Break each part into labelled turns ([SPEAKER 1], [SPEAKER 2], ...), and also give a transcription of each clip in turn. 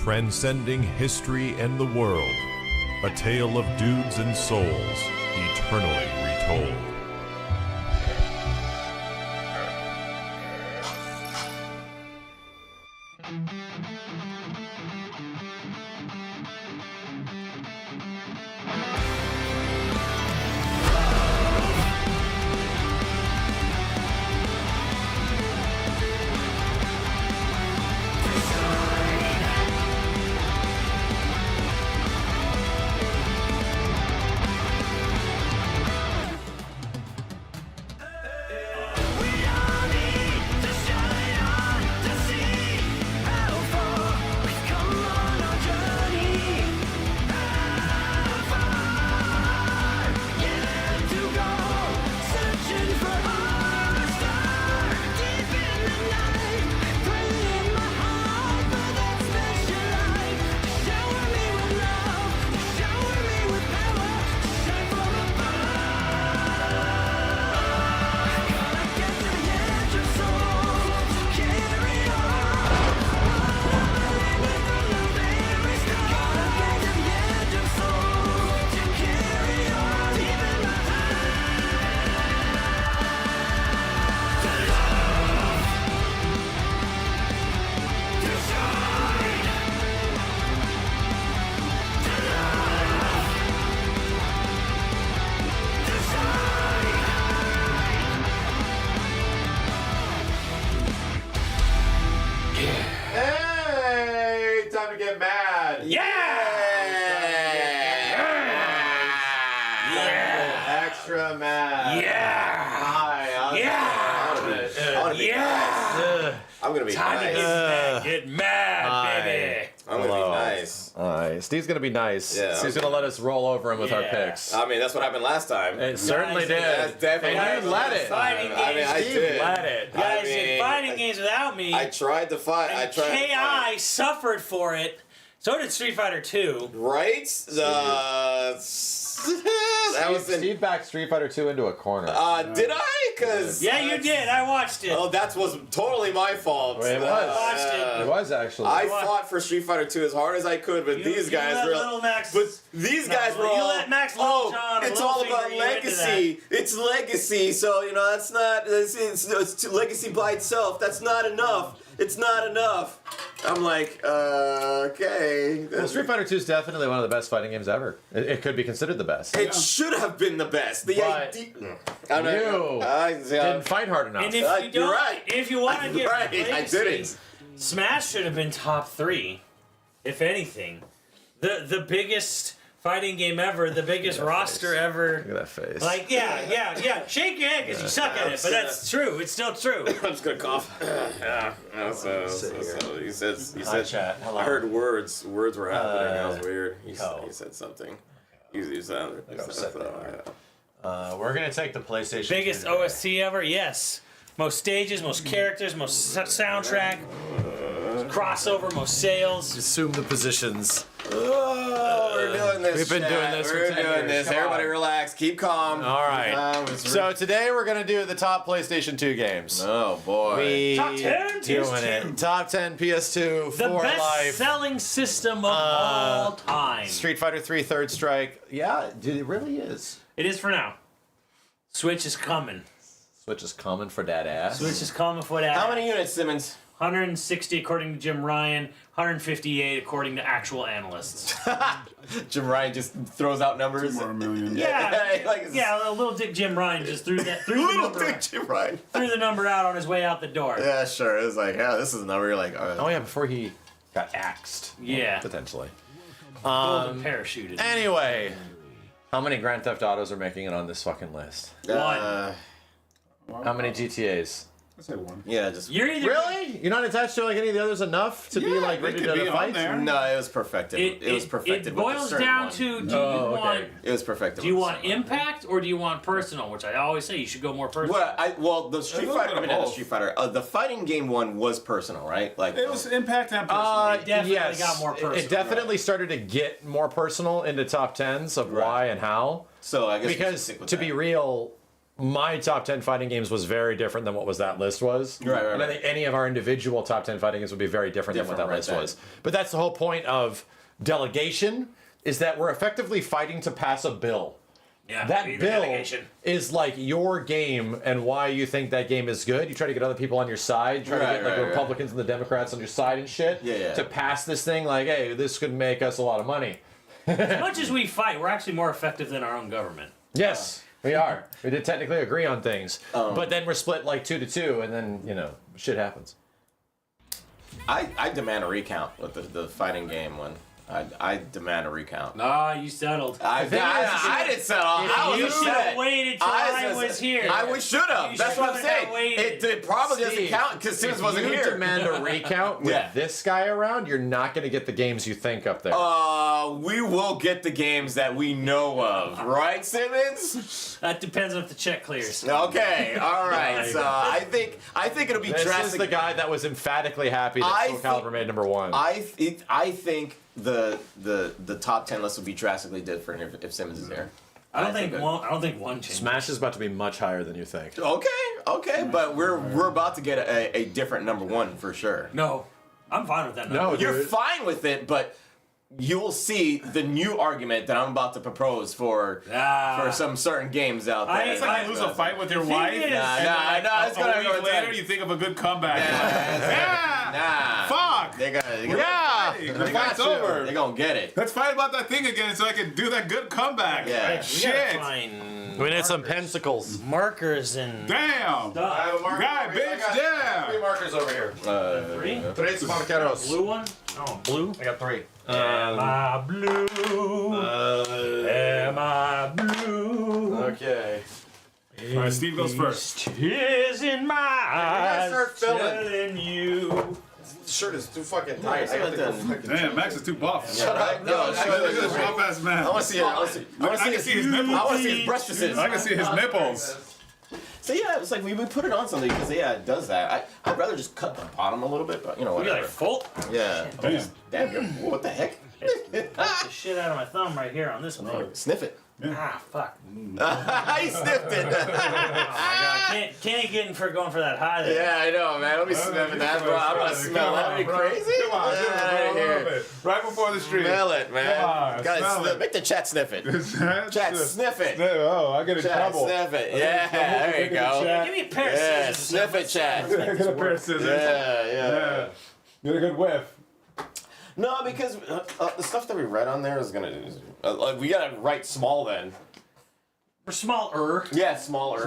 [SPEAKER 1] transcending history and the world. A tale of dudes and souls, eternally retold.
[SPEAKER 2] Steve's gonna be nice. Yeah, Steve's gonna let us roll over him with our picks.
[SPEAKER 3] I mean, that's what happened last time.
[SPEAKER 2] It certainly did.
[SPEAKER 3] That's definitely.
[SPEAKER 2] And you let it.
[SPEAKER 3] I did.
[SPEAKER 2] Let it.
[SPEAKER 4] Guys did fighting games without me.
[SPEAKER 3] I tried to fight.
[SPEAKER 4] And KI suffered for it. So did Street Fighter 2.
[SPEAKER 3] Right? That was
[SPEAKER 2] Steve backed Street Fighter 2 into a corner.
[SPEAKER 3] Did I? Cause
[SPEAKER 4] yeah, you did. I watched it.
[SPEAKER 3] Oh, that was totally my fault.
[SPEAKER 2] It was.
[SPEAKER 4] I watched it.
[SPEAKER 2] It was actually.
[SPEAKER 3] I fought for Street Fighter 2 as hard as I could, but these guys were. These guys were all.
[SPEAKER 4] Let Max on
[SPEAKER 3] it's all about legacy. It's legacy. So that's not. It's legacy by itself. That's not enough. It's not enough. I'm like, okay.
[SPEAKER 2] Well, Street Fighter 2 is definitely one of the best fighting games ever. It could be considered the best.
[SPEAKER 3] It should have been the best. The idea.
[SPEAKER 2] Didn't fight hard enough.
[SPEAKER 4] And if you don't,
[SPEAKER 3] right.
[SPEAKER 4] If you want to get legacy,
[SPEAKER 3] I didn't.
[SPEAKER 4] Smash should have been top 3, if anything. The biggest fighting game ever, the biggest roster ever.
[SPEAKER 2] Look at that face.
[SPEAKER 4] Like, yeah. Shake your head because you suck at it, but that's true. It's still true.
[SPEAKER 3] I'm just gonna cough. He said.
[SPEAKER 2] Chat. Hello.
[SPEAKER 3] I heard words. Words were happening. That was weird. He said something. He sounded.
[SPEAKER 2] We're gonna take the PlayStation.
[SPEAKER 4] Biggest OST ever? Yes. Most stages, most characters, most soundtrack, crossover, most sales.
[SPEAKER 2] Assume the positions.
[SPEAKER 3] We're doing this.
[SPEAKER 2] We've been doing this.
[SPEAKER 3] We're doing this. Everybody relax. Keep calm.
[SPEAKER 2] All right. So today we're gonna do the top PlayStation 2 games.
[SPEAKER 3] Oh boy.
[SPEAKER 4] Top 10 PS2.
[SPEAKER 2] Top 10 PS2
[SPEAKER 4] the
[SPEAKER 2] for life.
[SPEAKER 4] best-selling system of all time.
[SPEAKER 2] Street Fighter 3 Third Strike. Yeah, dude, it really is.
[SPEAKER 4] It is for now. Switch is coming.
[SPEAKER 2] Switch is coming for that ass.
[SPEAKER 4] Switch is coming for that.
[SPEAKER 3] How many units, Simmons?
[SPEAKER 4] 160 according to Jim Ryan, 158 according to actual analysts.
[SPEAKER 3] Jim Ryan just throws out numbers.
[SPEAKER 5] 2 more million.
[SPEAKER 4] Yeah, little Dick Jim Ryan just threw
[SPEAKER 3] Jim Ryan
[SPEAKER 4] threw the number out on his way out the door.
[SPEAKER 3] Yeah, sure. It was like, yeah, this is a number. You're like,
[SPEAKER 2] oh yeah, before he got axed.
[SPEAKER 4] Yeah,
[SPEAKER 2] potentially.
[SPEAKER 4] Golden parachuted.
[SPEAKER 2] Anyway, how many Grand Theft Autos are making it on this fucking list?
[SPEAKER 4] One.
[SPEAKER 2] How many GTAs?
[SPEAKER 5] I say 1.
[SPEAKER 3] Yeah, just
[SPEAKER 4] You're either
[SPEAKER 2] really. You're not attached to like any of the others enough to be like ready to fight.
[SPEAKER 3] No, it was perfected. It was perfected.
[SPEAKER 4] It boils down to
[SPEAKER 3] It was perfected.
[SPEAKER 4] Do you want impact or do you want personal? Which I always say you should go more personal.
[SPEAKER 3] Well, the Street Fighter. I mean, not the Street Fighter. The fighting game one was personal, right? Like
[SPEAKER 5] it was impact and personal.
[SPEAKER 4] It definitely got more personal.
[SPEAKER 2] It definitely started to get more personal into top 10s of why and how.
[SPEAKER 3] So I guess
[SPEAKER 2] because to be real,
[SPEAKER 6] my top 10 fighting games was very different than what that list was.
[SPEAKER 3] Right.
[SPEAKER 6] And I think any of our individual top 10 fighting games would be very different than what that list was. But that's the whole point of delegation, is that we're effectively fighting to pass a bill.
[SPEAKER 4] Yeah,
[SPEAKER 6] That
[SPEAKER 4] be the
[SPEAKER 6] bill
[SPEAKER 4] delegation.
[SPEAKER 6] is like your game and why you think that game is good. You try to get other people on your side. You try to get like the Republicans and the Democrats on your side and shit to pass this thing. Like, hey, this could make us a lot of money.
[SPEAKER 4] As much as we fight, we're actually more effective than our own government.
[SPEAKER 6] Yes, we are. We did technically agree on things, but then we're split like 2-2, and then shit happens.
[SPEAKER 3] I demand a recount with the fighting game one. I demand a recount.
[SPEAKER 4] Nah, you settled.
[SPEAKER 3] I didn't settle. I was
[SPEAKER 4] You should
[SPEAKER 3] upset.
[SPEAKER 4] have waited till I was here.
[SPEAKER 3] We should have.
[SPEAKER 4] You
[SPEAKER 3] That's
[SPEAKER 4] should
[SPEAKER 3] what I'm
[SPEAKER 4] have
[SPEAKER 3] saying.
[SPEAKER 4] waited.
[SPEAKER 3] It probably doesn't
[SPEAKER 6] Steve,
[SPEAKER 3] count because Sims wasn't
[SPEAKER 6] If you
[SPEAKER 3] here.
[SPEAKER 6] demand a recount with this guy around, you're not going to get the games you think up there.
[SPEAKER 3] We will get the games that we know of, right, Simmons?
[SPEAKER 4] That depends if the check clears.
[SPEAKER 3] Okay, all right. So I think it'll be
[SPEAKER 6] This
[SPEAKER 3] drastic.
[SPEAKER 6] is the guy that was emphatically happy that Soul Calibur made number 1.
[SPEAKER 3] I think the top 10 list will be drastically different if Simmons is there.
[SPEAKER 4] I don't think one changes.
[SPEAKER 6] Smash is about to be much higher than you think.
[SPEAKER 3] Okay, but we're about to get a different number 1 for sure.
[SPEAKER 4] No, I'm fine with that.
[SPEAKER 6] No,
[SPEAKER 3] You're
[SPEAKER 6] dude.
[SPEAKER 3] fine with it, but you'll see the new argument that I'm about to propose for some certain games out there.
[SPEAKER 5] It's like you lose a fight with your
[SPEAKER 4] thing
[SPEAKER 5] wife.
[SPEAKER 4] is-
[SPEAKER 5] and
[SPEAKER 3] Nah,
[SPEAKER 5] then,
[SPEAKER 3] it's
[SPEAKER 5] a
[SPEAKER 3] gonna
[SPEAKER 5] week
[SPEAKER 3] go
[SPEAKER 5] later,
[SPEAKER 3] time.
[SPEAKER 5] you think of a good comeback.
[SPEAKER 3] Nah.
[SPEAKER 5] Fuck.
[SPEAKER 3] They're gonna
[SPEAKER 5] Hey, the fight's over.
[SPEAKER 3] They're gonna get it.
[SPEAKER 5] Let's fight about that thing again so I can do that good comeback.
[SPEAKER 3] Yeah.
[SPEAKER 4] We gotta
[SPEAKER 5] Shit.
[SPEAKER 4] find
[SPEAKER 6] We need some pensicles.
[SPEAKER 4] markers and
[SPEAKER 5] Damn.
[SPEAKER 4] stuff.
[SPEAKER 5] Guy, bitch, damn.
[SPEAKER 6] markers over here.
[SPEAKER 4] 3?
[SPEAKER 6] Tres marcaros.
[SPEAKER 4] Blue one? Oh, blue.
[SPEAKER 6] I got 3.
[SPEAKER 4] Am I blue? Am I blue?
[SPEAKER 6] Okay.
[SPEAKER 5] All right, Steve goes first.
[SPEAKER 4] Tears in my eyes,
[SPEAKER 6] start filming.
[SPEAKER 4] telling you.
[SPEAKER 6] This shirt is too fucking tight. I got to go fucking...
[SPEAKER 5] Damn, Max is too buff.
[SPEAKER 3] Shut up. No,
[SPEAKER 5] Look at this buff ass man.
[SPEAKER 3] I want to see it. I want to see
[SPEAKER 5] his nipples.
[SPEAKER 3] I want to see his breasts.
[SPEAKER 5] I can see his nipples.
[SPEAKER 3] So yeah, it's like we put it on something because it does that. I'd rather just cut the bottom a little bit, but
[SPEAKER 4] We
[SPEAKER 3] whatever.
[SPEAKER 4] like full.
[SPEAKER 3] Yeah.
[SPEAKER 5] Damn.
[SPEAKER 3] Damn. What the heck?
[SPEAKER 4] Poke the shit out of my thumb right here on this one.
[SPEAKER 3] Sniff it.
[SPEAKER 4] Ah, fuck.
[SPEAKER 3] He sniffed it.
[SPEAKER 4] Oh my god, can't get in for going for that high there.
[SPEAKER 3] Yeah, I know, man. Let me sniff that, bro. I'm gonna smell that. Are you crazy?
[SPEAKER 5] Come on,
[SPEAKER 3] Get out of
[SPEAKER 5] a little
[SPEAKER 3] here.
[SPEAKER 5] bit. Right before the stream.
[SPEAKER 3] Smell it, man.
[SPEAKER 5] Come on,
[SPEAKER 3] Guys,
[SPEAKER 5] smell it.
[SPEAKER 3] make the chat sniff it. Chat, sniff it.
[SPEAKER 5] Oh, I get in
[SPEAKER 3] Chat,
[SPEAKER 5] trouble.
[SPEAKER 3] sniff it. Yeah, there you go.
[SPEAKER 4] Give me a pair of
[SPEAKER 3] Yeah,
[SPEAKER 4] scissors.
[SPEAKER 3] sniff it, chat.
[SPEAKER 5] I get a pair of scissors.
[SPEAKER 3] Yeah.
[SPEAKER 5] Get a good whiff.
[SPEAKER 3] No, because the stuff that we read on there is gonna. We gotta write small then.
[SPEAKER 4] For smaller.
[SPEAKER 3] Yeah, smaller.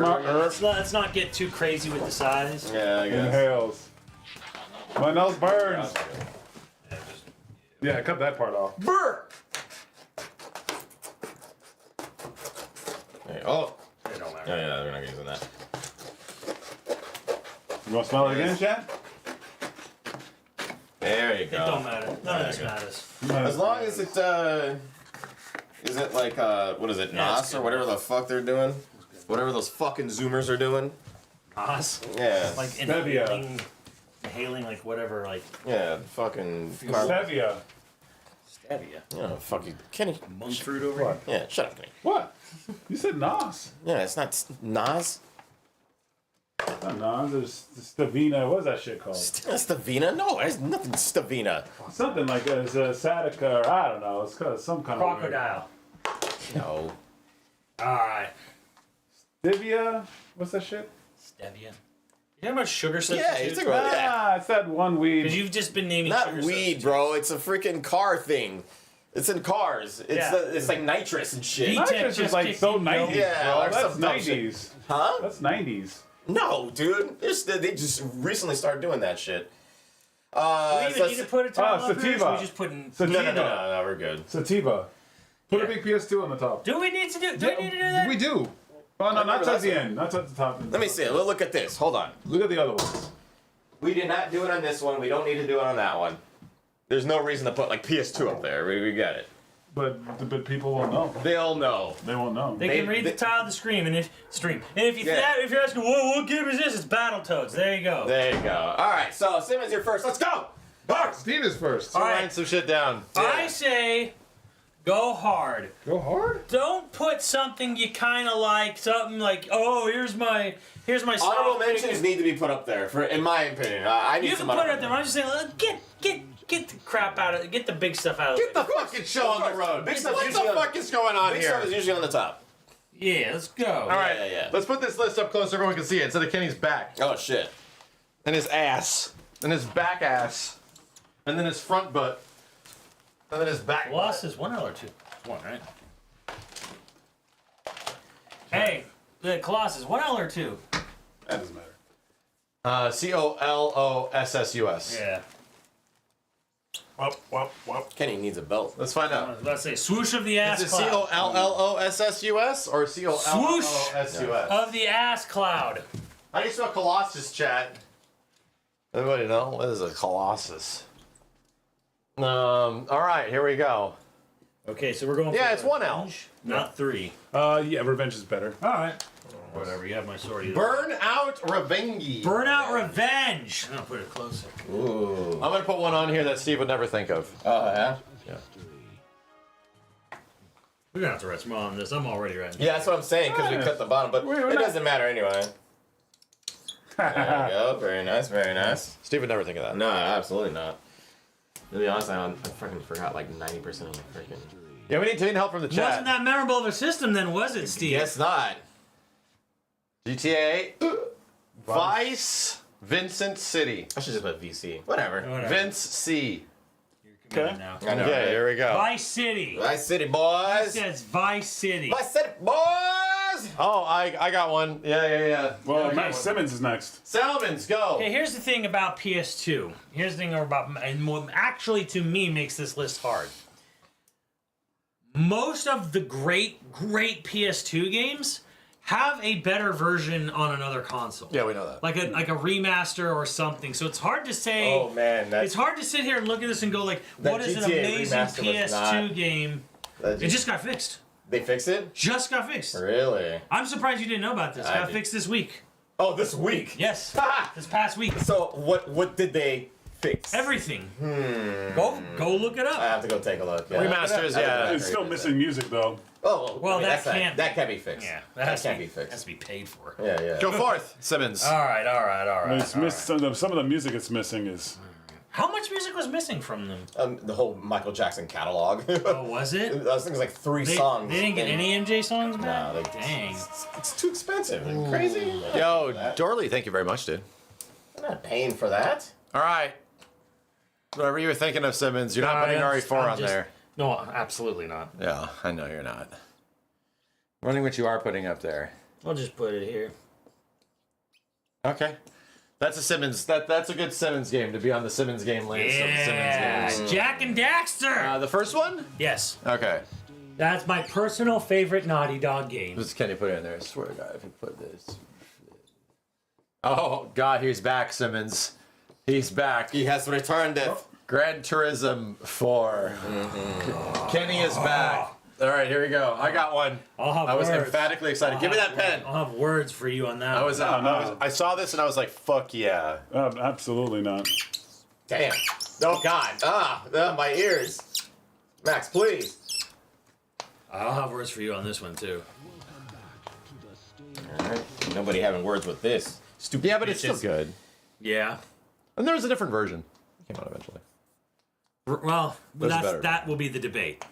[SPEAKER 4] Let's not get too crazy with the size.
[SPEAKER 3] Yeah, I guess.
[SPEAKER 5] Inhales. My nose burns. Yeah, cut that part off.
[SPEAKER 3] Burr. Oh.
[SPEAKER 4] It don't matter.
[SPEAKER 3] Yeah, we're not using that.
[SPEAKER 5] You want to smell it again, Chad?
[SPEAKER 3] There you
[SPEAKER 4] It don't
[SPEAKER 3] go.
[SPEAKER 4] matter. None of this matters.
[SPEAKER 3] As long as it is it like what is it,
[SPEAKER 4] Yeah, it's
[SPEAKER 3] NOS
[SPEAKER 4] good.
[SPEAKER 3] or whatever the fuck they're doing? Whatever those fucking Zoomers are doing.
[SPEAKER 4] Us?
[SPEAKER 3] Yeah.
[SPEAKER 4] Like inhaling like whatever, like
[SPEAKER 3] Yeah, fucking.
[SPEAKER 5] Stevia.
[SPEAKER 4] stevia.
[SPEAKER 3] Yeah, fuck you, Kenny.
[SPEAKER 4] Monk fruit over here.
[SPEAKER 3] Yeah, shut up, Kenny.
[SPEAKER 5] What? You said Nos.
[SPEAKER 3] Yeah, it's not NOS.
[SPEAKER 5] Not Nos. There's Stevina. What is that shit called?
[SPEAKER 3] Stavina? No, there's nothing Stavina.
[SPEAKER 5] Something like that. It's a Satica, or I don't know. It's called some kind
[SPEAKER 4] Crocodile.
[SPEAKER 3] No.
[SPEAKER 4] Alright.
[SPEAKER 5] of. Stevia? What's that shit?
[SPEAKER 4] Stevia. You talking about sugar
[SPEAKER 3] Yeah,
[SPEAKER 4] substitutes?
[SPEAKER 3] you think about that.
[SPEAKER 5] Ah, it's that one weed.
[SPEAKER 4] Because you've just been naming
[SPEAKER 3] Not
[SPEAKER 4] sugar
[SPEAKER 3] weed,
[SPEAKER 4] substitutes.
[SPEAKER 3] bro. It's a freaking car thing. It's in cars. It's
[SPEAKER 4] Yeah.
[SPEAKER 3] it's like nitrous and shit.
[SPEAKER 4] Heat
[SPEAKER 5] Nitrous
[SPEAKER 4] tech
[SPEAKER 5] is
[SPEAKER 4] just
[SPEAKER 5] like
[SPEAKER 4] kicked
[SPEAKER 5] so
[SPEAKER 4] in, yo.
[SPEAKER 5] 90s,
[SPEAKER 3] Yeah,
[SPEAKER 5] bro.
[SPEAKER 3] or
[SPEAKER 5] That's
[SPEAKER 3] some dumb shit.
[SPEAKER 5] 90s.
[SPEAKER 3] Huh?
[SPEAKER 5] That's 90s.
[SPEAKER 3] No, dude. They just recently started doing that shit.
[SPEAKER 4] Do we even need to put a title up here, or
[SPEAKER 5] sativa.
[SPEAKER 4] we just putting...
[SPEAKER 5] Sativa.
[SPEAKER 3] No, we're good.
[SPEAKER 5] Sativa. Put a
[SPEAKER 4] Yeah.
[SPEAKER 5] big PS2 on the top.
[SPEAKER 4] Do we need to do that?
[SPEAKER 5] We do. Oh, no,
[SPEAKER 3] remember
[SPEAKER 5] not
[SPEAKER 3] last
[SPEAKER 5] at the
[SPEAKER 3] time.
[SPEAKER 5] end. Not at the top.
[SPEAKER 3] Let me see it. Look at this. Hold on.
[SPEAKER 5] Look at the other ones.
[SPEAKER 3] We did not do it on this one. We don't need to do it on that one. There's no reason to put like PS2 up there. We get it.
[SPEAKER 5] But people won't know.
[SPEAKER 3] They'll know.
[SPEAKER 5] They won't know.
[SPEAKER 4] They can read the title of the stream, and if you're asking, what game is this? It's Battletoads. There you go.
[SPEAKER 3] There you go. All right. So Simmons, you're first. Let's go. Mark.
[SPEAKER 5] Steve is first.
[SPEAKER 4] All right.
[SPEAKER 6] Write some shit down.
[SPEAKER 4] I say Go hard.
[SPEAKER 5] Go hard?
[SPEAKER 4] Don't put something you kind of like, something like, oh, here's my
[SPEAKER 3] Honorable
[SPEAKER 4] soft
[SPEAKER 3] mentions
[SPEAKER 4] figure.
[SPEAKER 3] need to be put up there, in my opinion. I need
[SPEAKER 4] You
[SPEAKER 3] some
[SPEAKER 4] can put it
[SPEAKER 3] honorable
[SPEAKER 4] up there. I'm just saying, get the crap out of it. Get the big stuff out of it.
[SPEAKER 6] Get the fucking show on the road.
[SPEAKER 3] Big stuff's
[SPEAKER 6] What the
[SPEAKER 3] usually on-
[SPEAKER 6] fuck is going on
[SPEAKER 3] Big
[SPEAKER 6] here?
[SPEAKER 3] stuff is usually on the top.
[SPEAKER 4] Yeah, let's go.
[SPEAKER 6] All right,
[SPEAKER 3] yeah.
[SPEAKER 6] let's put this list up close so everyone can see it. Instead of Kenny's back
[SPEAKER 3] Oh shit.
[SPEAKER 6] and his ass and his back ass and then his front butt and then his back.
[SPEAKER 4] Colossus is 1 L or 2? It's 1, right? Hey, the Colossus, 1 L or 2?
[SPEAKER 5] That doesn't matter.
[SPEAKER 6] COLOSSUS.
[SPEAKER 4] Yeah.
[SPEAKER 5] Wop.
[SPEAKER 3] Kenny needs a belt.
[SPEAKER 6] Let's find
[SPEAKER 4] I
[SPEAKER 6] out.
[SPEAKER 4] was about to say, swoosh of the ass
[SPEAKER 6] Is it
[SPEAKER 4] cloud.
[SPEAKER 6] COLLOSSUS or COLLOSUS?
[SPEAKER 4] Of the ass cloud.
[SPEAKER 6] How do you spell Colossus, chat? Everybody know? What is a Colossus? All right, here we go.
[SPEAKER 4] Okay, so we're going
[SPEAKER 6] Yeah,
[SPEAKER 4] for
[SPEAKER 6] it's 1 L.
[SPEAKER 4] not 3.
[SPEAKER 5] Yeah, revenge is better.
[SPEAKER 4] All right. Whatever, you have my sword either.
[SPEAKER 6] Burnout Revenge.
[SPEAKER 4] Burnout Revenge. I'm going to put it closer.
[SPEAKER 3] Ooh.
[SPEAKER 6] I'm gonna put one on here that Steve would never think of.
[SPEAKER 3] Oh yeah.
[SPEAKER 4] We're going to have to rest more on this. I'm already ready.
[SPEAKER 3] Yeah, that's what I'm saying because we cut the bottom, but
[SPEAKER 5] We're
[SPEAKER 3] it
[SPEAKER 5] not-
[SPEAKER 3] doesn't matter anyway. There you go. Very nice. Very nice.
[SPEAKER 6] Steve would never think of that.
[SPEAKER 3] No, absolutely not. To be honest, I fucking forgot like 90% of the freaking.
[SPEAKER 6] Yeah, we need help from the chat.
[SPEAKER 4] Wasn't that memorable of a system then, was it, Steve?
[SPEAKER 3] Guess not.
[SPEAKER 6] GTA, Vice, Vincent City.
[SPEAKER 3] I should just put VC. Whatever.
[SPEAKER 4] Whatever.
[SPEAKER 6] Vince C.
[SPEAKER 4] You're committed now.
[SPEAKER 3] I know.
[SPEAKER 6] Okay,
[SPEAKER 3] right?
[SPEAKER 6] here we go.
[SPEAKER 4] Vice City.
[SPEAKER 3] Vice City,
[SPEAKER 4] It
[SPEAKER 3] boys.
[SPEAKER 4] says Vice City.
[SPEAKER 3] Vice City, boys.
[SPEAKER 6] Oh, I got one. Yeah.
[SPEAKER 5] Well, Matt Simmons is next.
[SPEAKER 6] Salmons, go.
[SPEAKER 4] Okay, here's the thing about PS2. Here's the thing about, and what actually to me makes this list hard. Most of the great PS2 games have a better version on another console.
[SPEAKER 6] Yeah, we know that.
[SPEAKER 4] Like a remaster or something. So it's hard to say.
[SPEAKER 3] Oh man,
[SPEAKER 4] It's hard to sit here and look at this and go like,
[SPEAKER 3] That
[SPEAKER 4] what is an
[SPEAKER 3] GTA
[SPEAKER 4] amazing
[SPEAKER 3] remaster was
[SPEAKER 4] PS2
[SPEAKER 3] not-
[SPEAKER 4] game? It just got fixed.
[SPEAKER 3] They fixed it?
[SPEAKER 4] Just got fixed.
[SPEAKER 3] Really?
[SPEAKER 4] I'm surprised you didn't know about this.
[SPEAKER 3] I
[SPEAKER 4] Got
[SPEAKER 3] did.
[SPEAKER 4] fixed this week.
[SPEAKER 3] Oh, this week.
[SPEAKER 4] Yes. This past week.
[SPEAKER 3] So what did they fix?
[SPEAKER 4] Everything. Go look it
[SPEAKER 3] I
[SPEAKER 4] up.
[SPEAKER 3] have to go take a look. Yeah.
[SPEAKER 6] Remasters,
[SPEAKER 3] I
[SPEAKER 6] yeah.
[SPEAKER 5] It's still missing music though.
[SPEAKER 3] Oh,
[SPEAKER 4] Well,
[SPEAKER 3] I mean,
[SPEAKER 4] that
[SPEAKER 3] that's
[SPEAKER 4] can't-
[SPEAKER 3] that can't be fixed.
[SPEAKER 4] Yeah,
[SPEAKER 3] that can't be
[SPEAKER 4] Has
[SPEAKER 3] fixed.
[SPEAKER 4] to be paid for.
[SPEAKER 3] Yeah.
[SPEAKER 6] Go forth, Simmons.
[SPEAKER 4] All right.
[SPEAKER 5] It's missed, some of the music it's missing is.
[SPEAKER 4] How much music was missing from them?
[SPEAKER 3] The whole Michael Jackson catalog.
[SPEAKER 4] Oh, was it?
[SPEAKER 3] I think it's like 3
[SPEAKER 4] They,
[SPEAKER 3] songs.
[SPEAKER 4] they didn't get
[SPEAKER 3] and-
[SPEAKER 4] any MJ songs back?
[SPEAKER 3] No,
[SPEAKER 4] Dang.
[SPEAKER 3] It's too expensive. Are you crazy?
[SPEAKER 6] Yo, Dorley, thank you very much, dude.
[SPEAKER 3] I'm not paying for that.
[SPEAKER 6] All right. Whatever you were thinking of, Simmons, you're not putting RE4 on there.
[SPEAKER 4] No, absolutely not.
[SPEAKER 6] Yeah, I know you're not. Running what you are putting up there.
[SPEAKER 4] I'll just put it here.
[SPEAKER 6] Okay. That's a Simmons. That's a good Simmons game to be on the Simmons game list. Of the
[SPEAKER 4] Yeah,
[SPEAKER 6] Simmons games.
[SPEAKER 4] Jack and Daxter.
[SPEAKER 6] The first one?
[SPEAKER 4] Yes,
[SPEAKER 6] Okay.
[SPEAKER 4] that's my personal favorite Naughty Dog game.
[SPEAKER 6] Just Kenny put it in there. I swear to God, if you put this. Oh God, he's back, Simmons. He's back.
[SPEAKER 3] He has returned it.
[SPEAKER 6] Gran Turismo 4. Kenny is back. All right, here we go. I got one.
[SPEAKER 4] I'll have
[SPEAKER 6] I was
[SPEAKER 4] words.
[SPEAKER 6] emphatically excited. Give me that pen.
[SPEAKER 4] I'll have words for you on that.
[SPEAKER 6] I saw this and I was like, "Fuck yeah!"
[SPEAKER 5] Absolutely not.
[SPEAKER 3] Damn. Oh God. My ears. Max, please.
[SPEAKER 4] I'll have words for you on this one too.
[SPEAKER 3] Alright. Nobody having words with this. Stupid.
[SPEAKER 6] Yeah, but it's still
[SPEAKER 3] bitches.
[SPEAKER 6] good.
[SPEAKER 4] Yeah.
[SPEAKER 6] And there was a different version. It came out eventually.
[SPEAKER 4] Well,
[SPEAKER 6] There's a better
[SPEAKER 4] that will be the debate.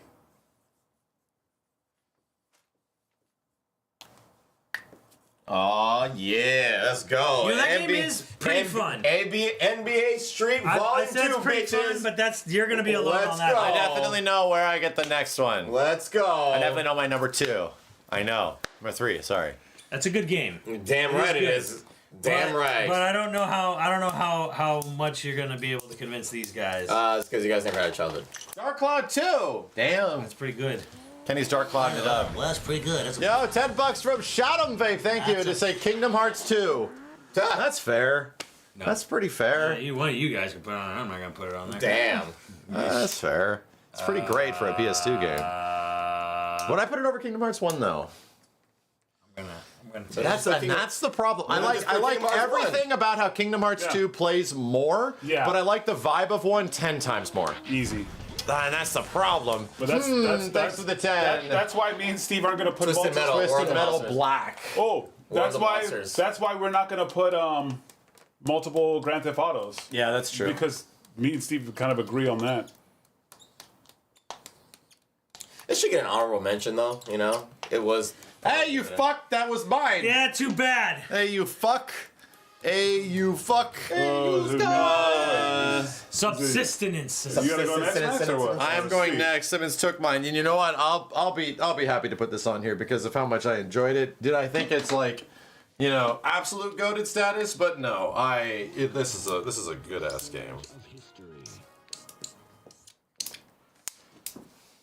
[SPEAKER 3] Oh yeah, let's go.
[SPEAKER 4] You know, that game is pretty fun.
[SPEAKER 3] NBA Street
[SPEAKER 4] I
[SPEAKER 3] Volume
[SPEAKER 4] said
[SPEAKER 3] 2,
[SPEAKER 4] it's pretty
[SPEAKER 3] bitches.
[SPEAKER 4] fun, but you're gonna be alone
[SPEAKER 3] Let's
[SPEAKER 4] on that.
[SPEAKER 3] go.
[SPEAKER 6] I definitely know where I get the next one.
[SPEAKER 3] Let's go.
[SPEAKER 6] I definitely know my number 2. I know. Number 3. Sorry.
[SPEAKER 4] That's a good game.
[SPEAKER 3] Damn right it
[SPEAKER 4] good.
[SPEAKER 3] is. Damn right.
[SPEAKER 4] But I don't know how much you're gonna be able to convince these guys.
[SPEAKER 3] It's because you guys never had a childhood.
[SPEAKER 6] Dark Cloud 2. Damn.
[SPEAKER 4] That's pretty good.
[SPEAKER 6] Kenny's Dark Clouding it up.
[SPEAKER 4] Well, that's pretty good. That's
[SPEAKER 6] Yo, $10 from Shadowm Vape. Thank you to say Kingdom Hearts 2. That's fair.
[SPEAKER 4] No.
[SPEAKER 6] That's pretty fair.
[SPEAKER 4] One of you guys can put it on. I'm not gonna put it on there.
[SPEAKER 3] Damn.
[SPEAKER 6] That's fair. It's pretty great for a PS2 game. Would I put it over Kingdom Hearts 1 though?
[SPEAKER 4] I'm gonna
[SPEAKER 6] That's the problem. I
[SPEAKER 3] just
[SPEAKER 6] like
[SPEAKER 3] put Kingdom Hearts
[SPEAKER 6] everything about how Kingdom Hearts 2 plays more,
[SPEAKER 5] Yeah.
[SPEAKER 6] but I like the vibe of 1 10 times more.
[SPEAKER 5] Easy.
[SPEAKER 6] And that's the problem.
[SPEAKER 5] But that's
[SPEAKER 6] thanks for the 10.
[SPEAKER 5] That's why me and Steve aren't gonna put
[SPEAKER 2] Twisted Metal.
[SPEAKER 6] Twisted
[SPEAKER 2] Or the
[SPEAKER 6] Metal
[SPEAKER 2] Monsters.
[SPEAKER 6] Black.
[SPEAKER 5] Oh, that's
[SPEAKER 2] the
[SPEAKER 5] why.
[SPEAKER 2] Monsters.
[SPEAKER 5] That's why we're not gonna put multiple Grand Theft Autos.
[SPEAKER 6] Yeah, that's true.
[SPEAKER 5] Because me and Steve kind of agree on that.
[SPEAKER 3] It should get an honorable mention, though. You know, it was.
[SPEAKER 6] Hey, you fuck! That was mine.
[SPEAKER 4] Yeah, too bad.
[SPEAKER 6] Hey, you fuck. Hey, you fuck.
[SPEAKER 4] Subsistence.
[SPEAKER 5] You gotta go next, Max, or what?
[SPEAKER 6] I am going next. Simmons took mine, and you know what? I'll be happy to put this on here because of how much I enjoyed it. Did I think it's like, you know, absolute goated status? But no, this is a good ass game.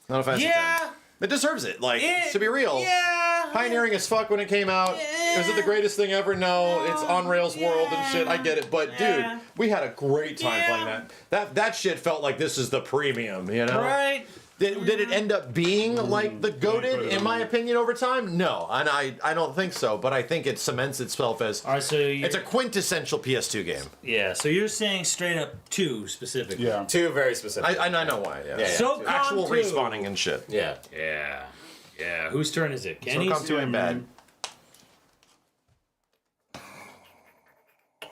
[SPEAKER 6] Not offensive.
[SPEAKER 4] Yeah.
[SPEAKER 6] It deserves it. Like, to be real.
[SPEAKER 4] Yeah.
[SPEAKER 6] Pioneering as fuck when it came out. Is it the greatest thing ever? No. It's on rails world and shit. I get it. But dude, we had a great time playing that. That shit felt like this is the premium, you know?
[SPEAKER 4] Right.
[SPEAKER 6] Did it end up being like the goated, in my opinion, over time? No, and I don't think so. But I think it cements itself as
[SPEAKER 4] All right, so
[SPEAKER 6] it's a quintessential PS2 game.
[SPEAKER 4] yeah. So you're saying straight up 2 specifically.
[SPEAKER 5] Yeah.
[SPEAKER 3] Two very specific.
[SPEAKER 6] I know why. Yeah.
[SPEAKER 3] Yeah.
[SPEAKER 4] So
[SPEAKER 6] Actual
[SPEAKER 4] 2.
[SPEAKER 6] respawning and shit.
[SPEAKER 3] Yeah.
[SPEAKER 4] Yeah. Whose turn is it? Kenny's.
[SPEAKER 6] So come to him bad.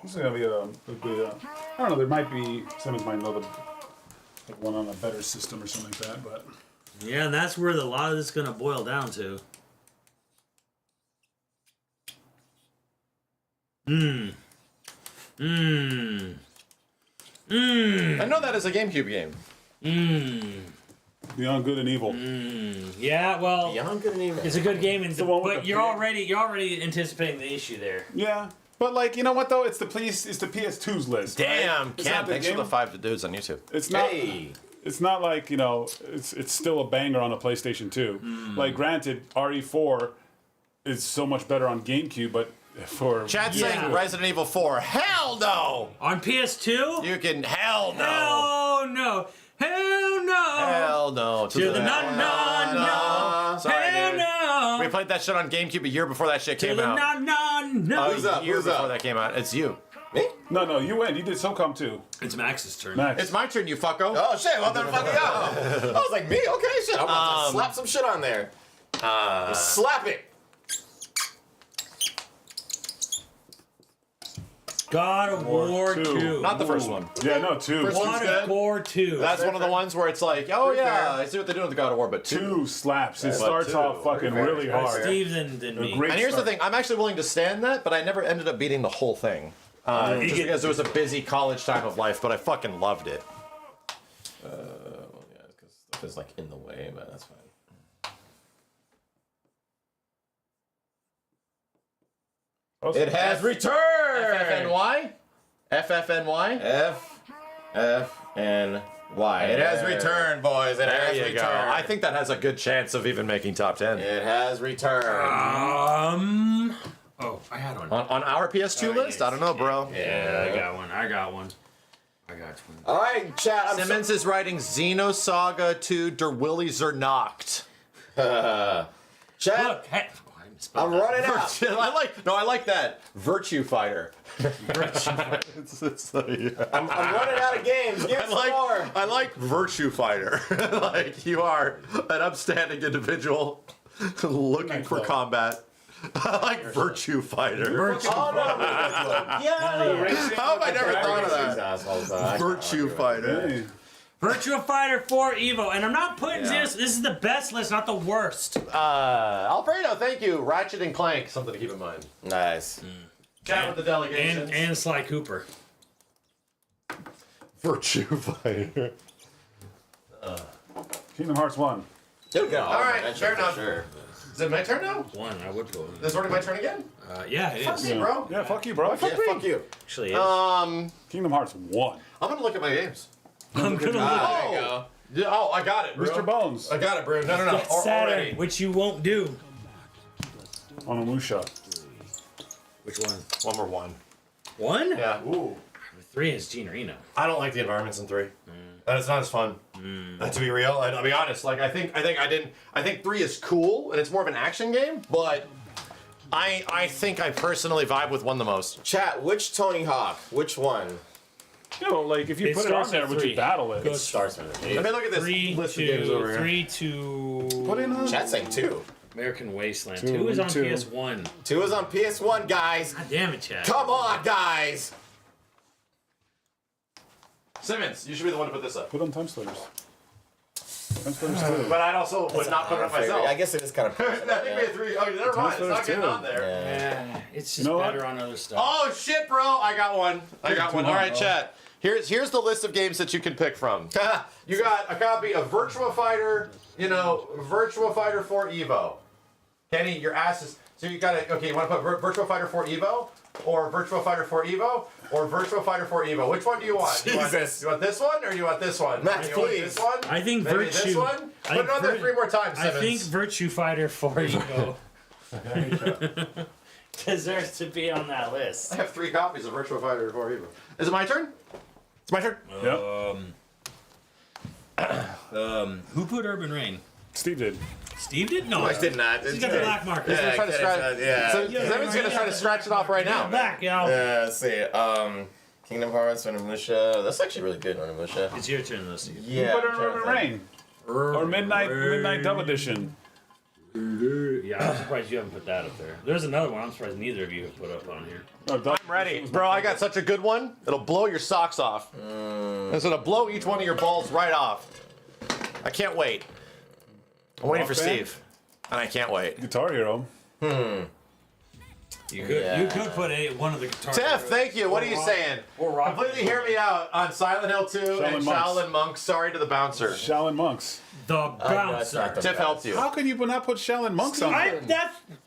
[SPEAKER 5] This is gonna be a good. I don't know. There might be Simmons might know the one on a better system or something like that, but
[SPEAKER 4] Yeah, and that's where a lot of this is gonna boil down to.
[SPEAKER 6] I know that as a GameCube game.
[SPEAKER 5] Beyond Good and Evil.
[SPEAKER 4] Yeah, well,
[SPEAKER 3] Beyond Good and Evil.
[SPEAKER 4] it's a good game, and
[SPEAKER 5] one with
[SPEAKER 4] but
[SPEAKER 5] the
[SPEAKER 4] you're
[SPEAKER 5] pig.
[SPEAKER 4] already anticipating the issue there.
[SPEAKER 5] Yeah, but like you know what though, it's the PS2's list.
[SPEAKER 6] Damn,
[SPEAKER 5] right? It's
[SPEAKER 6] Ken,
[SPEAKER 5] not the
[SPEAKER 6] thanks for
[SPEAKER 5] game.
[SPEAKER 6] the 5 dudes on YouTube.
[SPEAKER 5] It's not.
[SPEAKER 3] Hey.
[SPEAKER 5] It's not like you know. It's still a banger on a PlayStation 2. Like granted, RE4 is so much better on GameCube, but for
[SPEAKER 6] Chad's saying Resident Evil 4. Hell no!
[SPEAKER 4] On PS2?
[SPEAKER 6] You can hell no!
[SPEAKER 4] Hell no! Hell no!
[SPEAKER 6] Hell no!
[SPEAKER 4] To the no.
[SPEAKER 6] Sorry,
[SPEAKER 4] Hell
[SPEAKER 6] dude.
[SPEAKER 4] no!
[SPEAKER 6] We played that shit on GameCube a year before that shit
[SPEAKER 4] To
[SPEAKER 6] came
[SPEAKER 4] the
[SPEAKER 6] out.
[SPEAKER 4] no.
[SPEAKER 3] Who's up?
[SPEAKER 6] A year
[SPEAKER 3] Who's
[SPEAKER 6] before
[SPEAKER 3] up?
[SPEAKER 6] that came out. It's you.
[SPEAKER 3] Me?
[SPEAKER 5] no, you win. You did SOCOM too,
[SPEAKER 4] It's Max's turn.
[SPEAKER 5] Max.
[SPEAKER 6] It's my turn, you fucko.
[SPEAKER 3] Oh shit! Well then, fucking go. I was like, me? Okay, shit. I'm about to slap some shit on there. Slap it.
[SPEAKER 4] God of War 2.
[SPEAKER 6] Not the first one.
[SPEAKER 5] Yeah, no, 2.
[SPEAKER 6] First one's
[SPEAKER 4] God
[SPEAKER 6] good.
[SPEAKER 4] of War 2.
[SPEAKER 6] That's one of the ones where it's like, oh yeah, I see what they're doing with the God of War, but
[SPEAKER 5] 2 slaps. It starts
[SPEAKER 6] two.
[SPEAKER 5] off fucking
[SPEAKER 3] Very
[SPEAKER 5] really
[SPEAKER 3] fair.
[SPEAKER 5] hard.
[SPEAKER 4] Steve than me.
[SPEAKER 5] Great
[SPEAKER 6] And here's
[SPEAKER 5] start.
[SPEAKER 6] the thing, I'm actually willing to stand that, but I never ended up beating the whole thing. Just because there was a busy college time of life, but I fucking loved it.
[SPEAKER 3] Well, yeah, because stuff is like in the way, but that's fine. It has returned.
[SPEAKER 6] FFNY? FFNY?
[SPEAKER 3] FFNY. It has returned, boys. It has
[SPEAKER 6] There you
[SPEAKER 3] returned.
[SPEAKER 6] go. I think that has a good chance of even making top 10.
[SPEAKER 3] It has returned.
[SPEAKER 4] Oh, I had one.
[SPEAKER 6] On our PS2 list? I don't know, bro.
[SPEAKER 4] Yeah, I got one.
[SPEAKER 3] All right, chat. I'm
[SPEAKER 6] Simmons is writing Xenosaga 2 Der Willy Zernacht.
[SPEAKER 3] chat.
[SPEAKER 4] Look, hey, I misspelled
[SPEAKER 3] I'm
[SPEAKER 4] that.
[SPEAKER 3] running out.
[SPEAKER 6] I like that. Virtue Fighter. It's
[SPEAKER 3] I'm running out of games. Give me some more.
[SPEAKER 6] I like Virtue Fighter. Like you are an upstanding individual looking for combat. I like Virtue Fighter.
[SPEAKER 3] Oh no! Yeah.
[SPEAKER 6] How have I never thought of that?
[SPEAKER 3] that?
[SPEAKER 6] Virtue Fighter.
[SPEAKER 5] Hey,
[SPEAKER 4] Virtua Fighter 4 Evo, and I'm not putting this. This is the best list, not the worst.
[SPEAKER 6] Alfredo, thank you. Ratchet and Clank, something to keep in mind.
[SPEAKER 3] Nice.
[SPEAKER 6] Chat with the delegations.
[SPEAKER 4] And Sly Cooper.
[SPEAKER 6] Virtue Fighter.
[SPEAKER 5] Kingdom Hearts 1.
[SPEAKER 3] All
[SPEAKER 6] right, fair enough.
[SPEAKER 3] Sure.
[SPEAKER 6] Is it my turn now?
[SPEAKER 4] One, I would go.
[SPEAKER 6] Is it already my turn again?
[SPEAKER 4] Yeah, it is.
[SPEAKER 6] Hey, bro.
[SPEAKER 5] Yeah, fuck you, bro.
[SPEAKER 3] Yeah, fuck you.
[SPEAKER 4] Actually, it is.
[SPEAKER 5] Kingdom Hearts 1.
[SPEAKER 6] I'm gonna look at my games.
[SPEAKER 4] I'm gonna look
[SPEAKER 3] There you go.
[SPEAKER 6] Yeah, oh, I got it, bro.
[SPEAKER 5] Mr. Bones
[SPEAKER 6] I got it, bro. No.
[SPEAKER 4] at Saturn, which you won't do.
[SPEAKER 5] on Amusha.
[SPEAKER 4] Which one?
[SPEAKER 6] One more one.
[SPEAKER 4] One?
[SPEAKER 6] Yeah. Ooh.
[SPEAKER 4] 3 is Gene Reno.
[SPEAKER 6] I don't like the environments in 3. And it's not as fun. To be real, I'll be honest. Like I think 3 is cool and it's more of an action game, but I think I personally vibe with 1 the most.
[SPEAKER 3] Chat. Which Tony Hawk? Which one?
[SPEAKER 5] You know, like if you
[SPEAKER 4] It
[SPEAKER 5] put it on
[SPEAKER 4] starts
[SPEAKER 5] there,
[SPEAKER 4] at
[SPEAKER 5] would you
[SPEAKER 4] 3.
[SPEAKER 5] battle it?
[SPEAKER 3] It starts with an
[SPEAKER 6] I
[SPEAKER 3] 8.
[SPEAKER 6] mean, look at this
[SPEAKER 4] 3
[SPEAKER 6] list of games over here.
[SPEAKER 4] 3 to
[SPEAKER 5] Put in a
[SPEAKER 3] Chat's saying 2.
[SPEAKER 4] American Wasteland.
[SPEAKER 5] 2,
[SPEAKER 4] 2 is on
[SPEAKER 5] 2.
[SPEAKER 4] PS1.
[SPEAKER 3] 2 is on PS1, guys.
[SPEAKER 4] God damn it, Chad.
[SPEAKER 3] Come on, guys.
[SPEAKER 6] Simmons, you should be the one to put this up.
[SPEAKER 5] put on Time Splitters. Time Splitters too.
[SPEAKER 6] But I also would not put it up myself.
[SPEAKER 3] I guess it is kind of.
[SPEAKER 6] I think we had 3. Oh, never mind. It's not getting on there.
[SPEAKER 4] Yeah, it's just
[SPEAKER 5] know what?
[SPEAKER 4] better on other stuff.
[SPEAKER 6] Oh shit, bro! I got one. All right, chat. Here's the list of games that you can pick from. You got a copy of Virtua Fighter. Virtua Fighter 4 Evo. Kenny, your ass is. So you got to. Okay, you want to put Virtua Fighter 4 Evo, or Virtua Fighter 4 Evo, or Virtua Fighter 4 Evo? Which one do you want?
[SPEAKER 3] Jesus.
[SPEAKER 6] You want this one, or do you want this one?
[SPEAKER 3] Max,
[SPEAKER 6] You want
[SPEAKER 3] please.
[SPEAKER 6] This one?
[SPEAKER 4] I think
[SPEAKER 6] Maybe
[SPEAKER 4] Virtue.
[SPEAKER 6] This one.
[SPEAKER 4] I
[SPEAKER 6] Put it on there
[SPEAKER 4] think
[SPEAKER 6] 3 more times.
[SPEAKER 4] I
[SPEAKER 6] Simmons.
[SPEAKER 4] think Virtue Fighter 4 Evo deserves to be on that list.
[SPEAKER 6] I have 3 copies of Virtua Fighter 4 Evo. Is it my turn? It's my turn.
[SPEAKER 5] Yep.
[SPEAKER 4] Who put Urban Rain?
[SPEAKER 5] Steve did.
[SPEAKER 4] Steve did? No.
[SPEAKER 3] I did not.
[SPEAKER 4] He's got the black marker.
[SPEAKER 6] He's gonna try to scratch.
[SPEAKER 3] Yeah.
[SPEAKER 6] So Simmons gonna try to scratch it off right now.
[SPEAKER 4] Back, yo.
[SPEAKER 3] Let's see. Kingdom Hearts, Onimusha. That's actually really good, Onimusha.
[SPEAKER 4] It's your turn, though, Steve.
[SPEAKER 3] Yeah.
[SPEAKER 5] Put
[SPEAKER 3] I'm
[SPEAKER 5] on
[SPEAKER 3] trying to
[SPEAKER 5] Urban
[SPEAKER 3] think.
[SPEAKER 5] Rain. Or Midnight Dub Edition.
[SPEAKER 4] Yeah, I'm surprised you haven't put that up there. There's another one I'm surprised neither of you have put up on here.
[SPEAKER 5] No, Dub
[SPEAKER 6] I'm ready, bro. I got such a good one. It'll blow your socks off. It's gonna blow each one of your balls right off. I can't wait. I'm waiting for
[SPEAKER 5] Rock Band?
[SPEAKER 6] Steve, and I can't wait.
[SPEAKER 5] Guitar Hero.
[SPEAKER 4] You could
[SPEAKER 3] Yeah.
[SPEAKER 4] you could put one of the guitars.
[SPEAKER 6] Tiff, thank you. What are you saying?
[SPEAKER 4] Or Rock
[SPEAKER 6] Completely hear me out on Silent Hill 2 and
[SPEAKER 5] Shaolin Monks.
[SPEAKER 6] Shaolin Monks. Sorry to the bouncer.
[SPEAKER 5] Shaolin Monks.
[SPEAKER 4] The
[SPEAKER 3] No, it's not
[SPEAKER 4] bouncer.
[SPEAKER 3] the
[SPEAKER 6] Tiff helped you.
[SPEAKER 5] How can you not put Shaolin Monks on there?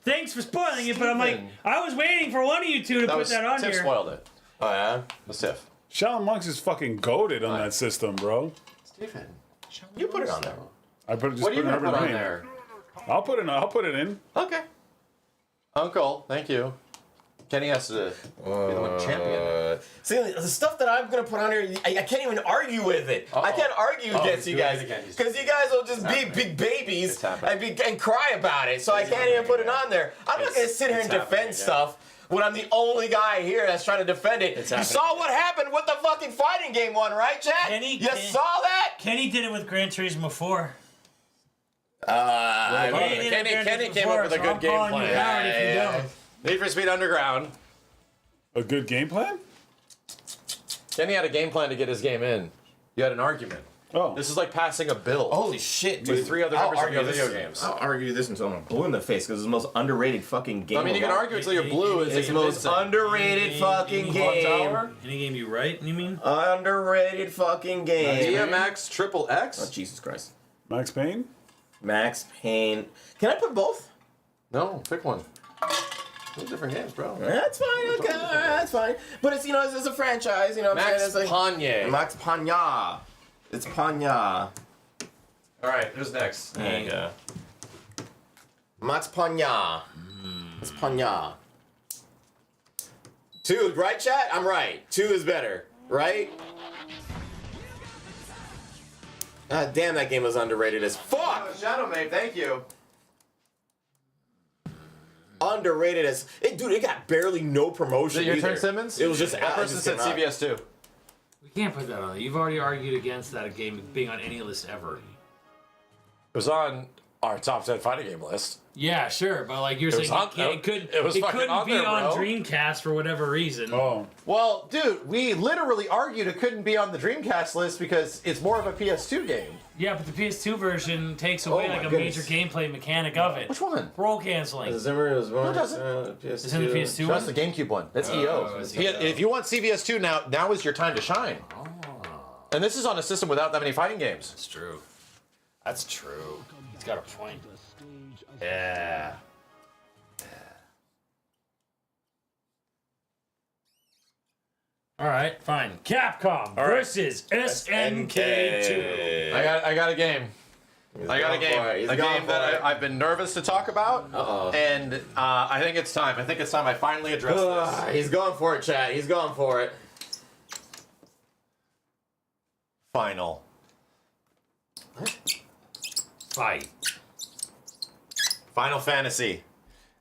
[SPEAKER 4] Thanks for spoiling it, but I'm like,
[SPEAKER 6] Steven.
[SPEAKER 4] I was waiting for one of you two to put that on
[SPEAKER 6] Tiff
[SPEAKER 4] here.
[SPEAKER 6] spoiled it.
[SPEAKER 3] Oh, yeah?
[SPEAKER 6] That's Tiff.
[SPEAKER 5] Shaolin Monks is fucking goated on that system, bro.
[SPEAKER 6] Steven.
[SPEAKER 3] You put it on there.
[SPEAKER 5] I put it just
[SPEAKER 6] What are you
[SPEAKER 5] put
[SPEAKER 6] gonna
[SPEAKER 5] in
[SPEAKER 6] put
[SPEAKER 5] Urban
[SPEAKER 6] on
[SPEAKER 5] Rain.
[SPEAKER 6] there?
[SPEAKER 5] I'll put it in.
[SPEAKER 6] Okay. Uncle, thank you. Kenny has to be the one champion.
[SPEAKER 3] See, the stuff that I'm gonna put on here, I can't even argue with it. I can't argue against you guys because you guys will just be big babies and cry about it. So I can't even put it on there. I'm not gonna sit here and defend stuff when I'm the only guy here that's trying to defend it. You saw what happened with the fucking fighting game one, right, Chad? You saw that?
[SPEAKER 4] Kenny did it with Gran Turismo 4.
[SPEAKER 6] Kenny came up with a good game plan. Need for Speed Underground.
[SPEAKER 5] A good game plan?
[SPEAKER 6] Kenny had a game plan to get his game in. You had an argument.
[SPEAKER 5] Oh.
[SPEAKER 6] This is like passing a bill.
[SPEAKER 3] Holy shit, dude.
[SPEAKER 6] With 3 other members of YoVideogames.
[SPEAKER 3] I'll argue this until I'm blue in the face because it's the most underrated fucking game.
[SPEAKER 6] I mean, you can argue until you're blue.
[SPEAKER 3] It's the most underrated fucking game.
[SPEAKER 4] Any game you write, you mean?
[SPEAKER 3] Underrated fucking game.
[SPEAKER 6] DMX Triple
[SPEAKER 3] Oh,
[SPEAKER 6] X?
[SPEAKER 3] Jesus Christ.
[SPEAKER 5] Max Payne?
[SPEAKER 3] Max Payne. Can I put both?
[SPEAKER 6] No, pick one. Those different games, bro.
[SPEAKER 3] That's fine. Okay, that's fine. But it's it's a franchise. You know what I'm
[SPEAKER 6] Max
[SPEAKER 3] saying? It's like
[SPEAKER 6] Panye.
[SPEAKER 3] Max Panya. It's Panya.
[SPEAKER 6] All right, who's next?
[SPEAKER 3] There you go. Max Panya. It's Panya. 2, right, chat? I'm right. 2 is better, right? God damn, that game was underrated as fuck.
[SPEAKER 6] Shadow Mate, thank you.
[SPEAKER 3] Underrated as dude. It got barely no promotion.
[SPEAKER 6] Is it your
[SPEAKER 3] either.
[SPEAKER 6] turn, Simmons?
[SPEAKER 3] It was just
[SPEAKER 6] That person said CBS 2.
[SPEAKER 4] We can't put that on there. You've already argued against that game being on any list ever.
[SPEAKER 6] It was on our top 10 fighting game list.
[SPEAKER 4] Yeah, sure, but like you're saying,
[SPEAKER 6] on-
[SPEAKER 4] it couldn't
[SPEAKER 6] it was fucking
[SPEAKER 4] couldn't
[SPEAKER 6] on
[SPEAKER 4] be
[SPEAKER 6] there,
[SPEAKER 4] on
[SPEAKER 6] bro.
[SPEAKER 4] Dreamcast for whatever reason.
[SPEAKER 5] Oh.
[SPEAKER 6] Well, dude, we literally argued it couldn't be on the Dreamcast list because it's more of a PS2 game.
[SPEAKER 4] Yeah, but the PS2 version takes away
[SPEAKER 3] my
[SPEAKER 4] like a
[SPEAKER 3] goodness.
[SPEAKER 4] major gameplay mechanic of it.
[SPEAKER 6] Which one?
[SPEAKER 4] Roll canceling.
[SPEAKER 3] Zimmer was one.
[SPEAKER 6] Who doesn't?
[SPEAKER 4] It's in the PS2
[SPEAKER 6] That's
[SPEAKER 4] one?
[SPEAKER 6] the GameCube one. That's EO.
[SPEAKER 4] it's
[SPEAKER 6] If you want CVS2 now is your time to shine. And this is on a system without that many fighting games.
[SPEAKER 4] That's true. That's true. He's got a point. Yeah. All right, fine. Capcom versus SNK2.
[SPEAKER 6] I got a game. I got a game. A game that I've been nervous to talk about. And I think it's time. I think it's time I finally address this.
[SPEAKER 3] He's going for it, chat. He's going for it.
[SPEAKER 6] Final.
[SPEAKER 4] Fight.
[SPEAKER 6] Final Fantasy.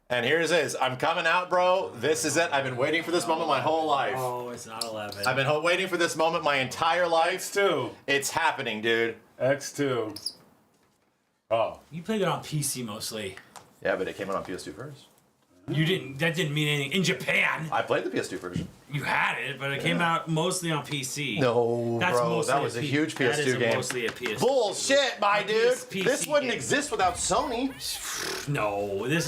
[SPEAKER 6] And here it is. I'm coming out, bro. This is it. I've been waiting for this moment my whole life.
[SPEAKER 4] Oh, it's not 11.
[SPEAKER 6] I've been waiting for this moment my entire life.
[SPEAKER 5] X2.
[SPEAKER 6] It's happening, dude.
[SPEAKER 5] X2. Oh.
[SPEAKER 4] You played it on PC mostly.
[SPEAKER 6] Yeah, but it came out on PS2 first.
[SPEAKER 4] You didn't. That didn't mean anything. In Japan,
[SPEAKER 6] I played the PS2 version.
[SPEAKER 4] you had it, but it came out mostly on PC.
[SPEAKER 6] No,
[SPEAKER 4] That's
[SPEAKER 6] bro,
[SPEAKER 4] mostly
[SPEAKER 6] that was a huge
[SPEAKER 4] that
[SPEAKER 6] PS2
[SPEAKER 4] is
[SPEAKER 6] game.
[SPEAKER 4] Mostly a PS2.
[SPEAKER 6] Bullshit, my dude.
[SPEAKER 4] PC
[SPEAKER 6] This wouldn't
[SPEAKER 4] game.
[SPEAKER 6] exist without Sony.
[SPEAKER 4] No, this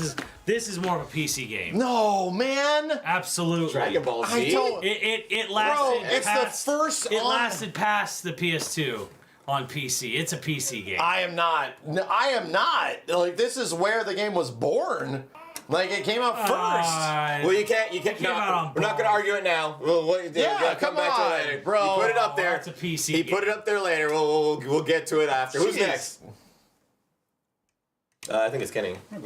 [SPEAKER 4] is more of a PC game.
[SPEAKER 6] No, man.
[SPEAKER 4] Absolutely.
[SPEAKER 3] Dragon Ball Z.
[SPEAKER 6] I don't.
[SPEAKER 4] It lasted.
[SPEAKER 6] Bro, it's
[SPEAKER 4] past,
[SPEAKER 6] the first.
[SPEAKER 4] It lasted past the PS2 on PC. It's a PC game.
[SPEAKER 6] I am not. No, I am not. Like, this is where the game was born. Like, it came out first.
[SPEAKER 3] Well, you can't.
[SPEAKER 4] came out on
[SPEAKER 3] We're not going to argue it now. We'll
[SPEAKER 6] come
[SPEAKER 3] back to
[SPEAKER 6] on,
[SPEAKER 3] it later.
[SPEAKER 6] bro.
[SPEAKER 3] He put it up there.
[SPEAKER 4] It's a PC
[SPEAKER 3] He
[SPEAKER 4] game.
[SPEAKER 3] put it up there later. We'll get to it after. Who's
[SPEAKER 6] Jeez.
[SPEAKER 3] next? I think it's Kenny.
[SPEAKER 6] I'm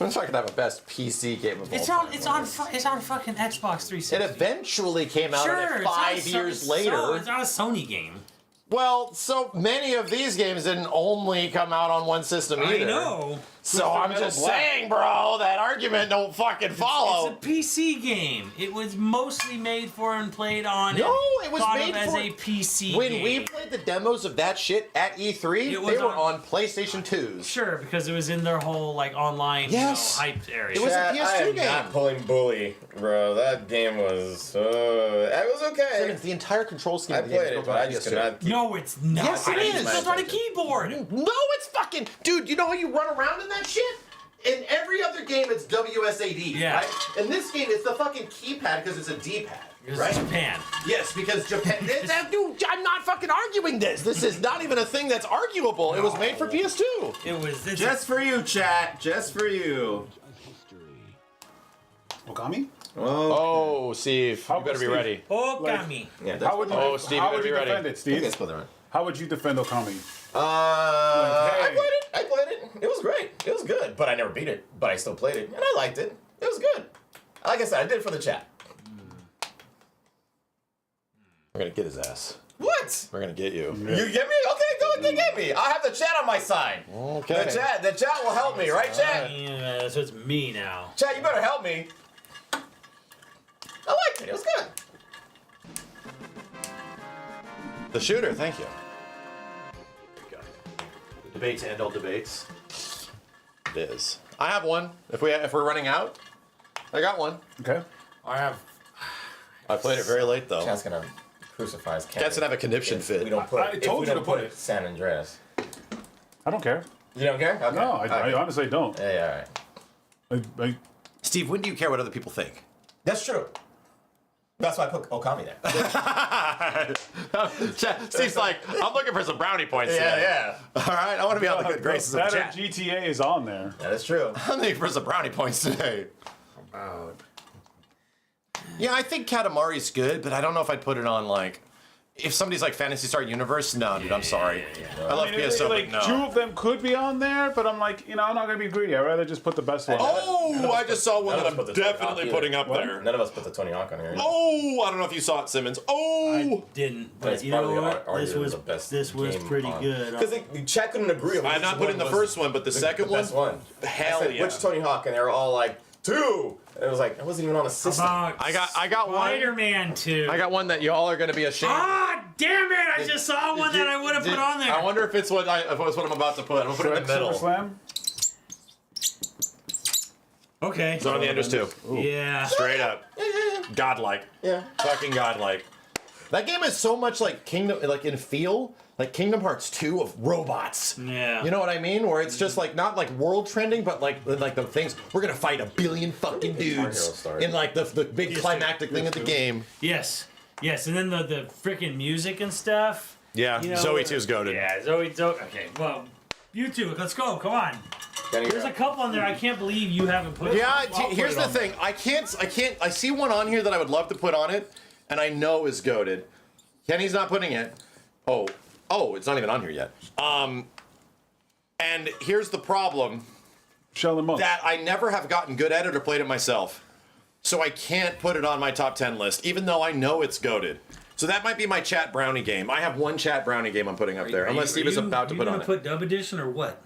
[SPEAKER 6] not gonna have a best PC game of all time.
[SPEAKER 4] It's on fucking Xbox 360.
[SPEAKER 6] It eventually came out
[SPEAKER 4] Sure,
[SPEAKER 6] on it
[SPEAKER 4] it's not
[SPEAKER 6] 5 years later.
[SPEAKER 4] it's not a Sony game.
[SPEAKER 6] Well, so many of these games didn't only come out on one system either.
[SPEAKER 4] I know.
[SPEAKER 6] So I'm just saying, bro, that argument don't fucking follow.
[SPEAKER 4] It's a PC game. It was mostly made for and played on.
[SPEAKER 6] No,
[SPEAKER 4] and
[SPEAKER 6] it was
[SPEAKER 4] thought
[SPEAKER 6] made
[SPEAKER 4] of as
[SPEAKER 6] for-
[SPEAKER 4] a PC
[SPEAKER 6] When
[SPEAKER 4] game.
[SPEAKER 6] we played the demos of that shit at E3,
[SPEAKER 4] It was
[SPEAKER 6] they were
[SPEAKER 4] on-
[SPEAKER 6] on PlayStation 2s.
[SPEAKER 4] Sure, because it was in their whole like online
[SPEAKER 6] Yes.
[SPEAKER 4] hype area.
[SPEAKER 6] It was a
[SPEAKER 3] Chat,
[SPEAKER 6] PS2
[SPEAKER 3] I am
[SPEAKER 6] game.
[SPEAKER 3] not pulling bully, bro. That game was. It was okay.
[SPEAKER 6] Simmons, the entire control scheme
[SPEAKER 3] I
[SPEAKER 6] of the game
[SPEAKER 3] played
[SPEAKER 6] is
[SPEAKER 3] it,
[SPEAKER 6] built
[SPEAKER 3] but
[SPEAKER 6] on
[SPEAKER 3] I
[SPEAKER 6] PS2.
[SPEAKER 3] just could not. Keep,
[SPEAKER 4] No, it's not.
[SPEAKER 6] Yes, it is.
[SPEAKER 4] It's built on a keyboard.
[SPEAKER 6] No, it's fucking... Dude, you know how you run around in that shit? In every other game, it's WSAD,
[SPEAKER 4] Yeah.
[SPEAKER 6] right? In this game, it's the fucking keypad because it's a D-pad,
[SPEAKER 4] It's
[SPEAKER 6] right?
[SPEAKER 4] Japan.
[SPEAKER 6] Yes, because Japan... Dude, I'm not fucking arguing this. This is not even a thing that's arguable. It was made for PS2.
[SPEAKER 4] It was it's
[SPEAKER 3] Just for you, chat. Just for you.
[SPEAKER 5] Okami?
[SPEAKER 6] Oh, Steve,
[SPEAKER 5] How
[SPEAKER 6] you better be
[SPEAKER 5] Steve?
[SPEAKER 6] ready.
[SPEAKER 4] Okami.
[SPEAKER 3] Yeah. That's
[SPEAKER 5] How would you?
[SPEAKER 6] Oh, Steve,
[SPEAKER 5] how
[SPEAKER 6] you
[SPEAKER 5] would
[SPEAKER 6] better
[SPEAKER 5] you
[SPEAKER 6] be ready.
[SPEAKER 5] defend it,
[SPEAKER 3] I
[SPEAKER 5] Steve?
[SPEAKER 3] think I spelled it right.
[SPEAKER 5] How would you defend Okami?
[SPEAKER 3] I
[SPEAKER 5] hey.
[SPEAKER 3] played it. I played it. It was great. It was good. But I never beat it. But I still played it, and I liked it. It was good. Like I said, I did it for the chat.
[SPEAKER 6] We're gonna get his ass.
[SPEAKER 3] What?
[SPEAKER 6] We're gonna get you.
[SPEAKER 3] You get me? Okay, go get me. I have the chat on my side.
[SPEAKER 6] Okay.
[SPEAKER 3] The chat will help me, right, chat?
[SPEAKER 4] Yeah, so it's me now.
[SPEAKER 3] Chat, you better help me. I liked it. It was good.
[SPEAKER 6] The shooter, thank you. Debates and all debates. It is. I have one. If we're running out, I got one.
[SPEAKER 5] Okay.
[SPEAKER 4] I have.
[SPEAKER 6] I played it very late though.
[SPEAKER 3] Chat's gonna crucify us.
[SPEAKER 6] Cats gonna have a conniption fit.
[SPEAKER 3] We don't put.
[SPEAKER 5] I told you to put it.
[SPEAKER 3] San Andreas.
[SPEAKER 5] I don't care.
[SPEAKER 3] You don't care? Okay.
[SPEAKER 5] No, I honestly don't.
[SPEAKER 3] Yeah, all right.
[SPEAKER 6] Steve, when do you care what other people think?
[SPEAKER 3] That's true. That's why I put Okami there.
[SPEAKER 6] Steve's like, I'm looking for some brownie points today.
[SPEAKER 3] yeah.
[SPEAKER 6] All right, I want to be on the good graces of
[SPEAKER 5] That or
[SPEAKER 6] chat.
[SPEAKER 5] GTA is on there.
[SPEAKER 3] That is true.
[SPEAKER 6] I'm looking for some brownie points today. Yeah, I think Katamari's good, but I don't know if I'd put it on like. If somebody's like Phantasy Star Universe, no, dude, I'm sorry. I love PS2,
[SPEAKER 5] like
[SPEAKER 6] but
[SPEAKER 5] two
[SPEAKER 6] no.
[SPEAKER 5] of them could be on there, but I'm like, I'm not gonna be greedy. I'd rather just put the best one.
[SPEAKER 6] Oh, I just saw one
[SPEAKER 3] none
[SPEAKER 6] that
[SPEAKER 3] of us put
[SPEAKER 6] I'm
[SPEAKER 3] the
[SPEAKER 6] definitely
[SPEAKER 3] Tony Hawk
[SPEAKER 6] putting up
[SPEAKER 3] either.
[SPEAKER 6] there.
[SPEAKER 3] None of us put the Tony Hawk on here.
[SPEAKER 6] Oh, I don't know if you saw it, Simmons.
[SPEAKER 4] I
[SPEAKER 6] Oh,
[SPEAKER 4] didn't,
[SPEAKER 3] That's
[SPEAKER 4] but you know
[SPEAKER 3] probably
[SPEAKER 4] what? This
[SPEAKER 3] arguably
[SPEAKER 4] was
[SPEAKER 3] the best
[SPEAKER 4] this was
[SPEAKER 3] game
[SPEAKER 4] pretty
[SPEAKER 3] on-
[SPEAKER 4] good.
[SPEAKER 3] Because the chat couldn't agree. on
[SPEAKER 6] I'm
[SPEAKER 3] which
[SPEAKER 6] not putting
[SPEAKER 3] one
[SPEAKER 6] the
[SPEAKER 3] was
[SPEAKER 6] first one, but the second
[SPEAKER 3] the best one.
[SPEAKER 6] Hell
[SPEAKER 3] I said,
[SPEAKER 6] yeah.
[SPEAKER 3] Which Tony Hawk? And they were all like 2. And it was like I wasn't even on a system.
[SPEAKER 4] About
[SPEAKER 6] I got one.
[SPEAKER 4] Spider-Man 2.
[SPEAKER 6] I got one that y'all are gonna be ashamed.
[SPEAKER 4] Ah, damn it! I just saw one that I would have put on there.
[SPEAKER 6] I wonder if it's what I'm about to put. I'm gonna put it in the
[SPEAKER 5] Silver
[SPEAKER 6] middle.
[SPEAKER 5] Slam.
[SPEAKER 4] Okay.
[SPEAKER 6] It's on the Enders too.
[SPEAKER 4] Yeah.
[SPEAKER 6] Straight up. Godlike.
[SPEAKER 3] Yeah.
[SPEAKER 6] Fucking godlike. That game is so much like Kingdom, like in feel, like Kingdom Hearts 2 of robots.
[SPEAKER 4] Yeah.
[SPEAKER 6] You know what I mean? Where it's just like not like world trending, but like the things we're gonna fight a billion fucking dudes
[SPEAKER 3] started.
[SPEAKER 6] in like the big
[SPEAKER 4] PS2.
[SPEAKER 6] climactic thing of the game.
[SPEAKER 4] Yes. Yes, and then the freaking music and stuff.
[SPEAKER 6] Yeah,
[SPEAKER 4] You know,
[SPEAKER 6] Zoe 2's goated.
[SPEAKER 4] Yeah, Zoe. Okay, well, you two, let's go. Come on. There's a couple on there. I can't believe you haven't put.
[SPEAKER 6] Yeah,
[SPEAKER 4] I'll put
[SPEAKER 6] here's
[SPEAKER 4] it
[SPEAKER 6] the
[SPEAKER 4] on
[SPEAKER 6] thing. I see one on here that I would love to put on it, and I know is goated. Kenny's not putting it. Oh, it's not even on here yet. And here's the problem
[SPEAKER 5] Shell and Monk.
[SPEAKER 6] that I never have gotten good at it or played it myself. So I can't put it on my top 10 list, even though I know it's goated. So that might be my chat brownie game. I have one chat brownie game I'm putting up there, unless Steve is about to put on it.
[SPEAKER 4] Put Dub Edition or what?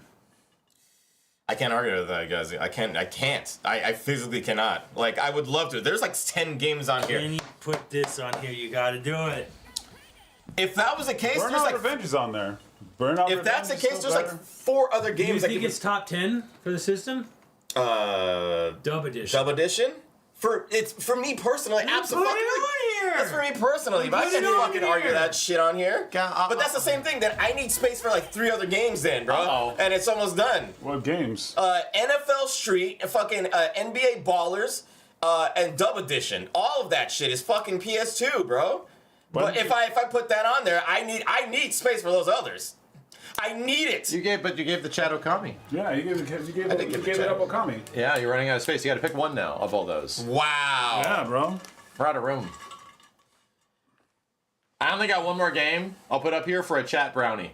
[SPEAKER 7] I can't argue with that, guys. I can't. I physically cannot. Like, I would love to. There's like 10 games on here.
[SPEAKER 4] Can you put this on here? You gotta do it.
[SPEAKER 7] If that was the case, there's
[SPEAKER 5] Burnout
[SPEAKER 7] like.
[SPEAKER 5] Revenge is on there. Burnout
[SPEAKER 7] If
[SPEAKER 5] Revenge
[SPEAKER 7] that's the
[SPEAKER 5] is
[SPEAKER 7] case,
[SPEAKER 5] still
[SPEAKER 7] there's
[SPEAKER 5] better.
[SPEAKER 7] like 4 other
[SPEAKER 4] Do you
[SPEAKER 7] games that
[SPEAKER 4] think
[SPEAKER 7] could
[SPEAKER 4] it's top 10 for the system?
[SPEAKER 7] Dub
[SPEAKER 4] Dub edition.
[SPEAKER 7] edition? For me personally, absolutely.
[SPEAKER 4] Put it on here.
[SPEAKER 7] That's for me personally, but I
[SPEAKER 4] Put it
[SPEAKER 7] can't
[SPEAKER 4] on
[SPEAKER 7] fucking
[SPEAKER 4] here.
[SPEAKER 7] argue that shit on here. But that's the same thing. That I need space for like 3 other games, then, bro.
[SPEAKER 6] Uh-oh.
[SPEAKER 7] And it's almost done.
[SPEAKER 5] What games?
[SPEAKER 7] NFL Street, fucking NBA Ballers, and Dub Edition. All of that shit is fucking PS2, bro. But if I put that on there, I need space for those others. I need it.
[SPEAKER 6] You gave the chat Okami.
[SPEAKER 5] Yeah, you gave
[SPEAKER 7] the
[SPEAKER 5] it
[SPEAKER 7] chat.
[SPEAKER 5] up Okami.
[SPEAKER 6] Yeah, you're running out of space. You got to pick one now of all those.
[SPEAKER 7] Wow.
[SPEAKER 5] Yeah, bro.
[SPEAKER 6] We're out of room. I only got one more game I'll put up here for a chat brownie.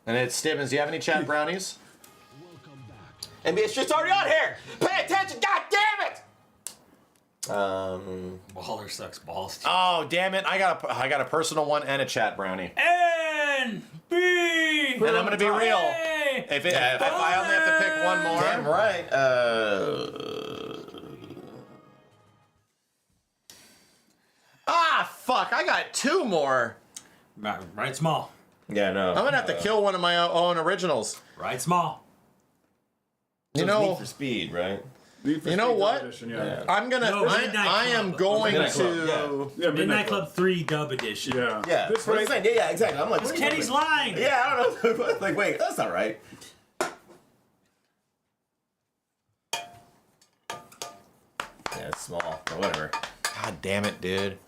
[SPEAKER 6] And it's Stibbins. Do you have any chat brownies?
[SPEAKER 7] NBA Street's already on here. Pay attention, god damn it.
[SPEAKER 4] Baller sucks balls.
[SPEAKER 6] Oh, damn it. I got a personal one and a chat brownie.
[SPEAKER 4] N B.
[SPEAKER 6] And I'm going to be real.
[SPEAKER 4] Hey.
[SPEAKER 6] If I only have to pick one more.
[SPEAKER 7] Damn right.
[SPEAKER 6] Fuck. I got 2 more.
[SPEAKER 4] Right small.
[SPEAKER 7] Yeah, no.
[SPEAKER 6] I'm going to have to kill one of my own originals.
[SPEAKER 4] Right small.
[SPEAKER 6] You
[SPEAKER 7] Need
[SPEAKER 6] know,
[SPEAKER 7] for Speed, right?
[SPEAKER 5] Need for
[SPEAKER 6] You know
[SPEAKER 5] Speed
[SPEAKER 6] what?
[SPEAKER 5] Edition, yeah.
[SPEAKER 6] I'm going to,
[SPEAKER 4] No, Midnight
[SPEAKER 6] I am
[SPEAKER 4] Club.
[SPEAKER 6] going
[SPEAKER 7] Midnight Club,
[SPEAKER 6] to...
[SPEAKER 5] Yeah,
[SPEAKER 4] Midnight Club 3 Dub Edition.
[SPEAKER 5] Yeah.
[SPEAKER 7] Yeah.
[SPEAKER 5] This
[SPEAKER 7] What
[SPEAKER 5] right,
[SPEAKER 7] I'm saying. Yeah, exactly. I'm like,
[SPEAKER 4] It's
[SPEAKER 7] what are you
[SPEAKER 4] Kenny's
[SPEAKER 7] doing?
[SPEAKER 4] line.
[SPEAKER 7] Yeah, I don't know. Like, wait, that's not right. Yeah, it's small, but whatever.
[SPEAKER 6] God damn it, dude.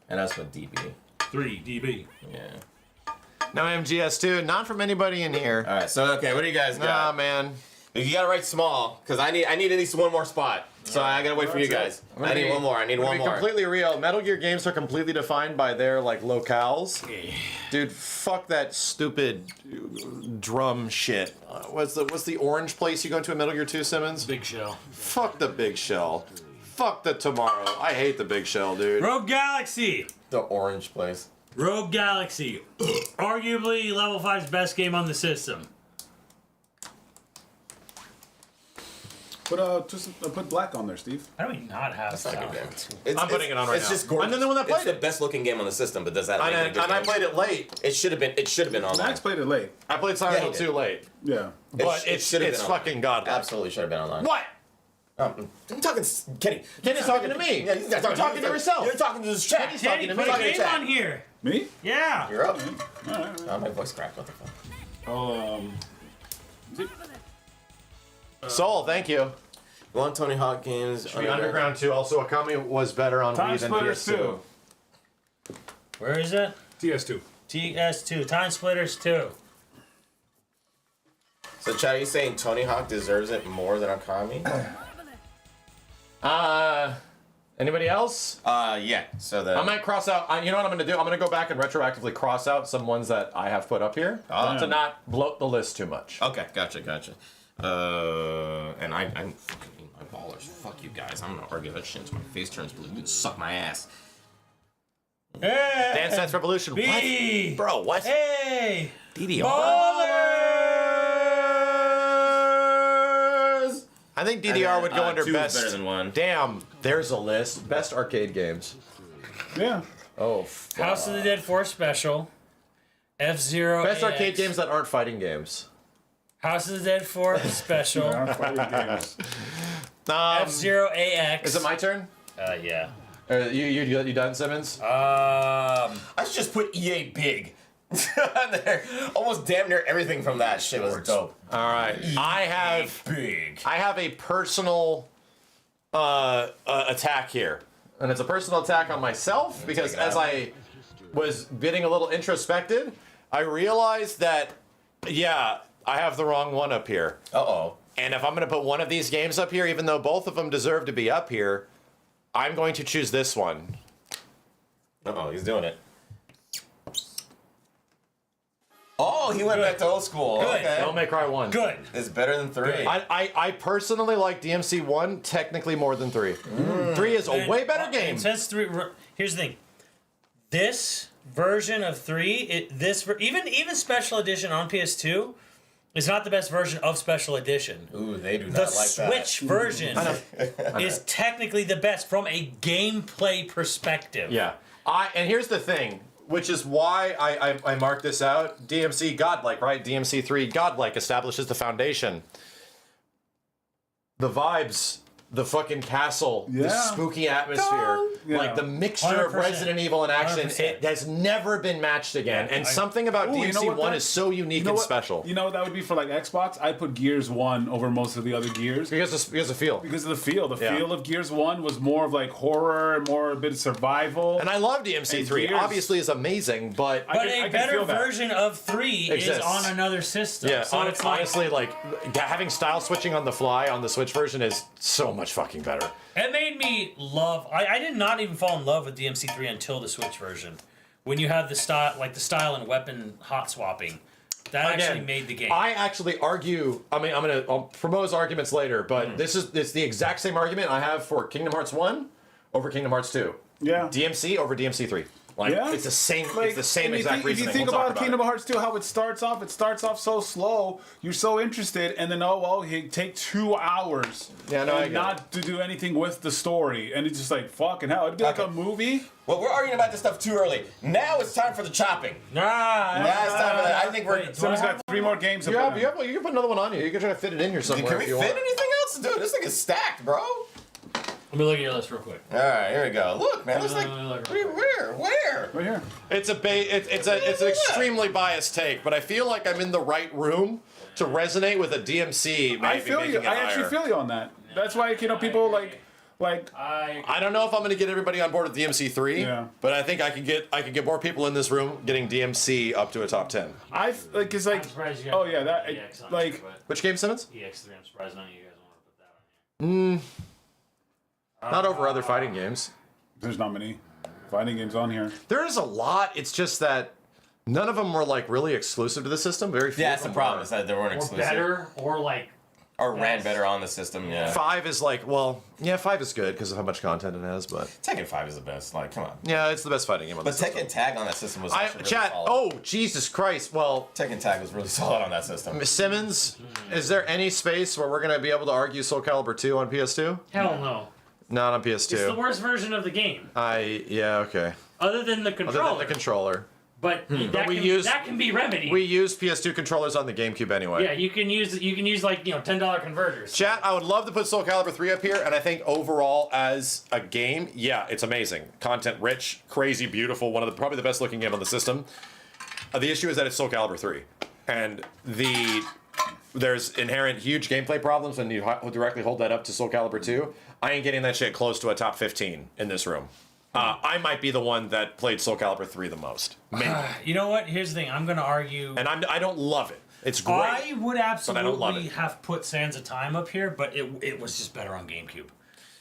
[SPEAKER 7] And that's with DB.
[SPEAKER 4] 3 DB.
[SPEAKER 7] Yeah.
[SPEAKER 6] No MGS2, not from anybody in here.
[SPEAKER 7] All right. So okay, what do you guys
[SPEAKER 6] Nah,
[SPEAKER 7] got?
[SPEAKER 6] man.
[SPEAKER 7] You gotta write small, cause I need at least one more spot. So I gotta wait for you guys. I need one more. I need one
[SPEAKER 6] To be
[SPEAKER 7] more.
[SPEAKER 6] completely real, Metal Gear games are completely defined by their like locales. Dude, fuck that stupid drum shit. What's the orange place you go to in Metal Gear 2, Simmons?
[SPEAKER 4] Big Shell.
[SPEAKER 6] Fuck the Big Shell. Fuck the Tomorrow. I hate the Big Shell, dude.
[SPEAKER 4] Rogue Galaxy.
[SPEAKER 7] The orange place.
[SPEAKER 4] Rogue Galaxy. Arguably level 5's best game on the system.
[SPEAKER 5] Put black on there, Steve.
[SPEAKER 4] How do we not have
[SPEAKER 7] That's not a good game.
[SPEAKER 4] stuff?
[SPEAKER 7] It's,
[SPEAKER 6] I'm putting it on right
[SPEAKER 7] it's
[SPEAKER 6] now.
[SPEAKER 7] just gorgeous.
[SPEAKER 6] I'm the one that played
[SPEAKER 7] it's the
[SPEAKER 6] it.
[SPEAKER 7] best looking game on the system, but does that make it a good
[SPEAKER 6] And I
[SPEAKER 7] game?
[SPEAKER 6] played it late.
[SPEAKER 7] It should have been. It should have been on there.
[SPEAKER 5] Max played it late.
[SPEAKER 6] I played Silent
[SPEAKER 7] Yeah,
[SPEAKER 6] Hill
[SPEAKER 7] he
[SPEAKER 6] 2
[SPEAKER 7] did.
[SPEAKER 6] late.
[SPEAKER 5] Yeah.
[SPEAKER 6] But
[SPEAKER 7] it
[SPEAKER 6] it's
[SPEAKER 7] should have been on
[SPEAKER 6] fucking godlike.
[SPEAKER 7] Absolutely should have been online.
[SPEAKER 6] What?
[SPEAKER 7] I'm talking, Kenny.
[SPEAKER 6] Kenny's talking to me.
[SPEAKER 7] Yeah, you're
[SPEAKER 6] You're talking to yourself.
[SPEAKER 7] You're talking to this chat.
[SPEAKER 6] Kenny's
[SPEAKER 4] Kenny,
[SPEAKER 6] talking to
[SPEAKER 4] put
[SPEAKER 6] me.
[SPEAKER 4] a
[SPEAKER 7] Talking to
[SPEAKER 4] game
[SPEAKER 7] chat.
[SPEAKER 4] on here.
[SPEAKER 5] Me?
[SPEAKER 4] Yeah.
[SPEAKER 7] You're up.
[SPEAKER 5] All right.
[SPEAKER 7] Oh, my voice cracked. What the fuck?
[SPEAKER 5] Oh,
[SPEAKER 6] Soul, thank you.
[SPEAKER 7] You want Tony Hawk games?
[SPEAKER 6] Underground 2. Also, Akami was better on
[SPEAKER 5] Time
[SPEAKER 6] Wii than
[SPEAKER 5] Splitters
[SPEAKER 6] PS2.
[SPEAKER 5] 2.
[SPEAKER 4] Where is it?
[SPEAKER 5] TS2.
[SPEAKER 4] TS2. Time Splitters 2.
[SPEAKER 7] So, Chad, are you saying Tony Hawk deserves it more than Akami?
[SPEAKER 6] Anybody else?
[SPEAKER 7] Yeah. So
[SPEAKER 6] I might cross out. You know what I'm going to do? I'm going to go back and retroactively cross out some ones that I have put up here to not bloat the list too much.
[SPEAKER 7] Okay, gotcha. And I'm fucking eating my ballers. Fuck you guys. I'm gonna argue that shit until my face turns blue. You can suck my ass.
[SPEAKER 4] Hey.
[SPEAKER 6] Dance Dance Revolution.
[SPEAKER 4] B.
[SPEAKER 6] What? Bro, what?
[SPEAKER 4] Hey.
[SPEAKER 6] DDR.
[SPEAKER 7] Ballers!
[SPEAKER 6] I think DDR would go under
[SPEAKER 7] 2 is
[SPEAKER 6] best.
[SPEAKER 7] better than 1.
[SPEAKER 6] Damn, there's a list. Best arcade games.
[SPEAKER 5] Yeah.
[SPEAKER 6] Oh, fuck.
[SPEAKER 4] House of the Dead 4 Special. F-Zero
[SPEAKER 6] Best
[SPEAKER 4] AX.
[SPEAKER 6] arcade games that aren't fighting games.
[SPEAKER 4] House of the Dead 4 Special.
[SPEAKER 5] Aren't fighting games.
[SPEAKER 4] F-Zero AX.
[SPEAKER 6] Is it my turn?
[SPEAKER 4] Yeah.
[SPEAKER 6] You done, Simmons?
[SPEAKER 7] I should just put EA Big on there. Almost damn near everything from that shit was dope.
[SPEAKER 6] All right. I have a personal attack here, and it's a personal attack on myself because as I was getting a little introspected, I realized that I have the wrong one up here.
[SPEAKER 7] Uh-oh.
[SPEAKER 6] And if I'm going to put one of these games up here, even though both of them deserve to be up here, I'm going to choose this one.
[SPEAKER 7] Uh-oh, he's doing it. Oh, he went back to old school.
[SPEAKER 4] Good.
[SPEAKER 7] Okay.
[SPEAKER 6] Devil May Cry 1.
[SPEAKER 4] Good.
[SPEAKER 7] It's better than 3.
[SPEAKER 6] I personally like DMC 1 technically more than 3. 3 is a way better game.
[SPEAKER 4] And since 3, here's the thing. This version of 3, even special edition on PS2 is not the best version of special edition.
[SPEAKER 7] Ooh, they do not
[SPEAKER 4] The
[SPEAKER 7] like that.
[SPEAKER 4] Switch version is technically the best from a gameplay perspective.
[SPEAKER 6] Yeah. And here's the thing, which is why I marked this out. DMC godlike, right? DMC 3 godlike establishes the foundation. The vibes, the fucking castle, the spooky atmosphere, like the mixture of
[SPEAKER 4] 100%.
[SPEAKER 6] Resident Evil and action,
[SPEAKER 4] 100%.
[SPEAKER 6] it has never been matched again. And something about
[SPEAKER 5] Ooh, you know
[SPEAKER 6] DMC
[SPEAKER 5] what
[SPEAKER 6] 1
[SPEAKER 5] that-
[SPEAKER 6] is so unique
[SPEAKER 5] You know
[SPEAKER 6] and
[SPEAKER 5] what?
[SPEAKER 6] special.
[SPEAKER 5] You know what that would be for like Xbox? I'd put Gears 1 over most of the other Gears.
[SPEAKER 6] Because of feel.
[SPEAKER 5] Because of the feel. The
[SPEAKER 6] Yeah.
[SPEAKER 5] feel of Gears 1 was more of like horror and more a bit of survival.
[SPEAKER 6] And I love DMC 3.
[SPEAKER 5] Gears-
[SPEAKER 6] Obviously, is amazing, but
[SPEAKER 4] But
[SPEAKER 5] I
[SPEAKER 4] a
[SPEAKER 5] can
[SPEAKER 4] better
[SPEAKER 5] feel that.
[SPEAKER 4] version of 3 is
[SPEAKER 6] Exists.
[SPEAKER 4] on another system.
[SPEAKER 6] yeah,
[SPEAKER 4] so it's like,
[SPEAKER 6] honestly, like having style switching on the fly on the Switch version is so much fucking better.
[SPEAKER 4] it made me love. I did not even fall in love with DMC3 until the Switch version. When you have the style and weapon hot swapping, that actually made the game.
[SPEAKER 6] I actually argue. I mean, I'll propose arguments later, but it's the exact same argument I have for Kingdom Hearts 1 over Kingdom Hearts 2.
[SPEAKER 5] Yeah.
[SPEAKER 6] DMC over DMC 3. Like
[SPEAKER 5] Yeah.
[SPEAKER 6] it's the same.
[SPEAKER 5] Like,
[SPEAKER 6] it's the same
[SPEAKER 5] and you
[SPEAKER 6] exact
[SPEAKER 5] think,
[SPEAKER 6] reasoning.
[SPEAKER 5] If you think
[SPEAKER 6] We'll talk
[SPEAKER 5] about Kingdom
[SPEAKER 6] it.
[SPEAKER 5] Hearts 2, how it starts off so slow. You're so interested, and then it take 2 hours.
[SPEAKER 6] Yeah, no, I
[SPEAKER 5] and
[SPEAKER 6] get
[SPEAKER 5] not to do anything with the story, and it's just like fucking hell. It'd be like a movie.
[SPEAKER 7] Well, we're arguing about this stuff too early. Now it's time for the chopping. Now it's time for that. I think we're.
[SPEAKER 5] Someone's got 3 more games. To
[SPEAKER 6] You
[SPEAKER 5] put in.
[SPEAKER 6] can put another one on here. You can try to fit it in here somewhere.
[SPEAKER 7] Can we
[SPEAKER 6] if you
[SPEAKER 7] fit
[SPEAKER 6] want.
[SPEAKER 7] anything else? Dude, this thing is stacked, bro.
[SPEAKER 4] Let me look at your list real quick.
[SPEAKER 7] All right, here we go. Look, man, looks like
[SPEAKER 4] Look.
[SPEAKER 7] where?
[SPEAKER 5] Right here.
[SPEAKER 6] It's an extremely biased take, but I feel like I'm in the right room to resonate with a DMC. Maybe
[SPEAKER 5] I feel
[SPEAKER 6] making
[SPEAKER 5] you.
[SPEAKER 6] it
[SPEAKER 5] I actually
[SPEAKER 6] higher.
[SPEAKER 5] feel you on that. That's why people like.
[SPEAKER 6] I don't know if I'm going to get everybody on board with DMC 3,
[SPEAKER 5] Yeah.
[SPEAKER 6] but I think I can get more people in this room getting DMC up to a top 10.
[SPEAKER 5] It's like.
[SPEAKER 4] I'm surprised you guys
[SPEAKER 5] Oh yeah, that
[SPEAKER 4] put EX on
[SPEAKER 5] like.
[SPEAKER 4] here, but
[SPEAKER 6] Which game, Simmons?
[SPEAKER 4] EX3. I'm surprised none of you guys want to put that on here.
[SPEAKER 6] Not over other fighting games.
[SPEAKER 5] There's not many fighting games on here.
[SPEAKER 6] There is a lot. It's just that none of them were like really exclusive to the system. Very few.
[SPEAKER 7] Yeah,
[SPEAKER 6] of
[SPEAKER 7] that's the
[SPEAKER 6] them
[SPEAKER 7] problem.
[SPEAKER 6] were.
[SPEAKER 7] Is that they weren't
[SPEAKER 4] Or
[SPEAKER 7] exclusive.
[SPEAKER 4] better, or like
[SPEAKER 7] Or ran
[SPEAKER 4] Yes.
[SPEAKER 7] better on the system. Yeah.
[SPEAKER 6] 5 is like, well, yeah, 5 is good because of how much content it has, but
[SPEAKER 7] Tekken 5 is the best. Like, come on.
[SPEAKER 6] yeah, it's the best fighting game on
[SPEAKER 7] But
[SPEAKER 6] the system.
[SPEAKER 7] Tekken Tag on that system was actually really
[SPEAKER 6] Chat.
[SPEAKER 7] solid.
[SPEAKER 6] Oh, Jesus Christ. Well,
[SPEAKER 7] Tekken Tag was really solid on that system.
[SPEAKER 6] Simmons, is there any space where we're going to be able to argue Soul Calibur 2 on PS2?
[SPEAKER 4] hell no.
[SPEAKER 6] Not on PS2.
[SPEAKER 4] It's the worst version of the game,
[SPEAKER 6] Yeah, okay.
[SPEAKER 4] other than the
[SPEAKER 6] Other
[SPEAKER 4] controller.
[SPEAKER 6] than the controller.
[SPEAKER 4] But that,
[SPEAKER 6] we
[SPEAKER 4] can,
[SPEAKER 6] used-
[SPEAKER 4] that can be remedied.
[SPEAKER 6] We used PS2 controllers on the GameCube anyway.
[SPEAKER 4] yeah, you can use like $10 converters.
[SPEAKER 6] Chat, I would love to put Soul Calibur 3 up here, and I think overall as a game, yeah, it's amazing. Content rich, crazy, beautiful, probably the best looking game on the system. The issue is that it's Soul Calibur 3. And there's inherent huge gameplay problems when you directly hold that up to Soul Calibur 2. I ain't getting that shit close to a top 15 in this room. I might be the one that played Soul Calibur 3 the most. Maybe.
[SPEAKER 4] You know what? Here's the thing. I'm gonna argue.
[SPEAKER 6] And I don't love it. It's great.
[SPEAKER 4] I would
[SPEAKER 6] I don't love
[SPEAKER 4] absolutely
[SPEAKER 6] it.
[SPEAKER 4] have put Sands of Time up here, but it was just better on GameCube.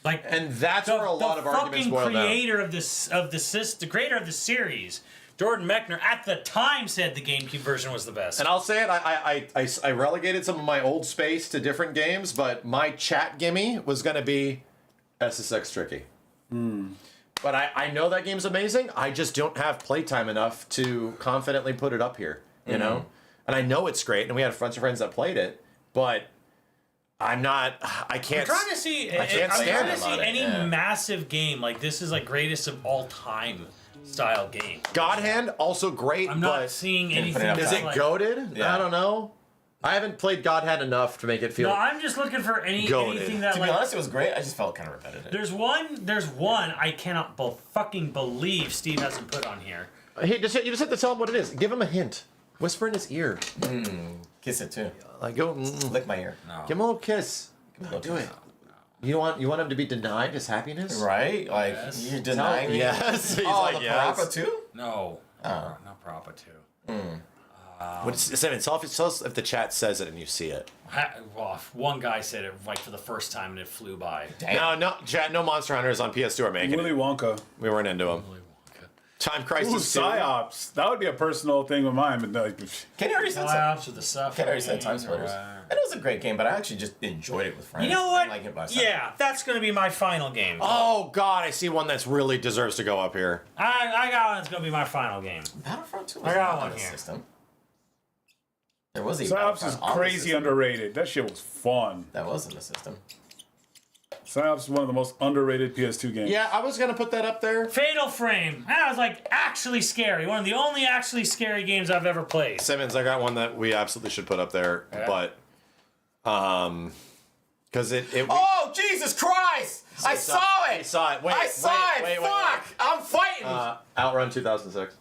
[SPEAKER 4] Like,
[SPEAKER 6] And that's where a lot of arguments
[SPEAKER 4] the
[SPEAKER 6] boil
[SPEAKER 4] fucking
[SPEAKER 6] down.
[SPEAKER 4] creator of the creator of the series, Jordan Mechner, at the time said the GameCube version was the best.
[SPEAKER 6] And I'll say it, I relegated some of my old space to different games, but my chat gimme was going to be SSX Tricky. But I know that game's amazing. I just don't have playtime enough to confidently put it up here, you know? And I know it's great, and we had a bunch of friends that played it, but I can't...
[SPEAKER 4] I'm trying to see.
[SPEAKER 6] I can't
[SPEAKER 4] I'm
[SPEAKER 6] stand
[SPEAKER 4] trying to
[SPEAKER 6] it.
[SPEAKER 4] see any massive game like this is like greatest of all time style game.
[SPEAKER 6] God Hand, also great,
[SPEAKER 4] I'm not
[SPEAKER 6] but
[SPEAKER 4] seeing
[SPEAKER 7] put it
[SPEAKER 4] anything.
[SPEAKER 7] up
[SPEAKER 6] is
[SPEAKER 4] that's
[SPEAKER 6] it
[SPEAKER 4] like,
[SPEAKER 6] goated?
[SPEAKER 7] Yeah.
[SPEAKER 6] I don't know. I haven't played God Hand enough to make it feel...
[SPEAKER 4] No, I'm just looking for
[SPEAKER 6] Goated.
[SPEAKER 4] anything that
[SPEAKER 7] To be
[SPEAKER 4] like.
[SPEAKER 7] honest, it was great. I just felt kind of repetitive.
[SPEAKER 4] There's one I cannot fucking believe Steve hasn't put on here.
[SPEAKER 6] Hey, you just have to tell him what it is. Give him a hint. Whisper in his ear.
[SPEAKER 7] Kiss it too.
[SPEAKER 6] Like, go...
[SPEAKER 7] Lick my ear.
[SPEAKER 6] Give him a little kiss.
[SPEAKER 7] Don't
[SPEAKER 6] Do it. You want him to be denied his happiness?
[SPEAKER 7] Right? Like,
[SPEAKER 4] Yes.
[SPEAKER 7] you're denying me.
[SPEAKER 6] Yes. He's
[SPEAKER 7] Oh,
[SPEAKER 6] like,
[SPEAKER 7] the
[SPEAKER 6] yes.
[SPEAKER 7] Parappa too?
[SPEAKER 4] No, not Parappa 2.
[SPEAKER 6] Tell us if the chat says it and you see it.
[SPEAKER 4] Well, one guy said it like for the first time and it flew by.
[SPEAKER 6] No, chat. No Monster Hunters on PS2 are making
[SPEAKER 5] Willy
[SPEAKER 6] it.
[SPEAKER 5] Wonka.
[SPEAKER 6] We weren't into them. Time
[SPEAKER 5] Ooh,
[SPEAKER 6] Crisis 2.
[SPEAKER 5] Psyops. That would be a personal thing of mine. But like,
[SPEAKER 7] Kenny already said something.
[SPEAKER 4] Playoffs with the stuff.
[SPEAKER 7] Kenny already said Time Splitters. And it was a great game, but I actually just enjoyed it with friends.
[SPEAKER 4] You know
[SPEAKER 7] I
[SPEAKER 4] what?
[SPEAKER 7] didn't like it by myself.
[SPEAKER 4] Yeah, that's gonna be my final game.
[SPEAKER 6] Oh God, I see one that's really deserves to go up here.
[SPEAKER 4] I got one that's gonna be my final game.
[SPEAKER 7] Battlefront 2
[SPEAKER 4] I
[SPEAKER 7] was
[SPEAKER 4] got
[SPEAKER 7] not
[SPEAKER 4] one
[SPEAKER 7] on the
[SPEAKER 4] here.
[SPEAKER 7] system. There was a
[SPEAKER 5] Psyops is
[SPEAKER 7] Battlefront on the
[SPEAKER 5] crazy
[SPEAKER 7] system.
[SPEAKER 5] underrated. That shit was fun.
[SPEAKER 7] That was in the system.
[SPEAKER 5] Psyops is one of the most underrated PS2 games.
[SPEAKER 6] Yeah, I was gonna put that up there.
[SPEAKER 4] Fatal Frame. That was like actually scary. One of the only actually scary games I've ever played.
[SPEAKER 6] Simmons, I got one that we absolutely should put up there, but because it.
[SPEAKER 7] Oh, Jesus Christ! I saw it!
[SPEAKER 6] We saw it. Wait,
[SPEAKER 7] I saw it! Fuck! I'm fighting!
[SPEAKER 6] Outrun 2006.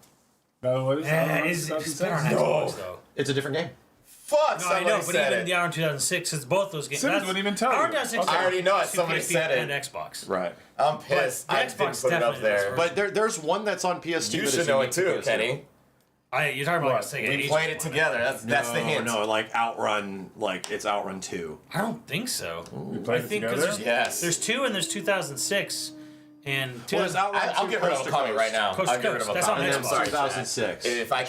[SPEAKER 5] What is that?
[SPEAKER 4] It's better on Xbox though.
[SPEAKER 6] It's a different game.
[SPEAKER 7] Fuck!
[SPEAKER 4] No, I
[SPEAKER 7] Somebody
[SPEAKER 4] know, but
[SPEAKER 7] said
[SPEAKER 4] even
[SPEAKER 7] it.
[SPEAKER 4] the Hour 2006, it's both those games.
[SPEAKER 5] Simmons wouldn't even tell
[SPEAKER 4] Hour
[SPEAKER 5] you.
[SPEAKER 4] 2006
[SPEAKER 5] Okay.
[SPEAKER 7] I already know it.
[SPEAKER 4] to
[SPEAKER 7] Somebody
[SPEAKER 4] PSP
[SPEAKER 7] said it.
[SPEAKER 4] and Xbox.
[SPEAKER 6] Right.
[SPEAKER 7] I'm pissed.
[SPEAKER 4] But the
[SPEAKER 7] I didn't
[SPEAKER 4] Xbox
[SPEAKER 7] put it up
[SPEAKER 4] definitely
[SPEAKER 7] there.
[SPEAKER 4] was
[SPEAKER 6] But there's one that's on PS2.
[SPEAKER 7] You
[SPEAKER 6] that
[SPEAKER 7] should
[SPEAKER 6] is
[SPEAKER 7] know it
[SPEAKER 6] unique to
[SPEAKER 7] too,
[SPEAKER 6] PS2.
[SPEAKER 7] Kenny.
[SPEAKER 4] You're talking about
[SPEAKER 5] What?
[SPEAKER 4] Sega
[SPEAKER 7] We
[SPEAKER 4] Ages
[SPEAKER 7] played it
[SPEAKER 4] one.
[SPEAKER 7] together. That's the hint.
[SPEAKER 6] No, like Outrun, like it's Outrun 2.
[SPEAKER 4] I don't think so.
[SPEAKER 5] We
[SPEAKER 4] I
[SPEAKER 5] played it
[SPEAKER 4] think
[SPEAKER 5] together?
[SPEAKER 4] because
[SPEAKER 7] Yes.
[SPEAKER 4] there's 2 and there's 2006. And
[SPEAKER 6] Well, there's Outrun
[SPEAKER 7] I'll
[SPEAKER 6] 2
[SPEAKER 7] get rid of
[SPEAKER 6] Coast
[SPEAKER 7] a
[SPEAKER 6] to
[SPEAKER 7] copy
[SPEAKER 6] Coast.
[SPEAKER 7] right now.
[SPEAKER 4] Coast to
[SPEAKER 7] I'll get rid
[SPEAKER 4] Coast.
[SPEAKER 7] of a
[SPEAKER 4] That's
[SPEAKER 7] copy.
[SPEAKER 4] on
[SPEAKER 6] And then
[SPEAKER 4] Xbox.
[SPEAKER 7] Sorry,
[SPEAKER 6] 2006.
[SPEAKER 7] If I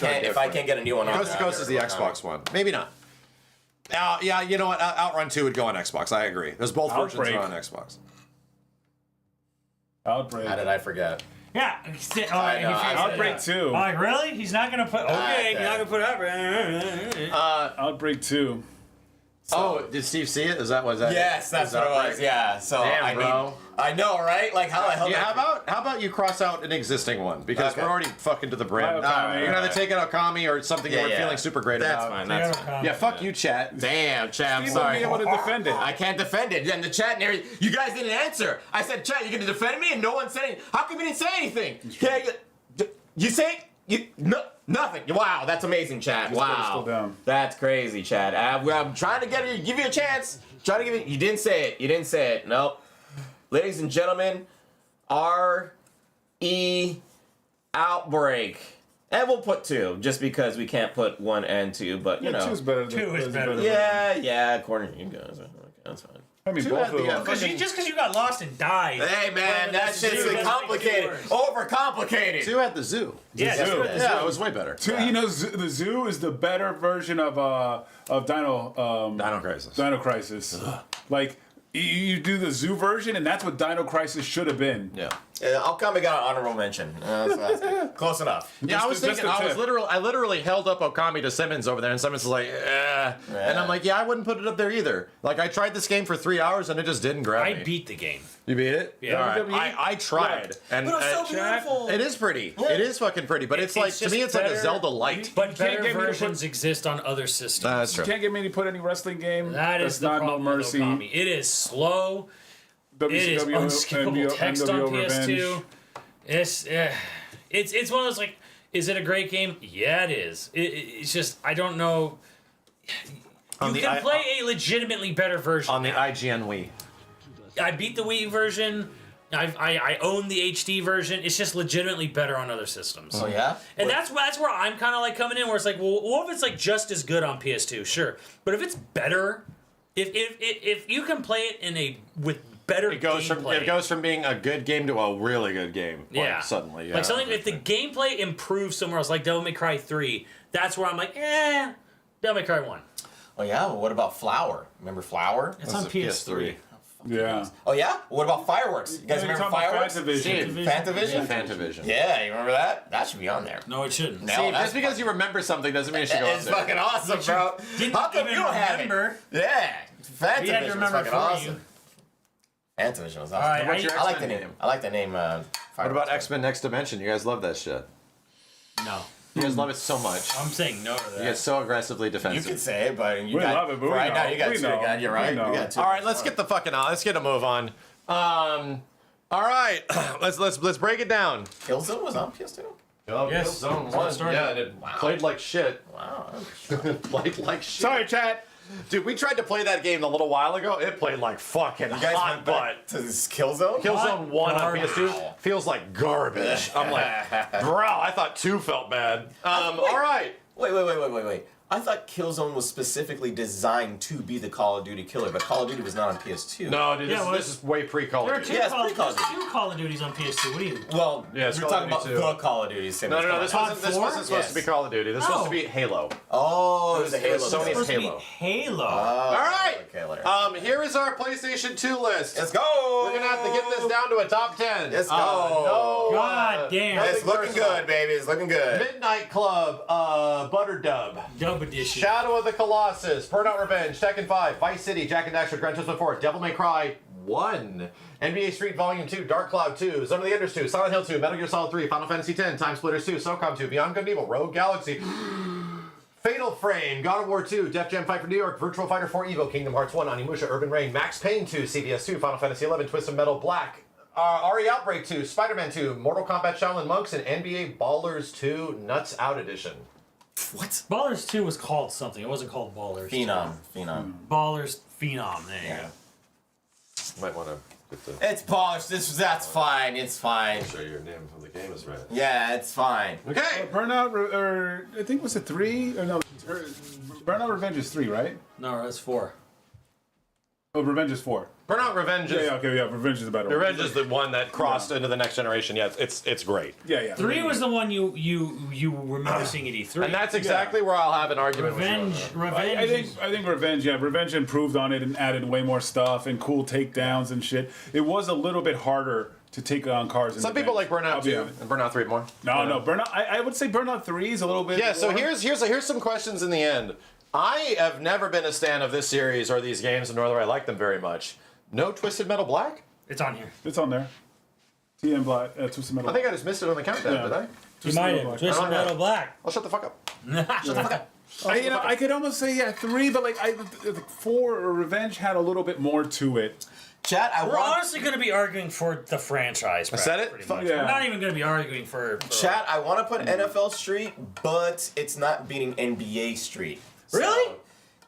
[SPEAKER 7] can't get a new one on
[SPEAKER 6] Coast to
[SPEAKER 7] there,
[SPEAKER 6] Coast
[SPEAKER 7] I'll
[SPEAKER 6] is the
[SPEAKER 7] get rid of it right
[SPEAKER 6] Xbox one. Maybe not. Yeah, you know what? Outrun 2 would go on Xbox. I agree. There's both versions
[SPEAKER 5] Outbreak.
[SPEAKER 6] are on Xbox.
[SPEAKER 5] Outbreak.
[SPEAKER 7] now. How did I forget?
[SPEAKER 4] Yeah.
[SPEAKER 7] know,
[SPEAKER 5] Outbreak 2.
[SPEAKER 4] I'm like, really? He's not gonna put. Okay,
[SPEAKER 7] Okay.
[SPEAKER 4] he's not gonna put Outbreak.
[SPEAKER 5] Outbreak 2.
[SPEAKER 6] Oh, did Steve see it? Is that was that?
[SPEAKER 7] Yes, that's
[SPEAKER 6] is that
[SPEAKER 7] what it was.
[SPEAKER 6] right?
[SPEAKER 7] Yeah. So
[SPEAKER 6] Damn, bro.
[SPEAKER 7] I know, right? Like how the hell?
[SPEAKER 6] Yeah, how about you cross out an existing one because
[SPEAKER 7] Okay.
[SPEAKER 6] we're already fucking to the brim.
[SPEAKER 5] Okami.
[SPEAKER 6] You're gonna have to take out Okami or something you
[SPEAKER 7] Yeah,
[SPEAKER 6] weren't
[SPEAKER 7] yeah.
[SPEAKER 6] feeling super great
[SPEAKER 7] That's
[SPEAKER 6] about.
[SPEAKER 7] fine. That's fine.
[SPEAKER 6] Yeah, fuck you, chat.
[SPEAKER 7] Damn, chat. I'm
[SPEAKER 5] Steve won't
[SPEAKER 7] sorry.
[SPEAKER 5] be able to defend it.
[SPEAKER 7] I can't defend it. And the chat and everything. You guys didn't answer. I said, chat, you gonna defend me? And no one said anything. How come you didn't say anything? Yeah, you say nothing. Wow, that's amazing, chat.
[SPEAKER 5] Just put it
[SPEAKER 7] Wow,
[SPEAKER 5] still down.
[SPEAKER 7] that's crazy, chat. I'm trying to give you a chance. Trying to give you. You didn't say it. You didn't say it. Nope. Ladies and gentlemen, RE Outbreak. And we'll put 2, just because we can't put 1 and 2, but you know.
[SPEAKER 5] 2 is better than
[SPEAKER 4] 2 is better than-
[SPEAKER 7] Yeah, according to you guys. Okay, that's fine.
[SPEAKER 5] I mean,
[SPEAKER 6] Two
[SPEAKER 5] both
[SPEAKER 6] had
[SPEAKER 5] of
[SPEAKER 6] the,
[SPEAKER 5] them.
[SPEAKER 4] Just because you got lost and died.
[SPEAKER 7] Hey man,
[SPEAKER 4] Well,
[SPEAKER 7] that
[SPEAKER 4] that's
[SPEAKER 7] shit's
[SPEAKER 4] doesn't make it
[SPEAKER 7] complicated.
[SPEAKER 4] worse.
[SPEAKER 7] Overcomplicated.
[SPEAKER 6] 2 had the zoo.
[SPEAKER 4] Yeah,
[SPEAKER 5] Zoo.
[SPEAKER 4] two at the
[SPEAKER 6] Yeah,
[SPEAKER 4] zoo.
[SPEAKER 6] it was way better.
[SPEAKER 5] 2, you know, the Zoo is the better version of Dino
[SPEAKER 6] Crisis.
[SPEAKER 5] Dino Crisis. Like you do the Zoo version, and that's what Dino Crisis should have been.
[SPEAKER 6] Yeah.
[SPEAKER 7] Okami got an honorable mention. That's good. Close enough.
[SPEAKER 6] Yeah, I was
[SPEAKER 5] Just
[SPEAKER 6] thinking.
[SPEAKER 5] a tip.
[SPEAKER 6] I literally held up Okami to Simmons over there, and Simmons was like, and I'm like, yeah, I wouldn't put it up there either. Like, I tried this game for 3 hours, and it just didn't grab
[SPEAKER 4] I
[SPEAKER 6] me.
[SPEAKER 4] beat the game.
[SPEAKER 6] You beat it?
[SPEAKER 4] Yeah.
[SPEAKER 6] All right.
[SPEAKER 5] WWE?
[SPEAKER 6] I tried, and
[SPEAKER 7] But it's so
[SPEAKER 5] Chat.
[SPEAKER 7] beautiful.
[SPEAKER 6] it is pretty. It is fucking pretty, but it's like to
[SPEAKER 4] just
[SPEAKER 6] me, it's like a
[SPEAKER 4] better-
[SPEAKER 6] Zelda light.
[SPEAKER 4] But
[SPEAKER 5] can't
[SPEAKER 4] better
[SPEAKER 5] get me to
[SPEAKER 4] versions exist on other systems.
[SPEAKER 6] That's
[SPEAKER 5] You
[SPEAKER 6] true.
[SPEAKER 5] can't get me to put any wrestling game.
[SPEAKER 4] That is
[SPEAKER 5] That's
[SPEAKER 4] the
[SPEAKER 5] not
[SPEAKER 4] problem
[SPEAKER 5] No
[SPEAKER 4] with
[SPEAKER 5] Mercy.
[SPEAKER 4] Okami. It is slow. It is
[SPEAKER 5] WCW,
[SPEAKER 4] unskippable text on
[SPEAKER 5] NWO
[SPEAKER 4] PS2. It's one of those like, is it a great game? Yeah, it is. It's just I don't know. You
[SPEAKER 6] the
[SPEAKER 4] can play a legitimately better version.
[SPEAKER 6] On the
[SPEAKER 4] now.
[SPEAKER 6] IGN Wii.
[SPEAKER 4] I beat the Wii version. I own the HD version. It's just legitimately better on other systems.
[SPEAKER 7] Oh yeah.
[SPEAKER 4] And that's where I'm kind of like coming in, where it's like, well, what if it's like just as good on PS2? Sure, but if it's better, if you can play it with better
[SPEAKER 6] It goes
[SPEAKER 4] gameplay,
[SPEAKER 6] from being a good game to a really good game. Like,
[SPEAKER 4] yeah,
[SPEAKER 6] Suddenly, yeah.
[SPEAKER 4] like something. If the gameplay improves somewhere else, like Devil May Cry 3, that's where I'm like, Devil May Cry 1.
[SPEAKER 7] Oh yeah. Well, what about Flower? Remember Flower?
[SPEAKER 4] It's on
[SPEAKER 6] a
[SPEAKER 4] PS3.
[SPEAKER 5] Yeah.
[SPEAKER 7] Oh yeah. What about Fireworks? You guys
[SPEAKER 5] You're
[SPEAKER 7] remember
[SPEAKER 5] talking about
[SPEAKER 7] Fireworks?
[SPEAKER 5] Fantavision.
[SPEAKER 7] Fantavision.
[SPEAKER 6] Fantavision.
[SPEAKER 7] Yeah, you remember that? That should be on there.
[SPEAKER 4] No, it shouldn't.
[SPEAKER 7] No.
[SPEAKER 6] See,
[SPEAKER 7] that's
[SPEAKER 6] just because you remember something doesn't mean it should go up
[SPEAKER 7] It's
[SPEAKER 6] there.
[SPEAKER 7] fucking awesome, bro.
[SPEAKER 4] didn't
[SPEAKER 7] How come
[SPEAKER 4] even
[SPEAKER 7] you don't have it?
[SPEAKER 4] remember.
[SPEAKER 7] Yeah. Fantavision
[SPEAKER 4] We had to
[SPEAKER 7] was
[SPEAKER 4] remember
[SPEAKER 7] fucking
[SPEAKER 4] for
[SPEAKER 7] awesome.
[SPEAKER 4] you.
[SPEAKER 7] Fantavision was awesome.
[SPEAKER 4] All right,
[SPEAKER 6] What's your
[SPEAKER 7] I like the
[SPEAKER 6] X-Men
[SPEAKER 7] name.
[SPEAKER 6] name?
[SPEAKER 7] I like the name.
[SPEAKER 6] What about X-Men Next Dimension? You guys love that shit.
[SPEAKER 4] No,
[SPEAKER 6] You guys love it so much.
[SPEAKER 4] I'm saying no to
[SPEAKER 6] You
[SPEAKER 4] that.
[SPEAKER 6] get so aggressively
[SPEAKER 7] You
[SPEAKER 6] defensive.
[SPEAKER 7] could say it, but you
[SPEAKER 5] We
[SPEAKER 7] got
[SPEAKER 5] love it, but we
[SPEAKER 7] right
[SPEAKER 5] know.
[SPEAKER 7] now you got
[SPEAKER 5] We
[SPEAKER 7] two
[SPEAKER 5] know.
[SPEAKER 7] again. You're right.
[SPEAKER 5] We know.
[SPEAKER 7] You got two.
[SPEAKER 6] All right, let's get the fucking on. Let's get a move on. All right, let's break it down.
[SPEAKER 7] Killzone was on PS2.
[SPEAKER 4] Yes.
[SPEAKER 6] Zone
[SPEAKER 4] One.
[SPEAKER 6] Yeah, and it played like shit.
[SPEAKER 7] Wow.
[SPEAKER 6] Played like shit.
[SPEAKER 5] Sorry, chat.
[SPEAKER 6] Dude, we tried to play that game a little while ago. It played like fucking
[SPEAKER 7] You guys
[SPEAKER 6] hot
[SPEAKER 7] went
[SPEAKER 6] butt.
[SPEAKER 7] back to this Killzone?
[SPEAKER 6] Killzone 1 on
[SPEAKER 4] Garbage.
[SPEAKER 6] PS2 feels like garbage. I'm like, bro, I thought 2 felt bad. All right.
[SPEAKER 7] Wait. I thought Killzone was specifically designed to be the Call of Duty killer, but Call of Duty was not on PS2.
[SPEAKER 6] No, dude,
[SPEAKER 4] Yeah, well,
[SPEAKER 6] this is way pre-Call
[SPEAKER 4] There
[SPEAKER 6] of
[SPEAKER 4] are
[SPEAKER 6] Duty.
[SPEAKER 4] two,
[SPEAKER 7] Yeah, it's
[SPEAKER 4] Call,
[SPEAKER 7] pretty Call of
[SPEAKER 4] there's
[SPEAKER 7] Duty.
[SPEAKER 4] two Call of Duties on PS2. What do you?
[SPEAKER 7] Well,
[SPEAKER 6] Yeah, it's
[SPEAKER 7] we're
[SPEAKER 6] Call
[SPEAKER 7] talking
[SPEAKER 6] of
[SPEAKER 7] about
[SPEAKER 6] Duty
[SPEAKER 7] the Call of Duty. Same as
[SPEAKER 6] No,
[SPEAKER 7] Call
[SPEAKER 6] this
[SPEAKER 7] of Duty.
[SPEAKER 6] wasn't. This
[SPEAKER 4] four?
[SPEAKER 6] wasn't supposed to be Call of Duty. This was supposed to be Halo.
[SPEAKER 7] Oh, it was a
[SPEAKER 6] It was
[SPEAKER 7] Halo.
[SPEAKER 6] Sony's
[SPEAKER 7] game.
[SPEAKER 4] Supposed to be
[SPEAKER 6] Halo.
[SPEAKER 4] Halo.
[SPEAKER 6] All right.
[SPEAKER 7] Okay, later.
[SPEAKER 6] Here is our PlayStation 2 list.
[SPEAKER 7] Let's go.
[SPEAKER 6] We're gonna have to get this down to a top 10.
[SPEAKER 7] Let's go.
[SPEAKER 6] No.
[SPEAKER 4] God damn.
[SPEAKER 7] It's looking good, baby. It's looking good.
[SPEAKER 6] Midnight Club, Butter Dub,
[SPEAKER 4] Dub edition.
[SPEAKER 6] Shadow of the Colossus, Burnout Revenge, Tekken 5, Vice City, Jack and Daxter, Gran Turismo 4, Devil May Cry 1, NBA Street Volume 2, Dark Cloud 2, Zone of the Enders 2, Silent Hill 2, Metal Gear Solid 3, Final Fantasy 10, Time Splitters 2, SOCOM 2, Beyond Good and Evil, Rogue Galaxy, Fatal Frame, God of War 2, Def Jam Fight for New York, Virtual Fighter 4 Evo, Kingdom Hearts 1, Onimusha, Urban Reign, Max Payne 2, CVS 2, Final Fantasy 11, Twisted Metal Black, RE Outbreak 2, Spider-Man 2, Mortal Kombat Shaolin Monks, and NBA Ballers 2 Nuts Out Edition.
[SPEAKER 7] What?
[SPEAKER 4] Ballers 2 was called something. It wasn't called Ballers.
[SPEAKER 7] Phenom.
[SPEAKER 4] Ballers Phenom. There you
[SPEAKER 7] Yeah.
[SPEAKER 6] You might want to get the
[SPEAKER 7] It's polished. That's fine. It's fine.
[SPEAKER 6] sure your name from the game is right.
[SPEAKER 7] Yeah, it's fine.
[SPEAKER 6] Okay.
[SPEAKER 5] Burnout, or I think was it 3? Or no, Burnout Revenge is 3, right?
[SPEAKER 4] go. No, that's 4.
[SPEAKER 5] Oh, Revenge is 4.
[SPEAKER 6] Burnout Revenge is
[SPEAKER 5] Yeah, okay, yeah, Revenge is the better one.
[SPEAKER 6] Revenge is the one that crossed into the next generation. Yeah, it's great.
[SPEAKER 5] Yeah.
[SPEAKER 4] 3 was the one you remember seeing at E3.
[SPEAKER 6] And that's exactly where I'll have an argument
[SPEAKER 4] Revenge.
[SPEAKER 6] with you.
[SPEAKER 4] Revenge.
[SPEAKER 5] I think Revenge, yeah, Revenge improved on it and added way more stuff and cool takedowns and shit. It was a little bit harder to take on cars. in
[SPEAKER 6] Some people like
[SPEAKER 5] Revenge.
[SPEAKER 6] Burnout
[SPEAKER 5] I'll be
[SPEAKER 6] 2
[SPEAKER 5] honest.
[SPEAKER 6] and Burnout 3 more.
[SPEAKER 5] No, Burnout. I would say Burnout 3 is a little bit.
[SPEAKER 6] Yeah, so
[SPEAKER 5] more.
[SPEAKER 6] here's some questions in the end. I have never been a stan of this series or these games, nor do I like them very much. No Twisted Metal Black?
[SPEAKER 4] It's on here.
[SPEAKER 5] It's on there. TM Black, Twisted Metal.
[SPEAKER 6] I think I just missed it on the countdown,
[SPEAKER 5] Yeah.
[SPEAKER 6] did I?
[SPEAKER 4] You
[SPEAKER 5] Twisted
[SPEAKER 4] might
[SPEAKER 5] Metal
[SPEAKER 4] have.
[SPEAKER 5] Black.
[SPEAKER 4] Twisted
[SPEAKER 6] I don't
[SPEAKER 4] Metal
[SPEAKER 6] know.
[SPEAKER 4] Black.
[SPEAKER 6] I'll shut the fuck up.
[SPEAKER 5] I could almost say 3, but like 4 or Revenge had a little bit more to it.
[SPEAKER 7] Chat, I
[SPEAKER 4] We're
[SPEAKER 7] want.
[SPEAKER 4] honestly going to be arguing for the franchise.
[SPEAKER 6] said it?
[SPEAKER 4] pretty much.
[SPEAKER 5] Yeah.
[SPEAKER 4] We're not even going to be arguing for
[SPEAKER 7] Chat, I want to put NFL Street, but it's not beating NBA Street.
[SPEAKER 4] Really?
[SPEAKER 7] So,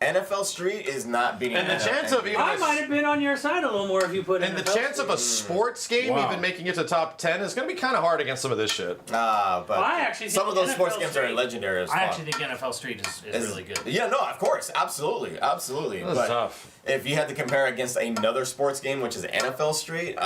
[SPEAKER 7] NFL Street is not beating.
[SPEAKER 6] And the chance of even
[SPEAKER 4] I
[SPEAKER 6] a-
[SPEAKER 4] might have been on your side a little more if you put
[SPEAKER 6] And the
[SPEAKER 4] NFL
[SPEAKER 6] chance of a sports game
[SPEAKER 5] Wow.
[SPEAKER 6] even making it to top 10 is going to be kind of hard against some of this shit.
[SPEAKER 7] But
[SPEAKER 4] I actually
[SPEAKER 7] some
[SPEAKER 4] think
[SPEAKER 7] of those sports
[SPEAKER 4] NFL
[SPEAKER 7] games are
[SPEAKER 4] Street-
[SPEAKER 7] legendary as fuck.
[SPEAKER 4] I actually think NFL Street is really good.
[SPEAKER 7] Yeah, no, of course, absolutely.
[SPEAKER 6] That's
[SPEAKER 7] But
[SPEAKER 6] tough.
[SPEAKER 7] if you had to compare against another sports game, which is NFL Street,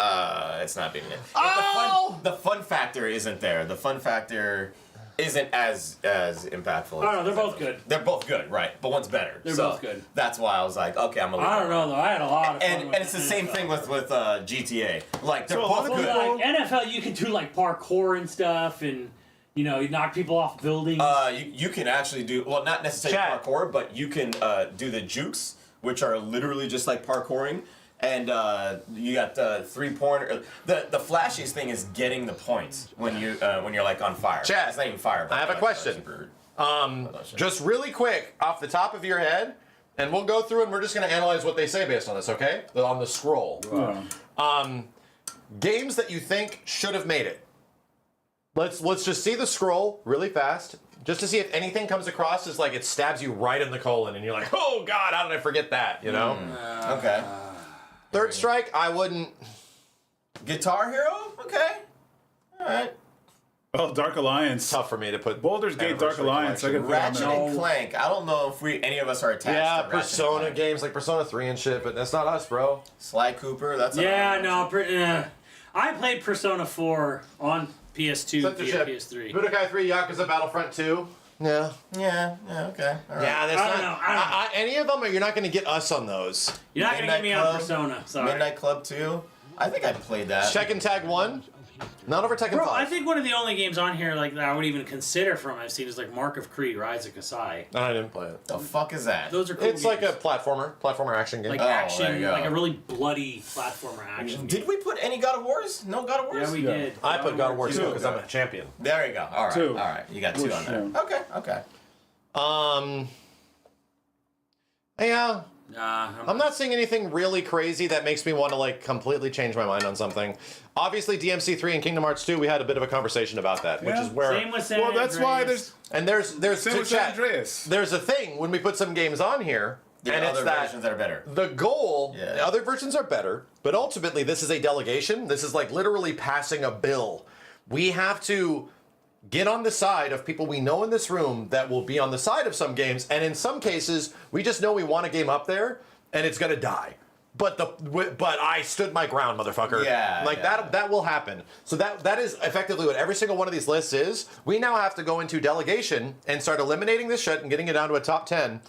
[SPEAKER 7] it's not beating it. But
[SPEAKER 6] Oh!
[SPEAKER 7] the fun factor isn't there. The fun factor isn't as impactful.
[SPEAKER 4] Oh no, they're both good.
[SPEAKER 7] They're both good, right? But one's better.
[SPEAKER 4] They're
[SPEAKER 7] So
[SPEAKER 4] both good.
[SPEAKER 7] That's why I was like, okay, I'm a little.
[SPEAKER 4] I don't know though. I had a lot of fun.
[SPEAKER 7] And it's the same thing with GTA. Like they're
[SPEAKER 5] So a lot
[SPEAKER 7] both
[SPEAKER 5] of
[SPEAKER 7] good.
[SPEAKER 5] people-
[SPEAKER 4] Like NFL, you can do like parkour and stuff, and you knock people off buildings.
[SPEAKER 7] You can actually do not necessarily
[SPEAKER 6] Chat.
[SPEAKER 7] parkour, but you can do the jukes, which are literally just like parkouring. And you got the 3-pointer. The flashiest thing is getting the points when you're like on fire.
[SPEAKER 6] Chat,
[SPEAKER 7] It's not even fire. But
[SPEAKER 6] I have a
[SPEAKER 7] like,
[SPEAKER 6] question.
[SPEAKER 7] super-
[SPEAKER 6] Just really quick, off the top of your head, and we'll go through and we're just going to analyze what they say based on this, okay? On the scroll. Games that you think should have made it. Let's just see the scroll really fast, just to see if anything comes across as like it stabs you right in the colon, and you're like, oh God, how did I forget that? You know?
[SPEAKER 7] Okay.
[SPEAKER 6] Third Strike, I wouldn't.
[SPEAKER 7] Guitar Hero. Okay. All right.
[SPEAKER 5] Oh, Dark Alliance.
[SPEAKER 6] Tough for me to put.
[SPEAKER 5] Baldur's Gate Dark
[SPEAKER 6] Anniversary
[SPEAKER 5] Alliance. I
[SPEAKER 6] Collection.
[SPEAKER 5] could put on
[SPEAKER 7] Ratchet
[SPEAKER 5] there.
[SPEAKER 7] and Clank. I don't know if any of us are attached.
[SPEAKER 6] Yeah,
[SPEAKER 7] to Ratchet and
[SPEAKER 6] Persona
[SPEAKER 7] Clank.
[SPEAKER 6] games like Persona 3 and shit, but that's not us, bro.
[SPEAKER 7] Sly Cooper. That's
[SPEAKER 4] yeah,
[SPEAKER 7] another one.
[SPEAKER 4] no. I played Persona 4 on PS2 via
[SPEAKER 6] Censorship.
[SPEAKER 4] PS3.
[SPEAKER 6] Budokai 3, Yakuza Battlefront 2. Yeah.
[SPEAKER 7] Yeah. Okay. All right.
[SPEAKER 6] Yeah, there's
[SPEAKER 4] I
[SPEAKER 6] not.
[SPEAKER 4] don't know, I don't know.
[SPEAKER 6] Any of them, you're not going to get us on those.
[SPEAKER 4] You're not gonna
[SPEAKER 7] Midnight
[SPEAKER 4] get me
[SPEAKER 7] Club.
[SPEAKER 4] on Persona. Sorry.
[SPEAKER 7] Midnight Club 2. I think I played that.
[SPEAKER 6] Tekken Tag 1, not over Tekken
[SPEAKER 4] Bro,
[SPEAKER 6] 5.
[SPEAKER 4] I think one of the only games on here like that I would even consider from I've seen is like Mark of Creed, Rise of Kasai.
[SPEAKER 6] I didn't play it.
[SPEAKER 7] The fuck is that?
[SPEAKER 4] Those are cool
[SPEAKER 6] It's like a
[SPEAKER 4] games.
[SPEAKER 6] platformer action game.
[SPEAKER 4] like
[SPEAKER 7] there
[SPEAKER 4] action,
[SPEAKER 7] you go.
[SPEAKER 4] like a really bloody platformer action.
[SPEAKER 7] Did we put any God of Wars? No God of Wars?
[SPEAKER 4] Yeah, we
[SPEAKER 5] Yeah.
[SPEAKER 4] did.
[SPEAKER 6] I put God of War 2
[SPEAKER 7] 2,
[SPEAKER 6] because I'm a champion.
[SPEAKER 7] There you go. All right.
[SPEAKER 5] 2.
[SPEAKER 7] All right. You got 2
[SPEAKER 5] Which,
[SPEAKER 7] on there.
[SPEAKER 5] yeah.
[SPEAKER 7] Okay.
[SPEAKER 6] Yeah,
[SPEAKER 4] Nah,
[SPEAKER 6] I'm not seeing anything really crazy that makes me want to like completely change my mind on something. Obviously, DMC3 and Kingdom Hearts 2, we had a bit of a conversation about that, which
[SPEAKER 5] Yeah.
[SPEAKER 6] is where.
[SPEAKER 4] Same with San
[SPEAKER 5] Well, that's why
[SPEAKER 4] Andreas.
[SPEAKER 5] there's
[SPEAKER 6] And there's
[SPEAKER 5] same
[SPEAKER 6] to
[SPEAKER 5] with San
[SPEAKER 6] chat.
[SPEAKER 5] Andreas.
[SPEAKER 6] There's a thing when we put some games on here,
[SPEAKER 7] There
[SPEAKER 6] and
[SPEAKER 7] are
[SPEAKER 6] it's
[SPEAKER 7] other
[SPEAKER 6] that
[SPEAKER 7] versions that are better.
[SPEAKER 6] the goal.
[SPEAKER 7] Yeah.
[SPEAKER 6] The other versions are better, but ultimately, this is a delegation. This is like literally passing a bill. We have to get on the side of people we know in this room that will be on the side of some games, and in some cases, we just know we want a game up there, and it's gonna die. But I stood my ground, motherfucker.
[SPEAKER 7] Yeah,
[SPEAKER 6] like
[SPEAKER 7] yeah.
[SPEAKER 6] that will happen. So that is effectively what every single one of these lists is. We now have to go into delegation and start eliminating this shit and getting it down to a top 10,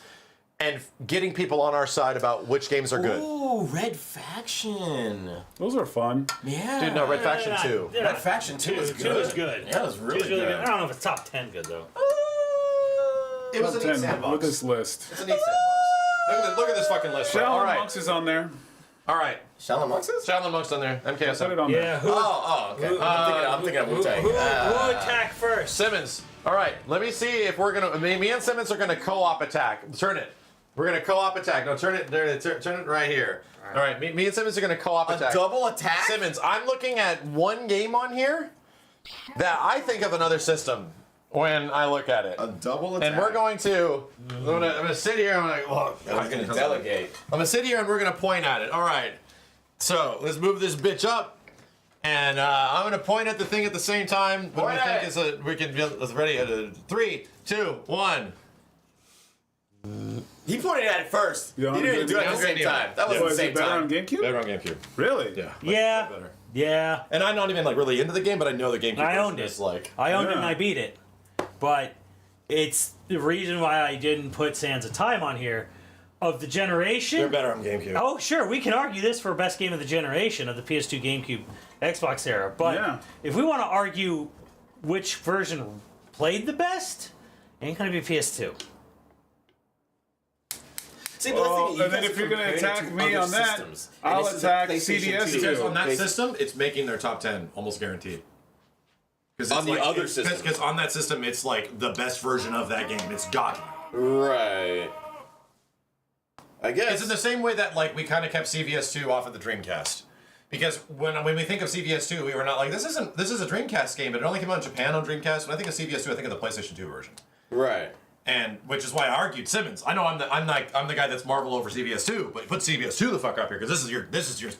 [SPEAKER 6] and getting people on our side about which games are good.
[SPEAKER 7] Ooh, Red Faction.
[SPEAKER 5] Those are fun.
[SPEAKER 7] Yeah.
[SPEAKER 6] Dude, no, Red Faction 2.
[SPEAKER 7] Red Faction 2 is good.
[SPEAKER 4] 2 is good.
[SPEAKER 7] Yeah, it was really good.
[SPEAKER 4] I don't know if it's top 10 good though.
[SPEAKER 6] It was
[SPEAKER 5] Top
[SPEAKER 6] a neat
[SPEAKER 5] 10
[SPEAKER 6] sandbox.
[SPEAKER 5] with this list.
[SPEAKER 6] It's a neat sandbox. Look at this fucking list.
[SPEAKER 5] Shaolin
[SPEAKER 6] All right.
[SPEAKER 5] Monks is on there.
[SPEAKER 6] All right.
[SPEAKER 7] Shaolin Monks is?
[SPEAKER 6] Shaolin Monks on there.
[SPEAKER 5] Put it
[SPEAKER 6] MKSM.
[SPEAKER 5] on there.
[SPEAKER 4] Yeah, who
[SPEAKER 7] Oh, okay. I'm thinking of Wu-Tang.
[SPEAKER 4] who attack first?
[SPEAKER 6] Simmons. All right. Let me see if we're gonna. Me and Simmons are gonna co-op attack. Turn it. We're gonna co-op attack. No, turn it there. Turn it right here. All right. Me and Simmons are gonna co-op attack.
[SPEAKER 7] Double attack?
[SPEAKER 6] Simmons, I'm looking at one game on here that I think of another system when I look at it.
[SPEAKER 7] A double attack.
[SPEAKER 6] And we're going to. I'm gonna sit here. I'm like, oh,
[SPEAKER 7] I was going to delegate.
[SPEAKER 6] I'm gonna sit here and we're gonna point at it. All right. So let's move this bitch up, and I'm gonna point at the thing at the same time. But
[SPEAKER 7] Point
[SPEAKER 6] I
[SPEAKER 7] at
[SPEAKER 6] think it's we can. Let's ready. 3, 2, 1.
[SPEAKER 7] He pointed at it first.
[SPEAKER 5] Yeah,
[SPEAKER 7] He didn't do it at the same time. That wasn't
[SPEAKER 5] Was
[SPEAKER 7] the
[SPEAKER 5] it
[SPEAKER 7] same
[SPEAKER 5] better on
[SPEAKER 7] time.
[SPEAKER 5] GameCube?
[SPEAKER 6] Better on GameCube.
[SPEAKER 5] Really?
[SPEAKER 6] Yeah.
[SPEAKER 4] Yeah.
[SPEAKER 6] Better.
[SPEAKER 4] Yeah.
[SPEAKER 6] And I'm not even like really into the game, but I know the GameCube.
[SPEAKER 4] I owned
[SPEAKER 6] version
[SPEAKER 4] it.
[SPEAKER 6] is like.
[SPEAKER 4] I owned it and
[SPEAKER 5] Yeah.
[SPEAKER 4] I beat it. But it's the reason why I didn't put Sands of Time on here. Of the generation.
[SPEAKER 6] They're better on GameCube.
[SPEAKER 4] Oh, sure. We can argue this for best game of the generation of the PS2, GameCube, Xbox era. But
[SPEAKER 5] Yeah.
[SPEAKER 4] if we want to argue which version played the best, it ain't going to be PS2.
[SPEAKER 7] See, but
[SPEAKER 5] Well,
[SPEAKER 7] the thing, you
[SPEAKER 5] and then
[SPEAKER 7] guys
[SPEAKER 5] if you're
[SPEAKER 7] are
[SPEAKER 5] gonna
[SPEAKER 7] comparing
[SPEAKER 5] attack
[SPEAKER 7] it to
[SPEAKER 5] me
[SPEAKER 7] other
[SPEAKER 5] on that,
[SPEAKER 7] systems.
[SPEAKER 5] I'll
[SPEAKER 7] And this is a
[SPEAKER 5] attack
[SPEAKER 7] PlayStation
[SPEAKER 5] CDS
[SPEAKER 7] 2.
[SPEAKER 6] Because on that
[SPEAKER 7] Bas-
[SPEAKER 6] system, it's making their top 10 almost guaranteed.
[SPEAKER 7] On the other system.
[SPEAKER 6] Because on that system, it's like the best version of that game. It's godly.
[SPEAKER 7] Right. I guess.
[SPEAKER 6] It's in the same way that like we kind of kept CVS2 off of the Dreamcast. Because when we think of CVS2, we were not like this is a Dreamcast game, but it only came out in Japan on Dreamcast. When I think of CVS2, I think of the PlayStation 2 version.
[SPEAKER 7] Right.
[SPEAKER 6] And which is why I argued Simmons. I know I'm the guy that's Marvel over CVS2, but put CVS2 the fuck up here because this is your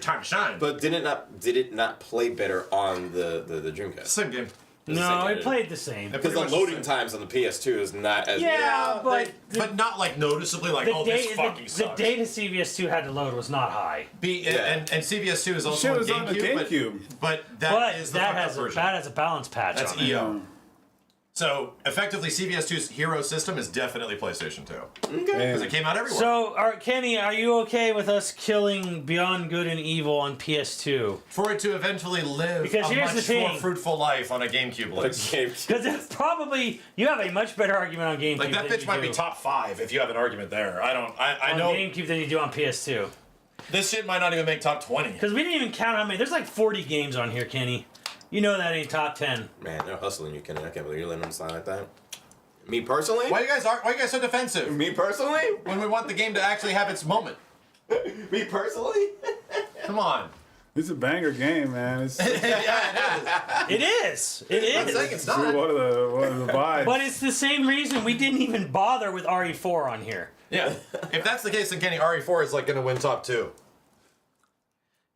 [SPEAKER 6] time to shine.
[SPEAKER 7] But did it not play better on the Dreamcast?
[SPEAKER 6] Same game.
[SPEAKER 4] No, it played the same.
[SPEAKER 7] Because the loading times on the PS2 is not as
[SPEAKER 4] Yeah, but
[SPEAKER 6] but not like noticeably like
[SPEAKER 4] the
[SPEAKER 6] this
[SPEAKER 4] data
[SPEAKER 6] fucking
[SPEAKER 4] the
[SPEAKER 6] sucks.
[SPEAKER 4] data CVS2 had to load was not high.
[SPEAKER 6] And CVS2 is also
[SPEAKER 5] Shit
[SPEAKER 6] on
[SPEAKER 5] was on the
[SPEAKER 6] GameCube,
[SPEAKER 5] GameCube.
[SPEAKER 6] but
[SPEAKER 4] But
[SPEAKER 6] that is the
[SPEAKER 4] that
[SPEAKER 6] fuck up
[SPEAKER 4] has
[SPEAKER 6] version.
[SPEAKER 4] a balance patch
[SPEAKER 6] That's
[SPEAKER 4] on it.
[SPEAKER 6] EO. So effectively, CVS2's hero system is definitely PlayStation 2 because it came out everywhere.
[SPEAKER 4] So, Kenny, are you okay with us killing Beyond Good and Evil on PS2?
[SPEAKER 6] for it to eventually live
[SPEAKER 4] Because
[SPEAKER 6] a
[SPEAKER 4] here's the
[SPEAKER 6] much
[SPEAKER 4] thing.
[SPEAKER 6] more fruitful life on a GameCube list.
[SPEAKER 4] Because it's probably you have a much better argument on GameCube.
[SPEAKER 6] Like that
[SPEAKER 4] than
[SPEAKER 6] bitch
[SPEAKER 4] you
[SPEAKER 6] might be
[SPEAKER 4] do
[SPEAKER 6] top 5 if you have an argument there. I
[SPEAKER 4] on
[SPEAKER 6] know
[SPEAKER 4] GameCube than you do on PS2.
[SPEAKER 6] this shit might not even make top 20.
[SPEAKER 4] Because we didn't even count how many. There's like 40 games on here, Kenny. You know that ain't top 10.
[SPEAKER 7] Man, they're hustling you, Kenny. I can't believe you're letting them sign like that. Me personally?
[SPEAKER 6] Why you guys so defensive
[SPEAKER 7] Me personally?
[SPEAKER 6] when we want the game to actually have its moment?
[SPEAKER 7] Me personally?
[SPEAKER 6] Come on.
[SPEAKER 5] It's a banger game, man. It's
[SPEAKER 4] It is. It
[SPEAKER 6] I'm saying
[SPEAKER 4] is.
[SPEAKER 6] it's not.
[SPEAKER 5] one of the vibes.
[SPEAKER 4] But it's the same reason we didn't even bother with RE4 on here.
[SPEAKER 6] Yeah. If that's the case, then Kenny RE4 is like going to win top 2.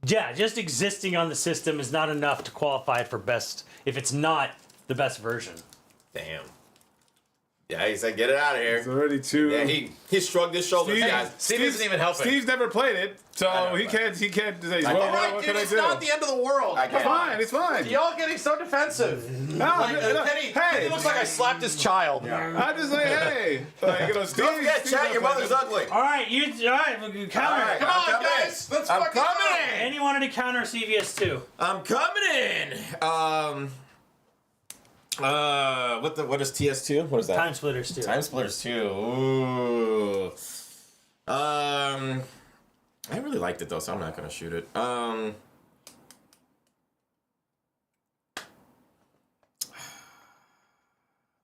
[SPEAKER 4] Yeah, just existing on the system is not enough to qualify for best if it's not the best version.
[SPEAKER 7] Damn. Yeah, he said, get it out of
[SPEAKER 5] It's
[SPEAKER 7] here.
[SPEAKER 5] already 2.
[SPEAKER 7] Yeah, he shrugged his shoulders, guys.
[SPEAKER 6] Steve isn't even helping.
[SPEAKER 5] Steve's never played it, so
[SPEAKER 7] know,
[SPEAKER 5] he
[SPEAKER 7] but-
[SPEAKER 5] can't say,
[SPEAKER 7] I
[SPEAKER 5] well,
[SPEAKER 7] know.
[SPEAKER 6] Alright,
[SPEAKER 5] what
[SPEAKER 6] dude,
[SPEAKER 5] can I
[SPEAKER 6] it's
[SPEAKER 5] do?
[SPEAKER 6] not the end of the world.
[SPEAKER 7] I
[SPEAKER 5] It's
[SPEAKER 7] get
[SPEAKER 5] fine, it's fine.
[SPEAKER 6] Y'all getting so defensive.
[SPEAKER 5] No,
[SPEAKER 6] Kenny
[SPEAKER 5] hey,
[SPEAKER 6] looks like I slapped his child.
[SPEAKER 5] I just like, hey, like, Steve.
[SPEAKER 7] Don't forget,
[SPEAKER 5] Steve's
[SPEAKER 7] chat,
[SPEAKER 5] not
[SPEAKER 7] your mother's
[SPEAKER 5] playing
[SPEAKER 7] ugly.
[SPEAKER 4] All right, we'll counter.
[SPEAKER 7] All right.
[SPEAKER 6] Come
[SPEAKER 7] I'm
[SPEAKER 6] on,
[SPEAKER 7] coming
[SPEAKER 6] guys. Let's
[SPEAKER 7] I'm
[SPEAKER 6] fucking
[SPEAKER 7] coming
[SPEAKER 6] go.
[SPEAKER 7] in.
[SPEAKER 4] And you wanted to counter CVS2.
[SPEAKER 7] I'm coming in. What is TS2? What is that?
[SPEAKER 4] Time Splitters 2.
[SPEAKER 7] Time Splitters 2. Ooh. I really liked it though, so I'm not gonna shoot it. A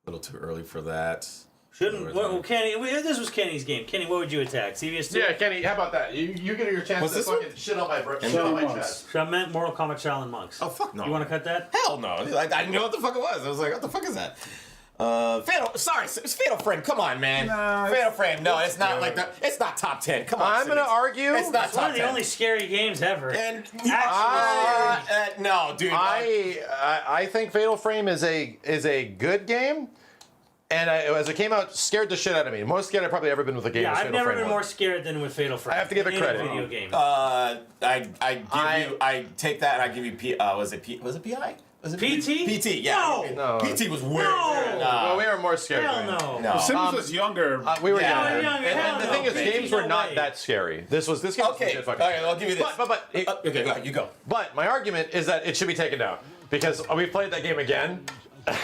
[SPEAKER 7] little too early for that.
[SPEAKER 4] Shouldn't. Well, Kenny, this was Kenny's game. Kenny, what would you attack? CVS2?
[SPEAKER 6] Yeah, Kenny, how about that? You get your chance
[SPEAKER 7] What's
[SPEAKER 6] to
[SPEAKER 7] this
[SPEAKER 6] fucking shit on my
[SPEAKER 5] Shit on my
[SPEAKER 6] chest.
[SPEAKER 4] I meant Mortal Kombat Shaolin Monks.
[SPEAKER 7] Oh fuck no.
[SPEAKER 4] You want to cut that?
[SPEAKER 7] Hell no. I didn't know what the fuck it was. I was like, what the fuck is that? It's Fatal Frame. Come on, man. Fatal Frame. No, it's not like that. It's not top 10. Come on.
[SPEAKER 6] I'm gonna argue.
[SPEAKER 7] It's not
[SPEAKER 4] It's one
[SPEAKER 7] top
[SPEAKER 4] of the
[SPEAKER 7] 10.
[SPEAKER 4] only scary games ever.
[SPEAKER 7] And
[SPEAKER 4] Actually,
[SPEAKER 7] no, dude.
[SPEAKER 6] I think Fatal Frame is a good game, and as it came out, scared the shit out of me. Most scared I've probably ever been with a game.
[SPEAKER 4] yeah,
[SPEAKER 6] was
[SPEAKER 4] I've
[SPEAKER 6] Fatal
[SPEAKER 4] never
[SPEAKER 6] Frame
[SPEAKER 4] been
[SPEAKER 6] 1.
[SPEAKER 4] more scared than with Fatal Frame.
[SPEAKER 6] I have to give it
[SPEAKER 4] in a
[SPEAKER 6] credit.
[SPEAKER 4] Video game.
[SPEAKER 7] I take that and I give you was it PI? Was it
[SPEAKER 4] PT?
[SPEAKER 7] PT, yeah.
[SPEAKER 4] No.
[SPEAKER 7] PT was weird.
[SPEAKER 4] No.
[SPEAKER 6] Well, we were more scared.
[SPEAKER 4] Hell
[SPEAKER 6] than
[SPEAKER 4] no.
[SPEAKER 7] No.
[SPEAKER 5] Simmons was younger.
[SPEAKER 6] We were
[SPEAKER 7] Yeah.
[SPEAKER 6] younger.
[SPEAKER 4] Younger,
[SPEAKER 6] And
[SPEAKER 4] hell
[SPEAKER 6] the
[SPEAKER 4] no.
[SPEAKER 6] thing is,
[SPEAKER 4] PT,
[SPEAKER 6] games were
[SPEAKER 4] no
[SPEAKER 6] not
[SPEAKER 4] way.
[SPEAKER 6] that scary. This game was
[SPEAKER 7] Okay.
[SPEAKER 6] legit fucking
[SPEAKER 7] All right,
[SPEAKER 6] scary.
[SPEAKER 7] I'll give you this.
[SPEAKER 6] Okay,
[SPEAKER 7] go ahead. You go.
[SPEAKER 6] But my argument is that it should be taken down because we played that game again.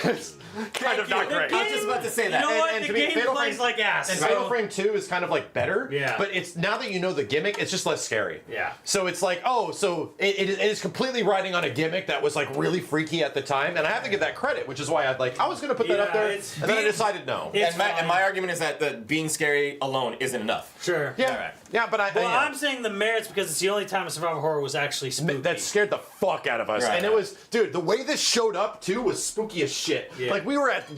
[SPEAKER 6] It's kind of not great.
[SPEAKER 7] I was just about to say that.
[SPEAKER 4] You know what?
[SPEAKER 6] and
[SPEAKER 4] The
[SPEAKER 6] to me,
[SPEAKER 4] game
[SPEAKER 6] Fatal
[SPEAKER 4] plays
[SPEAKER 6] Frame-
[SPEAKER 4] like ass.
[SPEAKER 6] And
[SPEAKER 4] so-
[SPEAKER 6] Fatal Frame 2 is kind of like better.
[SPEAKER 4] Yeah.
[SPEAKER 6] But it's now that you know the gimmick, it's just less scary.
[SPEAKER 4] Yeah.
[SPEAKER 6] So it's like, so it is completely riding on a gimmick that was like really freaky at the time, and I have to give that credit, which is why I was gonna put that up
[SPEAKER 4] Yeah,
[SPEAKER 6] there,
[SPEAKER 4] it's-
[SPEAKER 6] and then I decided no.
[SPEAKER 4] It's
[SPEAKER 7] And my argument is that the being scary alone isn't enough.
[SPEAKER 4] Sure.
[SPEAKER 6] Yeah.
[SPEAKER 7] Alright.
[SPEAKER 6] Yeah, but
[SPEAKER 4] Well,
[SPEAKER 6] yeah.
[SPEAKER 4] I'm saying the merits because it's the only time a survival horror was actually spooky.
[SPEAKER 6] That scared the fuck out of us,
[SPEAKER 7] Right.
[SPEAKER 6] and it was, dude. The way this showed up too was spooky as shit.
[SPEAKER 4] Yeah.
[SPEAKER 6] Like we were at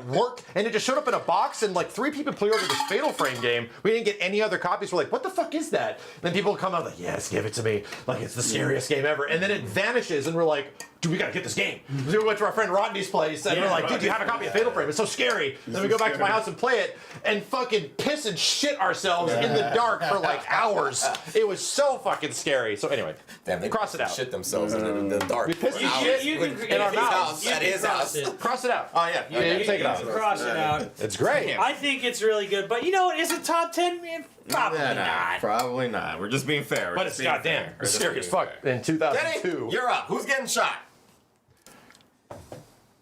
[SPEAKER 6] work, and it just showed up in a box, and like 3 people pre-ordered this Fatal Frame game. We didn't get any other copies. We're like, what the fuck is that? And then people come out like, yes, give it to me. Like it's the scariest game ever. And then it vanishes, and we're like, dude, we gotta get this game. So we went to our friend Rodney's place, and we're like, dude, do you have a copy of Fatal Frame? It's so scary. Then we go back to my house and play it, and fucking piss and shit ourselves in the dark for like hours. It was so fucking scary. So anyway,
[SPEAKER 7] Damn, they
[SPEAKER 6] cross it out.
[SPEAKER 7] Shit themselves in the dark.
[SPEAKER 6] We pissed
[SPEAKER 7] for
[SPEAKER 6] and
[SPEAKER 7] hours.
[SPEAKER 6] shit
[SPEAKER 4] You can
[SPEAKER 6] in our
[SPEAKER 7] his
[SPEAKER 6] mouths.
[SPEAKER 7] house.
[SPEAKER 4] You
[SPEAKER 7] At
[SPEAKER 4] can
[SPEAKER 7] his
[SPEAKER 4] cross
[SPEAKER 7] house.
[SPEAKER 4] it.
[SPEAKER 6] Cross it out.
[SPEAKER 7] Oh yeah.
[SPEAKER 6] Yeah, you take it
[SPEAKER 4] You
[SPEAKER 6] out.
[SPEAKER 4] can cross it out.
[SPEAKER 6] It's great.
[SPEAKER 4] I think it's really good, but you know what? Is it top 10? Man, probably not.
[SPEAKER 7] Probably not. We're just being fair.
[SPEAKER 6] But it's goddamn scary as fuck in 2002.
[SPEAKER 7] Kenny, you're up. Who's getting shot?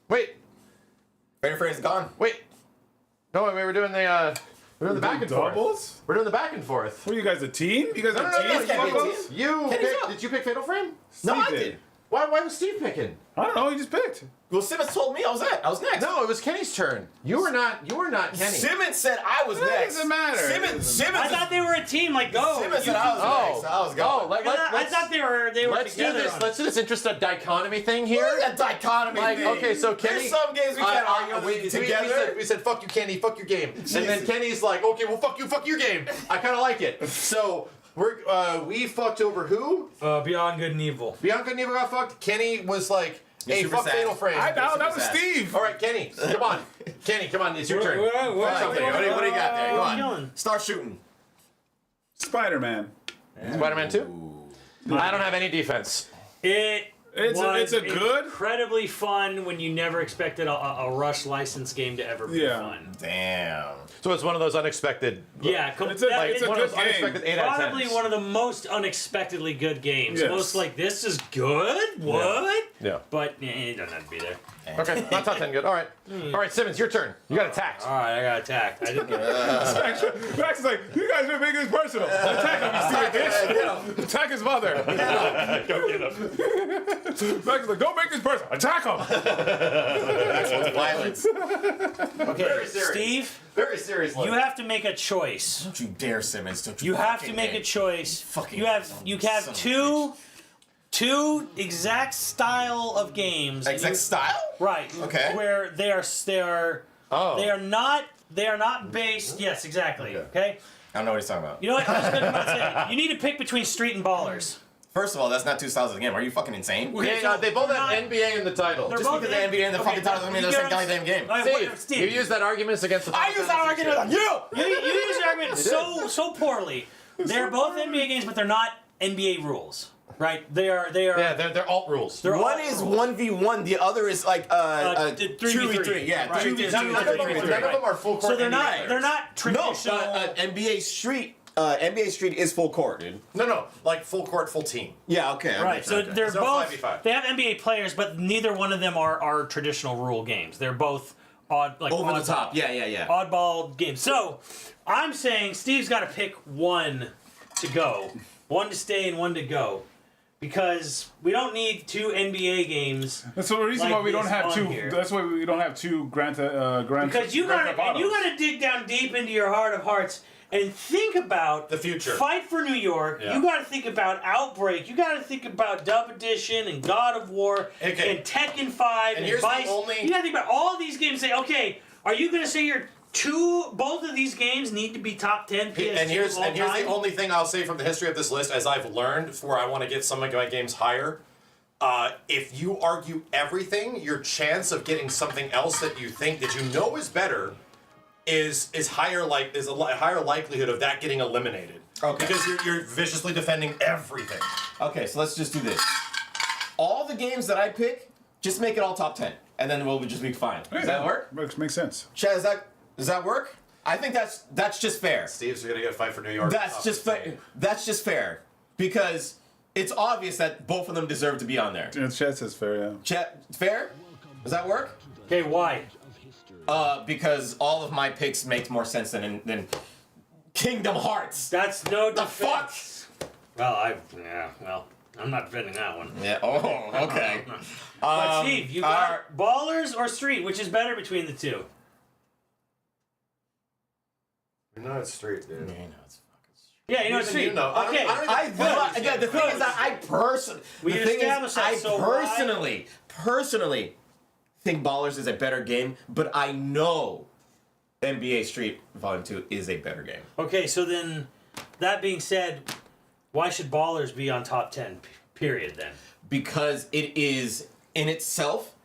[SPEAKER 6] Wait,
[SPEAKER 7] Fatal Frame's gone.
[SPEAKER 6] wait. No, we were doing the back and forth.
[SPEAKER 5] Doubles?
[SPEAKER 6] We're doing the back and forth.
[SPEAKER 5] What are you guys, a team? You guys are
[SPEAKER 6] No,
[SPEAKER 5] a team?
[SPEAKER 7] you can't be a
[SPEAKER 5] Fuckos?
[SPEAKER 7] team.
[SPEAKER 6] You
[SPEAKER 7] Kenny's
[SPEAKER 6] picked,
[SPEAKER 7] up.
[SPEAKER 6] did you pick Fatal Frame?
[SPEAKER 7] No, I
[SPEAKER 5] did.
[SPEAKER 7] did.
[SPEAKER 6] Why was Steve picking?
[SPEAKER 5] I don't know, you just picked.
[SPEAKER 7] Well, Simmons told me I was next.
[SPEAKER 6] No, it was Kenny's turn. You were not Kenny.
[SPEAKER 7] Simmons said I was next.
[SPEAKER 5] doesn't matter.
[SPEAKER 7] Simmons.
[SPEAKER 4] I thought they were a team. Like, go.
[SPEAKER 7] Simmons
[SPEAKER 4] You
[SPEAKER 7] said I was
[SPEAKER 6] Oh.
[SPEAKER 7] next. So I was going.
[SPEAKER 4] I thought they were
[SPEAKER 6] Let's do
[SPEAKER 4] together.
[SPEAKER 6] this.
[SPEAKER 4] on
[SPEAKER 6] Let's do this interesting dichotomy thing here.
[SPEAKER 7] What is that dichotomy
[SPEAKER 6] Like,
[SPEAKER 7] thing?
[SPEAKER 6] okay, so Kenny.
[SPEAKER 7] There's some games we can't argue
[SPEAKER 6] we
[SPEAKER 7] together.
[SPEAKER 6] we said, fuck you, Kenny, fuck your game. And then Kenny's like, okay, well, fuck your game. I kind of like it. So we fucked over who?
[SPEAKER 4] Beyond Good and Evil.
[SPEAKER 6] Bianca never got fucked. Kenny was like, hey,
[SPEAKER 7] super
[SPEAKER 6] fuck
[SPEAKER 7] sad.
[SPEAKER 6] Fatal Frame.
[SPEAKER 5] That was Steve.
[SPEAKER 6] All right, Kenny, come on. Kenny, come on, it's your turn.
[SPEAKER 7] Fuck something. What do you got there? Come on.
[SPEAKER 4] Killing.
[SPEAKER 7] Start shooting.
[SPEAKER 5] Spider-Man.
[SPEAKER 6] Spider-Man 2? I don't have any defense.
[SPEAKER 5] It's a good.
[SPEAKER 4] incredibly fun when you never expected a Rush licensed game to ever be
[SPEAKER 5] Yeah.
[SPEAKER 4] fun.
[SPEAKER 7] Damn.
[SPEAKER 6] So it's one of those unexpected.
[SPEAKER 4] Yeah,
[SPEAKER 5] It's a-
[SPEAKER 6] Like,
[SPEAKER 5] it's a
[SPEAKER 6] one
[SPEAKER 5] good
[SPEAKER 6] of those
[SPEAKER 5] game.
[SPEAKER 6] unexpected 8 out of
[SPEAKER 4] probably
[SPEAKER 6] 10s.
[SPEAKER 4] one of the most unexpectedly good games.
[SPEAKER 5] Yes.
[SPEAKER 4] Most like, this is good? What?
[SPEAKER 6] Yeah.
[SPEAKER 4] But it doesn't have to be there.
[SPEAKER 6] Okay, not top 10 good. All right. All right, Simmons, your turn. You got attacked.
[SPEAKER 4] All right, I got attacked. I didn't get it.
[SPEAKER 5] Max is like, you guys are making this personal. Attack him, you stupid bitch. Attack his mother.
[SPEAKER 6] Go get him.
[SPEAKER 5] Max is like, don't make this personal. Attack him.
[SPEAKER 7] That's violence.
[SPEAKER 4] Okay,
[SPEAKER 6] Very serious.
[SPEAKER 4] Steve,
[SPEAKER 6] Very seriously.
[SPEAKER 4] you have to make a choice.
[SPEAKER 7] Don't you dare, Simmons. Don't you
[SPEAKER 4] You have to
[SPEAKER 7] fucking
[SPEAKER 4] make
[SPEAKER 7] dare.
[SPEAKER 4] a choice.
[SPEAKER 7] Fucking
[SPEAKER 4] You have
[SPEAKER 7] son
[SPEAKER 4] you
[SPEAKER 7] of
[SPEAKER 4] have
[SPEAKER 7] a
[SPEAKER 4] two exact style of games.
[SPEAKER 7] Exact style?
[SPEAKER 4] Right.
[SPEAKER 7] Okay.
[SPEAKER 4] Where they are
[SPEAKER 6] Oh.
[SPEAKER 4] they are not based. Yes, exactly. Okay.
[SPEAKER 7] I don't know what he's talking about.
[SPEAKER 4] You know what? I'm just gonna say it. You need to pick between Street and Ballers.
[SPEAKER 7] First of all, that's not two styles of the game. Are you fucking insane?
[SPEAKER 6] They both
[SPEAKER 4] They're
[SPEAKER 6] have
[SPEAKER 4] not-
[SPEAKER 6] NBA in the title.
[SPEAKER 4] They're
[SPEAKER 7] Just
[SPEAKER 4] both
[SPEAKER 7] because the NBA and the fucking title doesn't mean
[SPEAKER 4] you
[SPEAKER 7] they're the
[SPEAKER 4] get
[SPEAKER 7] same goddamn game.
[SPEAKER 4] All right,
[SPEAKER 6] Steve,
[SPEAKER 4] what- Steve,
[SPEAKER 6] you used that argument against the.
[SPEAKER 7] I use that argument on you!
[SPEAKER 4] you use your argument so poorly. They're both NBA games, but they're not NBA rules. Right? They are.
[SPEAKER 6] Yeah, they're alt rules.
[SPEAKER 4] They're
[SPEAKER 7] One
[SPEAKER 4] all
[SPEAKER 7] is
[SPEAKER 4] rules.
[SPEAKER 7] 1v1, the other is like
[SPEAKER 4] 3v3.
[SPEAKER 7] 2v3. Yeah,
[SPEAKER 4] Right.
[SPEAKER 7] 2v3.
[SPEAKER 4] None of them-
[SPEAKER 6] None of them are full court.
[SPEAKER 4] So they're
[SPEAKER 6] NBA
[SPEAKER 4] not.
[SPEAKER 6] players.
[SPEAKER 4] They're not
[SPEAKER 7] No,
[SPEAKER 4] traditional.
[SPEAKER 7] NBA Street. NBA Street is full court, dude.
[SPEAKER 6] No, like full court, full team.
[SPEAKER 7] Yeah, okay.
[SPEAKER 4] Right, so they're
[SPEAKER 6] There's no
[SPEAKER 4] both.
[SPEAKER 6] 5v5.
[SPEAKER 4] They have NBA players, but neither one of them are traditional rule games. They're both
[SPEAKER 7] over the
[SPEAKER 4] oddball.
[SPEAKER 7] top. Yeah.
[SPEAKER 4] Oddball games. So I'm saying Steve's got to pick one to go, one to stay and one to go, because we don't need two NBA games.
[SPEAKER 5] That's the reason
[SPEAKER 4] Like
[SPEAKER 5] why we don't
[SPEAKER 4] this
[SPEAKER 5] have
[SPEAKER 4] on
[SPEAKER 5] two.
[SPEAKER 4] here.
[SPEAKER 5] That's why we don't have two Grand
[SPEAKER 4] Because you
[SPEAKER 5] Grand
[SPEAKER 4] got
[SPEAKER 5] Theft Autos.
[SPEAKER 4] you got to dig down deep into your heart of hearts and think about
[SPEAKER 6] The future.
[SPEAKER 4] Fight for New York.
[SPEAKER 6] Yeah.
[SPEAKER 4] You got to think about Outbreak. You got to think about Dub Edition and God of War
[SPEAKER 6] Okay.
[SPEAKER 4] and Tekken 5 and
[SPEAKER 6] here's the
[SPEAKER 4] Vice.
[SPEAKER 6] only-
[SPEAKER 4] You got to think about all these games. And say, okay, Are you gonna say both of these games need to be top 10 PS2
[SPEAKER 6] And here's
[SPEAKER 4] of all
[SPEAKER 6] the
[SPEAKER 4] time?
[SPEAKER 6] only thing I'll say from the history of this list, as I've learned, where I want to get some of my games higher. If you argue everything, your chance of getting something else that you think that you know is better is higher. Is a higher likelihood of that getting eliminated.
[SPEAKER 7] Okay.
[SPEAKER 6] Because you're viciously defending everything.
[SPEAKER 7] Okay, so let's just do this. All the games that I pick, just make it all top 10, and then we'll just be fine. Does that work?
[SPEAKER 5] Makes sense.
[SPEAKER 7] Chad, does that work? I think that's just fair.
[SPEAKER 6] Steve's gonna get a fight for New York.
[SPEAKER 7] That's just fair. That's just fair because it's obvious that both of them deserve to be on there.
[SPEAKER 5] Yeah, Chad says fair, yeah.
[SPEAKER 7] Chad, fair? Does that work?
[SPEAKER 4] Okay, why?
[SPEAKER 7] Because all of my picks make more sense than Kingdom Hearts.
[SPEAKER 4] That's no
[SPEAKER 7] The
[SPEAKER 4] defense. Well, I'm not defending that one.
[SPEAKER 7] Yeah. Oh, okay.
[SPEAKER 4] But Steve, you got Ballers or Street, which is better between the two?
[SPEAKER 6] No, it's straight, dude.
[SPEAKER 4] Yeah, you know it's Street.
[SPEAKER 6] You know.
[SPEAKER 4] Okay.
[SPEAKER 7] Again, the thing is that I personally think Ballers is a better game, but I know NBA Street Volume 2 is a better game.
[SPEAKER 4] Okay, so then, that being said, why should Ballers be on top 10, period, then?
[SPEAKER 7] Because it is, in itself,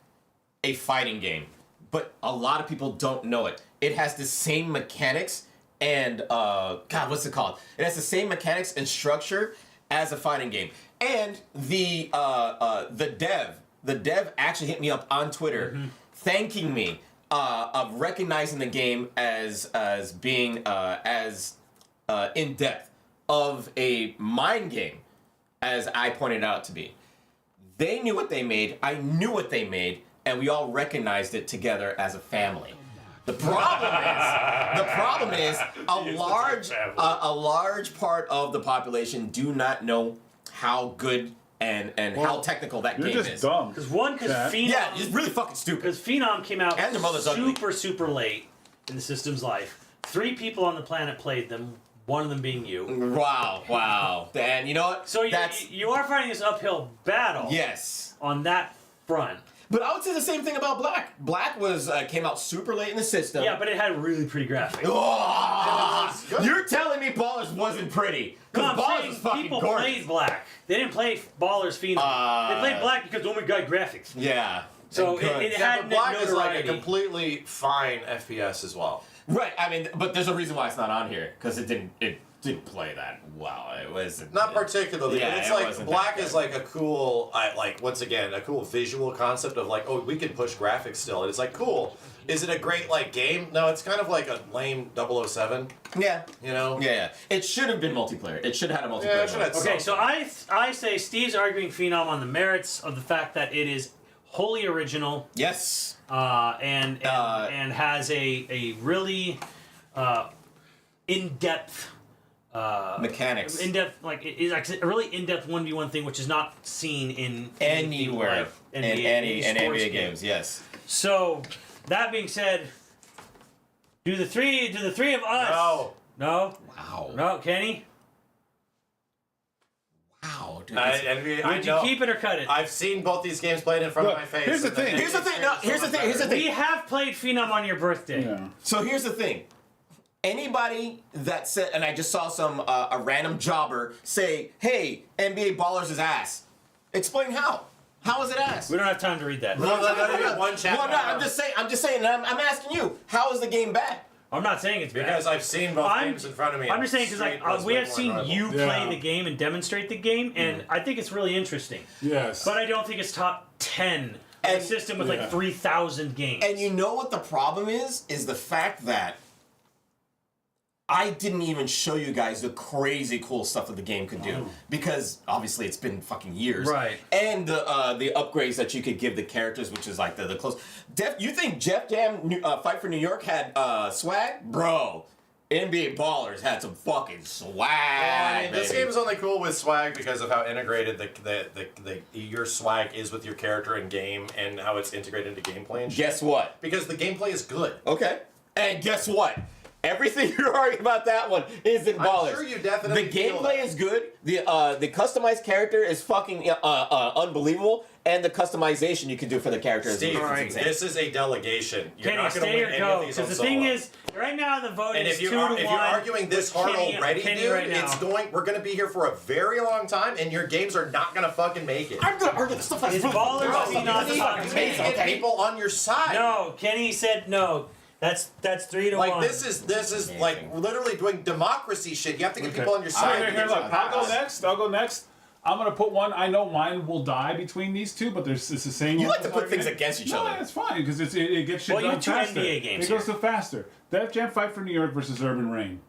[SPEAKER 7] a fighting game. But a lot of people don't know it. It has the same mechanics and, God, what's it called? It has the same mechanics and structure as a fighting game. And the dev actually hit me up on Twitter, thanking me of recognizing the game as being as in depth of a mind game as I pointed out to be. They knew what they made, I knew what they made, and we all recognized it together as a family. The problem is a large part of the population do not know how good and how technical that game is.
[SPEAKER 5] You're just dumb.
[SPEAKER 4] Because Phenom...
[SPEAKER 7] Yeah, it's really fucking stupid.
[SPEAKER 4] Because Phenom came out
[SPEAKER 7] And their mother's ugly.
[SPEAKER 4] super late in the system's life. 3 people on the planet played them, one of them being you.
[SPEAKER 7] Wow. And you know what?
[SPEAKER 4] So you are fighting this uphill battle.
[SPEAKER 7] Yes.
[SPEAKER 4] On that front.
[SPEAKER 7] But I would say the same thing about Black. Black came out super late in the system.
[SPEAKER 4] Yeah, but it had really pretty graphics.
[SPEAKER 7] Oh, you're telling me Ballers wasn't pretty?
[SPEAKER 4] No,
[SPEAKER 7] Because
[SPEAKER 4] I'm
[SPEAKER 7] Ballers
[SPEAKER 4] saying
[SPEAKER 7] was fucking
[SPEAKER 4] people
[SPEAKER 7] gorgeous.
[SPEAKER 4] played Black. They didn't play Ballers Phenom. They played Black because, oh my god, graphics.
[SPEAKER 7] Yeah.
[SPEAKER 4] So
[SPEAKER 7] Good.
[SPEAKER 4] it
[SPEAKER 6] Yeah,
[SPEAKER 4] had
[SPEAKER 6] but Black is like a
[SPEAKER 4] notoriety.
[SPEAKER 6] completely fine FPS as well.
[SPEAKER 7] Right. I mean, but there's a reason why it's not on here because it didn't play that well. It wasn't.
[SPEAKER 6] Not particularly,
[SPEAKER 7] Yeah,
[SPEAKER 6] but it's
[SPEAKER 7] it
[SPEAKER 6] like
[SPEAKER 7] wasn't
[SPEAKER 6] Black
[SPEAKER 7] that
[SPEAKER 6] is like a cool, once again, a cool visual concept of like, oh, we can push graphics still. And it's like, cool. Is it a great game? No, it's kind of like a lame 007.
[SPEAKER 7] Yeah.
[SPEAKER 6] You know?
[SPEAKER 7] Yeah. It should have been multiplayer. It should have had a multiplayer.
[SPEAKER 6] Yeah, it should have
[SPEAKER 7] mode.
[SPEAKER 4] Okay, so I say Steve's arguing Phenom on the merits of the fact that it is wholly original.
[SPEAKER 7] Yes.
[SPEAKER 4] And has a really in-depth
[SPEAKER 7] Mechanics.
[SPEAKER 4] in-depth, it is actually a really in-depth 1v1 thing, which is not seen in
[SPEAKER 7] Anywhere. In any
[SPEAKER 4] sports
[SPEAKER 7] NBA
[SPEAKER 4] game.
[SPEAKER 7] games, yes.
[SPEAKER 4] So that being said, do the three of us? No.
[SPEAKER 7] Wow.
[SPEAKER 4] No, Kenny.
[SPEAKER 7] Wow, dude.
[SPEAKER 4] Would you keep it or cut it?
[SPEAKER 6] I've seen both these games played in front of my face.
[SPEAKER 5] here's the thing.
[SPEAKER 7] Here's the thing. No, here's the thing.
[SPEAKER 4] We have played Phenom on your birthday.
[SPEAKER 5] Yeah.
[SPEAKER 7] So here's the thing. Anybody that said, and I just saw some a random jobber say, "Hey, NBA Ballers is ass." Explain how. How is it ass?
[SPEAKER 4] We don't have time to read that.
[SPEAKER 6] One chat.
[SPEAKER 7] Well, no, I'm just saying. And I'm asking you, how is the game bad?
[SPEAKER 4] I'm not saying it's bad.
[SPEAKER 6] Because I've seen both games in front of me.
[SPEAKER 4] I'm just saying because we have seen you play
[SPEAKER 5] Yeah.
[SPEAKER 4] the game and demonstrate the game, and I think it's really interesting.
[SPEAKER 5] Yes.
[SPEAKER 4] But I don't think it's top 10 of a
[SPEAKER 7] And-
[SPEAKER 4] system with
[SPEAKER 5] Yeah.
[SPEAKER 4] 3,000 games.
[SPEAKER 7] And you know what the problem is? Is the fact that I didn't even show you guys the crazy cool stuff that the game could do. Because obviously it's been fucking years.
[SPEAKER 4] Right.
[SPEAKER 7] And the upgrades that you could give the characters, which is like the close. You think Jeff Jam Fight for New York had swag? Bro, NBA Ballers had some fucking swag.
[SPEAKER 6] This
[SPEAKER 7] baby.
[SPEAKER 6] game is only cool with swag because of how integrated your swag is with your character in game and how it's integrated into gameplay and shit.
[SPEAKER 7] Guess what?
[SPEAKER 6] Because the gameplay is good.
[SPEAKER 7] Okay. And guess what? Everything you're arguing about that one is in Ballers.
[SPEAKER 6] I'm sure you definitely
[SPEAKER 7] The
[SPEAKER 6] feel
[SPEAKER 7] gameplay
[SPEAKER 6] that.
[SPEAKER 7] is good. The customized character is fucking unbelievable, and the customization you can do for the character is
[SPEAKER 6] Steve,
[SPEAKER 7] insane.
[SPEAKER 6] this is a delegation. You're
[SPEAKER 4] Kenny,
[SPEAKER 6] not going to
[SPEAKER 4] stay
[SPEAKER 6] win
[SPEAKER 4] or
[SPEAKER 6] any
[SPEAKER 4] go.
[SPEAKER 6] of these on
[SPEAKER 4] Because the thing
[SPEAKER 6] solo.
[SPEAKER 4] is, right now the vote
[SPEAKER 6] And
[SPEAKER 4] is
[SPEAKER 6] if
[SPEAKER 4] 2
[SPEAKER 6] you're,
[SPEAKER 4] to 1.
[SPEAKER 6] if you're arguing this
[SPEAKER 4] with
[SPEAKER 6] hard
[SPEAKER 4] Kenny-
[SPEAKER 6] already,
[SPEAKER 4] Kenny
[SPEAKER 6] dude,
[SPEAKER 4] right now.
[SPEAKER 6] we're gonna be here for a very long time, and your games are not gonna fucking make it.
[SPEAKER 7] I'm gonna argue the stuff that's
[SPEAKER 4] Is
[SPEAKER 7] really
[SPEAKER 4] Ballers
[SPEAKER 6] Bro,
[SPEAKER 4] is
[SPEAKER 6] you
[SPEAKER 4] not
[SPEAKER 6] need
[SPEAKER 4] fucking
[SPEAKER 6] to
[SPEAKER 4] amazing,
[SPEAKER 6] get
[SPEAKER 7] okay?
[SPEAKER 6] people on your side.
[SPEAKER 4] No, Kenny said no. That's 3 to 1.
[SPEAKER 6] Like this is like literally doing democracy shit. You have to get people on your side.
[SPEAKER 5] Here,
[SPEAKER 6] to
[SPEAKER 5] here,
[SPEAKER 6] get
[SPEAKER 5] look.
[SPEAKER 6] you to
[SPEAKER 5] I'll go
[SPEAKER 6] pass.
[SPEAKER 5] next. I'll go next. I'm gonna put one. I know mine will die between these two, but it's the same.
[SPEAKER 7] You
[SPEAKER 5] one.
[SPEAKER 7] like to put things against each
[SPEAKER 5] No,
[SPEAKER 7] other.
[SPEAKER 5] it's fine because it gets shit
[SPEAKER 4] Well, you
[SPEAKER 5] done
[SPEAKER 4] have two
[SPEAKER 5] faster.
[SPEAKER 4] NBA games
[SPEAKER 5] It goes so faster. Def Jam Fight for New York versus Urban Reign.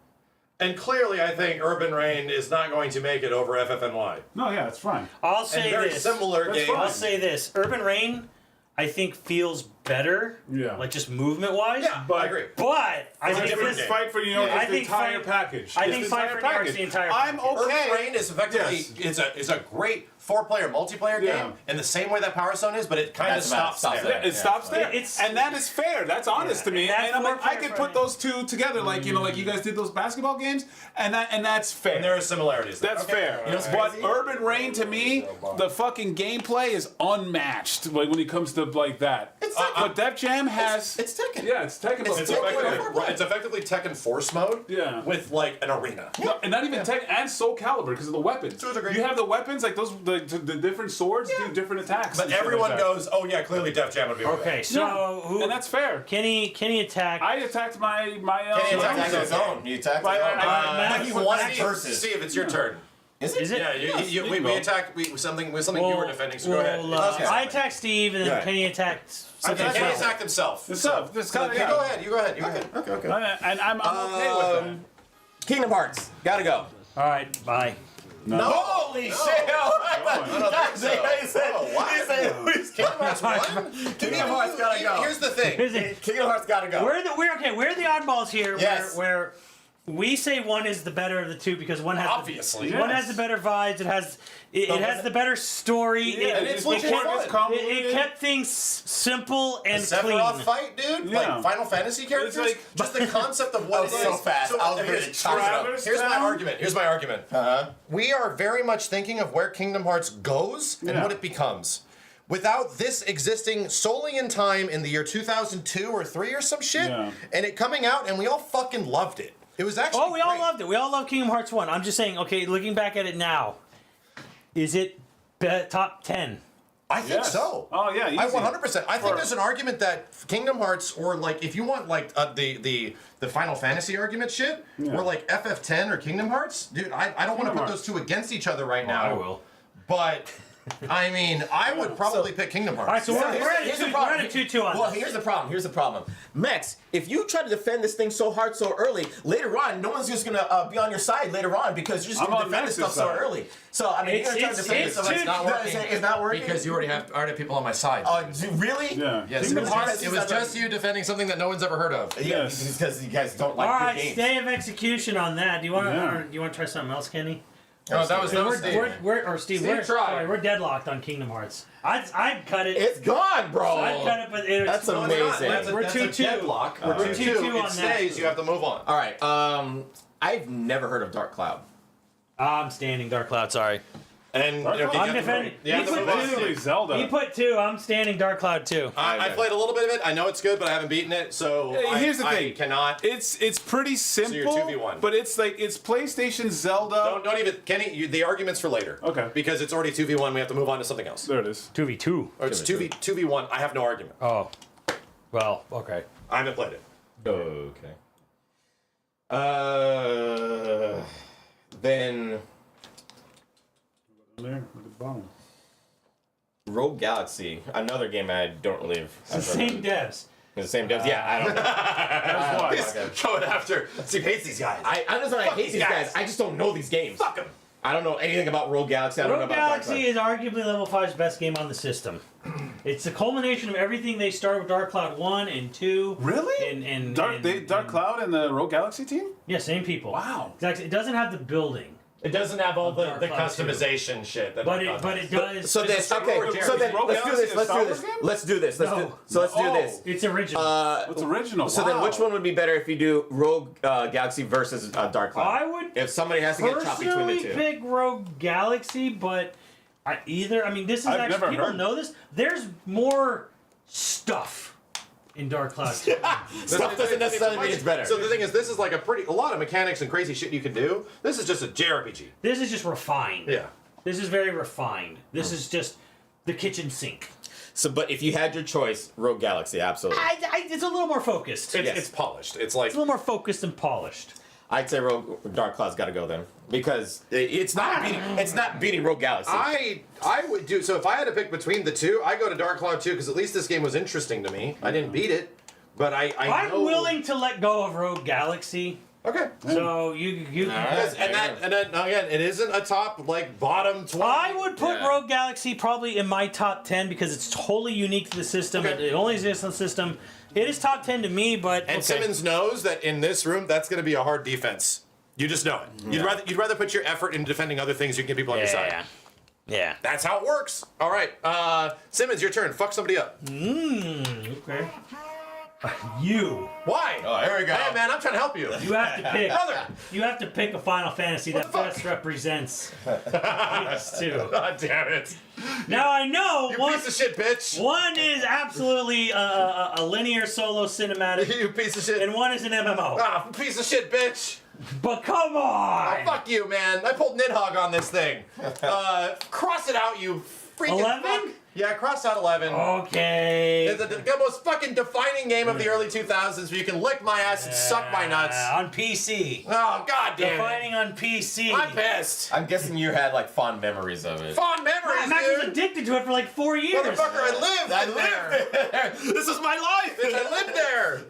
[SPEAKER 6] And clearly, I think Urban Reign is not going to make it over FFNY.
[SPEAKER 5] No, yeah, it's fine.
[SPEAKER 4] I'll
[SPEAKER 6] And
[SPEAKER 4] say
[SPEAKER 6] very
[SPEAKER 4] this.
[SPEAKER 6] similar
[SPEAKER 5] That's
[SPEAKER 6] games.
[SPEAKER 5] fine.
[SPEAKER 4] I'll say this. Urban Reign, I think, feels better.
[SPEAKER 5] Yeah.
[SPEAKER 4] Like just movement wise.
[SPEAKER 6] Yeah, I agree.
[SPEAKER 4] But I
[SPEAKER 6] It's a
[SPEAKER 4] think
[SPEAKER 6] different
[SPEAKER 4] this.
[SPEAKER 6] game.
[SPEAKER 5] Fight for New York
[SPEAKER 4] Yeah, I
[SPEAKER 5] is the
[SPEAKER 4] think
[SPEAKER 5] entire
[SPEAKER 4] Fight-
[SPEAKER 5] package.
[SPEAKER 4] I
[SPEAKER 5] It's
[SPEAKER 4] think
[SPEAKER 5] the
[SPEAKER 4] Fight
[SPEAKER 5] entire
[SPEAKER 4] for New York is
[SPEAKER 5] package.
[SPEAKER 4] the entire
[SPEAKER 5] I'm
[SPEAKER 4] package.
[SPEAKER 5] okay.
[SPEAKER 6] Urban Reign is effectively it's a great 4-player multiplayer
[SPEAKER 5] Yeah.
[SPEAKER 6] game in the same way that Power Stone is, but it kind of
[SPEAKER 7] That's about it.
[SPEAKER 6] stops
[SPEAKER 7] Stops
[SPEAKER 6] there.
[SPEAKER 7] there.
[SPEAKER 5] It stops there,
[SPEAKER 4] It's-
[SPEAKER 5] and that is fair. That's honest to me.
[SPEAKER 4] and that's
[SPEAKER 5] And I'm like, I
[SPEAKER 4] more
[SPEAKER 5] could
[SPEAKER 4] fair
[SPEAKER 5] put
[SPEAKER 4] for
[SPEAKER 5] those two together, like like you guys did those basketball games, and that's fair.
[SPEAKER 6] And there are similarities there.
[SPEAKER 5] That's
[SPEAKER 6] Okay.
[SPEAKER 5] fair.
[SPEAKER 6] You know what's
[SPEAKER 5] But
[SPEAKER 6] crazy?
[SPEAKER 5] Urban Reign, to me, the fucking gameplay is unmatched when it comes to like that.
[SPEAKER 7] It's Tekken.
[SPEAKER 5] But Def Jam has.
[SPEAKER 7] It's Tekken.
[SPEAKER 5] Yeah, it's Tekken. but
[SPEAKER 6] It's
[SPEAKER 5] it's
[SPEAKER 6] effectively Tekken Force mode
[SPEAKER 5] Yeah.
[SPEAKER 6] with like an arena.
[SPEAKER 5] No, and not even Tekken and Soul Calibur because of the weapons.
[SPEAKER 6] To a degree.
[SPEAKER 5] You have the weapons like those. The different swords do different attacks.
[SPEAKER 6] But
[SPEAKER 5] and shit
[SPEAKER 6] everyone
[SPEAKER 5] like that.
[SPEAKER 6] goes, oh yeah, clearly Def Jam would be over
[SPEAKER 4] Okay,
[SPEAKER 6] there.
[SPEAKER 4] so who?
[SPEAKER 5] and that's fair.
[SPEAKER 4] Kenny attacked.
[SPEAKER 5] I attacked my
[SPEAKER 6] Kenny attacked
[SPEAKER 7] His own. You attacked his own.
[SPEAKER 4] Matt,
[SPEAKER 7] But he
[SPEAKER 4] what-
[SPEAKER 7] won
[SPEAKER 4] Matt-
[SPEAKER 7] it versus.
[SPEAKER 6] Steve, it's your turn.
[SPEAKER 7] Is it?
[SPEAKER 4] Is it?
[SPEAKER 6] Yeah, we attacked something you were defending, so go ahead.
[SPEAKER 4] I attacked Steve, and then
[SPEAKER 6] Yeah.
[SPEAKER 4] Kenny attacked.
[SPEAKER 6] Kenny
[SPEAKER 4] something else.
[SPEAKER 6] attacked himself.
[SPEAKER 5] This up. This kind of
[SPEAKER 6] You go ahead. You go ahead.
[SPEAKER 5] Okay. And I'm okay with that.
[SPEAKER 7] Kingdom Hearts. Gotta go.
[SPEAKER 4] All right, bye.
[SPEAKER 7] Holy shit! Kingdom Hearts won? Kingdom Hearts gotta go.
[SPEAKER 6] Here's the thing.
[SPEAKER 4] Here's it.
[SPEAKER 7] Kingdom Hearts gotta go.
[SPEAKER 4] We're the oddballs here.
[SPEAKER 7] Yes.
[SPEAKER 4] Where we say one is the better of the two because one has
[SPEAKER 6] Obviously.
[SPEAKER 4] one has the better vibes. It has the better story.
[SPEAKER 5] Yeah,
[SPEAKER 6] and it's legit
[SPEAKER 5] fun.
[SPEAKER 6] fun.
[SPEAKER 5] It's convoluted.
[SPEAKER 4] It kept things simple and clean.
[SPEAKER 6] Sephiroth fight, dude.
[SPEAKER 5] Yeah.
[SPEAKER 6] Like Final Fantasy characters.
[SPEAKER 5] like-
[SPEAKER 6] just the concept of what it is.
[SPEAKER 7] so fast. I was ready to chop it up.
[SPEAKER 6] Here's my argument. Here's my argument. We are very much thinking of where Kingdom Hearts goes and
[SPEAKER 5] Yeah.
[SPEAKER 6] what it becomes. Without this existing solely in time in the year 2002 or 3 or some shit,
[SPEAKER 5] Yeah.
[SPEAKER 6] and it coming out, and we all fucking loved it. It was actually
[SPEAKER 4] Oh, we all
[SPEAKER 6] great.
[SPEAKER 4] loved it. We all love Kingdom Hearts 1. I'm just saying, okay, looking back at it now, is it top 10?
[SPEAKER 6] I think
[SPEAKER 5] Yes.
[SPEAKER 6] so.
[SPEAKER 5] Oh, yeah,
[SPEAKER 6] I
[SPEAKER 5] easy.
[SPEAKER 6] 100%. I think there's an argument that Kingdom Hearts, or like if you want like the Final Fantasy argument shit, or like FF10 or Kingdom Hearts, dude, I don't want to
[SPEAKER 5] Kingdom
[SPEAKER 6] put
[SPEAKER 5] Hearts.
[SPEAKER 6] those two against each other right now.
[SPEAKER 4] I will.
[SPEAKER 6] But I mean, I would probably pick Kingdom Hearts.
[SPEAKER 4] All right, so we're at
[SPEAKER 7] Here's
[SPEAKER 4] a
[SPEAKER 7] the problem.
[SPEAKER 4] 2-2 on
[SPEAKER 7] Well,
[SPEAKER 4] this.
[SPEAKER 7] here's the problem. Max, if you try to defend this thing so hard so early, later on, no one's just gonna be on your side later on because you're just
[SPEAKER 5] I'm
[SPEAKER 7] gonna
[SPEAKER 5] on
[SPEAKER 7] defend this
[SPEAKER 5] Max's
[SPEAKER 7] stuff so
[SPEAKER 5] side.
[SPEAKER 7] early. So I mean, you're gonna try to defend this stuff.
[SPEAKER 6] It's not working.
[SPEAKER 7] It's not working.
[SPEAKER 6] Because you already have people on my side.
[SPEAKER 7] Really?
[SPEAKER 5] Yeah.
[SPEAKER 6] Yes,
[SPEAKER 5] Kingdom Hearts.
[SPEAKER 6] it was just you defending something that no one's ever heard of.
[SPEAKER 7] Yeah,
[SPEAKER 5] Yes.
[SPEAKER 7] because you guys don't like
[SPEAKER 4] All
[SPEAKER 7] good
[SPEAKER 4] right,
[SPEAKER 7] games.
[SPEAKER 4] stay of execution on that. Do you want to?
[SPEAKER 5] Yeah.
[SPEAKER 4] Do you want to try something else, Kenny?
[SPEAKER 6] No, that was Steve.
[SPEAKER 4] We're Steve. We're
[SPEAKER 6] tried.
[SPEAKER 4] we're deadlocked on Kingdom Hearts. I'd cut it.
[SPEAKER 7] It's gone, bro.
[SPEAKER 4] I'd cut it, but it's
[SPEAKER 7] That's
[SPEAKER 6] No, it's not.
[SPEAKER 7] amazing.
[SPEAKER 6] That's a-
[SPEAKER 4] We're
[SPEAKER 6] that's a
[SPEAKER 4] 2-2.
[SPEAKER 6] deadlock.
[SPEAKER 4] We're
[SPEAKER 6] We're
[SPEAKER 4] 2-2
[SPEAKER 6] 2-2.
[SPEAKER 4] on
[SPEAKER 6] It
[SPEAKER 4] that.
[SPEAKER 6] stays. You have to move on.
[SPEAKER 7] All right. I've never heard of Dark Cloud.
[SPEAKER 4] I'm standing Dark Cloud. Sorry.
[SPEAKER 6] And
[SPEAKER 5] I'm
[SPEAKER 6] you have to
[SPEAKER 4] defending-
[SPEAKER 6] move- you have
[SPEAKER 4] he
[SPEAKER 6] to
[SPEAKER 4] put
[SPEAKER 6] move on,
[SPEAKER 5] Basically
[SPEAKER 6] Steve.
[SPEAKER 5] Zelda.
[SPEAKER 4] He put 2. I'm standing Dark Cloud 2.
[SPEAKER 6] I played a little bit of it. I know it's good, but I haven't beaten it, so
[SPEAKER 5] Here's the
[SPEAKER 6] I
[SPEAKER 5] thing.
[SPEAKER 6] cannot.
[SPEAKER 5] It's pretty simple.
[SPEAKER 6] you're 2v1.
[SPEAKER 5] But it's like it's PlayStation Zelda.
[SPEAKER 6] Don't even, Kenny. The argument's for later.
[SPEAKER 5] Okay.
[SPEAKER 6] Because it's already 2v1. We have to move on to something else.
[SPEAKER 5] There it is.
[SPEAKER 4] 2v2.
[SPEAKER 6] Or it's 2v1. I have no argument.
[SPEAKER 4] Oh. Well, okay.
[SPEAKER 6] I haven't played it.
[SPEAKER 7] Okay. Then
[SPEAKER 5] There at the bottom.
[SPEAKER 7] Rogue Galaxy, another game I don't really.
[SPEAKER 4] It's the same devs.
[SPEAKER 7] The same devs. Yeah, I don't know.
[SPEAKER 5] That's why.
[SPEAKER 6] Throw it after. Steve hates these guys.
[SPEAKER 7] I'm just not. I hate
[SPEAKER 6] these
[SPEAKER 7] these
[SPEAKER 6] guys.
[SPEAKER 7] guys. I just don't know these games.
[SPEAKER 6] Fuck them.
[SPEAKER 7] I don't know anything about Rogue Galaxy. I don't know
[SPEAKER 4] Rogue
[SPEAKER 7] about Dark
[SPEAKER 4] Galaxy is arguably Level 5's best game on the system. It's the culmination of everything they started with Dark Cloud 1 and 2.
[SPEAKER 5] Really?
[SPEAKER 4] And
[SPEAKER 5] Dark Cloud and the Rogue Galaxy team?
[SPEAKER 4] Yeah, same people.
[SPEAKER 5] Wow.
[SPEAKER 4] Exactly. It doesn't have the building.
[SPEAKER 6] It doesn't have all the
[SPEAKER 4] Dark Cloud 2.
[SPEAKER 6] customization shit. That
[SPEAKER 4] But
[SPEAKER 6] Dark
[SPEAKER 4] it
[SPEAKER 6] Cloud has.
[SPEAKER 4] does.
[SPEAKER 7] So this, okay,
[SPEAKER 5] Rogue
[SPEAKER 7] so then
[SPEAKER 5] Rogue
[SPEAKER 7] let's do
[SPEAKER 5] Galaxy
[SPEAKER 7] this.
[SPEAKER 5] a
[SPEAKER 7] Let's
[SPEAKER 5] Star
[SPEAKER 7] do
[SPEAKER 5] Wars
[SPEAKER 7] this.
[SPEAKER 5] game?
[SPEAKER 7] Let's do this. Let's do this.
[SPEAKER 4] It's original.
[SPEAKER 5] What's original?
[SPEAKER 7] So then, which one would be better if you do Rogue Galaxy versus Dark Cloud?
[SPEAKER 4] I would
[SPEAKER 7] If somebody has to get chopped between
[SPEAKER 4] personally
[SPEAKER 7] the two.
[SPEAKER 4] pick Rogue Galaxy, but I mean, this is
[SPEAKER 5] I've
[SPEAKER 4] actually
[SPEAKER 5] never
[SPEAKER 4] people
[SPEAKER 5] heard.
[SPEAKER 4] know this. There's more stuff in Dark Cloud 2.
[SPEAKER 7] Stuff doesn't necessarily mean it's better.
[SPEAKER 6] So the thing is, this is like a lot of mechanics and crazy shit you can do. This is just a JRPG.
[SPEAKER 4] This is just refined.
[SPEAKER 6] Yeah.
[SPEAKER 4] This is very refined. This is just the kitchen sink.
[SPEAKER 7] So, but if you had your choice, Rogue Galaxy, absolutely.
[SPEAKER 4] It's a little more focused.
[SPEAKER 6] It's,
[SPEAKER 7] Yes.
[SPEAKER 6] it's polished. It's like
[SPEAKER 4] It's a little more focused and polished.
[SPEAKER 7] I'd say Rogue Dark Cloud's got to go then because it's not beating Rogue Galaxy.
[SPEAKER 6] I would do so if I had to pick between the two. I go to Dark Cloud 2 because at least this game was interesting to me. I didn't beat it, but I'm
[SPEAKER 4] I'm willing to let go of Rogue Galaxy.
[SPEAKER 6] Okay.
[SPEAKER 4] So you
[SPEAKER 6] Because- and then again, it isn't a top like bottom 20.
[SPEAKER 4] I would put
[SPEAKER 7] Yeah.
[SPEAKER 4] Rogue Galaxy probably in my top 10 because it's totally unique to the system.
[SPEAKER 6] Okay.
[SPEAKER 4] It only exists on the system. It is top 10 to me, but
[SPEAKER 6] And
[SPEAKER 4] okay.
[SPEAKER 6] Simmons knows that in this room, that's going to be a hard defense. You just know it. You'd rather put your effort into defending other things. You can get people on your side.
[SPEAKER 4] Yeah.
[SPEAKER 6] That's how it works. All right, Simmons, your turn. Fuck somebody up.
[SPEAKER 4] Okay. You
[SPEAKER 6] Why?
[SPEAKER 7] Oh, here we go.
[SPEAKER 6] Hey man, I'm trying to help you.
[SPEAKER 4] have to pick.
[SPEAKER 6] Brother.
[SPEAKER 4] You have to pick a Final Fantasy that
[SPEAKER 6] fuck?
[SPEAKER 4] best represents PS2.
[SPEAKER 6] God damn it.
[SPEAKER 4] Now I know
[SPEAKER 6] You
[SPEAKER 4] one,
[SPEAKER 6] piece of shit, bitch.
[SPEAKER 4] one is absolutely a linear solo cinematic,
[SPEAKER 6] You piece of shit.
[SPEAKER 4] and one is an MMO.
[SPEAKER 6] Ah, piece of shit, bitch.
[SPEAKER 4] But come
[SPEAKER 6] Oh,
[SPEAKER 4] on!
[SPEAKER 6] fuck you, man. I pulled Nidhogg on this thing. Cross it out, you freaking
[SPEAKER 4] 11?
[SPEAKER 6] fuck. Yeah, cross out 11.
[SPEAKER 4] Okay.
[SPEAKER 6] It's the most fucking defining game of the early 2000s where you can lick my ass and suck my nuts.
[SPEAKER 4] On PC.
[SPEAKER 6] Oh, god damn it.
[SPEAKER 4] Defining on PC.
[SPEAKER 6] I'm pissed.
[SPEAKER 7] I'm guessing you had like fond memories of it.
[SPEAKER 6] Fond memories,
[SPEAKER 4] Max was
[SPEAKER 6] dude.
[SPEAKER 4] addicted to it for like 4 years.
[SPEAKER 6] Motherfucker, I lived there.
[SPEAKER 7] This is my life.
[SPEAKER 6] I lived there.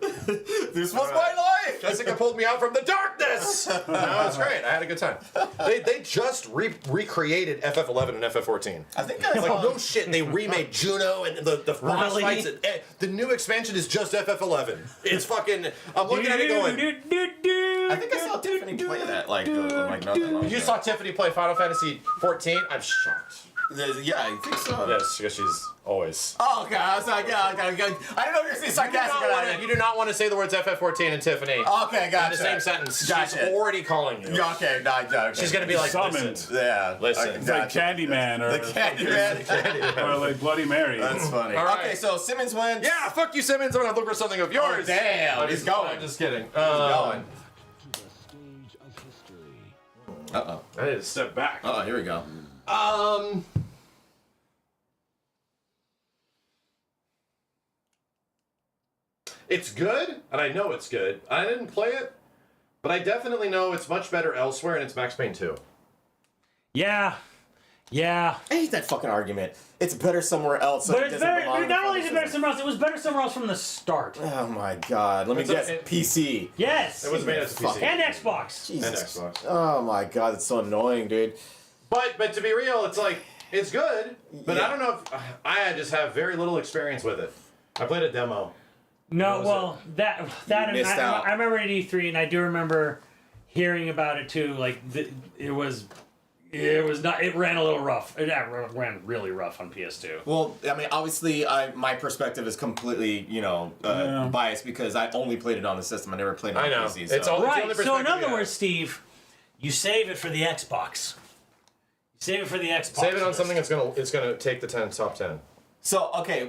[SPEAKER 7] This was my life.
[SPEAKER 6] Jessica pulled me out from the darkness. No, it was great. I had a good time. They just recreated FF11 and FF14.
[SPEAKER 7] I think that's
[SPEAKER 6] Like, no shit, they remade Juno and the boss
[SPEAKER 4] Really?
[SPEAKER 6] fights. The new expansion is just FF11. It's fucking. I'm looking at it going.
[SPEAKER 7] I think I saw Tiffany play that like not that long
[SPEAKER 6] You
[SPEAKER 7] ago.
[SPEAKER 6] saw Tiffany play Final Fantasy 14? I'm shocked.
[SPEAKER 7] Yeah, I think so.
[SPEAKER 6] Yes, because she's always.
[SPEAKER 7] Oh, okay. I was like, yeah, okay. I don't know if you're saying sarcastic or not.
[SPEAKER 6] You do not want to say the words FF14 and Tiffany
[SPEAKER 7] Okay,
[SPEAKER 6] in
[SPEAKER 7] gotcha.
[SPEAKER 6] the same sentence.
[SPEAKER 7] Gotcha.
[SPEAKER 6] She's already calling you.
[SPEAKER 7] Yeah, okay, okay.
[SPEAKER 6] She's gonna be like,
[SPEAKER 5] Summoned.
[SPEAKER 6] listen.
[SPEAKER 7] Yeah.
[SPEAKER 6] Listen.
[SPEAKER 7] Okay,
[SPEAKER 5] It's like
[SPEAKER 7] gotcha.
[SPEAKER 5] Candyman or,
[SPEAKER 7] The Candyman.
[SPEAKER 5] or like Bloody Mary.
[SPEAKER 7] That's funny.
[SPEAKER 6] All right.
[SPEAKER 7] Okay, so Simmons wins.
[SPEAKER 6] Yeah, fuck you, Simmons. I'm gonna look for something of yours.
[SPEAKER 7] Oh, damn. He's going.
[SPEAKER 6] I'm just kidding.
[SPEAKER 7] Going.
[SPEAKER 6] I need to step back.
[SPEAKER 7] Oh, here we go.
[SPEAKER 6] It's good, and I know it's good. I didn't play it, but I definitely know it's much better elsewhere, and it's Max Payne 2.
[SPEAKER 4] Yeah.
[SPEAKER 7] I hate that fucking argument. It's better somewhere else. So
[SPEAKER 4] But
[SPEAKER 7] it
[SPEAKER 4] it's
[SPEAKER 7] doesn't
[SPEAKER 4] better.
[SPEAKER 7] belong in
[SPEAKER 4] Not
[SPEAKER 7] the
[SPEAKER 4] only is it better
[SPEAKER 7] system.
[SPEAKER 4] somewhere else, it was better somewhere else from the start.
[SPEAKER 7] Oh my god. Let me guess. PC.
[SPEAKER 4] Yes.
[SPEAKER 6] It was made as a PC.
[SPEAKER 4] And Xbox.
[SPEAKER 6] And
[SPEAKER 7] Jesus.
[SPEAKER 6] Xbox.
[SPEAKER 7] Oh my god, it's so annoying, dude.
[SPEAKER 6] But to be real, it's like, it's good, but
[SPEAKER 7] Yeah.
[SPEAKER 6] I don't know if I just have very little experience with it. I played a demo.
[SPEAKER 4] No,
[SPEAKER 6] was
[SPEAKER 4] well, that and
[SPEAKER 7] missed out.
[SPEAKER 4] I remember at E3, and I do remember hearing about it too. Like it was not. It ran a little rough. It ran really rough on PS2.
[SPEAKER 7] Well, I mean, obviously, my perspective is completely, biased because I only played it on the system. I never played it on
[SPEAKER 6] I know.
[SPEAKER 7] PC.
[SPEAKER 6] It's all- the
[SPEAKER 4] Right.
[SPEAKER 6] only
[SPEAKER 4] So in
[SPEAKER 6] perspective
[SPEAKER 4] other
[SPEAKER 6] you
[SPEAKER 4] words,
[SPEAKER 6] have.
[SPEAKER 4] Steve, you save it for the Xbox. You save it for the Xbox.
[SPEAKER 6] Save it on
[SPEAKER 4] list.
[SPEAKER 6] something it's gonna take the top 10.
[SPEAKER 7] So, okay,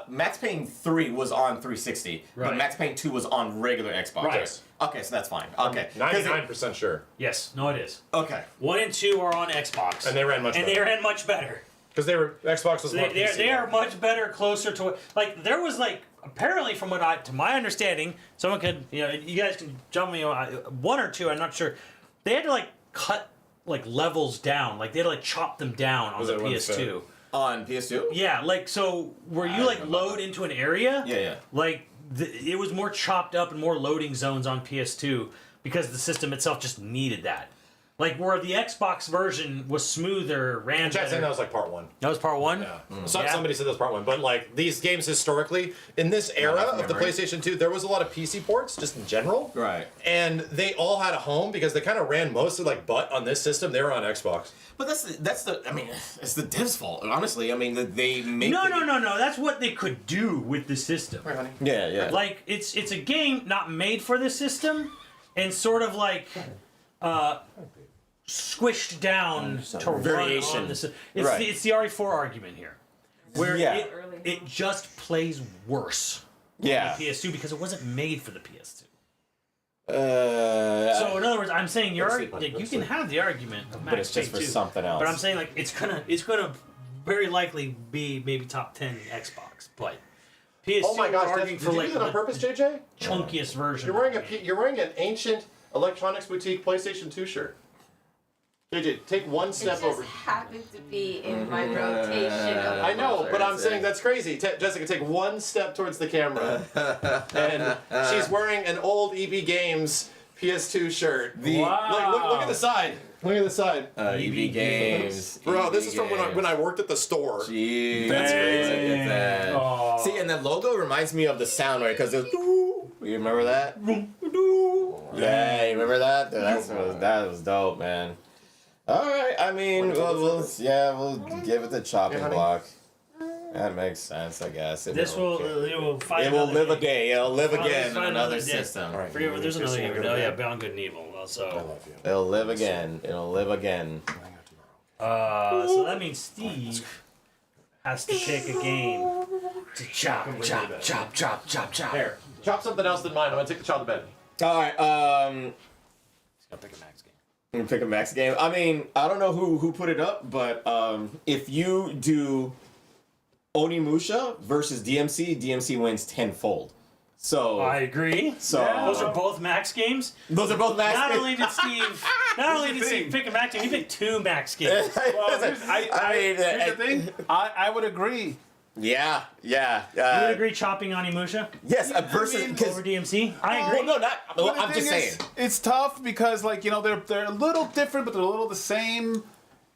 [SPEAKER 7] Max Payne 3 was on 360, but
[SPEAKER 4] Right.
[SPEAKER 7] Max Payne 2 was on regular Xbox.
[SPEAKER 4] Right.
[SPEAKER 6] Yes.
[SPEAKER 7] Okay, so that's fine. Okay.
[SPEAKER 6] 99% sure.
[SPEAKER 4] Yes. No, it is.
[SPEAKER 7] Okay.
[SPEAKER 4] 1 and 2 are on Xbox,
[SPEAKER 6] And they ran much
[SPEAKER 4] and
[SPEAKER 6] better.
[SPEAKER 4] they ran much better.
[SPEAKER 6] Because Xbox was more PC.
[SPEAKER 4] They are much better, closer to like there was like apparently from to my understanding, someone could you guys can jump me on 1 or 2. I'm not sure. They had to like cut like levels down, like they had to like chop them down on
[SPEAKER 6] Was
[SPEAKER 4] the
[SPEAKER 6] it one
[SPEAKER 4] PS2.
[SPEAKER 7] On PS2?
[SPEAKER 4] Yeah, like so where you like load into an area.
[SPEAKER 7] Yeah.
[SPEAKER 4] Like it was more chopped up and more loading zones on PS2 because the system itself just needed that. Like where the Xbox version was smoother, ran
[SPEAKER 6] Chat saying
[SPEAKER 4] better.
[SPEAKER 6] that was like part one.
[SPEAKER 4] That was part one?
[SPEAKER 6] Yeah.
[SPEAKER 4] Yeah.
[SPEAKER 6] Somebody said that was part one. But like these games historically, in this era of the PlayStation 2, there was a lot of PC ports just in general.
[SPEAKER 7] Right.
[SPEAKER 6] And they all had a home because they kind of ran mostly like butt on this system. They were on Xbox.
[SPEAKER 7] But that's the. I mean, it's the devs' fault. Honestly, I mean, they make.
[SPEAKER 4] No. That's what they could do with the system.
[SPEAKER 6] Right, honey.
[SPEAKER 7] Yeah.
[SPEAKER 4] Like it's a game not made for the system, and sort of like squished down to
[SPEAKER 7] Variation.
[SPEAKER 4] run on the system. It's
[SPEAKER 7] Right.
[SPEAKER 4] it's the RE4 argument here, where
[SPEAKER 7] Yeah.
[SPEAKER 4] it just plays worse
[SPEAKER 7] Yeah.
[SPEAKER 4] on the PS2 because it wasn't made for the PS2.
[SPEAKER 7] So
[SPEAKER 4] So in other words, I'm saying you're
[SPEAKER 6] sleep, honey,
[SPEAKER 4] like,
[SPEAKER 6] go
[SPEAKER 4] you
[SPEAKER 6] to
[SPEAKER 4] can
[SPEAKER 6] sleep.
[SPEAKER 4] have the argument of Max
[SPEAKER 7] But it's just
[SPEAKER 4] Payne
[SPEAKER 7] for
[SPEAKER 4] 2,
[SPEAKER 7] something else.
[SPEAKER 4] But I'm saying like it's gonna very likely be maybe top 10 Xbox, but PS2
[SPEAKER 6] Oh my gosh,
[SPEAKER 4] we're arguing
[SPEAKER 6] did
[SPEAKER 4] for
[SPEAKER 6] you
[SPEAKER 4] like
[SPEAKER 6] do that on
[SPEAKER 4] the
[SPEAKER 6] purpose, JJ?
[SPEAKER 4] chunkiest version.
[SPEAKER 6] You're wearing an ancient Electronics Boutique PlayStation 2 shirt. JJ, take one
[SPEAKER 8] It
[SPEAKER 6] step
[SPEAKER 8] just
[SPEAKER 6] over.
[SPEAKER 8] happened to be in my rotation. Of
[SPEAKER 6] I know, but I'm
[SPEAKER 7] That's
[SPEAKER 6] saying
[SPEAKER 7] it.
[SPEAKER 6] that's crazy. Jessica, take one step towards the camera. And she's wearing an old EB Games PS2 shirt.
[SPEAKER 4] Wow.
[SPEAKER 6] Look at the side. Look at the side.
[SPEAKER 7] EB Games.
[SPEAKER 6] Bro, this
[SPEAKER 7] EB
[SPEAKER 6] is from when I worked at the store.
[SPEAKER 7] Jeez.
[SPEAKER 6] That's crazy.
[SPEAKER 7] Look at that.
[SPEAKER 5] Aw.
[SPEAKER 7] See, and that logo reminds me of the sound, right? Because it was. You remember that? Yeah, you remember that? Dude, that was dope, man. All right, I mean, we'll give it the chopping
[SPEAKER 6] honey.
[SPEAKER 7] block. That makes sense, I guess. It
[SPEAKER 4] It will fight.
[SPEAKER 7] It will
[SPEAKER 4] another
[SPEAKER 7] live a
[SPEAKER 4] game.
[SPEAKER 7] day. It'll live
[SPEAKER 4] Fight
[SPEAKER 7] again in another
[SPEAKER 4] day.
[SPEAKER 7] system.
[SPEAKER 6] All right.
[SPEAKER 4] Forget what, there's another game.
[SPEAKER 6] Good
[SPEAKER 4] Oh yeah,
[SPEAKER 6] night.
[SPEAKER 4] Beyond Good and Evil.
[SPEAKER 6] I
[SPEAKER 4] Also,
[SPEAKER 6] love you.
[SPEAKER 7] It'll live again. It'll live again.
[SPEAKER 4] so that means Steve has to pick a game to chop.
[SPEAKER 6] Here, chop something else than mine. I'm gonna take the child to bed.
[SPEAKER 7] All right.
[SPEAKER 4] Gotta pick a Max game.
[SPEAKER 7] I'm gonna pick a Max game. I mean, I don't know who put it up, but if you do Onimusha versus DMC, DMC wins tenfold. So
[SPEAKER 4] I agree.
[SPEAKER 7] So
[SPEAKER 4] Those are both Max games.
[SPEAKER 7] those are both Max.
[SPEAKER 4] Not
[SPEAKER 7] games.
[SPEAKER 4] only did Steve pick a Max game, he picked two Max games.
[SPEAKER 5] Well, here's
[SPEAKER 7] I
[SPEAKER 5] the thing. I would agree.
[SPEAKER 7] Yeah.
[SPEAKER 4] You would agree chopping Onimusha
[SPEAKER 7] Yes, versus because
[SPEAKER 4] over DMC? I agree.
[SPEAKER 7] well, no, not.
[SPEAKER 5] But
[SPEAKER 7] Well,
[SPEAKER 5] the
[SPEAKER 7] I'm just
[SPEAKER 5] thing
[SPEAKER 7] saying.
[SPEAKER 5] is, it's tough because they're a little different, but they're a little the same.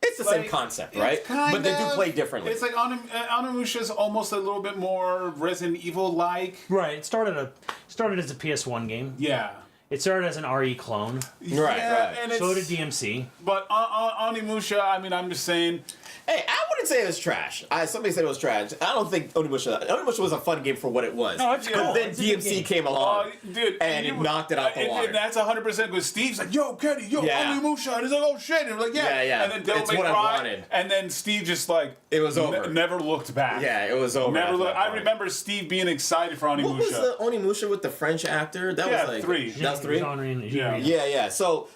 [SPEAKER 7] It's the same concept, right?
[SPEAKER 5] It's kind
[SPEAKER 7] But they do
[SPEAKER 5] of-
[SPEAKER 7] play differently.
[SPEAKER 5] It's like Onimusha is almost a little bit more Resident Evil like.
[SPEAKER 4] Right. It started as a PS1 game.
[SPEAKER 5] Yeah.
[SPEAKER 4] It started as an RE clone.
[SPEAKER 7] Right.
[SPEAKER 5] And
[SPEAKER 4] So did
[SPEAKER 5] it's,
[SPEAKER 4] DMC.
[SPEAKER 5] but Onimusha, I mean, I'm just saying.
[SPEAKER 7] Hey, I wouldn't say it was trash. Somebody said it was trash. I don't think Onimusha was a fun game for what it was.
[SPEAKER 4] No, it's cool.
[SPEAKER 7] But then
[SPEAKER 4] It's a good
[SPEAKER 7] DMC
[SPEAKER 4] game.
[SPEAKER 7] came along.
[SPEAKER 5] Dude,
[SPEAKER 7] And it knocked it out the water.
[SPEAKER 5] And that's 100% because Steve's like, yo, Kenny,
[SPEAKER 7] Yeah.
[SPEAKER 5] Onimusha. And he's like, oh shit. And we're like, yeah.
[SPEAKER 7] Yeah.
[SPEAKER 5] And then Devil
[SPEAKER 7] It's
[SPEAKER 5] May
[SPEAKER 7] what I
[SPEAKER 5] Cry.
[SPEAKER 7] wanted.
[SPEAKER 5] And then Steve just like,
[SPEAKER 7] It was over.
[SPEAKER 5] never looked back.
[SPEAKER 7] Yeah, it was over.
[SPEAKER 5] Never
[SPEAKER 7] after
[SPEAKER 5] looked.
[SPEAKER 7] that
[SPEAKER 5] I
[SPEAKER 7] point.
[SPEAKER 5] remember Steve being excited for Onimusha.
[SPEAKER 7] What was the Onimusha with the French actor? That
[SPEAKER 5] Yeah,
[SPEAKER 7] was like
[SPEAKER 5] 3.
[SPEAKER 7] That was 3.
[SPEAKER 5] Yeah.
[SPEAKER 7] Yeah. So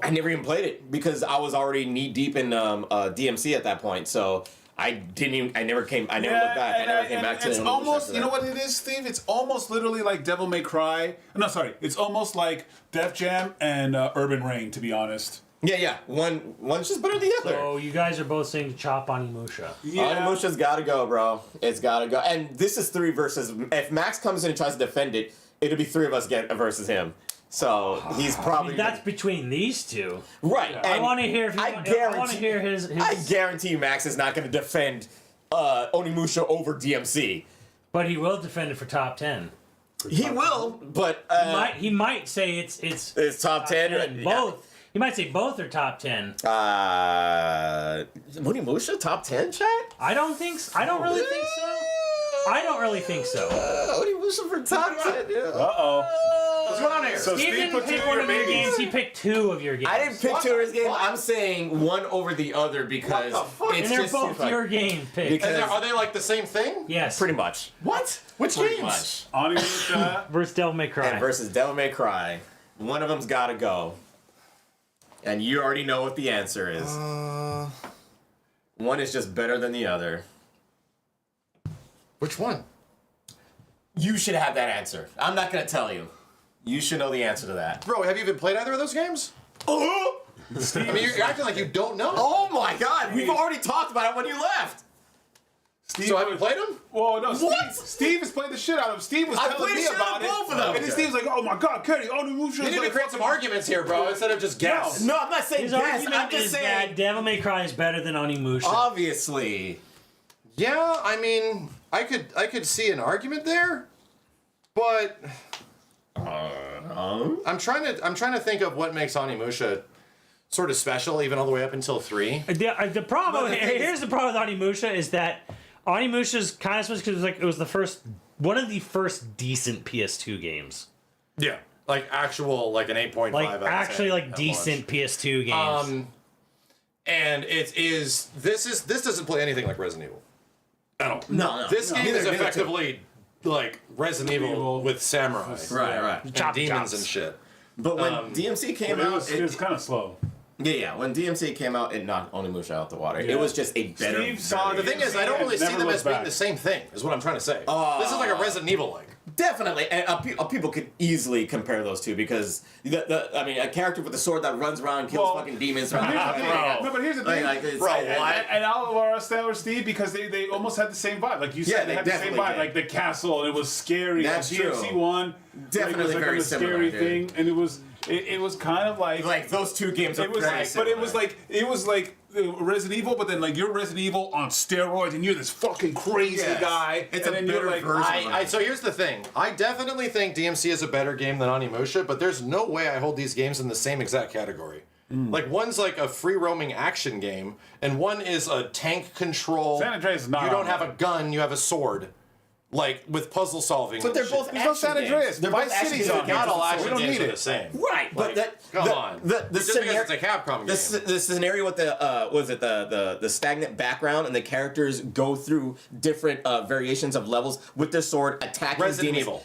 [SPEAKER 7] I never even played it because I was already knee deep in DMC at that point. So I never looked back. I never came back to
[SPEAKER 5] it's
[SPEAKER 7] Onimusha
[SPEAKER 5] almost,
[SPEAKER 7] after
[SPEAKER 5] you know
[SPEAKER 7] that.
[SPEAKER 5] what it is, Steve? It's almost literally like Devil May Cry. No, sorry. It's almost like Def Jam and Urban Reign, to be honest.
[SPEAKER 7] Yeah. One's just better than the other.
[SPEAKER 4] So you guys are both saying to chop Onimusha.
[SPEAKER 7] Onimusha's gotta go, bro. It's gotta go. And this is 3 versus. If Max comes in and tries to defend it, it'll be 3 of us versus him. So he's probably
[SPEAKER 4] That's between these two.
[SPEAKER 7] right.
[SPEAKER 4] I
[SPEAKER 7] And
[SPEAKER 4] want to hear.
[SPEAKER 7] I
[SPEAKER 4] I want to hear his.
[SPEAKER 7] I guarantee you, Max is not going to defend Onimusha over DMC.
[SPEAKER 4] But he will defend it for top 10.
[SPEAKER 7] He will, but
[SPEAKER 4] He might say it's
[SPEAKER 7] it's top 10.
[SPEAKER 4] Both. He might say both are top 10.
[SPEAKER 7] Onimusha top 10, chat?
[SPEAKER 4] I don't think. I don't really think so. I don't really think so.
[SPEAKER 7] Onimusha for top 10. Yeah.
[SPEAKER 5] Uh-oh.
[SPEAKER 6] What's going on here?
[SPEAKER 5] So
[SPEAKER 4] He
[SPEAKER 5] Steve
[SPEAKER 4] didn't
[SPEAKER 5] put 2
[SPEAKER 4] pick
[SPEAKER 5] of
[SPEAKER 4] one
[SPEAKER 5] your
[SPEAKER 4] of your
[SPEAKER 5] babies.
[SPEAKER 4] games. He picked 2 of your games.
[SPEAKER 7] I didn't pick 2 of his games. I'm saying one over the other because
[SPEAKER 6] What the fuck?
[SPEAKER 7] it's
[SPEAKER 4] And they're
[SPEAKER 7] just
[SPEAKER 4] both
[SPEAKER 7] too fun.
[SPEAKER 4] your game picks.
[SPEAKER 7] Because-
[SPEAKER 6] Are they like the same thing?
[SPEAKER 4] Yes.
[SPEAKER 7] Pretty much.
[SPEAKER 6] What? Which
[SPEAKER 7] Pretty
[SPEAKER 6] games?
[SPEAKER 7] much.
[SPEAKER 5] Onimusha.
[SPEAKER 4] Versus Devil May Cry.
[SPEAKER 7] And versus Devil May Cry. One of them's got to go. And you already know what the answer is. One is just better than the other.
[SPEAKER 6] Which one?
[SPEAKER 7] You should have that answer. I'm not going to tell you. You should know the answer to that.
[SPEAKER 6] Bro, have you even played either of those games?
[SPEAKER 7] Oh,
[SPEAKER 6] I mean, you're acting like you don't know.
[SPEAKER 7] oh my god, we've already talked about it when you left.
[SPEAKER 5] Steve,
[SPEAKER 6] So have you played them?
[SPEAKER 5] Well, no, Steve has played the shit out of him. Steve was
[SPEAKER 7] I
[SPEAKER 5] telling
[SPEAKER 7] played
[SPEAKER 5] me
[SPEAKER 7] the shit out
[SPEAKER 5] about
[SPEAKER 7] of
[SPEAKER 5] it.
[SPEAKER 7] both of them.
[SPEAKER 5] And then Steve's like, oh my god, Kenny, Onimusha.
[SPEAKER 6] You need to create some arguments here, bro, instead of just guess.
[SPEAKER 7] No, I'm not saying
[SPEAKER 4] His
[SPEAKER 7] yes.
[SPEAKER 4] argument
[SPEAKER 7] I'm just
[SPEAKER 4] is
[SPEAKER 7] saying.
[SPEAKER 4] that Devil May Cry is better than Onimusha.
[SPEAKER 7] Obviously.
[SPEAKER 6] Yeah, I mean, I could see an argument there, but I'm trying to think of what makes Onimusha sort of special, even all the way up until 3.
[SPEAKER 4] The problem here's the problem with Onimusha is that Onimusha's kind of special because it was one of the first decent PS2 games.
[SPEAKER 6] Yeah, like actual like an 8.5.
[SPEAKER 4] Like
[SPEAKER 6] out of 10
[SPEAKER 4] actually like
[SPEAKER 6] at
[SPEAKER 4] decent
[SPEAKER 6] launch.
[SPEAKER 4] PS2 games.
[SPEAKER 6] And this doesn't play anything like Resident Evil. At all.
[SPEAKER 7] No.
[SPEAKER 6] This game
[SPEAKER 7] Neither-
[SPEAKER 6] is
[SPEAKER 7] neither
[SPEAKER 6] effectively like Resident Evil with samurai
[SPEAKER 7] Right.
[SPEAKER 6] and
[SPEAKER 4] Chop
[SPEAKER 6] demons
[SPEAKER 4] chops.
[SPEAKER 6] and shit.
[SPEAKER 7] But when DMC came
[SPEAKER 5] It
[SPEAKER 7] out,
[SPEAKER 5] was kind of slow.
[SPEAKER 7] yeah. When DMC came out, it knocked Onimusha out the water. It was just a better.
[SPEAKER 5] Steve saw
[SPEAKER 6] The thing is, I don't really see
[SPEAKER 5] Never
[SPEAKER 6] them
[SPEAKER 5] looked
[SPEAKER 6] as being
[SPEAKER 5] back.
[SPEAKER 6] the same thing. Is what I'm trying to say. This is like a Resident Evil like.
[SPEAKER 7] Definitely, and people could easily compare those two because a character with a sword that runs around, kills fucking demons.
[SPEAKER 5] Here's the thing. No, but here's the thing. And I'll allow that with Steve because they almost had the same vibe. Like you said,
[SPEAKER 7] Yeah,
[SPEAKER 5] they
[SPEAKER 7] they
[SPEAKER 5] had the same
[SPEAKER 7] definitely
[SPEAKER 5] vibe.
[SPEAKER 7] did.
[SPEAKER 5] Like the castle, and it was scary.
[SPEAKER 7] That's
[SPEAKER 5] and DMC
[SPEAKER 7] true.
[SPEAKER 5] one
[SPEAKER 7] Definitely
[SPEAKER 5] was like
[SPEAKER 7] very
[SPEAKER 5] a
[SPEAKER 7] similar,
[SPEAKER 5] scary
[SPEAKER 7] dude.
[SPEAKER 5] thing, and it was kind of
[SPEAKER 7] Like those two games are
[SPEAKER 5] it was
[SPEAKER 7] very
[SPEAKER 5] like, but
[SPEAKER 7] similar.
[SPEAKER 5] it was like Resident Evil, but then like you're Resident Evil on steroids, and you're this fucking crazy
[SPEAKER 7] Yes.
[SPEAKER 5] guy,
[SPEAKER 7] It's
[SPEAKER 5] and
[SPEAKER 7] a
[SPEAKER 5] then you're
[SPEAKER 7] better
[SPEAKER 5] like,
[SPEAKER 7] version.
[SPEAKER 6] So here's the thing. I definitely think DMC is a better game than Onimusha, but there's no way I hold these games in the same exact category. Like one's like a free roaming action game, and one is a tank control.
[SPEAKER 5] San Andreas is not
[SPEAKER 6] You don't
[SPEAKER 5] on
[SPEAKER 6] have
[SPEAKER 5] there.
[SPEAKER 6] a gun, you have a sword. Like with puzzle solving.
[SPEAKER 7] But
[SPEAKER 6] and
[SPEAKER 7] they're
[SPEAKER 6] shit.
[SPEAKER 7] both
[SPEAKER 5] There's no
[SPEAKER 7] action
[SPEAKER 5] San Andreas.
[SPEAKER 7] games. They're
[SPEAKER 5] Vice
[SPEAKER 7] both action
[SPEAKER 5] City's
[SPEAKER 7] games.
[SPEAKER 5] on here.
[SPEAKER 6] Not all
[SPEAKER 5] We
[SPEAKER 6] action
[SPEAKER 5] don't
[SPEAKER 6] games
[SPEAKER 5] need
[SPEAKER 6] are
[SPEAKER 5] it.
[SPEAKER 6] the same.
[SPEAKER 7] Right, but
[SPEAKER 6] Like, come on.
[SPEAKER 7] The
[SPEAKER 6] Just because it's a Capcom game.
[SPEAKER 7] The scenario with the stagnant background and the characters go through different variations of levels with their sword attacking
[SPEAKER 6] Resident
[SPEAKER 7] demons,
[SPEAKER 6] Evil.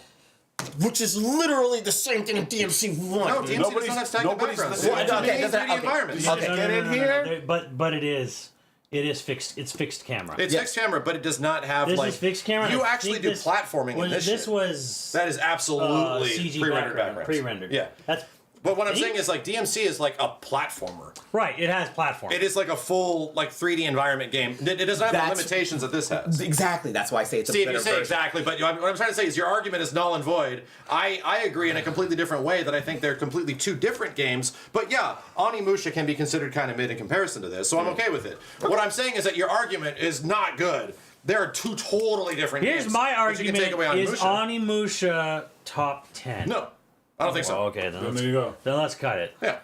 [SPEAKER 7] which is literally the same thing in DMC 1.
[SPEAKER 6] No, DMC doesn't have stagnant backgrounds.
[SPEAKER 7] Well,
[SPEAKER 6] It's
[SPEAKER 7] okay,
[SPEAKER 6] 3D
[SPEAKER 7] okay.
[SPEAKER 6] environments.
[SPEAKER 7] Okay.
[SPEAKER 5] Get in here.
[SPEAKER 4] But it is fixed. It's fixed camera.
[SPEAKER 6] It's fixed camera, but it does not have
[SPEAKER 4] This
[SPEAKER 6] like
[SPEAKER 4] is fixed camera.
[SPEAKER 6] You
[SPEAKER 4] I
[SPEAKER 6] actually
[SPEAKER 4] think
[SPEAKER 6] do
[SPEAKER 4] this
[SPEAKER 6] platforming in this.
[SPEAKER 4] This
[SPEAKER 6] shit.
[SPEAKER 4] was
[SPEAKER 6] That is absolutely
[SPEAKER 4] CG
[SPEAKER 6] pre-rendered
[SPEAKER 4] background,
[SPEAKER 6] backgrounds.
[SPEAKER 4] pre-rendered.
[SPEAKER 6] Yeah.
[SPEAKER 4] That's
[SPEAKER 6] But what I'm saying is like DMC is like a platformer.
[SPEAKER 4] right. It has platform.
[SPEAKER 6] It is like a full like 3D environment game. It does not have the
[SPEAKER 7] That's-
[SPEAKER 6] limitations that this has.
[SPEAKER 7] Exactly, that's why I say it's a
[SPEAKER 6] Steve,
[SPEAKER 7] better
[SPEAKER 6] you say
[SPEAKER 7] version.
[SPEAKER 6] exactly, but what I'm trying to say is your argument is null and void. I agree in a completely different way that I think they're completely two different games. But yeah, Onimusha can be considered kind of mid in comparison to this, so I'm okay with it. What I'm saying is that your argument is not good. There are two totally different
[SPEAKER 4] Here's
[SPEAKER 6] games.
[SPEAKER 4] my
[SPEAKER 6] But
[SPEAKER 4] argument:
[SPEAKER 6] you can take away
[SPEAKER 4] is
[SPEAKER 6] Onimusha.
[SPEAKER 4] Onimusha top 10?
[SPEAKER 6] No, I don't think so.
[SPEAKER 4] Well, okay,
[SPEAKER 5] Then there you go.
[SPEAKER 4] then let's cut it.
[SPEAKER 6] Yeah.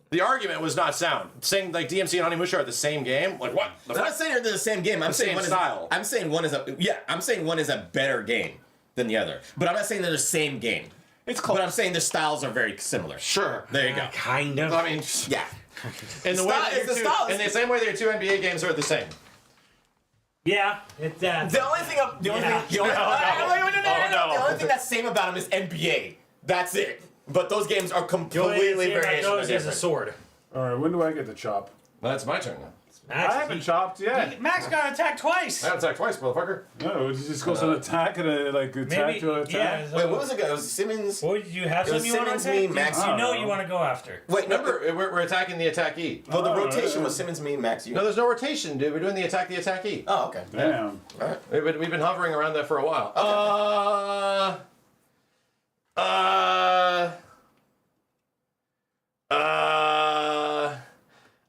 [SPEAKER 6] The argument was not sound. Saying like DMC and Onimusha are the same game, like what? The
[SPEAKER 7] I'm not
[SPEAKER 6] fuck?
[SPEAKER 7] saying they're the same game. I'm saying
[SPEAKER 6] same
[SPEAKER 7] one
[SPEAKER 6] style.
[SPEAKER 7] I'm saying one is a better game than the other. But I'm not saying they're the same game.
[SPEAKER 5] It's close.
[SPEAKER 7] But I'm saying their styles are very similar.
[SPEAKER 6] Sure.
[SPEAKER 7] There you go.
[SPEAKER 4] Kind of.
[SPEAKER 6] I mean,
[SPEAKER 7] Yeah.
[SPEAKER 6] in the way
[SPEAKER 7] Style-
[SPEAKER 6] that
[SPEAKER 7] it's
[SPEAKER 6] your
[SPEAKER 7] the
[SPEAKER 6] two,
[SPEAKER 7] style.
[SPEAKER 6] in the same way that your two NBA games are the same.
[SPEAKER 4] yeah, it's that.
[SPEAKER 7] The only thing the only
[SPEAKER 4] Yeah.
[SPEAKER 7] thing the only, the only thing that's same about them is NBA. That's it. But those games are completely variations.
[SPEAKER 4] Those is a sword.
[SPEAKER 5] All right, when do I get to chop?
[SPEAKER 6] That's my turn now.
[SPEAKER 4] Max,
[SPEAKER 5] I haven't chopped yet.
[SPEAKER 4] Max got attacked twice.
[SPEAKER 6] I got attacked twice, motherfucker.
[SPEAKER 5] No, it just goes on attack and a, like attack
[SPEAKER 4] Maybe,
[SPEAKER 5] to attack.
[SPEAKER 4] yeah.
[SPEAKER 7] Wait, what was it? It was Simmons.
[SPEAKER 4] What did you have?
[SPEAKER 7] It was
[SPEAKER 4] Something you want to
[SPEAKER 7] Simmons, me,
[SPEAKER 4] attack?
[SPEAKER 7] Max.
[SPEAKER 4] You know you want to go after.
[SPEAKER 7] Wait, remember?
[SPEAKER 6] Remember, we're attacking the attackee.
[SPEAKER 7] Well, the rotation was Simmons, me, Max, you.
[SPEAKER 6] No, there's no rotation, dude. We're doing the attack the attackee.
[SPEAKER 7] Oh, okay.
[SPEAKER 5] Damn.
[SPEAKER 6] We've been hovering around that for a while.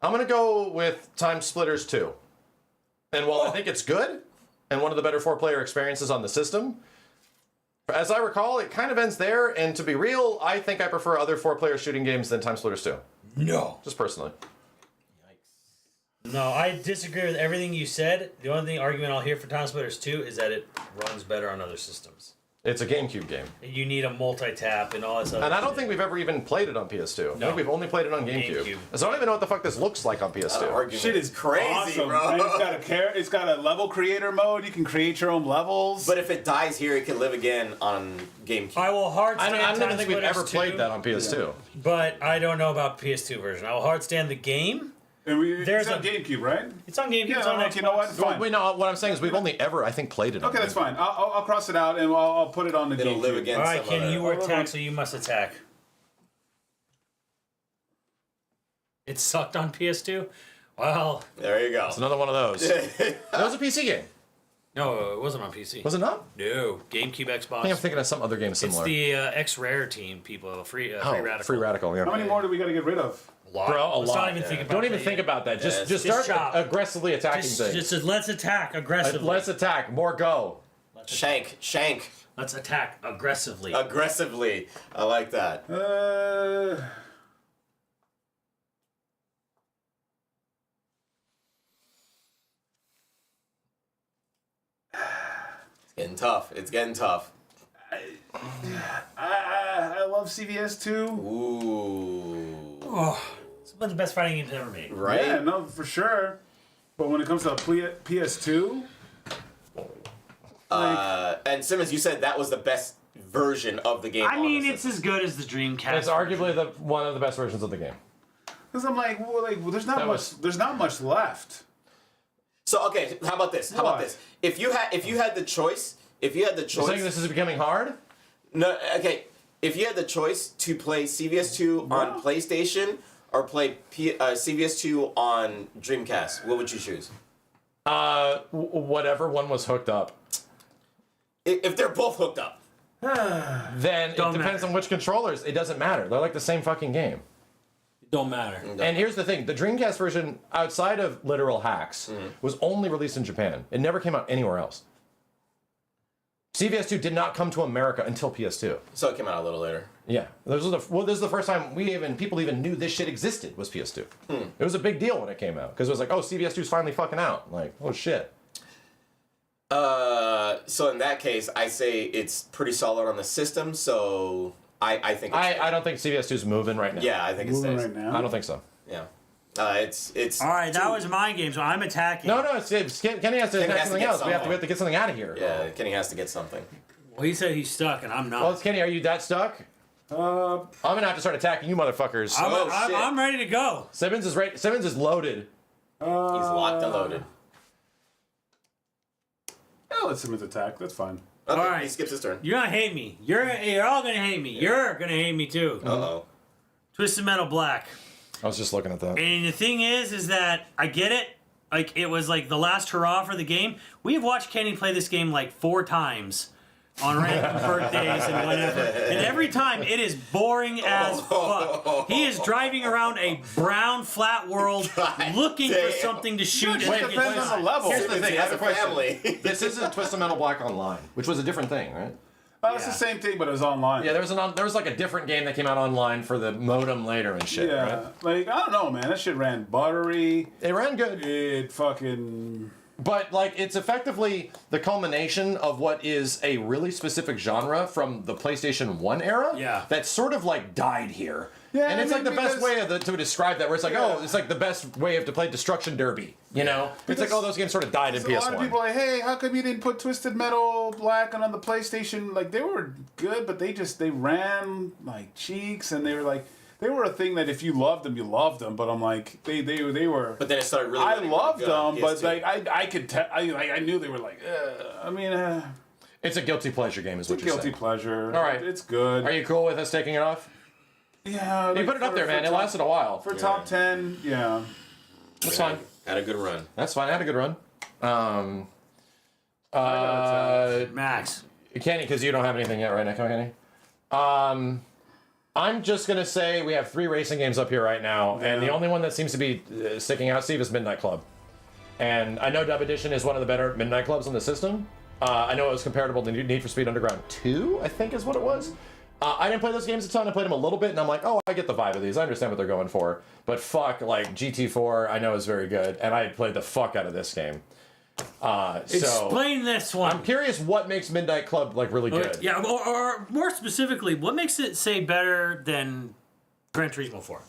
[SPEAKER 6] I'm gonna go with Time Splitters 2. And while I think it's good, and one of the better 4-player experiences on the system, as I recall, it kind of ends there, and to be real, I think I prefer other 4-player shooting games than Time Splitters 2.
[SPEAKER 4] No.
[SPEAKER 6] Just personally.
[SPEAKER 4] No, I disagree with everything you said. The only argument I'll hear for Time Splitters 2 is that it runs better on other systems.
[SPEAKER 6] It's a GameCube game.
[SPEAKER 4] You need a multi-tap and all this other
[SPEAKER 6] And I don't
[SPEAKER 4] shit.
[SPEAKER 6] think we've ever even played it on PS2. I
[SPEAKER 4] No.
[SPEAKER 6] think we've only played it on GameCube.
[SPEAKER 4] GameCube.
[SPEAKER 6] So I don't even know what the fuck this looks like on PS2.
[SPEAKER 7] Shit is crazy,
[SPEAKER 5] Awesome.
[SPEAKER 7] bro.
[SPEAKER 5] And it's got a level creator mode. You can create your own levels.
[SPEAKER 7] But if it dies here, it can live again on GameCube.
[SPEAKER 4] I will hard
[SPEAKER 6] I
[SPEAKER 4] stand
[SPEAKER 6] don't even
[SPEAKER 4] Time
[SPEAKER 6] think we've
[SPEAKER 4] Splitters
[SPEAKER 6] ever
[SPEAKER 4] 2,
[SPEAKER 6] played that on PS2.
[SPEAKER 4] But I don't know about PS2 version. I will hard stand the game.
[SPEAKER 5] And
[SPEAKER 4] There's
[SPEAKER 5] it's on
[SPEAKER 4] a-
[SPEAKER 5] GameCube, right?
[SPEAKER 4] It's on GameCube.
[SPEAKER 5] Yeah,
[SPEAKER 4] it's on Xbox.
[SPEAKER 5] you know what?
[SPEAKER 6] Well,
[SPEAKER 5] Fine.
[SPEAKER 6] wait, no, what I'm saying is we've only ever, I think, played it on
[SPEAKER 5] Okay, that's
[SPEAKER 6] GameCube.
[SPEAKER 5] fine. I'll cross it out and I'll put it on the
[SPEAKER 7] It'll
[SPEAKER 5] GameCube.
[SPEAKER 7] live again.
[SPEAKER 4] All right,
[SPEAKER 7] some
[SPEAKER 4] Ken,
[SPEAKER 7] other-
[SPEAKER 4] you were attacked, so you must attack. It sucked on PS2? Well,
[SPEAKER 7] There you go.
[SPEAKER 6] It's another one of those. That was a PC game.
[SPEAKER 4] No, it wasn't on PC.
[SPEAKER 6] Was it not?
[SPEAKER 4] No, GameCube, Xbox.
[SPEAKER 6] I think I'm thinking of some other game
[SPEAKER 4] It's
[SPEAKER 6] similar.
[SPEAKER 4] the X-Rare team people, Free Radical.
[SPEAKER 6] Free Radical, yeah.
[SPEAKER 5] How many more do we got to get rid of?
[SPEAKER 4] A lot.
[SPEAKER 6] Bro, a
[SPEAKER 4] Let's
[SPEAKER 6] lot.
[SPEAKER 4] not even think about
[SPEAKER 6] Don't even
[SPEAKER 4] that
[SPEAKER 6] think
[SPEAKER 4] yet.
[SPEAKER 6] about that. Just
[SPEAKER 4] Just
[SPEAKER 6] start
[SPEAKER 4] chop.
[SPEAKER 6] aggressively attacking
[SPEAKER 4] Just,
[SPEAKER 6] things.
[SPEAKER 4] just let's attack aggressively.
[SPEAKER 6] Let's attack. More go.
[SPEAKER 7] Shank.
[SPEAKER 4] Let's attack aggressively.
[SPEAKER 7] Aggressively. I like that. It's getting tough. It's getting tough.
[SPEAKER 5] I love CVS2.
[SPEAKER 7] Ooh.
[SPEAKER 4] Oh, it's one of the best fighting games ever made.
[SPEAKER 7] Right?
[SPEAKER 5] Yeah, no, for sure. But when it comes to PS2,
[SPEAKER 7] And Simmons, you said that was the best version of the game.
[SPEAKER 4] I
[SPEAKER 7] on
[SPEAKER 4] mean,
[SPEAKER 7] the
[SPEAKER 4] it's
[SPEAKER 7] system.
[SPEAKER 4] as good as the Dreamcast.
[SPEAKER 6] It's arguably one of the best versions of the game.
[SPEAKER 5] because I'm like, there's not
[SPEAKER 6] That
[SPEAKER 5] much.
[SPEAKER 6] was-
[SPEAKER 5] There's not much left.
[SPEAKER 7] So okay, how about this? How about
[SPEAKER 5] What?
[SPEAKER 7] this? If you had the choice,
[SPEAKER 6] You're saying this is becoming hard?
[SPEAKER 7] No, okay. If you had the choice to play CVS2 on PlayStation or play CVS2 on Dreamcast, what would you choose?
[SPEAKER 6] Whatever one was hooked up.
[SPEAKER 7] If they're both hooked up.
[SPEAKER 6] Then
[SPEAKER 4] Don't
[SPEAKER 6] it depends
[SPEAKER 4] matter.
[SPEAKER 6] on which controllers. It doesn't matter. They're like the same fucking game.
[SPEAKER 4] Don't matter.
[SPEAKER 6] And here's the thing: the Dreamcast version, outside of literal hacks, was only released in Japan. It never came out anywhere else. CVS2 did not come to America until PS2.
[SPEAKER 7] So it came out a little later.
[SPEAKER 6] Yeah, this is the first time people even knew this shit existed was PS2. It was a big deal when it came out because it was like, oh, CVS2's finally fucking out. Like, oh shit.
[SPEAKER 7] So in that case, I say it's pretty solid on the system. So I think it's,
[SPEAKER 6] I don't think CVS2's moving right now.
[SPEAKER 7] yeah, I think it
[SPEAKER 5] Moving
[SPEAKER 7] stays.
[SPEAKER 5] right now.
[SPEAKER 6] I don't think so.
[SPEAKER 7] Yeah, it's
[SPEAKER 4] All right, that was my game, so I'm attacking.
[SPEAKER 6] No, it's Kenny has to
[SPEAKER 7] Kenny
[SPEAKER 6] attack
[SPEAKER 7] has to
[SPEAKER 6] something
[SPEAKER 7] get
[SPEAKER 6] else. We have
[SPEAKER 7] something.
[SPEAKER 6] to get something out of here.
[SPEAKER 7] yeah. Kenny has to get something.
[SPEAKER 4] Well, he said he's stuck, and I'm not.
[SPEAKER 6] Well, Kenny, are you that stuck? I'm gonna have to start attacking you, motherfuckers.
[SPEAKER 7] shit.
[SPEAKER 4] I'm ready to go.
[SPEAKER 6] Simmons is right. Simmons is loaded.
[SPEAKER 7] He's locked and loaded.
[SPEAKER 5] Yeah, let Simmons attack. That's fine.
[SPEAKER 7] Okay,
[SPEAKER 4] All right.
[SPEAKER 7] he skips his turn.
[SPEAKER 4] You're gonna hate me. You're all gonna hate me. You're gonna hate me too.
[SPEAKER 7] Uh-oh.
[SPEAKER 4] Twisted Metal Black.
[SPEAKER 6] I was just looking at that.
[SPEAKER 4] And the thing is that I get it. Like, it was like the last hurrah for the game. We've watched Kenny play this game like 4 times on random birthdays and whatever. And every time it is boring as fuck. He is driving around a brown flat world looking for
[SPEAKER 7] damn.
[SPEAKER 4] something to shoot.
[SPEAKER 5] It
[SPEAKER 4] and
[SPEAKER 5] depends on the level.
[SPEAKER 6] Here's the thing. I
[SPEAKER 7] He
[SPEAKER 6] have
[SPEAKER 7] has
[SPEAKER 6] a
[SPEAKER 7] a
[SPEAKER 6] question.
[SPEAKER 7] family.
[SPEAKER 6] This isn't Twisted Metal Black Online, which was a different thing, right?
[SPEAKER 5] It's the same thing, but it was online.
[SPEAKER 6] Yeah, there was like a different game that came out online for the modem later and shit,
[SPEAKER 5] Yeah,
[SPEAKER 6] right?
[SPEAKER 5] like I don't know, man. That shit ran buttery.
[SPEAKER 6] It ran good.
[SPEAKER 5] It fucking.
[SPEAKER 6] But like it's effectively the culmination of what is a really specific genre from the PlayStation 1 era.
[SPEAKER 4] Yeah.
[SPEAKER 6] That sort of like died here.
[SPEAKER 5] Yeah,
[SPEAKER 6] and it's
[SPEAKER 5] I
[SPEAKER 6] like
[SPEAKER 5] mean,
[SPEAKER 6] the best
[SPEAKER 5] because-
[SPEAKER 6] way to describe that, where it's like,
[SPEAKER 5] Yeah.
[SPEAKER 6] oh, it's like the best way to play Destruction Derby. You know, it's like,
[SPEAKER 5] Because
[SPEAKER 6] oh, those games sort of died in
[SPEAKER 5] A lot of people
[SPEAKER 6] PS1.
[SPEAKER 5] are like, hey, how come you didn't put Twisted Metal Black on the PlayStation? Like they were good, but they ran like cheeks, and they were a thing that if you loved them, you loved them. But I'm like, they were.
[SPEAKER 7] But then it started really.
[SPEAKER 5] I
[SPEAKER 7] really
[SPEAKER 5] loved
[SPEAKER 7] good on
[SPEAKER 5] them, but
[SPEAKER 7] PS2.
[SPEAKER 5] like I could tell, I knew they were like, I mean,
[SPEAKER 6] It's a guilty pleasure game, is
[SPEAKER 5] it's a
[SPEAKER 6] what you're
[SPEAKER 5] guilty
[SPEAKER 6] saying.
[SPEAKER 5] pleasure.
[SPEAKER 6] All right.
[SPEAKER 5] It's good.
[SPEAKER 6] Are you cool with us taking it off?
[SPEAKER 5] Yeah,
[SPEAKER 6] You
[SPEAKER 5] like,
[SPEAKER 6] put it up
[SPEAKER 5] for-
[SPEAKER 6] there,
[SPEAKER 5] for
[SPEAKER 6] man. It
[SPEAKER 5] top-
[SPEAKER 6] lasted a while.
[SPEAKER 5] For top 10, yeah.
[SPEAKER 6] That's fine.
[SPEAKER 7] Had a good run.
[SPEAKER 6] That's fine. I had a good run.
[SPEAKER 4] Max.
[SPEAKER 6] Kenny, because you don't have anything yet, right now, Kenny? I'm just gonna say we have 3 racing games up here right now, and the only one that seems to be sticking out, Steve, is Midnight Club. And I know Dub Edition is one of the better Midnight Clubs on the system. I know it was comparable to Need for Speed Underground 2, I think is what it was. I didn't play those games a ton. I played them a little bit, and I'm like, oh, I get the vibe of these. I understand what they're going for. But fuck, like GT4, I know is very good, and I played the fuck out of this game. So
[SPEAKER 4] Explain this one.
[SPEAKER 6] I'm curious what makes Midnight Club like really good.
[SPEAKER 4] Yeah, or more specifically, what makes it say better than Gran Turismo 4?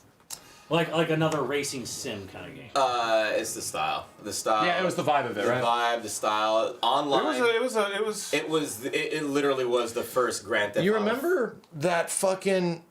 [SPEAKER 4] Like another racing sim kind of game.
[SPEAKER 7] It's the style. The style.
[SPEAKER 6] Yeah, it was the vibe of it,
[SPEAKER 7] the
[SPEAKER 6] right?
[SPEAKER 7] vibe, the style. Online. It literally was the first Grand Theft
[SPEAKER 6] You
[SPEAKER 7] Auto.
[SPEAKER 6] remember that fucking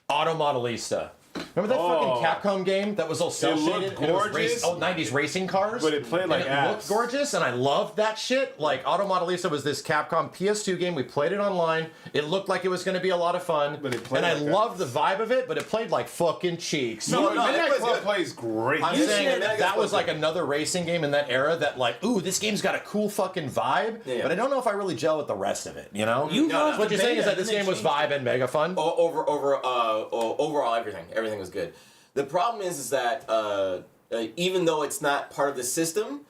[SPEAKER 6] Auto Modelista? Remember that
[SPEAKER 5] Oh.
[SPEAKER 6] fucking Capcom game that was all cel shaded?
[SPEAKER 5] looked gorgeous.
[SPEAKER 6] 90s racing cars.
[SPEAKER 5] But it played like
[SPEAKER 6] and it
[SPEAKER 5] ass.
[SPEAKER 6] looked gorgeous, and I loved that shit. Like Auto Modelista was this Capcom PS2 game. We played it online. It looked like it was going to be a lot of fun.
[SPEAKER 5] But it played
[SPEAKER 6] and I
[SPEAKER 5] like
[SPEAKER 6] loved the vibe of it, but it played like fucking cheeks.
[SPEAKER 3] No,
[SPEAKER 5] Midnight
[SPEAKER 3] it
[SPEAKER 5] Club
[SPEAKER 3] good.
[SPEAKER 5] plays great.
[SPEAKER 6] I'm
[SPEAKER 3] You
[SPEAKER 6] saying
[SPEAKER 3] should-
[SPEAKER 6] that was like another racing game in that era that like, ooh, this game's got a cool fucking vibe,
[SPEAKER 3] Yeah.
[SPEAKER 6] but I don't know if I really gel with the rest of it, you know?
[SPEAKER 4] You
[SPEAKER 3] No,
[SPEAKER 4] love
[SPEAKER 3] no.
[SPEAKER 6] What
[SPEAKER 4] the
[SPEAKER 6] you're saying is
[SPEAKER 4] beta,
[SPEAKER 6] that this
[SPEAKER 4] and
[SPEAKER 6] game
[SPEAKER 4] they
[SPEAKER 6] was
[SPEAKER 4] changed
[SPEAKER 6] vibe and mega fun?
[SPEAKER 3] Overall, everything was good. The problem is that even though it's not part of the system,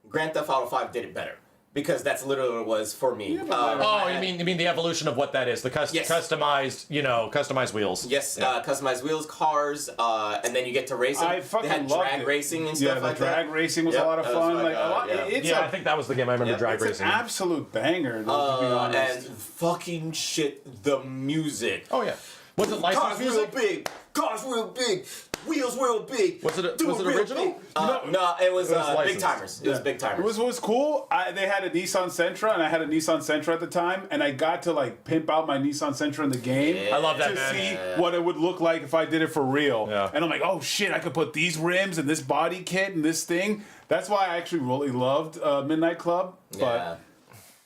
[SPEAKER 3] Grand Theft Auto 5 did it better because that's literally what it was for me.
[SPEAKER 6] Oh, you mean the evolution of what that is? The
[SPEAKER 3] Yes.
[SPEAKER 6] customized wheels.
[SPEAKER 3] Yes,
[SPEAKER 6] Yeah.
[SPEAKER 3] customized wheels, cars, and then you get to racing.
[SPEAKER 5] I fucking
[SPEAKER 3] they had
[SPEAKER 5] loved
[SPEAKER 3] drag
[SPEAKER 5] it.
[SPEAKER 3] racing and
[SPEAKER 5] Yeah,
[SPEAKER 3] stuff
[SPEAKER 5] the
[SPEAKER 3] like
[SPEAKER 5] drag
[SPEAKER 3] that.
[SPEAKER 5] racing was
[SPEAKER 3] Yep,
[SPEAKER 5] a lot of
[SPEAKER 3] that was
[SPEAKER 5] fun.
[SPEAKER 3] like,
[SPEAKER 5] Like a lot.
[SPEAKER 3] yeah.
[SPEAKER 5] It's
[SPEAKER 6] Yeah,
[SPEAKER 5] a,
[SPEAKER 6] I think that was the game I remember
[SPEAKER 3] Yeah,
[SPEAKER 6] drag
[SPEAKER 5] it's
[SPEAKER 6] racing.
[SPEAKER 5] an absolute banger. To be honest.
[SPEAKER 3] And fucking shit, the music.
[SPEAKER 6] Oh yeah. Was it licensed
[SPEAKER 3] Cars real
[SPEAKER 6] music?
[SPEAKER 3] big, cars real big, wheels real big.
[SPEAKER 6] Was it
[SPEAKER 3] Do
[SPEAKER 6] was it
[SPEAKER 3] real
[SPEAKER 6] original?
[SPEAKER 3] big. No, it was,
[SPEAKER 6] It was
[SPEAKER 3] Big
[SPEAKER 6] licensed.
[SPEAKER 3] Timers. It was
[SPEAKER 5] Yeah.
[SPEAKER 3] Big Timers.
[SPEAKER 5] It was cool. They had a Nissan Sentra, and I had a Nissan Sentra at the time, and I got to like pimp out my Nissan Sentra in the game.
[SPEAKER 6] I love that,
[SPEAKER 5] to
[SPEAKER 6] man.
[SPEAKER 5] see what it would look like if I did it for real.
[SPEAKER 6] Yeah.
[SPEAKER 5] And I'm like, oh shit, I could put these rims and this body kit and this thing. That's why I actually really loved Midnight Club. But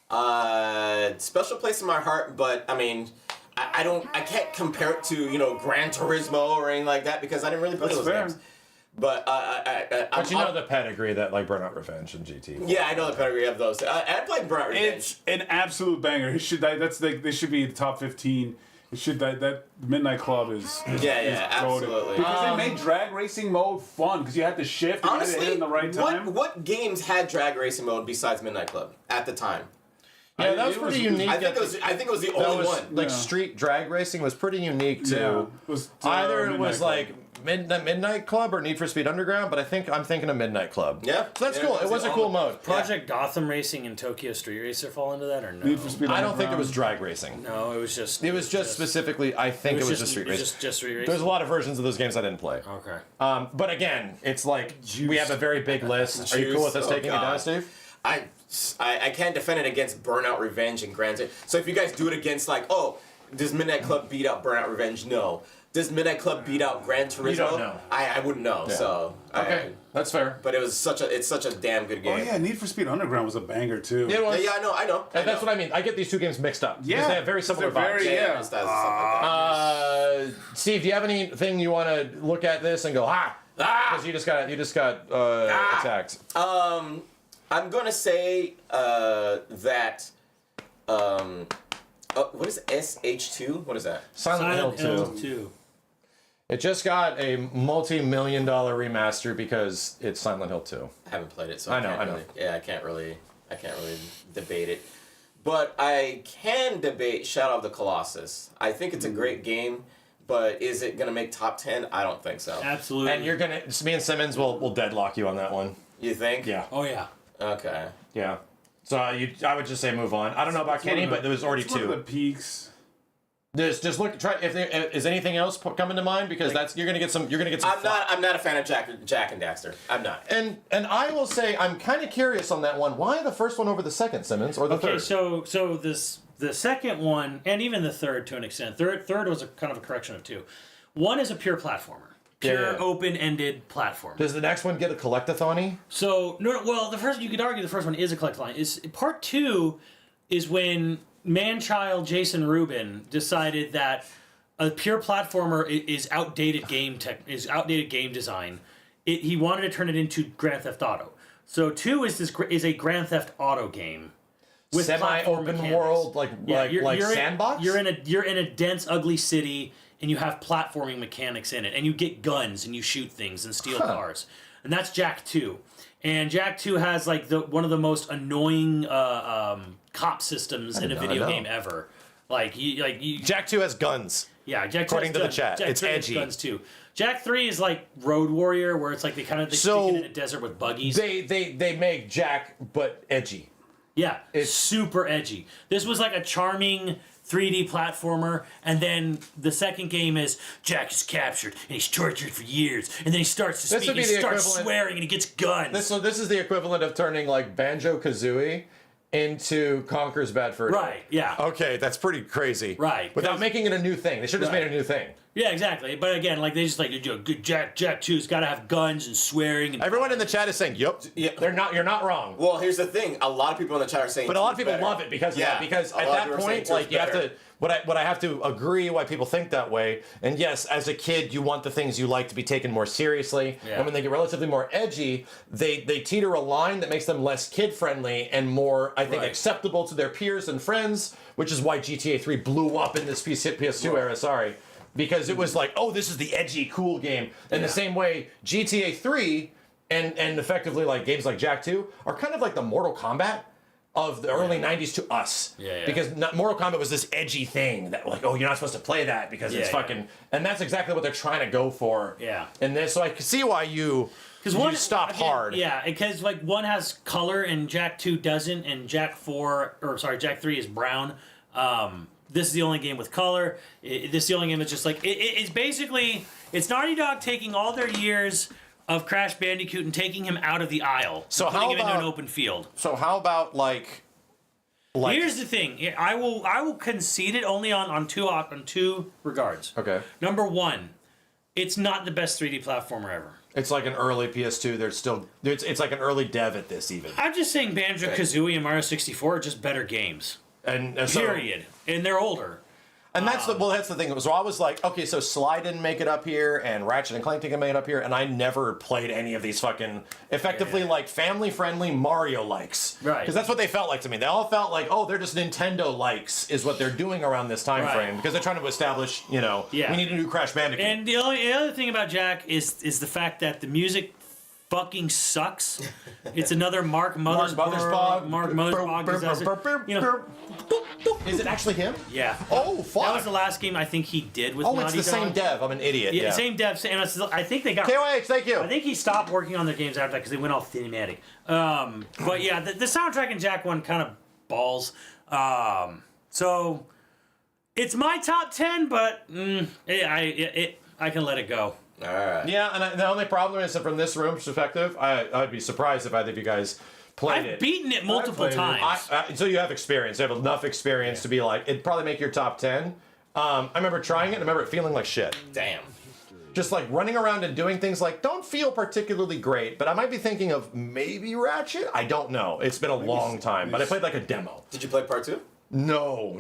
[SPEAKER 3] Yeah. Special place in my heart, but I mean, I can't compare it to Gran Turismo or anything like that because I didn't really play
[SPEAKER 5] That's
[SPEAKER 3] those
[SPEAKER 5] fair.
[SPEAKER 3] games. But
[SPEAKER 6] But you know the pedigree that like Burnout Revenge and GT.
[SPEAKER 3] yeah, I know the pedigree of those. I played Burnout Revenge.
[SPEAKER 5] it's an absolute banger. It should they should be the top 15. It should that Midnight Club is
[SPEAKER 3] Yeah,
[SPEAKER 5] goated.
[SPEAKER 3] absolutely.
[SPEAKER 5] Because they made drag racing mode fun because you had to shift and you had to hit
[SPEAKER 3] Honestly,
[SPEAKER 5] it in the right time.
[SPEAKER 3] what games had drag racing mode besides Midnight Club at the time?
[SPEAKER 6] Yeah, that was
[SPEAKER 5] It
[SPEAKER 6] pretty
[SPEAKER 5] was-
[SPEAKER 6] unique.
[SPEAKER 3] I think it was the
[SPEAKER 6] that
[SPEAKER 3] only
[SPEAKER 6] was
[SPEAKER 3] one.
[SPEAKER 6] like
[SPEAKER 5] Yeah.
[SPEAKER 6] street drag racing was pretty unique too.
[SPEAKER 5] Yeah, it was,
[SPEAKER 6] Either it
[SPEAKER 5] Midnight
[SPEAKER 6] was
[SPEAKER 5] Club.
[SPEAKER 6] like Midnight Club or Need for Speed Underground, but I'm thinking of Midnight Club.
[SPEAKER 3] Yeah.
[SPEAKER 6] So that's
[SPEAKER 3] Yeah,
[SPEAKER 6] cool.
[SPEAKER 3] it
[SPEAKER 6] It
[SPEAKER 3] was
[SPEAKER 6] was a
[SPEAKER 3] the
[SPEAKER 6] cool
[SPEAKER 3] only-
[SPEAKER 6] mode.
[SPEAKER 4] Project Gotham Racing and Tokyo Street Racer fall into that or no?
[SPEAKER 5] Need for Speed
[SPEAKER 6] I don't think it was
[SPEAKER 5] Underground.
[SPEAKER 6] drag racing.
[SPEAKER 4] No, it was just.
[SPEAKER 6] It was just specifically. I think it was just street racing.
[SPEAKER 4] Just street racing.
[SPEAKER 6] There's a lot of versions of those games I didn't play.
[SPEAKER 4] Okay.
[SPEAKER 6] But again, it's like we have a very big list. Are you cool with us
[SPEAKER 3] Juice. Oh,
[SPEAKER 6] taking it
[SPEAKER 3] God.
[SPEAKER 6] down, Steve?
[SPEAKER 3] I can't defend it against Burnout Revenge and Grand Theft. So if you guys do it against does Midnight Club beat out Burnout Revenge? No. Does Midnight Club beat out Gran Turismo?
[SPEAKER 6] You don't know.
[SPEAKER 3] I wouldn't know.
[SPEAKER 6] Yeah.
[SPEAKER 3] So
[SPEAKER 6] Okay, that's fair.
[SPEAKER 3] but it's such a damn good
[SPEAKER 5] Oh
[SPEAKER 3] game.
[SPEAKER 5] yeah, Need for Speed Underground was a banger too.
[SPEAKER 6] It was.
[SPEAKER 3] Yeah, I know.
[SPEAKER 6] And that's what I mean. I get these two games mixed up.
[SPEAKER 5] Yeah,
[SPEAKER 6] Because they have very similar
[SPEAKER 5] they're very-
[SPEAKER 6] vibes.
[SPEAKER 5] yeah.
[SPEAKER 3] Stuff like that.
[SPEAKER 6] Steve, do you have anything you want to look at this and go because you just got attacked?
[SPEAKER 3] I'm gonna say that. What is SH2? What is that?
[SPEAKER 6] Silent Hill 2.
[SPEAKER 4] 2.
[SPEAKER 6] It just got a multi-million-dollar remaster because it's Silent Hill 2.
[SPEAKER 3] I haven't played it, so
[SPEAKER 6] I know.
[SPEAKER 3] I can't really debate it. But I can debate Shadow of the Colossus. I think it's a great game, but is it gonna make top 10? I don't think so.
[SPEAKER 4] Absolutely.
[SPEAKER 6] And me and Simmons will deadlock you on that one.
[SPEAKER 3] You think?
[SPEAKER 6] Yeah.
[SPEAKER 4] Oh yeah.
[SPEAKER 3] Okay.
[SPEAKER 6] Yeah. So I would just say move on. I don't know about Kenny, but there was already
[SPEAKER 5] It's one of the
[SPEAKER 6] two.
[SPEAKER 5] peaks.
[SPEAKER 6] Just look. Try if there is anything else coming to mind because you're gonna get some. You're gonna get some.
[SPEAKER 3] I'm not a fan of Jack and Daxter. I'm not.
[SPEAKER 6] And I will say I'm kind of curious on that one. Why the first one over the second, Simmons, or the
[SPEAKER 4] Okay,
[SPEAKER 6] third?
[SPEAKER 4] so the second one and even the third to an extent. Third was a kind of a correction of two. One is a pure platformer. Pure
[SPEAKER 6] Yeah.
[SPEAKER 4] open-ended platform.
[SPEAKER 6] Does the next one get a collectathon-y?
[SPEAKER 4] So well, the first you could argue the first one is a collectathon. Is part two is when man-child Jason Rubin decided that a pure platformer is outdated game design. He wanted to turn it into Grand Theft Auto. So 2 is a Grand Theft Auto game with platform
[SPEAKER 6] semi-open
[SPEAKER 4] mechanics.
[SPEAKER 6] world,
[SPEAKER 4] you're
[SPEAKER 6] sandbox.
[SPEAKER 4] You're in a dense, ugly city, and you have platforming mechanics in it, and you get guns and you shoot things and steal cars, and that's Jack 2. And Jack 2 has one of the most annoying cop systems in a video game ever.
[SPEAKER 6] Jack 2 has guns.
[SPEAKER 4] Yeah, Jack 2
[SPEAKER 6] According
[SPEAKER 4] has
[SPEAKER 6] to the
[SPEAKER 4] guns.
[SPEAKER 6] chat,
[SPEAKER 4] Jack
[SPEAKER 6] it's
[SPEAKER 4] 3 has
[SPEAKER 6] edgy.
[SPEAKER 4] guns too. Jack 3 is like Road Warrior, where it's like they
[SPEAKER 6] So,
[SPEAKER 4] stick it in a desert with buggies.
[SPEAKER 6] They make Jack but edgy.
[SPEAKER 4] Yeah, it's super edgy. This was like a charming 3D platformer, and then the second game is Jack is captured and he's tortured for years, and then he starts to
[SPEAKER 6] This
[SPEAKER 4] speak,
[SPEAKER 6] would be
[SPEAKER 4] he
[SPEAKER 6] the
[SPEAKER 4] starts
[SPEAKER 6] equivalent-
[SPEAKER 4] swearing, and he gets guns.
[SPEAKER 6] So this is the equivalent of turning like Banjo-Kazooie into Conker's Bad Fur Day.
[SPEAKER 4] Right, yeah.
[SPEAKER 6] Okay, that's pretty crazy.
[SPEAKER 4] Right,
[SPEAKER 6] Without
[SPEAKER 4] 'cause-
[SPEAKER 6] making it a new thing. They should have just
[SPEAKER 4] Right.
[SPEAKER 6] made a new thing.
[SPEAKER 4] Yeah, exactly. But again, like they just like good Jack 2's got to have guns and swearing. And
[SPEAKER 6] Everyone in the chat is saying, "Yup,
[SPEAKER 7] Yeah.
[SPEAKER 6] they're not. You're not wrong."
[SPEAKER 7] Well, here's the thing. A lot of people in the chat are saying,
[SPEAKER 6] But a lot of
[SPEAKER 7] two's
[SPEAKER 6] people
[SPEAKER 7] better.
[SPEAKER 6] love it because of that. Because
[SPEAKER 7] a
[SPEAKER 6] at
[SPEAKER 7] lot of
[SPEAKER 6] that
[SPEAKER 7] people are saying
[SPEAKER 6] point,
[SPEAKER 7] two's
[SPEAKER 6] like you have
[SPEAKER 7] better.
[SPEAKER 6] to. What I have to agree why people think that way. And yes, as a kid, you want the things you like to be taken more seriously.
[SPEAKER 4] Yeah.
[SPEAKER 6] And when they get relatively more edgy, they teeter a line that makes them less kid friendly and more, I think,
[SPEAKER 4] Right.
[SPEAKER 6] acceptable to their peers and friends. Which is why GTA 3 blew up in this PS2 era. Sorry. Because it was like, oh, this is the edgy, cool game. In the same way, GTA 3 and effectively like games like Jak 2 are kind of like the Mortal Kombat of the early 90s to us.
[SPEAKER 4] Yeah.
[SPEAKER 6] Because Mortal Kombat was this edgy thing that like, oh, you're not supposed to play that because it's
[SPEAKER 4] Yeah,
[SPEAKER 6] fucking... And that's exactly what they're trying to go for.
[SPEAKER 4] Yeah.
[SPEAKER 6] In this, so I can see why you stop hard.
[SPEAKER 4] Yeah, because like one has color and Jak 2 doesn't, and Jak 3 is brown. This is the only game with color. This is the only game that's just like it's basically it's Naughty Dog taking all their years of Crash Bandicoot and taking him out of the aisle,
[SPEAKER 6] So
[SPEAKER 4] and putting
[SPEAKER 6] how
[SPEAKER 4] him into
[SPEAKER 6] about-
[SPEAKER 4] an open field.
[SPEAKER 6] So how about like
[SPEAKER 4] Here's the thing. I will concede it only on two regards.
[SPEAKER 6] Okay.
[SPEAKER 4] Number one, it's not the best 3D platformer ever.
[SPEAKER 6] It's like an early PS2. There's still it's like an early dev at this even.
[SPEAKER 4] I'm just saying Banjo-Kazooie and Mario 64 are just better games.
[SPEAKER 6] And so,
[SPEAKER 4] Period. And they're older.
[SPEAKER 6] And that's that's the thing. So I was like, okay, so Sly didn't make it up here, and Ratchet and Clank didn't make it up here, and I never played any of these fucking effectively like family-friendly Mario likes,
[SPEAKER 4] Right.
[SPEAKER 6] Because that's what they felt like to me. They all felt like, oh, they're just Nintendo likes, is what they're doing around this time
[SPEAKER 4] Right.
[SPEAKER 6] frame because they're trying to establish, we need a new Crash Bandicoot.
[SPEAKER 4] And the other thing about Jak is the fact that the music fucking sucks. It's another Mark Mothersbaugh disaster. You know,
[SPEAKER 6] Is it actually him?
[SPEAKER 4] yeah.
[SPEAKER 6] Oh, fuck.
[SPEAKER 4] That was the last game I think he did with Naughty
[SPEAKER 6] it's the
[SPEAKER 4] Dog.
[SPEAKER 6] same dev. I'm an idiot.
[SPEAKER 4] Yeah,
[SPEAKER 6] Yeah.
[SPEAKER 4] same dev. And I think they got.
[SPEAKER 6] KOH, thank you.
[SPEAKER 4] I think he stopped working on their games after that because they went all cinematic. But yeah, the soundtrack in Jak 1 kind of balls. So it's my top 10, but I can let it go.
[SPEAKER 7] All right.
[SPEAKER 6] Yeah, and the only problem is that from this room's perspective, I'd be surprised if either of you guys played it.
[SPEAKER 4] I've beaten it multiple
[SPEAKER 5] played it.
[SPEAKER 4] times.
[SPEAKER 6] So you have experience. You have enough experience to be like, it'd probably make your top 10. I remember trying it, and I remember it feeling like shit.
[SPEAKER 7] Damn.
[SPEAKER 6] Just like running around and doing things like don't feel particularly great, but I might be thinking of maybe Ratchet. I don't know. It's been a long time, but I played like a demo.
[SPEAKER 7] Did you play part 2?
[SPEAKER 6] No.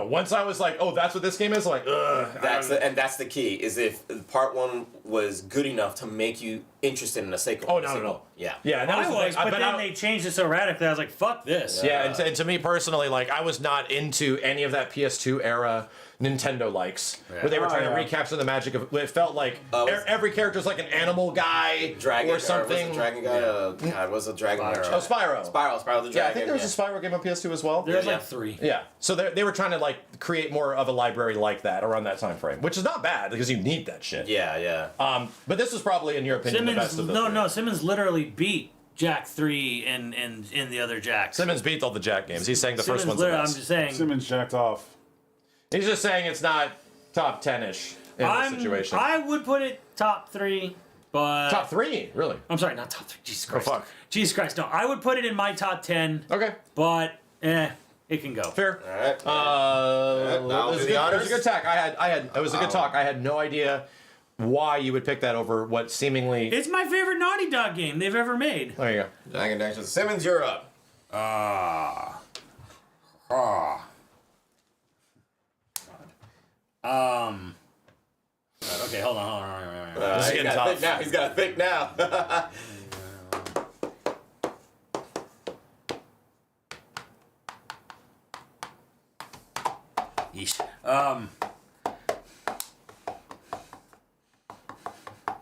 [SPEAKER 6] Once I was like, oh, that's what this game is, like, ugh.
[SPEAKER 7] That's the key. Is if part 1 was good enough to make you interested in a sequel.
[SPEAKER 6] Oh, no.
[SPEAKER 7] Yeah.
[SPEAKER 6] Yeah, and that
[SPEAKER 4] I
[SPEAKER 6] the
[SPEAKER 4] was,
[SPEAKER 6] thing.
[SPEAKER 4] but then they changed it so radically. I was like, "Fuck this."
[SPEAKER 6] Yeah, and to me personally, like, I was not into any of that PS2 era Nintendo likes, where they were trying to recapture the magic of. It felt like every character was like an animal guy
[SPEAKER 7] Dragon
[SPEAKER 6] or something.
[SPEAKER 7] Was a dragon guy? God, was a dragon?
[SPEAKER 6] Oh, Spyro.
[SPEAKER 7] Spyro the dragon.
[SPEAKER 6] Yeah, I think there was a Spyro game on PS2 as well.
[SPEAKER 4] There's
[SPEAKER 7] Yeah.
[SPEAKER 4] like 3.
[SPEAKER 6] Yeah, so they were trying to like create more of a library like that around that time frame, which is not bad because you need that shit.
[SPEAKER 7] Yeah.
[SPEAKER 6] But this was probably, in your opinion, the best of the three.
[SPEAKER 4] Simmons literally beat Jak 3 and the other Jacks.
[SPEAKER 6] Simmons beat all the Jak games. He's saying the first one's the
[SPEAKER 4] I'm
[SPEAKER 6] best.
[SPEAKER 4] just saying.
[SPEAKER 5] Simmons jacked off.
[SPEAKER 6] He's just saying it's not top 10-ish in this situation.
[SPEAKER 4] I would put it top 3, but
[SPEAKER 6] Top 3, really?
[SPEAKER 4] I'm sorry, not top 3. Jesus Christ.
[SPEAKER 6] fuck.
[SPEAKER 4] Jesus Christ. No, I would put it in my top 10,
[SPEAKER 6] Okay,
[SPEAKER 4] but it can go.
[SPEAKER 6] fair.
[SPEAKER 7] All right.
[SPEAKER 6] It
[SPEAKER 7] I'll
[SPEAKER 6] was
[SPEAKER 7] do
[SPEAKER 6] a
[SPEAKER 7] the
[SPEAKER 6] good-
[SPEAKER 7] honors.
[SPEAKER 6] it was a good talk. It was a good talk. I had no idea why you would pick that over what seemingly.
[SPEAKER 4] It's my favorite Naughty Dog game they've ever made.
[SPEAKER 6] There you go.
[SPEAKER 7] Dragon Dash. Simmons, you're up.
[SPEAKER 4] Okay, hold on.
[SPEAKER 6] This is
[SPEAKER 7] He's
[SPEAKER 6] getting
[SPEAKER 7] got to
[SPEAKER 6] tough.
[SPEAKER 7] think now. He's got to think now.
[SPEAKER 4] Yeesh.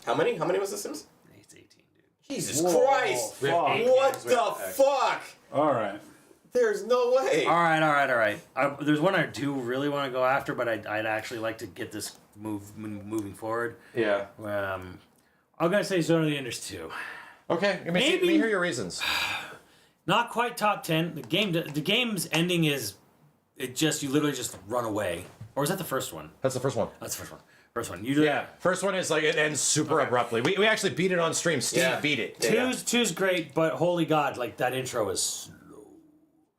[SPEAKER 7] How many was the Sims?
[SPEAKER 4] It's 18, dude.
[SPEAKER 7] Jesus Christ!
[SPEAKER 5] fuck.
[SPEAKER 7] What the fuck?
[SPEAKER 5] All right.
[SPEAKER 7] There's no way.
[SPEAKER 4] All right. There's one I do really want to go after, but I'd actually like to get this moving forward.
[SPEAKER 6] Yeah.
[SPEAKER 4] I'm gonna say Zone of the Enders 2.
[SPEAKER 6] Okay. Let me hear your reasons.
[SPEAKER 4] Not quite top 10. The game's ending is you literally just run away. Or is that the first one?
[SPEAKER 6] That's the first one.
[SPEAKER 4] That's the first one. First one. Yeah.
[SPEAKER 6] First one is like it ends super abruptly. We actually beat it on stream. Steve beat it.
[SPEAKER 7] Yeah.
[SPEAKER 4] Two's great, but holy God, like that intro is slow.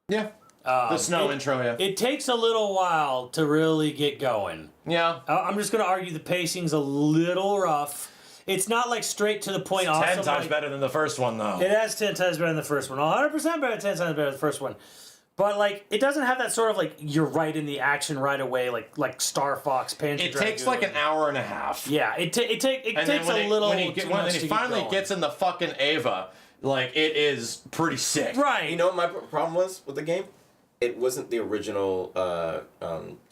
[SPEAKER 6] Yeah. The snow intro, yeah.
[SPEAKER 4] It takes a little while to really get going.
[SPEAKER 6] Yeah.
[SPEAKER 4] I'm just going to argue the pacing's a little rough. It's not like straight to the point. Awesome.
[SPEAKER 6] 10 times better than the first one, though.
[SPEAKER 4] It has 10 times better than the first one. 100% better, 10 times better than the first one. But like, it doesn't have that sort of like you're right in the action right away, like Star Fox, Panzer
[SPEAKER 6] It
[SPEAKER 4] Dragoon.
[SPEAKER 6] takes like an hour and a half.
[SPEAKER 4] Yeah, it takes a little.
[SPEAKER 6] When he
[SPEAKER 4] too much to
[SPEAKER 6] finally
[SPEAKER 4] get
[SPEAKER 6] gets in the fucking Ava, like it is pretty sick.
[SPEAKER 4] right.
[SPEAKER 7] You know what my problem was with the game? It wasn't the original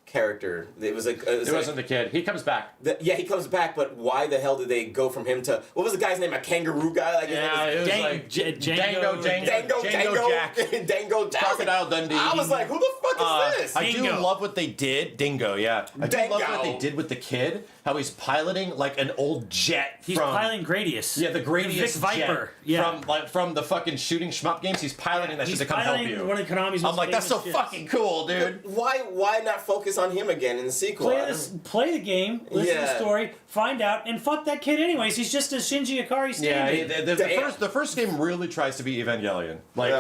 [SPEAKER 7] character. It was like
[SPEAKER 6] It wasn't the kid. He comes back.
[SPEAKER 7] yeah, he comes back, but why the hell did they go from him to what was the guy's name? A kangaroo guy? Like his name
[SPEAKER 6] Yeah,
[SPEAKER 7] was
[SPEAKER 6] it was
[SPEAKER 4] Dang-
[SPEAKER 6] like
[SPEAKER 4] Django-
[SPEAKER 7] Dango
[SPEAKER 6] Jack.
[SPEAKER 7] Dango Jack.
[SPEAKER 6] Crocodile Dundee.
[SPEAKER 7] I was like, who the fuck is this?
[SPEAKER 6] I do
[SPEAKER 4] Dingo.
[SPEAKER 6] love what they did. Dingo, yeah. I do love what
[SPEAKER 7] Dingo.
[SPEAKER 6] they did with the kid. How he's piloting like an old jet.
[SPEAKER 4] He's
[SPEAKER 6] from,
[SPEAKER 4] piloting Gradius.
[SPEAKER 6] Yeah, the Gradius
[SPEAKER 4] Vic Viper.
[SPEAKER 6] jet
[SPEAKER 4] Yeah.
[SPEAKER 6] from the fucking shooting shmup games. He's piloting that
[SPEAKER 4] He's
[SPEAKER 6] shit to come help
[SPEAKER 4] piloting
[SPEAKER 6] you.
[SPEAKER 4] one of Konami's
[SPEAKER 6] I'm
[SPEAKER 4] most
[SPEAKER 6] like, that's so
[SPEAKER 4] famous ships.
[SPEAKER 6] fucking cool, dude.
[SPEAKER 7] Why not focus on him again in the sequel?
[SPEAKER 4] Play the game, listen to the
[SPEAKER 7] Yeah.
[SPEAKER 4] story, find out, and fuck that kid anyways. He's just a Shinji Ikari
[SPEAKER 6] Yeah,
[SPEAKER 4] stand-in.
[SPEAKER 6] the first game really tries to be Evangelion. Like,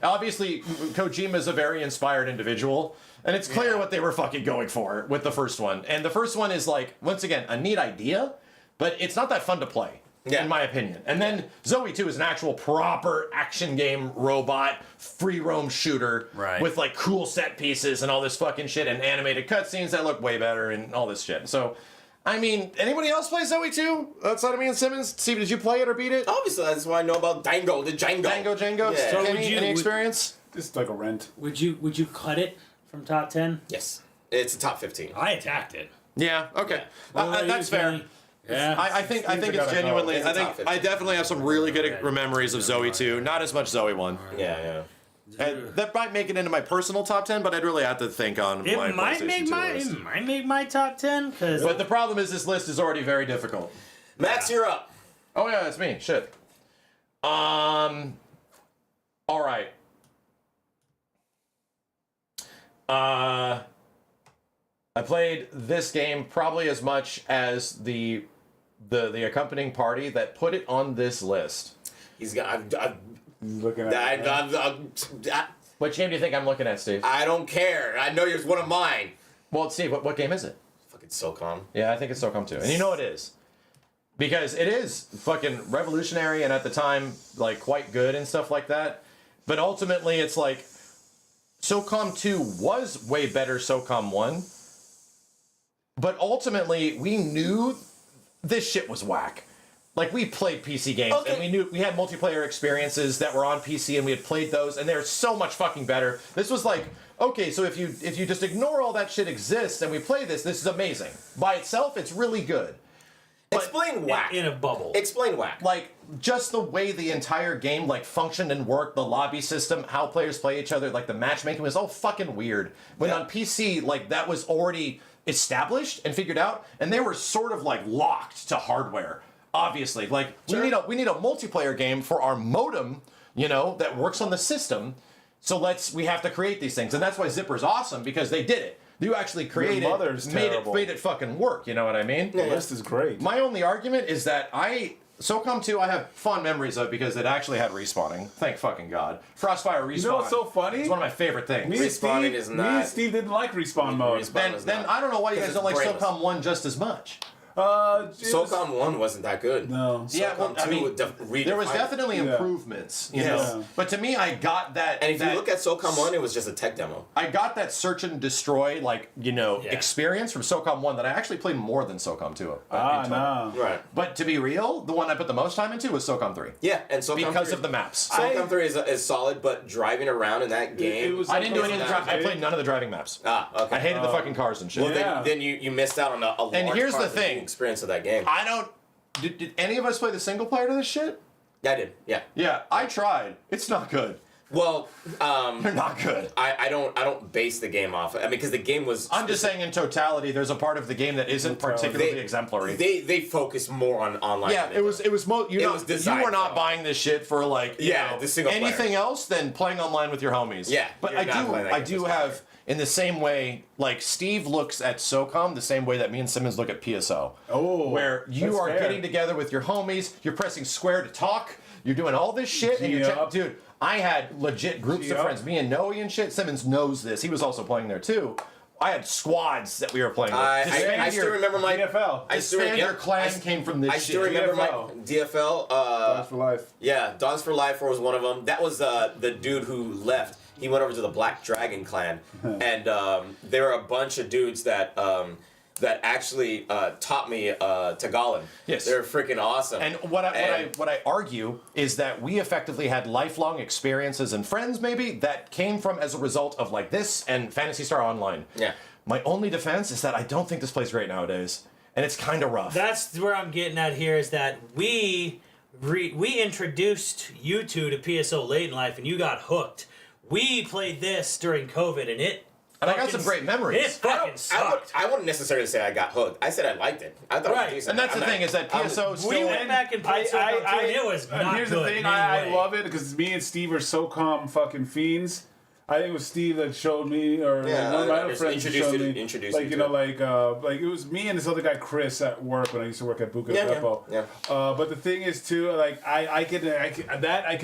[SPEAKER 6] obviously, Kojima's a very inspired individual, and it's clear what they were fucking going for with the first one. And the first one is like, once again, a neat idea, but it's not that fun to play.
[SPEAKER 7] Yeah.
[SPEAKER 6] In my opinion. And then Zoe 2 is an actual proper action game robot, free roam shooter
[SPEAKER 4] Right.
[SPEAKER 6] with like cool set pieces and all this fucking shit and animated cutscenes that look way better and all this shit. So, I mean, anybody else play Zoe 2 outside of me and Simmons? Steve, did you play it or beat it?
[SPEAKER 7] Obviously, that's why I know about Dango, the Django.
[SPEAKER 6] Django?
[SPEAKER 7] Yeah.
[SPEAKER 4] So
[SPEAKER 6] Kenny, any
[SPEAKER 4] would-
[SPEAKER 6] experience?
[SPEAKER 5] Just like a rent.
[SPEAKER 4] Would you cut it from top 10?
[SPEAKER 7] Yes, it's a top 15.
[SPEAKER 4] I attacked it.
[SPEAKER 6] Yeah, okay. That's fair.
[SPEAKER 4] Yeah.
[SPEAKER 6] I think
[SPEAKER 5] Steve's
[SPEAKER 6] it's
[SPEAKER 5] gotta
[SPEAKER 6] genuinely.
[SPEAKER 7] go.
[SPEAKER 6] I think
[SPEAKER 7] It's a top
[SPEAKER 6] I
[SPEAKER 7] 15.
[SPEAKER 6] definitely have some really good memories of Zoe 2. Not as much Zoe 1.
[SPEAKER 7] Yeah.
[SPEAKER 6] And that might make it into my personal top 10, but I'd really have to think on
[SPEAKER 4] It
[SPEAKER 6] my
[SPEAKER 4] might
[SPEAKER 6] PlayStation
[SPEAKER 4] make
[SPEAKER 6] 2
[SPEAKER 4] my
[SPEAKER 6] list.
[SPEAKER 4] it might make my top 10 because
[SPEAKER 6] But the problem is this list is already very difficult.
[SPEAKER 7] Max, you're up.
[SPEAKER 6] Oh yeah, it's me. Shit. All right. I played this game probably as much as the accompanying party that put it on this list.
[SPEAKER 7] He's got.
[SPEAKER 5] Looking at
[SPEAKER 6] What game do you think I'm looking at, Steve?
[SPEAKER 7] I don't care. I know you're one of mine.
[SPEAKER 6] Well, Steve, what game is it?
[SPEAKER 7] Fucking SOCOM.
[SPEAKER 6] Yeah, I think it's SOCOM 2. And you know it is. Because it is fucking revolutionary and at the time, like, quite good and stuff like that. But ultimately, it's like, SOCOM 2 was way better SOCOM 1. But ultimately, we knew this shit was whack. Like, we played PC games,
[SPEAKER 7] Okay.
[SPEAKER 6] and we knew we had multiplayer experiences that were on PC, and we had played those, and they're so much fucking better. This was like, okay, so if you just ignore all that shit exists, and we play this is amazing. By itself, it's really good.
[SPEAKER 7] Explain whack.
[SPEAKER 4] in a bubble.
[SPEAKER 7] Explain whack.
[SPEAKER 6] Like, just the way the entire game, like, functioned and worked, the lobby system, how players play each other, like, the matchmaking was all fucking weird. When on PC, like, that was already established and figured out, and they were sort of, like, locked to hardware. Obviously, like, we need a multiplayer game for our modem, you know, that works on the system. So we have to create these things, and that's why Zipper's awesome, because they did it. You actually created,
[SPEAKER 5] mother's terrible.
[SPEAKER 6] made it fucking work. You know what I mean?
[SPEAKER 5] the list is great.
[SPEAKER 6] My only argument is that SOCOM 2 I have fond memories of because it actually had respawning. Thank fucking God. Frostfire respawn.
[SPEAKER 5] You know what's so funny?
[SPEAKER 6] It's one of my favorite things.
[SPEAKER 5] Me and
[SPEAKER 7] Respawning
[SPEAKER 5] Steve,
[SPEAKER 7] is
[SPEAKER 5] me
[SPEAKER 7] not-
[SPEAKER 5] and Steve didn't like respawn mode.
[SPEAKER 6] Then I don't know why you guys
[SPEAKER 7] Because
[SPEAKER 6] don't like
[SPEAKER 7] it's brainless.
[SPEAKER 6] SOCOM 1 just as much.
[SPEAKER 7] SOCOM 1 wasn't that good.
[SPEAKER 5] No.
[SPEAKER 6] Yeah, well,
[SPEAKER 7] SOCOM 2
[SPEAKER 6] I mean,
[SPEAKER 7] would
[SPEAKER 6] there was
[SPEAKER 7] redefine it.
[SPEAKER 6] definitely
[SPEAKER 5] Yeah.
[SPEAKER 6] improvements, you
[SPEAKER 7] Yes.
[SPEAKER 6] know. But to me, I got that.
[SPEAKER 7] And if
[SPEAKER 6] that,
[SPEAKER 7] you look at SOCOM 1, it was just a tech demo.
[SPEAKER 6] I got that search and destroy, like, you know, experience from SOCOM 1 that I actually played more than SOCOM 2. in total.
[SPEAKER 5] No.
[SPEAKER 7] Right.
[SPEAKER 6] But to be real, the one I put the most time into was SOCOM 3.
[SPEAKER 7] Yeah, and SOCOM
[SPEAKER 6] Because
[SPEAKER 7] 3
[SPEAKER 6] of the maps.
[SPEAKER 7] SOCOM 3 is solid, but driving around in that game.
[SPEAKER 5] it was
[SPEAKER 6] I didn't do any of the
[SPEAKER 5] Sometimes
[SPEAKER 6] I played none of the driving maps.
[SPEAKER 7] Okay.
[SPEAKER 6] I hated the fucking cars and shit.
[SPEAKER 7] Well,
[SPEAKER 5] Yeah.
[SPEAKER 7] then you missed out on a large
[SPEAKER 6] And here's
[SPEAKER 7] part
[SPEAKER 6] the
[SPEAKER 7] of
[SPEAKER 6] thing.
[SPEAKER 7] experience of that game.
[SPEAKER 6] I don't. Did any of us play the single player to this shit?
[SPEAKER 7] I did, yeah.
[SPEAKER 6] Yeah, I tried. It's not good.
[SPEAKER 7] Well,
[SPEAKER 6] They're not good.
[SPEAKER 7] I don't base the game off. I mean, because the game was.
[SPEAKER 6] I'm just saying, in totality, there's a part of the game that isn't particularly exemplary.
[SPEAKER 7] They focus more on online.
[SPEAKER 6] Yeah, it was you
[SPEAKER 7] was designed
[SPEAKER 6] were not
[SPEAKER 7] for-
[SPEAKER 6] buying this shit for like you
[SPEAKER 7] Yeah,
[SPEAKER 6] know,
[SPEAKER 7] the single player.
[SPEAKER 6] anything else than playing online with your homies.
[SPEAKER 7] Yeah,
[SPEAKER 6] but
[SPEAKER 7] you're not playing that
[SPEAKER 6] I
[SPEAKER 7] game
[SPEAKER 6] do
[SPEAKER 7] for
[SPEAKER 6] have
[SPEAKER 7] single
[SPEAKER 6] in the same way like Steve looks at SOCOM the same way that me and Simmons look at PSO.
[SPEAKER 5] Oh,
[SPEAKER 6] where you
[SPEAKER 5] that's
[SPEAKER 6] are
[SPEAKER 5] fair.
[SPEAKER 6] getting together with your homies, you're pressing square to talk, you're doing all this shit, and
[SPEAKER 5] Gee,
[SPEAKER 6] you're
[SPEAKER 5] up.
[SPEAKER 6] dude. I had legit groups of
[SPEAKER 5] Geo?
[SPEAKER 6] friends. Me and Noe and shit. Simmons knows this. He was also playing there too. I had squads that we were playing with.
[SPEAKER 7] I still remember my
[SPEAKER 5] DFL.
[SPEAKER 7] I still
[SPEAKER 6] Your clan came from this
[SPEAKER 7] I
[SPEAKER 6] shit.
[SPEAKER 7] still remember my
[SPEAKER 5] DFL.
[SPEAKER 7] DFL.
[SPEAKER 5] Dogs for life.
[SPEAKER 7] Yeah, Dogs for Life was one of them. That was the dude who left. He went over to the Black Dragon clan, and there were a bunch of dudes that actually taught me Tagalog.
[SPEAKER 6] Yes.
[SPEAKER 7] They're freaking awesome.
[SPEAKER 6] And what I argue is that we effectively had lifelong experiences and friends maybe that came from as a result of like this and Phantasy Star Online.
[SPEAKER 7] Yeah.
[SPEAKER 6] My only defense is that I don't think this plays great nowadays, and it's kind of rough.
[SPEAKER 4] That's where I'm getting at here is that we introduced you two to PSO late in life, and you got hooked. We played this during COVID, and
[SPEAKER 6] And I got some great memories.
[SPEAKER 4] It fucking sucked.
[SPEAKER 7] I wouldn't necessarily say I got hooked. I said I liked it. I thought it
[SPEAKER 4] Right.
[SPEAKER 7] was decent.
[SPEAKER 6] And that's the thing is that PSO still.
[SPEAKER 4] We went back and played SOCOM 2, and it was not
[SPEAKER 5] And here's
[SPEAKER 4] good
[SPEAKER 5] the thing,
[SPEAKER 4] in
[SPEAKER 5] I
[SPEAKER 4] any way.
[SPEAKER 5] love it because me and Steve are SOCOM fucking fiends. I think it was Steve that showed me, or
[SPEAKER 7] Yeah,
[SPEAKER 5] one of my
[SPEAKER 7] I
[SPEAKER 5] other
[SPEAKER 7] just
[SPEAKER 5] friends
[SPEAKER 7] introduced
[SPEAKER 5] showed
[SPEAKER 7] you-
[SPEAKER 5] me.
[SPEAKER 7] introduced
[SPEAKER 5] like
[SPEAKER 7] you
[SPEAKER 5] you
[SPEAKER 7] to
[SPEAKER 5] know, like it was me and this other guy Chris at work when I used to work at Buca
[SPEAKER 7] Yeah, yeah,
[SPEAKER 5] Beppo.
[SPEAKER 7] yeah.
[SPEAKER 5] But the thing is too, like I could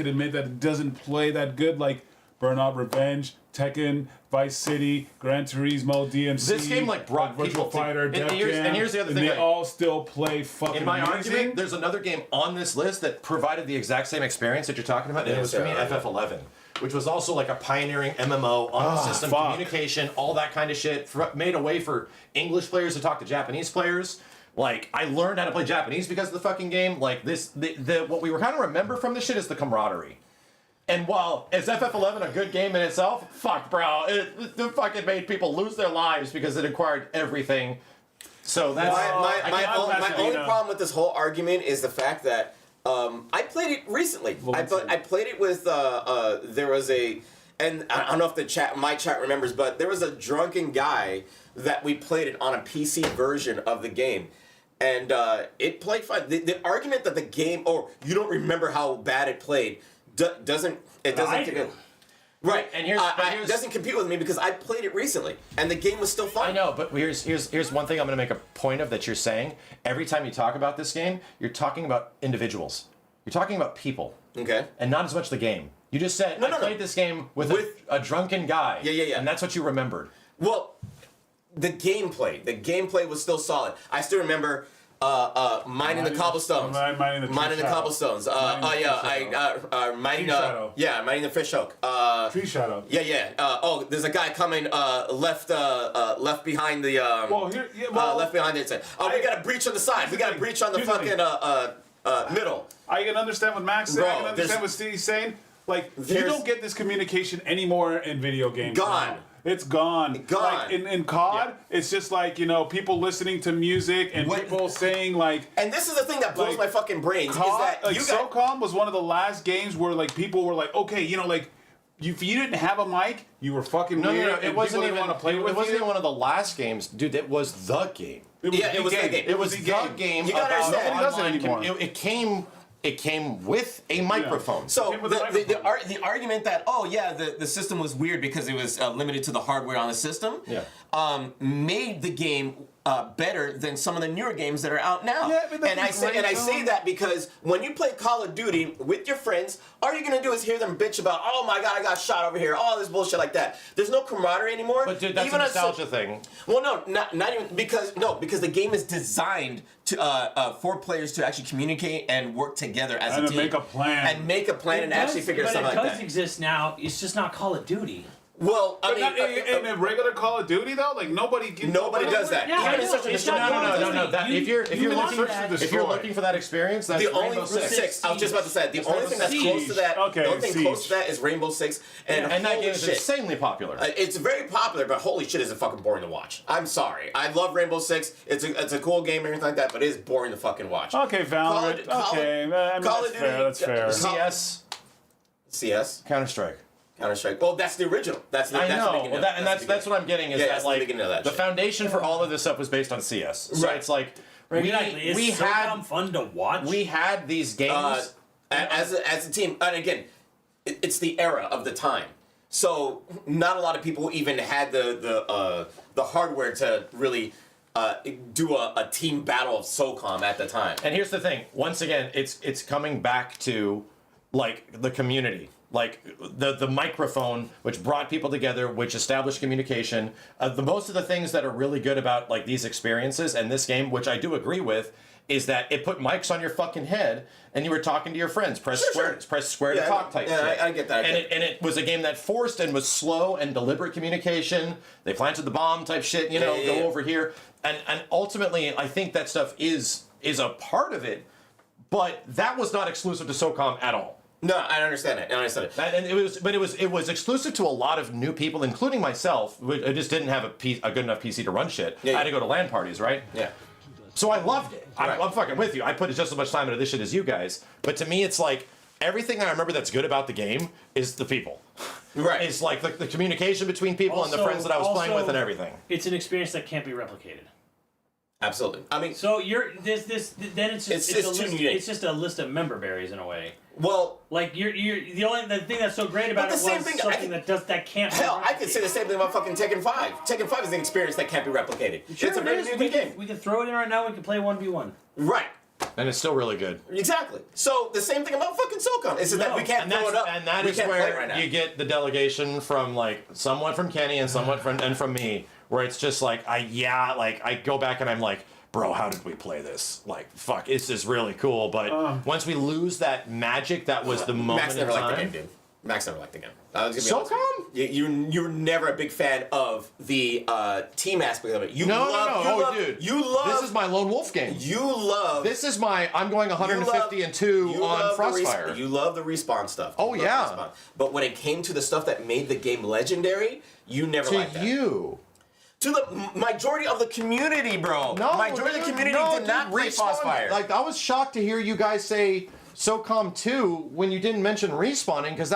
[SPEAKER 5] admit that it doesn't play that good. Like Burnout Revenge, Tekken, Vice City, Gran Turismo, DMC.
[SPEAKER 6] This game, like, brought
[SPEAKER 5] Virtual
[SPEAKER 6] people to-
[SPEAKER 5] Fighter,
[SPEAKER 6] and
[SPEAKER 5] Def
[SPEAKER 6] here's-
[SPEAKER 5] Jam,
[SPEAKER 6] and here's the other
[SPEAKER 5] and
[SPEAKER 6] thing,
[SPEAKER 5] they
[SPEAKER 6] like,
[SPEAKER 5] all still play fucking
[SPEAKER 6] In my
[SPEAKER 5] amazing.
[SPEAKER 6] argument, there's another game on this list that provided the exact same experience that you're talking about, and it was for me FF11, which was also like a pioneering MMO on the system,
[SPEAKER 5] fuck.
[SPEAKER 6] communication, all that kind of shit, made a way for English players to talk to Japanese players. Like, I learned how to play Japanese because of the fucking game. Like, what we were kind of remember from this shit is the camaraderie. And while is FF11 a good game in itself? Fuck, bro. It fucking made people lose their lives because it acquired everything. So that's
[SPEAKER 7] My only problem with this whole argument is the fact that I played it recently. I played it with there was a, and I don't know if my chat remembers, but there was a drunken guy that we played it on a PC version of the game. And it played fine. The argument that the game, you don't remember how bad it played, doesn't compute. Right, and it doesn't compute with me because I played it recently, and the game was still fun.
[SPEAKER 6] I know, but here's one thing I'm going to make a point of that you're saying. Every time you talk about this game, you're talking about individuals. You're talking about people.
[SPEAKER 7] Okay.
[SPEAKER 6] And not as much the game. You just said, I played this game with a drunken guy.
[SPEAKER 7] Yeah.
[SPEAKER 6] And that's what you remembered.
[SPEAKER 7] Well, the gameplay was still solid. I still remember mining the cobblestones.
[SPEAKER 5] Mining the
[SPEAKER 7] cobblestones. Mining the fish hook.
[SPEAKER 5] Tree Shadow.
[SPEAKER 7] Yeah. There's a guy coming left behind the left behind it. We got a breach on the side. We got a breach on the fucking middle.
[SPEAKER 5] I can understand what Max said.
[SPEAKER 7] Bro,
[SPEAKER 5] I can understand what Steve's saying. Like, you
[SPEAKER 7] there's-
[SPEAKER 5] don't get this communication anymore in video games.
[SPEAKER 7] Gone.
[SPEAKER 5] now. It's gone.
[SPEAKER 7] Gone.
[SPEAKER 5] Like in COD, it's just like, people listening to music and people saying like.
[SPEAKER 7] And this is the thing that blows my fucking brains
[SPEAKER 5] COD,
[SPEAKER 7] is that you got
[SPEAKER 5] SOCOM was one of the last games where like people were like, okay, if you didn't have a mic, you were fucking
[SPEAKER 6] No,
[SPEAKER 5] weird.
[SPEAKER 6] it wasn't even.
[SPEAKER 5] want to play with
[SPEAKER 6] it wasn't
[SPEAKER 5] you.
[SPEAKER 6] even one of the last games, dude. It was the game.
[SPEAKER 5] It was
[SPEAKER 7] it was the game.
[SPEAKER 6] It was the game.
[SPEAKER 7] You gotta
[SPEAKER 6] about
[SPEAKER 7] understand.
[SPEAKER 5] Nobody does it
[SPEAKER 6] online
[SPEAKER 5] anymore.
[SPEAKER 6] It came with a microphone.
[SPEAKER 7] So
[SPEAKER 5] Came with a
[SPEAKER 7] the argument that the system was weird because it was limited to the hardware on the system made the game better than some of the newer games that are out now.
[SPEAKER 5] Yeah, but
[SPEAKER 7] and I say that because when you play Call of Duty with your friends, all you're gonna do is hear them bitch about, oh my god, I got shot over here, all this bullshit like that. There's no camaraderie anymore.
[SPEAKER 6] But dude, that's
[SPEAKER 7] Even
[SPEAKER 6] a
[SPEAKER 7] on
[SPEAKER 6] nostalgia thing.
[SPEAKER 7] Well, no, not even because the game is designed to for players to actually communicate and work together as
[SPEAKER 5] And
[SPEAKER 7] a
[SPEAKER 5] to
[SPEAKER 7] team
[SPEAKER 5] make a plan.
[SPEAKER 7] and make a plan and actually figure something like
[SPEAKER 4] But it
[SPEAKER 7] that.
[SPEAKER 4] does exist now. It's just not Call of Duty.
[SPEAKER 7] Well, I
[SPEAKER 5] But not
[SPEAKER 7] mean,
[SPEAKER 5] in a regular Call of Duty though, like nobody
[SPEAKER 7] does that.
[SPEAKER 4] Yeah,
[SPEAKER 7] Even
[SPEAKER 4] I
[SPEAKER 7] in
[SPEAKER 4] know.
[SPEAKER 7] Search and
[SPEAKER 4] It's
[SPEAKER 7] Destroy.
[SPEAKER 4] not
[SPEAKER 6] No. If you're looking
[SPEAKER 5] Destroy.
[SPEAKER 6] for that experience, that's
[SPEAKER 7] The only
[SPEAKER 6] Rainbow Six.
[SPEAKER 7] Six. I was just about to say the
[SPEAKER 6] It's
[SPEAKER 7] only
[SPEAKER 6] Rainbow
[SPEAKER 7] thing that's
[SPEAKER 6] Six.
[SPEAKER 7] close to that.
[SPEAKER 5] Okay,
[SPEAKER 7] the only thing
[SPEAKER 5] Siege.
[SPEAKER 7] close to that is Rainbow Six, and
[SPEAKER 6] And that
[SPEAKER 7] holy
[SPEAKER 6] game is
[SPEAKER 7] shit.
[SPEAKER 6] insanely popular.
[SPEAKER 7] It's very popular, but holy shit, is it fucking boring to watch. I'm sorry. I love Rainbow Six. It's a cool game and everything like that, but it is boring to fucking watch.
[SPEAKER 5] Okay, Valorant. That's fair. CS.
[SPEAKER 6] Counter-Strike.
[SPEAKER 7] Counter-Strike. Well, that's the original. That's the
[SPEAKER 6] I
[SPEAKER 7] that's
[SPEAKER 6] know,
[SPEAKER 7] the beginning of it.
[SPEAKER 6] that's what I'm getting is
[SPEAKER 7] Yeah,
[SPEAKER 6] that
[SPEAKER 7] that's the
[SPEAKER 6] like
[SPEAKER 7] beginning of that
[SPEAKER 6] the
[SPEAKER 7] shit.
[SPEAKER 6] foundation for all of this stuff was based on CS. So
[SPEAKER 7] Right.
[SPEAKER 6] it's like
[SPEAKER 4] Exactly.
[SPEAKER 6] we
[SPEAKER 4] Is
[SPEAKER 6] had
[SPEAKER 4] SOCOM fun to watch?
[SPEAKER 6] we had these games.
[SPEAKER 7] As a team, and again, it's the era of the time. So not a lot of people even had the hardware to really do a team battle of SOCOM at the time.
[SPEAKER 6] And here's the thing. Once again, it's coming back to like the community. like the microphone, which brought people together, which established communication. The most of the things that are really good about like these experiences and this game, which I do agree with, is that it put mics on your fucking head and you were talking to your friends. Press square to talk type shit.
[SPEAKER 7] I get that.
[SPEAKER 6] And it was a game that forced and was slow and deliberate communication. They planted the bomb type shit, go over here. And ultimately, I think that stuff is a part of it, but that was not exclusive to SOCOM at all.
[SPEAKER 7] No, I understand it.
[SPEAKER 6] And it was exclusive to a lot of new people, including myself. I just didn't have a good enough PC to run shit. I had to go to LAN parties, right?
[SPEAKER 7] Yeah.
[SPEAKER 6] So I loved it.
[SPEAKER 7] Right.
[SPEAKER 6] I'm fucking with you. I put just as much time into this shit as you guys. But to me, it's like everything I remember that's good about the game is the people.
[SPEAKER 7] Right.
[SPEAKER 6] It's like the communication between people and the friends that I was playing with and everything.
[SPEAKER 4] It's an experience that can't be replicated.
[SPEAKER 7] Absolutely. I mean,
[SPEAKER 4] so it's just a list of member berries in a way.
[SPEAKER 7] Well,
[SPEAKER 4] like you're the thing that's so great about it was something that can't.
[SPEAKER 7] Hell, I could say the same thing about fucking Tekken 5. Tekken 5 is an experience that can't be replicated.
[SPEAKER 4] Sure,
[SPEAKER 7] it's a very good game.
[SPEAKER 4] We can throw it in right now. We can play 1v1.
[SPEAKER 7] Right.
[SPEAKER 6] And it's still really good.
[SPEAKER 7] Exactly. So the same thing about fucking SOCOM is that we can't throw it up.
[SPEAKER 6] And that is where you get the delegation from like someone from Kenny and someone from me, where it's just like I go back and I'm like, bro, how did we play this? Like, fuck, this is really cool. But once we lose that magic, that was the moment.
[SPEAKER 7] Max never
[SPEAKER 6] in time.
[SPEAKER 7] liked the game, dude. Max never liked the game.
[SPEAKER 6] SOCOM?
[SPEAKER 7] You were never a big fan of the team aspect of it.
[SPEAKER 6] Dude. This is my lone wolf game. This is my. I'm going 150-2 on Frostfire.
[SPEAKER 7] You love the respawn stuff.
[SPEAKER 6] Oh yeah.
[SPEAKER 7] Respawn. But when it came to the stuff that made the game legendary, you never liked that. To the majority of the community, bro. Majority of the community did not play Frostfire.
[SPEAKER 6] Like, I was shocked to hear you guys say SOCOM 2 when you didn't mention respawning, because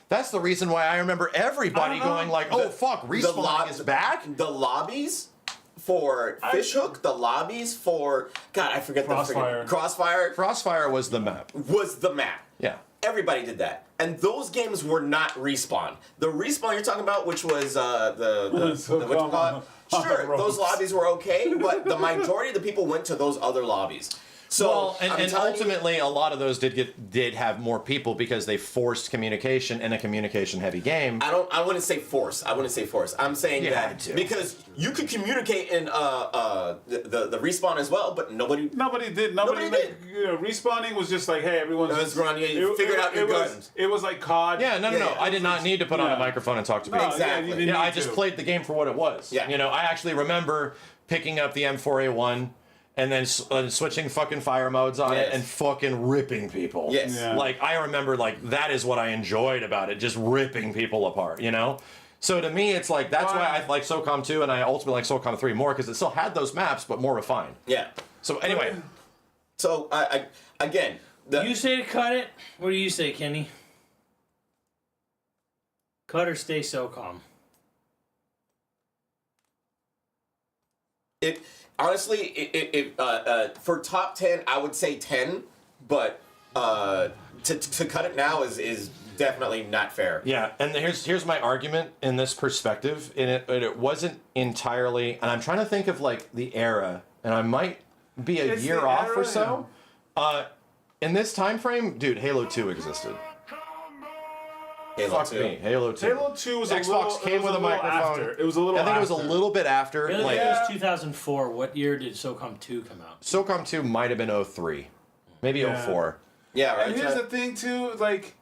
[SPEAKER 6] that's the reason why I remember everybody going like, oh fuck, respawning is back?
[SPEAKER 7] The lobbies for Fishhook, the lobbies for God, I forget
[SPEAKER 5] Crossfire.
[SPEAKER 7] the Crossfire.
[SPEAKER 6] Crossfire was the map.
[SPEAKER 7] Yeah. Everybody did that. And those games were not Respawn. The Respawn you're talking about, which was sure, those lobbies were okay, but the majority of the people went to those other lobbies. So,
[SPEAKER 6] and ultimately, a lot of those did have more people because they forced communication in a communication-heavy game.
[SPEAKER 7] I wouldn't say force. I'm saying that because you could communicate in the respawn as well, but nobody did.
[SPEAKER 5] Nobody did. Respawning was just like, hey, everyone's just
[SPEAKER 7] you figured out your guns.
[SPEAKER 5] It was like COD.
[SPEAKER 6] Yeah, no. I did not need to put on a microphone and talk to people.
[SPEAKER 7] Exactly.
[SPEAKER 6] I just played the game for what it was.
[SPEAKER 7] Yeah.
[SPEAKER 6] I actually remember picking up the M4A1. And then switching fucking fire modes on it and fucking ripping people.
[SPEAKER 7] Yes.
[SPEAKER 5] Yeah.
[SPEAKER 6] Like, I remember, like, that is what I enjoyed about it, just ripping people apart, So to me, it's like, that's why I like SOCOM 2 and I ultimately like SOCOM 3 more, because it still had those maps, but more refined.
[SPEAKER 7] Yeah.
[SPEAKER 6] So anyway.
[SPEAKER 7] So, again.
[SPEAKER 4] You say to cut it? What do you say, Kenny? Cut or stay SOCOM?
[SPEAKER 7] Honestly, for top 10, I would say 10, but to cut it now is definitely not fair.
[SPEAKER 6] Yeah, and here's my argument in this perspective, and it wasn't entirely, and I'm trying to think of like the era, and I might be a year off or so. In this time frame, dude, Halo 2 existed.
[SPEAKER 7] Halo 2.
[SPEAKER 6] Me, Halo 2.
[SPEAKER 5] Halo 2 was
[SPEAKER 6] Xbox came with a microphone.
[SPEAKER 5] It was a little.
[SPEAKER 6] I think it was a little bit after.
[SPEAKER 4] It was 2004. What year did SOCOM 2 come out?
[SPEAKER 6] SOCOM 2 might have been 03, maybe 04.
[SPEAKER 7] Yeah, right.
[SPEAKER 5] And here's the thing too, like,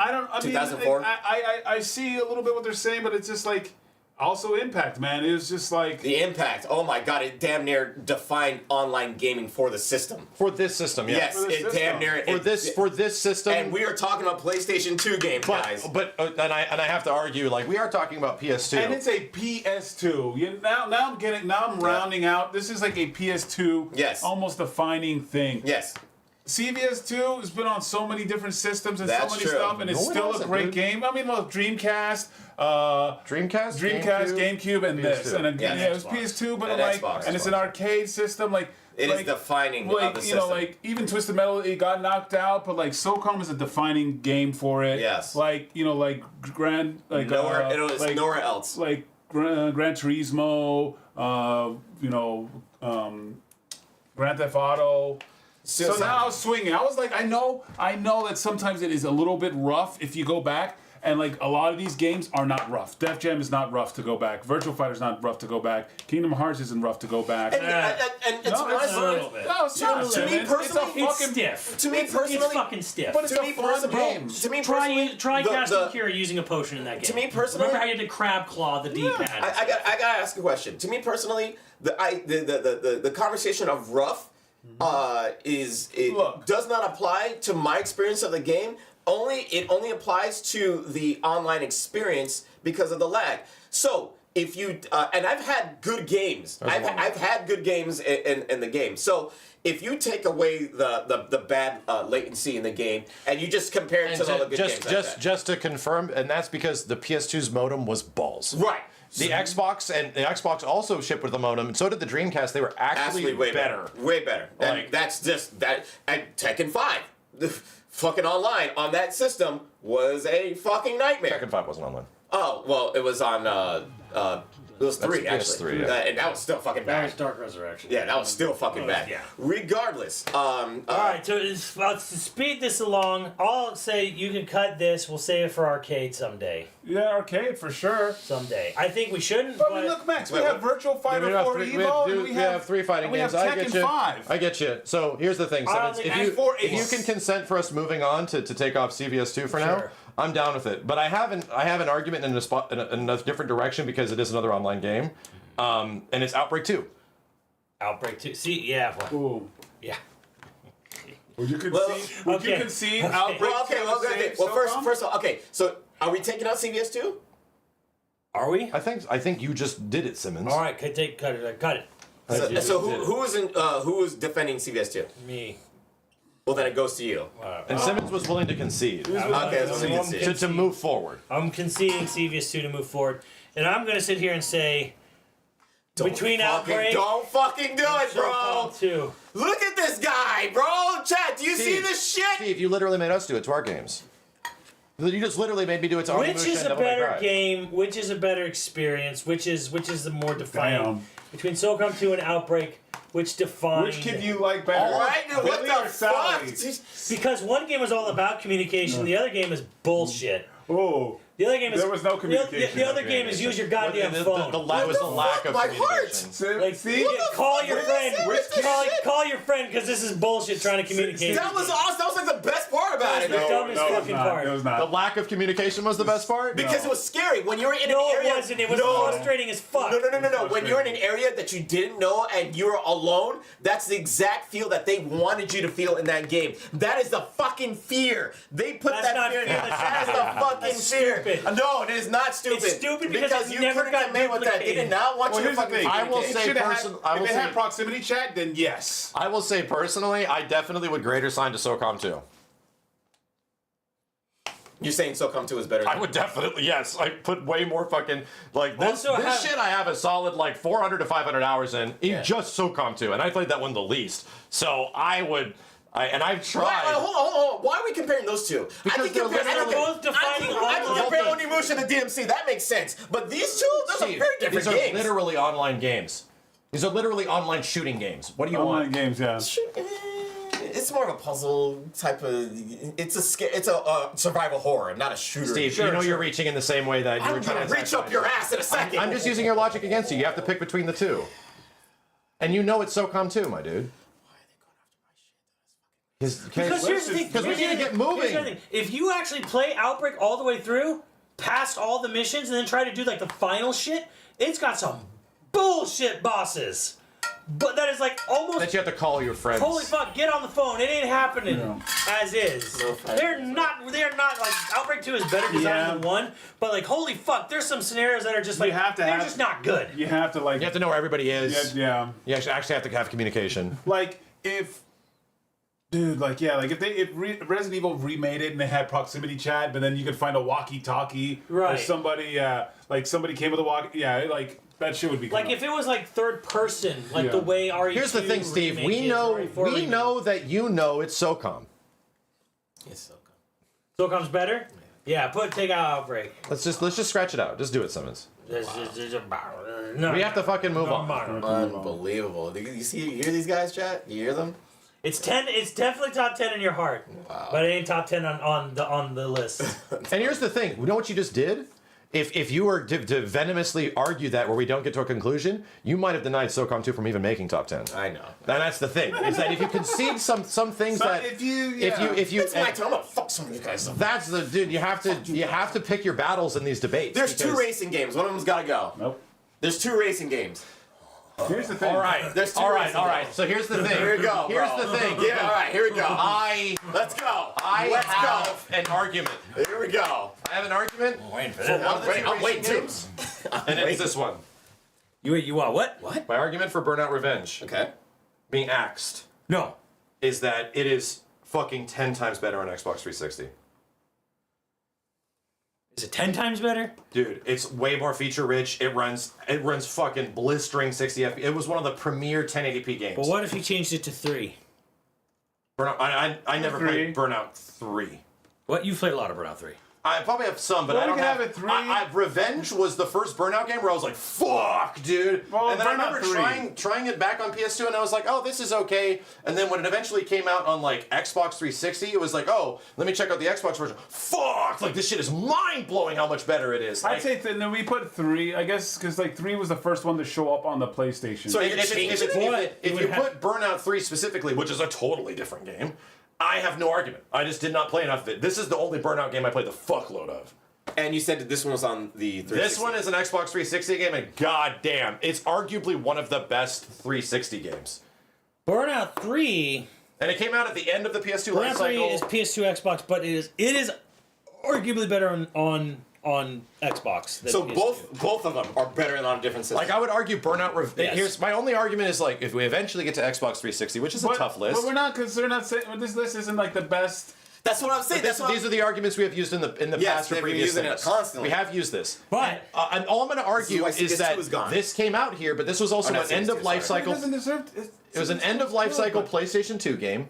[SPEAKER 5] I mean,
[SPEAKER 7] 2004?
[SPEAKER 5] I see a little bit what they're saying, but it's just like. Also, Impact, man. It was just like...
[SPEAKER 7] The Impact. Oh, my God. It damn near defined online gaming for the system.
[SPEAKER 6] For this system, yeah.
[SPEAKER 7] Yes, it damn near...
[SPEAKER 6] For this system...
[SPEAKER 7] And we are talking about PlayStation 2 games, guys.
[SPEAKER 6] But and I have to argue, like, we are talking about PS2.
[SPEAKER 5] And it's a PS2. Now I'm rounding out. This is like a PS2...
[SPEAKER 7] Yes.
[SPEAKER 5] Almost defining thing.
[SPEAKER 7] Yes.
[SPEAKER 5] CVS2 has been on so many different systems and
[SPEAKER 7] That's
[SPEAKER 5] so many
[SPEAKER 7] true.
[SPEAKER 5] stuff, and it's still a great game. I mean, well, Dreamcast, GameCube, and this, and again, it was PS2, but
[SPEAKER 7] and
[SPEAKER 5] like,
[SPEAKER 7] Xbox,
[SPEAKER 5] and it's an arcade system, like.
[SPEAKER 7] It is defining of the system.
[SPEAKER 5] Like even Twisted Metal, it got knocked out, but like SOCOM is a defining game for it.
[SPEAKER 7] Yes.
[SPEAKER 5] Like like Grand, like
[SPEAKER 7] nowhere, it was nowhere else.
[SPEAKER 5] Like Gran Turismo, Grand Theft Auto. So now I was swinging. I was like, I know that sometimes it is a little bit rough if you go back. And like a lot of these games are not rough. Def Jam is not rough to go back. Virtual Fighter's not rough to go back. Kingdom Hearts isn't rough to go back.
[SPEAKER 7] And it's
[SPEAKER 5] No, it's
[SPEAKER 4] a little bit.
[SPEAKER 5] No, it's not.
[SPEAKER 7] To me
[SPEAKER 5] It's
[SPEAKER 7] personally,
[SPEAKER 5] a
[SPEAKER 4] It's
[SPEAKER 5] fucking
[SPEAKER 4] stiff.
[SPEAKER 7] To me personally,
[SPEAKER 4] It's fucking stiff.
[SPEAKER 5] But it's
[SPEAKER 7] to
[SPEAKER 5] a
[SPEAKER 7] me
[SPEAKER 5] fun
[SPEAKER 7] personally,
[SPEAKER 5] game.
[SPEAKER 7] to me personally,
[SPEAKER 4] Try
[SPEAKER 7] the-
[SPEAKER 4] casting
[SPEAKER 7] the-
[SPEAKER 4] Kira using a potion in that game.
[SPEAKER 7] To me personally-
[SPEAKER 4] remember how you had to crab claw the D-pad.
[SPEAKER 7] I gotta ask a question. To me personally, the conversation of rough
[SPEAKER 5] Look.
[SPEAKER 7] does not apply to my experience of the game. It only applies to the online experience because of the lag. So if you and I've had good games. I've had good games in the game. So if you take away the bad latency in the game and you just compare it to all the good games,
[SPEAKER 6] just to confirm, and that's because the PS2's modem was balls.
[SPEAKER 7] right.
[SPEAKER 6] The Xbox also shipped with the modem, and so did the Dreamcast. They were actually
[SPEAKER 7] way better. Way better. And
[SPEAKER 6] Like-
[SPEAKER 7] that's just that. And Tekken 5, the fucking online on that system was a fucking nightmare.
[SPEAKER 6] Tekken 5 wasn't online.
[SPEAKER 7] Oh well, it was on. It was 3
[SPEAKER 6] That's
[SPEAKER 7] actually.
[SPEAKER 6] PS3, yeah.
[SPEAKER 7] And that was still fucking
[SPEAKER 4] That
[SPEAKER 7] bad.
[SPEAKER 4] was Dark Resurrection.
[SPEAKER 7] Yeah, that was still fucking bad.
[SPEAKER 4] yeah.
[SPEAKER 7] Regardless,
[SPEAKER 4] Alright, so to speed this along, I'll say you can cut this. We'll save it for arcade someday.
[SPEAKER 5] Yeah, arcade for sure.
[SPEAKER 4] Someday. I think we shouldn't,
[SPEAKER 5] But
[SPEAKER 4] but
[SPEAKER 5] I mean, look, Max, we
[SPEAKER 7] Wait,
[SPEAKER 5] have Virtual Fighter 4 Evo, and
[SPEAKER 6] we have 3 fighting
[SPEAKER 5] and we
[SPEAKER 6] games.
[SPEAKER 5] have
[SPEAKER 6] I get
[SPEAKER 5] Tekken
[SPEAKER 6] you.
[SPEAKER 5] 5.
[SPEAKER 6] I get you. So here's the thing,
[SPEAKER 4] I
[SPEAKER 6] Simmons.
[SPEAKER 4] don't
[SPEAKER 6] If
[SPEAKER 4] think-
[SPEAKER 6] you,
[SPEAKER 5] and 4
[SPEAKER 6] if you
[SPEAKER 5] Ace.
[SPEAKER 6] can consent for us moving on to take off CVS2 for now,
[SPEAKER 4] Sure.
[SPEAKER 6] I'm down with it. But I have an argument in a different direction because it is another online game, and it's Outbreak 2.
[SPEAKER 4] Outbreak 2. See, yeah. Well,
[SPEAKER 5] Ooh.
[SPEAKER 4] yeah.
[SPEAKER 5] Would you concede?
[SPEAKER 7] Well,
[SPEAKER 5] Would you
[SPEAKER 4] okay.
[SPEAKER 5] concede
[SPEAKER 4] Okay.
[SPEAKER 5] Outbreak
[SPEAKER 7] well, okay,
[SPEAKER 5] 2
[SPEAKER 7] well,
[SPEAKER 5] and
[SPEAKER 7] okay.
[SPEAKER 5] save
[SPEAKER 7] Well,
[SPEAKER 5] SOCOM?
[SPEAKER 7] first of all, okay. So are we taking out CVS 2?
[SPEAKER 4] Are we?
[SPEAKER 6] I think you just did it, Simmons.
[SPEAKER 4] Alright, cut it.
[SPEAKER 7] So who is defending CVS 2?
[SPEAKER 4] Me.
[SPEAKER 7] Well, then it goes to you.
[SPEAKER 6] And Simmons was willing to concede
[SPEAKER 7] Okay, so you can see it.
[SPEAKER 6] to move forward.
[SPEAKER 4] I'm conceding CVS2 to move forward. And I'm going to sit here and say, between Outbreak
[SPEAKER 7] Don't fucking do it, bro.
[SPEAKER 4] SOCOM 2.
[SPEAKER 7] Look at this guy, bro. Chat, do you see this shit?
[SPEAKER 6] Steve, you literally made us do it to our games. You just literally made me do it to
[SPEAKER 4] Which is a
[SPEAKER 6] Devil May
[SPEAKER 4] better
[SPEAKER 6] Cry.
[SPEAKER 4] game? Which is a better experience? Which is the more defining?
[SPEAKER 5] Damn.
[SPEAKER 4] Between SOCOM 2 and Outbreak, which defined?
[SPEAKER 5] Which kid you like better?
[SPEAKER 7] All right, dude, what
[SPEAKER 5] Billy
[SPEAKER 7] the
[SPEAKER 5] or Sally?
[SPEAKER 7] fuck?
[SPEAKER 4] Because one game is all about communication, the other game is bullshit.
[SPEAKER 5] Oh,
[SPEAKER 4] The other game is
[SPEAKER 5] There was no communication
[SPEAKER 4] The other
[SPEAKER 5] in that
[SPEAKER 4] game
[SPEAKER 5] game.
[SPEAKER 4] is use your goddamn phone.
[SPEAKER 6] The lack was the lack of
[SPEAKER 7] My
[SPEAKER 6] communication.
[SPEAKER 4] Like,
[SPEAKER 5] see?
[SPEAKER 4] call your
[SPEAKER 7] What
[SPEAKER 4] friend.
[SPEAKER 7] is this?
[SPEAKER 4] Call your friend because this is bullshit trying to communicate.
[SPEAKER 7] That was awesome. That was like the best part about it.
[SPEAKER 4] No,
[SPEAKER 7] dude.
[SPEAKER 4] dumbest
[SPEAKER 5] it was
[SPEAKER 4] fucking
[SPEAKER 5] not.
[SPEAKER 4] part.
[SPEAKER 5] It was
[SPEAKER 6] The
[SPEAKER 5] not.
[SPEAKER 6] lack of communication was the best part?
[SPEAKER 7] Because it was scary when you were in
[SPEAKER 4] No,
[SPEAKER 7] an area.
[SPEAKER 4] it wasn't. It was
[SPEAKER 7] No.
[SPEAKER 4] frustrating as fuck.
[SPEAKER 7] No. When you're in an area that you didn't know and you were alone, that's the exact feel that they wanted you to feel in that game. That is the fucking fear. They put
[SPEAKER 4] That's
[SPEAKER 7] that
[SPEAKER 4] not
[SPEAKER 7] fear in
[SPEAKER 4] fear,
[SPEAKER 7] you.
[SPEAKER 4] that's
[SPEAKER 7] That is the fucking
[SPEAKER 4] That's
[SPEAKER 7] fear.
[SPEAKER 4] stupid.
[SPEAKER 7] No, it is not stupid.
[SPEAKER 4] It's stupid because it
[SPEAKER 7] you
[SPEAKER 4] never
[SPEAKER 7] couldn't
[SPEAKER 4] got
[SPEAKER 7] get made with that. They did
[SPEAKER 4] duplicated.
[SPEAKER 7] not want
[SPEAKER 5] Well,
[SPEAKER 7] you to
[SPEAKER 5] here's the
[SPEAKER 7] fucking
[SPEAKER 5] thing.
[SPEAKER 6] I will
[SPEAKER 7] communicate.
[SPEAKER 6] say
[SPEAKER 5] Should've had-
[SPEAKER 6] person- I will
[SPEAKER 5] if it
[SPEAKER 6] say-
[SPEAKER 5] had proximity chat, then yes.
[SPEAKER 6] I will say personally, I definitely would greater sign to SOCOM 2.
[SPEAKER 7] You're saying SOCOM 2 is better than
[SPEAKER 6] I would definitely, yes. I put way more fucking, like, this,
[SPEAKER 4] Also
[SPEAKER 6] this
[SPEAKER 4] have-
[SPEAKER 6] shit I have a solid, like, 400 to 500 hours in
[SPEAKER 7] Yeah.
[SPEAKER 6] just SOCOM 2, and I played that one the least. So I would, and I've tried.
[SPEAKER 7] Why, hold on. Why are we comparing those two?
[SPEAKER 6] Because they're literally-
[SPEAKER 4] both defining
[SPEAKER 7] I can
[SPEAKER 4] online
[SPEAKER 7] compare
[SPEAKER 4] games.
[SPEAKER 7] Onimusha and the DMC. That makes sense. But these two, those are
[SPEAKER 6] Steve,
[SPEAKER 7] very different
[SPEAKER 6] these are
[SPEAKER 7] games.
[SPEAKER 6] literally online games. These are literally online shooting games. What do you
[SPEAKER 5] Online
[SPEAKER 6] want?
[SPEAKER 5] games, yeah.
[SPEAKER 7] It's more of a puzzle type of. It's a survival horror, not a shooter.
[SPEAKER 6] Steve, you know you're reaching in the same way that you were
[SPEAKER 7] I'm
[SPEAKER 6] trying
[SPEAKER 7] gonna
[SPEAKER 6] to
[SPEAKER 7] reach up your ass in a second.
[SPEAKER 6] I'm just using your logic against you. You have to pick between the two. And you know it's SOCOM 2, my dude.
[SPEAKER 4] Because here's the thing.
[SPEAKER 6] Because we need to get moving.
[SPEAKER 4] Here's the thing. If you actually play Outbreak all the way through, past all the missions, and then try to do like the final shit, it's got some bullshit bosses. But that is like almost.
[SPEAKER 6] That you have to call your friends.
[SPEAKER 4] Holy fuck! Get on the phone. It ain't happening as is. They're not like Outbreak 2 is better designed than 1, but like holy fuck, there's some scenarios that are just like they're just not good.
[SPEAKER 5] You have to like.
[SPEAKER 6] You have to know where everybody is.
[SPEAKER 5] Yeah.
[SPEAKER 6] You actually have to have communication.
[SPEAKER 5] Like if. Dude, like if Resident Evil remade it and they had proximity chat, but then you could find a walkie-talkie or
[SPEAKER 4] Right.
[SPEAKER 5] somebody somebody came with a walkie. Yeah, like that shit would be
[SPEAKER 4] Like if it was like third person, like the
[SPEAKER 5] Yeah.
[SPEAKER 4] way RE2
[SPEAKER 6] Here's the thing, Steve.
[SPEAKER 4] remake
[SPEAKER 6] We
[SPEAKER 4] is,
[SPEAKER 6] know
[SPEAKER 4] RE4
[SPEAKER 6] we
[SPEAKER 4] remake.
[SPEAKER 6] know that you know it's SOCOM.
[SPEAKER 7] It's SOCOM.
[SPEAKER 4] SOCOM's better. Yeah, take out Outbreak.
[SPEAKER 6] Let's just scratch it out. Just do it, Simmons.
[SPEAKER 4] No.
[SPEAKER 6] We have to fucking move on.
[SPEAKER 7] Unbelievable. You hear these guys, chat? You hear them?
[SPEAKER 4] It's 10. It's definitely top 10 in your heart, but it ain't top 10 on the list.
[SPEAKER 6] And here's the thing. You know what you just did? If you were to venomously argue that where we don't get to a conclusion, you might have denied SOCOM 2 from even making top 10.
[SPEAKER 7] I know.
[SPEAKER 6] And that's the thing. Is that if you concede some things that
[SPEAKER 5] if you
[SPEAKER 7] It's my turn. I'm gonna fuck some of you guys up.
[SPEAKER 6] that's the dude. You have to pick your battles in these debates.
[SPEAKER 7] There's 2
[SPEAKER 6] because-
[SPEAKER 7] racing games. One of them's gotta go.
[SPEAKER 5] Nope.
[SPEAKER 7] There's 2 racing games.
[SPEAKER 5] Here's the thing.
[SPEAKER 6] All right.
[SPEAKER 7] There's 2
[SPEAKER 6] All right.
[SPEAKER 7] racing
[SPEAKER 6] All right.
[SPEAKER 7] games.
[SPEAKER 6] So here's the thing.
[SPEAKER 7] Here we go.
[SPEAKER 6] Here's
[SPEAKER 7] bro.
[SPEAKER 6] the thing.
[SPEAKER 7] Yeah. All right. Here we go.
[SPEAKER 6] Let's
[SPEAKER 7] go.
[SPEAKER 6] I
[SPEAKER 7] Let's
[SPEAKER 6] have an argument.
[SPEAKER 7] go. Here we go.
[SPEAKER 6] I have an argument.
[SPEAKER 4] Waiting for
[SPEAKER 6] For one of the
[SPEAKER 7] I'm
[SPEAKER 6] two
[SPEAKER 7] waiting
[SPEAKER 6] racing
[SPEAKER 7] too.
[SPEAKER 6] games, and it's this one.
[SPEAKER 4] You want what?
[SPEAKER 7] What?
[SPEAKER 6] My argument for Burnout Revenge
[SPEAKER 7] Okay.
[SPEAKER 6] being axed
[SPEAKER 4] No.
[SPEAKER 6] is that it is fucking 10 times better on Xbox 360.
[SPEAKER 4] Is it 10 times better?
[SPEAKER 6] Dude, it's way more feature rich. It runs fucking blistering 60 FPS. It was one of the premier 1080p games.
[SPEAKER 4] But what if you changed it to 3?
[SPEAKER 6] Burnout, I never
[SPEAKER 5] 3.
[SPEAKER 6] played Burnout 3.
[SPEAKER 4] What? You've played a lot of Burnout 3.
[SPEAKER 6] I probably have some, but
[SPEAKER 5] Well,
[SPEAKER 6] I
[SPEAKER 5] we
[SPEAKER 6] don't
[SPEAKER 5] can
[SPEAKER 6] have
[SPEAKER 5] have it 3.
[SPEAKER 6] Revenge was the first Burnout game where I was like, "Fuck, dude!"
[SPEAKER 5] Well,
[SPEAKER 6] and then I
[SPEAKER 5] Burnout
[SPEAKER 6] remember
[SPEAKER 5] 3.
[SPEAKER 6] trying it back on PS2, and I was like, "Oh, this is okay." And then when it eventually came out on like Xbox 360, it was like, "Oh, let me check out the Xbox version." Fuck! Like this shit is mind blowing how much better it is.
[SPEAKER 5] I'd
[SPEAKER 6] Like,
[SPEAKER 5] say then we put 3, I guess, because like 3 was the first one to show up on the PlayStation.
[SPEAKER 6] so
[SPEAKER 7] You're changing it?
[SPEAKER 6] if
[SPEAKER 4] would
[SPEAKER 6] you
[SPEAKER 4] have-
[SPEAKER 6] put Burnout 3 specifically, which is a totally different game, I have no argument. I just did not play enough of it. This is the only Burnout game I played the fuckload of.
[SPEAKER 7] And you said that this one was on the 360.
[SPEAKER 6] This one is an Xbox 360 game, and goddamn, it's arguably one of the best 360 games.
[SPEAKER 4] Burnout 3.
[SPEAKER 6] And it came out at the end of the PS2 life
[SPEAKER 4] Burnout 3
[SPEAKER 6] cycle.
[SPEAKER 4] is PS2 Xbox, but it is arguably better on Xbox. Than
[SPEAKER 7] So
[SPEAKER 4] PS2.
[SPEAKER 7] both of them are better than on different systems.
[SPEAKER 6] Like I would argue, Burnout.
[SPEAKER 4] Yes.
[SPEAKER 6] Here's my only argument is like if we eventually get to Xbox 360, which is a tough list.
[SPEAKER 5] But we're not, because they're not saying this list isn't like the best.
[SPEAKER 7] That's what I'm saying. That's what
[SPEAKER 6] These are the arguments we have used in the
[SPEAKER 7] Yes,
[SPEAKER 6] past for
[SPEAKER 7] they've been
[SPEAKER 6] previous
[SPEAKER 7] using it
[SPEAKER 6] things.
[SPEAKER 7] constantly.
[SPEAKER 6] We have used this.
[SPEAKER 4] But
[SPEAKER 6] And all I'm going to argue
[SPEAKER 7] why
[SPEAKER 6] is
[SPEAKER 7] CS2
[SPEAKER 6] that
[SPEAKER 7] is gone.
[SPEAKER 6] this came out here, but this was also
[SPEAKER 7] Oh, not
[SPEAKER 6] an end of
[SPEAKER 7] CS2,
[SPEAKER 6] life
[SPEAKER 7] sorry.
[SPEAKER 5] It
[SPEAKER 6] cycle.
[SPEAKER 5] doesn't deserve.
[SPEAKER 6] It was an end of life cycle PlayStation 2 game.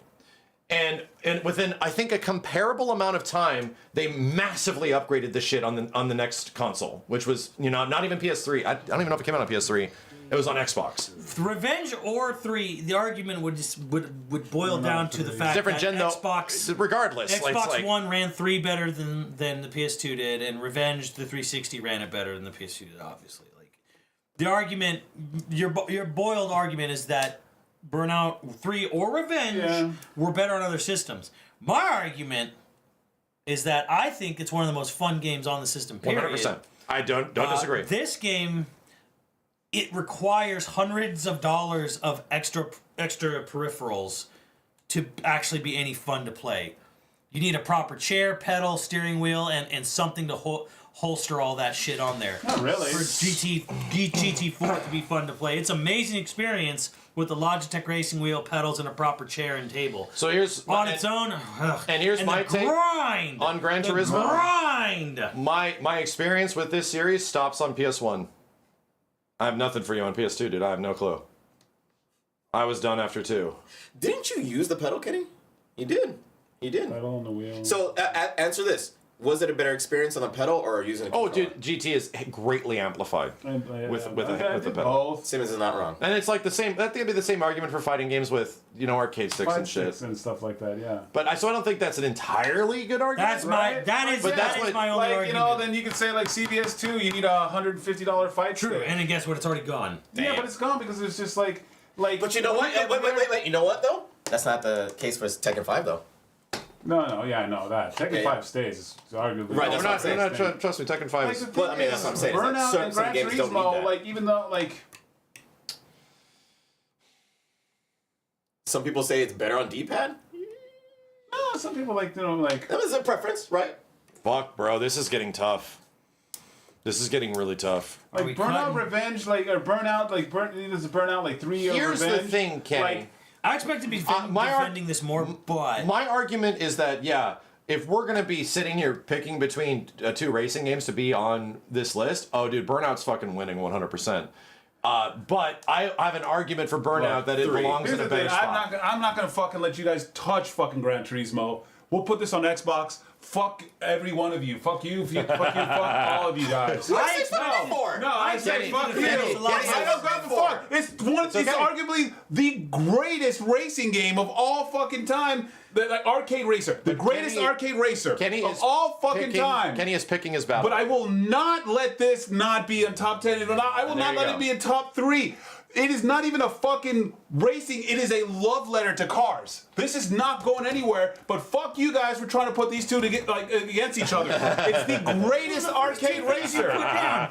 [SPEAKER 6] And within I think a comparable amount of time, they massively upgraded the shit on the next console, which was not even PS3. I don't even know if it came out on PS3. It was on Xbox.
[SPEAKER 4] Revenge or 3, the argument would boil down to the fact
[SPEAKER 6] Different
[SPEAKER 4] that
[SPEAKER 6] gen though.
[SPEAKER 4] Xbox
[SPEAKER 6] Regardless,
[SPEAKER 4] Xbox One ran 3 better than the PS2 did, and Revenge the 360 ran it better than the PS2 did. Obviously, like the argument, your boiled argument is that Burnout 3 or Revenge were better on other systems. My argument is that I think it's one of the most fun games on the system. Period.
[SPEAKER 6] 100%. I don't disagree.
[SPEAKER 4] This game, it requires hundreds of dollars of extra peripherals to actually be any fun to play. You need a proper chair, pedal, steering wheel, and something to holster all that shit on there.
[SPEAKER 5] Not really.
[SPEAKER 4] For GT4 to be fun to play. It's an amazing experience with the Logitech racing wheel, pedals, and a proper chair and table.
[SPEAKER 6] So here's
[SPEAKER 4] On its own,
[SPEAKER 6] and here's my
[SPEAKER 4] the
[SPEAKER 6] take
[SPEAKER 4] grind
[SPEAKER 6] on Gran Turismo.
[SPEAKER 4] Grind.
[SPEAKER 6] My experience with this series stops on PS1. I have nothing for you on PS2, dude. I have no clue. I was done after 2.
[SPEAKER 7] Didn't you use the pedal, Kenny? You did. You did.
[SPEAKER 5] Pedal on the wheel.
[SPEAKER 7] So answer this: was it a better experience on the pedal or using a
[SPEAKER 6] Oh,
[SPEAKER 7] controller?
[SPEAKER 6] dude, GT is greatly amplified with the pedal.
[SPEAKER 5] both.
[SPEAKER 7] Simmons is not wrong.
[SPEAKER 6] And it's like the same. That could be the same argument for fighting games with arcade sticks and shit.
[SPEAKER 5] Sticks and stuff like that. Yeah.
[SPEAKER 6] But I don't think that's an entirely good argument.
[SPEAKER 4] That's my
[SPEAKER 5] Right?
[SPEAKER 4] that is
[SPEAKER 6] But that's
[SPEAKER 4] that is
[SPEAKER 6] what-
[SPEAKER 4] my only
[SPEAKER 5] Like
[SPEAKER 4] argument.
[SPEAKER 5] then you could say like CBS 2, you need a $150 fight
[SPEAKER 4] True,
[SPEAKER 5] stick.
[SPEAKER 4] and then guess what? It's already gone.
[SPEAKER 5] Yeah, but it's gone because it's just like.
[SPEAKER 7] But you know what? Wait. You know what though? That's not the case for Tekken 5 though.
[SPEAKER 5] No, yeah, I know that. Tekken
[SPEAKER 7] Yeah.
[SPEAKER 5] 5 stays. It's arguably.
[SPEAKER 7] Right,
[SPEAKER 6] We're
[SPEAKER 7] that's
[SPEAKER 6] not.
[SPEAKER 7] what I'm saying.
[SPEAKER 6] Trust me, Tekken 5
[SPEAKER 5] Like,
[SPEAKER 6] is.
[SPEAKER 5] the thing
[SPEAKER 7] Well, I mean, that's what I'm saying, is that
[SPEAKER 5] Burnout
[SPEAKER 7] certain-
[SPEAKER 5] and
[SPEAKER 7] some
[SPEAKER 5] Gran
[SPEAKER 7] games don't need
[SPEAKER 5] Turismo,
[SPEAKER 7] that.
[SPEAKER 5] like even though like.
[SPEAKER 7] Some people say it's better on D-pad.
[SPEAKER 5] No, some people like like.
[SPEAKER 7] That was a preference, right?
[SPEAKER 6] Fuck, bro. This is getting tough. This is getting really tough.
[SPEAKER 4] Are we
[SPEAKER 5] Like Burnout
[SPEAKER 4] cutting?
[SPEAKER 5] Revenge, like or Burnout, like there's a Burnout like 3 or
[SPEAKER 6] Here's
[SPEAKER 5] Revenge.
[SPEAKER 6] the thing, Kenny.
[SPEAKER 5] Like,
[SPEAKER 4] I expect to be
[SPEAKER 6] my
[SPEAKER 4] defending this more, but
[SPEAKER 6] My argument is that if we're gonna be sitting here picking between 2 racing games to be on this list, oh dude, Burnout's fucking winning 100%. But I have an argument for Burnout that it
[SPEAKER 7] 3.
[SPEAKER 6] belongs
[SPEAKER 5] here's
[SPEAKER 6] in a
[SPEAKER 5] the thing.
[SPEAKER 6] better spot.
[SPEAKER 5] I'm not gonna fucking let you guys touch fucking Gran Turismo. We'll put this on Xbox. Fuck every one of you. Fuck you. Fuck all of you guys.
[SPEAKER 7] What did I say fuck you for?
[SPEAKER 5] No, I say
[SPEAKER 6] Kenny,
[SPEAKER 5] fuck you.
[SPEAKER 6] Kenny,
[SPEAKER 5] I don't go for fuck? It's
[SPEAKER 6] okay.
[SPEAKER 5] arguably the greatest racing game of all fucking time. The arcade racer, the greatest
[SPEAKER 6] Kenny-
[SPEAKER 5] arcade racer
[SPEAKER 6] Kenny
[SPEAKER 5] of
[SPEAKER 6] is
[SPEAKER 5] all fucking time.
[SPEAKER 6] Kenny is picking his battle.
[SPEAKER 5] But I will not let this not be in top 10. I will not
[SPEAKER 6] you
[SPEAKER 5] let
[SPEAKER 6] go.
[SPEAKER 5] it be in top 3. It is not even a fucking racing. It is a love letter to cars. This is not going anywhere. But fuck you guys for trying to put these two to get, like against each other. It's the greatest arcade racer.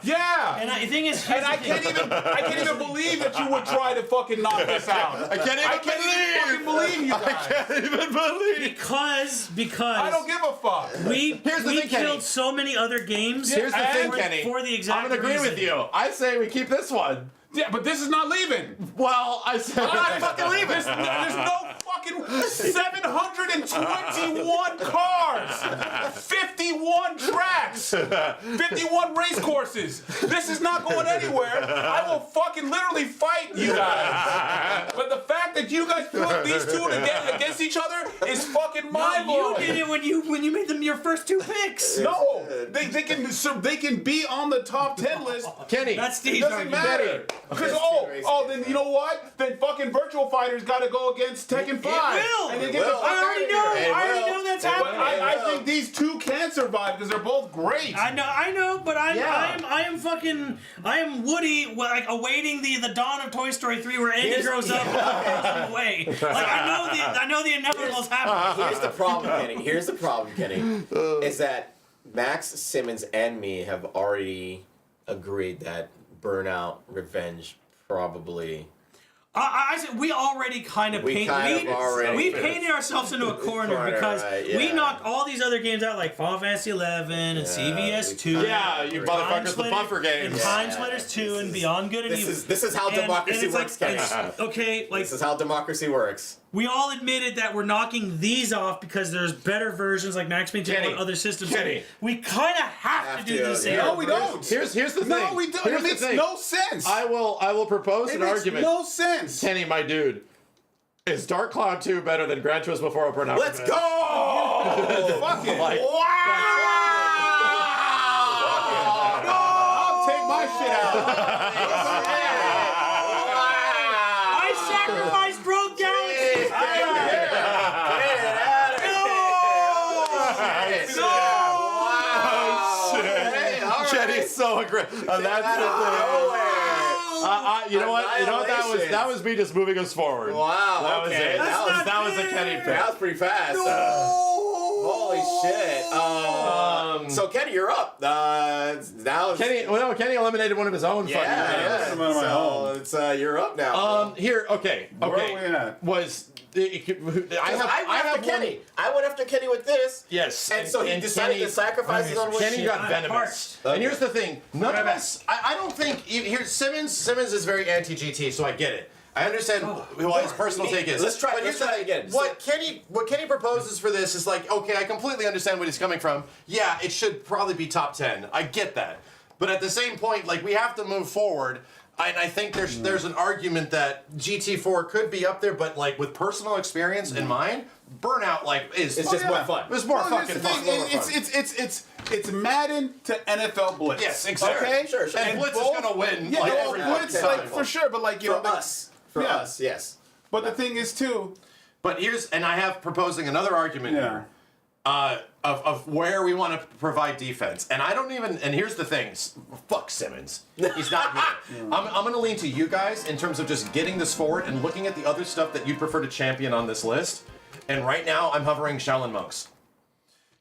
[SPEAKER 5] Yeah.
[SPEAKER 4] And the thing is,
[SPEAKER 5] And I can't even believe that you would try to fucking knock this out.
[SPEAKER 6] I can't even
[SPEAKER 5] fucking believe you guys.
[SPEAKER 6] I can't even believe.
[SPEAKER 4] because
[SPEAKER 5] I don't give a fuck.
[SPEAKER 4] we
[SPEAKER 6] Here's the thing,
[SPEAKER 4] killed
[SPEAKER 6] Kenny.
[SPEAKER 4] so many other games.
[SPEAKER 6] Here's the thing,
[SPEAKER 4] for,
[SPEAKER 6] Kenny.
[SPEAKER 4] For the exact
[SPEAKER 6] I'm gonna agree with
[SPEAKER 4] reason.
[SPEAKER 6] you. I say we keep this one.
[SPEAKER 5] Yeah, but this is not leaving.
[SPEAKER 6] Well, I say
[SPEAKER 5] I'm not fucking leaving. There's no fucking 721 cars, 51 tracks, 51 race courses. This is not going anywhere. I will fucking literally fight you guys. But the fact that you guys put these two against each other is fucking mind blowing.
[SPEAKER 4] You did it when you made them your first 2 picks.
[SPEAKER 5] No, they can be on the top 10 list.
[SPEAKER 6] Kenny.
[SPEAKER 4] That's
[SPEAKER 5] It
[SPEAKER 4] Steve's
[SPEAKER 5] doesn't
[SPEAKER 4] argument.
[SPEAKER 5] matter. Because then you know what? Then fucking Virtual Fighters got to go against Tekken 5.
[SPEAKER 4] will.
[SPEAKER 5] And they
[SPEAKER 4] It
[SPEAKER 5] get the
[SPEAKER 3] will.
[SPEAKER 5] fuck
[SPEAKER 4] I already
[SPEAKER 5] outta
[SPEAKER 4] know.
[SPEAKER 5] here.
[SPEAKER 4] I already know that's
[SPEAKER 5] But
[SPEAKER 4] happening.
[SPEAKER 5] I think these two can survive because they're both great.
[SPEAKER 4] I know, but I am Woody, like awaiting the dawn of Toy Story 3, where Andy grows up and goes away. Like I know the inevitable's happening.
[SPEAKER 7] Here's the problem, Kenny. Is that Max, Simmons, and me have already agreed that Burnout Revenge probably.
[SPEAKER 4] I said we already kind of painted ourselves into a corner because we knocked all these other games out, like Final Fantasy 11 and CVS 2.
[SPEAKER 6] Yeah, you motherfuckers, the buffer games.
[SPEAKER 4] And Time Splitters 2 and Beyond Good and Evil.
[SPEAKER 7] This is how democracy
[SPEAKER 4] it's
[SPEAKER 7] works, Kenny.
[SPEAKER 4] Okay, like
[SPEAKER 7] This is how democracy works.
[SPEAKER 4] we all admitted that we're knocking these off because there's better versions like Max Payne 2
[SPEAKER 6] Kenny,
[SPEAKER 4] on other systems.
[SPEAKER 6] Kenny.
[SPEAKER 4] We kind of have to do the same.
[SPEAKER 5] No, we don't.
[SPEAKER 6] Here's the thing.
[SPEAKER 5] No, we don't.
[SPEAKER 6] Here's
[SPEAKER 5] It
[SPEAKER 6] the
[SPEAKER 5] makes
[SPEAKER 6] thing.
[SPEAKER 5] no sense.
[SPEAKER 6] I will propose
[SPEAKER 5] It
[SPEAKER 6] an
[SPEAKER 5] makes
[SPEAKER 6] argument.
[SPEAKER 5] no sense.
[SPEAKER 6] Kenny, my dude, is Dark Cloud 2 better than Gran Turismo 4 Burnout?
[SPEAKER 7] Let's
[SPEAKER 6] Revenge?
[SPEAKER 7] go!
[SPEAKER 5] Fuck it.
[SPEAKER 6] Like,
[SPEAKER 5] I'll take my shit out.
[SPEAKER 4] I sacrificed Rogue Galaxy.
[SPEAKER 6] Kenny's so aggressive. That's you know what? You know what? That was me just moving us forward.
[SPEAKER 7] Wow.
[SPEAKER 6] That was
[SPEAKER 7] okay.
[SPEAKER 6] it.
[SPEAKER 7] That
[SPEAKER 6] That was a Kenny pick.
[SPEAKER 7] was pretty fast. Holy shit. So Kenny, you're up. Now
[SPEAKER 6] Kenny eliminated one of his own fucking
[SPEAKER 7] yeah.
[SPEAKER 6] rounds.
[SPEAKER 7] So it's you're up now.
[SPEAKER 6] Okay.
[SPEAKER 5] Where are we at?
[SPEAKER 7] I went after Kenny. I went after Kenny with this.
[SPEAKER 6] Yes.
[SPEAKER 7] And so he decided to sacrifice his own wish.
[SPEAKER 6] Kenny got venomous. And here's the thing. None of us. I don't think. Here, Simmons is very anti-GT, so I get it. I understand what his personal take is.
[SPEAKER 7] Let's try
[SPEAKER 6] But here's the
[SPEAKER 7] it
[SPEAKER 6] thing.
[SPEAKER 7] again.
[SPEAKER 6] What Kenny proposes for this is like, okay, I completely understand where he's coming from. Yeah, it should probably be top 10. I get that. But at the same point, like, we have to move forward. And I think there's an argument that GT4 could be up there, but like with personal experience in mind, Burnout is
[SPEAKER 7] It's just more fun.
[SPEAKER 6] It's more
[SPEAKER 5] Well, here's
[SPEAKER 6] fucking
[SPEAKER 5] the
[SPEAKER 6] fun.
[SPEAKER 5] thing. It's Madden to NFL Blitz.
[SPEAKER 6] Yes, exactly.
[SPEAKER 5] Okay?
[SPEAKER 7] Sure.
[SPEAKER 6] And Blitz is gonna win.
[SPEAKER 5] Yeah,
[SPEAKER 6] like,
[SPEAKER 5] no,
[SPEAKER 6] every
[SPEAKER 5] Blitz,
[SPEAKER 6] fucking
[SPEAKER 5] like
[SPEAKER 6] time.
[SPEAKER 5] for sure, but like you know, like,
[SPEAKER 7] For
[SPEAKER 5] yeah.
[SPEAKER 7] us, yes.
[SPEAKER 5] But the thing is too.
[SPEAKER 6] But I have proposing another argument
[SPEAKER 5] Yeah.
[SPEAKER 6] here. Of where we want to provide defense. And I don't even, and here's the thing, fuck Simmons. He's not here. I'm going to lean to you guys in terms of just getting this forward and looking at the other stuff that you'd prefer to champion on this list. And right now, I'm hovering Shaolin Monks.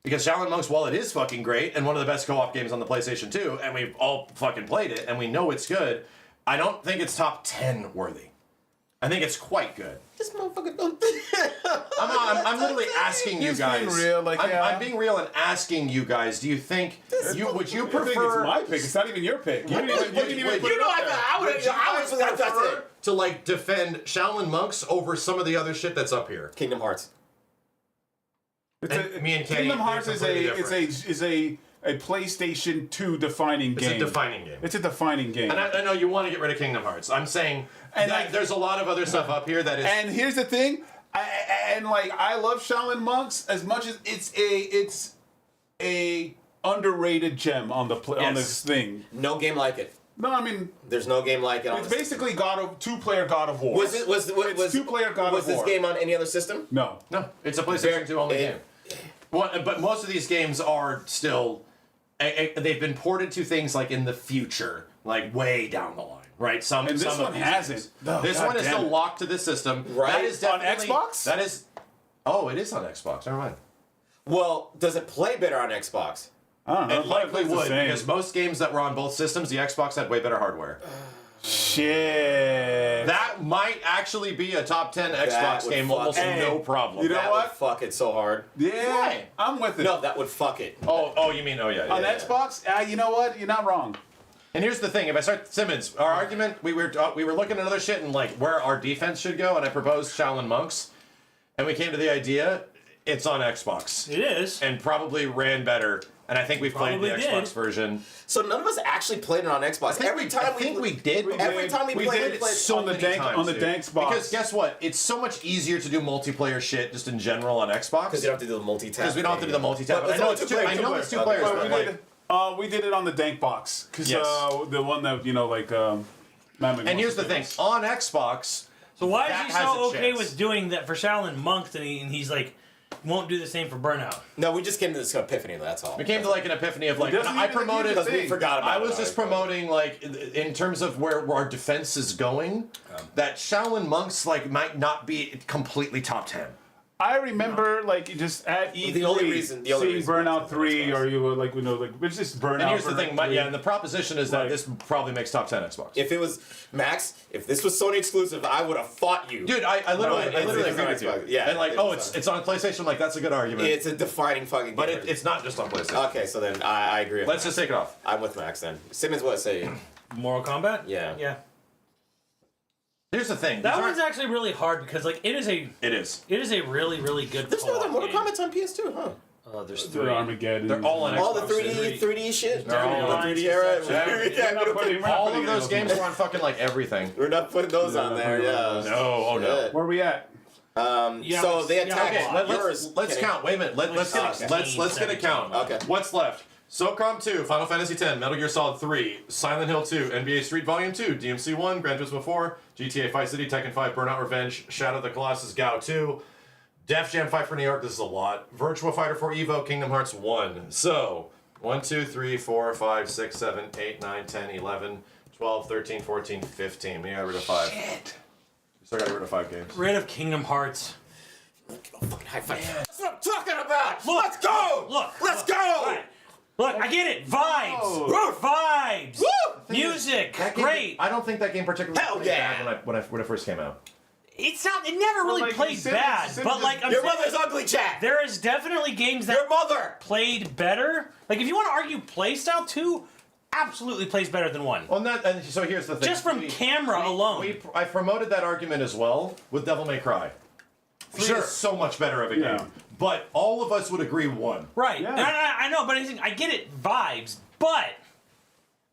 [SPEAKER 6] Because Shaolin Monks, while it is fucking great and one of the best co-op games on the PlayStation 2, and we've all fucking played it, and we know it's good, I don't think it's top 10 worthy. I think it's quite good.
[SPEAKER 7] This motherfucker don't.
[SPEAKER 6] I'm literally asking you
[SPEAKER 5] He's
[SPEAKER 6] guys.
[SPEAKER 5] being real, like, yeah.
[SPEAKER 6] I'm being real and asking you guys. Do you think would you
[SPEAKER 5] I think it's
[SPEAKER 6] prefer?
[SPEAKER 5] my pick. It's not even your pick. You didn't even put it up there.
[SPEAKER 7] I would
[SPEAKER 6] prefer to like defend Shaolin Monks over some of the other shit that's up here.
[SPEAKER 7] Kingdom Hearts.
[SPEAKER 6] Me and Kenny,
[SPEAKER 5] Kingdom Hearts
[SPEAKER 6] they're
[SPEAKER 5] is
[SPEAKER 6] completely
[SPEAKER 5] a PlayStation 2 defining game.
[SPEAKER 6] It's a defining game.
[SPEAKER 5] It's a defining game.
[SPEAKER 6] And I know you want to get rid of Kingdom Hearts. I'm saying
[SPEAKER 5] And
[SPEAKER 6] that there's a lot of other stuff up here that is.
[SPEAKER 5] And here's the thing, I love Shaolin Monks as much as it's a underrated gem on the on this thing.
[SPEAKER 7] No game like it.
[SPEAKER 5] No, I mean,
[SPEAKER 7] There's no game like it on
[SPEAKER 5] it's
[SPEAKER 7] the
[SPEAKER 5] basically two-player God of War.
[SPEAKER 7] Was it was
[SPEAKER 5] It's two-player God
[SPEAKER 7] was
[SPEAKER 5] of
[SPEAKER 7] this
[SPEAKER 5] War.
[SPEAKER 7] game on any other system?
[SPEAKER 5] No.
[SPEAKER 6] No, it's a PlayStation 2 only game. Well, but most of these games are still, they've been ported to things like in the future, like way down the line, right?
[SPEAKER 5] And this
[SPEAKER 6] some
[SPEAKER 5] one
[SPEAKER 6] of these
[SPEAKER 5] hasn't.
[SPEAKER 6] games.
[SPEAKER 5] Oh,
[SPEAKER 6] This
[SPEAKER 5] God
[SPEAKER 6] one is
[SPEAKER 5] damn
[SPEAKER 6] still
[SPEAKER 5] it.
[SPEAKER 6] locked to this system.
[SPEAKER 7] Right.
[SPEAKER 6] That is
[SPEAKER 5] On
[SPEAKER 6] definitely,
[SPEAKER 5] Xbox?
[SPEAKER 6] That is. Oh, it is on Xbox. Never mind.
[SPEAKER 7] Well, does it play better on Xbox?
[SPEAKER 5] I don't know.
[SPEAKER 6] It likely
[SPEAKER 5] It's the
[SPEAKER 6] would,
[SPEAKER 5] same.
[SPEAKER 6] because most games that were on both systems, the Xbox had way better hardware.
[SPEAKER 5] Shit.
[SPEAKER 6] That might actually be a top 10 Xbox
[SPEAKER 7] would
[SPEAKER 6] game,
[SPEAKER 7] fuck-
[SPEAKER 6] almost
[SPEAKER 5] Hey,
[SPEAKER 6] no problem.
[SPEAKER 5] you know
[SPEAKER 7] That
[SPEAKER 5] what?
[SPEAKER 7] would fuck it so hard.
[SPEAKER 5] Yeah.
[SPEAKER 6] Why?
[SPEAKER 5] I'm with it.
[SPEAKER 7] No, that would fuck it.
[SPEAKER 6] Oh, you mean, yeah.
[SPEAKER 5] On
[SPEAKER 6] yeah.
[SPEAKER 5] Xbox, you know what? You're not wrong.
[SPEAKER 6] And here's the thing: if I start Simmons, our argument, we were looking at other shit and like where our defense should go, and I proposed Shaolin Monks, and we came to the idea it's on Xbox
[SPEAKER 4] It is.
[SPEAKER 6] and probably ran better. And I think we've played the
[SPEAKER 4] Probably
[SPEAKER 6] Xbox
[SPEAKER 4] did.
[SPEAKER 6] version.
[SPEAKER 7] So none of us actually played it on Xbox. Every time
[SPEAKER 6] I think we did. but
[SPEAKER 7] Every time we played
[SPEAKER 6] did
[SPEAKER 7] it,
[SPEAKER 6] it so
[SPEAKER 5] on the
[SPEAKER 6] many
[SPEAKER 5] dank-
[SPEAKER 6] times,
[SPEAKER 5] on the
[SPEAKER 6] dude.
[SPEAKER 5] dank box.
[SPEAKER 6] Because guess what? It's so much easier to do multiplayer shit just in general on Xbox.
[SPEAKER 7] Because you don't have to do the multitask.
[SPEAKER 6] Because we don't have to do the multitap.
[SPEAKER 7] But
[SPEAKER 6] I know
[SPEAKER 7] it's
[SPEAKER 6] it's
[SPEAKER 7] only
[SPEAKER 6] two. I know it's two players.
[SPEAKER 7] Okay.
[SPEAKER 6] But
[SPEAKER 5] we,
[SPEAKER 6] like,
[SPEAKER 5] we did it on the dank box. Because
[SPEAKER 6] Yes.
[SPEAKER 5] the one that,
[SPEAKER 6] and here's the thing: on Xbox,
[SPEAKER 4] So why
[SPEAKER 6] That
[SPEAKER 4] is he
[SPEAKER 6] has
[SPEAKER 4] so
[SPEAKER 6] a
[SPEAKER 4] okay
[SPEAKER 6] chance.
[SPEAKER 4] with doing that for Shaolin Monks, and he's like, won't do the same for Burnout?
[SPEAKER 7] No, we just came to this epiphany. That's all.
[SPEAKER 6] we came to like an epiphany of like
[SPEAKER 5] doesn't
[SPEAKER 6] I
[SPEAKER 5] even
[SPEAKER 6] promoted.
[SPEAKER 5] give a
[SPEAKER 7] we forgot about
[SPEAKER 6] I
[SPEAKER 7] it.
[SPEAKER 6] was just promoting like in terms of where our defense is going. That Shaolin Monks like might not be completely top 10.
[SPEAKER 5] I remember just at E3
[SPEAKER 7] The only reason
[SPEAKER 5] seeing
[SPEAKER 7] it's
[SPEAKER 5] Burnout
[SPEAKER 7] on
[SPEAKER 5] 3
[SPEAKER 7] Xbox.
[SPEAKER 5] or you were it's just Burnout.
[SPEAKER 6] And here's the
[SPEAKER 5] Burnout
[SPEAKER 6] thing,
[SPEAKER 5] 3.
[SPEAKER 6] and the proposition is that
[SPEAKER 5] Like-
[SPEAKER 6] this probably makes top 10 Xbox.
[SPEAKER 7] If it was Max, if this was Sony exclusive, I would have fought you.
[SPEAKER 6] Dude, I literally
[SPEAKER 7] it's
[SPEAKER 6] agree with
[SPEAKER 7] on
[SPEAKER 6] you.
[SPEAKER 7] Xbox. Yeah,
[SPEAKER 6] and like,
[SPEAKER 7] it's
[SPEAKER 6] it's on PlayStation. I'm like, that's a good argument.
[SPEAKER 7] It's a defining fucking.
[SPEAKER 6] but
[SPEAKER 7] difference.
[SPEAKER 6] it's not just on PlayStation.
[SPEAKER 7] Okay, so then I agree. With
[SPEAKER 6] Let's
[SPEAKER 7] Max.
[SPEAKER 6] just take it off.
[SPEAKER 7] I'm with Max then. Simmons, what say?
[SPEAKER 4] Mortal Kombat?
[SPEAKER 7] Yeah.
[SPEAKER 4] Yeah.
[SPEAKER 6] Here's the thing.
[SPEAKER 4] That
[SPEAKER 6] these
[SPEAKER 4] one's
[SPEAKER 6] aren't-
[SPEAKER 4] actually really hard because like it is a really really good.
[SPEAKER 7] There's no other
[SPEAKER 4] co-op
[SPEAKER 7] Mortal
[SPEAKER 4] game.
[SPEAKER 7] Kombat's on PS2, huh?
[SPEAKER 4] There's
[SPEAKER 5] The
[SPEAKER 4] 3.
[SPEAKER 5] Armageddon.
[SPEAKER 6] They're all on
[SPEAKER 7] All the
[SPEAKER 6] Xbox.
[SPEAKER 7] 3D shit.
[SPEAKER 6] They're all
[SPEAKER 7] the
[SPEAKER 6] on
[SPEAKER 7] 3D era.
[SPEAKER 5] We're not putting
[SPEAKER 6] All of
[SPEAKER 5] any
[SPEAKER 6] those games are on fucking like everything.
[SPEAKER 7] We're not putting those
[SPEAKER 5] We're
[SPEAKER 7] on
[SPEAKER 5] not
[SPEAKER 7] there.
[SPEAKER 5] putting
[SPEAKER 7] Yeah.
[SPEAKER 5] those.
[SPEAKER 6] No, oh no.
[SPEAKER 7] Shit.
[SPEAKER 5] Where are we at?
[SPEAKER 4] Yeah,
[SPEAKER 7] So they
[SPEAKER 4] yeah,
[SPEAKER 7] attacked
[SPEAKER 4] okay,
[SPEAKER 7] yours.
[SPEAKER 6] Let's
[SPEAKER 7] Kenny.
[SPEAKER 6] count. Wait a minute. Let's get
[SPEAKER 7] Okay.
[SPEAKER 6] let's get a count.
[SPEAKER 7] Okay.
[SPEAKER 6] What's left? SOCOM 2, Final Fantasy X, Metal Gear Solid 3, Silent Hill 2, NBA Street Volume 2, DMC 1, Gran Turismo 4, GTA Vice City, Tekken 5, Burnout Revenge, Shadow of the Colossus, Gao 2, Def Jam Fight for New York, this is a lot, Virtua Fighter 4 Evo, Kingdom Hearts 1. So, 1, 2, 3, 4, 5, 6, 7, 8, 9, 10, 11, 12, 13, 14, 15. We got rid of 5. Shit. We still got rid of 5 games.
[SPEAKER 4] Rid of Kingdom Hearts.
[SPEAKER 7] Fucking high five. That's what I'm talking about.
[SPEAKER 4] Look,
[SPEAKER 7] Let's go. Let's go.
[SPEAKER 4] Right. Look, I get it. Vibes.
[SPEAKER 7] Woo.
[SPEAKER 4] Vibes.
[SPEAKER 7] Woo.
[SPEAKER 4] Music.
[SPEAKER 6] That game-
[SPEAKER 4] Great.
[SPEAKER 6] I don't think that game particularly
[SPEAKER 7] Hell
[SPEAKER 6] played
[SPEAKER 7] yeah.
[SPEAKER 6] bad when it first came out.
[SPEAKER 4] It's not. It never really
[SPEAKER 5] like,
[SPEAKER 4] played
[SPEAKER 5] Simmons-
[SPEAKER 4] bad.
[SPEAKER 5] Simmons
[SPEAKER 4] But like, I'm
[SPEAKER 7] Your
[SPEAKER 4] saying,
[SPEAKER 7] mother's ugly, Jack.
[SPEAKER 4] there is definitely games that
[SPEAKER 7] Your mother.
[SPEAKER 4] played better. Like, if you want to argue playstyle, 2 absolutely plays better than 1.
[SPEAKER 6] Well, and so here's the thing.
[SPEAKER 4] Just from camera alone.
[SPEAKER 6] I promoted that argument as well with Devil May Cry. 3
[SPEAKER 5] Sure.
[SPEAKER 6] is so much better of a
[SPEAKER 5] Yeah.
[SPEAKER 6] game. But all of us would agree 1.
[SPEAKER 4] Right.
[SPEAKER 5] Yeah.
[SPEAKER 4] And I know, but I get it. Vibes. But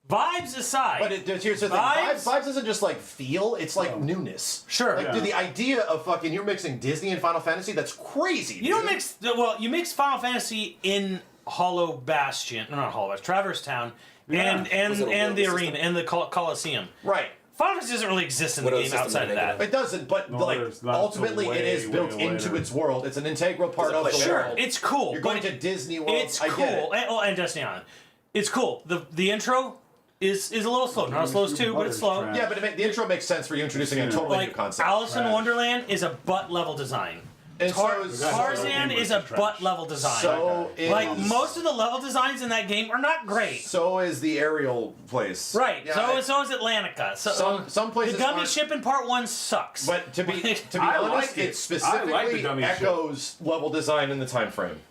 [SPEAKER 4] vibes aside.
[SPEAKER 6] But here's the thing. Vibes isn't just like feel, it's like newness.
[SPEAKER 4] Sure.
[SPEAKER 6] Like,
[SPEAKER 5] Yeah.
[SPEAKER 6] dude, the idea of fucking, you're mixing Disney and Final Fantasy, that's crazy.
[SPEAKER 4] You don't
[SPEAKER 6] dude.
[SPEAKER 4] mix. Well, you mix Final Fantasy in Hollow Bastion, no, not Hollow Bastion, Traverse Town, and
[SPEAKER 7] Was it a
[SPEAKER 4] and the
[SPEAKER 7] Windows
[SPEAKER 4] arena and the Coliseum.
[SPEAKER 6] Right.
[SPEAKER 4] Final Fantasy doesn't really exist in the
[SPEAKER 7] Windows
[SPEAKER 4] game
[SPEAKER 7] system
[SPEAKER 4] outside of
[SPEAKER 7] didn't make
[SPEAKER 4] that.
[SPEAKER 6] It doesn't, but
[SPEAKER 5] No,
[SPEAKER 6] like
[SPEAKER 5] there's not
[SPEAKER 6] ultimately
[SPEAKER 5] till
[SPEAKER 6] it is
[SPEAKER 5] way,
[SPEAKER 6] built
[SPEAKER 5] way
[SPEAKER 6] into
[SPEAKER 5] later.
[SPEAKER 6] its world. It's an integral part
[SPEAKER 7] Does it
[SPEAKER 6] of the
[SPEAKER 7] play
[SPEAKER 4] Sure,
[SPEAKER 6] world.
[SPEAKER 4] it's cool.
[SPEAKER 6] You're
[SPEAKER 4] but
[SPEAKER 6] going to Disney World.
[SPEAKER 4] It's
[SPEAKER 6] I
[SPEAKER 4] cool.
[SPEAKER 6] get it.
[SPEAKER 4] And Destiny Island. It's cool. The intro is a little slow. Not as slow as 2, but it's slow.
[SPEAKER 5] Trash.
[SPEAKER 6] Yeah, but the intro makes sense for you introducing a totally new
[SPEAKER 4] Like
[SPEAKER 6] concept.
[SPEAKER 4] Alice in
[SPEAKER 5] Trash.
[SPEAKER 4] Wonderland is a butt level design.
[SPEAKER 6] And so is
[SPEAKER 4] Tarzan is a butt level design.
[SPEAKER 6] So is
[SPEAKER 4] like most of the level designs in that game are not great.
[SPEAKER 6] So is the aerial place.
[SPEAKER 4] Right.
[SPEAKER 6] Yeah,
[SPEAKER 4] so is Atlantica. So
[SPEAKER 6] some places
[SPEAKER 4] the gummy
[SPEAKER 6] aren't-
[SPEAKER 4] ship in part 1 sucks.
[SPEAKER 6] But to be
[SPEAKER 5] I
[SPEAKER 6] honest,
[SPEAKER 5] like it.
[SPEAKER 6] it specifically
[SPEAKER 5] I like the gummy ship.
[SPEAKER 6] echoes level design in the time frame.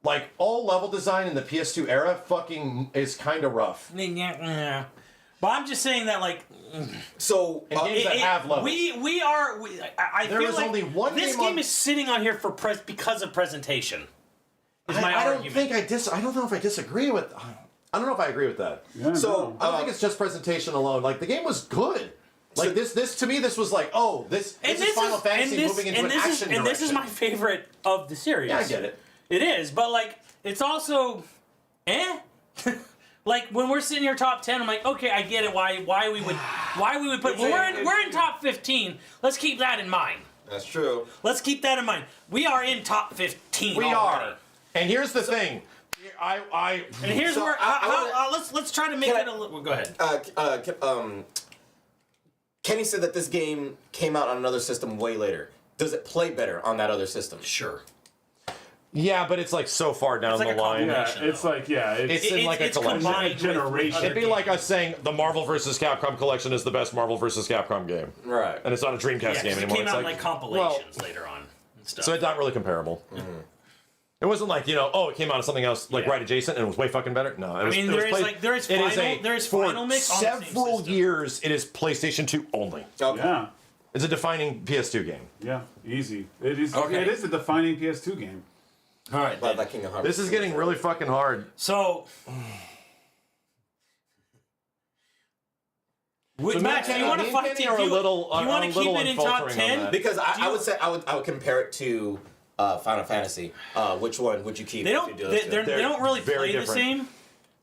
[SPEAKER 6] Like all level design in the PS2 era, fucking is kind of rough.
[SPEAKER 4] Yeah. But I'm just saying that like
[SPEAKER 7] So
[SPEAKER 6] And games that have levels.
[SPEAKER 4] I
[SPEAKER 6] There
[SPEAKER 4] feel
[SPEAKER 6] is
[SPEAKER 4] like
[SPEAKER 6] only one
[SPEAKER 4] this
[SPEAKER 6] game
[SPEAKER 4] game
[SPEAKER 6] on-
[SPEAKER 4] is sitting on here for because of presentation. Is my
[SPEAKER 6] I don't
[SPEAKER 4] argument.
[SPEAKER 6] think I don't know if I disagree with. I don't know if I agree with that.
[SPEAKER 5] Yeah,
[SPEAKER 7] So,
[SPEAKER 5] no.
[SPEAKER 6] I don't think it's just presentation alone. Like the game was good. Like this to me, this was like, oh, this is Final Fantasy moving into an action
[SPEAKER 4] and this is
[SPEAKER 6] direction.
[SPEAKER 4] my favorite of the series.
[SPEAKER 6] Yeah, I get it.
[SPEAKER 4] It is, but like it's also, Like when we're sitting here top 10, I'm like, okay, I get it. Why we would put? Well, we're in top 15. Let's keep that in mind.
[SPEAKER 7] That's true.
[SPEAKER 4] Let's keep that in mind. We are in top 15.
[SPEAKER 6] We
[SPEAKER 4] already.
[SPEAKER 6] are. And here's the thing.
[SPEAKER 4] And here's
[SPEAKER 3] So
[SPEAKER 4] where let's try to make
[SPEAKER 3] Can
[SPEAKER 4] it a little. Well, go ahead.
[SPEAKER 3] Kenny said that this game came out on another system way later. Does it play better on that other system?
[SPEAKER 4] Sure.
[SPEAKER 6] Yeah, but it's like so far down
[SPEAKER 4] It's like
[SPEAKER 6] the
[SPEAKER 4] a
[SPEAKER 6] line.
[SPEAKER 4] combination.
[SPEAKER 5] It's like
[SPEAKER 6] It's in like a collection.
[SPEAKER 4] combined with
[SPEAKER 5] generation.
[SPEAKER 4] other
[SPEAKER 6] It'd be
[SPEAKER 4] games.
[SPEAKER 6] like us saying the Marvel vs. Capcom collection is the best Marvel vs. Capcom game.
[SPEAKER 3] Right.
[SPEAKER 6] And it's not a Dreamcast
[SPEAKER 4] Yeah, 'cause
[SPEAKER 6] game
[SPEAKER 4] it
[SPEAKER 6] anymore.
[SPEAKER 4] came
[SPEAKER 6] It's
[SPEAKER 4] out in like compilations later on and stuff.
[SPEAKER 6] so it's not really comparable. It wasn't like, it came out of something else like
[SPEAKER 4] Yeah.
[SPEAKER 6] right adjacent and it was way fucking better. No, it was,
[SPEAKER 4] mean,
[SPEAKER 6] it was
[SPEAKER 4] there is, like, there is Final Mix on the same
[SPEAKER 6] several
[SPEAKER 4] system.
[SPEAKER 6] years it is PlayStation 2 only.
[SPEAKER 3] Okay.
[SPEAKER 5] Yeah.
[SPEAKER 6] It's a defining PS2 game.
[SPEAKER 5] Yeah. Easy. It is.
[SPEAKER 4] Okay.
[SPEAKER 5] It is a defining PS2 game.
[SPEAKER 4] All right.
[SPEAKER 3] But that Kingdom Hearts.
[SPEAKER 6] This is getting really fucking hard.
[SPEAKER 4] So, Max, do you want to
[SPEAKER 6] me and
[SPEAKER 4] fight?
[SPEAKER 6] Kenny
[SPEAKER 4] Do
[SPEAKER 6] are a
[SPEAKER 4] you
[SPEAKER 6] little-
[SPEAKER 4] want
[SPEAKER 6] are
[SPEAKER 4] to
[SPEAKER 6] a
[SPEAKER 4] keep
[SPEAKER 6] little
[SPEAKER 4] it in top
[SPEAKER 6] unfaltering on
[SPEAKER 4] 10?
[SPEAKER 6] that.
[SPEAKER 3] Because I would say I would compare it to Final Fantasy. Which one would you keep?
[SPEAKER 4] They
[SPEAKER 3] if
[SPEAKER 4] don't.
[SPEAKER 3] you do those two?
[SPEAKER 4] They don't really
[SPEAKER 6] very
[SPEAKER 4] play the
[SPEAKER 6] different.
[SPEAKER 4] same.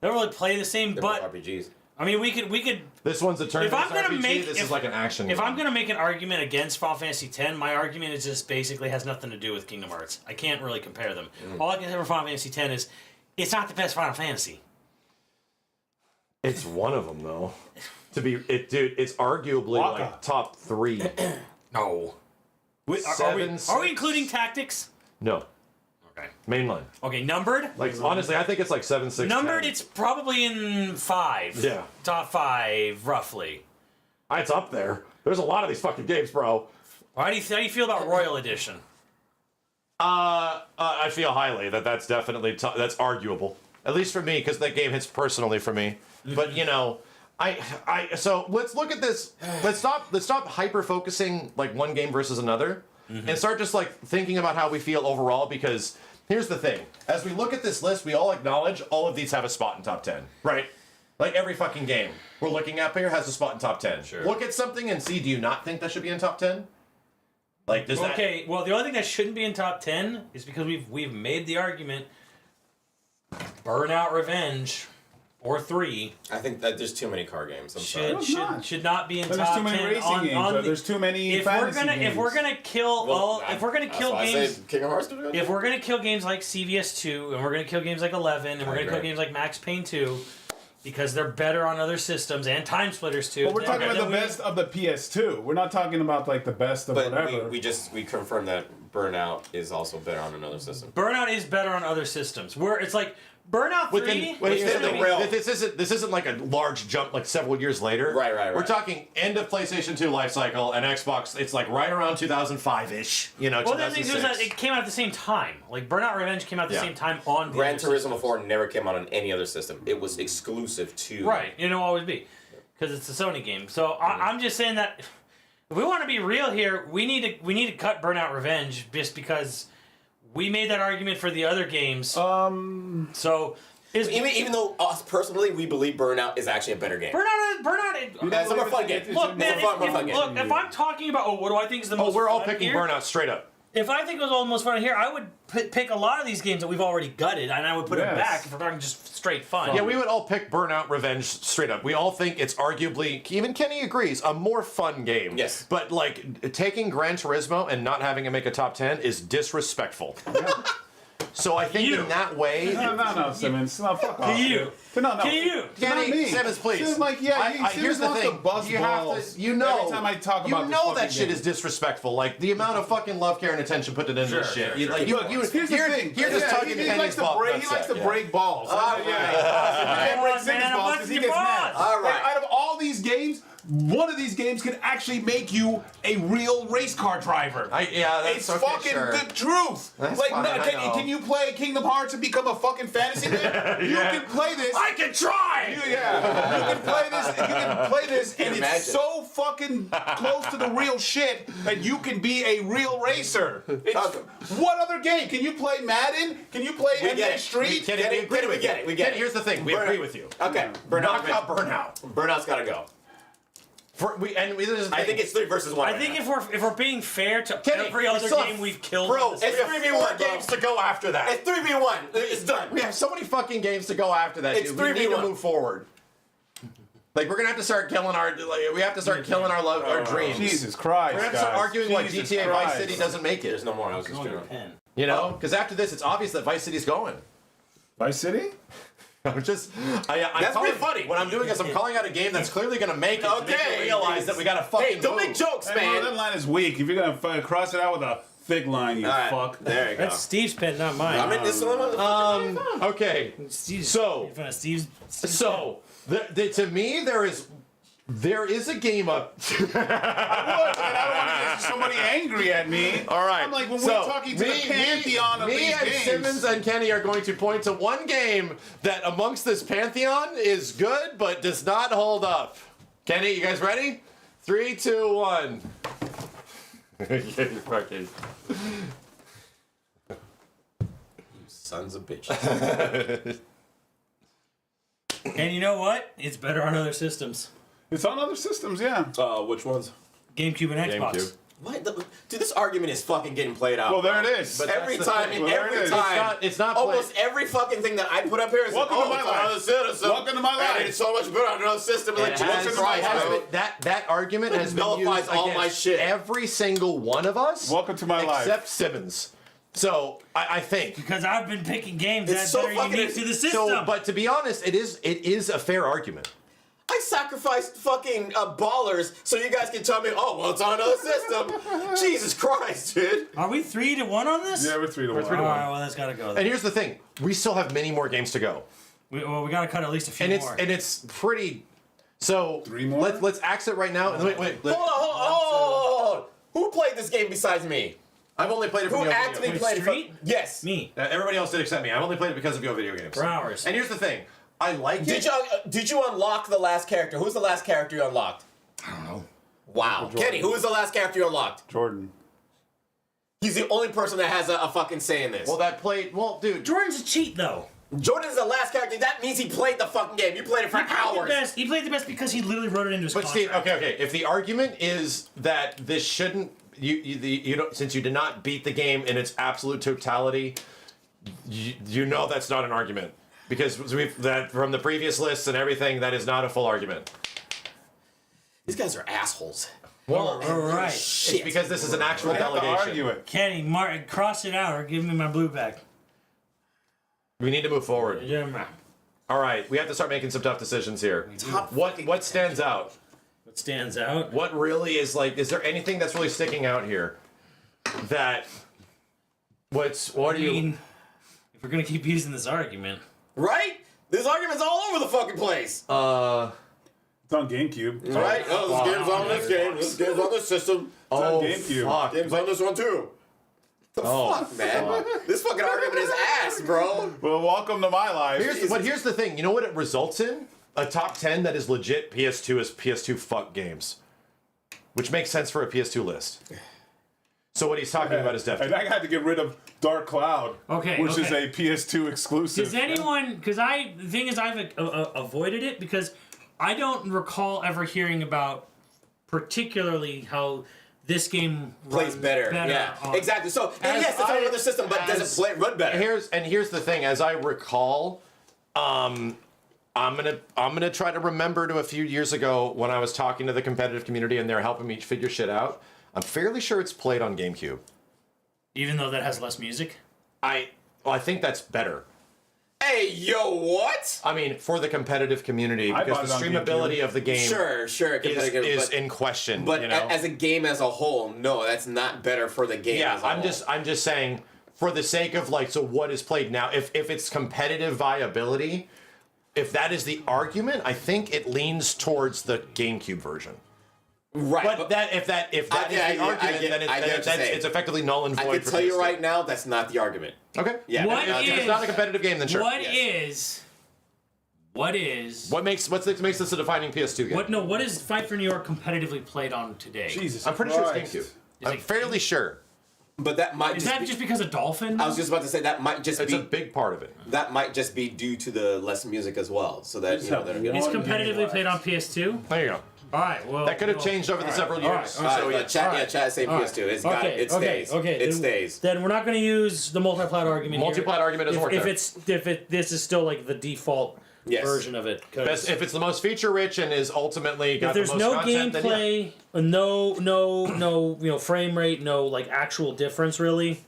[SPEAKER 4] They don't really play the same.
[SPEAKER 3] They're
[SPEAKER 4] But
[SPEAKER 3] both RPGs.
[SPEAKER 4] I mean, we could.
[SPEAKER 6] This one's a turn-based
[SPEAKER 4] I'm gonna
[SPEAKER 6] RPG.
[SPEAKER 4] make-
[SPEAKER 6] this
[SPEAKER 4] if-
[SPEAKER 6] is like an action
[SPEAKER 4] If
[SPEAKER 6] game.
[SPEAKER 4] I'm gonna make an argument against Final Fantasy X, my argument is just basically has nothing to do with Kingdom Hearts. I can't really compare them. All I can say for Final Fantasy X is it's not the best Final Fantasy.
[SPEAKER 6] It's one of them though. Dude, it's arguably
[SPEAKER 5] Waka.
[SPEAKER 6] like top 3.
[SPEAKER 4] No.
[SPEAKER 6] Seven,
[SPEAKER 4] Are we including tactics?
[SPEAKER 6] No,
[SPEAKER 4] Okay.
[SPEAKER 6] mainline.
[SPEAKER 4] Okay, numbered.
[SPEAKER 6] Like honestly, I think it's like 7, 6.
[SPEAKER 4] Numbered,
[SPEAKER 6] 10.
[SPEAKER 4] it's probably in 5.
[SPEAKER 6] Yeah.
[SPEAKER 4] Top 5, roughly.
[SPEAKER 6] It's up there. There's a lot of these fucking games, bro.
[SPEAKER 4] How do you feel about Royal Edition?
[SPEAKER 6] I feel highly that's definitely that's arguable. At least for me, because that game hits personally for me. But so let's look at this. Let's stop hyper focusing like one game versus another, and start just like thinking about how we feel overall. Because here's the thing: as we look at this list, we all acknowledge all of these have a spot in top 10, right? Like every fucking game we're looking at here has a spot in top 10.
[SPEAKER 3] Sure.
[SPEAKER 6] Look at something and see. Do you not think that should be in top 10? Like does that?
[SPEAKER 4] Okay, well, the only thing that shouldn't be in top 10 is because we've made the argument Burnout Revenge or 3
[SPEAKER 3] I think that there's too many car games. I'm sorry.
[SPEAKER 4] should not be in
[SPEAKER 5] But
[SPEAKER 4] top
[SPEAKER 5] there's too many
[SPEAKER 4] 10
[SPEAKER 5] racing
[SPEAKER 4] on,
[SPEAKER 5] games.
[SPEAKER 4] on
[SPEAKER 5] Or
[SPEAKER 4] the,
[SPEAKER 5] there's too many
[SPEAKER 4] if we're
[SPEAKER 5] fantasy
[SPEAKER 4] gonna
[SPEAKER 5] games.
[SPEAKER 4] if we're gonna kill all if we're gonna kill
[SPEAKER 3] That's why I
[SPEAKER 4] games
[SPEAKER 3] say Kingdom Hearts.
[SPEAKER 4] if we're gonna kill games like CVS2 and we're gonna kill games like 11 and we're gonna kill
[SPEAKER 3] agree.
[SPEAKER 4] games like Max Payne 2 because they're better on other systems and Time Splitters 2.
[SPEAKER 5] But we're talking about
[SPEAKER 4] then
[SPEAKER 5] the
[SPEAKER 4] we-
[SPEAKER 5] best of the PS2. We're not talking about like the best of
[SPEAKER 3] But
[SPEAKER 5] whatever.
[SPEAKER 3] we confirmed that Burnout is also better on another system.
[SPEAKER 4] Burnout is better on other systems. Where it's like Burnout 3
[SPEAKER 6] Within
[SPEAKER 3] within
[SPEAKER 6] the
[SPEAKER 3] the realm.
[SPEAKER 6] This isn't like a large jump like several years later.
[SPEAKER 3] Right.
[SPEAKER 6] We're talking end of PlayStation 2 life cycle and Xbox. It's like right around 2005-ish.
[SPEAKER 4] Well, the thing is
[SPEAKER 6] 2006.
[SPEAKER 4] that it came out at the same time. Like Burnout Revenge came out at the
[SPEAKER 6] Yeah.
[SPEAKER 4] same time on the
[SPEAKER 3] Gran
[SPEAKER 4] other
[SPEAKER 3] Turismo
[SPEAKER 4] systems.
[SPEAKER 3] 4 never came out on any other system. It was exclusive to.
[SPEAKER 4] Right, it'll always be because it's a Sony game. So I'm just saying that if we want to be real here, we need to cut Burnout Revenge just because we made that argument for the other games. So is
[SPEAKER 3] Even though us personally, we believe Burnout is actually a better game.
[SPEAKER 4] Burnout.
[SPEAKER 3] It's a more fun game.
[SPEAKER 4] Look, man,
[SPEAKER 3] It's a more fun game.
[SPEAKER 4] look, if I'm talking about what do I think is the most
[SPEAKER 6] we're all
[SPEAKER 4] fun
[SPEAKER 6] picking
[SPEAKER 4] here,
[SPEAKER 6] Burnout straight up.
[SPEAKER 4] If I think it was all the most fun here, I would pick a lot of these games that we've already gutted, and I would put them
[SPEAKER 5] Yes.
[SPEAKER 4] back if we're talking just straight fun.
[SPEAKER 6] Yeah, we would all pick Burnout Revenge straight up. We all think it's arguably, even Kenny agrees, a more fun game.
[SPEAKER 3] Yes.
[SPEAKER 6] But like taking Gran Turismo and not having it make a top 10 is disrespectful. So I think
[SPEAKER 4] You.
[SPEAKER 6] in that way,
[SPEAKER 5] No, Simmons. No, fuck off.
[SPEAKER 4] you.
[SPEAKER 5] No.
[SPEAKER 4] Can you?
[SPEAKER 6] Kenny,
[SPEAKER 5] Not me.
[SPEAKER 6] Simmons, please.
[SPEAKER 5] Simmons, like, yeah,
[SPEAKER 6] Here's
[SPEAKER 5] Simmons
[SPEAKER 6] the
[SPEAKER 5] wants
[SPEAKER 6] thing.
[SPEAKER 5] to bust
[SPEAKER 6] You have
[SPEAKER 5] balls
[SPEAKER 6] to, you know,
[SPEAKER 5] every time I talk about
[SPEAKER 6] you
[SPEAKER 5] this
[SPEAKER 6] know that
[SPEAKER 5] fucking
[SPEAKER 6] shit
[SPEAKER 5] game.
[SPEAKER 6] is disrespectful. Like the amount of fucking love, care, and attention put into this shit.
[SPEAKER 4] sure,
[SPEAKER 6] You-
[SPEAKER 4] sure.
[SPEAKER 6] Like
[SPEAKER 5] Look, here's the thing.
[SPEAKER 6] You're just tugging
[SPEAKER 5] he
[SPEAKER 6] Kenny's
[SPEAKER 5] likes to
[SPEAKER 6] ball.
[SPEAKER 5] break. He likes to break balls. You can't break
[SPEAKER 4] on,
[SPEAKER 5] Simmons
[SPEAKER 4] man,
[SPEAKER 5] balls
[SPEAKER 4] what's
[SPEAKER 5] because he
[SPEAKER 4] your
[SPEAKER 5] gets
[SPEAKER 4] boss?
[SPEAKER 5] mad.
[SPEAKER 3] All right.
[SPEAKER 5] Like, out of all these games, one of these games can actually make you a real race car driver.
[SPEAKER 6] That's
[SPEAKER 5] It's
[SPEAKER 6] okay,
[SPEAKER 5] fucking
[SPEAKER 6] sure.
[SPEAKER 5] the truth.
[SPEAKER 6] That's
[SPEAKER 5] like,
[SPEAKER 6] fine,
[SPEAKER 5] no,
[SPEAKER 6] I know.
[SPEAKER 5] can you play Kingdom Hearts and become a fucking fantasy man? You can play this.
[SPEAKER 6] I can try.
[SPEAKER 5] You can play this. You can play this, and
[SPEAKER 3] imagine?
[SPEAKER 5] it's so fucking close to the real shit that you can be a real racer. What other game can you play? Madden? Can you play
[SPEAKER 3] We get
[SPEAKER 5] NBA
[SPEAKER 3] it.
[SPEAKER 5] Street?
[SPEAKER 6] Kenny,
[SPEAKER 3] Get
[SPEAKER 6] we
[SPEAKER 3] it,
[SPEAKER 6] agree
[SPEAKER 3] Kenny,
[SPEAKER 6] with
[SPEAKER 3] we get
[SPEAKER 6] you.
[SPEAKER 3] it, we get
[SPEAKER 6] Kenny,
[SPEAKER 3] it.
[SPEAKER 6] here's the thing. We
[SPEAKER 3] Burnout.
[SPEAKER 6] agree with you.
[SPEAKER 3] Okay.
[SPEAKER 6] Knock out Burnout.
[SPEAKER 3] Burnout's gotta go.
[SPEAKER 7] I think it's 3 versus 1.
[SPEAKER 4] I think if we're being fair to
[SPEAKER 6] Kenny,
[SPEAKER 4] every
[SPEAKER 6] we
[SPEAKER 4] other
[SPEAKER 6] still
[SPEAKER 4] game we've killed,
[SPEAKER 6] Bro,
[SPEAKER 4] on
[SPEAKER 6] we
[SPEAKER 4] this
[SPEAKER 6] have
[SPEAKER 7] It's
[SPEAKER 6] 4
[SPEAKER 7] 3v1, bro.
[SPEAKER 6] games to go after that.
[SPEAKER 7] It's 3v1. It's done.
[SPEAKER 6] We have so many fucking games to go after that.
[SPEAKER 7] It's
[SPEAKER 6] Dude. We need to
[SPEAKER 7] 3v1.
[SPEAKER 6] move forward. Like we're gonna have to start killing we have to start killing our dreams.
[SPEAKER 5] Jesus Christ,
[SPEAKER 6] We're gonna have to
[SPEAKER 5] guys.
[SPEAKER 6] start arguing why
[SPEAKER 5] Jesus
[SPEAKER 6] GTA Vice
[SPEAKER 5] Christ.
[SPEAKER 6] City doesn't make
[SPEAKER 7] There's
[SPEAKER 6] it.
[SPEAKER 7] no more. I was just gonna.
[SPEAKER 6] You know, because after this, it's obvious that Vice City's going.
[SPEAKER 5] Vice City?
[SPEAKER 6] I'm just, I'm
[SPEAKER 7] That's
[SPEAKER 6] calling,
[SPEAKER 7] pretty funny.
[SPEAKER 6] What I'm doing is I'm calling out a game that's clearly gonna make it to make
[SPEAKER 7] Okay.
[SPEAKER 6] you realize that we gotta fucking
[SPEAKER 7] Hey, don't
[SPEAKER 6] move.
[SPEAKER 7] make jokes,
[SPEAKER 5] Hey,
[SPEAKER 7] man.
[SPEAKER 5] that line is weak. If you're gonna cross it out with a thick line, you
[SPEAKER 7] All right,
[SPEAKER 5] fuck.
[SPEAKER 7] there you go.
[SPEAKER 4] That's Steve's pen, not mine.
[SPEAKER 7] I'm in this one.
[SPEAKER 6] Okay,
[SPEAKER 4] Steve's,
[SPEAKER 6] so
[SPEAKER 4] Steve's
[SPEAKER 6] to me there is a game up.
[SPEAKER 5] I would, and I don't want to get somebody angry at me.
[SPEAKER 6] All right.
[SPEAKER 5] I'm like, when
[SPEAKER 6] so
[SPEAKER 5] we're talking to the pantheon of
[SPEAKER 6] me
[SPEAKER 5] these
[SPEAKER 6] and
[SPEAKER 5] games.
[SPEAKER 6] Simmons and Kenny are going to point to one game that amongst this pantheon is good but does not hold up. Kenny, you guys ready? 3, 2, 1. Fucking.
[SPEAKER 7] Sons of bitches.
[SPEAKER 4] And you know what? It's better on other systems.
[SPEAKER 5] It's on other systems, yeah.
[SPEAKER 7] Which ones?
[SPEAKER 4] GameCube and Xbox.
[SPEAKER 6] GameCube.
[SPEAKER 7] What? Dude, this argument is fucking getting played out.
[SPEAKER 5] Well, there it is.
[SPEAKER 6] But
[SPEAKER 7] Every
[SPEAKER 6] that's the
[SPEAKER 7] time,
[SPEAKER 6] thing.
[SPEAKER 7] and
[SPEAKER 5] Well, there it
[SPEAKER 7] every
[SPEAKER 5] is.
[SPEAKER 7] time.
[SPEAKER 6] It's not
[SPEAKER 7] Almost every fucking thing that I put up here is
[SPEAKER 5] Welcome to my
[SPEAKER 7] it's
[SPEAKER 5] life.
[SPEAKER 7] another system.
[SPEAKER 5] Welcome to my life.
[SPEAKER 7] And it's so much better on another system. Like,
[SPEAKER 6] It
[SPEAKER 7] Jesus
[SPEAKER 6] has-
[SPEAKER 7] Christ,
[SPEAKER 6] it has
[SPEAKER 7] bro.
[SPEAKER 6] been- that argument has been
[SPEAKER 7] Nullifies
[SPEAKER 6] used
[SPEAKER 7] all
[SPEAKER 6] against
[SPEAKER 7] my shit.
[SPEAKER 6] every single one of us.
[SPEAKER 5] Welcome to my life.
[SPEAKER 6] Except Simmons. So I think.
[SPEAKER 4] Because I've been picking games
[SPEAKER 7] It's
[SPEAKER 4] that
[SPEAKER 7] so
[SPEAKER 4] are
[SPEAKER 7] fucking-
[SPEAKER 4] unique to the system.
[SPEAKER 6] So, but to be honest, it is a fair argument.
[SPEAKER 7] I sacrificed fucking ballers so you guys can tell me, oh, well, it's on another system. Jesus Christ, dude.
[SPEAKER 4] Are we 3-1 on this?
[SPEAKER 5] Yeah, we're 3 to 1.
[SPEAKER 4] All right, well, that's got to go.
[SPEAKER 6] And here's the thing: we still have many more games to go,
[SPEAKER 4] We got to cut at least a few
[SPEAKER 6] and
[SPEAKER 4] more.
[SPEAKER 6] it's pretty. So
[SPEAKER 5] 3 more?
[SPEAKER 6] Let's axe it right now. Wait.
[SPEAKER 7] Hold on. Who played this game besides me?
[SPEAKER 6] I've only played it
[SPEAKER 7] Who
[SPEAKER 6] from
[SPEAKER 7] actively
[SPEAKER 6] YoVideogames.
[SPEAKER 7] played
[SPEAKER 4] Street?
[SPEAKER 7] it? Yes.
[SPEAKER 4] Me.
[SPEAKER 6] Everybody else did except me. I've only played it because of YoVideogames.
[SPEAKER 4] For hours.
[SPEAKER 6] And here's the thing: I like it.
[SPEAKER 7] Did you unlock the last character? Who's the last character you unlocked?
[SPEAKER 6] I don't know.
[SPEAKER 7] Wow. Kenny, who was the last character you unlocked?
[SPEAKER 5] Jordan.
[SPEAKER 7] He's the only person that has a fucking say in this.
[SPEAKER 6] Well, dude.
[SPEAKER 4] Jordan's a cheat, though.
[SPEAKER 7] Jordan's the last character. That means he played the fucking game. You played it for hours.
[SPEAKER 4] He played the best because he literally wrote it into his
[SPEAKER 6] But Steve,
[SPEAKER 4] contract.
[SPEAKER 6] okay. If the argument is that this shouldn't, you don't, since you did not beat the game in its absolute totality, you know that's not an argument because that from the previous lists and everything, that is not a full argument.
[SPEAKER 7] These guys are assholes.
[SPEAKER 4] Well, all right.
[SPEAKER 6] It's because this is an actual
[SPEAKER 5] I have to
[SPEAKER 6] delegation.
[SPEAKER 5] argue it.
[SPEAKER 4] Kenny, cross it out or give me my blue back.
[SPEAKER 6] We need to move forward.
[SPEAKER 4] Yeah.
[SPEAKER 6] All right, we have to start making some tough decisions here. What stands out?
[SPEAKER 4] What stands out?
[SPEAKER 6] What really is like? Is there anything that's really sticking out here? That what
[SPEAKER 4] I
[SPEAKER 6] do you?
[SPEAKER 4] mean, if we're gonna keep using this argument,
[SPEAKER 7] Right? This argument's all over the fucking place.
[SPEAKER 5] It's on GameCube.
[SPEAKER 7] Right? Oh, this game's on this game. This game's on this system.
[SPEAKER 6] Oh,
[SPEAKER 5] GameCube.
[SPEAKER 6] fuck.
[SPEAKER 7] Game's on this one too. Fuck, man. This fucking argument is ass, bro.
[SPEAKER 5] Well, welcome to my life.
[SPEAKER 6] Here's the thing. You know what it results in? A top 10 that is legit PS2 is PS2 fuck games, which makes sense for a PS2 list. So what he's talking about is
[SPEAKER 5] And
[SPEAKER 6] definitely.
[SPEAKER 5] I had to get rid of Dark Cloud, which is a PS2 exclusive.
[SPEAKER 4] does anyone? Because the thing is, I've avoided it because I don't recall ever hearing about particularly how this game
[SPEAKER 7] Plays
[SPEAKER 4] runs
[SPEAKER 7] better. Yeah.
[SPEAKER 4] on-
[SPEAKER 7] Exactly. So, and yes, it's on another system, but does it run better?
[SPEAKER 6] Here's the thing. As I recall, I'm gonna try to remember to a few years ago when I was talking to the competitive community and they're helping me figure shit out. I'm fairly sure it's played on GameCube.
[SPEAKER 4] even though that has less music.
[SPEAKER 6] I think that's better.
[SPEAKER 7] Hey, yo, what?
[SPEAKER 6] I mean, for the competitive community,
[SPEAKER 5] I
[SPEAKER 6] because
[SPEAKER 5] bought
[SPEAKER 6] the
[SPEAKER 5] it on
[SPEAKER 6] streamability of the game
[SPEAKER 7] Sure,
[SPEAKER 6] is in question.
[SPEAKER 7] But
[SPEAKER 6] you know?
[SPEAKER 7] as a game as a whole, no, that's not better for the game.
[SPEAKER 6] Yeah,
[SPEAKER 7] as a whole.
[SPEAKER 6] I'm just saying, for the sake of like, so what is played now? If it's competitive viability, if that is the argument, I think it leans towards the GameCube version.
[SPEAKER 7] right.
[SPEAKER 6] But if that is the argument, then it's effectively null and void.
[SPEAKER 7] I can tell you right now, that's not the argument.
[SPEAKER 6] Okay.
[SPEAKER 7] Yeah.
[SPEAKER 4] What
[SPEAKER 6] If it's not a competitive game, then sure.
[SPEAKER 4] What
[SPEAKER 7] Yes.
[SPEAKER 4] is
[SPEAKER 6] What makes this a defining PS2 game?
[SPEAKER 4] what is Fight for New York competitively played on today?
[SPEAKER 5] Jesus
[SPEAKER 6] I'm pretty
[SPEAKER 5] Christ.
[SPEAKER 6] sure it's GameCube. I'm fairly sure.
[SPEAKER 7] But that might
[SPEAKER 4] Is
[SPEAKER 7] just
[SPEAKER 4] that
[SPEAKER 7] be,
[SPEAKER 4] just because of Dolphin?
[SPEAKER 7] I was just about to say that might just
[SPEAKER 6] It's a
[SPEAKER 7] be
[SPEAKER 6] big part of it.
[SPEAKER 7] that might just be due to the less music as well. So that you know they're
[SPEAKER 5] Just
[SPEAKER 7] gonna,
[SPEAKER 4] It's
[SPEAKER 5] One game
[SPEAKER 4] competitively
[SPEAKER 5] left.
[SPEAKER 4] played on PS2.
[SPEAKER 6] There you go.
[SPEAKER 4] All right. Well,
[SPEAKER 6] That could have changed over the several years.
[SPEAKER 4] all right,
[SPEAKER 6] So, yeah.
[SPEAKER 3] Chat say PS2. It's got it. It stays.
[SPEAKER 4] Okay.
[SPEAKER 3] It
[SPEAKER 4] then,
[SPEAKER 3] stays.
[SPEAKER 4] Then we're not going to use the multi-plat argument.
[SPEAKER 6] Multi-plat argument doesn't work there.
[SPEAKER 4] This is still like the default version of it.
[SPEAKER 6] If it's the most feature rich and is ultimately got
[SPEAKER 4] If there's
[SPEAKER 6] the most
[SPEAKER 4] no
[SPEAKER 6] content,
[SPEAKER 4] gameplay, no frame rate, no like actual difference really,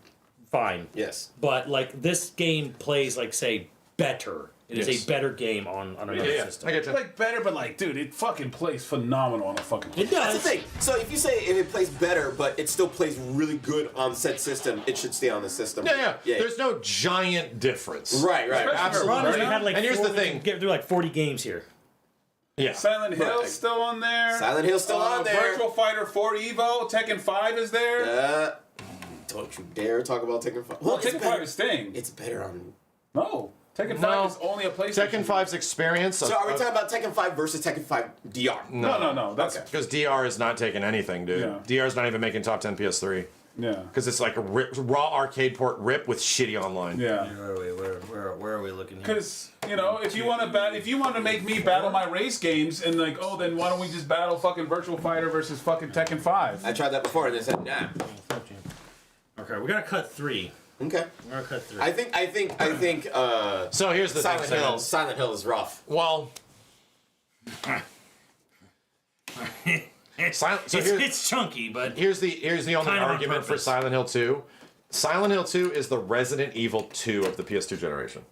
[SPEAKER 4] fine.
[SPEAKER 3] Yes.
[SPEAKER 4] But like this game plays like say better. It is a better game on another system.
[SPEAKER 6] I get you.
[SPEAKER 5] Like better, but like, dude, it fucking plays phenomenal on a fucking.
[SPEAKER 4] It
[SPEAKER 3] That's
[SPEAKER 4] does.
[SPEAKER 3] the thing. So if you say if it plays better, but it still plays really good on said system, it should stay on the system.
[SPEAKER 6] Yeah. There's no giant difference.
[SPEAKER 3] Right.
[SPEAKER 6] Absolutely.
[SPEAKER 4] We had like
[SPEAKER 6] And here's the
[SPEAKER 4] we
[SPEAKER 6] thing.
[SPEAKER 4] can get through like 40 games here.
[SPEAKER 6] Yeah.
[SPEAKER 5] Silent Hill's
[SPEAKER 3] Right.
[SPEAKER 5] still on there.
[SPEAKER 3] Silent Hill's still on there.
[SPEAKER 5] Virtual Fighter 4 Evo, Tekken 5 is there.
[SPEAKER 3] Don't you dare talk about Tekken 5.
[SPEAKER 5] Well,
[SPEAKER 3] it's
[SPEAKER 5] Tekken 5 is staying.
[SPEAKER 3] It's better on.
[SPEAKER 5] No, Tekken 5 is only a PlayStation.
[SPEAKER 6] Tekken 5's experience.
[SPEAKER 3] So are we talking about Tekken 5 versus Tekken 5 DR?
[SPEAKER 5] No. That's
[SPEAKER 6] Because DR is not taking anything, dude.
[SPEAKER 5] Yeah.
[SPEAKER 6] DR is not even making top 10 PS3.
[SPEAKER 5] yeah.
[SPEAKER 6] Because it's like a raw arcade port rip with shitty online.
[SPEAKER 5] Yeah.
[SPEAKER 4] Where are we looking here?
[SPEAKER 5] Because if you want to make me battle my race games and like, oh, then why don't we just battle fucking Virtual Fighter versus fucking Tekken 5?
[SPEAKER 3] I tried that before and they said nah.
[SPEAKER 4] Okay, we're gonna cut 3.
[SPEAKER 3] Okay.
[SPEAKER 4] We're gonna cut 3.
[SPEAKER 3] I think.
[SPEAKER 6] So here's the
[SPEAKER 3] Silent
[SPEAKER 6] thing.
[SPEAKER 3] Hill. Silent Hill is rough.
[SPEAKER 6] Well.
[SPEAKER 4] It's chunky, but
[SPEAKER 6] Here's the only
[SPEAKER 4] Kind of on
[SPEAKER 6] argument for
[SPEAKER 4] purpose.
[SPEAKER 6] Silent Hill 2. Silent Hill 2 is the Resident Evil 2 of the PS2 generation.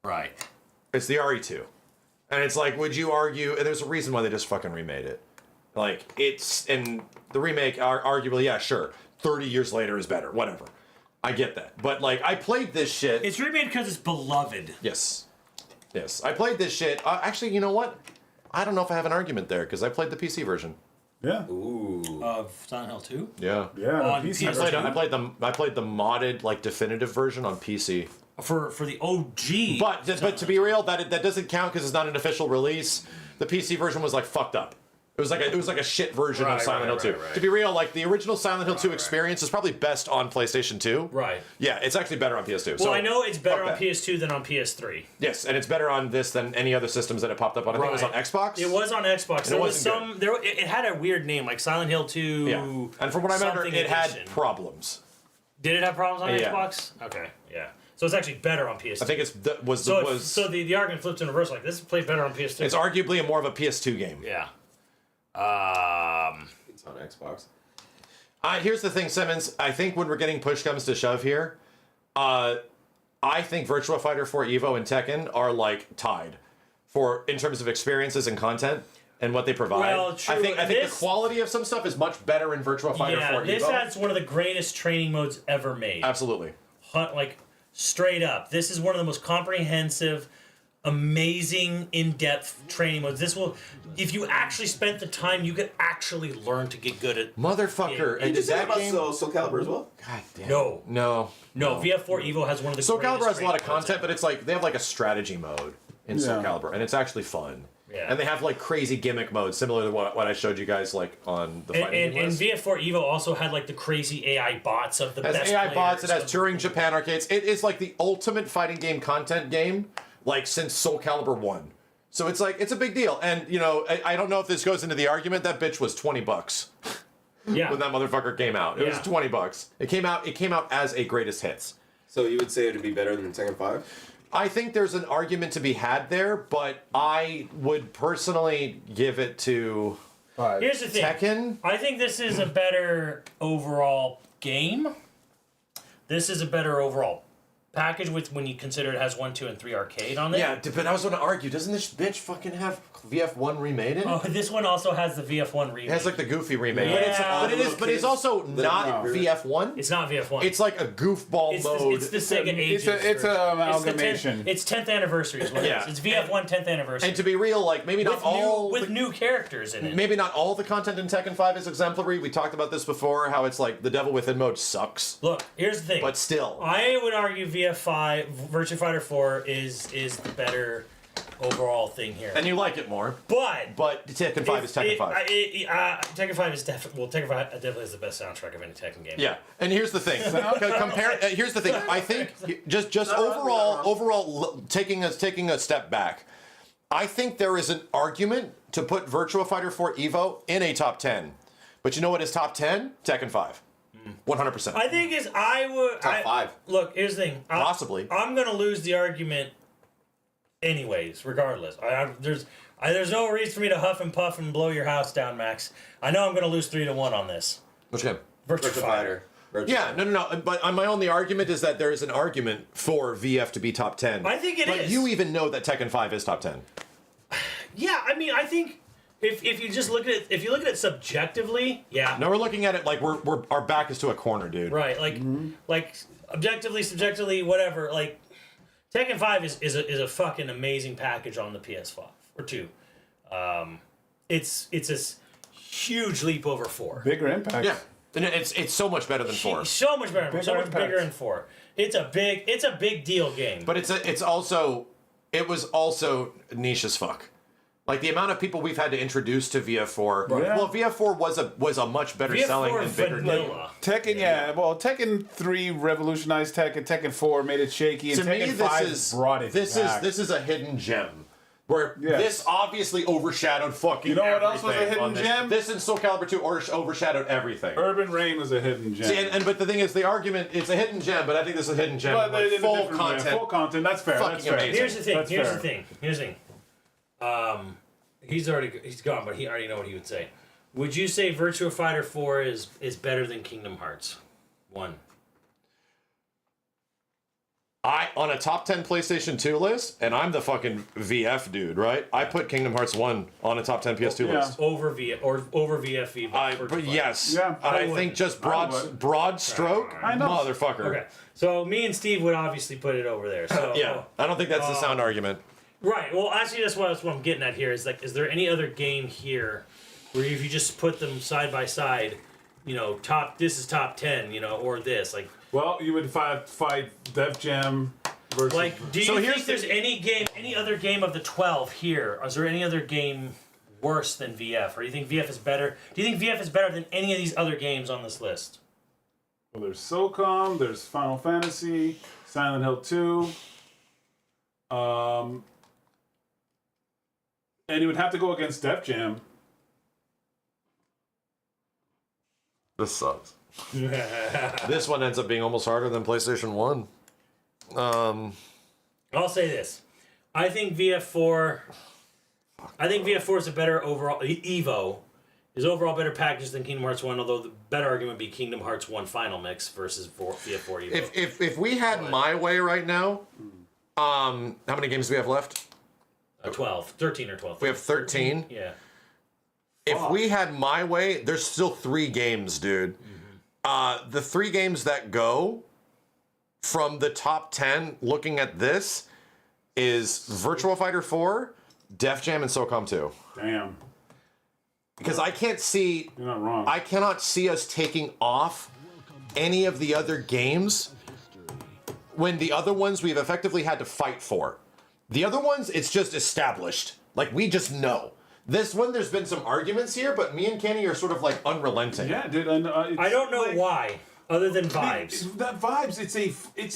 [SPEAKER 4] right.
[SPEAKER 6] It's the RE2. And it's like, would you argue, and there's a reason why they just fucking remade it. Like, and the remake, arguably, yeah, sure, 30 years later is better, whatever. I get that. But, like, I played this shit.
[SPEAKER 4] It's remade because it's beloved.
[SPEAKER 6] Yes. I played this shit. Actually, you know what? I don't know if I have an argument there, because I played the PC version.
[SPEAKER 5] Yeah.
[SPEAKER 4] Of Silent Hill 2?
[SPEAKER 6] Yeah.
[SPEAKER 5] Yeah.
[SPEAKER 4] On
[SPEAKER 5] the PC
[SPEAKER 4] PS2.
[SPEAKER 5] version.
[SPEAKER 6] I played the modded, like, definitive version on PC.
[SPEAKER 4] For the OG.
[SPEAKER 6] But to be real, that doesn't count because it's not an official release. The PC version was like fucked up. It was like a shit version of Silent Hill 2.
[SPEAKER 4] right.
[SPEAKER 6] To be real, like the original Silent Hill 2 experience is probably best on PlayStation 2.
[SPEAKER 4] Right.
[SPEAKER 6] Yeah, it's actually better on PS2.
[SPEAKER 4] Well,
[SPEAKER 6] so
[SPEAKER 4] I know it's better
[SPEAKER 6] fuck
[SPEAKER 4] on
[SPEAKER 6] that.
[SPEAKER 4] PS2 than on PS3.
[SPEAKER 6] Yes, and it's better on this than any other systems that it popped up on. I think it was on Xbox.
[SPEAKER 4] It was on Xbox. There was
[SPEAKER 6] wasn't
[SPEAKER 4] some. It had a weird name, like Silent Hill 2.
[SPEAKER 6] Yeah, and from what I remember,
[SPEAKER 4] something
[SPEAKER 6] it had
[SPEAKER 4] edition.
[SPEAKER 6] problems.
[SPEAKER 4] Did it have problems on
[SPEAKER 6] Yeah.
[SPEAKER 4] Xbox? Okay, yeah. So it's actually better on PS2.
[SPEAKER 6] I think
[SPEAKER 4] So the argument flips in reverse. Like this plays better on PS2.
[SPEAKER 6] it's arguably more of a PS2 game.
[SPEAKER 4] Yeah.
[SPEAKER 3] It's on Xbox.
[SPEAKER 6] Here's the thing, Simmons. I think when we're getting push comes to shove here, I think Virtua Fighter 4 Evo and Tekken are like tied in terms of experiences and content and what they provide.
[SPEAKER 4] Well, true.
[SPEAKER 6] I think the
[SPEAKER 4] This-
[SPEAKER 6] quality of some stuff is much better in Virtua Fighter 4 Evo.
[SPEAKER 4] This has one of the greatest training modes ever made.
[SPEAKER 6] Absolutely.
[SPEAKER 4] Like straight up, this is one of the most comprehensive, amazing, in-depth training modes. This will, if you actually spent the time, you could actually learn to get good at.
[SPEAKER 6] Motherfucker.
[SPEAKER 3] You
[SPEAKER 6] And
[SPEAKER 3] just
[SPEAKER 6] is
[SPEAKER 3] said
[SPEAKER 6] that
[SPEAKER 3] about
[SPEAKER 6] game?
[SPEAKER 3] Soul Calibur as well?
[SPEAKER 6] God damn.
[SPEAKER 4] No,
[SPEAKER 6] No.
[SPEAKER 4] VF4 Evo has one of the.
[SPEAKER 6] Soul
[SPEAKER 4] greatest
[SPEAKER 6] Calibur has a lot of
[SPEAKER 4] training modes
[SPEAKER 6] content,
[SPEAKER 4] ever.
[SPEAKER 6] but it's like they have like a strategy mode in Soul
[SPEAKER 5] Yeah.
[SPEAKER 6] Calibur, and it's actually fun.
[SPEAKER 4] Yeah.
[SPEAKER 6] And they have like crazy gimmick modes, similar to what I showed you guys like on the fighting
[SPEAKER 4] And
[SPEAKER 6] game list.
[SPEAKER 4] VF4 Evo also had like the crazy AI bots of the
[SPEAKER 6] It has
[SPEAKER 4] best
[SPEAKER 6] AI bots. It
[SPEAKER 4] players
[SPEAKER 6] has
[SPEAKER 4] of-
[SPEAKER 6] Turing Japan arcades. It is like the ultimate fighting game content game, like since Soul Calibur 1. So it's like it's a big deal. And you know, I don't know if this goes into the argument. That bitch was $20
[SPEAKER 4] Yeah.
[SPEAKER 6] when that motherfucker came out. It was
[SPEAKER 4] Yeah.
[SPEAKER 6] $20. It came out as a greatest hits.
[SPEAKER 3] So you would say it would be better than Tekken 5?
[SPEAKER 6] I think there's an argument to be had there, but I would personally give it to
[SPEAKER 4] Here's the thing.
[SPEAKER 6] Tekken.
[SPEAKER 4] I think this is a better overall game. This is a better overall package with when you consider it has 1, 2, and 3 arcade on it.
[SPEAKER 6] Yeah, but I was going to argue, doesn't this bitch fucking have VF1 remade in it?
[SPEAKER 4] Oh, this one also has the VF1 remake.
[SPEAKER 6] It has like the Goofy remake,
[SPEAKER 4] Yeah.
[SPEAKER 6] but it's also not
[SPEAKER 3] No.
[SPEAKER 6] VF1.
[SPEAKER 4] It's not VF1.
[SPEAKER 6] It's like a goofball mode.
[SPEAKER 4] It's the Sega Ages.
[SPEAKER 5] It's
[SPEAKER 4] version.
[SPEAKER 5] an amalgamation.
[SPEAKER 4] It's 10th anniversary is what
[SPEAKER 6] Yeah.
[SPEAKER 4] it is. It's VF1 10th anniversary.
[SPEAKER 6] And to be real, like maybe not all
[SPEAKER 4] with new characters in it.
[SPEAKER 6] maybe not all the content in Tekken 5 is exemplary. We talked about this before, how it's like the Devil Within mode sucks,
[SPEAKER 4] Look, here's the thing.
[SPEAKER 6] but still.
[SPEAKER 4] I would argue VF5, Virtua Fighter 4 is the better overall thing here.
[SPEAKER 6] And you like it more,
[SPEAKER 4] But
[SPEAKER 6] Tekken 5 is Tekken 5.
[SPEAKER 4] Tekken 5 is definitely Tekken 5 definitely is the best soundtrack of any Tekken game.
[SPEAKER 6] Yeah, and here's the thing. Here's the thing. I think just overall taking a step back, I think there is an argument to put Virtua Fighter 4 Evo in a top 10. But you know what is top 10? Tekken 5. 100%.
[SPEAKER 4] I think is I would
[SPEAKER 7] Top 5.
[SPEAKER 4] Look, here's the thing.
[SPEAKER 6] Possibly.
[SPEAKER 4] I'm gonna lose the argument, anyways, regardless. There's no reason for me to huff and puff and blow your house down, Max. I know I'm gonna lose 3-1 on this.
[SPEAKER 6] Which game?
[SPEAKER 4] Virtua Fighter.
[SPEAKER 6] Yeah, no. But my only argument is that there is an argument for VF to be top 10.
[SPEAKER 4] I think it is.
[SPEAKER 6] But you even know that Tekken 5 is top 10.
[SPEAKER 4] Yeah, I mean, I think if you just look at it subjectively, yeah.
[SPEAKER 6] No, we're looking at it like we're our back is to a corner, dude.
[SPEAKER 4] Right, like objectively, subjectively, whatever. Like Tekken 5 is a fucking amazing package on the PS5 or 2. It's a huge leap over 4.
[SPEAKER 5] Bigger impact.
[SPEAKER 6] Yeah. And it's so much better than 4.
[SPEAKER 4] So much better. So much
[SPEAKER 5] impact.
[SPEAKER 4] bigger than 4. It's a big deal game.
[SPEAKER 6] But it was also niche as fuck. Like the amount of people we've had to introduce to VF4.
[SPEAKER 5] Right.
[SPEAKER 6] Well, VF4 was a much better selling
[SPEAKER 4] VF4
[SPEAKER 6] and bigger game.
[SPEAKER 4] vanilla.
[SPEAKER 5] Tekken, well, Tekken 3 revolutionized Tekken. Tekken 4 made it shaky, and
[SPEAKER 6] To me,
[SPEAKER 5] Tekken 5 brought it back.
[SPEAKER 6] This is a hidden gem. Where
[SPEAKER 5] Yes.
[SPEAKER 6] this obviously overshadowed fucking
[SPEAKER 5] You know what else was a
[SPEAKER 6] everything on
[SPEAKER 5] hidden
[SPEAKER 6] this.
[SPEAKER 5] gem?
[SPEAKER 6] This and Soul Calibur 2 overshadowed everything.
[SPEAKER 5] Urban Reign was a hidden gem.
[SPEAKER 6] See, but the thing is, the argument, it's a hidden gem, but I think this is a hidden gem.
[SPEAKER 5] But
[SPEAKER 6] Like,
[SPEAKER 5] in a
[SPEAKER 6] full
[SPEAKER 5] different way.
[SPEAKER 6] content.
[SPEAKER 5] Full content. That's fair.
[SPEAKER 6] Fucking
[SPEAKER 5] That's fair.
[SPEAKER 6] amazing.
[SPEAKER 4] Here's the thing.
[SPEAKER 5] That's
[SPEAKER 4] Here's
[SPEAKER 5] fair.
[SPEAKER 4] the thing. Here's the thing. He's gone, but he already know what he would say. Would you say Virtua Fighter 4 is better than Kingdom Hearts 1?
[SPEAKER 6] On a top 10 PlayStation 2 list, and I'm the fucking VF dude, right? I put Kingdom Hearts 1 on a top 10 PS2
[SPEAKER 5] Yeah.
[SPEAKER 6] list.
[SPEAKER 4] Over VF Virtua
[SPEAKER 6] But
[SPEAKER 4] Fighter.
[SPEAKER 6] yes.
[SPEAKER 5] Yeah,
[SPEAKER 6] and I
[SPEAKER 4] would.
[SPEAKER 6] think just
[SPEAKER 5] I would.
[SPEAKER 6] broad stroke,
[SPEAKER 5] I know.
[SPEAKER 6] motherfucker.
[SPEAKER 4] Okay, so me and Steve would obviously put it over there. So
[SPEAKER 6] Yeah, I don't think that's the sound argument.
[SPEAKER 4] right. Well, actually, that's what I'm getting at here. Is like, is there any other game here where if you just put them side by side, this is top 10, or this, like.
[SPEAKER 5] Well, you would fight Def Jam versus.
[SPEAKER 4] Like, do you think there's any other game of the 12 here? Is there any other game worse than VF? Or do you think VF is better? Do you think VF is better than any of these other games on this list?
[SPEAKER 5] Well, there's SOCOM, there's Final Fantasy, Silent Hill 2. And you would have to go against Def Jam.
[SPEAKER 6] This sucks. This one ends up being almost harder than PlayStation 1.
[SPEAKER 4] I'll say this. I think VF4 is a better overall. Evo is overall better package than Kingdom Hearts 1, although the better argument would be Kingdom Hearts 1 Final Mix versus VF4 Evo.
[SPEAKER 6] If we had my way right now, how many games do we have left?
[SPEAKER 4] 12. 13 or 12.
[SPEAKER 6] We have 13.
[SPEAKER 4] Yeah.
[SPEAKER 6] If we had my way, there's still 3 games, dude. The 3 games that go from the top 10, looking at this, is Virtua Fighter 4, Def Jam, and SOCOM 2.
[SPEAKER 5] Damn.
[SPEAKER 6] Because I can't see...
[SPEAKER 5] You're not wrong.
[SPEAKER 6] I cannot see us taking off any of the other games when the other ones we've effectively had to fight for. The other ones, it's just established. Like, we just know. This one, there's been some arguments here, but me and Kenny are sort of like unrelenting.
[SPEAKER 5] Yeah, dude. And,
[SPEAKER 4] I don't know why, other than vibes.
[SPEAKER 5] That vibes. It's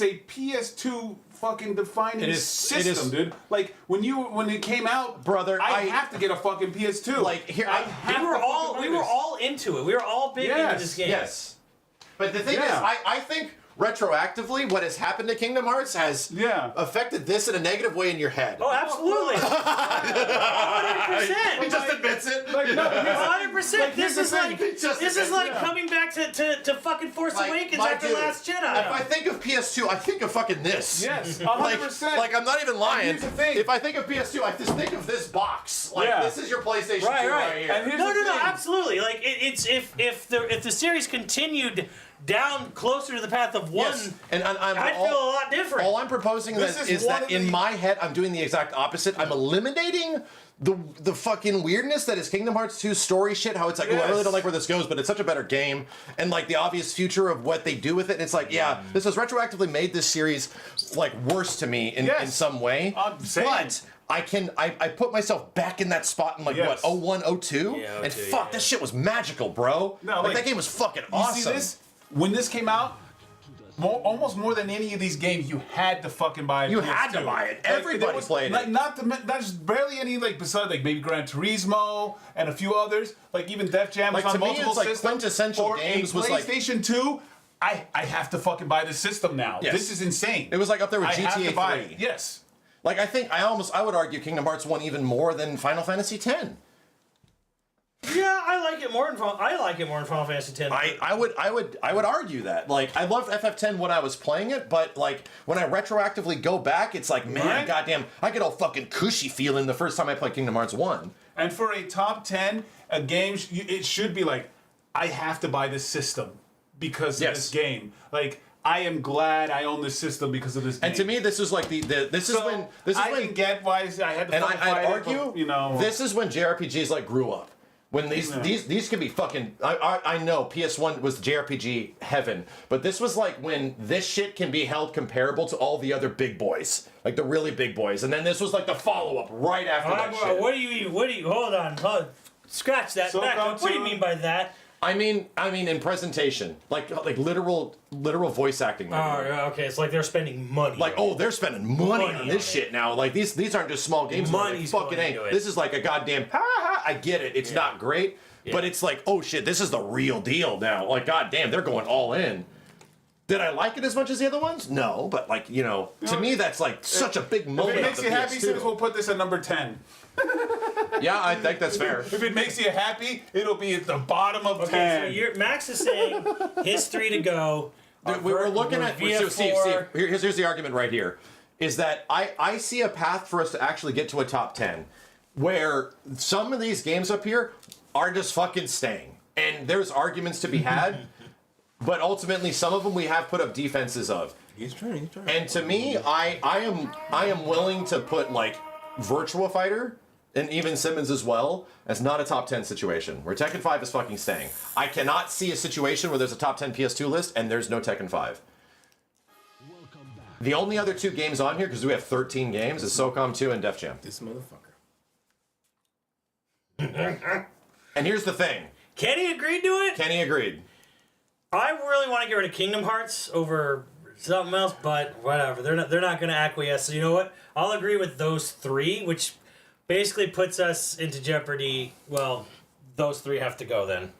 [SPEAKER 5] a PS2 fucking defining system, dude. Like when it came out,
[SPEAKER 6] brother,
[SPEAKER 5] I have to get a fucking PS2.
[SPEAKER 6] Like here,
[SPEAKER 4] We were all into it. We were all big into this game.
[SPEAKER 6] Yes. But the thing is, I think retroactively, what has happened to Kingdom Hearts has affected this in a negative way in your head.
[SPEAKER 4] Oh, absolutely. 100%.
[SPEAKER 6] He just admits it.
[SPEAKER 5] Like, no,
[SPEAKER 4] 100%. This is like coming back to fucking Force
[SPEAKER 6] Like,
[SPEAKER 4] Awakens
[SPEAKER 6] my
[SPEAKER 4] after
[SPEAKER 6] dude,
[SPEAKER 4] Last Jedi.
[SPEAKER 6] If I think of PS2, I think of fucking this.
[SPEAKER 5] Yes, 100%.
[SPEAKER 6] Like I'm not even lying.
[SPEAKER 5] Here's the thing.
[SPEAKER 6] If I think of PS2, I just think of this box. Like this is your PlayStation 2 right here.
[SPEAKER 5] And here's
[SPEAKER 4] No,
[SPEAKER 5] the thing.
[SPEAKER 4] absolutely. Like it's if the series continued down closer to the path of one,
[SPEAKER 6] and
[SPEAKER 4] I'd feel a lot different.
[SPEAKER 6] All I'm proposing is that in my head, I'm doing the exact opposite. I'm eliminating the fucking weirdness that is Kingdom Hearts 2 story shit. How it's like, oh, I really don't like where this goes, but it's such a better game, and like the obvious future of what they do with it. And it's like, yeah, this has retroactively made this series like worse to me in some way.
[SPEAKER 5] Same.
[SPEAKER 6] But I put myself back in that spot in like what 01, 02?
[SPEAKER 4] Yeah,
[SPEAKER 6] and
[SPEAKER 4] 02,
[SPEAKER 6] fuck, this shit was magical, bro.
[SPEAKER 5] No,
[SPEAKER 6] like that game was fucking awesome.
[SPEAKER 5] You see this? When this came out, almost more than any of these games, you had to fucking buy it.
[SPEAKER 6] You had to buy it. Everybody played it.
[SPEAKER 5] Not just barely any, like, besides, like, maybe Gran Turismo and a few others. Like, even Def Jam was
[SPEAKER 6] Like,
[SPEAKER 5] on
[SPEAKER 6] to me,
[SPEAKER 5] multiple
[SPEAKER 6] it's like
[SPEAKER 5] systems.
[SPEAKER 6] quintessential
[SPEAKER 5] Or
[SPEAKER 6] games
[SPEAKER 5] a
[SPEAKER 6] was like-
[SPEAKER 5] PlayStation 2, I have to fucking buy this system now.
[SPEAKER 6] Yes.
[SPEAKER 5] This is insane.
[SPEAKER 6] It was like up there with
[SPEAKER 5] I have
[SPEAKER 6] GTA
[SPEAKER 5] to buy
[SPEAKER 6] 3.
[SPEAKER 5] it. Yes.
[SPEAKER 6] Like, I would argue Kingdom Hearts 1 even more than Final Fantasy X.
[SPEAKER 4] Yeah, I like it more than Final Fantasy X.
[SPEAKER 6] I would argue that. Like, I loved FF10 when I was playing it, but like when I retroactively go back, it's like, man,
[SPEAKER 5] Right?
[SPEAKER 6] goddamn, I get all fucking cushy feeling the first time I played Kingdom Hearts 1.
[SPEAKER 5] And for a top 10, a game, it should be like, I have to buy this system because of
[SPEAKER 6] Yes.
[SPEAKER 5] this game. Like, I am glad I own this system because of this game.
[SPEAKER 6] And to me, this was like this is when
[SPEAKER 5] I can get why I had to
[SPEAKER 6] and
[SPEAKER 5] fucking
[SPEAKER 6] I'd
[SPEAKER 5] fight it,
[SPEAKER 6] argue,
[SPEAKER 5] but, you know,
[SPEAKER 6] this is when JRPGs like grew up. When these can be fucking. I know PS1 was JRPG heaven, but this was like when this shit can be held comparable to all the other big boys, like the really big boys, and then this was like the follow up right after that shit.
[SPEAKER 4] What do you? Hold on. Scratch that.
[SPEAKER 5] So
[SPEAKER 4] Back
[SPEAKER 5] come
[SPEAKER 4] up. What do you
[SPEAKER 5] to-
[SPEAKER 4] mean by that?
[SPEAKER 6] I mean in presentation, like literal voice acting.
[SPEAKER 4] Oh, yeah, okay. It's like they're spending money.
[SPEAKER 6] Like, oh, they're spending money on this shit now. Like these aren't just small games.
[SPEAKER 4] Money's
[SPEAKER 6] fucking
[SPEAKER 4] going
[SPEAKER 6] ain't.
[SPEAKER 4] into it.
[SPEAKER 6] This is like a goddamn I get it. It's not great, but it's like, oh shit, this is the real deal now. Like, goddamn, they're going all in. Did I like it as much as the other ones? No, but like, to me that's like such a big
[SPEAKER 5] if
[SPEAKER 6] moment.
[SPEAKER 5] it makes
[SPEAKER 6] of
[SPEAKER 5] you
[SPEAKER 6] the
[SPEAKER 5] happy,
[SPEAKER 6] PS2.
[SPEAKER 5] Sims will put this at number 10.
[SPEAKER 6] Yeah, I think that's fair.
[SPEAKER 5] If it makes you happy, it'll be at the bottom of 10.
[SPEAKER 4] So Max is saying his 3 to go.
[SPEAKER 6] We were looking at
[SPEAKER 4] via
[SPEAKER 6] so Steve,
[SPEAKER 4] 4.
[SPEAKER 6] here's the argument right here. Is that I see a path for us to actually get to a top 10 where some of these games up here are just fucking staying. And there's arguments to be had, but ultimately some of them we have put up defenses of.
[SPEAKER 7] He's trying.
[SPEAKER 6] And to me, I am willing to put like Virtua Fighter and even Simmons as well as not a top 10 situation where Tekken 5 is fucking staying. I cannot see a situation where there's a top 10 PS2 list and there's no Tekken 5. The only other 2 games on here, because we have 13 games, is SOCOM 2 and Def Jam.
[SPEAKER 7] This motherfucker.
[SPEAKER 6] And here's the thing.
[SPEAKER 4] Kenny agreed to it.
[SPEAKER 6] Kenny agreed.
[SPEAKER 4] I really want to get rid of Kingdom Hearts over something else, but whatever. They're not going to acquiesce. So you know what? I'll agree with those 3, which basically puts us into jeopardy. Well, those 3 have to go then.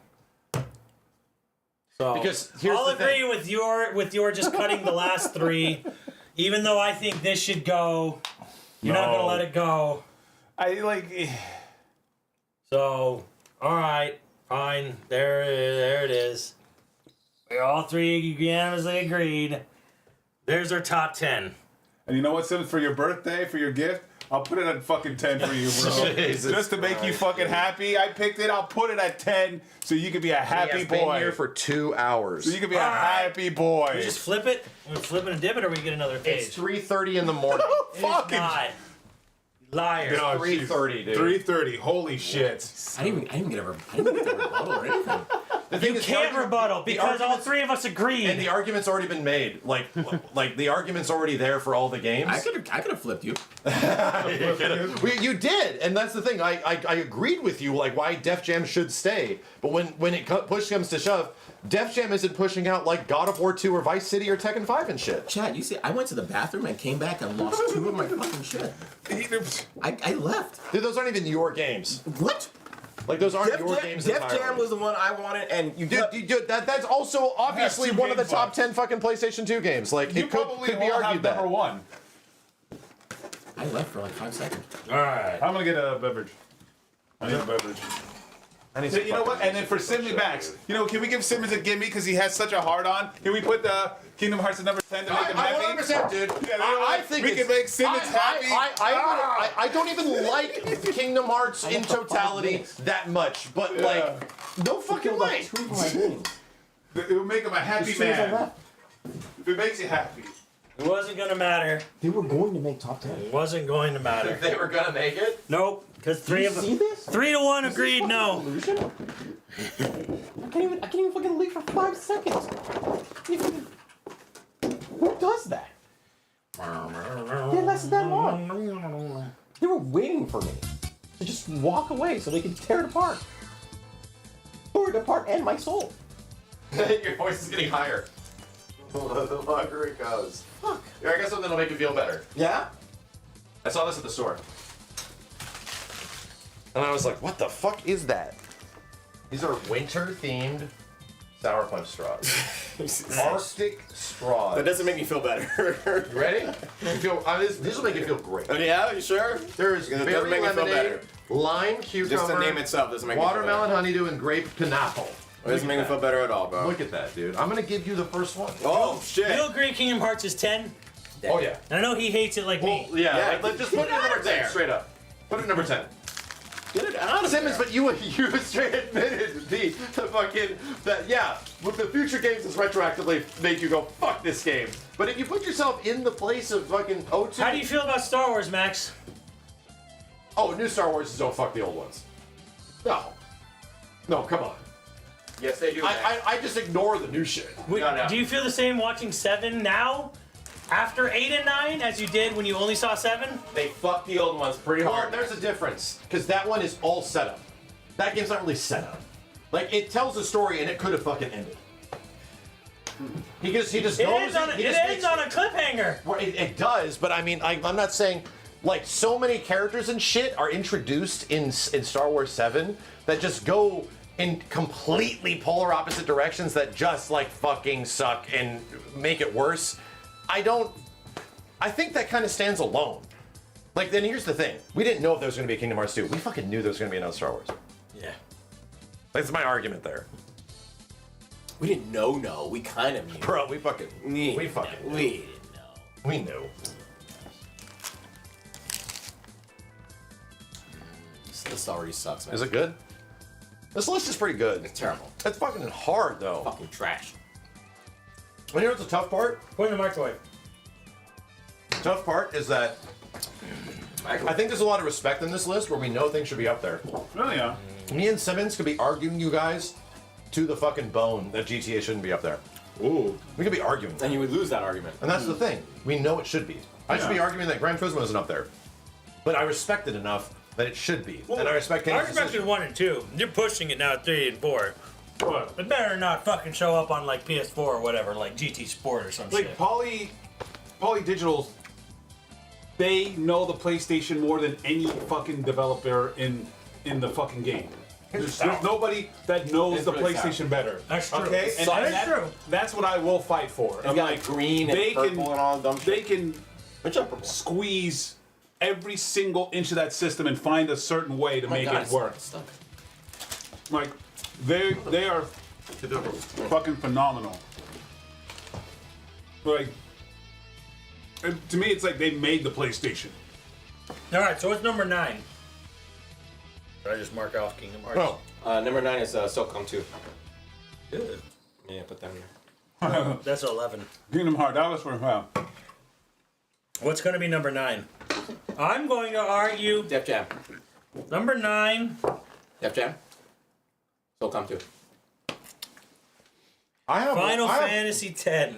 [SPEAKER 4] So
[SPEAKER 6] Because here's
[SPEAKER 4] I'll
[SPEAKER 6] the
[SPEAKER 4] agree
[SPEAKER 6] thing.
[SPEAKER 4] with your just cutting the last 3, even though I think this should go. You're not going to let it go.
[SPEAKER 5] I like.
[SPEAKER 4] So all right, fine. There it is. We all 3 unanimously agreed. There's our top 10.
[SPEAKER 5] And you know what, Sims? For your birthday, for your gift, I'll put it at fucking 10 for you, bro.
[SPEAKER 6] Jesus
[SPEAKER 5] Just to make you
[SPEAKER 6] Christ,
[SPEAKER 5] fucking happy. I picked it. I'll put it at 10 so you can be a happy
[SPEAKER 6] I've been
[SPEAKER 5] boy.
[SPEAKER 6] here for 2 hours.
[SPEAKER 5] So you can be a
[SPEAKER 4] All right.
[SPEAKER 5] happy boy.
[SPEAKER 4] We just flip it. We flip it and dip it, or we get another page.
[SPEAKER 6] It's 3:30 in the morning.
[SPEAKER 4] It's
[SPEAKER 5] fucking
[SPEAKER 4] not. Liar.
[SPEAKER 5] Oh,
[SPEAKER 6] 3:30, dude.
[SPEAKER 5] 3:30. Holy shit.
[SPEAKER 7] I didn't even get a rebuttal or anything.
[SPEAKER 6] The thing
[SPEAKER 4] You
[SPEAKER 6] is,
[SPEAKER 4] can't rebuttal
[SPEAKER 6] the
[SPEAKER 4] because all
[SPEAKER 6] arguments-
[SPEAKER 4] 3 of us agreed.
[SPEAKER 6] And the argument's already been made. Like the argument's already there for all the games.
[SPEAKER 7] I could have flipped you.
[SPEAKER 6] You did, and that's the thing. I agreed with you, like why Def Jam should stay. But when push comes to shove, Def Jam isn't pushing out like God of War 2 or Vice City or Tekken 5 and shit.
[SPEAKER 7] Chat, you see, I went to the bathroom and came back and lost 2 of my fucking shit. I left.
[SPEAKER 6] Dude, those aren't even your games.
[SPEAKER 7] What?
[SPEAKER 6] Like those aren't your games
[SPEAKER 7] Def
[SPEAKER 6] entirely.
[SPEAKER 7] Jam was the one I wanted, and you
[SPEAKER 6] Dude, that's also obviously
[SPEAKER 5] two
[SPEAKER 6] one of the
[SPEAKER 5] game
[SPEAKER 6] top
[SPEAKER 5] fights.
[SPEAKER 6] 10 fucking PlayStation 2 games. Like
[SPEAKER 5] You
[SPEAKER 6] it could
[SPEAKER 5] probably
[SPEAKER 6] be
[SPEAKER 5] all have
[SPEAKER 6] argued that.
[SPEAKER 5] number 1.
[SPEAKER 7] I left for like 5 seconds.
[SPEAKER 4] all right.
[SPEAKER 5] I'm gonna get a beverage. I need a beverage. So, you know what? And then for Simmons Max, can we give Simmons a gimme because he has such a hard on? Can we put the Kingdom Hearts at number 10 to make him happy?
[SPEAKER 6] 100%, dude.
[SPEAKER 5] Yeah, I think we can make Simmons happy.
[SPEAKER 6] I don't even like Kingdom Hearts in totality that much, but like, no fucking way.
[SPEAKER 5] It will make him a happy man. If it makes you happy.
[SPEAKER 4] It wasn't going to matter.
[SPEAKER 7] They were going to make top 10.
[SPEAKER 4] It wasn't going to matter.
[SPEAKER 6] They were gonna make it.
[SPEAKER 4] Nope. Because 3 of
[SPEAKER 7] See
[SPEAKER 4] them.
[SPEAKER 7] this?
[SPEAKER 4] 3 to 1 agreed no.
[SPEAKER 7] Illusion? I can't even fucking leave for 5 seconds. Who does that? They lasted that long. They were waiting for me to just walk away so they could tear it apart. Tear it apart and my soul.
[SPEAKER 6] Your voice is getting higher. The longer it goes. Fuck. Here, I got something that'll make you feel better.
[SPEAKER 7] Yeah?
[SPEAKER 6] I saw this at the store. And I was like, what the fuck is that? These are winter-themed Sour Punch straws. Arctic straws.
[SPEAKER 7] That doesn't make me feel better.
[SPEAKER 6] You ready? This will make you feel great.
[SPEAKER 7] Oh, yeah? You sure?
[SPEAKER 6] There's
[SPEAKER 7] It doesn't
[SPEAKER 6] berry
[SPEAKER 7] make me feel
[SPEAKER 6] lemonade,
[SPEAKER 7] better.
[SPEAKER 6] lime cucumber,
[SPEAKER 7] Just the name itself doesn't make me feel
[SPEAKER 6] watermelon
[SPEAKER 7] better.
[SPEAKER 6] honeydew, and grape pineapple.
[SPEAKER 7] It doesn't make me feel better at all, bro.
[SPEAKER 6] Look at that, dude. I'm gonna give you the first one.
[SPEAKER 7] Oh, shit.
[SPEAKER 4] You agree Kingdom Hearts is 10?
[SPEAKER 6] Oh yeah.
[SPEAKER 4] And I know he hates it like
[SPEAKER 6] Well,
[SPEAKER 4] me.
[SPEAKER 6] yeah.
[SPEAKER 7] Yeah,
[SPEAKER 6] Let's just put it at number 10
[SPEAKER 7] there.
[SPEAKER 6] straight up. Put it at number 10.
[SPEAKER 7] Get it out of
[SPEAKER 6] Simmons,
[SPEAKER 7] there.
[SPEAKER 6] but you straight admitted the fucking that yeah, with the future games is retroactively make you go fuck this game. But if you put yourself in the place of fucking O2,
[SPEAKER 4] How do you feel about Star Wars, Max?
[SPEAKER 6] oh, new Star Wars don't fuck the old ones. No, come on.
[SPEAKER 7] Yes, they do.
[SPEAKER 6] I just ignore the new shit.
[SPEAKER 7] No.
[SPEAKER 4] Do you feel the same watching 7 now? After 8 and 9 as you did when you only saw 7?
[SPEAKER 7] They fucked the old ones pretty
[SPEAKER 6] Well,
[SPEAKER 7] hard.
[SPEAKER 6] there's a difference because that one is all set up. That game's not really set up. Like it tells a story and it could have fucking ended. He just
[SPEAKER 4] It
[SPEAKER 6] goes.
[SPEAKER 4] ends on
[SPEAKER 6] he just makes-
[SPEAKER 4] a cliffhanger.
[SPEAKER 6] Well, it does, but I mean, I'm not saying like so many characters and shit are introduced in Star Wars 7 that just go in completely polar opposite directions that just like fucking suck and make it worse. I think that kind of stands alone. Like, then here's the thing. We didn't know if there was going to be a Kingdom Hearts 2. We fucking knew there was going to be another Star Wars.
[SPEAKER 4] Yeah.
[SPEAKER 6] That's my argument there.
[SPEAKER 7] We didn't know, no. We kind of knew.
[SPEAKER 6] Bro, we fucking knew.
[SPEAKER 7] We didn't know.
[SPEAKER 6] We knew.
[SPEAKER 7] This already sucks, man.
[SPEAKER 6] Is it good? This list is pretty good.
[SPEAKER 7] It's terrible.
[SPEAKER 6] It's fucking hard, though.
[SPEAKER 7] Fucking trash.
[SPEAKER 6] You know what's the tough part?
[SPEAKER 4] Put in the microwave.
[SPEAKER 6] The tough part is that I think there's a lot of respect in this list where we know things should be up there.
[SPEAKER 5] Really, yeah.
[SPEAKER 6] Me and Simmons could be arguing you guys to the fucking bone that GTA shouldn't be up there.
[SPEAKER 7] Ooh.
[SPEAKER 6] We could be arguing.
[SPEAKER 7] And you would lose that argument.
[SPEAKER 6] And that's the thing. We know it should be. I should be arguing that Gran Turismo isn't up there. But I respect it enough that it should be. And I respect
[SPEAKER 4] I
[SPEAKER 6] Kenny's
[SPEAKER 4] respected
[SPEAKER 6] decision.
[SPEAKER 4] 1 and 2. You're pushing it now at 3 and 4.
[SPEAKER 5] What?
[SPEAKER 4] It better not fucking show up on like PS4 or whatever, like GT Sport or some
[SPEAKER 5] Like
[SPEAKER 4] shit.
[SPEAKER 5] Poly Digital, they know the PlayStation more than any fucking developer in the fucking game. There's nobody that knows
[SPEAKER 7] It's
[SPEAKER 5] the
[SPEAKER 7] really
[SPEAKER 5] PlayStation better.
[SPEAKER 4] That's true.
[SPEAKER 5] Okay, and
[SPEAKER 4] That's true.
[SPEAKER 5] That's what I will fight for.
[SPEAKER 7] It's got like green and
[SPEAKER 5] they
[SPEAKER 7] purple
[SPEAKER 5] can,
[SPEAKER 7] and all dumb
[SPEAKER 5] they
[SPEAKER 7] shit.
[SPEAKER 5] can
[SPEAKER 7] Which are purple?
[SPEAKER 5] squeeze every single inch of that system and find a certain way to
[SPEAKER 7] Oh my
[SPEAKER 5] make
[SPEAKER 7] God,
[SPEAKER 5] it work.
[SPEAKER 7] it's stuck.
[SPEAKER 5] Like they are fucking phenomenal. Like to me, it's like they made the PlayStation.
[SPEAKER 4] All right, so what's number 9? Did I just mark off Kingdom Hearts?
[SPEAKER 6] Oh,
[SPEAKER 7] Number 9 is SOCOM 2.
[SPEAKER 4] Good.
[SPEAKER 7] Yeah, put that in there.
[SPEAKER 4] That's 11.
[SPEAKER 5] Kingdom Hearts. That was for
[SPEAKER 4] What's going to be number 9? I'm going to argue
[SPEAKER 7] Def Jam.
[SPEAKER 4] number 9.
[SPEAKER 7] Def Jam. SOCOM 2.
[SPEAKER 4] Final Fantasy X.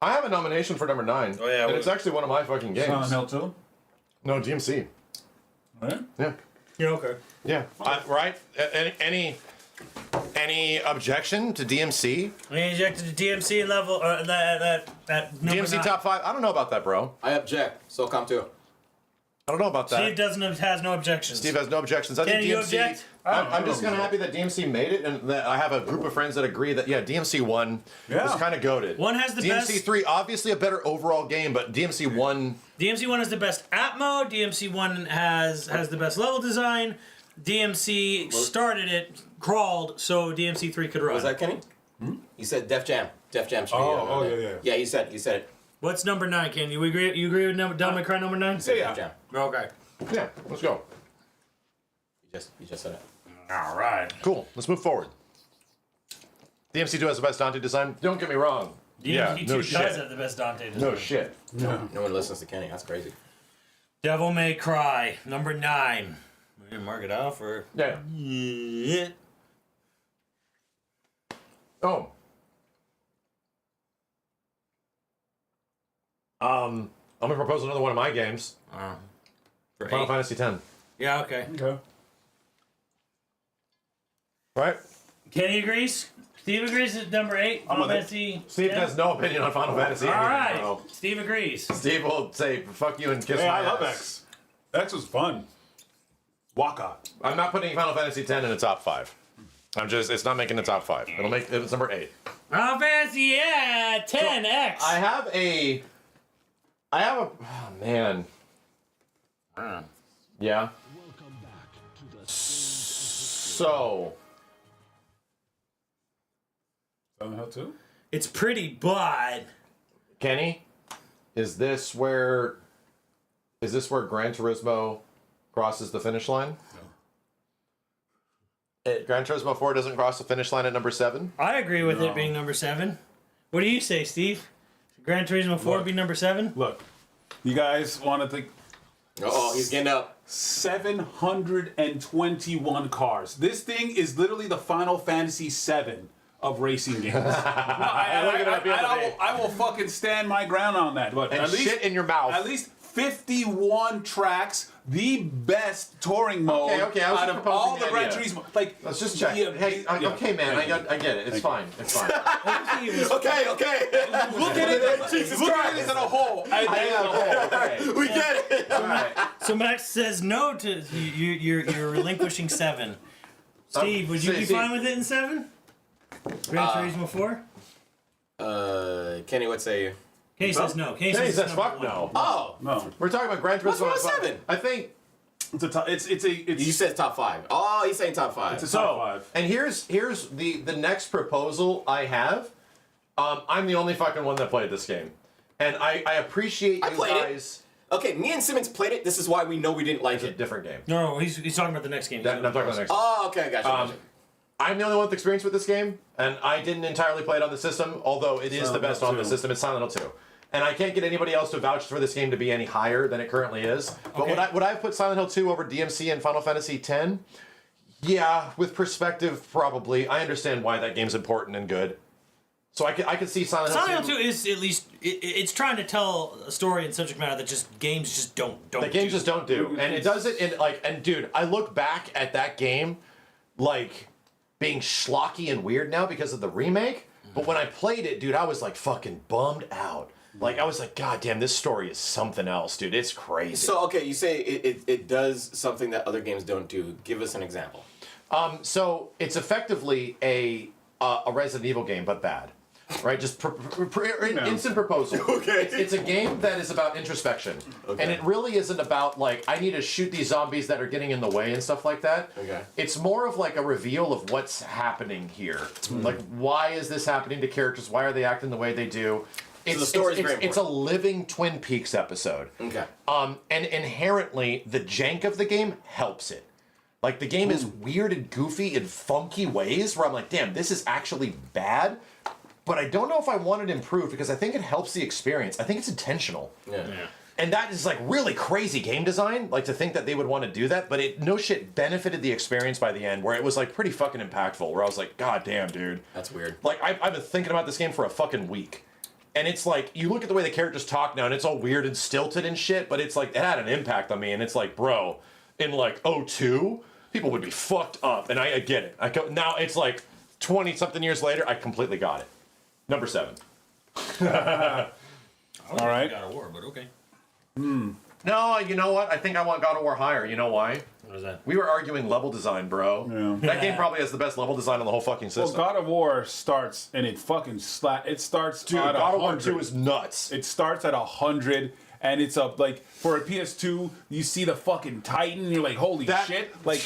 [SPEAKER 6] I have a nomination for number 9.
[SPEAKER 4] Oh, yeah,
[SPEAKER 6] and
[SPEAKER 4] what-
[SPEAKER 6] it's actually one of my fucking games.
[SPEAKER 5] Silent Hill 2.
[SPEAKER 6] No, DMC.
[SPEAKER 5] Right?
[SPEAKER 6] Yeah.
[SPEAKER 4] Yeah, okay.
[SPEAKER 6] Yeah. Right? Any objection to DMC?
[SPEAKER 4] I injected the DMC level that number
[SPEAKER 6] DMC
[SPEAKER 4] 9.
[SPEAKER 6] top 5? I don't know about that, bro.
[SPEAKER 7] I object. SOCOM 2.
[SPEAKER 6] I don't know about that.
[SPEAKER 4] Steve has no objections.
[SPEAKER 6] Steve has no objections. I think
[SPEAKER 4] Can you
[SPEAKER 6] DMC.
[SPEAKER 4] object?
[SPEAKER 6] I'm just kind of happy that DMC made it, and that I have a group of friends that agree that DMC 1
[SPEAKER 5] Yeah.
[SPEAKER 6] was kind of goated.
[SPEAKER 4] 1 has the
[SPEAKER 6] DMC
[SPEAKER 4] best.
[SPEAKER 6] 3 obviously a better overall game, but DMC 1.
[SPEAKER 4] DMC 1 has the best app mode. DMC 1 has the best level design. DMC started it, crawled, so DMC 3 could run.
[SPEAKER 7] Was that Kenny? He said Def Jam. Def Jam should be
[SPEAKER 5] Oh, yeah.
[SPEAKER 7] Yeah, he said it.
[SPEAKER 4] What's number 9, Ken? You agree with Devil May Cry number 9?
[SPEAKER 7] He said
[SPEAKER 5] Yeah.
[SPEAKER 7] Def Jam.
[SPEAKER 4] Okay.
[SPEAKER 6] Yeah, let's go.
[SPEAKER 7] He just said it.
[SPEAKER 5] All right.
[SPEAKER 6] Cool. Let's move forward. DMC 2 has the best Dante design. Don't get me wrong.
[SPEAKER 4] DMC 2
[SPEAKER 6] no
[SPEAKER 4] does
[SPEAKER 6] shit.
[SPEAKER 4] have the best Dante design.
[SPEAKER 6] No shit.
[SPEAKER 7] No one listens to Kenny. That's crazy.
[SPEAKER 4] Devil May Cry number 9. We're gonna mark it off or.
[SPEAKER 6] Yeah.
[SPEAKER 4] Yeah.
[SPEAKER 6] Oh. I'm gonna propose another one of my games.
[SPEAKER 4] For
[SPEAKER 6] Final
[SPEAKER 4] 8.
[SPEAKER 6] Fantasy X.
[SPEAKER 4] Yeah. Okay.
[SPEAKER 5] Okay.
[SPEAKER 6] Right?
[SPEAKER 4] Kenny agrees. Steve agrees at number 8. Final Fantasy.
[SPEAKER 6] Steve has no opinion on Final Fantasy.
[SPEAKER 4] All
[SPEAKER 6] anything,
[SPEAKER 4] right.
[SPEAKER 6] bro.
[SPEAKER 4] Steve agrees.
[SPEAKER 6] Steve will say "fuck you" and kiss
[SPEAKER 5] Hey,
[SPEAKER 6] my
[SPEAKER 5] I love
[SPEAKER 6] ass.
[SPEAKER 5] X. X was fun. Waka.
[SPEAKER 6] I'm not putting Final Fantasy X in the top 5. It's not making the top 5. It's number 8.
[SPEAKER 4] Final Fantasy, yeah, 10X.
[SPEAKER 6] I have a, oh man. Yeah. So.
[SPEAKER 5] Silent Hill 2?
[SPEAKER 4] It's pretty bad.
[SPEAKER 6] Kenny, is this where Gran Turismo crosses the finish line? No. Gran Turismo 4 doesn't cross the finish line at number 7?
[SPEAKER 4] I agree with it being number 7. What do you say, Steve? Should Gran Turismo 4 be number 7?
[SPEAKER 5] Look, you guys want to think
[SPEAKER 7] Oh, he's getting up.
[SPEAKER 5] 721 cars. This thing is literally the Final Fantasy VII of racing games. I will fucking stand my ground on that. But
[SPEAKER 6] And
[SPEAKER 5] at least,
[SPEAKER 6] shit in your mouth.
[SPEAKER 5] At least 51 tracks, the best touring mode
[SPEAKER 6] Okay, I was
[SPEAKER 5] out
[SPEAKER 6] just
[SPEAKER 5] of all the
[SPEAKER 6] proposing the
[SPEAKER 5] Gran
[SPEAKER 6] idea.
[SPEAKER 5] Turismo. Like,
[SPEAKER 6] Let's just check.
[SPEAKER 5] yeah,
[SPEAKER 6] Hey,
[SPEAKER 5] yeah.
[SPEAKER 6] okay, man, I get it. It's fine. It's fine.
[SPEAKER 7] Okay.
[SPEAKER 5] Look at it. Look at it as a whole.
[SPEAKER 6] Okay.
[SPEAKER 7] We get it.
[SPEAKER 6] All right.
[SPEAKER 4] So Max says no to you're relinquishing 7. Steve, would you be
[SPEAKER 6] see-
[SPEAKER 4] fine with it in 7? Gran Turismo 4?
[SPEAKER 7] Kenny, what say you?
[SPEAKER 4] Kenny says no. Kenny
[SPEAKER 6] Kenny
[SPEAKER 4] says
[SPEAKER 6] says
[SPEAKER 4] number
[SPEAKER 6] fuck
[SPEAKER 4] 1.
[SPEAKER 6] no.
[SPEAKER 7] Oh,
[SPEAKER 5] No,
[SPEAKER 6] We're talking about Gran Turismo.
[SPEAKER 7] What's wrong with 7?
[SPEAKER 6] I think.
[SPEAKER 7] you said top 5. Oh, he's saying top 5.
[SPEAKER 5] it's a top 5.
[SPEAKER 6] And here's the next proposal I have. I'm the only fucking one that played this game, and I appreciate
[SPEAKER 7] I
[SPEAKER 6] you
[SPEAKER 7] played it.
[SPEAKER 6] guys.
[SPEAKER 7] Okay, me and Simmons played it. This is why we know we didn't like
[SPEAKER 6] It's a
[SPEAKER 7] it.
[SPEAKER 6] different game.
[SPEAKER 4] No, he's talking about the next game.
[SPEAKER 6] I'm talking about the next.
[SPEAKER 7] Oh, okay, gotcha.
[SPEAKER 6] I'm the only one with experience with this game, and I didn't entirely play it on the system, although it is the
[SPEAKER 5] Silent
[SPEAKER 6] best
[SPEAKER 5] Hill
[SPEAKER 6] on the
[SPEAKER 5] 2.
[SPEAKER 6] system. It's Silent Hill 2. And I can't get anybody else to vouch for this game to be any higher than it currently is. But
[SPEAKER 4] Okay.
[SPEAKER 6] would I have put Silent Hill 2 over DMC and Final Fantasy X? Yeah, with perspective, probably. I understand why that game's important and good. So I could see Silent Hill 2.
[SPEAKER 4] Silent Hill 2 is at least it's trying to tell a story and subject matter that just games just don't.
[SPEAKER 6] The games just don't do. And it does it in and dude, I look back at that game like being schlocky and weird now because of the remake. But when I played it, dude, I was like fucking bummed out. Like I was like, God damn, this story is something else, dude. It's crazy.
[SPEAKER 7] So, okay, you say it does something that other games don't do. Give us an example.
[SPEAKER 6] So it's effectively a Resident Evil game, but bad. Right, just instant proposal.
[SPEAKER 7] Okay.
[SPEAKER 6] It's a game that is about introspection,
[SPEAKER 7] Okay.
[SPEAKER 6] and it really isn't about like I need to shoot these zombies that are getting in the way and stuff like that.
[SPEAKER 7] Okay.
[SPEAKER 6] It's more of like a reveal of what's happening here. Like, why is this happening to characters? Why are they acting the way they do?
[SPEAKER 7] the story's very
[SPEAKER 6] it's a living Twin Peaks episode.
[SPEAKER 7] Okay.
[SPEAKER 6] And inherently, the jank of the game helps it. Like, the game is weird and goofy in funky ways where I'm like, damn, this is actually bad. But I don't know if I want it improved because I think it helps the experience. I think it's intentional.
[SPEAKER 7] Yeah.
[SPEAKER 6] And that is like really crazy game design, like to think that they would want to do that, but it no shit benefited the experience by the end where it was like pretty fucking impactful, where I was like, God damn, dude.
[SPEAKER 7] That's weird.
[SPEAKER 6] Like, I've been thinking about this game for a fucking week. And it's like, you look at the way the characters talk now, and it's all weird and stilted and shit, but it's like, it had an impact on me, and it's like, bro, in like 2002, people would be fucked up, and I get it. Now it's like 20-something years later, I completely got it. Number 7.
[SPEAKER 5] All right.
[SPEAKER 4] God of War, but okay.
[SPEAKER 6] No, you know what? I think I want God of War higher. You know why?
[SPEAKER 4] What is that?
[SPEAKER 6] We were arguing level design, bro.
[SPEAKER 5] Yeah.
[SPEAKER 6] That game probably has the best level design on the whole fucking
[SPEAKER 5] Well,
[SPEAKER 6] system.
[SPEAKER 5] God of War starts and it fucking It starts
[SPEAKER 6] Dude,
[SPEAKER 5] at
[SPEAKER 6] God of War
[SPEAKER 5] 100.
[SPEAKER 6] 2 is nuts.
[SPEAKER 5] It starts at 100, and it's up like for a PS2. You see the fucking Titan, and you're like, holy
[SPEAKER 6] That-
[SPEAKER 5] shit! Like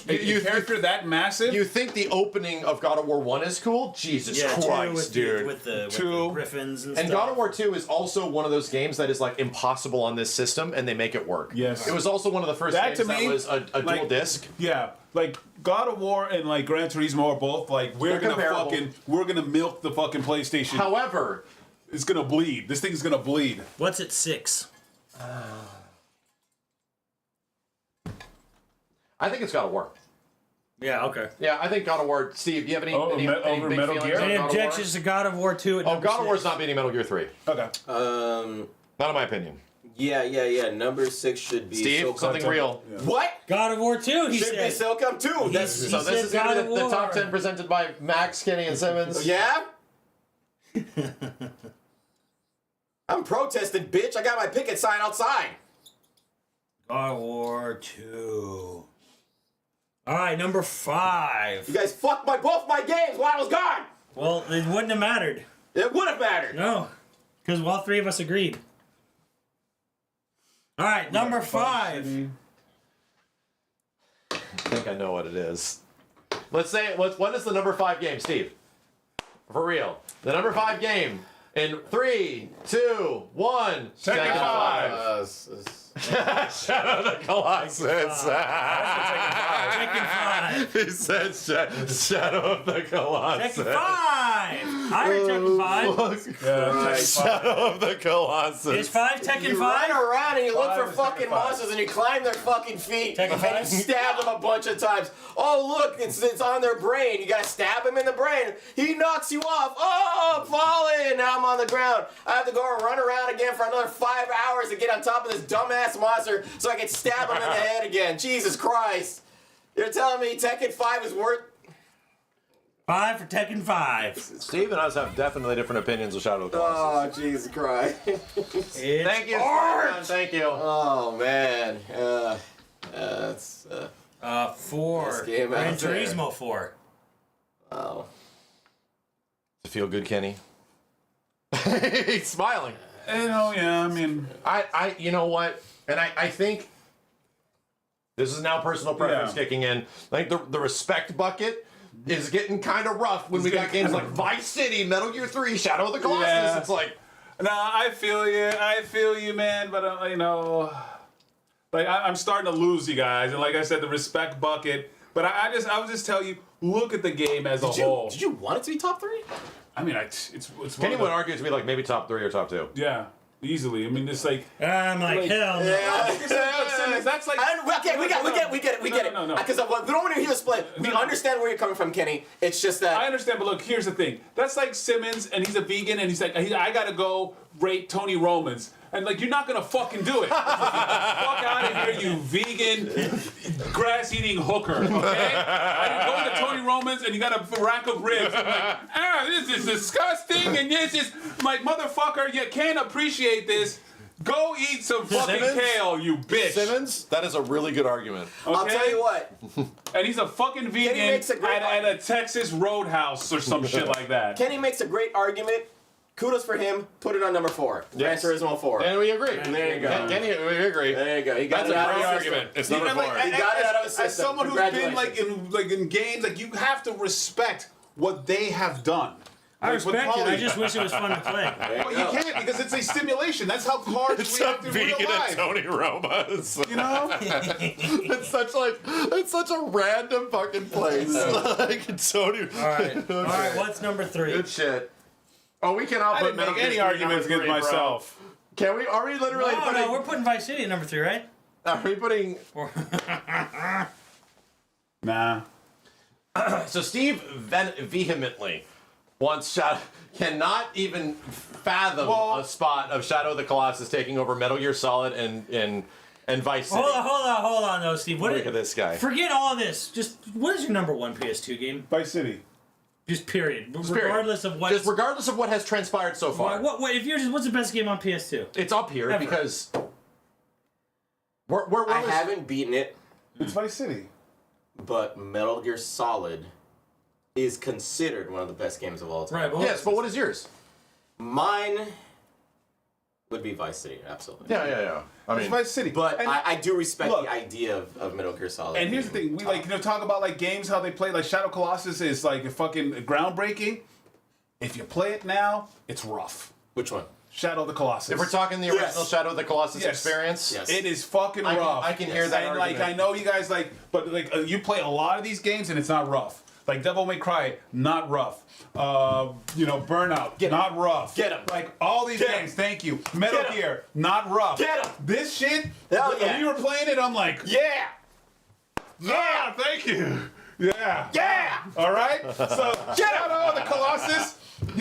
[SPEAKER 6] You-
[SPEAKER 5] a character that massive.
[SPEAKER 6] You think the opening of God of War 1 is cool? Jesus Christ, dude.
[SPEAKER 4] With the
[SPEAKER 5] Two.
[SPEAKER 4] griffins and
[SPEAKER 6] And
[SPEAKER 4] stuff.
[SPEAKER 6] God of War 2 is also one of those games that is like impossible on this system, and they make it work.
[SPEAKER 5] Yes.
[SPEAKER 6] It was also one of the first
[SPEAKER 5] That
[SPEAKER 6] games
[SPEAKER 5] to me,
[SPEAKER 6] that was a dual
[SPEAKER 5] like-
[SPEAKER 6] disc.
[SPEAKER 5] Yeah, like God of War and like Gran Turismo are both like we're
[SPEAKER 6] They're
[SPEAKER 5] gonna
[SPEAKER 6] comparable.
[SPEAKER 5] milk the fucking PlayStation.
[SPEAKER 6] However,
[SPEAKER 5] It's gonna bleed. This thing's gonna bleed.
[SPEAKER 4] What's at 6?
[SPEAKER 6] I think it's God of War.
[SPEAKER 4] Yeah, okay.
[SPEAKER 6] Yeah, I think God of War. Steve, do you have any,
[SPEAKER 5] Oh,
[SPEAKER 6] any
[SPEAKER 5] over
[SPEAKER 6] big
[SPEAKER 5] Metal
[SPEAKER 6] feelings
[SPEAKER 5] Gear?
[SPEAKER 6] on
[SPEAKER 4] Any
[SPEAKER 6] God
[SPEAKER 4] objections to God of War 2 at
[SPEAKER 6] of War? Oh,
[SPEAKER 4] number
[SPEAKER 6] God of War's
[SPEAKER 4] 6?
[SPEAKER 6] not beating Metal Gear 3.
[SPEAKER 5] Okay.
[SPEAKER 6] Not in my opinion.
[SPEAKER 3] Yeah. Number 6 should be
[SPEAKER 6] Steve,
[SPEAKER 3] Silcom
[SPEAKER 6] something
[SPEAKER 3] 2.
[SPEAKER 6] real.
[SPEAKER 3] What?
[SPEAKER 4] God of War 2, he
[SPEAKER 3] Should be
[SPEAKER 4] said.
[SPEAKER 3] Silcom 2. That's
[SPEAKER 6] So
[SPEAKER 4] He
[SPEAKER 6] this
[SPEAKER 4] said
[SPEAKER 6] is going to
[SPEAKER 4] God
[SPEAKER 6] be
[SPEAKER 4] of
[SPEAKER 6] the top
[SPEAKER 4] War.
[SPEAKER 6] 10 presented by Max, Kenny, and Simmons.
[SPEAKER 3] yeah. I'm protesting, bitch. I got my picket sign outside.
[SPEAKER 4] God of War 2. All right, number 5.
[SPEAKER 3] You guys fucked both my games while I was gone.
[SPEAKER 4] Well, it wouldn't have mattered.
[SPEAKER 3] It would have mattered.
[SPEAKER 4] No, because all 3 of us agreed. All right, number 5.
[SPEAKER 6] I think I know what it is. Let's say, what is the number 5 game, Steve? For real. The number 5 game. In 3, 2, 1.
[SPEAKER 5] Tekken 5.
[SPEAKER 6] Shadow of the Colossus.
[SPEAKER 4] Tekken 5.
[SPEAKER 6] He said Shadow of the Colossus.
[SPEAKER 4] Tekken 5. I heard Tekken 5.
[SPEAKER 6] Shadow of the Colossus.
[SPEAKER 4] Is 5 Tekken
[SPEAKER 3] You
[SPEAKER 4] 5?
[SPEAKER 3] run around and you look for
[SPEAKER 5] is
[SPEAKER 3] fucking
[SPEAKER 5] Tekken 5.
[SPEAKER 3] monsters and you climb their fucking feet
[SPEAKER 4] Tekken
[SPEAKER 3] and
[SPEAKER 4] 5?
[SPEAKER 3] you stab them a bunch of times. Oh look, it's on their brain. You gotta stab him in the brain. He knocks you off. Oh, I'm falling. Now I'm on the ground. I have to go and run around again for another 5 hours to get on top of this dumbass monster so I can stab him in the head again. Jesus Christ. You're telling me Tekken 5 is worth...
[SPEAKER 4] 5 for Tekken 5.
[SPEAKER 6] Steve and us have definitely different opinions of Shadow of the Colossus.
[SPEAKER 3] Oh, Jesus Christ.
[SPEAKER 6] Thank you,
[SPEAKER 3] art!
[SPEAKER 6] Thank you.
[SPEAKER 3] Oh, man. It's...
[SPEAKER 4] 4.
[SPEAKER 3] Best game
[SPEAKER 4] Gran
[SPEAKER 3] out there.
[SPEAKER 4] Turismo 4.
[SPEAKER 3] Oh.
[SPEAKER 6] Does it feel good, Kenny? He's smiling.
[SPEAKER 5] Yeah, I mean,
[SPEAKER 6] I you know what? And I think this is now personal preference
[SPEAKER 5] Yeah.
[SPEAKER 6] kicking in. I think the respect bucket is getting kind of rough when we got games like Vice City, Metal Gear 3, Shadow of the Colossus.
[SPEAKER 5] Yeah.
[SPEAKER 6] It's like,
[SPEAKER 5] no, I feel you, man. But like I'm starting to lose you guys, and like I said, the respect bucket. But I would just tell you, look at the game as a whole.
[SPEAKER 3] Did you want it to be top 3?
[SPEAKER 5] I mean, it's one
[SPEAKER 6] Kenny
[SPEAKER 5] of
[SPEAKER 6] would
[SPEAKER 5] the-
[SPEAKER 6] argue to be like maybe top 3 or top 2.
[SPEAKER 5] Yeah, easily. I mean, it's like.
[SPEAKER 4] I'm like, hell no.
[SPEAKER 5] That's like.
[SPEAKER 3] Okay, we get it.
[SPEAKER 5] No.
[SPEAKER 3] Because we don't want to hear the split. We understand where you're coming from, Kenny. It's just that.
[SPEAKER 5] I understand, but look, here's the thing. That's like Simmons, and he's a vegan, and he's like, I gotta go rate Tony Romans. And like, you're not gonna fucking do it. Fuck out of here, you vegan, grass-eating hooker, okay? I go to Tony Romans, and you got a rack of ribs. I'm like, this is disgusting, and this is, like, motherfucker, you can't appreciate this. Go eat some fucking
[SPEAKER 6] Simmons?
[SPEAKER 5] kale, you bitch.
[SPEAKER 6] Simmons, that is a really good argument.
[SPEAKER 5] Okay?
[SPEAKER 3] I'll tell you what.
[SPEAKER 5] And he's a fucking vegan
[SPEAKER 3] makes a great
[SPEAKER 5] at a Texas Roadhouse or some shit like that.
[SPEAKER 3] Kenny makes a great argument. Kudos for him. Put it on number 4.
[SPEAKER 6] Yes.
[SPEAKER 3] Gran Turismo 4.
[SPEAKER 6] And we agree.
[SPEAKER 3] There you go.
[SPEAKER 6] Kenny, we agree.
[SPEAKER 3] There you go. He got
[SPEAKER 6] That's
[SPEAKER 3] it
[SPEAKER 6] a
[SPEAKER 3] out of
[SPEAKER 6] great
[SPEAKER 3] his
[SPEAKER 6] argument.
[SPEAKER 3] system.
[SPEAKER 6] It's number 4.
[SPEAKER 3] He got it out of his system.
[SPEAKER 5] As someone who's been
[SPEAKER 3] Congratulations.
[SPEAKER 5] in games, like you have to respect what they have done.
[SPEAKER 4] I
[SPEAKER 5] Like, with
[SPEAKER 4] respect it. I
[SPEAKER 5] Polly.
[SPEAKER 4] just wish it was fun to play.
[SPEAKER 5] Well, you can't because it's a stimulation. That's how cards
[SPEAKER 6] It's
[SPEAKER 5] react
[SPEAKER 6] a
[SPEAKER 5] in real
[SPEAKER 6] vegan and
[SPEAKER 5] life.
[SPEAKER 6] Tony Romas.
[SPEAKER 5] You know?
[SPEAKER 6] it's such a random fucking place. Like Tony.
[SPEAKER 4] All right, what's number 3?
[SPEAKER 6] Good shit. Oh, we cannot
[SPEAKER 5] I
[SPEAKER 6] put
[SPEAKER 5] didn't
[SPEAKER 6] Metal
[SPEAKER 5] make
[SPEAKER 6] Gear
[SPEAKER 5] any
[SPEAKER 6] 3
[SPEAKER 5] arguments
[SPEAKER 6] number
[SPEAKER 5] against
[SPEAKER 6] 3, bro.
[SPEAKER 5] myself.
[SPEAKER 6] Can we? Are we literally putting?
[SPEAKER 4] No, we're putting Vice City at number 3, right?
[SPEAKER 6] Are we putting?
[SPEAKER 5] Nah.
[SPEAKER 6] So Steve vehemently wants cannot even fathom a spot of Shadow of the Colossus taking over Metal Gear Solid and Vice City.
[SPEAKER 4] Hold on, though, Steve.
[SPEAKER 6] Look at this guy.
[SPEAKER 4] Forget all this. Just what is your number 1 PS2 game?
[SPEAKER 5] Vice City.
[SPEAKER 4] Just period.
[SPEAKER 6] Period.
[SPEAKER 4] Regardless of what.
[SPEAKER 6] Just regardless of what has transpired so far.
[SPEAKER 4] What if you're just? What's the best game on PS2?
[SPEAKER 6] It's up here
[SPEAKER 4] Ever.
[SPEAKER 6] because where
[SPEAKER 3] I
[SPEAKER 6] was-
[SPEAKER 3] haven't beaten it,
[SPEAKER 5] It's Vice City.
[SPEAKER 3] but Metal Gear Solid is considered one of the best games of all time.
[SPEAKER 4] Right. Well,
[SPEAKER 6] Yes, but what is yours?
[SPEAKER 3] Mine would be Vice City, absolutely.
[SPEAKER 6] Yeah. I
[SPEAKER 5] It's
[SPEAKER 6] mean,
[SPEAKER 5] Vice City.
[SPEAKER 3] But
[SPEAKER 5] And-
[SPEAKER 3] I do respect
[SPEAKER 5] look.
[SPEAKER 3] the idea of Metal Gear Solid.
[SPEAKER 5] And here's the thing, we talk about like games how they play. Like Shadow Colossus is like fucking groundbreaking. If you play it now, it's rough.
[SPEAKER 3] Which one?
[SPEAKER 5] Shadow of the Colossus.
[SPEAKER 6] if we're talking the original
[SPEAKER 3] Yes.
[SPEAKER 6] Shadow of the Colossus
[SPEAKER 5] Yes.
[SPEAKER 6] experience,
[SPEAKER 3] Yes.
[SPEAKER 5] It is fucking
[SPEAKER 6] I can-
[SPEAKER 5] rough.
[SPEAKER 6] I can hear that
[SPEAKER 5] And like
[SPEAKER 6] argument.
[SPEAKER 5] I know you guys like, but like you play a lot of these games and it's not rough. Like Devil May Cry, not rough. Burnout, not rough.
[SPEAKER 3] Get 'em.
[SPEAKER 5] Like all these
[SPEAKER 3] Get 'em.
[SPEAKER 5] games. Thank you. Metal
[SPEAKER 3] Get 'em.
[SPEAKER 5] Gear, not rough.
[SPEAKER 3] Get 'em.
[SPEAKER 5] This shit.
[SPEAKER 3] Hell yeah.
[SPEAKER 5] When you were playing it, I'm like,
[SPEAKER 3] Yeah!
[SPEAKER 5] yeah, thank you. Yeah.
[SPEAKER 3] Yeah!
[SPEAKER 5] All right. So Shadow of the Colossus.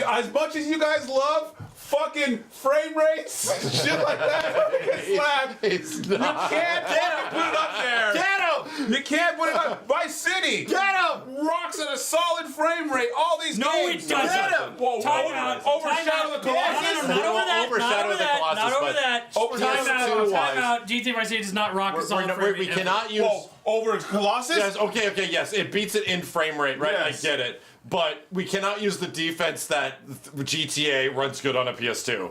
[SPEAKER 5] As much as you guys love fucking frame rates, shit like that. Fucking slap.
[SPEAKER 6] It's
[SPEAKER 5] You
[SPEAKER 6] not.
[SPEAKER 5] can't fucking put it up there.
[SPEAKER 7] Get him!
[SPEAKER 5] You can't put it up. Vice City.
[SPEAKER 7] Get him!
[SPEAKER 5] Rocks at a solid frame rate. All these
[SPEAKER 4] No,
[SPEAKER 5] games.
[SPEAKER 4] it doesn't.
[SPEAKER 7] Get him!
[SPEAKER 5] Whoa,
[SPEAKER 4] Time
[SPEAKER 5] whoa,
[SPEAKER 4] out.
[SPEAKER 5] overshadow
[SPEAKER 4] Time
[SPEAKER 5] the
[SPEAKER 4] out.
[SPEAKER 5] Colossus.
[SPEAKER 4] Not over that.
[SPEAKER 6] Overshadow
[SPEAKER 4] Not over
[SPEAKER 6] the
[SPEAKER 4] that.
[SPEAKER 6] Colossus,
[SPEAKER 4] Not over
[SPEAKER 6] but
[SPEAKER 4] that.
[SPEAKER 5] over
[SPEAKER 4] Time
[SPEAKER 6] PS2
[SPEAKER 4] out. Time
[SPEAKER 6] wise.
[SPEAKER 4] out. GTA Vice City does not rock a solid frame
[SPEAKER 6] We
[SPEAKER 4] rate.
[SPEAKER 6] cannot use.
[SPEAKER 5] Whoa, over Colossus?
[SPEAKER 6] Yes, okay, yes, it beats it in frame rate, right?
[SPEAKER 5] Yes.
[SPEAKER 6] I get it, but we cannot use the defense that GTA runs good on a PS2.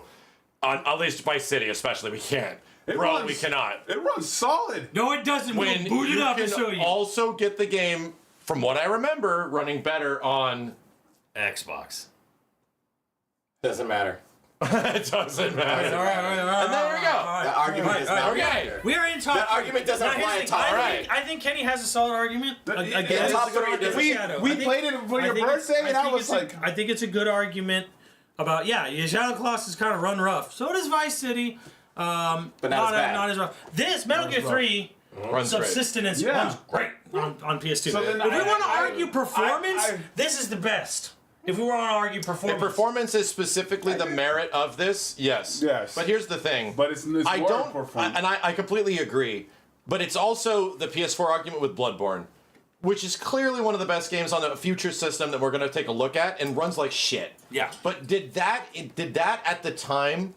[SPEAKER 6] On at least Vice City, especially, we can't.
[SPEAKER 5] It
[SPEAKER 6] Bro,
[SPEAKER 5] runs-
[SPEAKER 6] we cannot.
[SPEAKER 5] It runs solid.
[SPEAKER 4] No, it doesn't. We'll
[SPEAKER 6] When
[SPEAKER 4] boot it
[SPEAKER 6] you
[SPEAKER 4] up and
[SPEAKER 6] can
[SPEAKER 4] show you.
[SPEAKER 6] also get the game, from what I remember, running better on
[SPEAKER 4] Xbox.
[SPEAKER 7] Doesn't matter.
[SPEAKER 6] it doesn't matter.
[SPEAKER 4] All right.
[SPEAKER 6] And there we go.
[SPEAKER 7] That argument is not
[SPEAKER 6] okay.
[SPEAKER 7] accurate.
[SPEAKER 4] We are in top.
[SPEAKER 7] That argument doesn't
[SPEAKER 4] Now, here's
[SPEAKER 7] apply
[SPEAKER 4] the
[SPEAKER 7] in
[SPEAKER 4] thing.
[SPEAKER 7] top
[SPEAKER 4] I think- I think Kenny has a solid argument.
[SPEAKER 5] Yes.
[SPEAKER 7] Top three doesn't-
[SPEAKER 5] We played it for your birthday, and I was like,
[SPEAKER 4] I think it's a good argument about Shadow Colossus kind of run rough. So does Vice City.
[SPEAKER 7] But not as bad.
[SPEAKER 4] Not as rough. This Metal Gear 3
[SPEAKER 6] Runs great.
[SPEAKER 4] subsistence
[SPEAKER 5] Yeah.
[SPEAKER 4] runs great on PS2.
[SPEAKER 5] So then
[SPEAKER 4] if we
[SPEAKER 5] I-
[SPEAKER 4] want to
[SPEAKER 5] I-
[SPEAKER 4] argue performance,
[SPEAKER 5] I-
[SPEAKER 4] this is the best. If we want to argue
[SPEAKER 6] If
[SPEAKER 4] performance,
[SPEAKER 6] performance is specifically the merit of this, yes.
[SPEAKER 5] Yes.
[SPEAKER 6] But here's the thing.
[SPEAKER 5] but it's
[SPEAKER 6] I
[SPEAKER 5] more
[SPEAKER 6] don't,
[SPEAKER 5] performance.
[SPEAKER 6] and I completely agree. But it's also the PS4 argument with Bloodborne, which is clearly one of the best games on a future system that we're going to take a look at, and runs like shit.
[SPEAKER 4] Yeah.
[SPEAKER 6] But did that at the time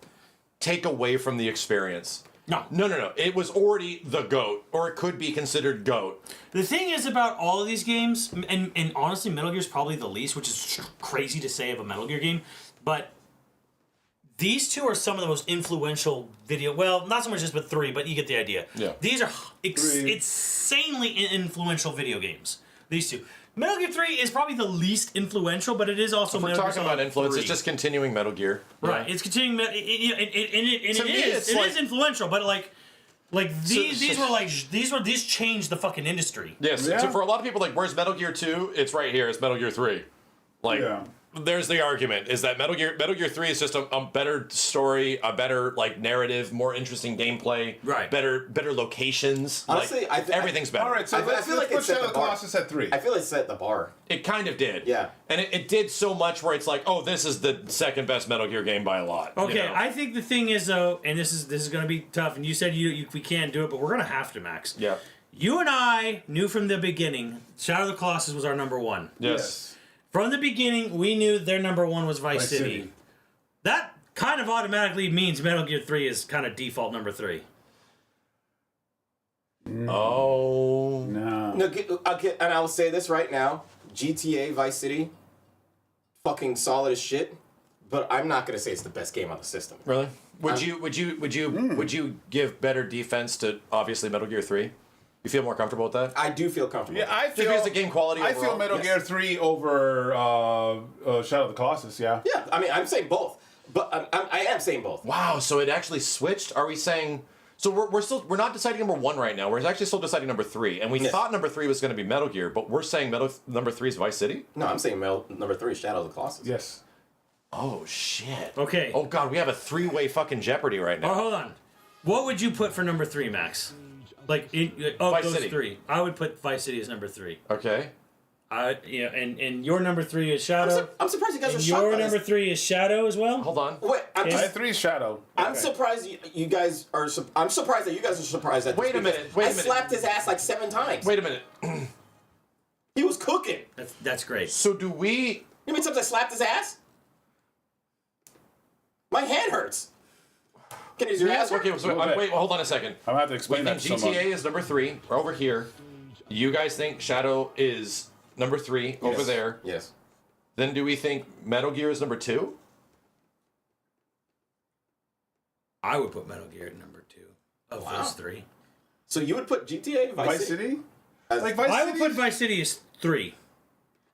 [SPEAKER 6] take away from the experience?
[SPEAKER 4] No.
[SPEAKER 6] No. It was already the GOAT, or it could be considered GOAT.
[SPEAKER 4] the thing is about all of these games, and honestly, Metal Gear's probably the least, which is crazy to say of a Metal Gear game, but these two are some of the most influential video. Well, not so much just with 3, but you get the idea.
[SPEAKER 6] Yeah.
[SPEAKER 4] These are
[SPEAKER 5] 3.
[SPEAKER 4] insanely influential video games. These two. Metal Gear 3 is probably the least influential, but it is also
[SPEAKER 6] If we're
[SPEAKER 4] Metal Gear
[SPEAKER 6] talking about
[SPEAKER 4] Solid
[SPEAKER 6] influence,
[SPEAKER 4] 3.
[SPEAKER 6] it's just continuing Metal Gear.
[SPEAKER 4] Right, it's continuing, and it
[SPEAKER 6] To me, it's
[SPEAKER 4] is
[SPEAKER 6] like-
[SPEAKER 4] influential, but
[SPEAKER 6] so-
[SPEAKER 4] these changed the fucking industry.
[SPEAKER 6] Yes.
[SPEAKER 5] Yeah.
[SPEAKER 6] So for a lot of people, like, where's Metal Gear 2? It's right here. It's Metal Gear 3. Like,
[SPEAKER 5] Yeah.
[SPEAKER 6] there's the argument is that Metal Gear 3 is just a better story, a better like narrative, more interesting gameplay,
[SPEAKER 4] Right.
[SPEAKER 6] better locations.
[SPEAKER 7] Honestly,
[SPEAKER 6] like, everything's better.
[SPEAKER 5] All right, so
[SPEAKER 7] I
[SPEAKER 5] let's
[SPEAKER 7] feel like
[SPEAKER 5] put
[SPEAKER 7] it set
[SPEAKER 5] Shadow
[SPEAKER 7] the
[SPEAKER 5] of the
[SPEAKER 7] bar.
[SPEAKER 5] Colossus at 3.
[SPEAKER 7] I feel it set the bar.
[SPEAKER 6] It kind of did.
[SPEAKER 7] Yeah.
[SPEAKER 6] And it did so much where it's like, oh, this is the second best Metal Gear game by a lot. you
[SPEAKER 4] Okay,
[SPEAKER 6] know?
[SPEAKER 4] I think the thing is though, and this is going to be tough. And you said we can't do it, but we're going to have to, Max.
[SPEAKER 6] Yeah.
[SPEAKER 4] You and I knew from the beginning, Shadow of the Colossus was our number one.
[SPEAKER 6] Yes.
[SPEAKER 4] From the beginning, we knew their number one was Vice City. That kind of automatically means Metal Gear 3 is kind of default number 3.
[SPEAKER 6] Oh.
[SPEAKER 5] No.
[SPEAKER 7] No, okay, and I'll say this right now: GTA Vice City, fucking solid as shit. But I'm not gonna say it's the best game on the system.
[SPEAKER 6] Really? Would you give better defense to obviously Metal Gear 3? You feel more comfortable with that?
[SPEAKER 7] I do feel comfortable.
[SPEAKER 5] Yeah, I
[SPEAKER 6] Just
[SPEAKER 5] feel
[SPEAKER 6] because the game quality
[SPEAKER 5] I feel
[SPEAKER 6] overall?
[SPEAKER 5] Metal
[SPEAKER 7] Yes.
[SPEAKER 5] Gear 3 over Shadow of the Colossus. Yeah.
[SPEAKER 7] Yeah, I mean, I'm saying both, but I am saying both.
[SPEAKER 6] Wow, so it actually switched? Are we saying so we're not deciding number 1 right now. We're actually still deciding number 3. And we
[SPEAKER 7] Yes.
[SPEAKER 6] thought number 3 was going to be Metal Gear, but we're saying number 3 is Vice City?
[SPEAKER 7] No, I'm saying number 3 is Shadow of the Colossus.
[SPEAKER 5] Yes.
[SPEAKER 6] Oh shit.
[SPEAKER 4] Okay.
[SPEAKER 6] Oh god, we have a 3-way fucking Jeopardy right
[SPEAKER 4] Oh,
[SPEAKER 6] now.
[SPEAKER 4] hold on. What would you put for number 3, Max? Like of
[SPEAKER 6] Vice
[SPEAKER 4] those
[SPEAKER 6] City.
[SPEAKER 4] 3, I would put Vice City as number 3.
[SPEAKER 6] Okay.
[SPEAKER 4] And your number 3 is Shadow.
[SPEAKER 7] I'm surprised you guys are
[SPEAKER 4] And
[SPEAKER 7] shocked
[SPEAKER 4] your
[SPEAKER 7] by
[SPEAKER 4] number
[SPEAKER 7] this.
[SPEAKER 4] 3 is Shadow as well.
[SPEAKER 6] Hold on.
[SPEAKER 7] Wait, I'm
[SPEAKER 5] I
[SPEAKER 7] just.
[SPEAKER 5] had 3 Shadow.
[SPEAKER 7] I'm
[SPEAKER 5] Okay.
[SPEAKER 7] surprised you guys are. I'm surprised that you guys are surprised at this.
[SPEAKER 6] Wait a
[SPEAKER 7] because
[SPEAKER 6] minute, wait a
[SPEAKER 7] I
[SPEAKER 6] minute.
[SPEAKER 7] slapped his ass like 7 times.
[SPEAKER 6] Wait a minute.
[SPEAKER 7] He was cooking.
[SPEAKER 4] That's great.
[SPEAKER 6] So do we
[SPEAKER 7] You know how many times I slapped his ass? My hand hurts. Can you do your ass hurt?
[SPEAKER 6] Okay, so
[SPEAKER 5] little bit.
[SPEAKER 6] wait, hold on a second.
[SPEAKER 5] I'm gonna have to
[SPEAKER 6] We
[SPEAKER 5] explain
[SPEAKER 6] think
[SPEAKER 5] that to someone.
[SPEAKER 6] GTA is number 3. We're over here. You guys think Shadow is number 3 over
[SPEAKER 7] Yes.
[SPEAKER 6] there.
[SPEAKER 7] Yes.
[SPEAKER 6] Then do we think Metal Gear is number 2?
[SPEAKER 4] I would put Metal Gear at number 2 of those 3.
[SPEAKER 7] So you would put GTA
[SPEAKER 5] Vice City?
[SPEAKER 7] As-
[SPEAKER 5] Like Vice
[SPEAKER 4] I would
[SPEAKER 5] City?
[SPEAKER 4] put Vice City as 3.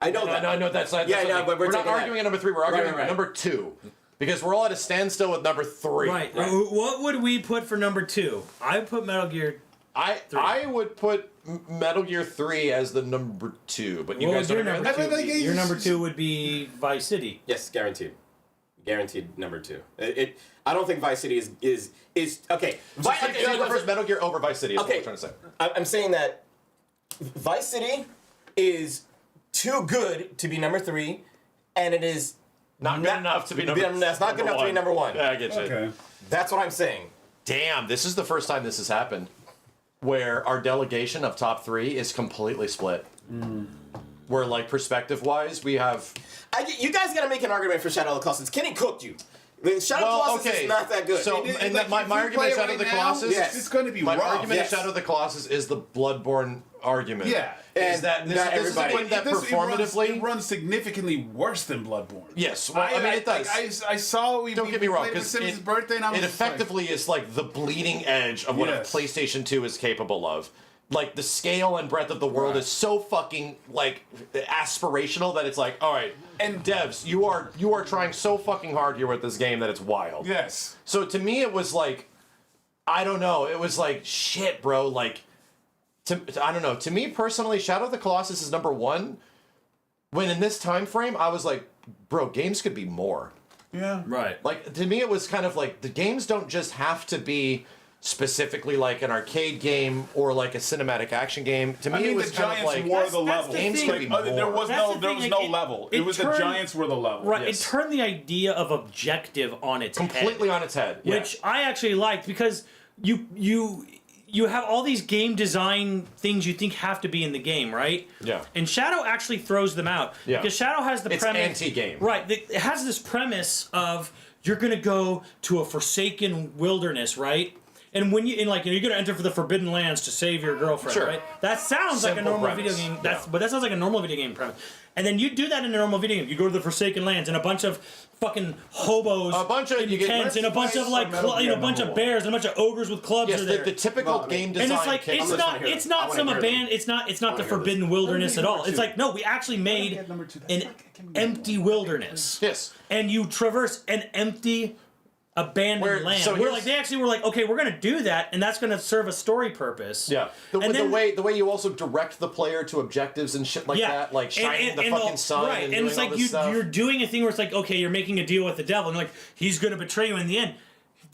[SPEAKER 7] I know that.
[SPEAKER 6] No, that's not.
[SPEAKER 7] Yeah,
[SPEAKER 6] that's
[SPEAKER 7] no,
[SPEAKER 6] not-
[SPEAKER 7] but we're
[SPEAKER 6] not
[SPEAKER 7] taking that.
[SPEAKER 6] arguing at number 3. We're arguing
[SPEAKER 7] right.
[SPEAKER 6] at number 2 because we're all at a standstill with number 3.
[SPEAKER 4] Right. What would we put for number 2? I would put Metal Gear.
[SPEAKER 6] I would put Metal Gear 3 as the number 2, but you
[SPEAKER 4] What
[SPEAKER 6] guys
[SPEAKER 4] would
[SPEAKER 6] don't
[SPEAKER 4] your
[SPEAKER 6] agree
[SPEAKER 4] number
[SPEAKER 6] on that?
[SPEAKER 4] 2 be? Your number 2 would be Vice City.
[SPEAKER 7] Yes, guaranteed. Guaranteed number 2. I don't think Vice City is okay.
[SPEAKER 6] You go first, Metal Gear over Vice City is what
[SPEAKER 7] Okay.
[SPEAKER 6] we're trying to say.
[SPEAKER 7] I'm saying that Vice City is too good to be number 3, and it is
[SPEAKER 6] Not good enough to be number one.
[SPEAKER 7] That's not good enough to be number one.
[SPEAKER 6] Yeah, I get you.
[SPEAKER 5] Okay.
[SPEAKER 7] That's what I'm saying.
[SPEAKER 6] Damn, this is the first time this has happened, where our delegation of top 3 is completely split. Where, like, perspective-wise, we have...
[SPEAKER 7] You guys gotta make an argument for Shadow of the Colossus. Kenny cooked you. The Shadow of the Colossus is not that good.
[SPEAKER 6] So, and
[SPEAKER 5] like,
[SPEAKER 6] my
[SPEAKER 5] if you
[SPEAKER 6] argument
[SPEAKER 5] play
[SPEAKER 6] is
[SPEAKER 5] it
[SPEAKER 6] Shadow of the
[SPEAKER 5] right now,
[SPEAKER 6] Colossus...
[SPEAKER 7] yes.
[SPEAKER 5] It's going to be
[SPEAKER 6] My
[SPEAKER 5] rough.
[SPEAKER 6] argument
[SPEAKER 7] Yes.
[SPEAKER 6] of Shadow of the Colossus is the Bloodborne argument.
[SPEAKER 5] Yeah.
[SPEAKER 6] Is that this,
[SPEAKER 7] not
[SPEAKER 6] this is a
[SPEAKER 7] everybody-
[SPEAKER 6] game that performatively...
[SPEAKER 5] It runs significantly worse than Bloodborne.
[SPEAKER 6] Yes, well, I mean, it does.
[SPEAKER 5] I saw we
[SPEAKER 6] Don't get me wrong,
[SPEAKER 5] played it
[SPEAKER 6] because
[SPEAKER 5] for Simmons' birthday, and I was
[SPEAKER 6] it
[SPEAKER 5] just like,
[SPEAKER 6] effectively is like the bleeding edge of what
[SPEAKER 5] Yes.
[SPEAKER 6] a PlayStation 2 is capable of. Like, the scale and breadth of the world is so fucking, like, aspirational that it's like, all right, and devs, you are trying so fucking hard here with this game that it's wild.
[SPEAKER 5] yes.
[SPEAKER 6] So to me, it was like, I don't know, it was like, shit, bro, like, I don't know. To me personally, Shadow of the Colossus is number 1. When in this time frame, I was like, bro, games could be more.
[SPEAKER 5] Yeah.
[SPEAKER 4] Right.
[SPEAKER 6] Like, to me, it was kind of like, the games don't just have to be specifically like an arcade game or like a cinematic action game. To me,
[SPEAKER 5] I mean,
[SPEAKER 6] it was
[SPEAKER 5] the
[SPEAKER 6] kind of
[SPEAKER 5] Giants
[SPEAKER 6] like...
[SPEAKER 5] were the
[SPEAKER 4] That's
[SPEAKER 5] level.
[SPEAKER 4] the
[SPEAKER 6] Games
[SPEAKER 4] thing.
[SPEAKER 6] could be
[SPEAKER 5] Like, there
[SPEAKER 6] more.
[SPEAKER 5] was
[SPEAKER 4] That's
[SPEAKER 5] no,
[SPEAKER 4] the
[SPEAKER 5] there
[SPEAKER 4] thing,
[SPEAKER 5] was
[SPEAKER 4] like,
[SPEAKER 5] no
[SPEAKER 4] it-
[SPEAKER 5] level.
[SPEAKER 4] it
[SPEAKER 5] It was the
[SPEAKER 4] turned-
[SPEAKER 5] Giants were the level.
[SPEAKER 4] Right.
[SPEAKER 6] Yes.
[SPEAKER 4] It turned the idea of objective on its
[SPEAKER 6] completely
[SPEAKER 4] head,
[SPEAKER 6] on its head. Yeah.
[SPEAKER 4] which I actually liked because you have all these game design things you think have to be in the game, right?
[SPEAKER 6] Yeah.
[SPEAKER 4] And Shadow actually throws them out.
[SPEAKER 6] Yeah.
[SPEAKER 4] Because Shadow has the
[SPEAKER 6] It's
[SPEAKER 4] premise.
[SPEAKER 6] anti-game.
[SPEAKER 4] Right. It has this premise of you're gonna go to a forsaken wilderness, right? And when you're gonna enter for the Forbidden Lands to save your girlfriend,
[SPEAKER 6] Sure.
[SPEAKER 4] right? That sounds like a
[SPEAKER 6] Simple
[SPEAKER 4] normal
[SPEAKER 6] premise.
[SPEAKER 4] video game.
[SPEAKER 6] Yeah.
[SPEAKER 4] But that sounds like a normal video game premise. And then you do that in a normal video game. You go to the Forsaken Lands and a bunch of fucking hobos,
[SPEAKER 6] A bunch of-
[SPEAKER 4] in
[SPEAKER 6] you get
[SPEAKER 4] tents, and a bunch of like
[SPEAKER 5] Metal Gear
[SPEAKER 4] a bunch of
[SPEAKER 5] number
[SPEAKER 4] bears and a bunch of ogres with clubs
[SPEAKER 6] Yes,
[SPEAKER 4] are there.
[SPEAKER 6] the typical game design.
[SPEAKER 4] And it's like
[SPEAKER 6] kicks
[SPEAKER 4] it's
[SPEAKER 6] in.
[SPEAKER 4] not
[SPEAKER 7] hear
[SPEAKER 4] it's
[SPEAKER 7] them. I
[SPEAKER 4] not
[SPEAKER 7] wanna
[SPEAKER 4] some
[SPEAKER 7] hear
[SPEAKER 4] abandoned it's not the
[SPEAKER 7] hear this.
[SPEAKER 4] forbidden wilderness at all.
[SPEAKER 5] number
[SPEAKER 4] It's
[SPEAKER 5] two.
[SPEAKER 4] like no, we actually made
[SPEAKER 5] get number 2.
[SPEAKER 4] an empty wilderness.
[SPEAKER 6] Yes.
[SPEAKER 4] And you traverse an empty abandoned land.
[SPEAKER 6] so
[SPEAKER 4] We're
[SPEAKER 6] here's-
[SPEAKER 4] like they actually were like, okay, we're gonna do that, and that's gonna serve a story purpose.
[SPEAKER 6] Yeah.
[SPEAKER 4] And
[SPEAKER 6] The
[SPEAKER 4] then-
[SPEAKER 6] way you also direct the player to objectives and shit like that, like shining the fucking sun
[SPEAKER 4] right.
[SPEAKER 6] and
[SPEAKER 4] And it's
[SPEAKER 6] doing
[SPEAKER 4] like
[SPEAKER 6] all this stuff.
[SPEAKER 4] you're doing a thing where it's like, okay, you're making a deal with the devil, and like he's gonna betray you in the end.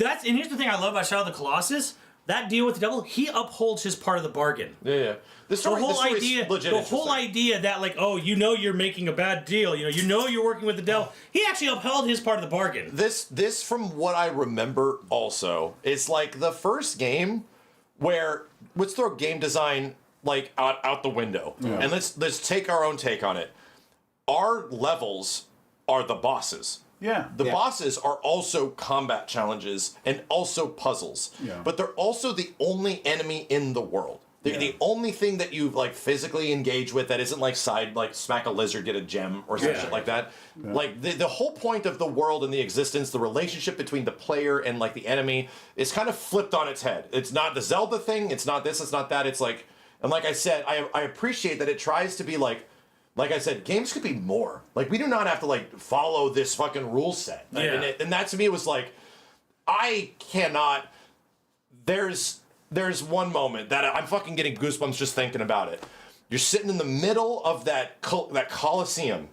[SPEAKER 4] And here's the thing I love about Shadow of the Colossus. That deal with the devil, he upholds his part of the bargain.
[SPEAKER 6] Yeah. The
[SPEAKER 4] The
[SPEAKER 6] story,
[SPEAKER 4] whole
[SPEAKER 6] story's
[SPEAKER 4] idea,
[SPEAKER 6] legit
[SPEAKER 4] the whole
[SPEAKER 6] interesting.
[SPEAKER 4] idea that like, oh, you're making a bad deal. You know you're working with the devil. He actually upheld his part of the bargain.
[SPEAKER 6] This from what I remember also is like the first game where let's throw game design like out the window and let's take our own take on it. Our levels are the bosses.
[SPEAKER 5] Yeah.
[SPEAKER 6] The bosses are also combat challenges and also puzzles.
[SPEAKER 5] Yeah.
[SPEAKER 6] But they're also the only enemy in the world. They're the only thing that you like physically engage with that isn't like smack a lizard, get a gem or some shit like that.
[SPEAKER 5] Yeah.
[SPEAKER 6] Like the whole point of the world and the existence, the relationship between the player and like the enemy is kind of flipped on its head. It's not the Zelda thing, it's not this, it's not that. It's like, and like I said, I appreciate that it tries to be like I said, games could be more. Like, we do not have to, like, follow this fucking rule set.
[SPEAKER 4] Yeah.
[SPEAKER 6] And that, to me, was like, I cannot... There's one moment that I'm fucking getting goosebumps just thinking about it. You're sitting in the middle of that Coliseum,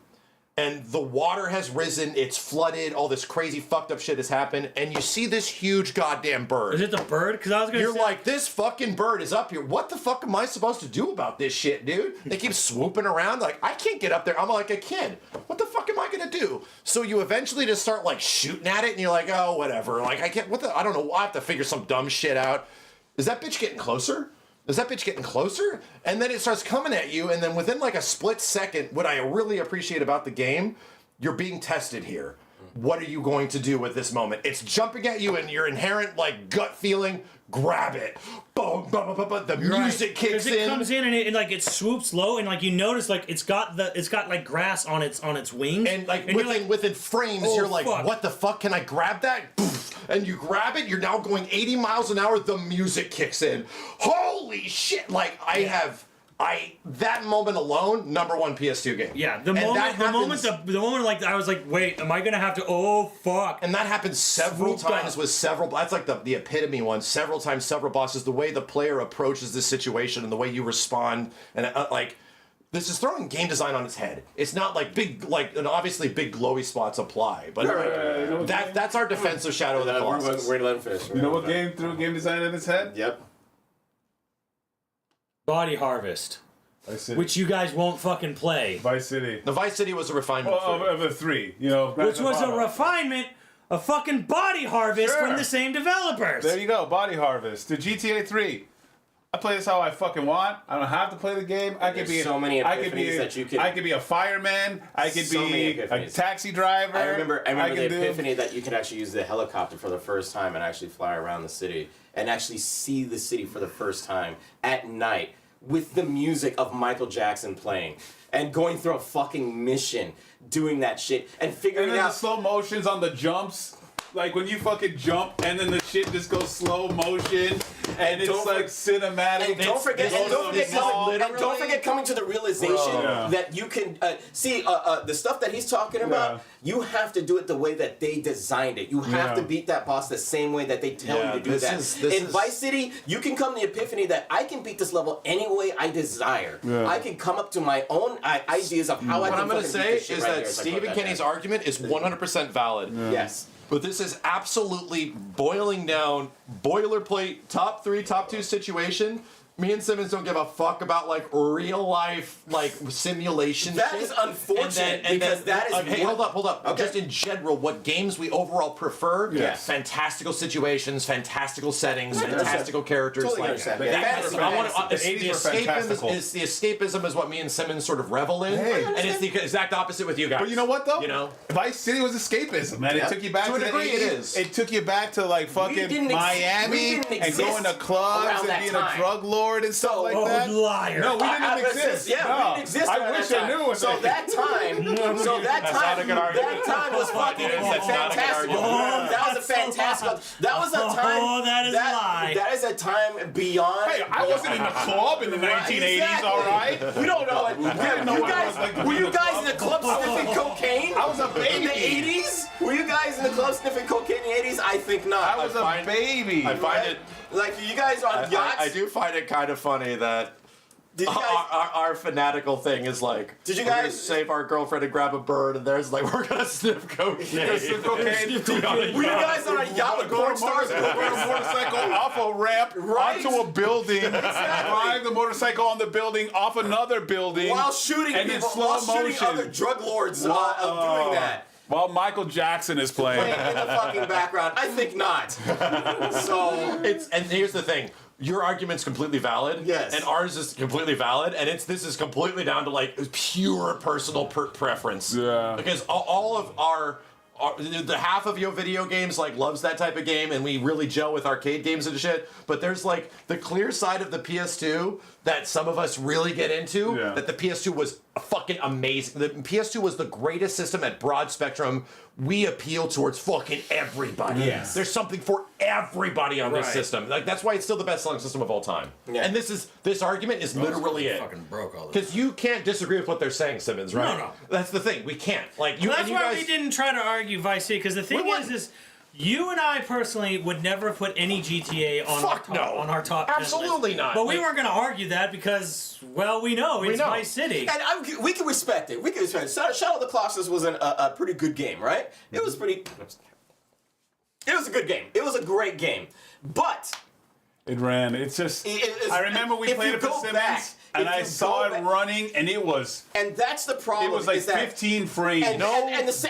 [SPEAKER 6] and the water has risen, it's flooded, all this crazy fucked up shit has happened, and you see this huge goddamn bird.
[SPEAKER 4] Is it the bird? Because I was gonna.
[SPEAKER 6] You're
[SPEAKER 4] say,
[SPEAKER 6] like, this fucking bird is up here. What the fuck am I supposed to do about this shit, dude? They keep swooping around. Like, I can't get up there. I'm like a kid. What the fuck am I gonna do? So you eventually just start like shooting at it, and you're like, oh, whatever. Like, I don't know. I have to figure some dumb shit out. Is that bitch getting closer? Is that bitch getting closer? And then it starts coming at you, and then within like a split second, what I really appreciate about the game, you're being tested here. What are you going to do with this moment? It's jumping at you, and your inherent like gut feeling, grab it. Boom, boom, boom, boom, boom. The music kicks
[SPEAKER 4] Because it
[SPEAKER 6] in.
[SPEAKER 4] comes in and it swoops low and like you notice like it's got like grass on its wings
[SPEAKER 6] And like
[SPEAKER 4] you're
[SPEAKER 6] within frames,
[SPEAKER 4] oh,
[SPEAKER 6] you're like,
[SPEAKER 4] fuck.
[SPEAKER 6] what the fuck? Can I grab that? Poof. And you grab it, you're now going 80 miles an hour, the music kicks in. Holy shit! Like, that moment alone, number one PS2 game.
[SPEAKER 4] yeah,
[SPEAKER 6] And that
[SPEAKER 4] the
[SPEAKER 6] happens-
[SPEAKER 4] moment like I was like, wait, am I gonna have to? Oh fuck!
[SPEAKER 6] And that happens several
[SPEAKER 4] Swooped
[SPEAKER 6] times
[SPEAKER 4] up.
[SPEAKER 6] with several. That's like the epitome one. Several times, several bosses. The way the player approaches this situation and the way you respond, and like this is throwing game design on its head. It's not like big, like, and obviously big glowy spots apply, but
[SPEAKER 5] you know what
[SPEAKER 6] that's our defense of Shadow of the Colossus.
[SPEAKER 7] We're gonna let him finish.
[SPEAKER 5] You know what game threw game design in his head?
[SPEAKER 7] Yep.
[SPEAKER 4] Body Harvest.
[SPEAKER 5] Vice City.
[SPEAKER 4] which you guys won't fucking play.
[SPEAKER 5] Vice City.
[SPEAKER 6] The Vice City was a refinement.
[SPEAKER 5] Well, of the 3, you know.
[SPEAKER 4] Which was a refinement of fucking Body Harvest
[SPEAKER 5] Sure.
[SPEAKER 4] from the same developers.
[SPEAKER 5] There you go, Body Harvest. The GTA 3. I play this how I fucking want. I don't have to play the game. I could
[SPEAKER 7] There's
[SPEAKER 5] be
[SPEAKER 7] so many epiphanies that you could-
[SPEAKER 5] I could be a fireman. I could
[SPEAKER 7] So many
[SPEAKER 5] be a
[SPEAKER 7] epiphanies.
[SPEAKER 5] taxi driver.
[SPEAKER 7] I remember the
[SPEAKER 5] do-
[SPEAKER 7] epiphany that you could actually use the helicopter for the first time and actually fly around the city and actually see the city for the first time at night with the music of Michael Jackson playing and going through a fucking mission doing that shit and
[SPEAKER 5] And
[SPEAKER 7] figuring
[SPEAKER 5] then the
[SPEAKER 7] out.
[SPEAKER 5] slow motions on the jumps. Like when you fucking jump and then the shit just goes slow motion and it's
[SPEAKER 7] don't
[SPEAKER 5] like cinematic.
[SPEAKER 7] And don't forget,
[SPEAKER 5] Go to the mall.
[SPEAKER 7] coming to the realization
[SPEAKER 5] Yeah.
[SPEAKER 7] that you can see the stuff that he's talking about.
[SPEAKER 5] Yeah.
[SPEAKER 7] You have to do it the way that they designed it. You have
[SPEAKER 5] Yeah.
[SPEAKER 7] to beat that boss the same way that they tell
[SPEAKER 6] Yeah,
[SPEAKER 7] you to do
[SPEAKER 6] this
[SPEAKER 7] that.
[SPEAKER 6] is-
[SPEAKER 7] In Vice City, you can come to the epiphany that I can beat this level any way I desire.
[SPEAKER 5] Yeah.
[SPEAKER 7] I can come up to my own ideas of how I
[SPEAKER 6] What
[SPEAKER 7] can
[SPEAKER 6] I'm going to
[SPEAKER 7] fucking beat
[SPEAKER 6] say
[SPEAKER 7] this shit
[SPEAKER 6] is
[SPEAKER 7] right
[SPEAKER 6] that
[SPEAKER 7] here. It's like,
[SPEAKER 6] Stephen
[SPEAKER 7] fuck that
[SPEAKER 6] Kenny's
[SPEAKER 7] guy.
[SPEAKER 6] argument is 100% valid.
[SPEAKER 7] Yes.
[SPEAKER 6] But this is absolutely boiling down boilerplate top 3, top 2 situation. Me and Simmons don't give a fuck about like real life like simulation.
[SPEAKER 7] That
[SPEAKER 6] shit.
[SPEAKER 7] is unfortunate because that is
[SPEAKER 6] hey,
[SPEAKER 7] what-
[SPEAKER 6] hold up.
[SPEAKER 7] Okay.
[SPEAKER 6] Just in general, what games we overall prefer?
[SPEAKER 7] Yes.
[SPEAKER 6] Fantastical situations, fantastical settings,
[SPEAKER 7] I understand.
[SPEAKER 6] fantastical characters.
[SPEAKER 7] Totally
[SPEAKER 6] like
[SPEAKER 7] understand.
[SPEAKER 6] that-
[SPEAKER 7] Yeah,
[SPEAKER 6] that's-
[SPEAKER 7] fantasy,
[SPEAKER 6] I want
[SPEAKER 5] fantasy.
[SPEAKER 6] the
[SPEAKER 5] The 80s were fantastical.
[SPEAKER 6] the escapism is what me and Simmons sort of revel in,
[SPEAKER 5] Hey.
[SPEAKER 6] and it's the exact opposite with you guys.
[SPEAKER 5] But you know what though?
[SPEAKER 6] You know.
[SPEAKER 5] Vice City was escapism, man.
[SPEAKER 7] Yeah.
[SPEAKER 5] It took you back
[SPEAKER 6] To
[SPEAKER 5] to,
[SPEAKER 6] a
[SPEAKER 5] the
[SPEAKER 6] degree, it
[SPEAKER 5] 80s.
[SPEAKER 6] is.
[SPEAKER 5] It took you back to like
[SPEAKER 7] We
[SPEAKER 5] fucking
[SPEAKER 7] didn't ex-
[SPEAKER 5] Miami
[SPEAKER 7] we didn't
[SPEAKER 5] and going
[SPEAKER 7] exist
[SPEAKER 5] to clubs
[SPEAKER 7] around
[SPEAKER 5] and
[SPEAKER 7] that
[SPEAKER 5] being
[SPEAKER 7] time.
[SPEAKER 5] a drug lord and stuff
[SPEAKER 7] So-
[SPEAKER 5] like
[SPEAKER 4] Oh,
[SPEAKER 5] that.
[SPEAKER 4] liar.
[SPEAKER 5] No, we didn't exist.
[SPEAKER 7] Yeah,
[SPEAKER 5] no.
[SPEAKER 7] we didn't exist.
[SPEAKER 5] I
[SPEAKER 7] around
[SPEAKER 5] wish
[SPEAKER 7] that
[SPEAKER 5] I
[SPEAKER 7] time.
[SPEAKER 5] knew. What
[SPEAKER 7] So
[SPEAKER 5] they-
[SPEAKER 7] that time,
[SPEAKER 6] not a good argument.
[SPEAKER 7] that time was fucking
[SPEAKER 6] That's not a good
[SPEAKER 7] fantastic.
[SPEAKER 6] argument.
[SPEAKER 7] That was a fantastic. That was a time.
[SPEAKER 4] Oh, that is a lie.
[SPEAKER 7] That is a time beyond.
[SPEAKER 5] Hey, I wasn't in the club in the 1980s.
[SPEAKER 7] Exactly.
[SPEAKER 5] All right.
[SPEAKER 7] You don't know it.
[SPEAKER 5] didn't know
[SPEAKER 7] You
[SPEAKER 5] what it
[SPEAKER 7] guys,
[SPEAKER 5] was like to
[SPEAKER 7] were
[SPEAKER 5] be in
[SPEAKER 7] you
[SPEAKER 5] the
[SPEAKER 7] guys
[SPEAKER 5] club.
[SPEAKER 7] in the club sniffing cocaine?
[SPEAKER 5] I was a baby.
[SPEAKER 7] In the 80s? Were you guys in the club sniffing cocaine in the 80s? I think not.
[SPEAKER 5] I was a baby.
[SPEAKER 6] I find it.
[SPEAKER 7] Like you guys on yachts?
[SPEAKER 6] I do find it kind of funny that
[SPEAKER 7] Did you guys?
[SPEAKER 6] our fanatical thing is like,
[SPEAKER 7] Did you
[SPEAKER 6] we're gonna
[SPEAKER 7] guys-
[SPEAKER 6] save our girlfriend and grab a bird, and there's like, we're gonna sniff cocaine.
[SPEAKER 5] Sniff cocaine.
[SPEAKER 7] Were you guys on a yacht with porn stars?
[SPEAKER 5] Go on a motorcycle off a ramp
[SPEAKER 7] Right?
[SPEAKER 5] onto a building, drive the motorcycle on the building off another building
[SPEAKER 7] While shooting
[SPEAKER 5] and in
[SPEAKER 7] people,
[SPEAKER 5] slow
[SPEAKER 7] while shooting
[SPEAKER 5] motion.
[SPEAKER 7] other drug lords of doing that.
[SPEAKER 5] While Michael Jackson is
[SPEAKER 7] Playing
[SPEAKER 5] playing.
[SPEAKER 7] in the fucking background. I think not. So
[SPEAKER 6] And here's the thing. Your argument's completely valid.
[SPEAKER 7] Yes.
[SPEAKER 6] And ours is completely valid. And this is completely down to like pure personal preference.
[SPEAKER 5] Yeah.
[SPEAKER 6] Because all of our the half of YoVideogames like loves that type of game, and we really gel with arcade games and shit. But there's like the clear side of the PS2 that some of us really get into.
[SPEAKER 5] Yeah.
[SPEAKER 6] That the PS2 was fucking amazing. The PS2 was the greatest system at broad spectrum. We appeal towards fucking everybody.
[SPEAKER 7] Yes.
[SPEAKER 6] There's something for everybody on this
[SPEAKER 4] Right.
[SPEAKER 6] system. Like that's why it's still the best selling system of all time.
[SPEAKER 7] Yeah.
[SPEAKER 6] And this argument is literally it.
[SPEAKER 2] Fucking broke all this.
[SPEAKER 6] Because you can't disagree with what they're saying, Simmons, right?
[SPEAKER 4] No.
[SPEAKER 6] That's the thing. We can't. Like you.
[SPEAKER 4] Well, that's
[SPEAKER 6] and you
[SPEAKER 4] why
[SPEAKER 6] guys,
[SPEAKER 4] we didn't try to argue Vice City, because the thing
[SPEAKER 6] We wouldn't.
[SPEAKER 4] is you and I personally would never put any GTA on
[SPEAKER 6] Fuck
[SPEAKER 4] our top,
[SPEAKER 6] no.
[SPEAKER 4] on our top.
[SPEAKER 6] Absolutely
[SPEAKER 4] list.
[SPEAKER 6] not.
[SPEAKER 4] But we
[SPEAKER 6] Like-
[SPEAKER 4] weren't going to argue that because, well, we know it's
[SPEAKER 6] know.
[SPEAKER 4] Vice City.
[SPEAKER 7] And we can respect it. We can respect it. Shadow of the Colossus was a pretty good game, right? It was pretty. It was a good game. It was a great game, but
[SPEAKER 5] It ran. It's just. I remember we
[SPEAKER 7] if
[SPEAKER 5] played
[SPEAKER 7] you
[SPEAKER 5] it for
[SPEAKER 7] go
[SPEAKER 5] Simmons,
[SPEAKER 7] back-
[SPEAKER 5] and
[SPEAKER 7] if
[SPEAKER 5] I
[SPEAKER 7] you
[SPEAKER 5] saw
[SPEAKER 7] go
[SPEAKER 5] it
[SPEAKER 7] back-
[SPEAKER 5] running, and it was.
[SPEAKER 7] and that's the problem.
[SPEAKER 5] It was like
[SPEAKER 7] is that
[SPEAKER 5] 15 frames.
[SPEAKER 7] And listen,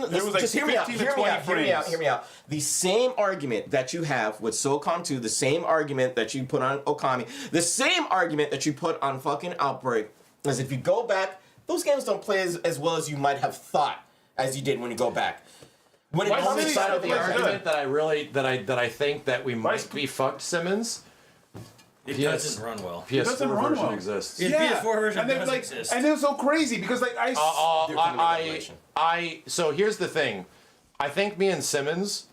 [SPEAKER 5] was like
[SPEAKER 7] just hear me out.
[SPEAKER 5] 15 to
[SPEAKER 7] Hear me
[SPEAKER 5] 20
[SPEAKER 7] out. Hear me out.
[SPEAKER 5] frames.
[SPEAKER 7] Hear me out. The same argument that you have with SOCOM 2, the same argument that you put on Okami, the same argument that you put on fucking Outbreak, is if you go back, those games don't play as well as you might have thought as you did when you go back. When it
[SPEAKER 5] Vice
[SPEAKER 7] comes
[SPEAKER 5] City
[SPEAKER 7] to
[SPEAKER 6] side of
[SPEAKER 5] still
[SPEAKER 6] the
[SPEAKER 5] plays
[SPEAKER 6] argument
[SPEAKER 5] good.
[SPEAKER 6] that I really that I think that we might be fucked, Simmons.
[SPEAKER 4] It
[SPEAKER 6] Yes.
[SPEAKER 4] doesn't run well.
[SPEAKER 6] PS4
[SPEAKER 5] doesn't run
[SPEAKER 6] version
[SPEAKER 5] well.
[SPEAKER 6] exists.
[SPEAKER 4] Yeah. PS4 version
[SPEAKER 5] and then,
[SPEAKER 4] does
[SPEAKER 5] like,
[SPEAKER 4] exist.
[SPEAKER 5] and it was so crazy because like
[SPEAKER 6] So here's the thing. I think me and Simmons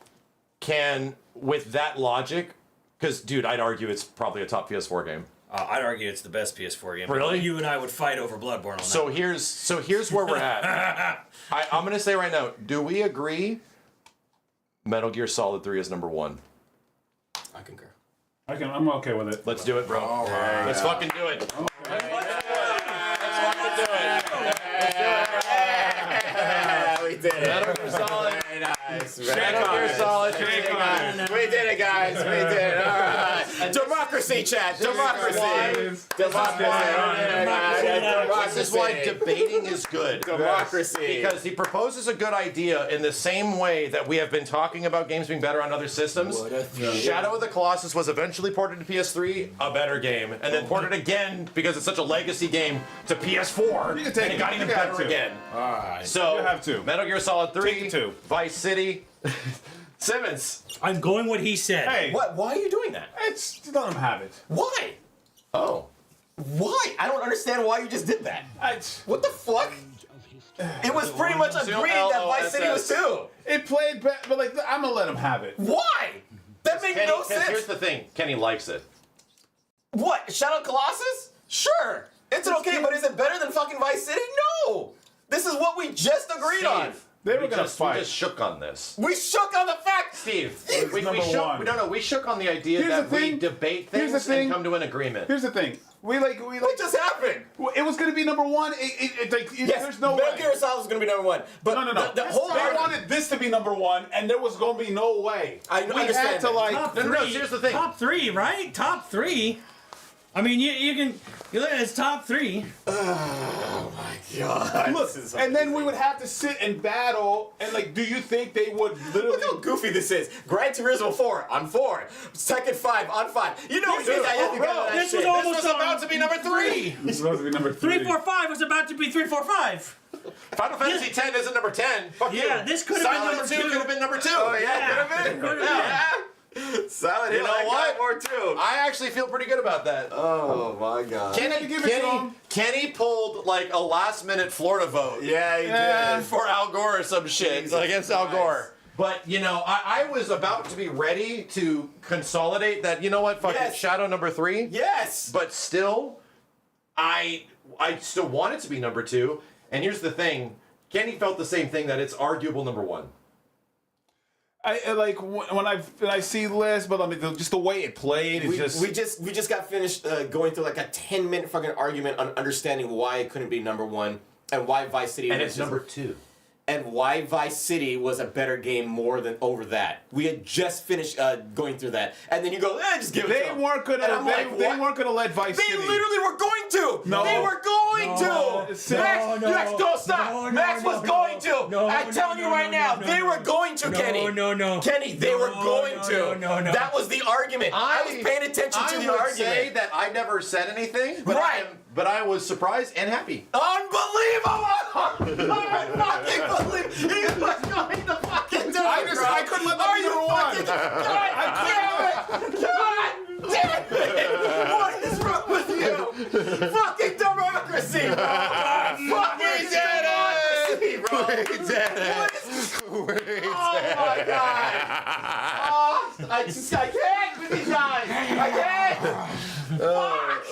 [SPEAKER 6] can, with that logic, because dude, I'd argue it's probably a top PS4 game.
[SPEAKER 4] I'd argue it's the best PS4 game.
[SPEAKER 6] Really?
[SPEAKER 4] You and I would fight over Bloodborne on
[SPEAKER 6] So
[SPEAKER 4] that.
[SPEAKER 6] here's where we're at. I'm gonna say right now, do we agree? Metal Gear Solid 3 is number 1.
[SPEAKER 7] I concur.
[SPEAKER 5] I'm okay with it.
[SPEAKER 6] Let's do it, bro.
[SPEAKER 2] All right.
[SPEAKER 6] Let's fucking do it.
[SPEAKER 7] We did it.
[SPEAKER 6] Metal Gear Solid.
[SPEAKER 7] Very nice.
[SPEAKER 6] Metal Gear Solid.
[SPEAKER 7] We did it, guys. We did it. All right. Democracy Democracy, chat. Democracy.
[SPEAKER 6] This is why debating is good.
[SPEAKER 7] Democracy.
[SPEAKER 6] Because he proposes a good idea in the same way that we have been talking about games being better on other systems. Shadow of the Colossus was eventually ported to PS3, a better game, and then ported again because it's such a legacy game to PS4,
[SPEAKER 5] You can take
[SPEAKER 6] and it got
[SPEAKER 5] it.
[SPEAKER 6] even
[SPEAKER 5] You got
[SPEAKER 6] better
[SPEAKER 5] to.
[SPEAKER 6] again.
[SPEAKER 7] Alright.
[SPEAKER 6] So,
[SPEAKER 5] You have to.
[SPEAKER 6] Metal Gear Solid 3,
[SPEAKER 5] Take the two.
[SPEAKER 6] Vice City, Simmons.
[SPEAKER 4] I'm going what he said.
[SPEAKER 5] Hey,
[SPEAKER 7] What? Why are you doing that?
[SPEAKER 5] it's let them have it.
[SPEAKER 7] Why?
[SPEAKER 6] Oh.
[SPEAKER 7] Why? I don't understand why you just did that.
[SPEAKER 5] It's,
[SPEAKER 7] What the fuck? It was pretty much agreed that Vice City was too.
[SPEAKER 5] it played better, but like I'm gonna let them have it.
[SPEAKER 7] Why? That made
[SPEAKER 6] Kenny,
[SPEAKER 7] no
[SPEAKER 6] 'cause
[SPEAKER 7] sense.
[SPEAKER 6] here's the thing, Kenny likes it.
[SPEAKER 7] What? Shadow of Colossus? Sure. It's okay, but is it better than fucking Vice City? No. This is what we just agreed on.
[SPEAKER 6] Steve,
[SPEAKER 5] They were
[SPEAKER 6] we
[SPEAKER 5] gonna
[SPEAKER 6] just,
[SPEAKER 5] fight.
[SPEAKER 6] We just shook on this.
[SPEAKER 7] We shook on the fact.
[SPEAKER 6] Steve, we
[SPEAKER 5] number
[SPEAKER 6] shook.
[SPEAKER 5] one.
[SPEAKER 6] No, we shook on the idea
[SPEAKER 5] Here's
[SPEAKER 6] that
[SPEAKER 5] the
[SPEAKER 6] we
[SPEAKER 5] thing.
[SPEAKER 6] debate
[SPEAKER 5] Here's
[SPEAKER 6] things
[SPEAKER 5] the thing.
[SPEAKER 6] and come to an agreement.
[SPEAKER 5] Here's the thing. We like.
[SPEAKER 7] What just happened?
[SPEAKER 5] It was gonna be number one.
[SPEAKER 7] Yes,
[SPEAKER 5] There's no
[SPEAKER 7] Metal
[SPEAKER 5] way.
[SPEAKER 7] Gear Solid was going to be number one. But
[SPEAKER 5] No.
[SPEAKER 7] the whole
[SPEAKER 5] They
[SPEAKER 7] argument.
[SPEAKER 5] wanted this to be number one, and there was gonna be no way.
[SPEAKER 7] I
[SPEAKER 5] we
[SPEAKER 7] understand
[SPEAKER 5] had to
[SPEAKER 7] that.
[SPEAKER 5] like.
[SPEAKER 4] Top
[SPEAKER 6] No,
[SPEAKER 4] three.
[SPEAKER 6] here's the thing.
[SPEAKER 4] Top three, right? Top three. I mean, you can you look at it as top three.
[SPEAKER 7] God.
[SPEAKER 5] Look, and then we would have to sit and battle, and like, do you think they would literally?
[SPEAKER 7] Look how goofy this is. Gran Turismo 4 on 4. Second 5 on 5. You know we did that. You have to get out of that
[SPEAKER 4] This
[SPEAKER 7] shit.
[SPEAKER 4] was almost
[SPEAKER 6] This was about to be number 3.
[SPEAKER 5] It's supposed to be number 3.
[SPEAKER 4] 345 was about to be 345.
[SPEAKER 6] Final Fantasy X isn't number 10. Fuck
[SPEAKER 4] Yeah,
[SPEAKER 6] you.
[SPEAKER 4] this could have been
[SPEAKER 6] Silent
[SPEAKER 4] number
[SPEAKER 6] 2
[SPEAKER 4] 2.
[SPEAKER 6] could have been number 2.
[SPEAKER 7] Oh, yeah, could have been.
[SPEAKER 4] Could have
[SPEAKER 7] Yeah. Silent Hill,
[SPEAKER 6] You know
[SPEAKER 7] I
[SPEAKER 6] what?
[SPEAKER 7] got more too.
[SPEAKER 6] I actually feel pretty good about that.
[SPEAKER 7] Oh my god.
[SPEAKER 5] to give it to him.
[SPEAKER 6] Kenny pulled like a last minute Florida vote.
[SPEAKER 7] Yeah, he
[SPEAKER 5] Yeah.
[SPEAKER 7] did.
[SPEAKER 6] For Al Gore or some shit.
[SPEAKER 7] Jesus
[SPEAKER 6] Against Al
[SPEAKER 7] Christ.
[SPEAKER 6] Gore. But, you know, I was about to be ready to consolidate that, you know what, fucking
[SPEAKER 7] Yes.
[SPEAKER 6] Shadow number 3.
[SPEAKER 7] Yes.
[SPEAKER 6] But still, I still want it to be number 2. And here's the thing. Kenny felt the same thing, that it's arguable number 1.
[SPEAKER 5] I like when I see the list, but I mean just the way it played,
[SPEAKER 7] we
[SPEAKER 5] just
[SPEAKER 7] just got finished going through like a 10-minute fucking argument on understanding why it couldn't be number 1 and why Vice City
[SPEAKER 6] And
[SPEAKER 7] was
[SPEAKER 6] it's
[SPEAKER 7] just-
[SPEAKER 6] number 2.
[SPEAKER 7] and why Vice City was a better game more than over that. We had just finished going through that, and then you go, just give it to
[SPEAKER 5] they
[SPEAKER 7] them.
[SPEAKER 5] weren't gonna
[SPEAKER 7] And I'm like,
[SPEAKER 5] they
[SPEAKER 7] what?
[SPEAKER 5] weren't gonna let Vice
[SPEAKER 7] They
[SPEAKER 5] City.
[SPEAKER 7] literally were going to.
[SPEAKER 5] No.
[SPEAKER 7] They were going
[SPEAKER 5] No.
[SPEAKER 7] to. Max, don't stop. Max was going to. I'm telling you right now, they were going to, Kenny.
[SPEAKER 4] No.
[SPEAKER 7] Kenny, they were going to.
[SPEAKER 4] No.
[SPEAKER 7] That was the argument. I was paying attention to the
[SPEAKER 6] I would
[SPEAKER 7] argument.
[SPEAKER 6] say that I never said anything, but
[SPEAKER 7] Right.
[SPEAKER 6] but I was surprised and happy.
[SPEAKER 7] Unbelievable! I fucking believe he was going to fucking do it,
[SPEAKER 5] I couldn't let that
[SPEAKER 7] Are
[SPEAKER 5] be
[SPEAKER 7] you
[SPEAKER 5] number one.
[SPEAKER 7] fucking God damn it! What is wrong with you? Fucking democracy, bro! Fucking democracy, bro!
[SPEAKER 6] We did it.
[SPEAKER 7] What is... Oh my god! Oh, I can't with these guys! I can't!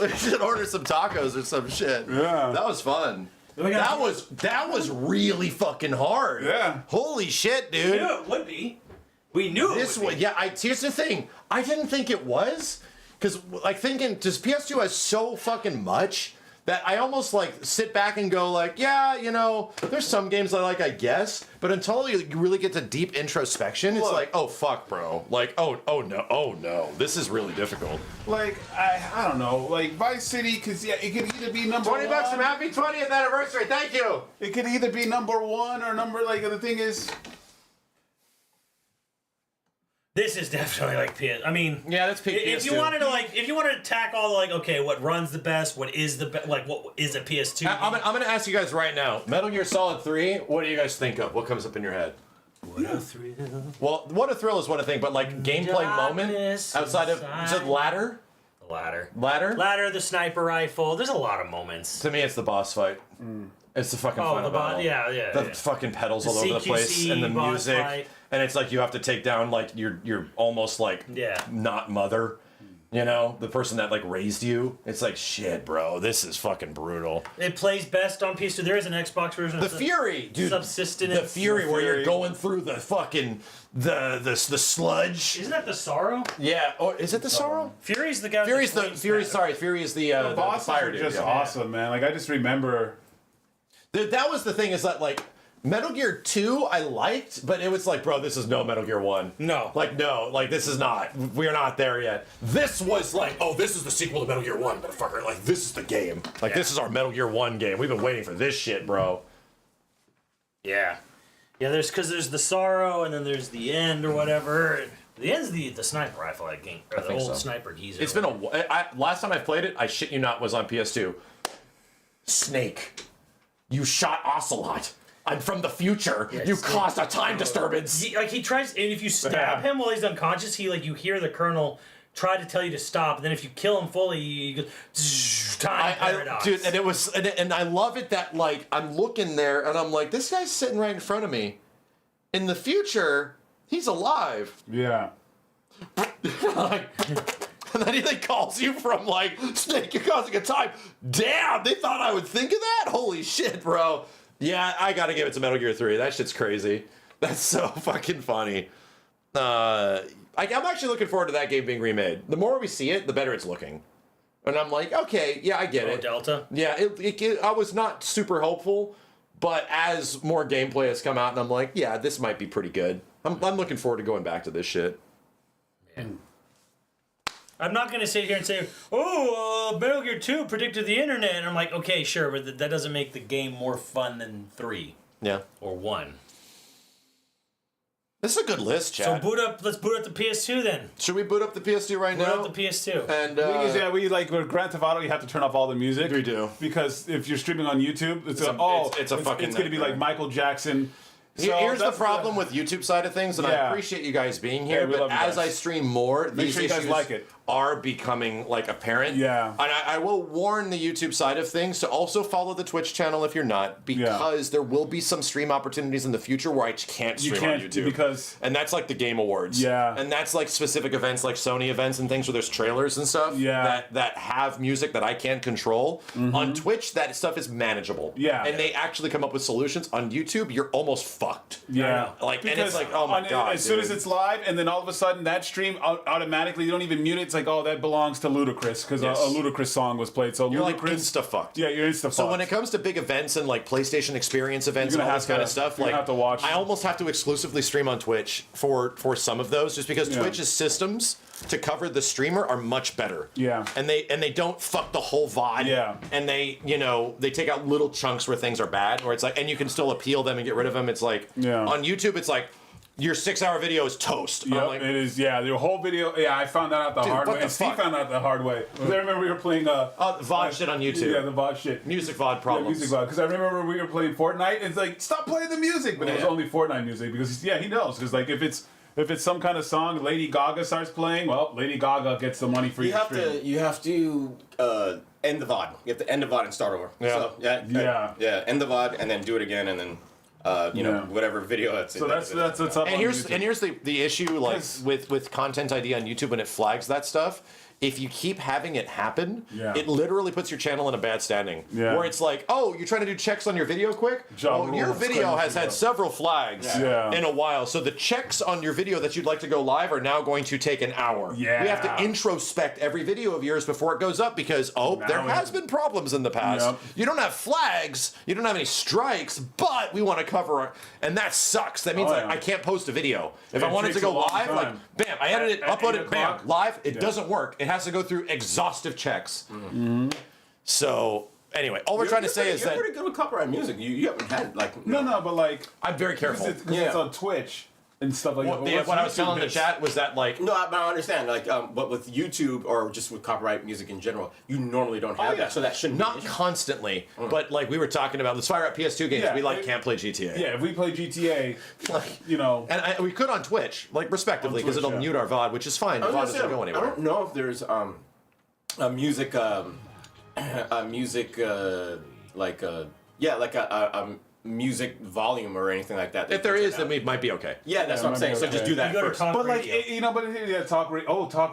[SPEAKER 6] We should order some tacos or some shit.
[SPEAKER 5] Yeah.
[SPEAKER 6] That was fun. That was really fucking hard.
[SPEAKER 5] Yeah.
[SPEAKER 6] Holy shit,
[SPEAKER 4] We
[SPEAKER 6] dude.
[SPEAKER 4] knew it would be. We knew
[SPEAKER 6] This
[SPEAKER 4] it would
[SPEAKER 6] one,
[SPEAKER 4] be.
[SPEAKER 6] yeah. Here's the thing. I didn't think it was, because like thinking, just PS2 has so fucking much that I almost like sit back and go like, yeah, you know, there's some games I like, I guess, but until you really get to deep introspection, it's
[SPEAKER 5] Look.
[SPEAKER 6] like, oh fuck, bro. Like, oh no, this is really difficult.
[SPEAKER 5] like I don't know, like Vice City, cause yeah, it could either be number
[SPEAKER 6] $20
[SPEAKER 5] one.
[SPEAKER 6] from Happy 20th anniversary. Thank you.
[SPEAKER 5] It could either be number 1 or number like the thing is.
[SPEAKER 4] This is definitely like PS. I mean,
[SPEAKER 6] Yeah, that's peak
[SPEAKER 4] if you
[SPEAKER 6] PS2.
[SPEAKER 4] wanted to if you wanted to tack all the like, okay, what runs the best, what is the best, like what is a PS2?
[SPEAKER 6] I'm gonna ask you guys right now. Metal Gear Solid 3. What do you guys think of? What comes up in your head?
[SPEAKER 4] What a thrill.
[SPEAKER 6] Well, what a thrill is one thing, but like gameplay moment
[SPEAKER 4] Darkness
[SPEAKER 6] outside of
[SPEAKER 4] inside.
[SPEAKER 6] ladder.
[SPEAKER 4] The ladder.
[SPEAKER 6] Ladder.
[SPEAKER 4] The sniper rifle. There's a lot of moments.
[SPEAKER 6] To me, it's the boss fight. It's the fucking
[SPEAKER 4] Oh,
[SPEAKER 6] final
[SPEAKER 4] the
[SPEAKER 6] battle.
[SPEAKER 4] yeah.
[SPEAKER 6] The fucking pedals all over the
[SPEAKER 4] CQC
[SPEAKER 6] place and the
[SPEAKER 4] boss
[SPEAKER 6] music,
[SPEAKER 4] fight.
[SPEAKER 6] and it's like you have to take down like your almost like
[SPEAKER 4] Yeah.
[SPEAKER 6] not mother. You know, the person that like raised you. It's like shit, bro. This is fucking brutal.
[SPEAKER 4] It plays best on PS2. There is an Xbox version.
[SPEAKER 6] The
[SPEAKER 4] of
[SPEAKER 6] Fury, dude.
[SPEAKER 4] Subsistence.
[SPEAKER 6] The Fury, where you're
[SPEAKER 5] Fury.
[SPEAKER 6] going through the fucking the sludge.
[SPEAKER 4] Isn't that the Sorrow?
[SPEAKER 6] Yeah. Or is it the Sorrow?
[SPEAKER 4] Fury's the guy.
[SPEAKER 6] Fury is the
[SPEAKER 5] Bosses
[SPEAKER 6] fire
[SPEAKER 5] are
[SPEAKER 6] dude.
[SPEAKER 5] just
[SPEAKER 6] yeah.
[SPEAKER 5] awesome, man. Like I just remember.
[SPEAKER 6] That was the thing, is that like Metal Gear 2 I liked, but it was like, bro, this is no Metal Gear 1.
[SPEAKER 4] No.
[SPEAKER 6] Like, this is not. We're not there yet. This was like, oh, this is the sequel to Metal Gear 1, motherfucker. Like, this is the game. Like, this is our Metal Gear 1 game. We've been waiting for this shit, bro.
[SPEAKER 4] Yeah. Yeah, there's the sorrow, and then there's the end or whatever. The end's the sniper rifle, I think. Or the old sniper geezer.
[SPEAKER 6] It's been last time I played it, I shit you not, was on PS2. Snake. You shot Ocelot. I'm from the future. Yeah, you caused a time disturbance.
[SPEAKER 4] He tries, and if you stab him while he's unconscious, you hear the colonel try to tell you to stop. And then if you kill him fully, he goes, time paradox.
[SPEAKER 6] Dude, and it was, and I love it that like I'm looking there and I'm like, this guy's sitting right in front of me. In the future, he's alive.
[SPEAKER 5] Yeah.
[SPEAKER 6] Like, and then he calls you from like, Snake, you're causing a time. Damn, they thought I would think of that? Holy shit, bro. Yeah, I gotta give it to Metal Gear 3. That shit's crazy. That's so fucking funny. I'm actually looking forward to that game being remade. The more we see it, the better it's looking. And I'm like, okay, yeah, I get it.
[SPEAKER 4] Delta?
[SPEAKER 6] Yeah, I was not super hopeful, but as more gameplay has come out, and I'm like, yeah, this might be pretty good. I'm looking forward to going back to this shit.
[SPEAKER 4] Man. I'm not going to sit here and say, Metal Gear 2 predicted the internet. And I'm like, okay, sure, but that doesn't make the game more fun than 3.
[SPEAKER 6] Yeah.
[SPEAKER 4] Or 1.
[SPEAKER 6] This is a good list, Chad.
[SPEAKER 4] So let's boot up the PS2 then.
[SPEAKER 6] Should we boot up the PS2 right now?
[SPEAKER 4] Boot up the PS2.
[SPEAKER 6] And
[SPEAKER 5] with Grand Theft Auto, you have to turn off all the music.
[SPEAKER 6] We do.
[SPEAKER 5] Because if you're streaming on YouTube, it's going to be like Michael Jackson. So
[SPEAKER 6] here's the problem with YouTube side of things, and I appreciate you guys being here, but as I stream more, these issues are becoming like apparent.
[SPEAKER 5] Yeah.
[SPEAKER 6] And I will warn the YouTube side of things to also follow the Twitch channel if you're not, because there will be some stream opportunities in the future where I can't stream on YouTube. And that's like the Game Awards.
[SPEAKER 5] Yeah.
[SPEAKER 6] And that's like specific events like Sony events and things where there's trailers and stuff that have music that I can't control. Mm-hmm. On Twitch, that stuff is manageable.
[SPEAKER 5] Yeah.
[SPEAKER 6] And they actually come up with solutions. On YouTube, you're almost fucked.
[SPEAKER 5] Yeah.
[SPEAKER 6] Like, and it's like, oh my god.
[SPEAKER 5] As soon as it's live, and then all of a sudden that stream automatically, you don't even mute it. It's like, oh, that belongs to Ludacris because a Ludacris song was played. So
[SPEAKER 6] you're
[SPEAKER 5] Ludacris,
[SPEAKER 6] like insta fucked.
[SPEAKER 5] Yeah, you're insta fucked.
[SPEAKER 6] So when it comes to big events and like PlayStation Experience events and all this kind of stuff, like
[SPEAKER 5] have to watch.
[SPEAKER 6] I almost have to exclusively stream on Twitch for some of those, just because Twitch's systems to cover the streamer are much better.
[SPEAKER 5] Yeah.
[SPEAKER 6] And they don't fuck the whole VOD.
[SPEAKER 5] Yeah.
[SPEAKER 6] And they take out little chunks where things are bad, where it's like, and you can still appeal them and get rid of them. It's like on YouTube, it's like your 6-hour video is toast.
[SPEAKER 5] Yeah,
[SPEAKER 6] like,
[SPEAKER 5] it is. Yeah, your whole video. Yeah, I found that out the hard way. And Steve found out the hard way. Because I remember we were playing
[SPEAKER 6] VOD shit on YouTube.
[SPEAKER 5] Yeah, the VOD shit.
[SPEAKER 6] Music VOD problems.
[SPEAKER 5] Yeah, music VOD. Because I remember we were playing Fortnite. And it's like, stop playing the music, but it was only Fortnite music because he knows. Because like if it's some kind of song, Lady Gaga starts playing. Well, Lady Gaga gets the money for your stream.
[SPEAKER 7] You have to end the VOD. You have to end the VOD and start over.
[SPEAKER 6] Yeah.
[SPEAKER 7] So, end the VOD and then do it again and then. Whatever video it's.
[SPEAKER 5] So that's what's up.
[SPEAKER 6] And here's the issue, like with Content ID on YouTube when it flags that stuff. If you keep having it happen, it literally puts your channel in a bad standing.
[SPEAKER 5] Yeah.
[SPEAKER 6] Where it's like, oh, you're trying to do checks on your video quick? Your video has had several flags in a while. So the checks on your video that you'd like to go live are now going to take an hour.
[SPEAKER 5] Yeah.
[SPEAKER 6] We have to introspect every video of yours before it goes up because, there has been problems in the past.
[SPEAKER 5] Yep.
[SPEAKER 6] You don't have flags, you don't have any strikes, but we want to cover it. And that sucks. That means I can't post a video. If I wanted to go live, like, bam, I edit it, upload it, bam, live, it doesn't work. It has to go through exhaustive checks.
[SPEAKER 5] Mm-hmm.
[SPEAKER 6] So anyway, all we're trying to say is that
[SPEAKER 7] you're pretty good with copyright music. You haven't had like
[SPEAKER 5] no, but like
[SPEAKER 6] I'm very careful
[SPEAKER 5] because it's on Twitch and stuff like that.
[SPEAKER 6] What I was telling the chat was that like
[SPEAKER 7] but I understand but with YouTube or just with copyright music in general, you normally don't have that, so that shouldn't
[SPEAKER 6] not
[SPEAKER 7] be
[SPEAKER 6] constantly, but like we were talking about, let's fire up PS2 games. We can't play GTA.
[SPEAKER 5] Yeah, if we play GTA,
[SPEAKER 6] and we could on Twitch, like respectively, because it'll mute our VOD, which is fine. The VOD doesn't go anywhere.
[SPEAKER 7] I don't know if there's a music music volume or anything like that.
[SPEAKER 6] If there is, then we might be okay.
[SPEAKER 7] Yeah, that's what I'm saying. So just do that first.
[SPEAKER 5] But like talk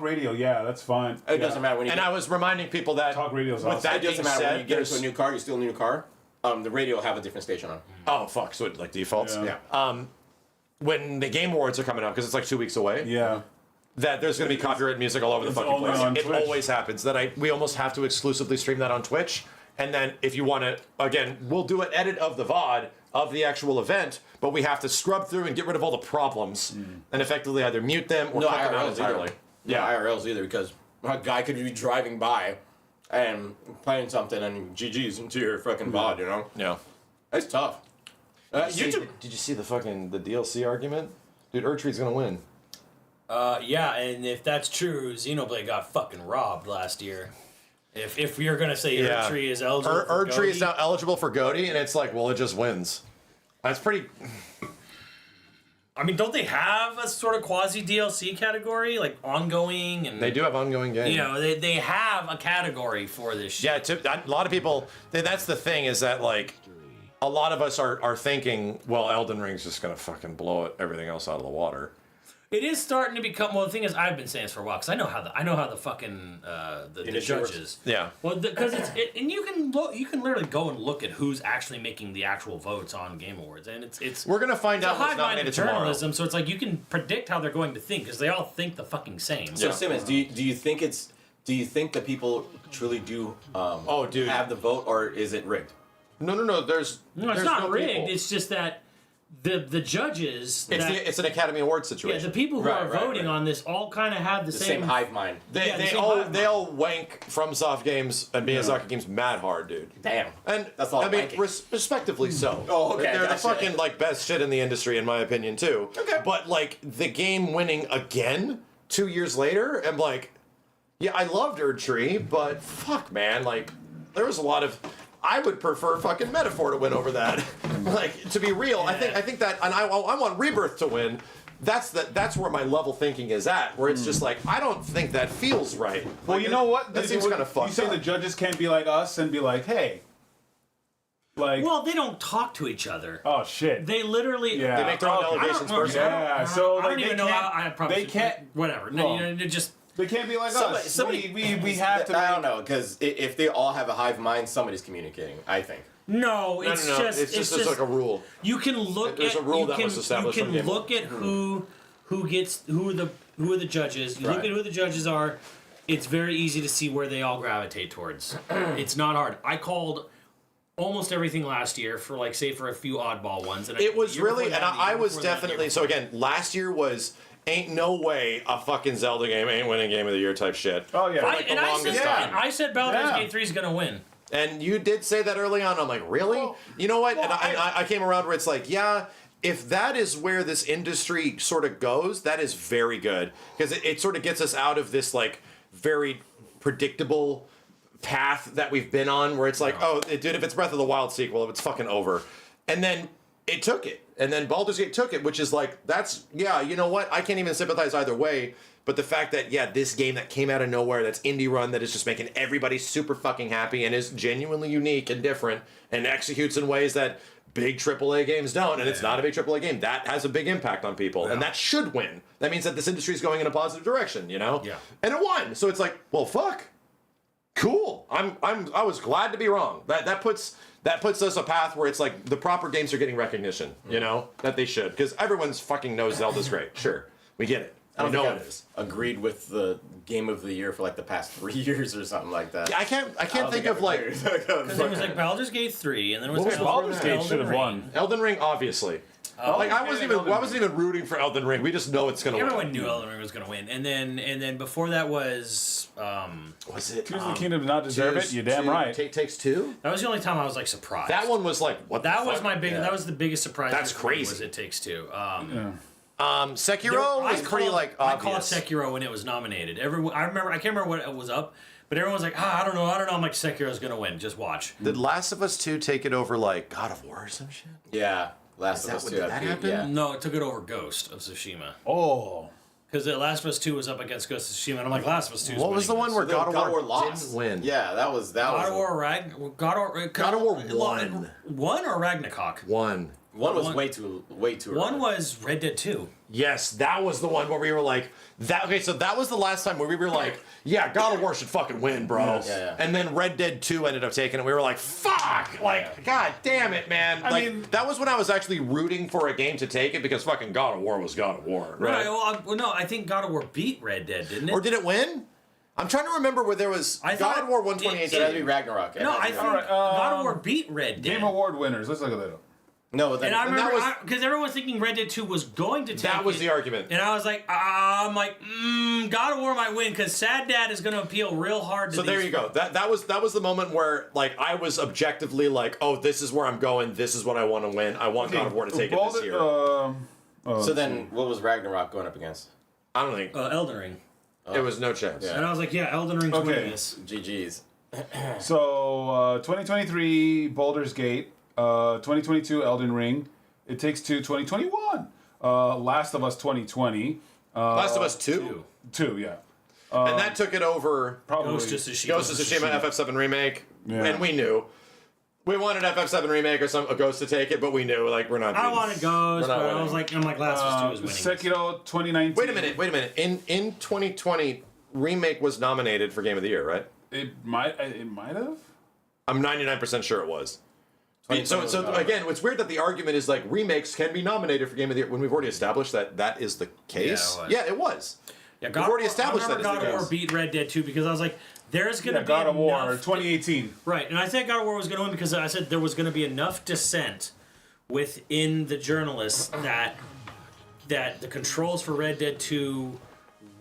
[SPEAKER 5] radio. Yeah, that's fine.
[SPEAKER 7] It doesn't matter when you.
[SPEAKER 6] And I was reminding people that
[SPEAKER 5] talk radio's
[SPEAKER 6] with
[SPEAKER 5] awesome.
[SPEAKER 6] that
[SPEAKER 7] it doesn't matter when you get into a
[SPEAKER 6] there's
[SPEAKER 7] new car. You still need a new car. The radio will have a different station on.
[SPEAKER 6] Oh fuck! So it like defaults.
[SPEAKER 5] Yeah.
[SPEAKER 6] When the Game Awards are coming up, because it's like 2 weeks away.
[SPEAKER 5] Yeah.
[SPEAKER 6] That there's going to be copyright music all over the fucking place. It always happens that we almost have to exclusively stream that on Twitch. And then if you want to, again, we'll do an edit of the VOD of the actual event, but we have to scrub through and get rid of all the problems and effectively either mute them or
[SPEAKER 7] No
[SPEAKER 6] cut them out
[SPEAKER 7] IRLs
[SPEAKER 6] entirely.
[SPEAKER 7] either. Yeah, IRLs either, because a guy could be driving by and playing something and GG's into your fucking VOD, you know?
[SPEAKER 6] Yeah.
[SPEAKER 7] It's tough. YouTube.
[SPEAKER 6] Did you see the DLC argument? Dude, Erdtree's gonna win.
[SPEAKER 9] Yeah, and if that's true, Xenoblade got fucking robbed last year. If you're gonna say Erdtree is eligible for
[SPEAKER 6] Erdtree is
[SPEAKER 9] GOTY.
[SPEAKER 6] now eligible for GOTY, and it's like, well, it just wins. That's pretty.
[SPEAKER 9] I mean, don't they have a sort of quasi DLC category, like ongoing and
[SPEAKER 6] They do have ongoing games.
[SPEAKER 9] You know, they have a category for this shit.
[SPEAKER 6] Yeah, a lot of people. That's the thing is that like, a lot of us are thinking, well, Elden Ring's just gonna fucking blow everything else out of the water.
[SPEAKER 9] It is starting to become. Well, the thing is, I've been saying this for a while because I know how the fucking the judges.
[SPEAKER 6] Yeah.
[SPEAKER 9] Well, because and you can literally go and look at who's actually making the actual votes on Game Awards, and it's
[SPEAKER 6] We're gonna find out
[SPEAKER 9] a
[SPEAKER 6] what's
[SPEAKER 9] hive mind
[SPEAKER 6] nominated
[SPEAKER 9] of
[SPEAKER 6] tomorrow.
[SPEAKER 9] journalism. So it's like you can predict how they're going to think because they all think the fucking same.
[SPEAKER 7] So Simmons, do you think that people truly do have the vote, or is it rigged?
[SPEAKER 6] No. There's
[SPEAKER 9] it's not
[SPEAKER 6] no
[SPEAKER 9] rigged.
[SPEAKER 6] people.
[SPEAKER 9] It's just that the judges.
[SPEAKER 6] It's an Academy Award situation.
[SPEAKER 9] Yeah, the people who are voting on this all kind of have the
[SPEAKER 7] same hive mind.
[SPEAKER 6] They all wank FromSoft Games and Miyazaki Games mad hard, dude.
[SPEAKER 7] Damn.
[SPEAKER 6] And
[SPEAKER 7] That's all
[SPEAKER 6] I mean,
[SPEAKER 7] wanking.
[SPEAKER 6] respectively so.
[SPEAKER 7] Oh, okay,
[SPEAKER 6] They're the
[SPEAKER 7] gotcha.
[SPEAKER 6] fucking like best shit in the industry, in my opinion, too.
[SPEAKER 7] Okay.
[SPEAKER 6] But like the game winning again 2 years later, I'm like, yeah, I loved Erdtree, but fuck, man, like there was a lot of. I would prefer fucking Metaphor to win over that. Like, to be real, I think that, and I want Rebirth to win. That's where my level thinking is at, where it's just like, I don't think that feels right.
[SPEAKER 5] Well,
[SPEAKER 6] Like,
[SPEAKER 5] you know what?
[SPEAKER 6] That seems kind of fucked
[SPEAKER 5] You say
[SPEAKER 6] up.
[SPEAKER 5] the judges can't be like us and be like, hey. Like,
[SPEAKER 9] Well, they don't talk to each other.
[SPEAKER 5] oh shit.
[SPEAKER 9] They literally.
[SPEAKER 5] Yeah.
[SPEAKER 6] They make their own
[SPEAKER 5] Okay.
[SPEAKER 6] delegations
[SPEAKER 9] I don't-
[SPEAKER 6] personally.
[SPEAKER 5] Yeah, so
[SPEAKER 9] I don't
[SPEAKER 5] like,
[SPEAKER 9] even
[SPEAKER 5] they
[SPEAKER 9] know
[SPEAKER 5] can't-
[SPEAKER 9] how. I probably
[SPEAKER 5] they
[SPEAKER 9] should-
[SPEAKER 5] can't.
[SPEAKER 9] Whatever.
[SPEAKER 5] Well,
[SPEAKER 9] No, it just.
[SPEAKER 5] They can't be like us.
[SPEAKER 7] Somebody,
[SPEAKER 5] We have to.
[SPEAKER 7] I don't know, because if they all have a hive mind, somebody's communicating. I think.
[SPEAKER 9] No,
[SPEAKER 6] No,
[SPEAKER 9] it's
[SPEAKER 6] no,
[SPEAKER 9] just.
[SPEAKER 6] it's just like a rule.
[SPEAKER 9] You can look
[SPEAKER 6] There's
[SPEAKER 9] at.
[SPEAKER 6] a rule
[SPEAKER 9] you
[SPEAKER 6] that
[SPEAKER 9] can,
[SPEAKER 6] was established
[SPEAKER 9] You
[SPEAKER 6] on
[SPEAKER 9] can
[SPEAKER 6] Game
[SPEAKER 9] look at who are the judges. You look
[SPEAKER 7] Right.
[SPEAKER 9] at who the judges are. It's very easy to see where they all gravitate towards. It's not hard. I called almost everything last year for like say for a few oddball ones. And
[SPEAKER 6] It was
[SPEAKER 9] year before
[SPEAKER 6] really,
[SPEAKER 9] that,
[SPEAKER 6] and
[SPEAKER 9] the
[SPEAKER 6] I
[SPEAKER 9] year
[SPEAKER 6] was
[SPEAKER 9] before that, the year
[SPEAKER 6] definitely, so
[SPEAKER 9] before
[SPEAKER 6] again, last year was, ain't no way a fucking Zelda game ain't winning Game of the Year type shit.
[SPEAKER 5] Oh yeah.
[SPEAKER 6] Like the longest time.
[SPEAKER 9] I said Baldur's
[SPEAKER 5] Yeah.
[SPEAKER 9] Gate 3 is gonna win.
[SPEAKER 6] And you did say that early on. I'm like, really?
[SPEAKER 5] Well,
[SPEAKER 6] you know what?
[SPEAKER 5] well,
[SPEAKER 6] and I came around where it's like, yeah, if that is where this industry sort of goes, that is very good. Because it sort of gets us out of this, like, very predictable path that we've been on where it's like, oh, dude, if it's Breath of the Wild sequel, it's fucking over. And then it took it. And then Baldur's Gate took it, which is like, that's, yeah, you know what? I can't even sympathize either way. But the fact that, yeah, this game that came out of nowhere, that's indie run, that is just making everybody super fucking happy and is genuinely unique and different and executes in ways that big AAA games don't, and it's not a big AAA game, that has a big impact on people. And that should win. That means that this industry is going in a positive direction, you know?
[SPEAKER 9] Yeah.
[SPEAKER 6] And it won. So it's like, well, fuck. Cool. I was glad to be wrong. That puts us a path where it's like the proper games are getting recognition, you know, that they should, because everyone's fucking knows Zelda's great. Sure, we get it.
[SPEAKER 7] I
[SPEAKER 6] We
[SPEAKER 7] don't
[SPEAKER 6] know
[SPEAKER 7] think
[SPEAKER 6] it
[SPEAKER 7] I've
[SPEAKER 6] is.
[SPEAKER 7] agreed with the Game of the Year for like the past 3 years or something like that.
[SPEAKER 6] I can't think of like
[SPEAKER 9] Because it was like Baldur's Gate 3, and then it was
[SPEAKER 6] What was
[SPEAKER 5] Baldur's Gate
[SPEAKER 9] Elden
[SPEAKER 5] should have
[SPEAKER 9] Ring.
[SPEAKER 5] won.
[SPEAKER 6] Elden Ring, obviously. Like I wasn't even rooting for Elden Ring. We just know it's gonna
[SPEAKER 9] Everyone
[SPEAKER 6] win.
[SPEAKER 9] knew Elden Ring was going to win, and then before that was
[SPEAKER 6] Was it?
[SPEAKER 5] Tears of the Kingdom did not deserve it. You're damn right.
[SPEAKER 6] Takes Two.
[SPEAKER 9] that was the only time I was like surprised.
[SPEAKER 6] That one was like what?
[SPEAKER 9] That
[SPEAKER 6] the
[SPEAKER 9] was
[SPEAKER 6] fuck?
[SPEAKER 9] my big. That was the biggest surprise.
[SPEAKER 6] That's
[SPEAKER 9] for me
[SPEAKER 6] crazy.
[SPEAKER 9] Was It Takes Two.
[SPEAKER 6] Sekiro was pretty like
[SPEAKER 9] I called
[SPEAKER 6] obvious.
[SPEAKER 9] Sekiro when it was nominated. Everyone, I can't remember what it was up, but everyone was like, I don't know. I'm like, Sekiro's gonna win. Just watch.
[SPEAKER 6] Did Last of Us 2 take it over like God of War or some shit?
[SPEAKER 7] Yeah, Last of
[SPEAKER 6] that
[SPEAKER 7] Us
[SPEAKER 6] what-
[SPEAKER 7] 2.
[SPEAKER 6] did that happen?
[SPEAKER 7] Yeah.
[SPEAKER 9] No, it took it over Ghost of Tsushima.
[SPEAKER 5] Oh.
[SPEAKER 9] Because Last of Us 2 was up against Ghost of Tsushima, and I'm like, Last of Us 2 is
[SPEAKER 6] What was the
[SPEAKER 9] winning
[SPEAKER 6] one
[SPEAKER 9] this.
[SPEAKER 6] where
[SPEAKER 7] So
[SPEAKER 6] God of War
[SPEAKER 7] lost.
[SPEAKER 6] didn't win?
[SPEAKER 7] Yeah, that was
[SPEAKER 9] God of War God of War
[SPEAKER 6] won.
[SPEAKER 9] One or Ragnarok?
[SPEAKER 6] One.
[SPEAKER 7] one was
[SPEAKER 9] one-
[SPEAKER 7] way too
[SPEAKER 9] One
[SPEAKER 7] early.
[SPEAKER 9] was Red Dead 2.
[SPEAKER 6] Yes, that was the one where we were like, that. Okay, so that was the last time where we were like, yeah, God of War should fucking win, bro.
[SPEAKER 7] Yeah.
[SPEAKER 6] And then Red Dead 2 ended up taking it. We were like, fuck! Like, god damn it, man.
[SPEAKER 5] I
[SPEAKER 6] Like,
[SPEAKER 5] mean-
[SPEAKER 6] that was when I was actually rooting for a game to take it because fucking God of War was God of War, right?
[SPEAKER 9] Well, no, I think God of War beat Red Dead, didn't it?
[SPEAKER 6] Or did it win? I'm trying to remember where there was
[SPEAKER 9] I
[SPEAKER 6] God
[SPEAKER 9] thought
[SPEAKER 6] of War 128.
[SPEAKER 7] So that'd be Ragnarok.
[SPEAKER 9] No, I think
[SPEAKER 5] Alright,
[SPEAKER 9] God of War beat Red Dead.
[SPEAKER 5] Game Award winners. Let's look at that up.
[SPEAKER 7] No, but then,
[SPEAKER 9] And I remember
[SPEAKER 6] was-
[SPEAKER 9] because everyone was thinking Red Dead 2 was going to take
[SPEAKER 6] That was
[SPEAKER 9] it,
[SPEAKER 6] the argument.
[SPEAKER 9] and I was like, God of War might win because Sad Dad is going to appeal real hard to
[SPEAKER 6] So
[SPEAKER 9] these
[SPEAKER 6] there you go. That was the moment where like I was objectively like, oh, this is where I'm going. This is what I want to win. I want God of War to take it this year.
[SPEAKER 7] so then what was Ragnarok going up against?
[SPEAKER 6] I don't think
[SPEAKER 9] Elden Ring.
[SPEAKER 6] it was no chance.
[SPEAKER 7] Yeah.
[SPEAKER 9] And I was like, yeah, Elden Ring's
[SPEAKER 5] Okay.
[SPEAKER 9] winning this.
[SPEAKER 7] GG's.
[SPEAKER 5] So 2023 Baldur's Gate, 2022 Elden Ring, It Takes Two 2021, Last of Us 2020.
[SPEAKER 6] Last of Us 2.
[SPEAKER 5] 2, yeah.
[SPEAKER 6] And that took it over
[SPEAKER 5] Probably.
[SPEAKER 9] Ghost of Tsushima.
[SPEAKER 6] Ghost of Tsushima FF7 Remake.
[SPEAKER 5] Yeah.
[SPEAKER 6] And we knew. We wanted FF7 Remake or a Ghost to take it, but we knew like we're not
[SPEAKER 9] I
[SPEAKER 6] doing-
[SPEAKER 9] wanted Ghost,
[SPEAKER 6] We're not
[SPEAKER 9] but I
[SPEAKER 6] winning.
[SPEAKER 9] was like, Last of Us 2 is winning.
[SPEAKER 5] Sekiro 2019.
[SPEAKER 6] Wait a minute. In 2020, Remake was nominated for Game of the Year, right?
[SPEAKER 5] It might have.
[SPEAKER 6] I'm 99% sure it was. So again, it's weird that the argument is like remakes can be nominated for Game of the Year when we've already established that is the case.
[SPEAKER 9] Yeah,
[SPEAKER 6] It was.
[SPEAKER 9] Yeah,
[SPEAKER 6] We've already established
[SPEAKER 9] I remember
[SPEAKER 6] that is
[SPEAKER 9] God
[SPEAKER 6] the
[SPEAKER 9] of War
[SPEAKER 6] case.
[SPEAKER 9] beat Red Dead 2 because I was like, there's going to
[SPEAKER 5] Yeah,
[SPEAKER 9] be
[SPEAKER 5] God of War
[SPEAKER 9] enough
[SPEAKER 5] 2018.
[SPEAKER 9] Right, and I said God of War was going to win because I said there was going to be enough dissent within the journalists that the controls for Red Dead 2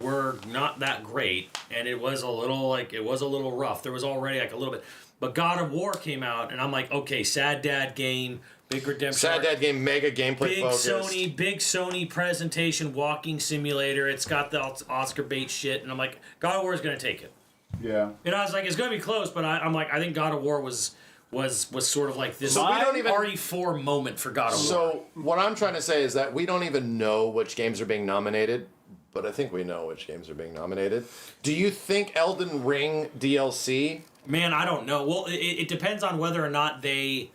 [SPEAKER 9] were not that great, and it was a little rough. There was already like a little bit, but God of War came out, and I'm like, okay, Sad Dad game, big redemption.
[SPEAKER 6] Sad Dad game, mega gameplay
[SPEAKER 9] Big
[SPEAKER 6] focus.
[SPEAKER 9] Big Sony presentation, walking simulator. It's got the Oscar bait shit, and I'm like, God of War is going to take it.
[SPEAKER 5] Yeah.
[SPEAKER 9] And I was like, it's going to be close, but I'm like, I think God of War was sort of like this
[SPEAKER 6] So we don't even-
[SPEAKER 9] RE4 moment for God of War.
[SPEAKER 6] So what I'm trying to say is that we don't even know which games are being nominated, but I think we know which games are being nominated. Do you think Elden Ring DLC?
[SPEAKER 9] Man, I don't know. Well, it depends on whether or not it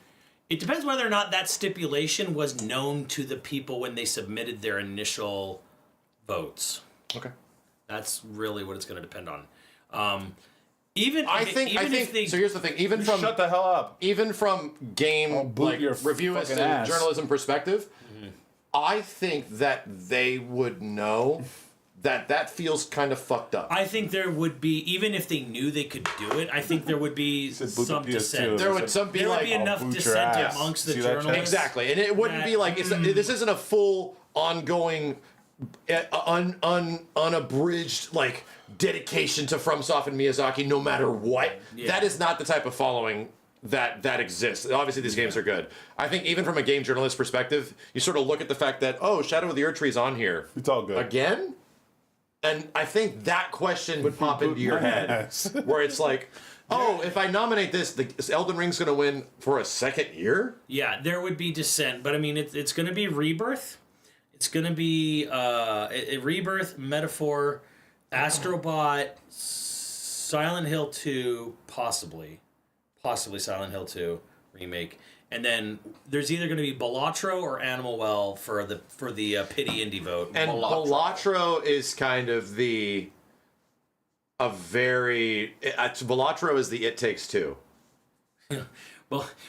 [SPEAKER 9] depends whether or not that stipulation was known to the people when they submitted their initial votes.
[SPEAKER 6] Okay.
[SPEAKER 9] That's really what it's going to depend on.
[SPEAKER 6] I think. So here's the thing. Even from
[SPEAKER 5] Shut the hell up.
[SPEAKER 6] even from game
[SPEAKER 5] boot
[SPEAKER 6] like
[SPEAKER 5] your
[SPEAKER 6] reviewist
[SPEAKER 5] fucking
[SPEAKER 6] and
[SPEAKER 5] ass.
[SPEAKER 6] journalism perspective, I think that they would know that feels kind of fucked up.
[SPEAKER 9] I think there would be, even if they knew they could do it, I think there would be
[SPEAKER 5] said boot the
[SPEAKER 9] some
[SPEAKER 5] PS2.
[SPEAKER 9] dissent.
[SPEAKER 6] There would some be
[SPEAKER 9] There would
[SPEAKER 6] like
[SPEAKER 9] be enough
[SPEAKER 5] boot your
[SPEAKER 9] dissent
[SPEAKER 5] ass.
[SPEAKER 9] amongst the
[SPEAKER 5] See that, Chad?
[SPEAKER 9] journalists.
[SPEAKER 6] exactly, and it wouldn't be like this isn't a full ongoing, unabridged like dedication to FromSoft and Miyazaki no matter what.
[SPEAKER 9] Yeah.
[SPEAKER 6] That is not the type of following that exists. Obviously, these games are good. I think even from a game journalist perspective, you sort of look at the fact that Shadow of the Erdtree is on here
[SPEAKER 5] It's all good.
[SPEAKER 6] again, and I think that question would pop into your head
[SPEAKER 5] Yes.
[SPEAKER 6] where it's like, if I nominate this Elden Ring's going to win for a second year.
[SPEAKER 9] Yeah, there would be dissent, but I mean, it's going to be Rebirth. It's going to be Rebirth, Metaphor, Astrobot, Silent Hill 2, possibly Silent Hill 2 remake, and then there's either going to be Balatro or Animal Well for the pity indie vote.
[SPEAKER 6] And Balatro is kind of Balatro is the It Takes Two.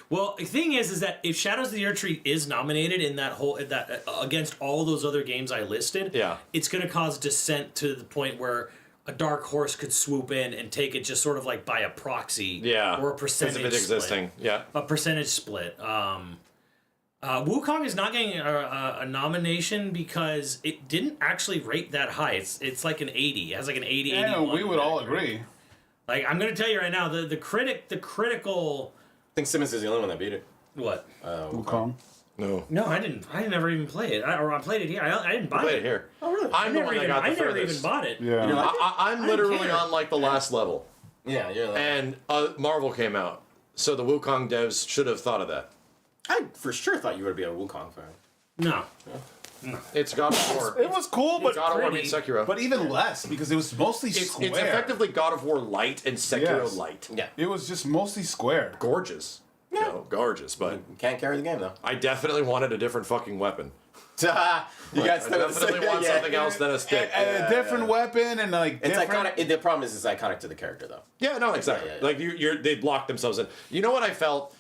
[SPEAKER 9] Well, the thing is that if Shadows of the Erdtree is nominated in that against all those other games I listed,
[SPEAKER 6] Yeah.
[SPEAKER 9] it's going to cause dissent to the point where a dark horse could swoop in and take it just sort of like by a proxy, or a percentage
[SPEAKER 6] because of it existing. Yeah.
[SPEAKER 9] a percentage split. Wukong is not getting a nomination because it didn't actually rate that high. It's like an 80. It has like an 80.
[SPEAKER 5] Yeah,
[SPEAKER 9] 81
[SPEAKER 5] we would all
[SPEAKER 9] Metacritic.
[SPEAKER 5] agree.
[SPEAKER 9] Like, I'm going to tell you right now, the critical.
[SPEAKER 7] I think Simmons is the only one that beat it.
[SPEAKER 9] What?
[SPEAKER 5] Wukong.
[SPEAKER 6] No.
[SPEAKER 9] No, I didn't. I never even play it. I played it here. I didn't buy
[SPEAKER 6] Play
[SPEAKER 9] it.
[SPEAKER 6] it here.
[SPEAKER 9] Oh, really?
[SPEAKER 6] I'm the one that got the
[SPEAKER 9] I never
[SPEAKER 6] furthest.
[SPEAKER 9] even bought it.
[SPEAKER 5] Yeah.
[SPEAKER 6] I'm literally on like the last level,
[SPEAKER 7] Yeah, you're like,
[SPEAKER 6] and Marvel came out, so the Wukong devs should have thought of that.
[SPEAKER 7] I for sure thought you would be a Wukong fan.
[SPEAKER 9] No.
[SPEAKER 6] It's God of War.
[SPEAKER 5] It was cool, but
[SPEAKER 6] God of War meets Sekiro.
[SPEAKER 5] but even less because it was mostly
[SPEAKER 6] it's
[SPEAKER 5] square.
[SPEAKER 6] effectively God of War light and Sekiro
[SPEAKER 5] Yes.
[SPEAKER 6] light.
[SPEAKER 7] Yeah,
[SPEAKER 5] It was just mostly square.
[SPEAKER 6] Gorgeous. You know, gorgeous, but
[SPEAKER 7] you can't carry the game though.
[SPEAKER 6] I definitely wanted a different fucking weapon.
[SPEAKER 7] You
[SPEAKER 6] I
[SPEAKER 7] guys
[SPEAKER 6] definitely want something else than a stick.
[SPEAKER 5] A different weapon and like
[SPEAKER 7] It's
[SPEAKER 5] different.
[SPEAKER 7] iconic. The problem is, it's iconic to the character though.
[SPEAKER 6] Yeah, no, exactly.
[SPEAKER 7] Yeah, yeah.
[SPEAKER 6] Like they locked themselves in. You know what I felt?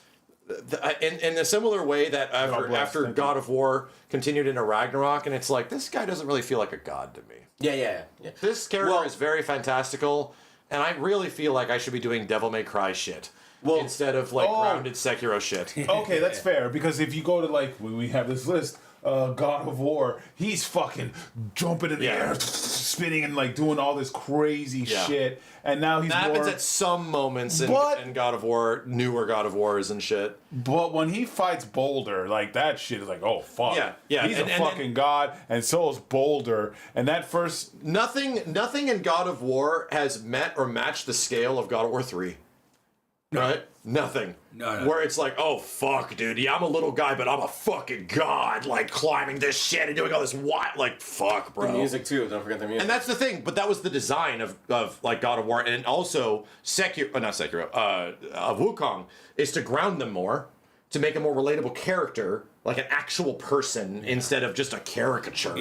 [SPEAKER 6] In a similar way that
[SPEAKER 5] bless,
[SPEAKER 6] after
[SPEAKER 5] thank
[SPEAKER 6] God
[SPEAKER 5] you.
[SPEAKER 6] of War continued into Ragnarok, and it's like, this guy doesn't really feel like a god to me.
[SPEAKER 7] Yeah.
[SPEAKER 6] This character is very fantastical, and I really feel like I should be doing Devil May Cry shit instead of like grounded Sekiro shit.
[SPEAKER 5] Okay, that's fair, because if you go to like when we have this list, God of War, he's fucking jumping in the air, spinning and like doing all this crazy shit, and now he's
[SPEAKER 6] that
[SPEAKER 5] more...
[SPEAKER 6] happens at some moments in God of War, newer God of Wars and shit.
[SPEAKER 5] But when he fights Boulder, like that shit is like, oh fuck,
[SPEAKER 6] yeah,
[SPEAKER 5] he's a fucking god, and so is Boulder, and that first
[SPEAKER 6] nothing in God of War has met or matched the scale of God of War 3. Right? Nothing.
[SPEAKER 9] No.
[SPEAKER 6] Where it's like, oh fuck, dude, yeah, I'm a little guy, but I'm a fucking god, like climbing this shit and doing all this like fuck, bro.
[SPEAKER 7] The music too, don't forget the music.
[SPEAKER 6] And that's the thing, but that was the design of like God of War, and also Wukong is to ground them more, to make a more relatable character, like an actual person instead of just a caricature.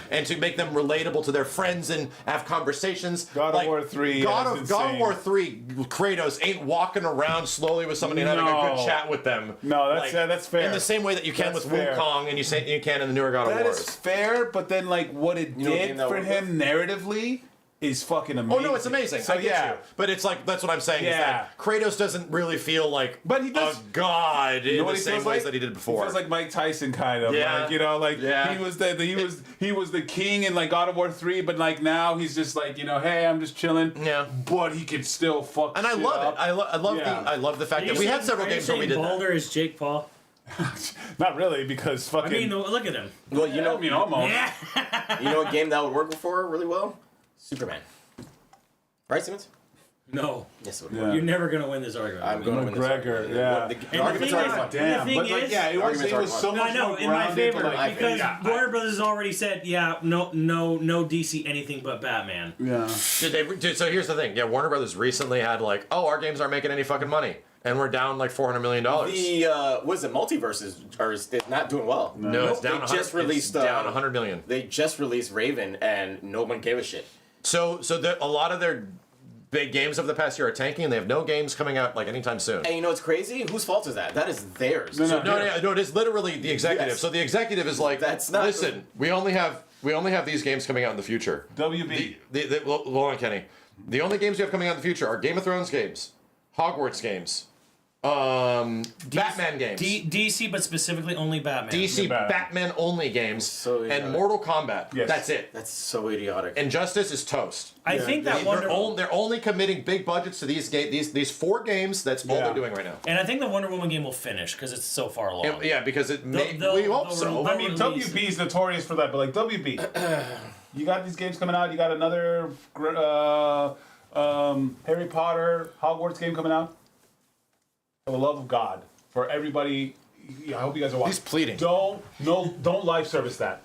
[SPEAKER 6] And to make them relatable to their friends and have conversations.
[SPEAKER 5] God of War 3.
[SPEAKER 6] God of War 3, Kratos ain't walking around slowly with somebody and having a good chat with them.
[SPEAKER 5] No, that's fair.
[SPEAKER 6] In the same way that you can with Wukong and you can in the newer God of War.
[SPEAKER 5] That is fair, but then like what it did for him narratively is fucking amazing.
[SPEAKER 6] Oh no, it's amazing.
[SPEAKER 5] So
[SPEAKER 6] I get you. But it's like that's what I'm saying. Is that Kratos doesn't really feel like a god in the same ways that he did before.
[SPEAKER 5] He feels like Mike Tyson kind of. Like, you know, like he was the king in like God of War 3, but like now he's just like, you know, hey, I'm just chilling. Yeah. But he can still fuck. And
[SPEAKER 6] I love it. I love the fact that we had several games where we did
[SPEAKER 9] Boulder is Jake Paul.
[SPEAKER 5] Not really, because fucking.
[SPEAKER 9] I mean, look at him.
[SPEAKER 7] Well, you know,
[SPEAKER 5] almost.
[SPEAKER 7] You know what game that would work for really well? Superman. Right, Simmons?
[SPEAKER 9] No.
[SPEAKER 7] Yes, it would.
[SPEAKER 9] You're never going to win this argument.
[SPEAKER 7] I'm going to win this argument.
[SPEAKER 9] The argument's already won.
[SPEAKER 5] Damn.
[SPEAKER 9] The thing is,
[SPEAKER 5] it was so much
[SPEAKER 9] no,
[SPEAKER 5] more
[SPEAKER 9] in my favor,
[SPEAKER 5] grounded,
[SPEAKER 9] because Warner Brothers already said, no DC anything but Batman.
[SPEAKER 5] Yeah.
[SPEAKER 6] Dude, so here's the thing. Yeah, Warner Brothers recently had like, our games aren't making any fucking money. And we're down like $400 million.
[SPEAKER 7] Multiverse is not doing well.
[SPEAKER 6] No, it's down.
[SPEAKER 7] They just released
[SPEAKER 6] down $100 million.
[SPEAKER 7] They just released Raven, and no one gave a shit.
[SPEAKER 6] So a lot of their big games of the past year are tanking, and they have no games coming out like anytime soon.
[SPEAKER 7] And you know what's crazy? Whose fault is that? That is theirs.
[SPEAKER 6] No, it is literally the executive. Yes. So the executive is like,
[SPEAKER 7] that's not.
[SPEAKER 6] Listen, we only have these games coming out in the future.
[SPEAKER 5] WB.
[SPEAKER 6] Hold on, Kenny. The only games we have coming out in the future are Game of Thrones games, Hogwarts games. Batman games.
[SPEAKER 9] DC, but specifically only Batman.
[SPEAKER 6] DC Batman only games and Mortal Kombat.
[SPEAKER 5] Yes.
[SPEAKER 6] That's it.
[SPEAKER 7] That's so idiotic.
[SPEAKER 6] Injustice is toast.
[SPEAKER 9] I think that
[SPEAKER 6] they're only committing big budgets to these 4 games. That's all they're doing right now.
[SPEAKER 9] And I think the Wonder Woman game will finish because it's so far along.
[SPEAKER 6] Because we hope so.
[SPEAKER 5] I mean, WB is notorious for that, but like WB, you got these games coming out. You got another Harry Potter Hogwarts game coming out. For the love of God, for everybody, I hope you guys are watching.
[SPEAKER 6] He's pleading.
[SPEAKER 5] Don't live service that.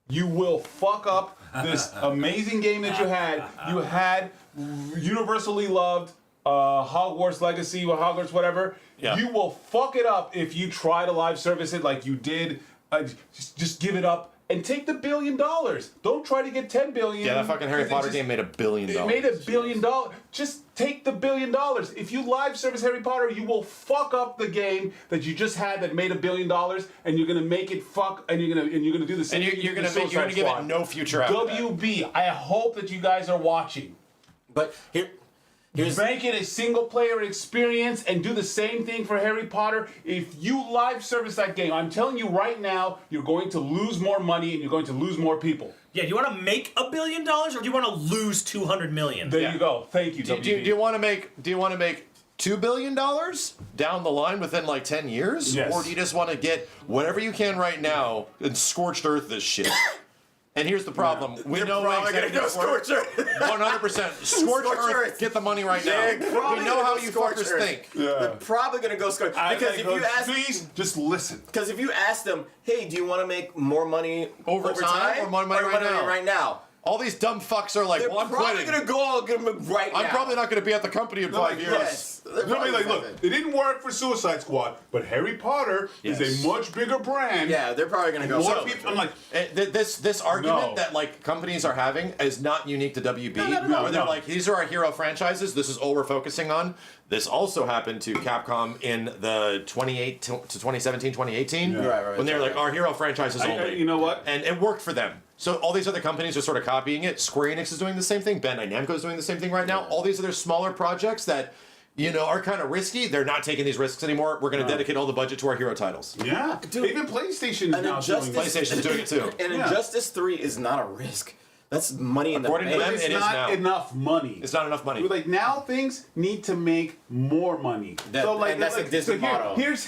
[SPEAKER 5] You will fuck up this amazing game that you had. You had universally loved Hogwarts Legacy or Hogwarts whatever. Yeah. You will fuck it up if you try to live service it like you did. Just give it up. And take the $1 billion. Don't try to get $10 billion.
[SPEAKER 6] Yeah, that fucking Harry Potter game made $1 billion.
[SPEAKER 5] It made $1 billion. Just take the $1 billion. If you live service Harry Potter, you will fuck up the game that you just had that made $1 billion, and you're gonna make it fuck, and you're gonna do the same.
[SPEAKER 6] And you're gonna give it no future after
[SPEAKER 5] WB. I hope that you guys are watching.
[SPEAKER 7] But
[SPEAKER 5] make it a single player experience and do the same thing for Harry Potter. If you live service that game, I'm telling you right now, you're going to lose more money and you're going to lose more people.
[SPEAKER 9] Yeah, do you want to make $1 billion or do you want to lose $200 million?
[SPEAKER 5] There you go. Thank you.
[SPEAKER 6] Do you want to make $2 billion down the line within like 10 years?
[SPEAKER 5] Yes.
[SPEAKER 6] Or do you just want to get whatever you can right now and scorched earth this shit? And here's the problem. We know
[SPEAKER 7] probably going to go scorch earth.
[SPEAKER 6] 100%. Scorch earth. Get the money right now. We know how you fuckers think.
[SPEAKER 7] Yeah. They're probably going to go scorch. Because if you ask,
[SPEAKER 5] please just listen.
[SPEAKER 7] Because if you ask them, hey, do you want to make more money over time
[SPEAKER 6] or more money
[SPEAKER 7] right now?
[SPEAKER 6] All these dumb fucks are like, well, I'm quitting.
[SPEAKER 7] They're probably going to go right now.
[SPEAKER 6] I'm probably not going to be at the company in 5 years.
[SPEAKER 7] Yes.
[SPEAKER 5] They'll be like, look, it didn't work for Suicide Squad, but Harry Potter is a much bigger brand.
[SPEAKER 3] Yeah, they're probably gonna go.
[SPEAKER 5] More
[SPEAKER 3] so
[SPEAKER 5] people. I'm like,
[SPEAKER 6] This argument that like companies are having is not unique to WB. Where they're like, these are our hero franchises. This is all we're focusing on. This also happened to Capcom in the 2017, 2018, when they were like, our hero franchises only.
[SPEAKER 5] you know what?
[SPEAKER 6] And it worked for them. So all these other companies are sort of copying it. Square Enix is doing the same thing. Bandai Namco is doing the same thing right now. All these other smaller projects that, you know, are kind of risky. They're not taking these risks anymore. We're going to dedicate all the budget to our hero titles.
[SPEAKER 5] Yeah. Even PlayStation is now doing it.
[SPEAKER 6] PlayStation's doing it too.
[SPEAKER 3] And Injustice 3 is not a risk. That's money in
[SPEAKER 6] According
[SPEAKER 3] the
[SPEAKER 6] to
[SPEAKER 3] bank.
[SPEAKER 6] them,
[SPEAKER 5] It's
[SPEAKER 6] it is
[SPEAKER 5] not
[SPEAKER 6] now.
[SPEAKER 5] enough money.
[SPEAKER 6] It's not enough money.
[SPEAKER 5] Like now, things need to make more money.
[SPEAKER 3] And that's a Disney model.
[SPEAKER 5] Here's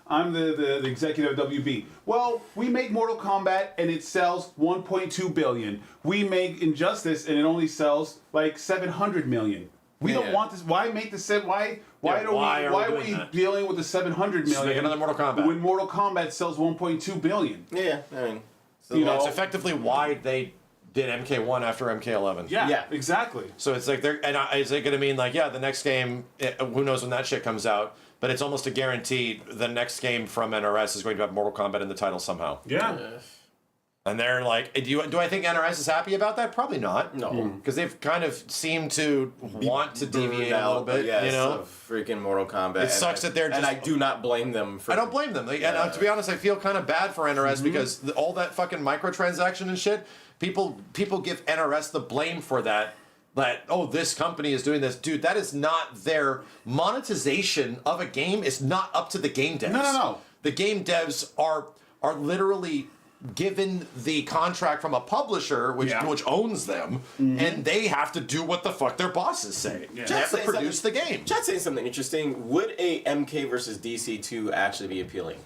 [SPEAKER 5] I'm the executive of WB. Well, we make Mortal Kombat and it sells 1.2 billion. We make Injustice and it only sells like 700 million. We don't want this. Why make the set? Why are we dealing with the 700 million?
[SPEAKER 6] Make another Mortal Kombat.
[SPEAKER 5] When Mortal Kombat sells 1.2 billion.
[SPEAKER 3] Yeah, I mean, so
[SPEAKER 6] It's effectively why they did MK1 after MK11.
[SPEAKER 5] Yeah, exactly.
[SPEAKER 6] So it's like is it going to mean like the next game? Who knows when that shit comes out? But it's almost a guarantee the next game from NRS is going to have Mortal Kombat in the title somehow.
[SPEAKER 5] Yeah.
[SPEAKER 6] And they're like, do I think NRS is happy about that? Probably not.
[SPEAKER 3] No.
[SPEAKER 6] Because they've kind of seemed to want to deviate a little bit,
[SPEAKER 3] yes,
[SPEAKER 6] you know?
[SPEAKER 3] of freaking Mortal Kombat.
[SPEAKER 6] It sucks that they're just...
[SPEAKER 3] And I do not blame them for...
[SPEAKER 6] I don't blame them. And to be honest, I feel kind of bad for NRS because all that fucking microtransaction and shit, people give NRS the blame for that. This company is doing this. Dude, that is not their monetization of a game is not up to the game devs.
[SPEAKER 5] No.
[SPEAKER 6] The game devs are literally given the contract from a publisher which owns them, and they have to do what the fuck their bosses say.
[SPEAKER 3] Yeah.
[SPEAKER 6] They have to produce the game.
[SPEAKER 3] Chat's saying something interesting. Would a MK versus DC 2 actually be appealing?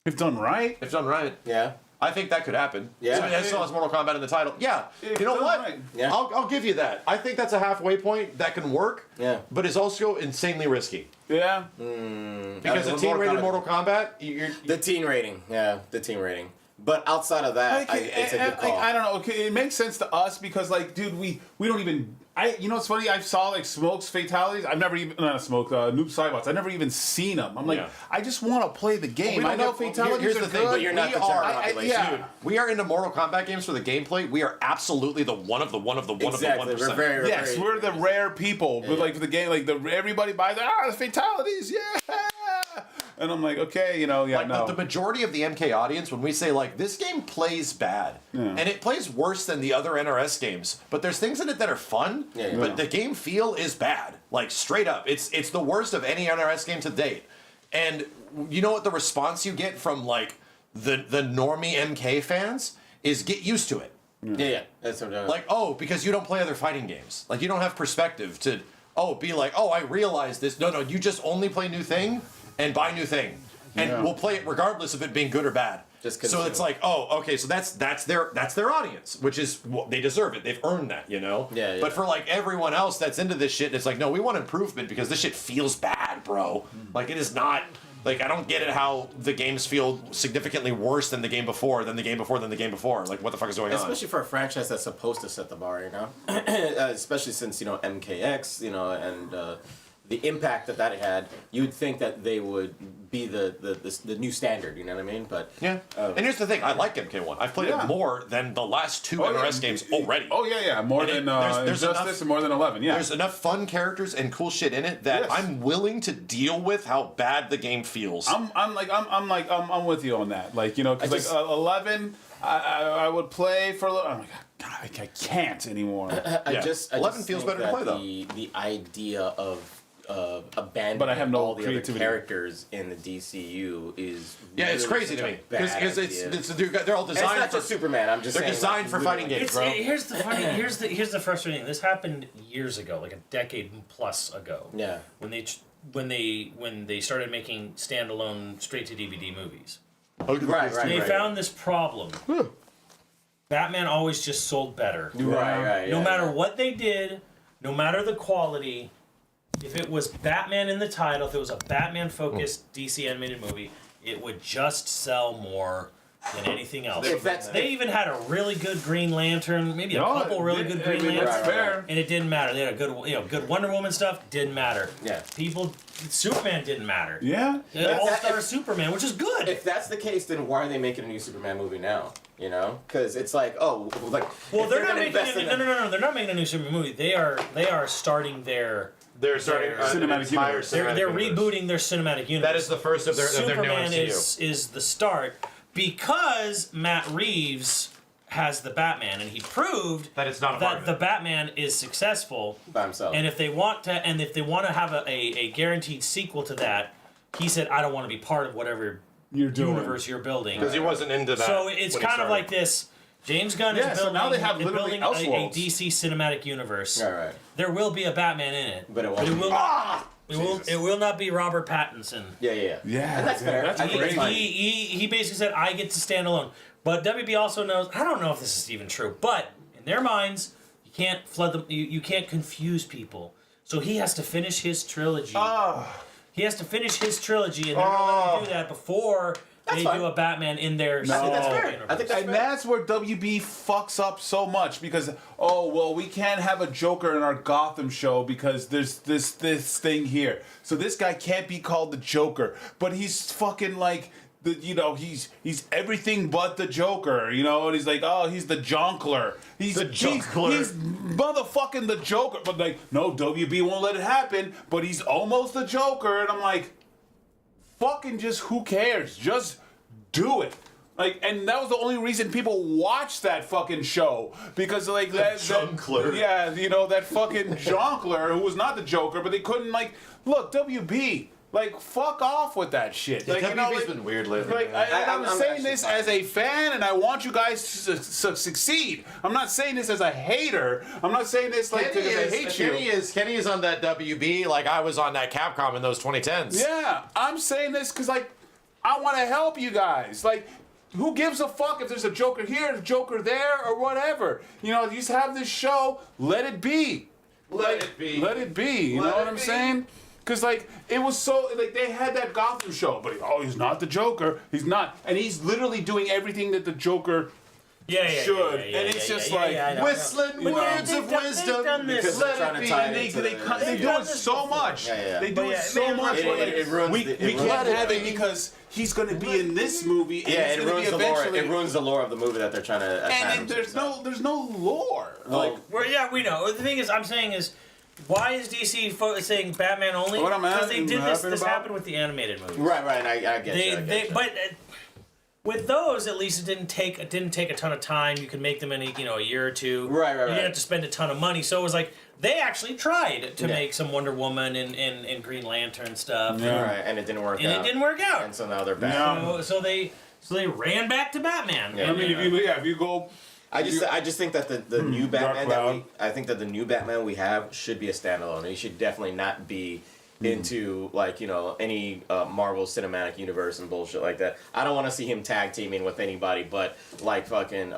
[SPEAKER 5] If done right.
[SPEAKER 6] If done right.
[SPEAKER 3] Yeah.
[SPEAKER 6] I think that could happen.
[SPEAKER 3] Yeah.
[SPEAKER 6] So it still has Mortal Kombat in the title. Yeah. You know what?
[SPEAKER 5] Right.
[SPEAKER 3] Yeah.
[SPEAKER 6] I'll give you that. I think that's a halfway point that can work.
[SPEAKER 3] Yeah.
[SPEAKER 6] But it's also insanely risky.
[SPEAKER 5] Yeah.
[SPEAKER 6] Because the teen-rated Mortal Kombat,
[SPEAKER 3] The teen rating. Yeah, the teen rating. But outside of that, it's a good call.
[SPEAKER 5] I don't know. Okay, it makes sense to us because, like, dude, we don't even. You know what's funny? I saw like Smoke's fatalities. I've never even Noob Cybots. I've never even seen them. I'm like, I just want to play the game. I know fatalities
[SPEAKER 6] here's
[SPEAKER 5] are
[SPEAKER 6] the thing,
[SPEAKER 5] good.
[SPEAKER 6] but you're not
[SPEAKER 3] the general population.
[SPEAKER 6] Dude, we are into Mortal Kombat games for the gameplay. We are absolutely the one of the 1%.
[SPEAKER 3] We're very,
[SPEAKER 5] Yes,
[SPEAKER 3] very,
[SPEAKER 5] we're the rare people with like the game. Like everybody buys the fatalities. Yeah. And I'm like, okay,
[SPEAKER 6] The majority of the MK audience, when we say like this game plays bad, and it plays worse than the other NRS games, but there's things in it that are fun, but the game feel is bad, like straight up. It's the worst of any NRS game to date. And you know what the response you get from like the normie MK fans is get used to it.
[SPEAKER 3] Yeah. That's what I'm doing.
[SPEAKER 6] Like, because you don't play other fighting games. Like you don't have perspective to be like, I realize this. No, you just only play new thing and buy new thing, and we'll play it regardless of it being good or bad. So it's like, okay, so that's their audience, which is they deserve it. They've earned that,
[SPEAKER 3] Yeah.
[SPEAKER 6] But for like everyone else that's into this shit, it's like, no, we want improvement because this shit feels bad, bro. Like it is not. Like I don't get it how the games feel significantly worse than the game before, than the game before, than the game before. Like what the fuck is going on?
[SPEAKER 3] Especially for a franchise that's supposed to set the bar, especially since MKX, and the impact that it had, you'd think that they would be the new standard, you know what I mean? But
[SPEAKER 6] and here's the thing, I like MK1. I've played it more than the last two NRS games already.
[SPEAKER 5] More than
[SPEAKER 6] there's
[SPEAKER 5] Injustice and more than 11. Yeah,
[SPEAKER 6] there's enough fun characters and cool shit in it that I'm willing to deal with how bad the game feels.
[SPEAKER 5] I'm with you on that. Like because 11, I would play for a little. Oh my God, I can't anymore.
[SPEAKER 6] 11 feels better to play though.
[SPEAKER 3] The idea of abandoning
[SPEAKER 5] but I have no
[SPEAKER 3] all the other
[SPEAKER 5] creativity.
[SPEAKER 3] characters in the DCU is
[SPEAKER 6] it's crazy to me because they're all designed.
[SPEAKER 3] It's not just Superman. I'm just
[SPEAKER 6] they're designed for fighting games, bro.
[SPEAKER 9] Here's the frustrating thing. This happened years ago, like a decade plus ago.
[SPEAKER 3] Yeah.
[SPEAKER 9] When they started making standalone straight to DVD movies.
[SPEAKER 3] Right.
[SPEAKER 9] They found this problem. Batman always just sold better.
[SPEAKER 3] Right.
[SPEAKER 9] No matter what they did, no matter the quality. If it was Batman in the title, if it was a Batman-focused DC animated movie, it would just sell more than anything else.
[SPEAKER 7] If that's
[SPEAKER 9] They even had a really good Green Lantern, maybe a couple really good Green Lanterns,
[SPEAKER 5] That's fair.
[SPEAKER 9] and it didn't matter. They had a good Wonder Woman stuff. Didn't matter.
[SPEAKER 7] Yeah.
[SPEAKER 9] Superman didn't matter.
[SPEAKER 5] Yeah.
[SPEAKER 9] All-Star Superman, which is good.
[SPEAKER 7] If that's the case, then why are they making a new Superman movie now? You know, because it's like, oh, like.
[SPEAKER 9] Well,
[SPEAKER 7] if
[SPEAKER 9] they're not
[SPEAKER 7] gonna
[SPEAKER 9] making
[SPEAKER 7] invest in
[SPEAKER 9] no. They're not making a new Superman movie. They are starting their.
[SPEAKER 6] They're starting
[SPEAKER 5] Cinematic universe.
[SPEAKER 9] They're rebooting their cinematic universe.
[SPEAKER 6] That is the first of their new
[SPEAKER 9] Superman
[SPEAKER 6] MCU.
[SPEAKER 9] is the start because Matt Reeves has the Batman, and he proved
[SPEAKER 6] That it's not a part
[SPEAKER 9] that
[SPEAKER 6] of
[SPEAKER 9] the
[SPEAKER 6] it.
[SPEAKER 9] Batman is successful
[SPEAKER 7] by himself.
[SPEAKER 9] And if they want to have a guaranteed sequel to that, he said, I don't want to be part of whatever
[SPEAKER 5] You're doing.
[SPEAKER 9] universe you're building.
[SPEAKER 6] Because he wasn't into that.
[SPEAKER 9] So it's
[SPEAKER 6] when he
[SPEAKER 9] kind of
[SPEAKER 6] started.
[SPEAKER 9] like this. James Gunn is
[SPEAKER 5] Yeah,
[SPEAKER 9] building,
[SPEAKER 5] so now they have literally
[SPEAKER 9] building a
[SPEAKER 5] Elseworlds.
[SPEAKER 9] DC cinematic universe.
[SPEAKER 7] Right.
[SPEAKER 9] There will be a Batman in it,
[SPEAKER 7] But it won't.
[SPEAKER 9] it will not be Robert Pattinson.
[SPEAKER 7] Yeah.
[SPEAKER 5] Yeah,
[SPEAKER 7] And that's fair.
[SPEAKER 5] that's
[SPEAKER 7] I think
[SPEAKER 5] great.
[SPEAKER 7] it's fine.
[SPEAKER 9] He basically said, I get to stand alone. But WB also knows, I don't know if this is even true, but in their minds, you can't flood them, you can't confuse people. So he has to finish his trilogy. He has to finish his trilogy, and they're going to let him do that before they
[SPEAKER 7] fine.
[SPEAKER 9] do a Batman in their
[SPEAKER 7] I think that's fair.
[SPEAKER 9] universe.
[SPEAKER 7] I think that's
[SPEAKER 5] And
[SPEAKER 7] fair.
[SPEAKER 5] that's where WB fucks up so much because we can't have a Joker in our Gotham show because there's this thing here. So this guy can't be called the Joker, but he's fucking like he's everything but the Joker, and he's like, oh, he's the Jonkler. He's
[SPEAKER 6] The Jonkler.
[SPEAKER 5] He's motherfucking the Joker, but like, no, WB won't let it happen, but he's almost the Joker, and I'm like, fucking just who cares? Just do it. Like, and that was the only reason people watched that fucking show because like that
[SPEAKER 6] Jonkler.
[SPEAKER 5] that fucking Jonkler who was not the Joker, but they couldn't look WB. Like, fuck off with that shit. Like,
[SPEAKER 6] WB's been weird lately.
[SPEAKER 5] Like, I'm saying this as a fan, and I want you guys to succeed. I'm not saying this as a hater. I'm not saying this because I hate you.
[SPEAKER 6] Kenny is on that WB like I was on that Capcom in those 2010s.
[SPEAKER 5] Yeah, I'm saying this because, I want to help you guys. Like, who gives a fuck if there's a Joker here, a Joker there, or whatever? You just have this show, let it be.
[SPEAKER 6] Let it be.
[SPEAKER 5] Let it be. You know what I'm saying? Because, it was so, they had that Gotham show, but he's not the Joker. He's not. And he's literally doing everything that the Joker should. And it's just
[SPEAKER 6] Whistling words of wisdom.
[SPEAKER 7] Because they're trying to tie
[SPEAKER 5] and
[SPEAKER 7] it into
[SPEAKER 5] they do it so much.
[SPEAKER 7] Yeah.
[SPEAKER 5] They do it so much.
[SPEAKER 7] It ruins
[SPEAKER 5] we
[SPEAKER 7] the- it
[SPEAKER 5] can't
[SPEAKER 7] ruins
[SPEAKER 5] have
[SPEAKER 7] the-
[SPEAKER 5] it because he's going to be in this movie. And
[SPEAKER 7] Yeah,
[SPEAKER 5] he's
[SPEAKER 7] it
[SPEAKER 5] gonna
[SPEAKER 7] ruins
[SPEAKER 5] be
[SPEAKER 7] the lore.
[SPEAKER 5] eventually.
[SPEAKER 7] It ruins the lore of the movie that they're trying to attach.
[SPEAKER 5] And there's no lore.
[SPEAKER 7] Well,
[SPEAKER 9] We know. The thing is, I'm saying is, why is DC saying Batman only?
[SPEAKER 5] What I'm
[SPEAKER 9] Because they did this.
[SPEAKER 5] happy
[SPEAKER 9] This
[SPEAKER 5] about-
[SPEAKER 9] happened with the animated movie.
[SPEAKER 7] right. I get you.
[SPEAKER 9] But with those, at least it didn't take a ton of time. You could make them in a year or two.
[SPEAKER 7] Right.
[SPEAKER 9] You didn't have to spend a ton of money. So it was like they actually tried to make some Wonder Woman and Green Lantern stuff.
[SPEAKER 5] Yeah.
[SPEAKER 7] Right, and it didn't work
[SPEAKER 9] And
[SPEAKER 7] out.
[SPEAKER 9] it didn't work out.
[SPEAKER 7] And so now they're back.
[SPEAKER 5] No.
[SPEAKER 9] So they ran back to Batman.
[SPEAKER 7] Yeah.
[SPEAKER 5] I mean, if you go.
[SPEAKER 7] I just think that the new Batman
[SPEAKER 5] Cloud.
[SPEAKER 7] the new Batman we have should be a standalone. He should definitely not be into any Marvel Cinematic Universe and bullshit like that. I don't want to see him tag teaming with anybody but fucking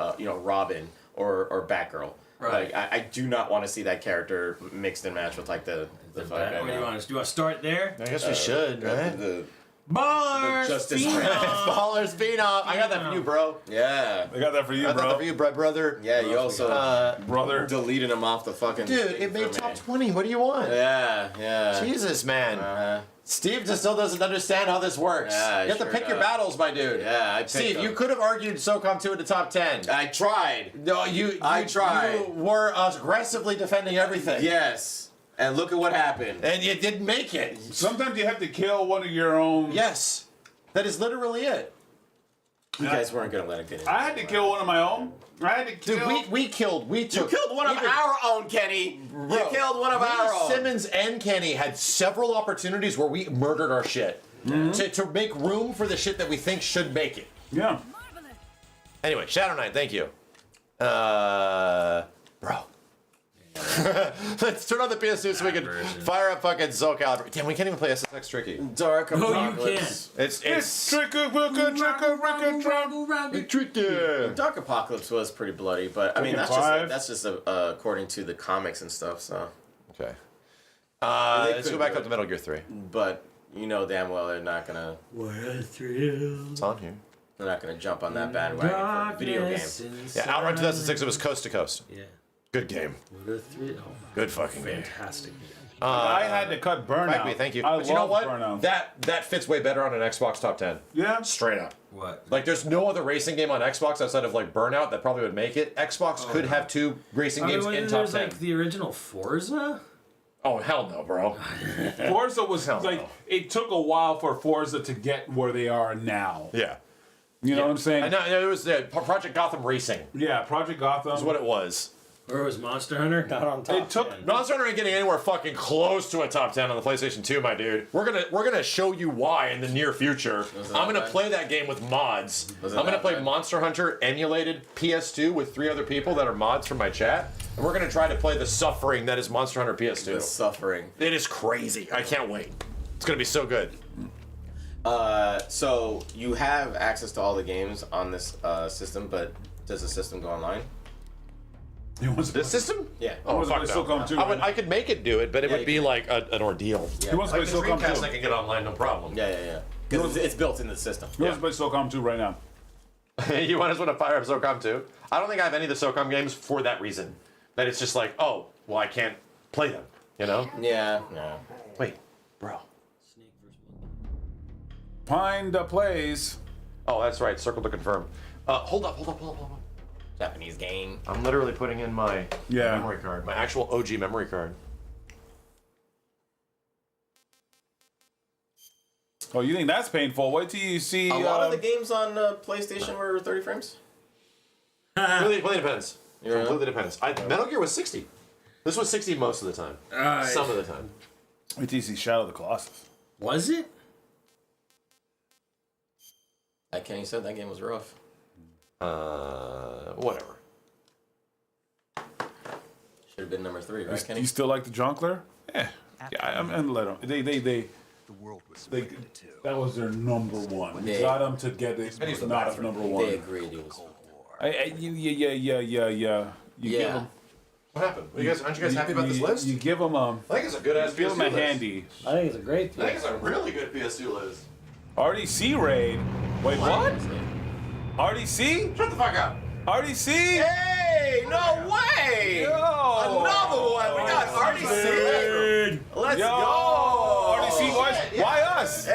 [SPEAKER 7] Robin or Batgirl.
[SPEAKER 9] Right.
[SPEAKER 7] Like I do not want to see that character mixed and matched with the fucking.
[SPEAKER 9] What do you want? Do you want to start there?
[SPEAKER 6] I guess we should, right?
[SPEAKER 9] Ballers,
[SPEAKER 7] Justice
[SPEAKER 9] Phenom.
[SPEAKER 6] Ballers, Phenom. I got that for you, bro.
[SPEAKER 7] Yeah.
[SPEAKER 5] I got that for you,
[SPEAKER 6] I got that for you, brother.
[SPEAKER 7] Yeah, you also
[SPEAKER 5] brother.
[SPEAKER 7] deleted him off the fucking.
[SPEAKER 6] Dude,
[SPEAKER 7] thing
[SPEAKER 6] it made
[SPEAKER 7] for
[SPEAKER 6] top
[SPEAKER 7] me.
[SPEAKER 6] 20. What do you want?
[SPEAKER 7] Yeah.
[SPEAKER 6] Jesus, man.
[SPEAKER 7] Uh-huh.
[SPEAKER 6] Steve just still doesn't understand how this works.
[SPEAKER 7] Yeah,
[SPEAKER 6] you have to
[SPEAKER 7] sure
[SPEAKER 6] pick your
[SPEAKER 7] does.
[SPEAKER 6] battles, my dude.
[SPEAKER 7] Yeah, I picked
[SPEAKER 6] Steve,
[SPEAKER 7] them.
[SPEAKER 6] you could have argued SOCOM 2 in the top 10.
[SPEAKER 7] I tried.
[SPEAKER 6] No,
[SPEAKER 7] I tried.
[SPEAKER 6] You were aggressively defending everything.
[SPEAKER 7] Yes. And look at what happened.
[SPEAKER 6] And you didn't make it.
[SPEAKER 5] Sometimes you have to kill one of your own.
[SPEAKER 6] Yes. That is literally it.
[SPEAKER 7] You guys weren't gonna let it get in.
[SPEAKER 5] I had to kill one of my own. I had to kill.
[SPEAKER 6] Dude, we
[SPEAKER 7] You
[SPEAKER 6] took.
[SPEAKER 7] killed one of
[SPEAKER 6] even-
[SPEAKER 7] our own, Kenny.
[SPEAKER 6] Bro,
[SPEAKER 7] You killed one of our own.
[SPEAKER 6] Simmons and Kenny had several opportunities where we murdered our shit to make room for the shit that we think should make it.
[SPEAKER 5] Yeah.
[SPEAKER 6] Anyway, Shadow Knight, thank you. Bro. Let's turn on the PS2 so we can fire up fucking SoCal. Damn, we can't even play SSX Tricky.
[SPEAKER 7] Dark
[SPEAKER 9] you
[SPEAKER 7] Apocalypse.
[SPEAKER 6] It's
[SPEAKER 5] Tricky.
[SPEAKER 7] Dark Apocalypse was pretty bloody, but I mean
[SPEAKER 5] Fucking
[SPEAKER 7] that's just according to the comics and stuff. So,
[SPEAKER 6] okay.
[SPEAKER 7] They
[SPEAKER 6] Let's
[SPEAKER 7] could
[SPEAKER 6] go back
[SPEAKER 7] do
[SPEAKER 6] up to Metal Gear 3.
[SPEAKER 7] but you know damn well they're not gonna.
[SPEAKER 6] It's on here.
[SPEAKER 7] They're not gonna jump on that bandwagon for a video game.
[SPEAKER 6] Yeah, Outrun 2006. It was coast to coast.
[SPEAKER 9] Yeah.
[SPEAKER 6] Good game. Good fucking game.
[SPEAKER 9] Fantastic.
[SPEAKER 5] I had to cut Burnout.
[SPEAKER 6] Frankly, thank you.
[SPEAKER 5] I
[SPEAKER 6] But you know
[SPEAKER 5] love
[SPEAKER 6] what?
[SPEAKER 5] Burnout.
[SPEAKER 6] That fits way better on an Xbox top 10.
[SPEAKER 5] Yeah.
[SPEAKER 6] Straight up.
[SPEAKER 9] What?
[SPEAKER 6] Like, there's no other racing game on Xbox outside of like Burnout that probably would make it. Xbox could have 2 racing games in top 10.
[SPEAKER 9] There's like the original Forza.
[SPEAKER 6] Oh hell no, bro.
[SPEAKER 5] Forza was
[SPEAKER 6] Hell
[SPEAKER 5] like
[SPEAKER 6] no.
[SPEAKER 5] it took a while for Forza to get where they are now.
[SPEAKER 6] Yeah.
[SPEAKER 5] You know what I'm saying?
[SPEAKER 6] I know it was Project Gotham Racing.
[SPEAKER 5] Yeah, Project Gotham.
[SPEAKER 6] That's what it was.
[SPEAKER 9] Or was Monster Hunter not on top?
[SPEAKER 5] It took
[SPEAKER 9] 10?
[SPEAKER 6] Monster Hunter ain't getting anywhere fucking close to a top 10 on the PlayStation 2, my dude. We're gonna show you why in the near future. I'm gonna play that game with mods. I'm gonna play Monster Hunter emulated PS2 with 3 other people that are mods from my chat, and we're gonna try to play the suffering that is Monster Hunter PS2.
[SPEAKER 7] The suffering.
[SPEAKER 6] It is crazy. I can't wait. It's gonna be so good.
[SPEAKER 7] So you have access to all the games on this system, but does the system go online?
[SPEAKER 6] This system?
[SPEAKER 7] Yeah.
[SPEAKER 6] Oh,
[SPEAKER 5] wants to
[SPEAKER 6] fuck
[SPEAKER 5] play
[SPEAKER 6] no.
[SPEAKER 5] Silicon 2,
[SPEAKER 6] I
[SPEAKER 5] right?
[SPEAKER 6] could make it do it, but it
[SPEAKER 7] Yeah,
[SPEAKER 6] would
[SPEAKER 7] you
[SPEAKER 6] be
[SPEAKER 7] can.
[SPEAKER 6] like an ordeal.
[SPEAKER 5] He wants to play Silicon 2.
[SPEAKER 6] Dreamcast, I can get online, no problem.
[SPEAKER 7] Yeah. Because it's built into the system.
[SPEAKER 5] He wants to play Silicon 2 right now.
[SPEAKER 6] You want us to fire up SOCOM 2? I don't think I have any of the SOCOM games for that reason. That it's just like, oh, well, I can't play them, you know?
[SPEAKER 7] Yeah.
[SPEAKER 6] Wait, bro.
[SPEAKER 5] Find plays.
[SPEAKER 6] Oh, that's right, circle to confirm. Hold up.
[SPEAKER 7] Japanese game.
[SPEAKER 6] I'm literally putting in my
[SPEAKER 5] Yeah.
[SPEAKER 6] memory card, my actual OG memory card.
[SPEAKER 5] Oh, you think that's painful? Wait till you see.
[SPEAKER 7] A lot of the games on PlayStation were 30 frames.
[SPEAKER 6] Really depends.
[SPEAKER 7] Yeah.
[SPEAKER 6] Completely depends. Metal Gear was 60. This was 60 most of the time. Some of the time.
[SPEAKER 5] Wait till you see Shadow of the Colossus.
[SPEAKER 9] Was it?
[SPEAKER 7] Like Kenny said, that game was rough.
[SPEAKER 6] Whatever.
[SPEAKER 7] Should have been number 3, right,
[SPEAKER 5] Do
[SPEAKER 7] Kenny?
[SPEAKER 5] you still like the Jonkler? Yeah, I'm let them. They
[SPEAKER 10] The world was
[SPEAKER 5] they
[SPEAKER 10] split too.
[SPEAKER 5] that was their number one.
[SPEAKER 7] Yeah.
[SPEAKER 5] Got them to get it. It's not a number
[SPEAKER 7] They
[SPEAKER 5] one.
[SPEAKER 7] agreed it was.
[SPEAKER 5] Yeah. You give them.
[SPEAKER 6] What happened? Aren't you guys happy about this list?
[SPEAKER 5] You give them
[SPEAKER 6] I think it's a good ass
[SPEAKER 5] give
[SPEAKER 6] PS2
[SPEAKER 5] them a
[SPEAKER 6] list.
[SPEAKER 5] handy.
[SPEAKER 9] I think it's a great.
[SPEAKER 6] I think it's a really good PS2 list.
[SPEAKER 5] RDC raid. Wait, what? RDC?
[SPEAKER 6] Shut the fuck up.
[SPEAKER 5] RDC?
[SPEAKER 7] Hey, no way!
[SPEAKER 5] Yo!
[SPEAKER 7] Another one. We got RDC. Let's
[SPEAKER 5] Yo!
[SPEAKER 7] go.
[SPEAKER 5] RDC, why us?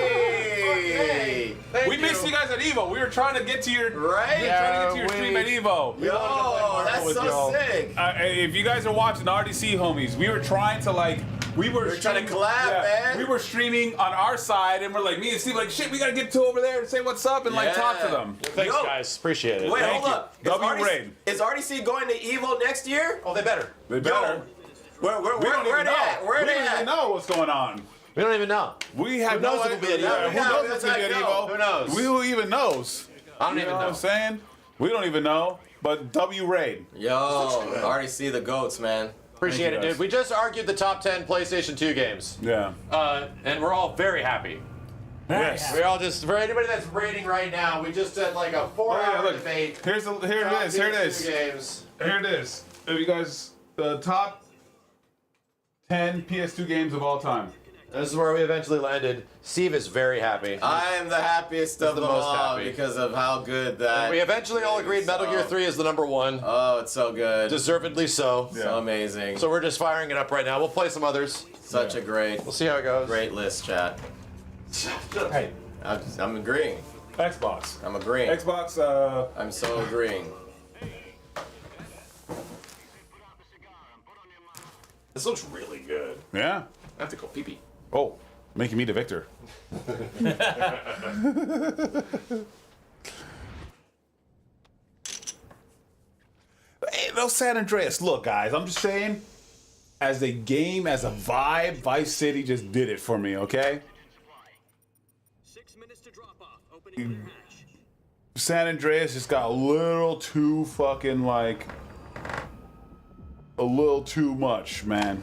[SPEAKER 7] Hey!
[SPEAKER 5] We missed you guys at Evo. We were trying to get to your
[SPEAKER 7] Right?
[SPEAKER 5] We were trying to get to your stream at Evo.
[SPEAKER 7] Yo, that's
[SPEAKER 5] with
[SPEAKER 7] so
[SPEAKER 5] y'all.
[SPEAKER 7] sick.
[SPEAKER 5] If you guys are watching RDC, homies, we were trying to we were
[SPEAKER 7] trying to collab, man.
[SPEAKER 5] We were streaming on our side, and we're like, me and Steve, like, shit, we gotta get to over there and say what's up and like talk to
[SPEAKER 7] Yeah.
[SPEAKER 5] them.
[SPEAKER 6] Thanks,
[SPEAKER 7] Yo.
[SPEAKER 6] guys. Appreciate it.
[SPEAKER 7] Wait,
[SPEAKER 5] Thank
[SPEAKER 7] hold
[SPEAKER 5] you.
[SPEAKER 7] up.
[SPEAKER 5] W raid.
[SPEAKER 7] Is RDC going to Evo next year?
[SPEAKER 6] Oh, they better.
[SPEAKER 5] They better.
[SPEAKER 7] Where
[SPEAKER 5] We don't
[SPEAKER 7] they
[SPEAKER 5] even know.
[SPEAKER 7] at? Where
[SPEAKER 5] we
[SPEAKER 7] they
[SPEAKER 5] don't even
[SPEAKER 7] at?
[SPEAKER 5] know what's going on.
[SPEAKER 6] We don't even know.
[SPEAKER 5] We have
[SPEAKER 6] Who knows
[SPEAKER 5] no
[SPEAKER 6] if we'll be
[SPEAKER 5] idea.
[SPEAKER 6] at Evo?
[SPEAKER 5] Who
[SPEAKER 7] Yeah,
[SPEAKER 5] knows if
[SPEAKER 7] that's
[SPEAKER 5] it's gonna be at
[SPEAKER 7] how I
[SPEAKER 5] Evo?
[SPEAKER 7] know.
[SPEAKER 6] Who knows?
[SPEAKER 5] Who even knows?
[SPEAKER 6] I don't
[SPEAKER 5] You
[SPEAKER 6] even
[SPEAKER 5] know what
[SPEAKER 6] know.
[SPEAKER 5] I'm saying? We don't even know. But W raid.
[SPEAKER 7] Yo, RDC the goats, man.
[SPEAKER 6] Appreciate it,
[SPEAKER 5] Thank you,
[SPEAKER 6] dude.
[SPEAKER 5] guys.
[SPEAKER 6] We just argued the top 10 PlayStation 2 games.
[SPEAKER 5] Yeah.
[SPEAKER 6] And we're all very happy.
[SPEAKER 5] Yes.
[SPEAKER 6] We're all just, for anybody that's rating right now, we just did like a 4-hour
[SPEAKER 5] look.
[SPEAKER 6] debate.
[SPEAKER 5] Here it is. Here it is.
[SPEAKER 6] Games.
[SPEAKER 5] Here it is. If you guys, the top 10 PS2 games of all time.
[SPEAKER 6] This is where we eventually landed. Steve is very happy.
[SPEAKER 7] I am the happiest of
[SPEAKER 6] the
[SPEAKER 7] them
[SPEAKER 6] most
[SPEAKER 7] all
[SPEAKER 6] happy.
[SPEAKER 7] because of how good that.
[SPEAKER 6] We eventually all agreed Metal Gear 3 is the number one.
[SPEAKER 7] Oh, it's so good.
[SPEAKER 6] Deservedly so.
[SPEAKER 7] So amazing.
[SPEAKER 6] So we're just firing it up right now. We'll play some others.
[SPEAKER 7] Such a great,
[SPEAKER 6] We'll see how it goes.
[SPEAKER 7] great list, chat.
[SPEAKER 5] Hey,
[SPEAKER 7] I'm agreeing.
[SPEAKER 5] Xbox.
[SPEAKER 7] I'm agreeing.
[SPEAKER 5] Xbox,
[SPEAKER 7] I'm so agreeing.
[SPEAKER 6] This looks really good.
[SPEAKER 5] yeah.
[SPEAKER 6] I have to go pee-pee.
[SPEAKER 5] Oh, making me the victor. Hey, no San Andreas. Look, guys, I'm just saying, as a game, as a vibe, Vice City just did it for me, okay?
[SPEAKER 10] 6 minutes to drop off. Opening your hatch.
[SPEAKER 5] San Andreas just got a little too fucking, like, a little too much, man.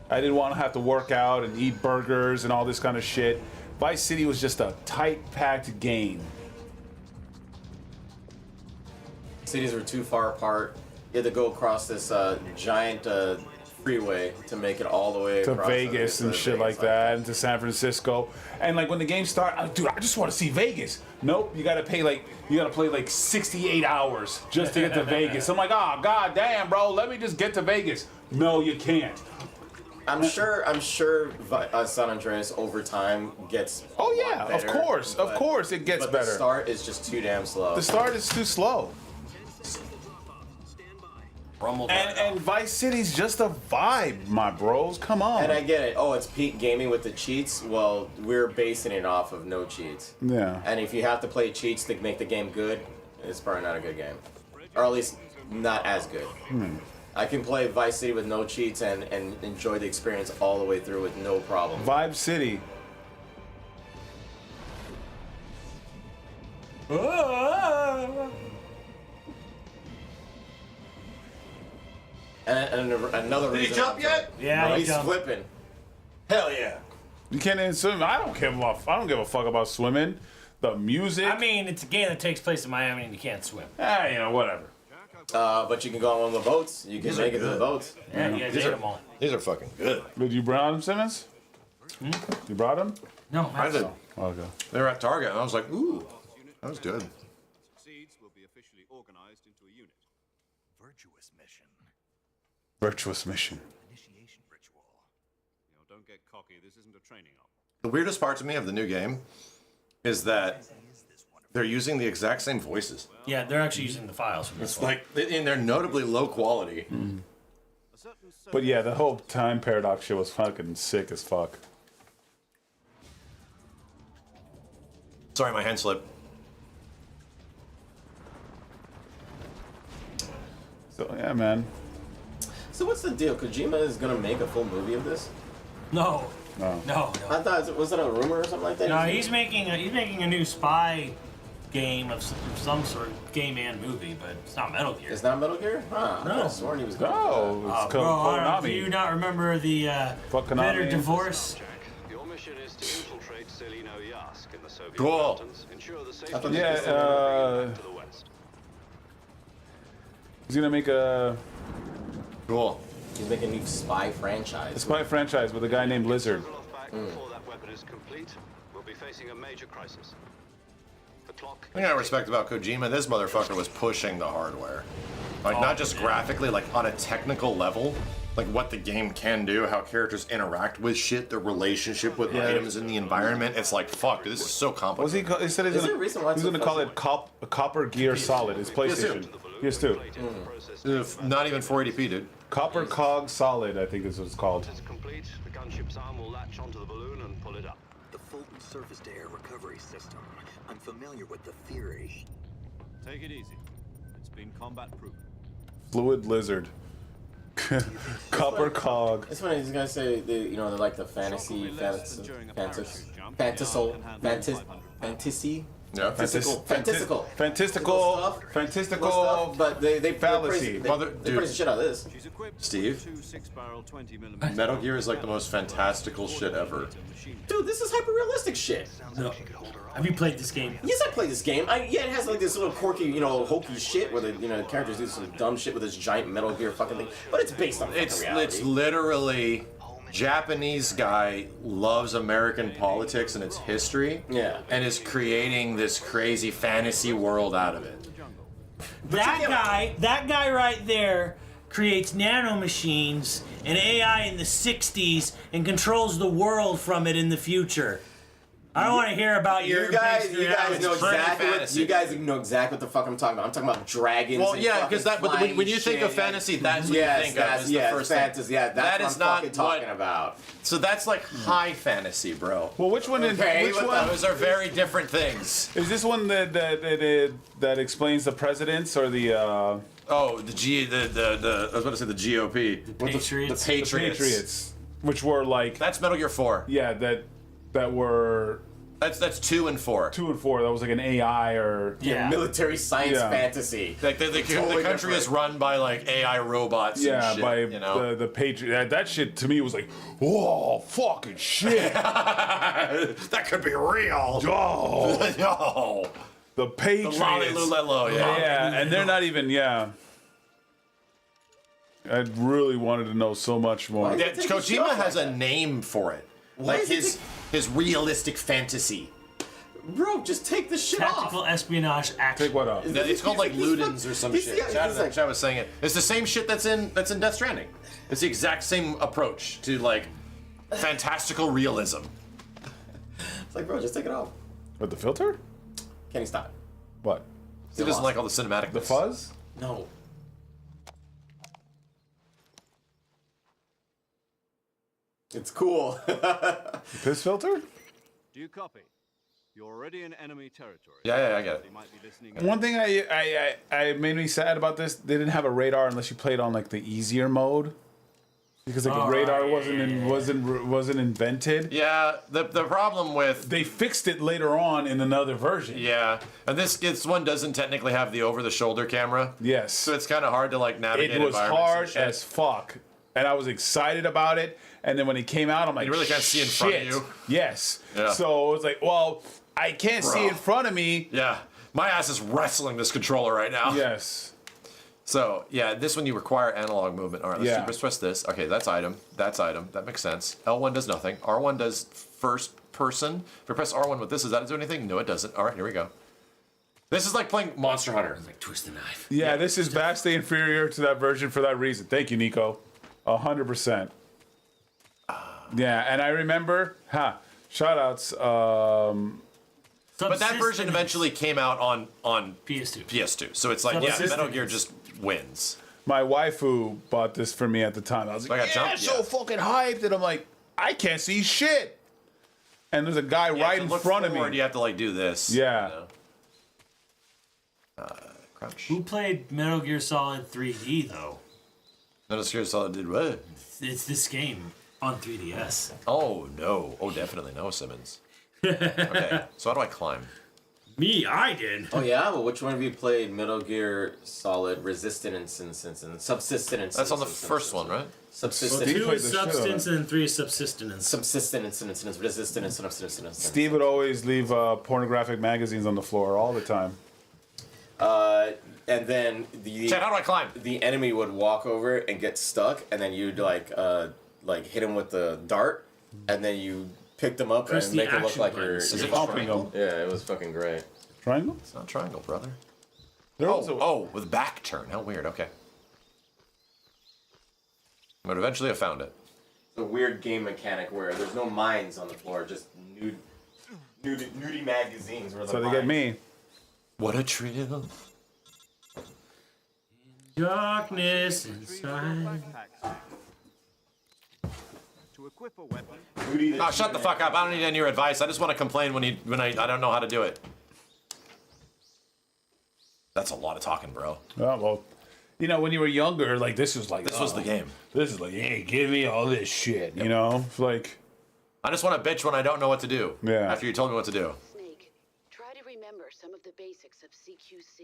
[SPEAKER 5] I didn't want to have to work out and eat burgers and all this kind of shit. Vice City was just a tight-packed game.
[SPEAKER 7] Cities were too far apart. You had to go across this giant
[SPEAKER 3] freeway to make it all the way
[SPEAKER 5] to
[SPEAKER 3] across
[SPEAKER 5] Vegas and shit like that, and to San Francisco. And like when the game starts, dude, I just want to see Vegas. Nope, you gotta play like 68 hours just to get to Vegas. I'm like, oh god damn, bro, let me just get to Vegas. No, you can't.
[SPEAKER 3] I'm sure San Andreas over time gets.
[SPEAKER 5] Oh yeah,
[SPEAKER 3] better,
[SPEAKER 5] of course it gets
[SPEAKER 3] but
[SPEAKER 5] better.
[SPEAKER 3] The start is just too damn slow.
[SPEAKER 5] The start is too slow. And Vice City's just a vibe, my bros. Come on.
[SPEAKER 3] And I get it. Oh, it's peak gaming with the cheats. Well, we're basing it off of no cheats.
[SPEAKER 5] Yeah.
[SPEAKER 3] And if you have to play cheats to make the game good, it's probably not a good game, or at least not as good. I can play Vice City with no cheats and enjoy the experience all the way through with no problem.
[SPEAKER 5] Vibe City.
[SPEAKER 3] And another reason.
[SPEAKER 6] Did he jump yet?
[SPEAKER 4] Yeah,
[SPEAKER 3] No,
[SPEAKER 4] he
[SPEAKER 3] he's
[SPEAKER 4] jumped.
[SPEAKER 3] flipping.
[SPEAKER 6] Hell yeah.
[SPEAKER 5] You can't even swim. I don't give a fuck about swimming. The music.
[SPEAKER 4] I mean, it's a game that takes place in Miami and you can't swim.
[SPEAKER 5] You know, whatever.
[SPEAKER 3] But you can go on one of the boats. You can make it to the boats.
[SPEAKER 4] Yeah, you guys ate them all.
[SPEAKER 6] These are fucking good.
[SPEAKER 5] Did you brought them, Simmons? You brought them?
[SPEAKER 4] No,
[SPEAKER 6] I did.
[SPEAKER 5] Okay.
[SPEAKER 6] They were at Target, and I was like, ooh, that was good.
[SPEAKER 10] Succeeds will be officially organized into a unit.
[SPEAKER 11] Virtuous mission.
[SPEAKER 5] Virtuous mission.
[SPEAKER 11] Initiation ritual.
[SPEAKER 10] You know, don't get cocky. This isn't a training op.
[SPEAKER 6] The weirdest part to me of the new game is that they're using the exact same voices.
[SPEAKER 4] Yeah, they're actually using the files from this
[SPEAKER 6] It's
[SPEAKER 4] one.
[SPEAKER 6] like, and they're notably low quality.
[SPEAKER 5] But yeah, the whole time paradox shit was fucking sick as fuck.
[SPEAKER 6] Sorry, my hand slipped.
[SPEAKER 5] So yeah, man.
[SPEAKER 3] So what's the deal? Kojima is gonna make a full movie of this?
[SPEAKER 4] No.
[SPEAKER 5] No.
[SPEAKER 4] No.
[SPEAKER 3] I thought was it a rumor or something like that?
[SPEAKER 4] No, he's making a new spy game of some sort of game and movie, but it's not Metal Gear.
[SPEAKER 3] It's not Metal Gear? Huh? I
[SPEAKER 4] No.
[SPEAKER 3] could have sworn he was going
[SPEAKER 5] No, it's
[SPEAKER 4] Bro,
[SPEAKER 5] Konami.
[SPEAKER 4] do you not remember the
[SPEAKER 5] Fuck Konami.
[SPEAKER 4] bitter divorce?
[SPEAKER 10] Your mission is to infiltrate Selino Yask in the Soviet
[SPEAKER 6] Cool.
[SPEAKER 10] mountains. Ensure the safety of
[SPEAKER 5] Yeah,
[SPEAKER 10] to the west.
[SPEAKER 5] he's gonna make a
[SPEAKER 6] Cool.
[SPEAKER 3] He's making a new spy franchise.
[SPEAKER 5] spy franchise with a guy named Lizard.
[SPEAKER 10] Back before that weapon is complete, we'll be facing a major crisis. The clock.
[SPEAKER 6] The thing I respect about Kojima, this motherfucker was pushing the hardware. Like, not just graphically, like, on a technical level. Like, what the game can do, how characters interact with shit, their relationship with items in the environment. It's like, fuck, this is so
[SPEAKER 5] What's he?
[SPEAKER 6] complicated.
[SPEAKER 5] He said
[SPEAKER 3] Is there a reason why
[SPEAKER 5] he's
[SPEAKER 3] it's
[SPEAKER 5] gonna
[SPEAKER 3] so
[SPEAKER 5] call it Copper Gear Solid. It's PlayStation. PS2.
[SPEAKER 6] Not even 480p, dude.
[SPEAKER 5] Copper Cog Solid, I think is what it's called.
[SPEAKER 10] Is complete. The gunship's arm will latch onto the balloon and pull it up.
[SPEAKER 11] The Fulton surface-to-air recovery system. I'm familiar with the theory.
[SPEAKER 10] Take it easy. It's been combat-proof.
[SPEAKER 5] Fluid Lizard. Copper Cog.
[SPEAKER 3] It's funny, these guys say they're like the fantasy.
[SPEAKER 6] Yeah.
[SPEAKER 3] Fantastical
[SPEAKER 5] Fantastical.
[SPEAKER 3] but they
[SPEAKER 5] fallacy.
[SPEAKER 3] They praise the shit out of this.
[SPEAKER 10] She's equipped
[SPEAKER 6] Steve?
[SPEAKER 10] with 2 6-barrel 20mm.
[SPEAKER 6] Metal Gear is like the most fantastical shit ever.
[SPEAKER 3] Dude, this is hyper realistic shit.
[SPEAKER 4] No. Have you played this game?
[SPEAKER 3] Yes, I played this game. Yeah, it has like this little quirky, hokey shit where the characters do some dumb shit with this giant Metal Gear fucking thing. But it's based on fucking reality.
[SPEAKER 6] It's literally Japanese guy loves American politics and its history.
[SPEAKER 3] Yeah.
[SPEAKER 6] And is creating this crazy fantasy world out of it.
[SPEAKER 4] That guy right there creates nanomachines and AI in the 60s and controls the world from it in the future. I don't want to hear about your
[SPEAKER 3] You guys
[SPEAKER 4] based
[SPEAKER 3] know
[SPEAKER 4] reality.
[SPEAKER 3] exactly what the fuck I'm talking about. I'm talking about dragons.
[SPEAKER 6] Well,
[SPEAKER 3] and
[SPEAKER 6] yeah, because
[SPEAKER 3] fucking
[SPEAKER 6] when you
[SPEAKER 3] flying
[SPEAKER 6] think of
[SPEAKER 3] shit.
[SPEAKER 6] fantasy, that's what you think of. Is the first
[SPEAKER 3] fantasy.
[SPEAKER 6] thing.
[SPEAKER 3] Yeah, that's
[SPEAKER 6] That
[SPEAKER 3] what
[SPEAKER 6] is
[SPEAKER 3] I'm
[SPEAKER 6] not
[SPEAKER 3] fucking talking
[SPEAKER 6] what-
[SPEAKER 3] about.
[SPEAKER 6] So that's like high fantasy, bro.
[SPEAKER 5] Well, which one?
[SPEAKER 3] Okay,
[SPEAKER 5] Which
[SPEAKER 3] what
[SPEAKER 5] one?
[SPEAKER 6] Those are very different things.
[SPEAKER 5] Is this one that explains the presidents or the
[SPEAKER 6] Oh, I was about to say the GOP.
[SPEAKER 4] Patriots.
[SPEAKER 6] The Patriots.
[SPEAKER 5] Patriots, which were like
[SPEAKER 6] That's Metal Gear 4.
[SPEAKER 5] yeah that were
[SPEAKER 6] That's 2 and 4.
[SPEAKER 5] 2 and 4. That was like an AI or
[SPEAKER 4] Yeah.
[SPEAKER 3] Military science
[SPEAKER 5] Yeah.
[SPEAKER 3] fantasy.
[SPEAKER 6] Like the
[SPEAKER 3] Totally
[SPEAKER 6] country is
[SPEAKER 3] different.
[SPEAKER 6] run by like AI robots.
[SPEAKER 5] yeah
[SPEAKER 6] and shit,
[SPEAKER 5] by
[SPEAKER 6] you know.
[SPEAKER 5] the Patriot. That shit to me was like, whoa, fucking shit.
[SPEAKER 6] That could be real.
[SPEAKER 5] Oh,
[SPEAKER 6] No.
[SPEAKER 5] the Patriots.
[SPEAKER 6] Lolly Lulelo, yeah.
[SPEAKER 5] Yeah, and they're not even I really wanted to know so much more.
[SPEAKER 6] Yeah, Kojima has a name for it. Like his realistic fantasy.
[SPEAKER 3] Bro, just take the shit
[SPEAKER 9] Tactical
[SPEAKER 3] off.
[SPEAKER 9] espionage action.
[SPEAKER 5] Take what off?
[SPEAKER 6] It's called like Ludens or some shit. Chad was saying it. It's the same shit that's in Death Stranding. It's the exact same approach to like fantastical realism.
[SPEAKER 3] It's like, bro, just take it off.
[SPEAKER 5] With the filter?
[SPEAKER 3] Can he stop?
[SPEAKER 5] What?
[SPEAKER 6] He doesn't like all the cinematic.
[SPEAKER 5] The fuzz?
[SPEAKER 3] No. It's cool.
[SPEAKER 5] Piss filter?
[SPEAKER 10] Do you copy? You're already in enemy territory.
[SPEAKER 6] Yeah, I get it.
[SPEAKER 10] They might be listening.
[SPEAKER 5] One thing I made me sad about this, they didn't have a radar unless you played on like the easier mode. Because like the radar wasn't invented.
[SPEAKER 6] Yeah, the problem with
[SPEAKER 5] they fixed it later on in another version.
[SPEAKER 6] Yeah, and this one doesn't technically have the over-the-shoulder camera.
[SPEAKER 5] Yes.
[SPEAKER 6] So it's kind of hard to like navigate.
[SPEAKER 5] It was hard
[SPEAKER 6] environments and
[SPEAKER 5] as fuck, and I was excited about it. And then when it came out, I'm like,
[SPEAKER 6] you really can't see in front of
[SPEAKER 5] shit.
[SPEAKER 6] you.
[SPEAKER 5] Yes.
[SPEAKER 6] Yeah.
[SPEAKER 5] So it was like, well, I can't see in front of me.
[SPEAKER 6] Yeah, my ass is wrestling this controller right now.
[SPEAKER 5] Yes.
[SPEAKER 6] So yeah, this one you require analog movement. All right, let's press this. Okay, that's item. That's item. That makes sense. L1 does nothing. R1 does first person. If I press R1 with this, does that do anything? No, it doesn't. All right, here we go. This is like playing Monster Hunter.
[SPEAKER 9] Like twist the knife.
[SPEAKER 5] Yeah, this is vastly inferior to that version for that reason. Thank you, Nico. 100%. Yeah, and I remember, shoutouts.
[SPEAKER 6] But that version eventually came out on
[SPEAKER 9] PS2.
[SPEAKER 6] PS2. So it's like, yeah, Metal Gear just wins.
[SPEAKER 5] My waifu bought this for me at the time. I was like, so fucking hyped. And I'm like, I can't see shit. And there's a guy right in front of me.
[SPEAKER 6] You have to like do this.
[SPEAKER 5] Yeah.
[SPEAKER 6] You know? Crouch.
[SPEAKER 9] Who played Metal Gear Solid 3D though?
[SPEAKER 6] Metal Gear Solid did what?
[SPEAKER 9] It's this game on 3DS.
[SPEAKER 6] Oh no. Oh, definitely no, Simmons. Okay, so how do I climb?
[SPEAKER 9] Me, I did.
[SPEAKER 3] Oh yeah, well, which one of you played Metal Gear Solid Resistance and Subsistence?
[SPEAKER 6] That's on the first one, right?
[SPEAKER 3] Subsistence.
[SPEAKER 9] Well, 2 is substance and 3 is subsistence.
[SPEAKER 3] Subsistence, resistance, and subsistence.
[SPEAKER 5] Steve would always leave pornographic magazines on the floor all the time.
[SPEAKER 3] And then
[SPEAKER 6] Chad, how do I climb?
[SPEAKER 3] The enemy would walk over and get stuck, and then you'd like hit him with the dart, and then you picked them up and make it look like you're
[SPEAKER 5] bumping them.
[SPEAKER 3] Yeah, it was fucking great.
[SPEAKER 5] Triangle?
[SPEAKER 6] It's not triangle, brother.
[SPEAKER 5] Oh,
[SPEAKER 6] with back turn. How weird. Okay. But eventually I found it.
[SPEAKER 3] It's a weird game mechanic where there's no mines on the floor, just nudie magazines. Where
[SPEAKER 5] so they get me.
[SPEAKER 6] What a trill.
[SPEAKER 9] Darkness inside.
[SPEAKER 10] To equip a weapon.
[SPEAKER 6] Oh, shut the fuck up. I don't need any of your advice. I just want to complain when I don't know how to do it. That's a lot of talking, bro.
[SPEAKER 5] Oh, well, you know, when you were younger, like, this was like...
[SPEAKER 6] This was the game.
[SPEAKER 5] This is like, hey, give me all this shit, you know? It's like...
[SPEAKER 6] I just want to bitch when I don't know what to do.
[SPEAKER 5] Yeah.
[SPEAKER 6] After you told me what to do.
[SPEAKER 12] Snake, try to remember some of the basics of CQC.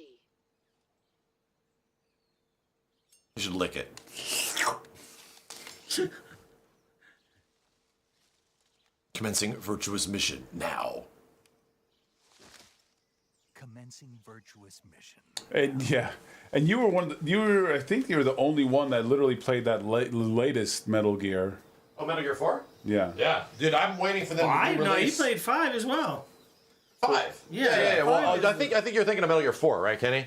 [SPEAKER 6] You should lick it. Commencing virtuous mission now.
[SPEAKER 11] Commencing virtuous mission.
[SPEAKER 5] And yeah, and you were I think you were the only one that literally played that latest Metal Gear.
[SPEAKER 6] Oh, Metal Gear 4?
[SPEAKER 5] Yeah.
[SPEAKER 6] Yeah. Dude, I'm waiting for them to
[SPEAKER 9] No, he
[SPEAKER 6] release...
[SPEAKER 9] played 5 as well.
[SPEAKER 6] 5?
[SPEAKER 9] Yeah.
[SPEAKER 6] Well, I think you're thinking of Metal Gear 4, right, Kenny?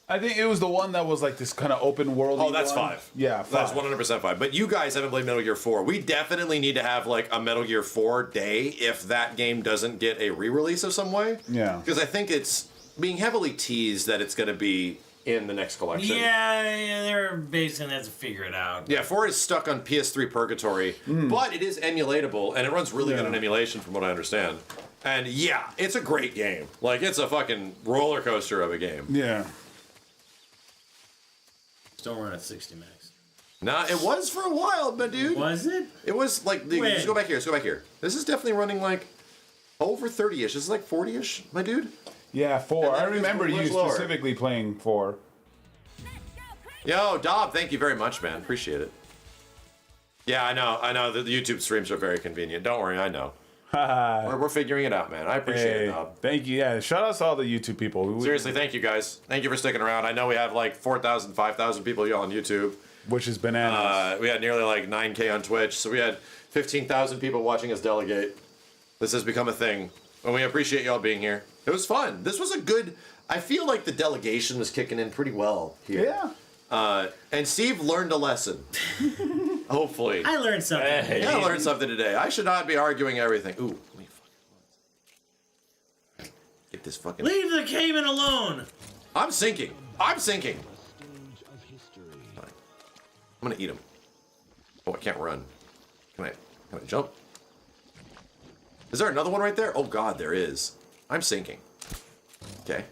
[SPEAKER 5] I think it was the one that was like this kind of open world.
[SPEAKER 6] Oh, that's
[SPEAKER 5] one.
[SPEAKER 6] 5.
[SPEAKER 5] Yeah, 5.
[SPEAKER 6] That's 100% 5. But you guys haven't played Metal Gear 4. We definitely need to have like a Metal Gear 4 day if that game doesn't get a re-release of some way.
[SPEAKER 5] Yeah.
[SPEAKER 6] Because I think it's being heavily teased that it's going to be in the next collection.
[SPEAKER 9] Yeah, they're basically have to figure it out.
[SPEAKER 6] Yeah, 4 is stuck on PS3 purgatory, but it is emulatable, and it runs really good on emulation from what I understand. And yeah, it's a great game. Like, it's a fucking roller coaster of a game.
[SPEAKER 5] Yeah.
[SPEAKER 9] Don't run at 60 max.
[SPEAKER 6] Nah, it was for a while, my dude.
[SPEAKER 9] Was it?
[SPEAKER 6] It was like, just go back here, let's go back here. This is definitely running like over 30-ish. This is like 40-ish, my dude.
[SPEAKER 5] Yeah, 4. I remember you
[SPEAKER 6] lower.
[SPEAKER 5] specifically playing 4.
[SPEAKER 6] Yo, Dob, thank you very much, man. Appreciate it. Yeah, I know. The YouTube streams are very convenient. Don't worry, I know. we're figuring it out, man. I appreciate it, Dob.
[SPEAKER 5] Thank you. Yeah, shout out to all the YouTube people.
[SPEAKER 6] Seriously, thank you guys. Thank you for sticking around. I know we have like 4,000, 5,000 people on YouTube.
[SPEAKER 5] Which is bananas.
[SPEAKER 6] We had nearly like 9K on Twitch, so we had 15,000 people watching us delegate. This has become a thing, and we appreciate y'all being here. It was fun. This was a good. I feel like the delegation was kicking in pretty well here.
[SPEAKER 5] Yeah.
[SPEAKER 6] And Steve learned a lesson. Hopefully.
[SPEAKER 9] I learned something.
[SPEAKER 6] Hey. I learned something today. I should not be arguing everything. Ooh, let me fucking get this fucking.
[SPEAKER 9] Leave the Cayman alone.
[SPEAKER 6] I'm sinking. I'm sinking. Fine. I'm gonna eat him. Oh, I can't run. Can I jump? Is there another one right there? Oh God, there is. I'm sinking. Okay.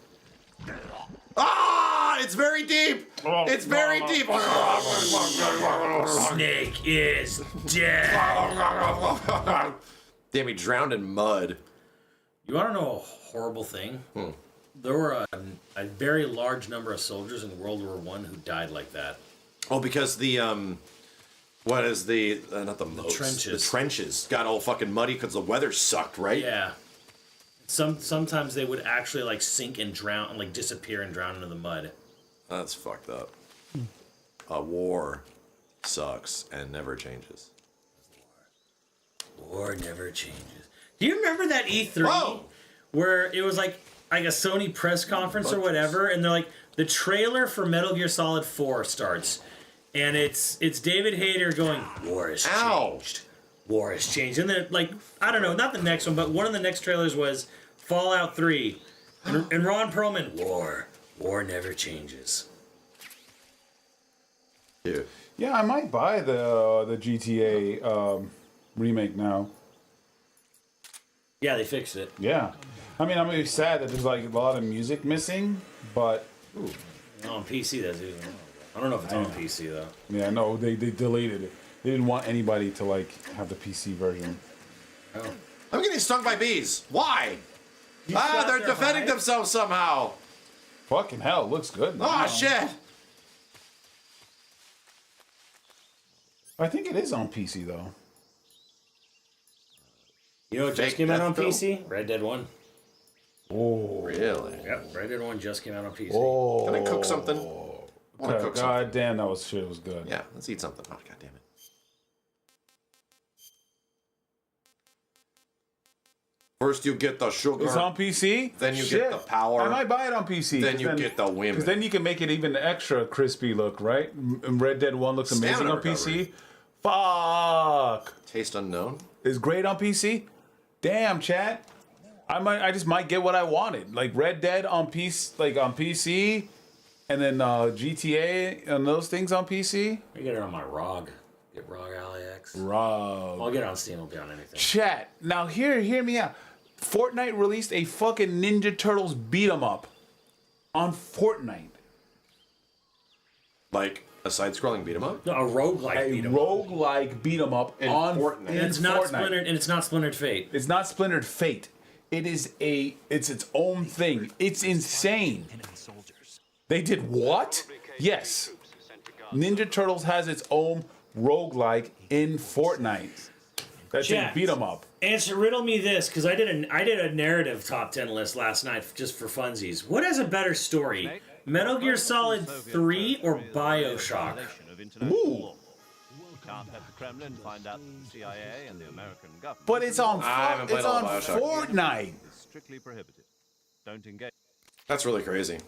[SPEAKER 6] Ah! It's very deep. It's very deep.
[SPEAKER 9] Snake is dead.
[SPEAKER 6] Damn, he drowned in mud.
[SPEAKER 9] You want to know a horrible thing? There were a very large number of soldiers in World War I who died like that.
[SPEAKER 6] Oh, because the what is the not the moats,
[SPEAKER 9] trenches.
[SPEAKER 6] The trenches got all fucking muddy because the weather sucked, right?
[SPEAKER 9] Yeah. Sometimes they would actually like sink and drown and like disappear and drown into the mud.
[SPEAKER 6] That's fucked up. A war sucks and never changes.
[SPEAKER 9] War never changes. Do you remember that E3 where it was like a Sony press conference or whatever, and they're like the trailer for Metal Gear Solid 4 starts, and it's David Hayter going, "War has changed. War has changed." And then like I don't know, not the next one, but one of the next trailers was Fallout 3, and Ron Perlman, "War never changes."
[SPEAKER 6] Yeah.
[SPEAKER 5] Yeah, I might buy the GTA remake now.
[SPEAKER 9] Yeah, they fixed it.
[SPEAKER 5] Yeah. I mean, I'm really sad that there's like a lot of music missing, but...
[SPEAKER 9] On PC, that's even... I don't know if it's on PC, though.
[SPEAKER 5] Yeah, no, they deleted it. They didn't want anybody to like have the PC version.
[SPEAKER 9] Oh.
[SPEAKER 6] I'm getting stung by bees. Why? They're defending themselves somehow.
[SPEAKER 5] Fucking hell, looks good now.
[SPEAKER 6] Oh, shit.
[SPEAKER 5] I think it is on PC, though.
[SPEAKER 9] You know what just came out on PC? Red Dead 1.
[SPEAKER 5] Oh.
[SPEAKER 6] Really?
[SPEAKER 9] Yep, Red Dead 1 just came out on PC.
[SPEAKER 5] Oh.
[SPEAKER 6] Can I cook something?
[SPEAKER 5] God damn, that was shit. It was good.
[SPEAKER 6] Yeah, let's eat something. Oh, God damn it. First you get the sugar.
[SPEAKER 5] It's on PC?
[SPEAKER 6] Then you get the power.
[SPEAKER 5] I might buy it on PC.
[SPEAKER 6] Then you get the women.
[SPEAKER 5] Because then you can make it even extra crispy look, right? And Red Dead 1 looks amazing
[SPEAKER 6] Stamina
[SPEAKER 5] on PC. Fuck.
[SPEAKER 6] Taste unknown.
[SPEAKER 5] Is great on PC? Damn, chat. I just might get what I wanted. Like Red Dead on PC, and then GTA and those things on PC.
[SPEAKER 9] I get it on my ROG. Get ROG AliX.
[SPEAKER 5] ROG.
[SPEAKER 9] I'll get it on Steam. It'll be on anything.
[SPEAKER 5] Chat. Now hear me out. Fortnite released a fucking Ninja Turtles beat 'em up on Fortnite.
[SPEAKER 6] Like a side-scrolling beat 'em up?
[SPEAKER 9] No, a roguelike beat 'em up.
[SPEAKER 5] Roguelike beat 'em up on
[SPEAKER 6] Fortnite.
[SPEAKER 9] And it's not Splintered. And it's not Splintered Fate.
[SPEAKER 5] It's not Splintered Fate. It's its own thing. It's insane. They did what? Yes. Ninja Turtles has its own roguelike in Fortnite. That's
[SPEAKER 9] Chat.
[SPEAKER 5] a beat 'em up.
[SPEAKER 9] Riddle me this, because I did a narrative top 10 list last night just for funsies. What has a better story, Metal Gear Solid 3 or BioShock?
[SPEAKER 5] Ooh. But it's on Fortnite.
[SPEAKER 10] Strictly prohibited. Don't engage.
[SPEAKER 6] That's really crazy.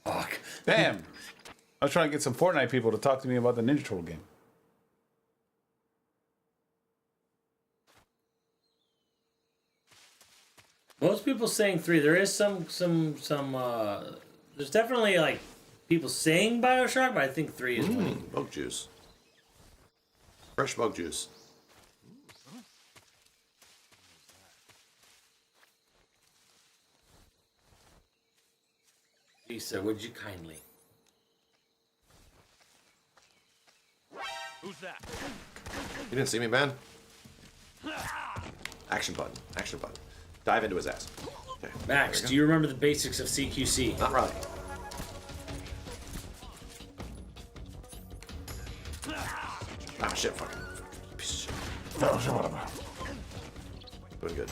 [SPEAKER 9] Fuck.
[SPEAKER 5] Damn. I was trying to get some Fortnite people to talk to me about the Ninja Turtle game.
[SPEAKER 9] Most people saying 3. There is some there's definitely like people saying BioShock, but I think 3 is winning.
[SPEAKER 6] Bug juice. Fresh bug juice.
[SPEAKER 9] Lisa, would you kindly?
[SPEAKER 10] Who's that?
[SPEAKER 6] You didn't see me, man? Action button. Action button. Dive into his ass. Okay.
[SPEAKER 9] Max, do you remember the basics of CQC?
[SPEAKER 6] Not really. Ah, shit, fuck. Piece of shit. Doing good.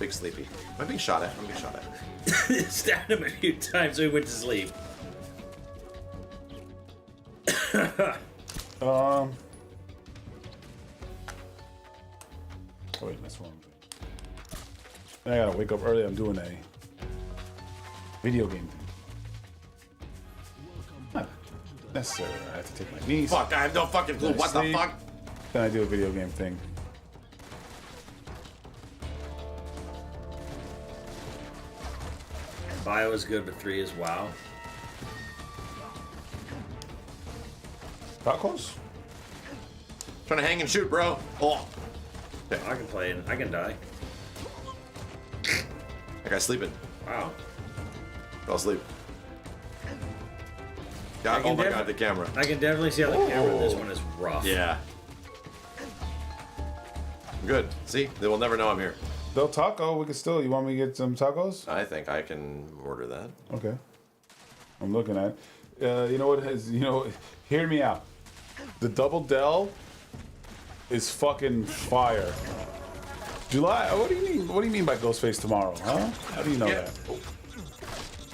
[SPEAKER 6] Big sleepy. I'm being shot at. I'm being shot at.
[SPEAKER 9] Stabbed him a few times, so he went to sleep.
[SPEAKER 5] Oh wait, that's wrong. I gotta wake up early. I'm doing a video game thing. Not necessary. I have to take my niece.
[SPEAKER 6] Fuck, I have no fucking clue. What the fuck?
[SPEAKER 5] Then I do a video game thing.
[SPEAKER 9] Bio is good, but 3 is wow.
[SPEAKER 5] Tacos?
[SPEAKER 6] Trying to hang and shoot, bro. Oh.
[SPEAKER 9] I can play and I can die.
[SPEAKER 6] That guy's sleeping.
[SPEAKER 9] Wow.
[SPEAKER 6] Fell asleep. God, oh my god, the camera.
[SPEAKER 9] I can definitely see how the camera in this one is rough.
[SPEAKER 6] Yeah. Good. See? They will never know I'm here.
[SPEAKER 5] Del Taco, we can still. You want me to get some tacos?
[SPEAKER 6] I think I can order that.
[SPEAKER 5] Okay. I'm looking at it. You know what has, hear me out. The Double Del is fucking fire. July, what do you mean by Ghostface tomorrow, huh? How do you know that?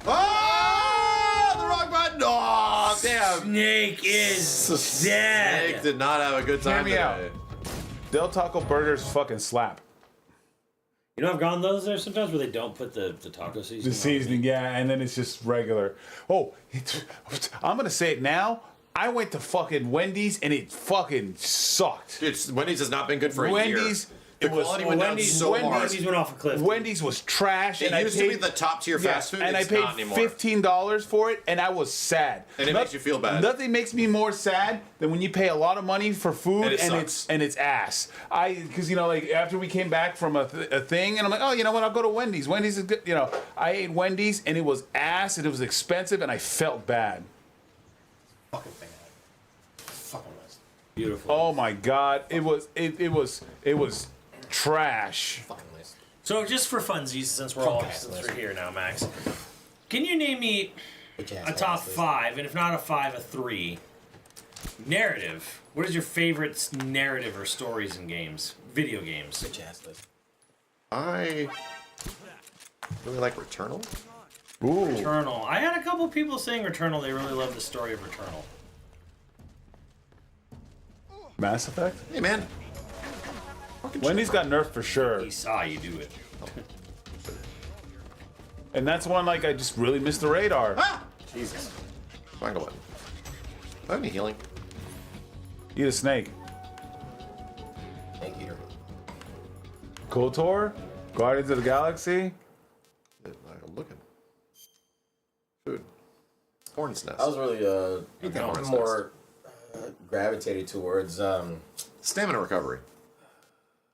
[SPEAKER 6] Oh! The wrong button! Oh, damn!
[SPEAKER 9] Snake is dead!
[SPEAKER 6] Snake did not have a good time
[SPEAKER 5] Hear me
[SPEAKER 6] today.
[SPEAKER 5] out. Del Taco burgers fucking slap.
[SPEAKER 9] You know, I've gone those there sometimes where they don't put the taco seasoning.
[SPEAKER 5] The seasoning, yeah, and then it's just regular. Oh, I'm gonna say it now. I went to fucking Wendy's and it fucking sucked.
[SPEAKER 6] Wendy's has not been good for a year. The quality went down so hard.
[SPEAKER 9] Wendy's went off a cliff.
[SPEAKER 5] Wendy's was trash.
[SPEAKER 6] It used to be the top tier fast food,
[SPEAKER 5] and
[SPEAKER 6] it's
[SPEAKER 5] I paid
[SPEAKER 6] not anymore.
[SPEAKER 5] $15 for it, and I was sad.
[SPEAKER 6] And it makes you feel bad.
[SPEAKER 5] Nothing makes me more sad than when you pay a lot of money for food and it's ass. Because like after we came back from a thing, and I'm like, oh, you know what? I'll go to Wendy's. Wendy's is good. I ate Wendy's, and it was ass, and it was expensive, and I felt bad.
[SPEAKER 7] Fucking thing. Fucking list.
[SPEAKER 9] Beautiful.
[SPEAKER 5] Oh my god, it was trash.
[SPEAKER 7] Fucking list.
[SPEAKER 9] So just for funsies, since we're here now, Max, can you name me a top 5, and if not a 5, a 3 narrative? What is your favorite narrative or stories in games, video games?
[SPEAKER 6] I really like Returnal.
[SPEAKER 5] Ooh.
[SPEAKER 9] Returnal. I had a couple people saying Returnal. They really love the story of Returnal.
[SPEAKER 5] Mass Effect?
[SPEAKER 6] Hey man.
[SPEAKER 5] Wendy's got nerfed for sure.
[SPEAKER 9] He saw you do it.
[SPEAKER 5] And that's one I just really missed the radar.
[SPEAKER 6] Ah! Jesus. Triangle button. Do I have any healing?
[SPEAKER 5] Eat a snake.
[SPEAKER 7] Snake eater.
[SPEAKER 5] KOTOR? Guardians of the Galaxy?
[SPEAKER 6] I'm looking. Food. Hornet's nest.
[SPEAKER 7] I was really
[SPEAKER 6] Eat that hornet's
[SPEAKER 7] more gravitated towards
[SPEAKER 6] stamina recovery.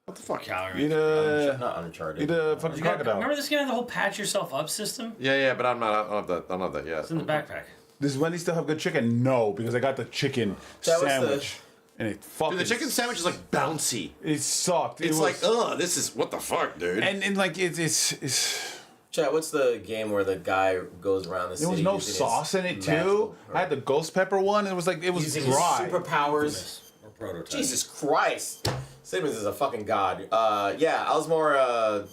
[SPEAKER 6] What the fuck?
[SPEAKER 5] Eat a...
[SPEAKER 7] not Uncharted.
[SPEAKER 5] Eat a fucking crocodile.
[SPEAKER 9] Remember this game had the whole patch yourself up system?
[SPEAKER 6] Yeah, but I don't have that yet.
[SPEAKER 9] It's in the backpack.
[SPEAKER 5] Does Wendy still have good chicken? No, because I got the chicken sandwich. And it fucking...
[SPEAKER 6] Dude, the chicken sandwich is like bouncy.
[SPEAKER 5] It sucked.
[SPEAKER 6] It's like, ugh, this is... What the fuck, dude?
[SPEAKER 5] And like, it's...
[SPEAKER 7] Chat, what's the game where the guy goes around the city?
[SPEAKER 5] There was no sauce in it, too. I had the ghost pepper one. It was like, it was
[SPEAKER 7] using
[SPEAKER 5] dry.
[SPEAKER 7] his superpowers.
[SPEAKER 9] Or prototype.
[SPEAKER 7] Jesus Christ. Simmons is a fucking god. Yeah, I was more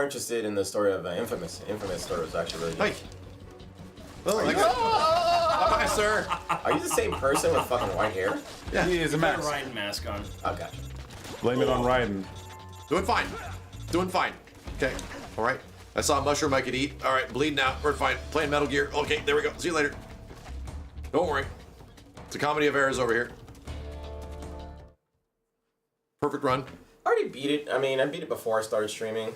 [SPEAKER 7] interested in the story of Infamous. Infamous story was actually really good.
[SPEAKER 6] Bye, sir.
[SPEAKER 7] Are you the same person with fucking white hair?
[SPEAKER 5] Yeah, he is a
[SPEAKER 9] Got a
[SPEAKER 5] mask.
[SPEAKER 9] Raiden mask on.
[SPEAKER 7] Oh, gotcha.
[SPEAKER 5] Blame it on Raiden.
[SPEAKER 6] Doing fine. Doing fine. Okay. All right. I saw a mushroom I could eat. All right. Bleeding out. We're fine. Playing Metal Gear. Okay. There we go. See you later. Don't worry. It's a comedy of errors over here. Perfect run.
[SPEAKER 7] I already beat it. I mean, I beat it before I started streaming.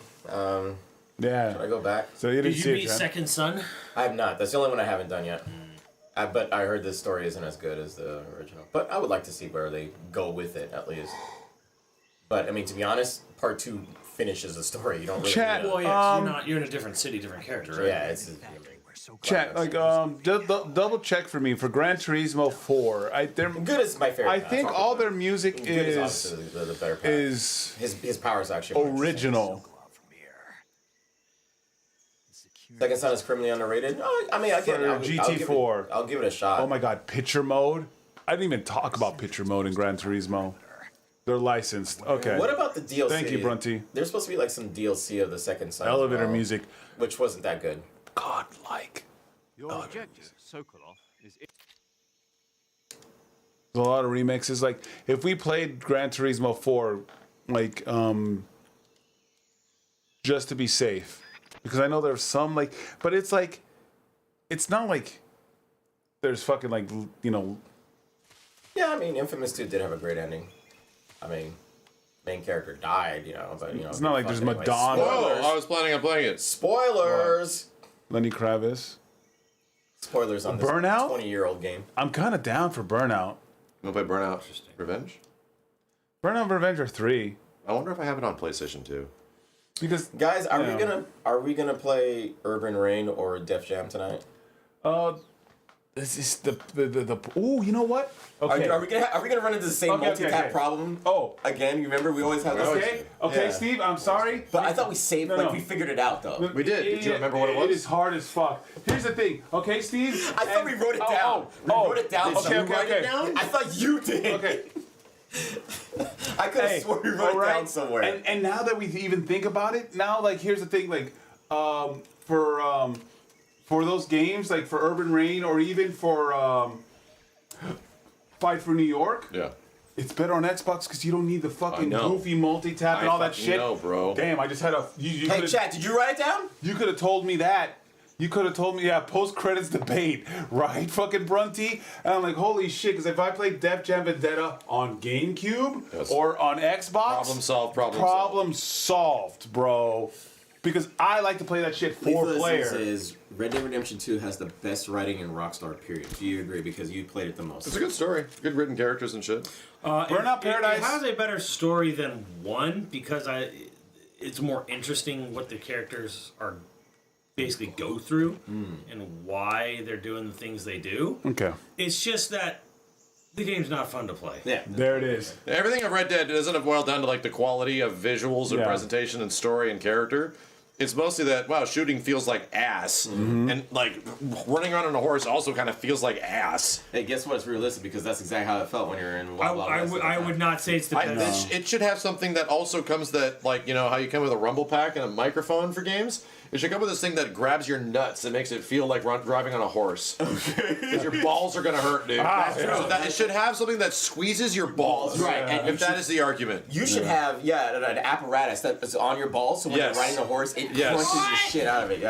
[SPEAKER 5] Yeah.
[SPEAKER 7] Should I go back?
[SPEAKER 5] So you didn't
[SPEAKER 9] Did
[SPEAKER 5] see
[SPEAKER 9] you
[SPEAKER 5] it,
[SPEAKER 9] beat
[SPEAKER 5] Trent?
[SPEAKER 9] Second Son?
[SPEAKER 7] I have not. That's the only one I haven't done yet. But I heard this story isn't as good as the original. But I would like to see where they go with it, at least. But, I mean, to be honest, part 2 finishes the story. You don't really
[SPEAKER 5] Chat,
[SPEAKER 7] need
[SPEAKER 9] Well, yeah, you're in a different city, different character, right?
[SPEAKER 7] Yeah, it's...
[SPEAKER 5] Chat, like, double check for me for Gran Turismo 4.
[SPEAKER 7] Good is my favorite.
[SPEAKER 5] I think all their music
[SPEAKER 7] Good
[SPEAKER 5] is
[SPEAKER 7] obviously the better part. His powers actually
[SPEAKER 5] original.
[SPEAKER 7] Second Son is criminally underrated. I mean,
[SPEAKER 5] GT4.
[SPEAKER 7] I'll give it a shot.
[SPEAKER 5] Oh my god, picture mode. I didn't even talk about picture mode in Gran Turismo. They're licensed. Okay.
[SPEAKER 7] What about the DLC?
[SPEAKER 5] Thank you, Brunty.
[SPEAKER 7] There's supposed to be like some DLC of the second side.
[SPEAKER 5] Elevator music.
[SPEAKER 7] Which wasn't that good.
[SPEAKER 5] God-like.
[SPEAKER 10] Your objective, Sokolov, is...
[SPEAKER 5] There's a lot of remixes. Like, if we played Gran Turismo 4, like, just to be safe. Because I know there's some, like... But it's like... It's not like... There's fucking, like, you know...
[SPEAKER 7] Yeah, I mean, Infamous 2 did have a great ending. I mean, main character died, you know, but, you know...
[SPEAKER 5] It's not like there's
[SPEAKER 7] anyway.
[SPEAKER 5] Madonna.
[SPEAKER 7] Spoilers.
[SPEAKER 6] I was planning on playing it.
[SPEAKER 7] Spoilers!
[SPEAKER 5] Lenny Kravitz.
[SPEAKER 7] Spoilers on this
[SPEAKER 5] Burnout?
[SPEAKER 7] 20-year-old game.
[SPEAKER 5] I'm kind of down for Burnout.
[SPEAKER 6] You want to play Burnout Revenge?
[SPEAKER 5] Burnout Revenge 3.
[SPEAKER 6] I wonder if I have it on PlayStation 2.
[SPEAKER 5] Because
[SPEAKER 7] guys, are we gonna play Urban Rain or Def Jam tonight?
[SPEAKER 5] This is the ooh, you know what? Okay.
[SPEAKER 7] Are we gonna run into the same multi-tap problem?
[SPEAKER 5] Oh,
[SPEAKER 7] again, you remember we always have this.
[SPEAKER 5] Okay,
[SPEAKER 7] Yeah.
[SPEAKER 5] Steve, I'm sorry.
[SPEAKER 7] But I thought we saved, we figured it out though.
[SPEAKER 6] We did. Did you remember what it was?
[SPEAKER 5] It is hard as fuck. Here's the thing, okay, Steve?
[SPEAKER 7] I thought we wrote it down. We wrote it down.
[SPEAKER 5] Okay,
[SPEAKER 7] Did you write it down? I thought you did.
[SPEAKER 5] Okay.
[SPEAKER 7] I could have sworn we wrote it down somewhere.
[SPEAKER 5] And now that we even think about it, now like here's the thing, like for those games, like for Urban Rain or even for Fight for New York,
[SPEAKER 6] yeah,
[SPEAKER 5] it's better on Xbox because you don't need the fucking goofy multi-tap and all that shit.
[SPEAKER 6] No, bro.
[SPEAKER 5] Damn, I just had a.
[SPEAKER 7] Hey, chat, did you write it down?
[SPEAKER 5] You could have told me that. You could have told me, yeah, post-credits debate, right, fucking Brunty? And I'm like, holy shit, because if I played Def Jam Vendetta on GameCube or on Xbox... Problem solved, bro. Because I like to play that shit four-player.
[SPEAKER 7] Says Red Dead Redemption 2 has the best writing in Rockstar, period. Do you agree? Because you played it the most.
[SPEAKER 6] It's a good story. Good written characters and shit.
[SPEAKER 5] Burnout Paradise...
[SPEAKER 9] It has a better story than 1 because it's more interesting what the characters are... basically go through and why they're doing the things they do.
[SPEAKER 5] Okay.
[SPEAKER 9] It's just that the game's not fun to play.
[SPEAKER 7] Yeah.
[SPEAKER 5] There it is.
[SPEAKER 6] Everything of Red Dead doesn't boil down to like the quality of visuals and presentation and story and character. It's mostly that, wow, shooting feels like ass. And like running around on a horse also kind of feels like ass.
[SPEAKER 7] Hey, guess what? It's realistic because that's exactly how it felt when you're in Wild Wild West.
[SPEAKER 9] I would not say it's the best.
[SPEAKER 6] It should have something that also comes that, like, you know, how you come with a rumble pack and a microphone for games? It should come with this thing that grabs your nuts and makes it feel like driving on a horse. Because your balls are going to hurt, dude. So it should have something that squeezes your balls.
[SPEAKER 7] Right. And
[SPEAKER 6] if that is the argument.
[SPEAKER 7] You should have, an apparatus that's on your balls so when you're riding a horse, it crunches the shit out of it,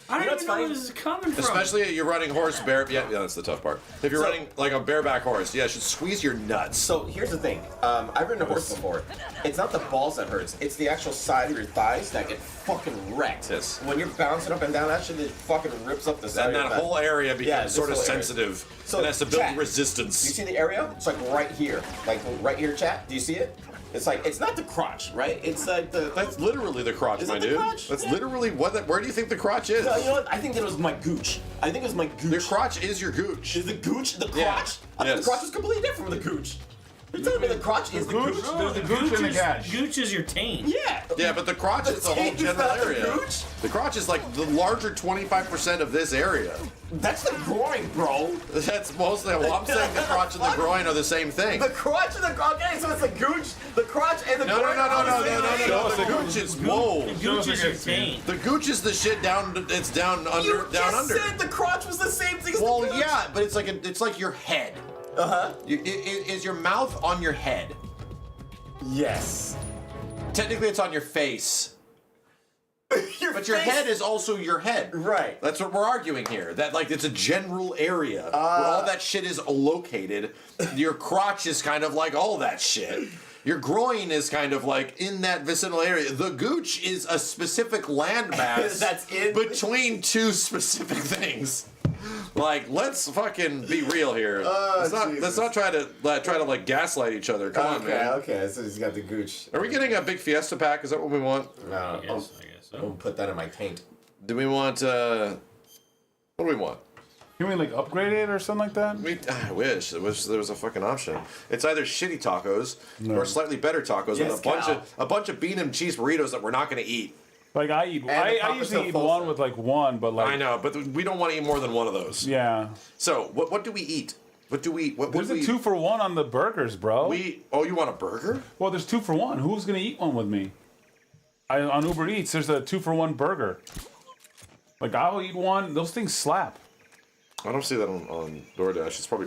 [SPEAKER 9] I don't even know where this is coming from.
[SPEAKER 6] Especially if you're running horse, yeah, that's the tough part. If you're running like a bareback horse, yeah, it should squeeze your nuts.
[SPEAKER 7] So here's the thing. I've ridden a horse before. It's not the balls that hurts. It's the actual side of your thighs that get fucking wrecked.
[SPEAKER 6] Yes.
[SPEAKER 7] When you're bouncing up and down, that shit just fucking rips up the side
[SPEAKER 6] And
[SPEAKER 7] of your
[SPEAKER 6] that whole area becomes sort of sensitive.
[SPEAKER 7] So,
[SPEAKER 6] it has to build
[SPEAKER 7] chat,
[SPEAKER 6] resistance.
[SPEAKER 7] Do you see the area? It's like right here. Like right here, chat. Do you see it? It's like, it's not the crotch, right? It's like the...
[SPEAKER 6] That's literally the crotch, my
[SPEAKER 7] the
[SPEAKER 6] dude.
[SPEAKER 7] crotch?
[SPEAKER 6] That's literally where do you think the crotch is?
[SPEAKER 7] No, you know what? I think that it was my gooch. I think it was my gooch.
[SPEAKER 6] The crotch is your gooch.
[SPEAKER 7] Is the gooch the crotch?
[SPEAKER 6] Yeah.
[SPEAKER 7] I think the crotch is completely different from the gooch. You're telling me the crotch is the gooch?
[SPEAKER 5] There's the gooch and the gash.
[SPEAKER 9] Gooch is your taint.
[SPEAKER 7] Yeah.
[SPEAKER 6] Yeah, but the crotch is the whole general area. The crotch is like the larger 25% of this area.
[SPEAKER 7] That's the groin, bro.
[SPEAKER 6] That's mostly. Well, I'm saying the crotch and the groin are the same thing.
[SPEAKER 7] The crotch and the okay, so it's the gooch, the crotch, and the groin.
[SPEAKER 6] No. The gooch is whoa.
[SPEAKER 9] The gooch is your taint.
[SPEAKER 6] The gooch is the shit down. It's down under.
[SPEAKER 7] You
[SPEAKER 6] down
[SPEAKER 7] just
[SPEAKER 6] under.
[SPEAKER 7] said the crotch was the same thing as the
[SPEAKER 6] Well,
[SPEAKER 7] gooch.
[SPEAKER 6] yeah, but it's like your head. Is your mouth on your head?
[SPEAKER 7] Yes.
[SPEAKER 6] Technically, it's on your face. But your head is also your head.
[SPEAKER 7] Right.
[SPEAKER 6] That's what we're arguing here. That like it's a general area where all that shit is located. Your crotch is kind of like all that shit. Your groin is kind of like in that vicinal area. The gooch is a specific landmass
[SPEAKER 7] that's in
[SPEAKER 6] between two specific things. Like, let's fucking be real here. Let's not try to like gaslight each other. Come on, man.
[SPEAKER 7] Okay, so he's got the gooch.
[SPEAKER 6] Are we getting a big Fiesta pack? Is that what we want?
[SPEAKER 7] No,
[SPEAKER 9] I guess so.
[SPEAKER 7] I'll put that in my taint.
[SPEAKER 6] Do we want? What do we want?
[SPEAKER 5] Can we like upgrade it or something like that?
[SPEAKER 6] I wish there was a fucking option. It's either shitty tacos or slightly better tacos with a bunch of bean and cheese burritos that we're not going to eat.
[SPEAKER 5] Like I usually eat one with like one, but like
[SPEAKER 6] I know, but we don't want to eat more than one of those.
[SPEAKER 5] Yeah.
[SPEAKER 6] So what do we eat? What do we? What
[SPEAKER 5] There's
[SPEAKER 6] would
[SPEAKER 5] a
[SPEAKER 6] we?
[SPEAKER 5] 2-for-1 on the burgers, bro.
[SPEAKER 6] Oh, you want a burger?
[SPEAKER 5] Well, there's 2-for-1. Who's gonna eat one with me? On Uber Eats, there's a 2-for-1 burger. Like I'll eat one. Those things slap.
[SPEAKER 6] I don't see that on DoorDash. It's probably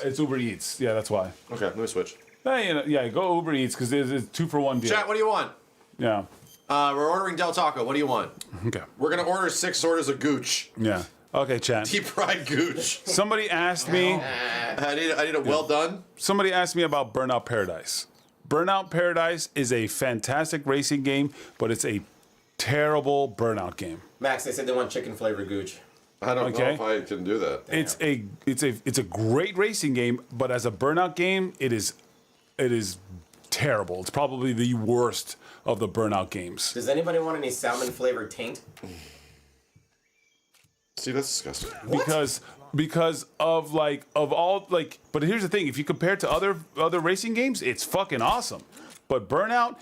[SPEAKER 5] It's Uber Eats. Yeah, that's why.
[SPEAKER 6] Okay, let me switch.
[SPEAKER 5] Yeah, go Uber Eats because there's a 2-for-1 deal.
[SPEAKER 6] Chat, what do you want?
[SPEAKER 5] Yeah.
[SPEAKER 6] We're ordering Del Taco. What do you want?
[SPEAKER 5] Okay.
[SPEAKER 6] We're gonna order 6 orders of gooch.
[SPEAKER 5] Yeah. Okay, chat.
[SPEAKER 6] Deep fried gooch.
[SPEAKER 5] Somebody asked me.
[SPEAKER 6] I need it well done.
[SPEAKER 5] Somebody asked me about Burnout Paradise. Burnout Paradise is a fantastic racing game, but it's a terrible burnout game.
[SPEAKER 7] Max, they said they want chicken flavored gooch.
[SPEAKER 6] I don't know if I can do that.
[SPEAKER 5] It's a great racing game, but as a burnout game, it is terrible. It's probably the worst of the burnout games.
[SPEAKER 7] Does anybody want any salmon flavored taint?
[SPEAKER 6] See, that's disgusting.
[SPEAKER 5] Because of but here's the thing, if you compare it to other racing games, it's fucking awesome. But Burnout,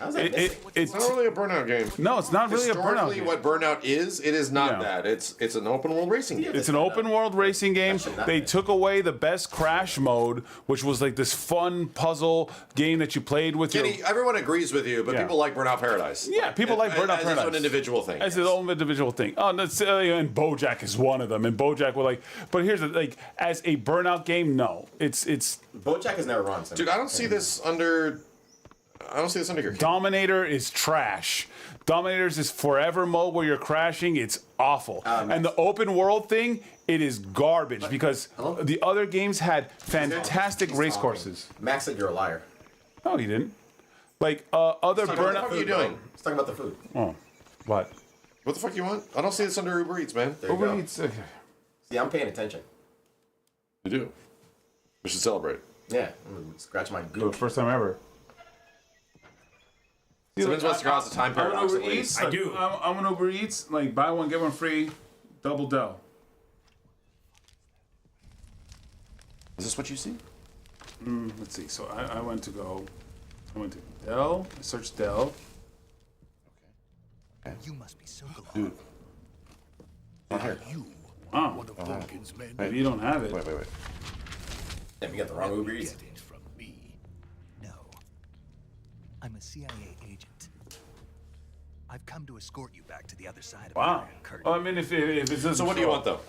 [SPEAKER 6] it's not really a Burnout game.
[SPEAKER 5] No, it's not really a Burnout game.
[SPEAKER 6] What Burnout is, it is not that. It's an open world racing game.
[SPEAKER 5] It's an open world racing game. They took away the best crash mode, which was like this fun puzzle game that you played with
[SPEAKER 6] Kenny, everyone agrees with you, but people like Burnout Paradise.
[SPEAKER 5] Yeah, people like Burnout Paradise.
[SPEAKER 6] As its own individual thing.
[SPEAKER 5] As its own individual thing. Oh, that's, and BoJack is one of them. And BoJack was but here's the as a Burnout game, no, it's.
[SPEAKER 7] BoJack has never run.
[SPEAKER 6] Dude, I don't see this under here.
[SPEAKER 5] Dominator is trash. Dominator's is forever mode where you're crashing. It's awful. And the open world thing, it is garbage because the other games had fantastic race courses.
[SPEAKER 7] Max said you're a liar.
[SPEAKER 5] No, he didn't. Other Burnout.
[SPEAKER 6] What are you doing?
[SPEAKER 7] He's talking about the food.
[SPEAKER 5] Oh, what?
[SPEAKER 6] What the fuck you want? I don't see this under Uber Eats, man.
[SPEAKER 5] Uber Eats.
[SPEAKER 7] See, I'm paying attention.
[SPEAKER 6] You do. We should celebrate.
[SPEAKER 7] Yeah, I'm gonna scratch my
[SPEAKER 5] For
[SPEAKER 7] gooch.
[SPEAKER 5] the first time ever.
[SPEAKER 6] Simmons wants to cross the time paradox at least.
[SPEAKER 5] I do. I'm an Uber Eats. Buy one, get one free. Double Del.
[SPEAKER 6] Is this what you see?
[SPEAKER 5] Let's see. So I went to Del. I searched Del.
[SPEAKER 6] Okay.
[SPEAKER 11] You must be so glad.
[SPEAKER 6] Dude. Not here.
[SPEAKER 5] Wow. Maybe you don't have it.
[SPEAKER 6] Wait.
[SPEAKER 7] Damn, you got the wrong Uber Eats.
[SPEAKER 11] No. I'm a CIA agent. I've come to escort you back to the other side of the
[SPEAKER 5] Wow.
[SPEAKER 11] Iron Curtain.
[SPEAKER 5] Oh, I mean, if it doesn't.
[SPEAKER 6] So what do you want though?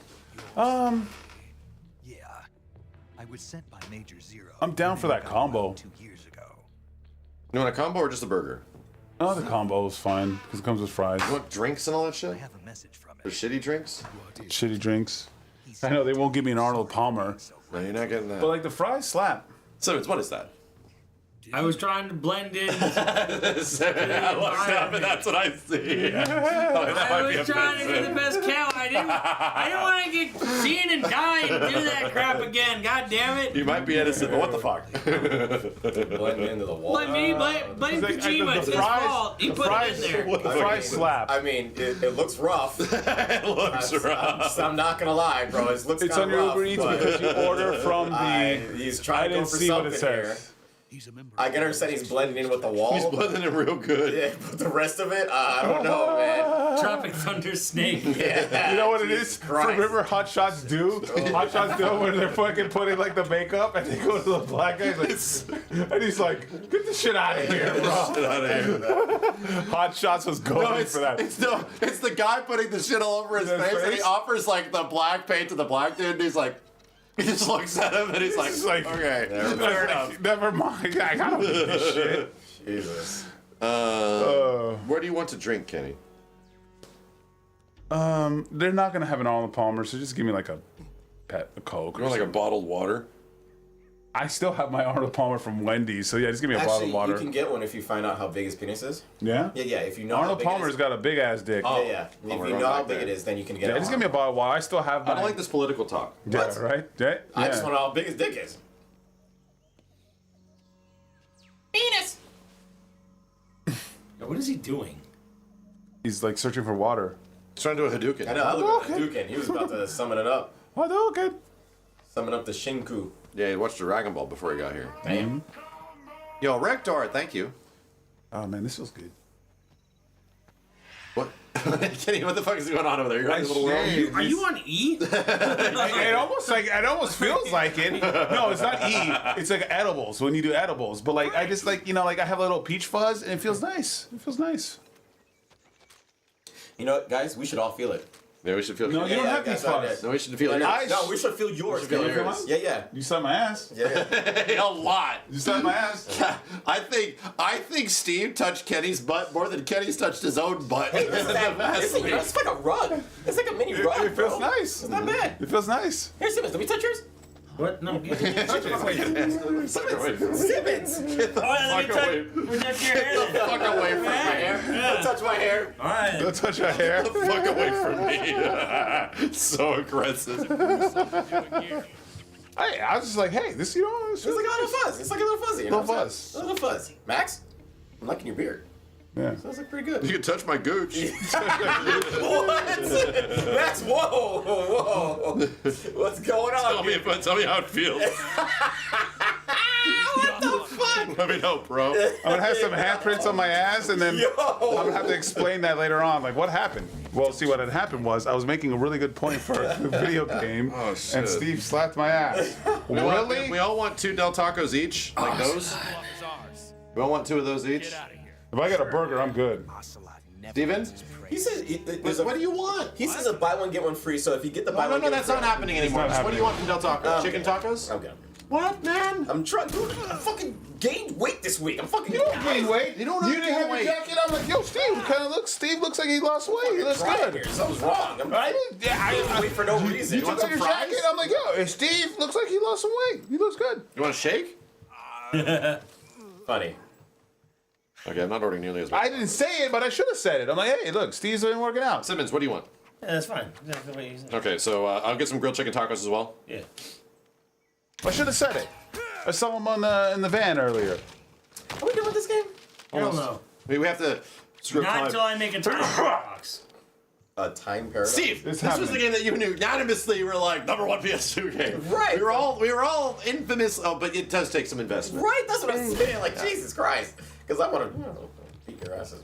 [SPEAKER 11] Yeah. I was sent by Major Zero.
[SPEAKER 5] I'm down for that combo.
[SPEAKER 11] 2 years ago.
[SPEAKER 6] You want a combo or just a burger?
[SPEAKER 5] Oh, the combo is fine because it comes with fries.
[SPEAKER 6] You want drinks and all that shit?
[SPEAKER 11] I have a message from
[SPEAKER 6] Or shitty drinks?
[SPEAKER 5] Shitty drinks. I know they won't give me an Arnold Palmer,
[SPEAKER 6] No, you're not getting that.
[SPEAKER 5] but the fries slap.
[SPEAKER 6] Simmons, what is that?
[SPEAKER 9] I was trying to blend in.
[SPEAKER 6] That's what I see.
[SPEAKER 9] I was trying to get the best count. I didn't want to get seen and die and do that crap again. God damn it.
[SPEAKER 6] You might be innocent, but what the fuck?
[SPEAKER 7] Blend into the wall.
[SPEAKER 9] Blame Kojima. It's his fault. He put it in there.
[SPEAKER 5] The fries slap.
[SPEAKER 7] I mean, it looks rough.
[SPEAKER 6] It looks rough.
[SPEAKER 7] I'm not gonna lie, bro. It looks
[SPEAKER 5] It's
[SPEAKER 7] kinda
[SPEAKER 5] on your
[SPEAKER 7] rough,
[SPEAKER 5] Uber Eats
[SPEAKER 7] but
[SPEAKER 5] because you order from the.
[SPEAKER 7] he's
[SPEAKER 5] I
[SPEAKER 7] trying to go
[SPEAKER 5] didn't
[SPEAKER 7] for
[SPEAKER 5] see what
[SPEAKER 7] something
[SPEAKER 5] it
[SPEAKER 7] here.
[SPEAKER 5] says.
[SPEAKER 7] I can understand he's blending in with the wall.
[SPEAKER 6] He's blending it real good.
[SPEAKER 7] Yeah, but the rest of it, I don't know, man.
[SPEAKER 9] Tropic Thunder Snake.
[SPEAKER 7] Yeah.
[SPEAKER 5] You know what it
[SPEAKER 7] Jesus
[SPEAKER 5] is?
[SPEAKER 7] Christ.
[SPEAKER 5] Remember Hot Shots do? Hot Shots do when they're fucking putting the makeup and they go to the black guy and he's like, get the shit out of here, bro.
[SPEAKER 6] Get out of here.
[SPEAKER 5] Hot Shots was going for that.
[SPEAKER 6] It's the guy putting the shit all over his face, and he offers the black paint to the black dude, and he's like, he just looks at him and he's like okay, fair enough.
[SPEAKER 5] Never mind. I don't give this shit.
[SPEAKER 7] Jesus.
[SPEAKER 6] Where do you want to drink, Kenny?
[SPEAKER 5] They're not gonna have an Arnold Palmer, so just give me a Coke.
[SPEAKER 6] You want a bottled water?
[SPEAKER 5] I still have my Arnold Palmer from Wendy's, so yeah, just give me a bottle of water.
[SPEAKER 7] You can get one if you find out how big his penis is.
[SPEAKER 5] Yeah?
[SPEAKER 7] Yeah, if you know
[SPEAKER 5] Arnold
[SPEAKER 7] how big
[SPEAKER 5] Palmer's
[SPEAKER 7] it is.
[SPEAKER 5] got a big ass dick.
[SPEAKER 7] Yeah. If you know how big it is, then you can get it.
[SPEAKER 5] Yeah, just give me a bottle of water. I still have my...
[SPEAKER 6] I don't like this political talk.
[SPEAKER 5] Yeah, right? Yeah.
[SPEAKER 7] I just want to know how big his dick is. Penis!
[SPEAKER 9] What is he doing?
[SPEAKER 5] He's searching for water.
[SPEAKER 6] He's trying to do a Hadouken.
[SPEAKER 7] I know, I look at Hadouken. He was about to summon it up.
[SPEAKER 5] Hadouken!
[SPEAKER 7] Summon up the Shinku.
[SPEAKER 6] Yeah, he watched Dragon Ball before he got here.
[SPEAKER 7] Damn.
[SPEAKER 6] Yo, Rector, thank you.
[SPEAKER 5] Oh man, this feels good.
[SPEAKER 6] What? Kenny, what the fuck is going on over there? You're in the little world.
[SPEAKER 9] Are you on E?
[SPEAKER 5] It almost feels like it. No, it's not E. It's like edibles when you do edibles. But like I just like I have a little peach fuzz and it feels nice. It feels nice.
[SPEAKER 7] You know what, guys? We should all feel it.
[SPEAKER 6] Yeah, we should feel.
[SPEAKER 5] No, you don't have peach fuzz.
[SPEAKER 6] No, we should feel it.
[SPEAKER 7] No, we should feel yours.
[SPEAKER 6] Feel yours.
[SPEAKER 7] Yeah.
[SPEAKER 5] You suck my ass.
[SPEAKER 7] Yeah.
[SPEAKER 6] A lot.
[SPEAKER 5] You suck my ass.
[SPEAKER 6] I think Steve touched Kenny's butt more than Kenny's touched his own butt.
[SPEAKER 7] It's like a rug. It's like a mini rug.
[SPEAKER 5] It feels nice.
[SPEAKER 7] It's not bad.
[SPEAKER 5] It feels nice.
[SPEAKER 7] Here, Simmons, let me touch yours.
[SPEAKER 9] What? No.
[SPEAKER 7] Simmons.
[SPEAKER 6] Get the fuck away.
[SPEAKER 9] We're touching your hair.
[SPEAKER 6] Get the fuck away from my hair.
[SPEAKER 7] Don't touch my hair.
[SPEAKER 9] All right.
[SPEAKER 5] Don't touch your hair.
[SPEAKER 6] Get the fuck away from me. So aggressive.
[SPEAKER 5] I was just like, hey, this
[SPEAKER 7] It's like a little fuzz. It's like a little fuzzy. You know
[SPEAKER 5] Little
[SPEAKER 7] what I'm
[SPEAKER 5] fuzz.
[SPEAKER 7] saying? A little fuzz. Max, I'm liking your beard.
[SPEAKER 5] Yeah.
[SPEAKER 7] Sounds like pretty good.
[SPEAKER 6] You can touch my gooch.
[SPEAKER 7] What? Max, whoa. What's going on?
[SPEAKER 6] Tell me how it feels.
[SPEAKER 7] What the fuck?
[SPEAKER 6] Let me know, bro.
[SPEAKER 5] I'm gonna have some handprints on my ass, and then I'm gonna have to explain that later on. Like, what happened? Well, see, what had happened was I was making a really good point for a video game, and Steve slapped my ass. Really?
[SPEAKER 6] We all want 2 Del Tacos each, like those. We all want 2 of those each.
[SPEAKER 5] If I get a burger, I'm good.
[SPEAKER 6] Steven?
[SPEAKER 7] He says,
[SPEAKER 6] What do you want?
[SPEAKER 7] He says a buy one get one free. So if you get the buy one,
[SPEAKER 6] No,
[SPEAKER 7] get
[SPEAKER 6] that's
[SPEAKER 7] one
[SPEAKER 6] not
[SPEAKER 7] free,
[SPEAKER 6] happening anymore.
[SPEAKER 5] not
[SPEAKER 6] What do you want from Del Taco? Chicken tacos?
[SPEAKER 7] I'm good.
[SPEAKER 6] What, man?
[SPEAKER 7] I'm trying. Dude, I fucking gained weight this week. I'm fucking.
[SPEAKER 5] You don't gain weight.
[SPEAKER 6] You don't
[SPEAKER 5] You didn't have your jacket. I'm like, yo, Steve looks like he lost weight. He looks
[SPEAKER 7] Right
[SPEAKER 5] good.
[SPEAKER 7] here. Something's wrong. I'm
[SPEAKER 5] I
[SPEAKER 7] wait for no reason.
[SPEAKER 5] You took out your jacket. I'm like, yo, Steve looks like he lost some weight. He looks good.
[SPEAKER 6] You want a shake?
[SPEAKER 7] Funny.
[SPEAKER 6] Okay, I'm not ordering nearly as much.
[SPEAKER 5] I didn't say it, but I should have said it. I'm like, hey, look, Steve's been working out.
[SPEAKER 6] Simmons, what do you want?
[SPEAKER 9] Yeah, that's fine. Exactly what you said.
[SPEAKER 6] Okay, so I'll get some grilled chicken tacos as well.
[SPEAKER 9] Yeah.
[SPEAKER 5] I should have said it. I saw him in the van earlier.
[SPEAKER 7] Are we done with this game?
[SPEAKER 9] Hell no.
[SPEAKER 6] We have to screw up
[SPEAKER 9] Not
[SPEAKER 6] time.
[SPEAKER 9] until I make a time box.
[SPEAKER 7] A time paradox.
[SPEAKER 6] Steve, this
[SPEAKER 5] happening.
[SPEAKER 6] was the game that you knew unanimously were like #1 PS2 game.
[SPEAKER 7] Right.
[SPEAKER 6] We were all infamous. Oh, but it does take some investment.
[SPEAKER 7] Right. That's what I'm saying. Like Jesus Christ. Because I want to beat your asses.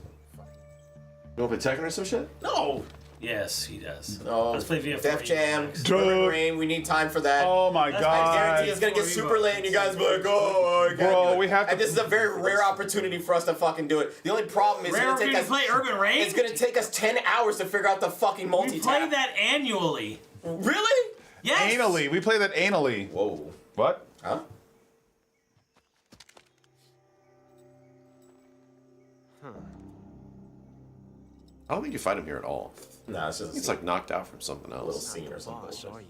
[SPEAKER 6] You want to play Tekken or some shit?
[SPEAKER 7] No.
[SPEAKER 9] Yes, he does.
[SPEAKER 7] No.
[SPEAKER 9] Let's play VF4.
[SPEAKER 7] Def Jam.
[SPEAKER 5] Dude.
[SPEAKER 7] Rain. We need time for that.
[SPEAKER 5] Oh my
[SPEAKER 7] I
[SPEAKER 5] god.
[SPEAKER 7] guarantee it's gonna get super late, and you guys will be like, "Oh, I can't
[SPEAKER 5] Bro,
[SPEAKER 7] do it."
[SPEAKER 5] we have to-
[SPEAKER 7] And this is a very rare opportunity for us to fucking do it. The only problem is
[SPEAKER 9] Rare
[SPEAKER 7] it's gonna take us.
[SPEAKER 9] play Urban Rain?
[SPEAKER 7] It's gonna take us 10 hours to figure out the fucking
[SPEAKER 9] We
[SPEAKER 7] multi-tap.
[SPEAKER 9] play that annually.
[SPEAKER 7] Really?
[SPEAKER 9] Yes.
[SPEAKER 5] Anally. We play that anally.
[SPEAKER 7] Whoa.
[SPEAKER 5] What?
[SPEAKER 7] Huh?
[SPEAKER 6] I don't think you fight him here at all.
[SPEAKER 7] Nah, it's just
[SPEAKER 6] It's like knocked out from something
[SPEAKER 7] a little
[SPEAKER 6] else.
[SPEAKER 7] scene or something.
[SPEAKER 11] Are you?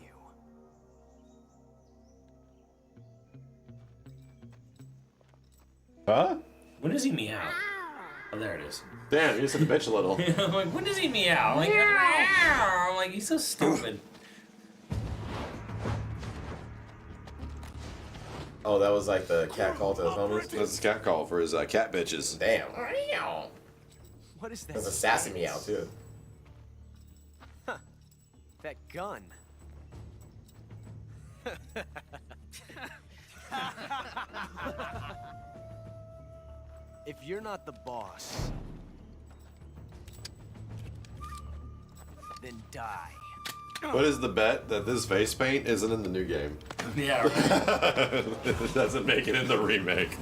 [SPEAKER 5] Huh?
[SPEAKER 9] When does he meow? Oh, there it is.
[SPEAKER 6] Damn, you just hit the bitch a little.
[SPEAKER 9] I'm like, when does he meow? I'm like, meow. I'm like, he's so stupid.
[SPEAKER 7] Oh, that was like the cat call to his homies.
[SPEAKER 6] That's his cat call for his cat bitches.
[SPEAKER 7] Damn.
[SPEAKER 11] What is
[SPEAKER 7] That's a
[SPEAKER 11] this?
[SPEAKER 7] sassy meow too.
[SPEAKER 11] That gun. If you're not the boss, then die.
[SPEAKER 6] What is the bet that this face paint isn't in the new game?
[SPEAKER 9] Yeah, right.
[SPEAKER 6] It doesn't make it in the remake.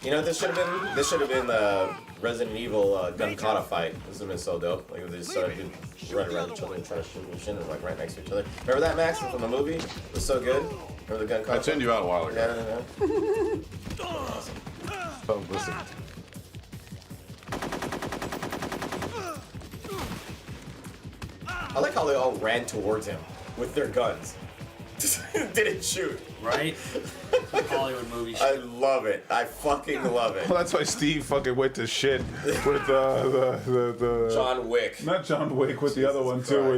[SPEAKER 7] You know what this should have been? This should have been the Resident Evil gun kata fight. This would have been so dope. Like if they just started running around each other and trying to shoot and shit and like right next to each other. Remember that, Max, from the movie? It was so good. Remember the gun kata?
[SPEAKER 6] I tuned you out a while ago.
[SPEAKER 7] Yeah. Awesome.
[SPEAKER 6] Oh, listen.
[SPEAKER 7] I like how they all ran towards him with their guns. Didn't shoot.
[SPEAKER 9] Right? Hollywood movie shit.
[SPEAKER 7] I love it. I fucking love it.
[SPEAKER 5] Well, that's why Steve fucking went to shit with the
[SPEAKER 7] John Wick.
[SPEAKER 5] Not John Wick, with the other one too,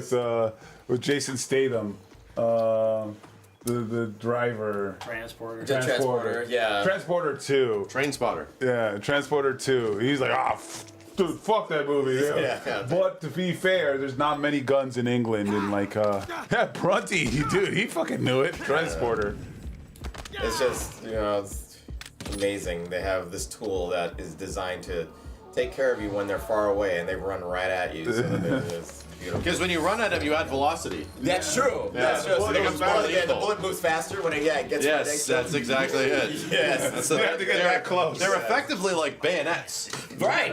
[SPEAKER 5] with Jason Statham, the driver.
[SPEAKER 9] Transporter.
[SPEAKER 7] The Transporter, yeah.
[SPEAKER 5] Transporter 2.
[SPEAKER 6] Train Spotter.
[SPEAKER 5] Yeah, Transporter 2. He's like, dude, fuck that movie.
[SPEAKER 7] Yeah.
[SPEAKER 5] But to be fair, there's not many guns in England, and like, yeah, Brunty, dude, he fucking knew it. Transporter.
[SPEAKER 7] It's just, you know, it's amazing. They have this tool that is designed to take care of you when they're far away and they run right at you. So it's beautiful.
[SPEAKER 6] Because when you run at them, you add velocity.
[SPEAKER 7] That's true. That's true. So
[SPEAKER 6] It becomes more
[SPEAKER 7] the
[SPEAKER 6] lethal.
[SPEAKER 7] bullet moves faster when it gets
[SPEAKER 6] Yes,
[SPEAKER 7] ridiculous.
[SPEAKER 6] that's exactly it.
[SPEAKER 7] Yes.
[SPEAKER 6] So
[SPEAKER 5] You have to get that close.
[SPEAKER 6] They're effectively like bayonets.
[SPEAKER 7] Right.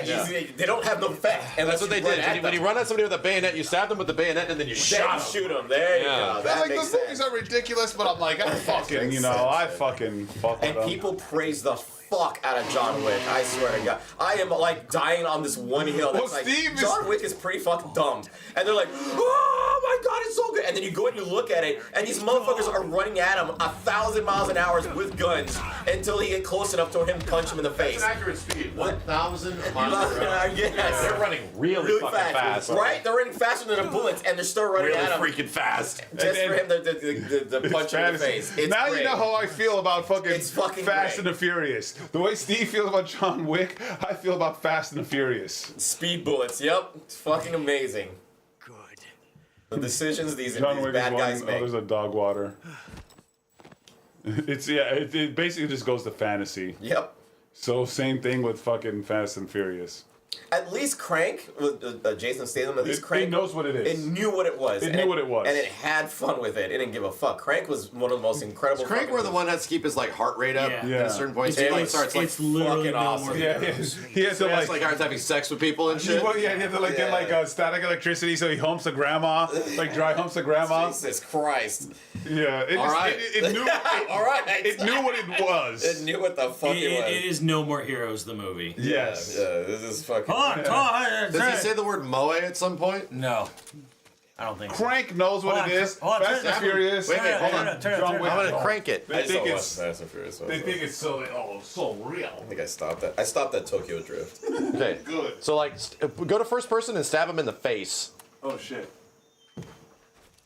[SPEAKER 6] Yeah.
[SPEAKER 7] They don't have no effect.
[SPEAKER 6] That's what they did. When you run at somebody with a bayonet, you stab them with the bayonet and then you
[SPEAKER 7] Then
[SPEAKER 6] shot
[SPEAKER 7] you
[SPEAKER 6] them.
[SPEAKER 7] shoot them. There you go. That
[SPEAKER 5] Like,
[SPEAKER 7] makes
[SPEAKER 5] those movies
[SPEAKER 7] sense.
[SPEAKER 5] are ridiculous, but I'm like, I fucking, you know, I fucking fuck with
[SPEAKER 7] And
[SPEAKER 5] them.
[SPEAKER 7] people praise the fuck out of John Wick. I swear to God, I am like dying on this one hill. That's
[SPEAKER 5] Well,
[SPEAKER 7] like,
[SPEAKER 5] Steve is-
[SPEAKER 7] John Wick is pretty fucking dumb, and they're like, oh my God, it's so good. And then you go and you look at it, and these motherfuckers are running at him 1,000 miles an hour with guns until he get close enough to him punch him in the face.
[SPEAKER 6] That's an accurate speed. 1,000 miles per hour.
[SPEAKER 7] Yes.
[SPEAKER 6] They're running really fucking fast.
[SPEAKER 7] Right? They're running faster than the bullets, and they're still running
[SPEAKER 6] Really
[SPEAKER 7] at him.
[SPEAKER 6] freaking fast.
[SPEAKER 7] Just for him to punch him in the face. It's
[SPEAKER 5] now
[SPEAKER 7] great.
[SPEAKER 5] you know how I feel about fucking,
[SPEAKER 7] It's fucking
[SPEAKER 5] Fast
[SPEAKER 7] great.
[SPEAKER 5] and the Furious. The way Steve feels about John Wick, I feel about Fast and the Furious.
[SPEAKER 7] Speed bullets, yep. It's fucking amazing.
[SPEAKER 11] Good.
[SPEAKER 7] The decisions these
[SPEAKER 5] John Wick is
[SPEAKER 7] bad
[SPEAKER 5] one.
[SPEAKER 7] guys
[SPEAKER 5] Oh,
[SPEAKER 7] make.
[SPEAKER 5] there's a dog water. It basically just goes to fantasy.
[SPEAKER 7] Yep.
[SPEAKER 5] So same thing with fucking Fast and Furious.
[SPEAKER 7] At least Crank, with Jason Statham, at least
[SPEAKER 5] It
[SPEAKER 7] Crank
[SPEAKER 5] knows what it is.
[SPEAKER 7] It knew what it was.
[SPEAKER 5] It
[SPEAKER 7] and
[SPEAKER 5] knew what it was.
[SPEAKER 7] And it had fun with it. It didn't give a fuck. Crank was one of the most incredible.
[SPEAKER 6] Crank
[SPEAKER 7] fucking
[SPEAKER 6] were the one that has to keep his like heart rate up
[SPEAKER 9] Yeah.
[SPEAKER 6] at
[SPEAKER 5] Yeah.
[SPEAKER 6] a certain point. So
[SPEAKER 7] It's-
[SPEAKER 6] he like starts like
[SPEAKER 9] It's literally
[SPEAKER 7] fucking
[SPEAKER 9] no
[SPEAKER 7] awesome.
[SPEAKER 9] more
[SPEAKER 5] Yeah,
[SPEAKER 9] heroes.
[SPEAKER 5] he has to
[SPEAKER 6] he has
[SPEAKER 5] like.
[SPEAKER 6] starts having sex with people and shit.
[SPEAKER 5] Well, yeah, he had to like get like static electricity, so he humps a grandma, like dry humps a grandma.
[SPEAKER 7] Jesus Christ.
[SPEAKER 5] Yeah, it,
[SPEAKER 6] All
[SPEAKER 5] just,
[SPEAKER 6] right.
[SPEAKER 5] it knew.
[SPEAKER 7] All right.
[SPEAKER 5] It knew what it was.
[SPEAKER 7] It knew what the fuck it was.
[SPEAKER 9] It is No More Heroes, the movie.
[SPEAKER 5] Yes.
[SPEAKER 7] Yeah, this is fucking.
[SPEAKER 9] Hold on,
[SPEAKER 6] Does he say the word moe at some point?
[SPEAKER 9] No. I don't think so.
[SPEAKER 5] Crank knows what
[SPEAKER 9] Hold
[SPEAKER 5] it
[SPEAKER 9] on,
[SPEAKER 5] is.
[SPEAKER 9] hold on,
[SPEAKER 5] Fast and
[SPEAKER 9] turn-
[SPEAKER 5] Furious.
[SPEAKER 6] Wait, hold on.
[SPEAKER 9] Turn it,
[SPEAKER 5] John
[SPEAKER 9] turn it.
[SPEAKER 5] Wick.
[SPEAKER 6] I'm gonna crank it.
[SPEAKER 5] They think it's.
[SPEAKER 7] Fast and Furious.
[SPEAKER 5] They think it's so real.
[SPEAKER 7] I think I stopped that. I stopped at Tokyo Drift.
[SPEAKER 6] Okay.
[SPEAKER 5] Good.
[SPEAKER 6] So like, go to first person and stab him in the face.
[SPEAKER 5] Oh shit.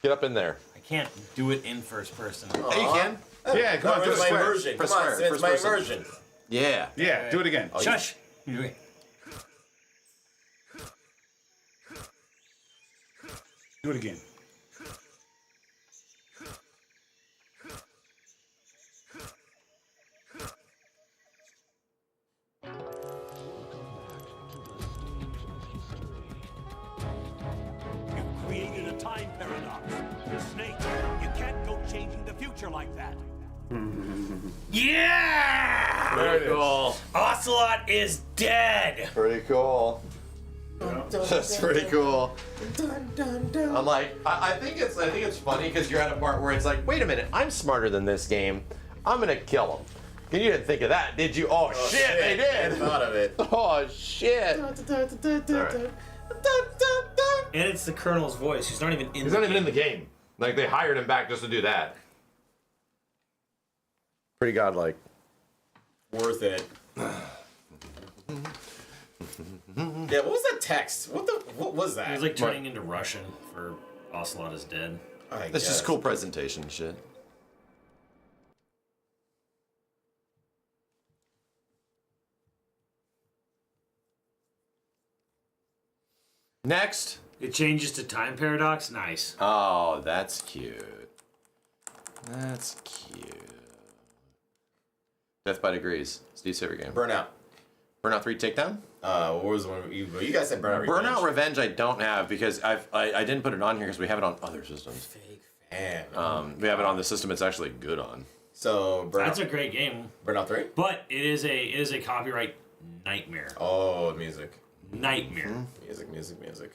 [SPEAKER 6] Get up in there.
[SPEAKER 9] I can't do it in first person.
[SPEAKER 6] Hey, you can.
[SPEAKER 5] Yeah, come on, do
[SPEAKER 7] It's
[SPEAKER 5] it
[SPEAKER 7] my
[SPEAKER 5] square.
[SPEAKER 7] immersion.
[SPEAKER 6] Press
[SPEAKER 7] Come on,
[SPEAKER 6] square.
[SPEAKER 7] it's my
[SPEAKER 6] First person.
[SPEAKER 7] immersion.
[SPEAKER 6] Yeah.
[SPEAKER 5] Yeah, do it again.
[SPEAKER 9] Shush. You do it.
[SPEAKER 5] Do it again.
[SPEAKER 13] You've created a time paradox. You're Snake. You can't go changing the future like that.
[SPEAKER 9] Yeah!
[SPEAKER 5] There it is.
[SPEAKER 6] Cool.
[SPEAKER 9] Ocelot is dead.
[SPEAKER 6] Pretty cool. That's pretty cool. I'm like, I think it's funny because you're at a part where it's like, wait a minute, I'm smarter than this game. I'm gonna kill him. And you didn't think of that, did you? Oh, shit, they
[SPEAKER 7] I
[SPEAKER 6] did.
[SPEAKER 7] thought of it.
[SPEAKER 6] Oh shit.
[SPEAKER 9] And it's the Colonel's voice. He's not even in
[SPEAKER 6] He's
[SPEAKER 9] the
[SPEAKER 6] not even in
[SPEAKER 9] game.
[SPEAKER 6] the game. Like they hired him back just to do that. Pretty godlike.
[SPEAKER 7] Worth it. Yeah, what was that text? What was that?
[SPEAKER 9] He was like turning into Russian for Ocelot is dead.
[SPEAKER 7] I
[SPEAKER 6] That's
[SPEAKER 7] guess.
[SPEAKER 6] just cool presentation shit. Next.
[SPEAKER 9] It changes to time paradox. Nice.
[SPEAKER 6] Oh, that's cute. That's cute. Death by Degrees. Steve's favorite game.
[SPEAKER 7] Burnout.
[SPEAKER 6] Burnout 3 Takedown?
[SPEAKER 7] What was the one you guys said? Burnout Revenge.
[SPEAKER 6] Burnout Revenge I don't have because I didn't put it on here because we have it on other systems.
[SPEAKER 7] Fake fan.
[SPEAKER 6] We have it on the system it's actually good on.
[SPEAKER 7] So Burnout.
[SPEAKER 9] That's a great game,
[SPEAKER 7] Burnout 3.
[SPEAKER 9] but it is a copyright nightmare.
[SPEAKER 7] Oh, music.
[SPEAKER 9] Nightmare.
[SPEAKER 7] Music.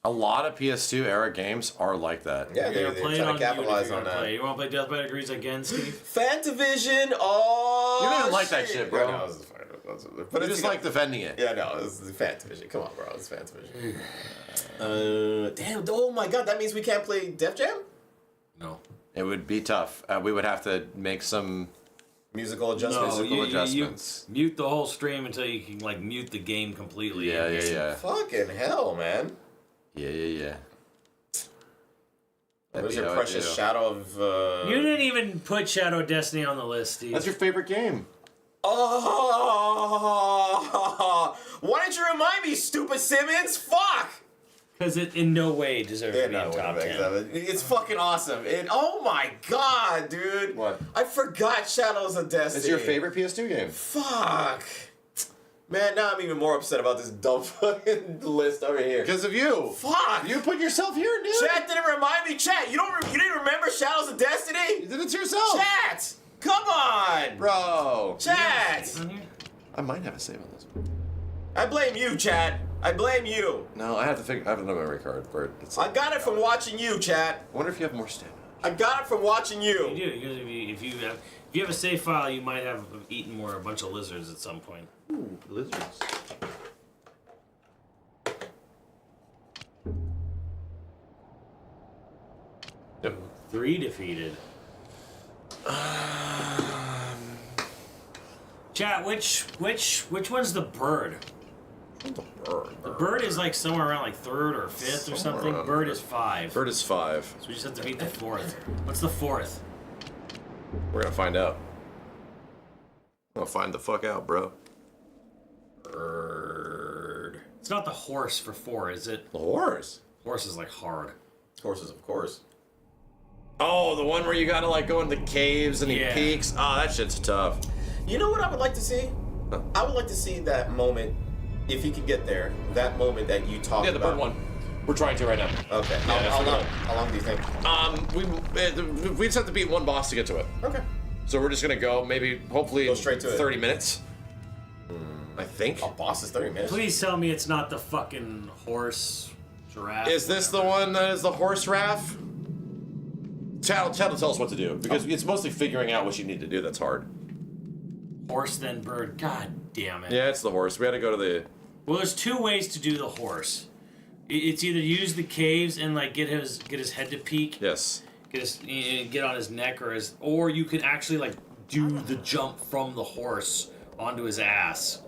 [SPEAKER 6] A lot of PS2 era games are like that.
[SPEAKER 7] Yeah,
[SPEAKER 9] You're gonna
[SPEAKER 7] they're
[SPEAKER 9] play it
[SPEAKER 7] trying
[SPEAKER 9] on
[SPEAKER 7] to capitalize
[SPEAKER 9] you
[SPEAKER 7] on that.
[SPEAKER 9] You want to play Death by Degrees again, Steve?
[SPEAKER 7] Fantavision. Oh,
[SPEAKER 6] You don't even like that shit, bro.
[SPEAKER 7] Yeah, no, it's fine.
[SPEAKER 6] But it's just like defending it.
[SPEAKER 7] Yeah, no, it's Fantavision. Come on, bro, it's Fantavision. Damn. Oh my God, that means we can't play Def Jam.
[SPEAKER 9] No.
[SPEAKER 6] It would be tough. We would have to make some
[SPEAKER 7] Musical adjustments.
[SPEAKER 6] Musical adjustments.
[SPEAKER 9] You mute the whole stream until you can like mute the game completely.
[SPEAKER 6] Yeah.
[SPEAKER 7] Fucking hell, man.
[SPEAKER 6] Yeah.
[SPEAKER 7] Where's your precious shadow of?
[SPEAKER 9] You didn't even put Shadow of Destiny on the list, Steve.
[SPEAKER 6] That's your favorite game.
[SPEAKER 7] Oh, why didn't you remind me, stupid Simmons? Fuck.
[SPEAKER 9] Because it in no way deserves to be in top 10.
[SPEAKER 7] It's fucking awesome. Oh my God, dude.
[SPEAKER 6] What?
[SPEAKER 7] I forgot Shadows of Destiny.
[SPEAKER 6] It's your favorite PS2 game.
[SPEAKER 7] Fuck.
[SPEAKER 3] Man, now I'm even more upset about this dumb fucking list over here.
[SPEAKER 6] Because of you.
[SPEAKER 3] Fuck!
[SPEAKER 6] You put yourself here, dude.
[SPEAKER 3] Chat didn't remind me. Chat, you didn't remember Shadows of Destiny?
[SPEAKER 6] You did it to yourself.
[SPEAKER 3] Chat! Come on!
[SPEAKER 6] Bro.
[SPEAKER 3] Chat!
[SPEAKER 6] I might have a save on this one.
[SPEAKER 3] I blame you, chat. I blame you.
[SPEAKER 6] No, I have a memory card for it.
[SPEAKER 3] I got it from watching you, chat.
[SPEAKER 6] I wonder if you have more stamina.
[SPEAKER 3] I got it from watching you.
[SPEAKER 9] You do, because if you have a save file, you might have eaten a bunch of lizards at some point.
[SPEAKER 6] Ooh, lizards.
[SPEAKER 9] Yep. 3 defeated. Chat, which one's the bird? The bird is like somewhere around like 3rd or 5th or something. Bird is 5.
[SPEAKER 6] Bird is 5.
[SPEAKER 9] So we just have to beat the 4th. What's the 4th?
[SPEAKER 6] We're gonna find out. I'm gonna find the fuck out, bro.
[SPEAKER 9] Bird. It's not the horse for 4, is it?
[SPEAKER 6] The horse?
[SPEAKER 9] Horse is like hard.
[SPEAKER 3] Horses, of course.
[SPEAKER 6] Oh, the one where you gotta like go in the caves and he peeks. Oh, that shit's tough.
[SPEAKER 3] You know what I would like to see?
[SPEAKER 6] Huh?
[SPEAKER 3] I would like to see that moment, if you could get there, that moment that you talked about.
[SPEAKER 6] Yeah, the bird one. We're trying to right now.
[SPEAKER 3] Okay.
[SPEAKER 6] Yeah,
[SPEAKER 3] How long do you think?
[SPEAKER 6] We just have to beat one boss to get to it.
[SPEAKER 3] Okay.
[SPEAKER 6] So we're just gonna go, maybe, hopefully,
[SPEAKER 3] Go straight to
[SPEAKER 6] 30 minutes. I think.
[SPEAKER 3] A boss is 30 minutes.
[SPEAKER 9] Please tell me it's not the fucking horse, giraffe.
[SPEAKER 6] Is this the one that is the horse raff? Chad will tell us what to do, because it's mostly figuring out what you need to do that's hard.
[SPEAKER 9] Horse then bird. God damn it.
[SPEAKER 6] Yeah, it's the horse. We had to go to the...
[SPEAKER 9] Well, there's 2 ways to do the horse. It's either use the caves and like get his head to peek.
[SPEAKER 6] Yes.
[SPEAKER 9] Get on his neck or you can actually like do the jump from the horse onto his ass.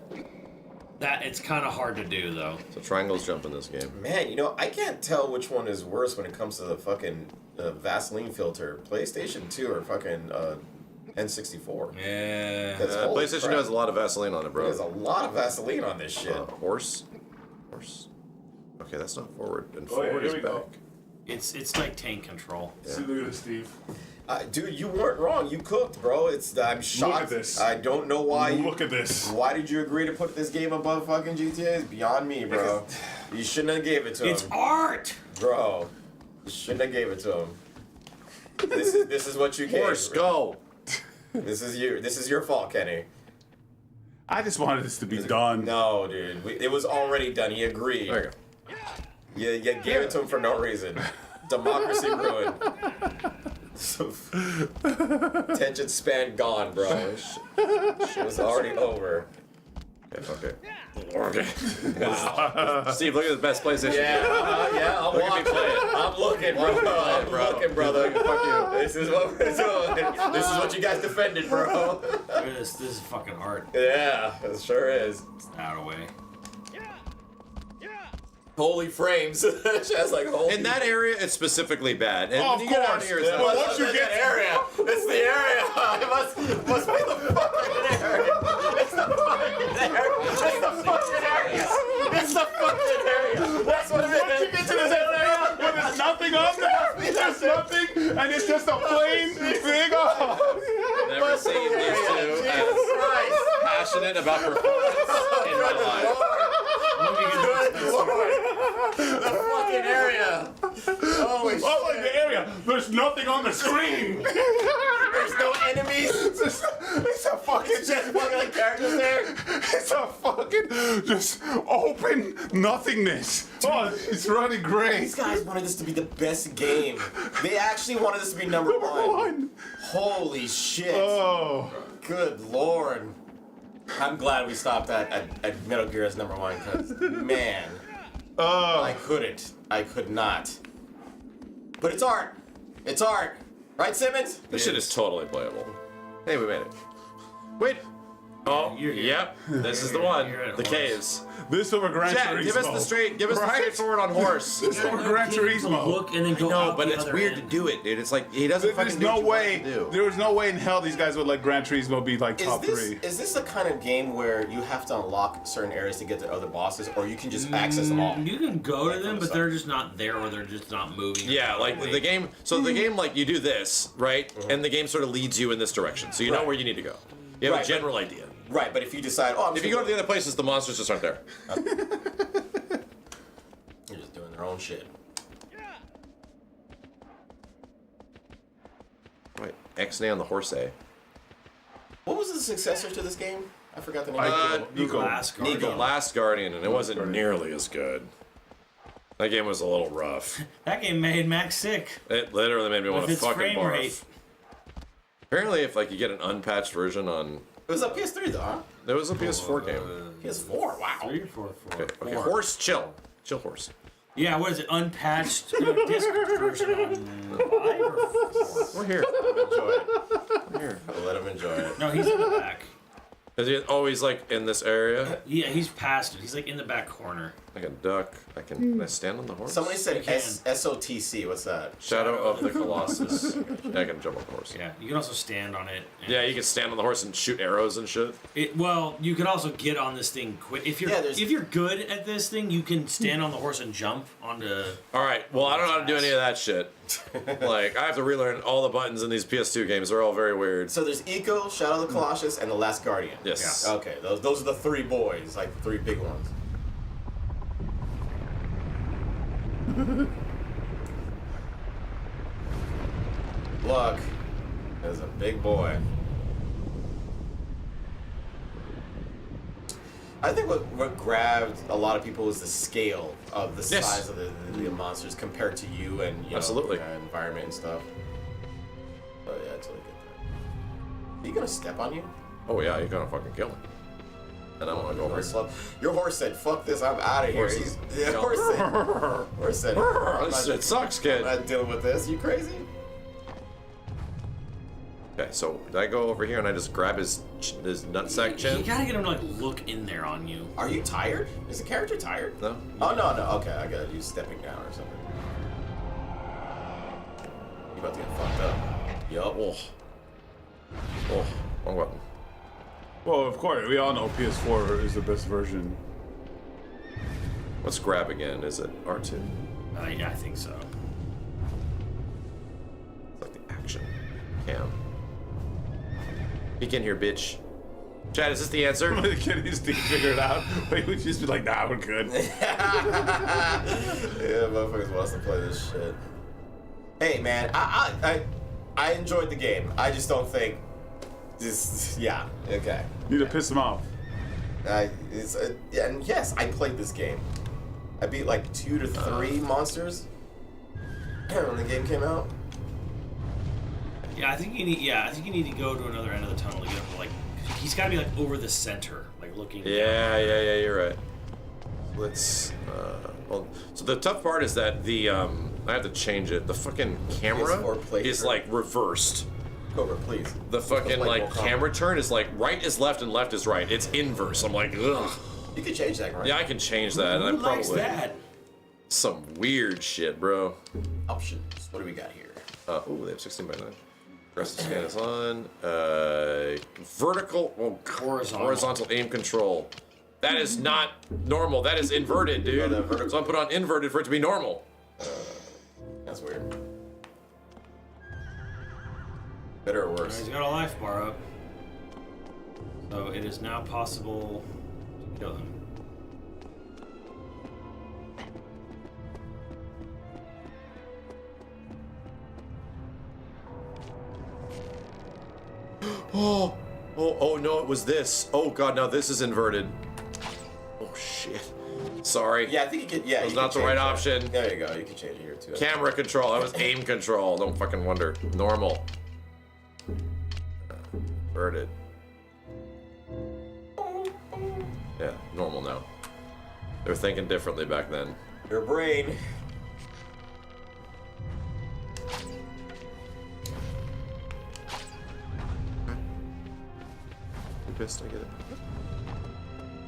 [SPEAKER 9] That it's kind of hard to do though.
[SPEAKER 6] So triangles jump in this game.
[SPEAKER 3] Man, you know, I can't tell which one is worse when it comes to the fucking Vaseline filter. PlayStation 2 or fucking N64.
[SPEAKER 9] Yeah.
[SPEAKER 6] PlayStation 2 has a lot of Vaseline on it, bro.
[SPEAKER 3] There's a lot of Vaseline on this shit.
[SPEAKER 6] Horse. Okay, that's not forward. And forward is back.
[SPEAKER 9] It's like tank control.
[SPEAKER 5] Yeah. See, look at this, Steve.
[SPEAKER 3] Dude, you weren't wrong. You cooked, bro. I'm shocked.
[SPEAKER 5] Look at this.
[SPEAKER 3] I don't know why.
[SPEAKER 5] Look at this.
[SPEAKER 3] Why did you agree to put this game above fucking GTA? It's beyond me, bro. You shouldn't have gave it to him.
[SPEAKER 9] It's art,
[SPEAKER 3] bro. You shouldn't have gave it to him. This is what you gave.
[SPEAKER 6] Horse, go.
[SPEAKER 3] This is your fault, Kenny.
[SPEAKER 5] I just wanted this to be done.
[SPEAKER 3] No, dude. It was already done. He agreed.
[SPEAKER 6] There you go.
[SPEAKER 3] You gave it to him for no reason. Democracy ruined. Attention span gone, bro. Shit was already over.
[SPEAKER 6] Okay. Wow. Steve, look at the best PlayStation.
[SPEAKER 3] Yeah, I'm watching. I'm looking, bro. I'm looking, brother. Fuck you. This is what we're doing. This is what you guys defended, bro.
[SPEAKER 9] This is fucking art.
[SPEAKER 3] Yeah, it sure is.
[SPEAKER 9] It's out of the way.
[SPEAKER 3] Holy frames. Just like holy.
[SPEAKER 6] In that area, it's specifically bad. And
[SPEAKER 5] Oh,
[SPEAKER 6] when
[SPEAKER 5] of
[SPEAKER 6] you get out
[SPEAKER 5] course.
[SPEAKER 6] here, it's
[SPEAKER 5] But once you
[SPEAKER 3] that
[SPEAKER 5] get
[SPEAKER 3] area, it's the area. It must be the fucking area. It's the fucking area. It's the fucking area. It's the fucking area. That's what it is.
[SPEAKER 5] Once you get to this area where there's nothing on there, there's nothing, and it's just a plain thing.
[SPEAKER 6] never seen these two as passionate about performance in my life.
[SPEAKER 3] The fucking area. Holy shit.
[SPEAKER 5] Oh, like the area. There's nothing on the screen.
[SPEAKER 3] There's no enemies.
[SPEAKER 5] It's a fucking
[SPEAKER 3] Just fucking like characters there.
[SPEAKER 5] It's a fucking just open nothingness. Oh, it's running great.
[SPEAKER 3] These guys wanted this to be the best game. They actually wanted this to be number one. Holy shit.
[SPEAKER 5] Oh.
[SPEAKER 3] Good lord. I'm glad we stopped at Metal Gear as number one, because, man, I couldn't. I could not. But it's art. It's art. Right, Simmons?
[SPEAKER 6] This shit is totally playable. Hey, we made it. Wait. Oh, yep. This is the one. The caves.
[SPEAKER 5] This over Gran Turismo.
[SPEAKER 6] Give us the straightforward on horse.
[SPEAKER 5] This over Gran Turismo.
[SPEAKER 9] Look and then go
[SPEAKER 6] No,
[SPEAKER 9] out
[SPEAKER 6] but
[SPEAKER 9] the
[SPEAKER 6] it's
[SPEAKER 9] other
[SPEAKER 6] weird
[SPEAKER 9] end.
[SPEAKER 6] to do it, dude. It's like he doesn't
[SPEAKER 5] There's
[SPEAKER 6] fucking do
[SPEAKER 5] no
[SPEAKER 6] what you want
[SPEAKER 5] way.
[SPEAKER 6] him to do.
[SPEAKER 5] There was no way in hell these guys would let Gran Turismo be like top three.
[SPEAKER 3] Is this the kind of game where you have to unlock certain areas to get to other bosses, or you can just access them all?
[SPEAKER 9] You can go to them, but they're just not there, or they're just not moving.
[SPEAKER 6] Yeah, like the game. So the game, like you do this, right? And the game sort of leads you in this direction, so you know where you need to go. You have a general idea.
[SPEAKER 7] Right, but if you decide, oh,
[SPEAKER 6] If you go to the other places, the monsters just aren't there.
[SPEAKER 7] They're just doing their own shit.
[SPEAKER 6] Wait, X-Nay on the horse A.
[SPEAKER 7] What was the successor to this game? I forgot the name.
[SPEAKER 6] The Last Guardian, and it wasn't nearly as good. That game was a little rough.
[SPEAKER 9] That game made Max sick.
[SPEAKER 6] It literally made me want to
[SPEAKER 9] its
[SPEAKER 6] fucking
[SPEAKER 9] frame
[SPEAKER 6] barf.
[SPEAKER 9] rate.
[SPEAKER 6] Apparently, if like you get an unpatched version on,
[SPEAKER 7] It was a PS3 though, huh?
[SPEAKER 6] there was a PS4 game.
[SPEAKER 7] PS4, wow.
[SPEAKER 9] 3 or 4?
[SPEAKER 6] Okay, horse, chill horse.
[SPEAKER 9] Yeah, what is it? Unpatched disc version on 5 or 4?
[SPEAKER 6] We're here.
[SPEAKER 7] Enjoy it. Here, we'll let him enjoy it.
[SPEAKER 9] No, he's in the back.
[SPEAKER 6] Is he always like in this area?
[SPEAKER 9] Yeah, he's past it. He's like in the back corner.
[SPEAKER 6] I can duck. Can I stand on the horse?
[SPEAKER 7] Somebody said SOTC. What's that?
[SPEAKER 6] Shadow of the Colossus. Yeah, I can jump on the horse.
[SPEAKER 9] Yeah, you can also stand on it.
[SPEAKER 6] Yeah, you can stand on the horse and shoot arrows and shit.
[SPEAKER 9] Well, you can also get on this thing quick. If you're good at this thing, you can stand on the horse and jump onto.
[SPEAKER 6] All right. Well, I don't know how to do any of that shit. Like, I have to relearn all the buttons in these PS2 games. They're all very weird.
[SPEAKER 7] So there's Eco, Shadow of the Colossus, and The Last Guardian.
[SPEAKER 6] Yes.
[SPEAKER 7] Yeah. Okay, those are the 3 boys, like the 3 big ones. Look, there's a big boy. I think what grabbed a lot of people is the scale of the size of the monsters compared to you and
[SPEAKER 6] Absolutely.
[SPEAKER 7] Know, environment and stuff. Oh yeah, I totally get that. Are you gonna step on you?
[SPEAKER 6] Oh yeah, you're gonna fucking kill me. And I want to go over here.
[SPEAKER 7] Your horse said, "Fuck this, I'm out of here." Horse said,
[SPEAKER 6] "This shit sucks, kid.
[SPEAKER 7] I'm not dealing with this. You crazy?"
[SPEAKER 6] Okay, so did I go over here and I just grab his nutsack chin?
[SPEAKER 9] You gotta get him to like look in there on you.
[SPEAKER 7] Are you tired? Is the character tired?
[SPEAKER 6] No.
[SPEAKER 7] Oh no. Okay, I gotta use stepping down or something. You about to get fucked up? Yup.
[SPEAKER 6] Oh, wrong button.
[SPEAKER 5] Well, of course, we all know PS4 is the best version.
[SPEAKER 6] Let's grab again. Is it R2?
[SPEAKER 9] Yeah, I think so.
[SPEAKER 6] It's like the action cam. Peek in here, bitch. Chad, is this the answer?
[SPEAKER 5] The kid needs to figure it out. But he would just be like, nah, we're good.
[SPEAKER 7] Yeah, motherfuckers wants to play this shit. Hey, man, I enjoyed the game. I just don't think yeah, okay.
[SPEAKER 5] Need to piss him off.
[SPEAKER 7] And yes, I played this game. I beat like 2 to 3 monsters when the game came out.
[SPEAKER 9] Yeah, I think you need to go to another end of the tunnel to get him. Like, he's got to be like over the center, like looking.
[SPEAKER 6] Yeah, you're right. Let's. Well, so the tough part is that the I have to change it. The fucking camera is like reversed.
[SPEAKER 7] Cobra, please.
[SPEAKER 6] The fucking like camera turn is like right is left and left is right. It's inverse. I'm like, ugh.
[SPEAKER 7] You can change that, right?
[SPEAKER 6] Yeah, I can change that.
[SPEAKER 9] Who likes that?
[SPEAKER 6] Some weird shit, bro.
[SPEAKER 7] Options. What do we got here?
[SPEAKER 6] Ooh, they have 16:9. Press the scan is on. Vertical, horizontal aim control. That is not normal. That is inverted, dude. So I put on inverted for it to be normal.
[SPEAKER 7] That's weird. Better or worse?
[SPEAKER 9] He's got a life bar up. So it is now possible to kill him.
[SPEAKER 6] Oh no, it was this. Oh god, now this is inverted. Oh shit. Sorry.
[SPEAKER 7] Yeah, I think you could. Yeah,
[SPEAKER 6] it was not the right option.
[SPEAKER 7] There you go. You can change it here too.
[SPEAKER 6] Camera control. That was aim control. Don't fucking wonder. Normal. Inverted. Yeah, normal now. They were thinking differently back then.
[SPEAKER 7] Your brain.
[SPEAKER 6] Pissed, I get it.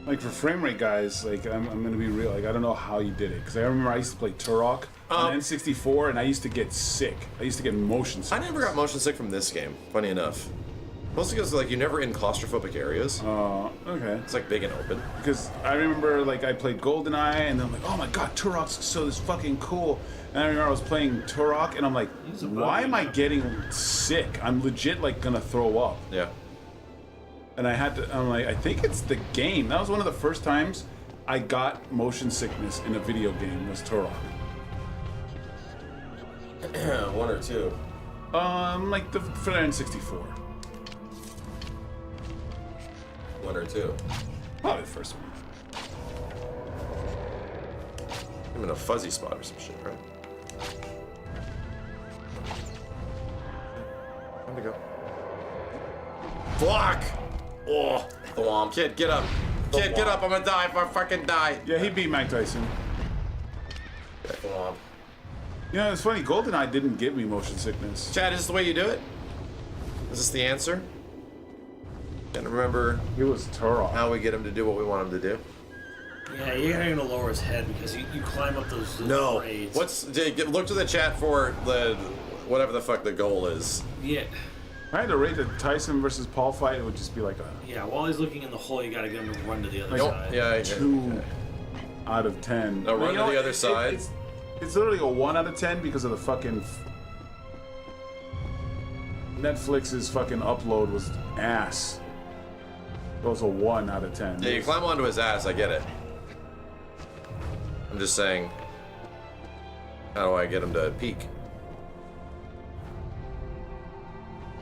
[SPEAKER 5] Like for frame rate, guys, like I'm gonna be real. Like I don't know how you did it because I remember I used to play Turok on N64 and I used to get sick. I used to get motion sick.
[SPEAKER 6] I never got motion sick from this game. Funny enough. Mostly because like you're never in claustrophobic areas.
[SPEAKER 5] Okay.
[SPEAKER 6] It's like big and open.
[SPEAKER 5] Because I remember like I played GoldenEye and then I'm like, oh my god, Turok's so fucking cool. And I remember I was playing Turok and I'm like, why am I getting sick? I'm legit like gonna throw up.
[SPEAKER 6] Yeah.
[SPEAKER 5] I and I'm like, I think it's the game. That was one of the first times I got motion sickness in a video game, was Turok.
[SPEAKER 7] 1 or 2?
[SPEAKER 5] Like the for the N64.
[SPEAKER 7] 1 or 2?
[SPEAKER 5] Probably the first one.
[SPEAKER 6] I'm in a fuzzy spot or some shit, right? Time to go. Block! Oh,
[SPEAKER 7] Thwomp.
[SPEAKER 6] kid, get up. Kid, get up. I'm gonna die if I fucking die.
[SPEAKER 5] Yeah, he beat Mike Tyson.
[SPEAKER 7] Thwomp.
[SPEAKER 5] You know, it's funny, GoldenEye didn't give me motion sickness.
[SPEAKER 6] Chad, is this the way you do it? Is this the answer? Can't remember
[SPEAKER 5] It was Turok.
[SPEAKER 6] how we get him to do what we want him to do.
[SPEAKER 9] Yeah, you're gonna lower his head because you climb up those
[SPEAKER 6] No.
[SPEAKER 9] grades.
[SPEAKER 6] Look to the chat for the whatever the fuck the goal is.
[SPEAKER 9] Yeah.
[SPEAKER 5] If I had to rate the Tyson versus Paul fight, it would just be like a
[SPEAKER 9] Yeah, while he's looking in the hole, you gotta get him to run to the other
[SPEAKER 5] Nope.
[SPEAKER 9] side.
[SPEAKER 6] Yeah.
[SPEAKER 5] 2 out of 10.
[SPEAKER 6] No, run to the other side.
[SPEAKER 5] It's literally a 1 out of 10 because of the fucking Netflix's fucking upload was ass. It was a 1 out of 10.
[SPEAKER 6] Yeah, you climb onto his ass. I get it. I'm just saying. How do I get him to peak?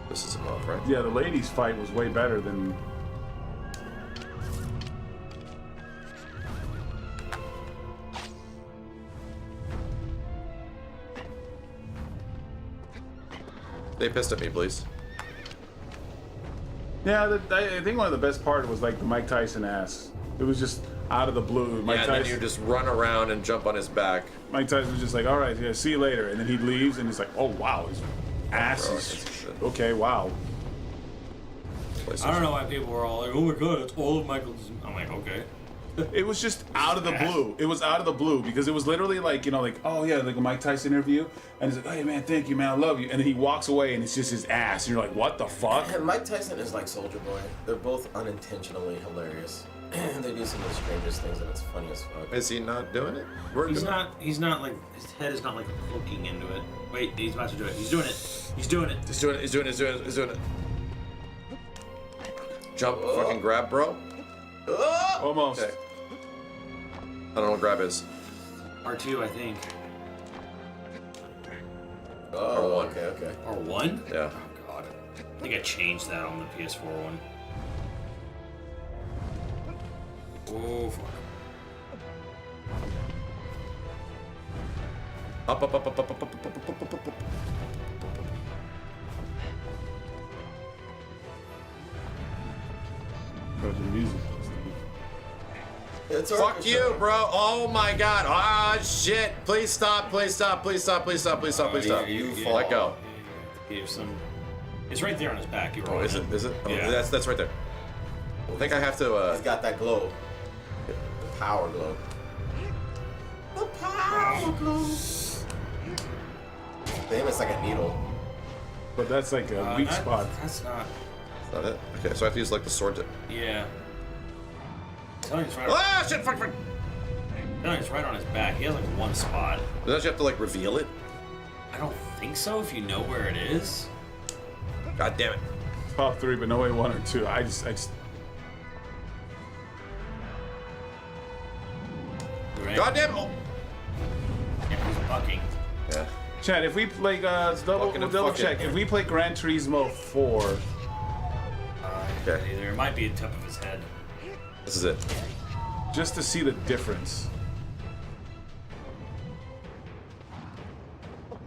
[SPEAKER 6] This is him off, right?
[SPEAKER 5] Yeah, the ladies' fight was way better than.
[SPEAKER 6] They pissed at me, please.
[SPEAKER 5] Yeah, I think one of the best part was like the Mike Tyson ass. It was just out of the blue. Mike
[SPEAKER 6] Yeah, and
[SPEAKER 5] Tyson,
[SPEAKER 6] then you just run around and jump on his back.
[SPEAKER 5] Mike Tyson was just like, all right, yeah, see you later. And then he leaves and he's like, oh, wow, his ass
[SPEAKER 6] Bro,
[SPEAKER 5] is.
[SPEAKER 6] that's shit.
[SPEAKER 5] Okay, wow.
[SPEAKER 9] I don't know why people were all like, "Oh my god, it's all of Michael's." I'm like, okay.
[SPEAKER 5] It was just out of the blue. It was out of the blue because it was literally like, you know, like, oh yeah, like a Mike Tyson interview. And he's like, hey man, thank you, man, I love you. And then he walks away and it's just his ass. And you're like, what the fuck?
[SPEAKER 7] And Mike Tyson is like Soldier Boy. They're both unintentionally hilarious. They do some of the strangest things and it's funny as fuck.
[SPEAKER 6] Is he not doing it?
[SPEAKER 9] He's not like, his head is not like hooking into it. Wait, he's about to do it. He's doing it. He's doing it.
[SPEAKER 6] He's doing it. He's doing it. He's doing it. He's doing it. Jump, fucking grab, bro.
[SPEAKER 5] Almost.
[SPEAKER 6] Okay. I don't know what grab is.
[SPEAKER 9] R2, I think.
[SPEAKER 7] Oh,
[SPEAKER 6] R1.
[SPEAKER 7] okay.
[SPEAKER 9] R1?
[SPEAKER 6] Yeah.
[SPEAKER 9] Oh god. I think I changed that on the PS4 one. Oh fuck.
[SPEAKER 6] Up, up, up, up, up, up, up, up, up, up, up, up.
[SPEAKER 5] But the music.
[SPEAKER 7] It's
[SPEAKER 6] Fuck you, bro. Oh my god. Ah, shit. Please stop. Please stop. Please stop. Please stop. Please stop. Please stop. Let go.
[SPEAKER 9] Here's some. It's right there on his back. You're
[SPEAKER 6] Oh,
[SPEAKER 9] right.
[SPEAKER 6] is it? Is it? Oh,
[SPEAKER 9] Yeah.
[SPEAKER 6] that's right there. I think I have to.
[SPEAKER 7] He's got that glow. The power glow. The power glow. To him, it's like a needle.
[SPEAKER 5] But that's like a weak spot.
[SPEAKER 9] That's not.
[SPEAKER 6] Is that it? Okay, so I have to use like the sword to.
[SPEAKER 9] Yeah. Telling you, it's right.
[SPEAKER 6] Ah, shit! Fuck!
[SPEAKER 9] Telling you, it's right on his back. He has like one spot.
[SPEAKER 6] Don't you have to like reveal it?
[SPEAKER 9] I don't think so. If you know where it is.
[SPEAKER 6] God damn it!
[SPEAKER 5] Top 3, but no way 1 or 2. I just.
[SPEAKER 9] Right?
[SPEAKER 6] God damn it! Oh.
[SPEAKER 9] Yeah, he's bucking.
[SPEAKER 6] Yeah.
[SPEAKER 5] Chad, if we play, double check. If we play Gran Turismo 4,
[SPEAKER 6] Okay.
[SPEAKER 9] Either it might be a tip of his head.
[SPEAKER 6] This is it.
[SPEAKER 5] just to see the difference.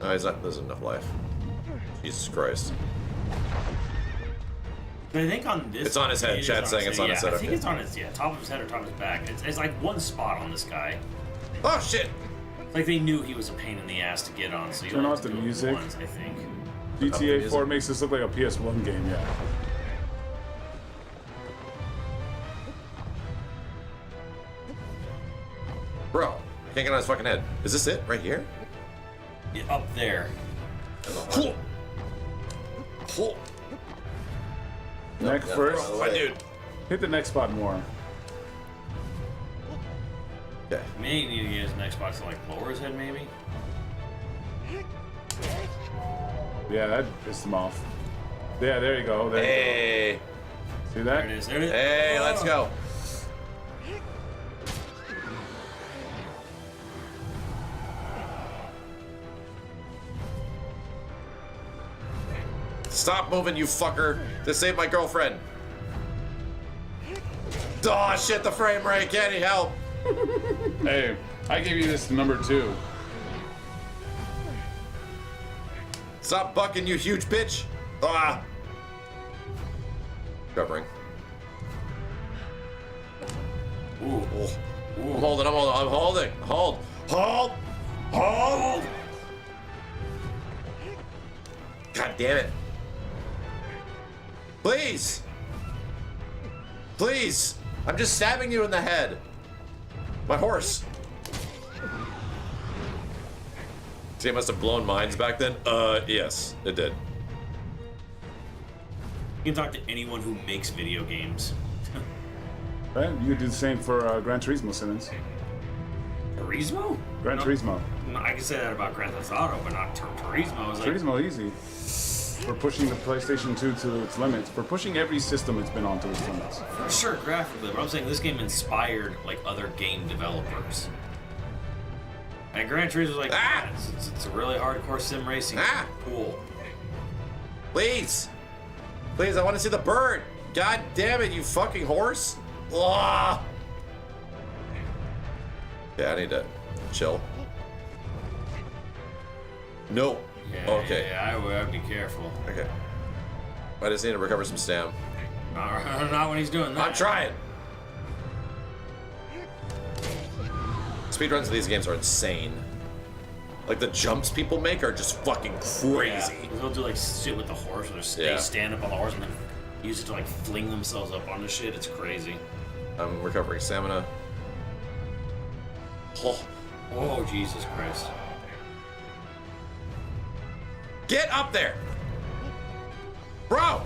[SPEAKER 6] No, he's not. There's enough life. Jesus Christ.
[SPEAKER 9] But I think on this.
[SPEAKER 6] It's on his head.
[SPEAKER 9] it is
[SPEAKER 6] Chad's saying it's on his head,
[SPEAKER 9] I think
[SPEAKER 6] okay.
[SPEAKER 9] it's on his top of his head or top of his back. It's like one spot on this guy.
[SPEAKER 6] Oh shit!
[SPEAKER 9] Like they knew he was a pain in the ass to get on, so you
[SPEAKER 5] Turn
[SPEAKER 9] only
[SPEAKER 5] off
[SPEAKER 9] have to
[SPEAKER 5] the
[SPEAKER 9] do it
[SPEAKER 5] music.
[SPEAKER 9] once, I think.
[SPEAKER 5] GTA 4 makes this look like a PS1 game, yeah.
[SPEAKER 6] Bro, I can't get on his fucking head. Is this it? Right here?
[SPEAKER 9] Yeah, up there.
[SPEAKER 5] Neck first.
[SPEAKER 6] My dude.
[SPEAKER 5] Hit the next spot more.
[SPEAKER 6] Okay.
[SPEAKER 9] May need to get his next box to like lower his head, maybe.
[SPEAKER 5] Yeah, that pissed him off. Yeah, there you go. There you
[SPEAKER 6] Hey.
[SPEAKER 5] See that?
[SPEAKER 9] There it is. There it is.
[SPEAKER 6] Hey, let's go. Stop moving, you fucker. To save my girlfriend. Oh shit, the frame rate. Can't he help?
[SPEAKER 5] Hey, I gave you this number 2.
[SPEAKER 6] Stop bucking, you huge bitch. Ah. Covering. Ooh. I'm holding. Hold. God damn it. Please. I'm just stabbing you in the head. My horse. See, it must have blown minds back then. Yes, it did.
[SPEAKER 9] You can talk to anyone who makes video games.
[SPEAKER 5] Right? You could do the same for Gran Turismo, Simmons.
[SPEAKER 9] Turismo?
[SPEAKER 5] Gran Turismo.
[SPEAKER 9] No, I can say that about Grand Theft Auto, but not Turismo. It's like,
[SPEAKER 5] Turismo easy. For pushing the PlayStation 2 to its limits. For pushing every system it's been on to its limits.
[SPEAKER 9] for sure, graphically, but I'm saying this game inspired like other game developers. And Gran Turismo was like, "Ah, it's a really hardcore sim racing. Cool."
[SPEAKER 6] Please, I want to see the bird. God damn it, you fucking horse. Ugh. Yeah, I need to chill. No.
[SPEAKER 9] Yeah,
[SPEAKER 6] Okay.
[SPEAKER 9] Yeah, I would be careful.
[SPEAKER 6] Okay. I just need to recover some stam.
[SPEAKER 9] Not when he's doing that.
[SPEAKER 6] I'm trying. Speedruns of these games are insane. Like the jumps people make are just fucking crazy.
[SPEAKER 9] Yeah, they'll do like shit with the horse, or they stand up on the horse and then use it to like fling themselves up on the shit. It's crazy.
[SPEAKER 6] I'm recovering stamina.
[SPEAKER 9] Oh, Jesus Christ.
[SPEAKER 6] Get up there! Bro!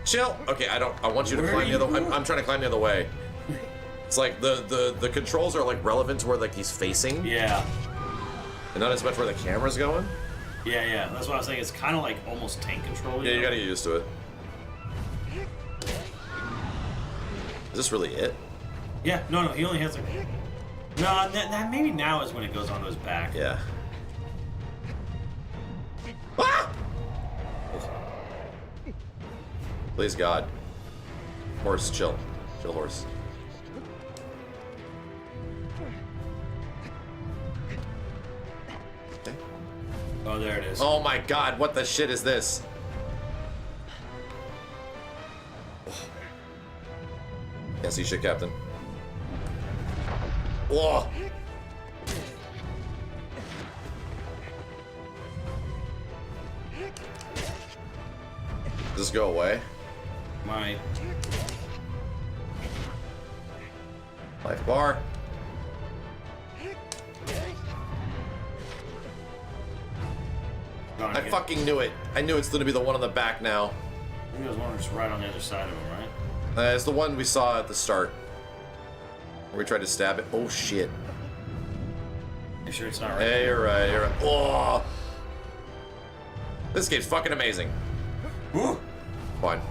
[SPEAKER 6] Chill. Okay, I want you to climb the other. I'm trying to climb the other way. It's like the controls are like relevant to where like he's facing.
[SPEAKER 9] Yeah.
[SPEAKER 6] And not as much where the camera's going.
[SPEAKER 9] Yeah. That's what I was saying. It's kind of like almost tank control.
[SPEAKER 6] Yeah, you gotta get used to it. Is this really it?
[SPEAKER 9] Yeah. No. He only has like. No, that maybe now is when it goes onto his back.
[SPEAKER 6] Yeah. Ah! Please God. Horse, chill. Chill, horse. Okay.
[SPEAKER 9] Oh, there it is.
[SPEAKER 6] Oh my God, what the shit is this? Can't see shit, Captain. Whoa! Does this go away?
[SPEAKER 9] My
[SPEAKER 6] life bar. I fucking knew it. I knew it's gonna be the one on the back now.
[SPEAKER 9] I think there's one that's right on the other side of him, right?
[SPEAKER 6] It's the one we saw at the start. Where we tried to stab it. Oh shit.
[SPEAKER 9] You sure it's not right?
[SPEAKER 6] Hey, you're right. Oh! This game's fucking amazing.
[SPEAKER 9] Woo!
[SPEAKER 6] Fine.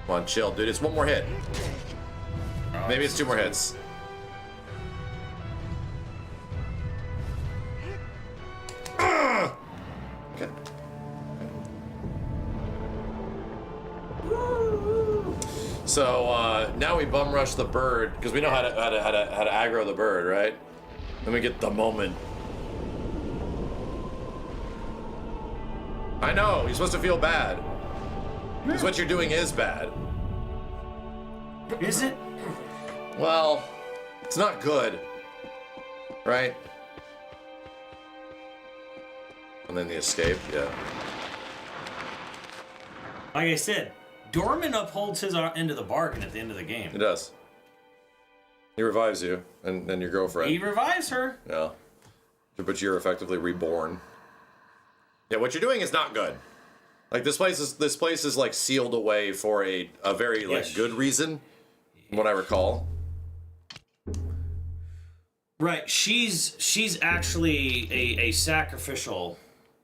[SPEAKER 6] Come on, chill, dude. It's one more hit. Maybe it's two more hits. Okay. So now we bum rush the bird because we know how to aggro the bird, right? Then we get the moment. I know you're supposed to feel bad because what you're doing is bad.
[SPEAKER 9] Is it?
[SPEAKER 6] Well, it's not good, right? And then the escape, yeah.
[SPEAKER 9] Like I said, Dorman upholds his end of the bargain at the end of the game.
[SPEAKER 6] It does. He revives you and your girlfriend.
[SPEAKER 9] He revives her.
[SPEAKER 6] Yeah. But you're effectively reborn. Yeah, what you're doing is not good. Like this place is like sealed away for a very like good reason, from what I recall.
[SPEAKER 9] Right, she's actually a sacrificial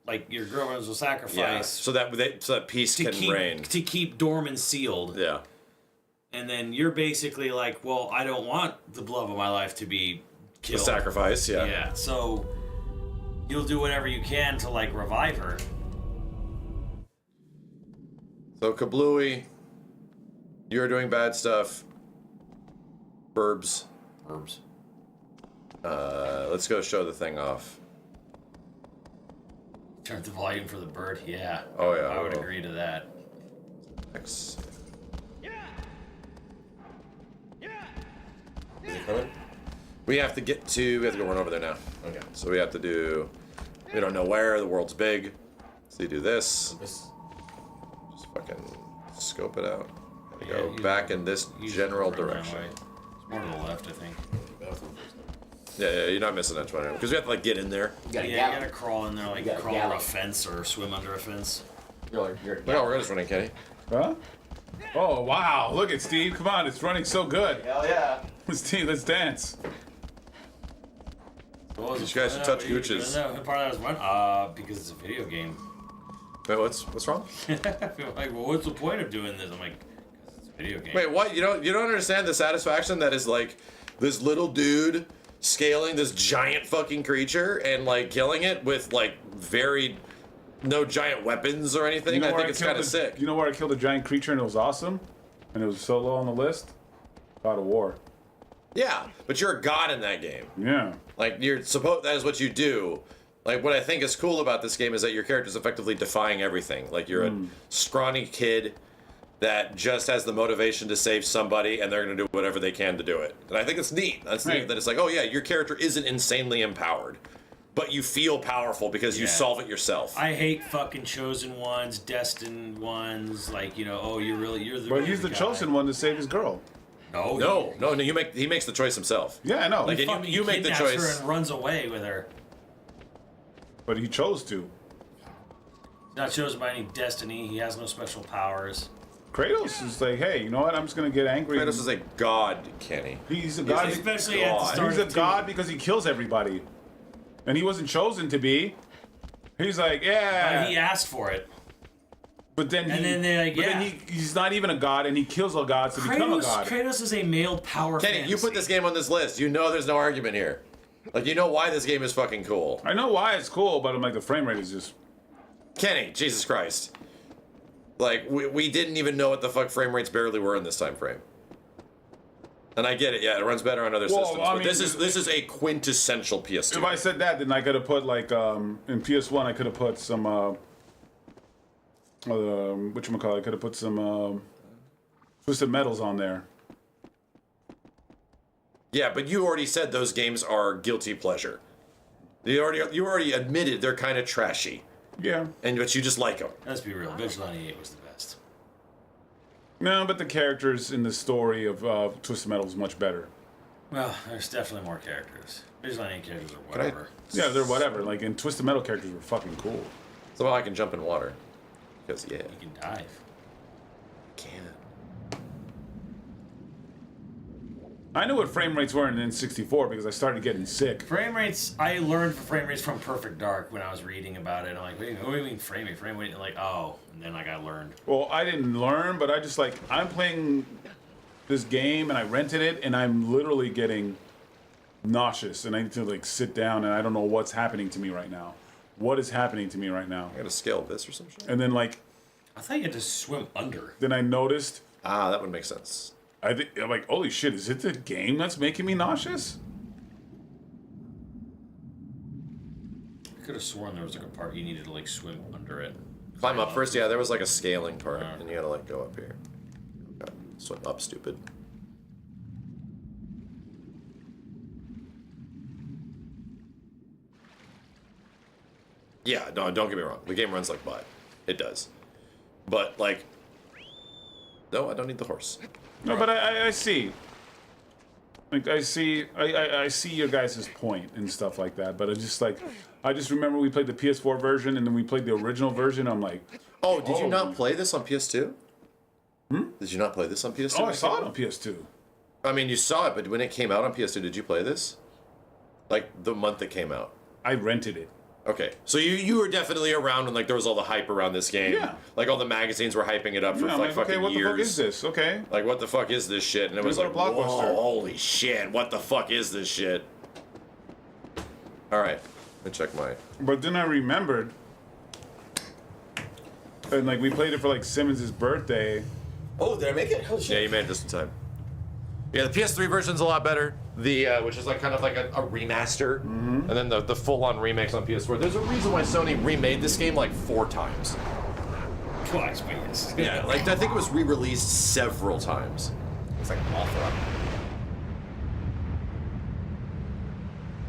[SPEAKER 9] like your girlfriends will sacrifice.
[SPEAKER 6] Yeah. So that peace can reign.
[SPEAKER 9] To keep Dorman sealed.
[SPEAKER 6] Yeah.
[SPEAKER 9] And then you're basically like, well, I don't want the love of my life to be killed.
[SPEAKER 6] The sacrifice, yeah.
[SPEAKER 9] Yeah. So you'll do whatever you can to like revive her.
[SPEAKER 6] So Kablooey, you're doing bad stuff. Burbs. Let's go show the thing off.
[SPEAKER 9] Turn the volume for the bird. Yeah.
[SPEAKER 6] Oh yeah.
[SPEAKER 9] I would agree to that.
[SPEAKER 6] X. We have to go run over there now. Okay. So we have to do. We don't know where. The world's big. So you do this. Just fucking scope it out. Gotta go back in this general direction.
[SPEAKER 9] It's more to the left, I think.
[SPEAKER 6] Yeah, you're not missing that one because we have to like get in there.
[SPEAKER 9] You gotta crawl in there, like crawl over a fence or swim under a fence.
[SPEAKER 6] No, we're just running, Kenny.
[SPEAKER 5] Huh? Oh wow! Look at Steve. Come on, it's running so good.
[SPEAKER 7] Hell yeah!
[SPEAKER 5] Steve, let's dance.
[SPEAKER 6] These guys should touch gooches.
[SPEAKER 9] Part of that was when? Because it's a video game.
[SPEAKER 6] Wait, what's wrong?
[SPEAKER 9] Like, well, what's the point of doing this? I'm like, because it's a video game.
[SPEAKER 6] Wait, what? You don't understand the satisfaction that is like this little dude scaling this giant fucking creature and like killing it with like no giant weapons or anything. I think it's kind of sick.
[SPEAKER 5] You know where I killed a giant creature and it was awesome, and it was so low on the list? God of War.
[SPEAKER 6] Yeah, but you're a god in that game.
[SPEAKER 5] Yeah.
[SPEAKER 6] Like that is what you do. Like what I think is cool about this game is that your character is effectively defying everything. Like you're a scrawny kid that just has the motivation to save somebody, and they're going to do whatever they can to do it. And I think it's neat. That's neat that it's like, oh yeah, your character isn't insanely empowered, but you feel powerful because you solve it yourself.
[SPEAKER 9] I hate fucking chosen ones, destined ones. Like, you know, oh, you're the.
[SPEAKER 5] But he's the chosen one to save his girl.
[SPEAKER 6] No. He makes the choice himself.
[SPEAKER 5] Yeah, I know.
[SPEAKER 6] Like you make the choice.
[SPEAKER 9] Her and runs away with her.
[SPEAKER 5] But he chose to.
[SPEAKER 9] He's not chosen by any destiny. He has no special powers.
[SPEAKER 5] Kratos is like, hey, you know what? I'm just gonna get angry.
[SPEAKER 6] Kratos is a god, Kenny.
[SPEAKER 5] He's a god.
[SPEAKER 9] Especially at the start.
[SPEAKER 5] He's a god because he kills everybody, and he wasn't chosen to be. He's like, yeah.
[SPEAKER 9] But he asked for it.
[SPEAKER 5] But then he's not even a god, and he kills all gods to become a god.
[SPEAKER 9] Kratos is a male power
[SPEAKER 6] Kenny,
[SPEAKER 9] fantasy.
[SPEAKER 6] you put this game on this list. You know there's no argument here. Like, you know why this game is fucking cool.
[SPEAKER 5] I know why it's cool, but I'm like, the frame rate is just...
[SPEAKER 6] Kenny, Jesus Christ. Like, we didn't even know what the fuck frame rates barely were in this time frame. And I get it, yeah, it runs better on other systems. But this is a quintessential PS2.
[SPEAKER 5] If I said that, then I could have put, like, in PS1, I could have put some, whatchamacallit, I could have put some, Twisted Metals on there.
[SPEAKER 6] Yeah, but you already said those games are guilty pleasure. You already admitted they're kind of trashy.
[SPEAKER 5] Yeah.
[SPEAKER 6] But you just like them.
[SPEAKER 9] Let's be real. Vigilante 8 was the best.
[SPEAKER 5] No, but the characters in the story of Twisted Metal is much better.
[SPEAKER 9] Well, there's definitely more characters. Vigilante 8 characters are whatever.
[SPEAKER 5] Yeah, they're whatever. Like, in Twisted Metal characters were fucking cool.
[SPEAKER 6] So I can jump in water. Because, yeah.
[SPEAKER 9] You can dive.
[SPEAKER 6] Can.
[SPEAKER 5] I knew what frame rates were in N64 because I started getting sick.
[SPEAKER 9] Frame rates, I learned frame rates from Perfect Dark when I was reading about it. I'm like, what do you mean frame rate? Frame rate? And like, oh. And then like I learned.
[SPEAKER 5] Well, I didn't learn, but I just like, I'm playing this game and I rented it and I'm literally getting nauseous and I need to like sit down and I don't know what's happening to me right now. What is happening to me right now?
[SPEAKER 6] I gotta scale this or some shit.
[SPEAKER 5] And then like...
[SPEAKER 9] I thought you had to swim under.
[SPEAKER 5] Then I noticed...
[SPEAKER 6] Ah, that would make sense.
[SPEAKER 5] I'm like, holy shit, is it the game that's making me nauseous?
[SPEAKER 9] I could have sworn there was like a part you needed to like swim under it.
[SPEAKER 6] Climb up first? Yeah, there was like a scaling part, and you gotta like go up here. God, swim up, stupid. Yeah, no, don't get me wrong. The game runs like butt. It does. But like, no, I don't need the horse.
[SPEAKER 5] No, but I see. Like I see your guys' point and stuff like that. But I just remember we played the PS4 version and then we played the original version. I'm like,
[SPEAKER 6] oh, did you not play this on PS2? Did you not play this on PS2?
[SPEAKER 5] Oh, I saw it on PS2.
[SPEAKER 6] I mean, you saw it, but when it came out on PS2, did you play this? Like the month it came out.
[SPEAKER 5] I rented it.
[SPEAKER 6] Okay, so you were definitely around when like there was all the hype around this game.
[SPEAKER 5] Yeah.
[SPEAKER 6] Like all the magazines were hyping it up for
[SPEAKER 5] I'm
[SPEAKER 6] like
[SPEAKER 5] like,
[SPEAKER 6] fucking
[SPEAKER 5] okay, what
[SPEAKER 6] years.
[SPEAKER 5] the fuck is this? Okay.
[SPEAKER 6] Like what the fuck is this shit? And it was
[SPEAKER 5] Here's
[SPEAKER 6] like,
[SPEAKER 5] our
[SPEAKER 6] whoa,
[SPEAKER 5] Blockbuster.
[SPEAKER 6] holy shit! What the fuck is this shit? All right, let me check mine.
[SPEAKER 5] But then I remembered, and like we played it for like Simmons' birthday.
[SPEAKER 7] Oh, did I make it? Oh shit.
[SPEAKER 6] Yeah, you made it just in time. Yeah, the PS3 version's a lot better. The which is like kind of like a remaster, and then the full-on remakes on PS4. There's a reason why Sony remade this game like 4 times.
[SPEAKER 9] Twice, but yes.
[SPEAKER 6] Yeah, like I think it was re-released several times.
[SPEAKER 7] It's like awful.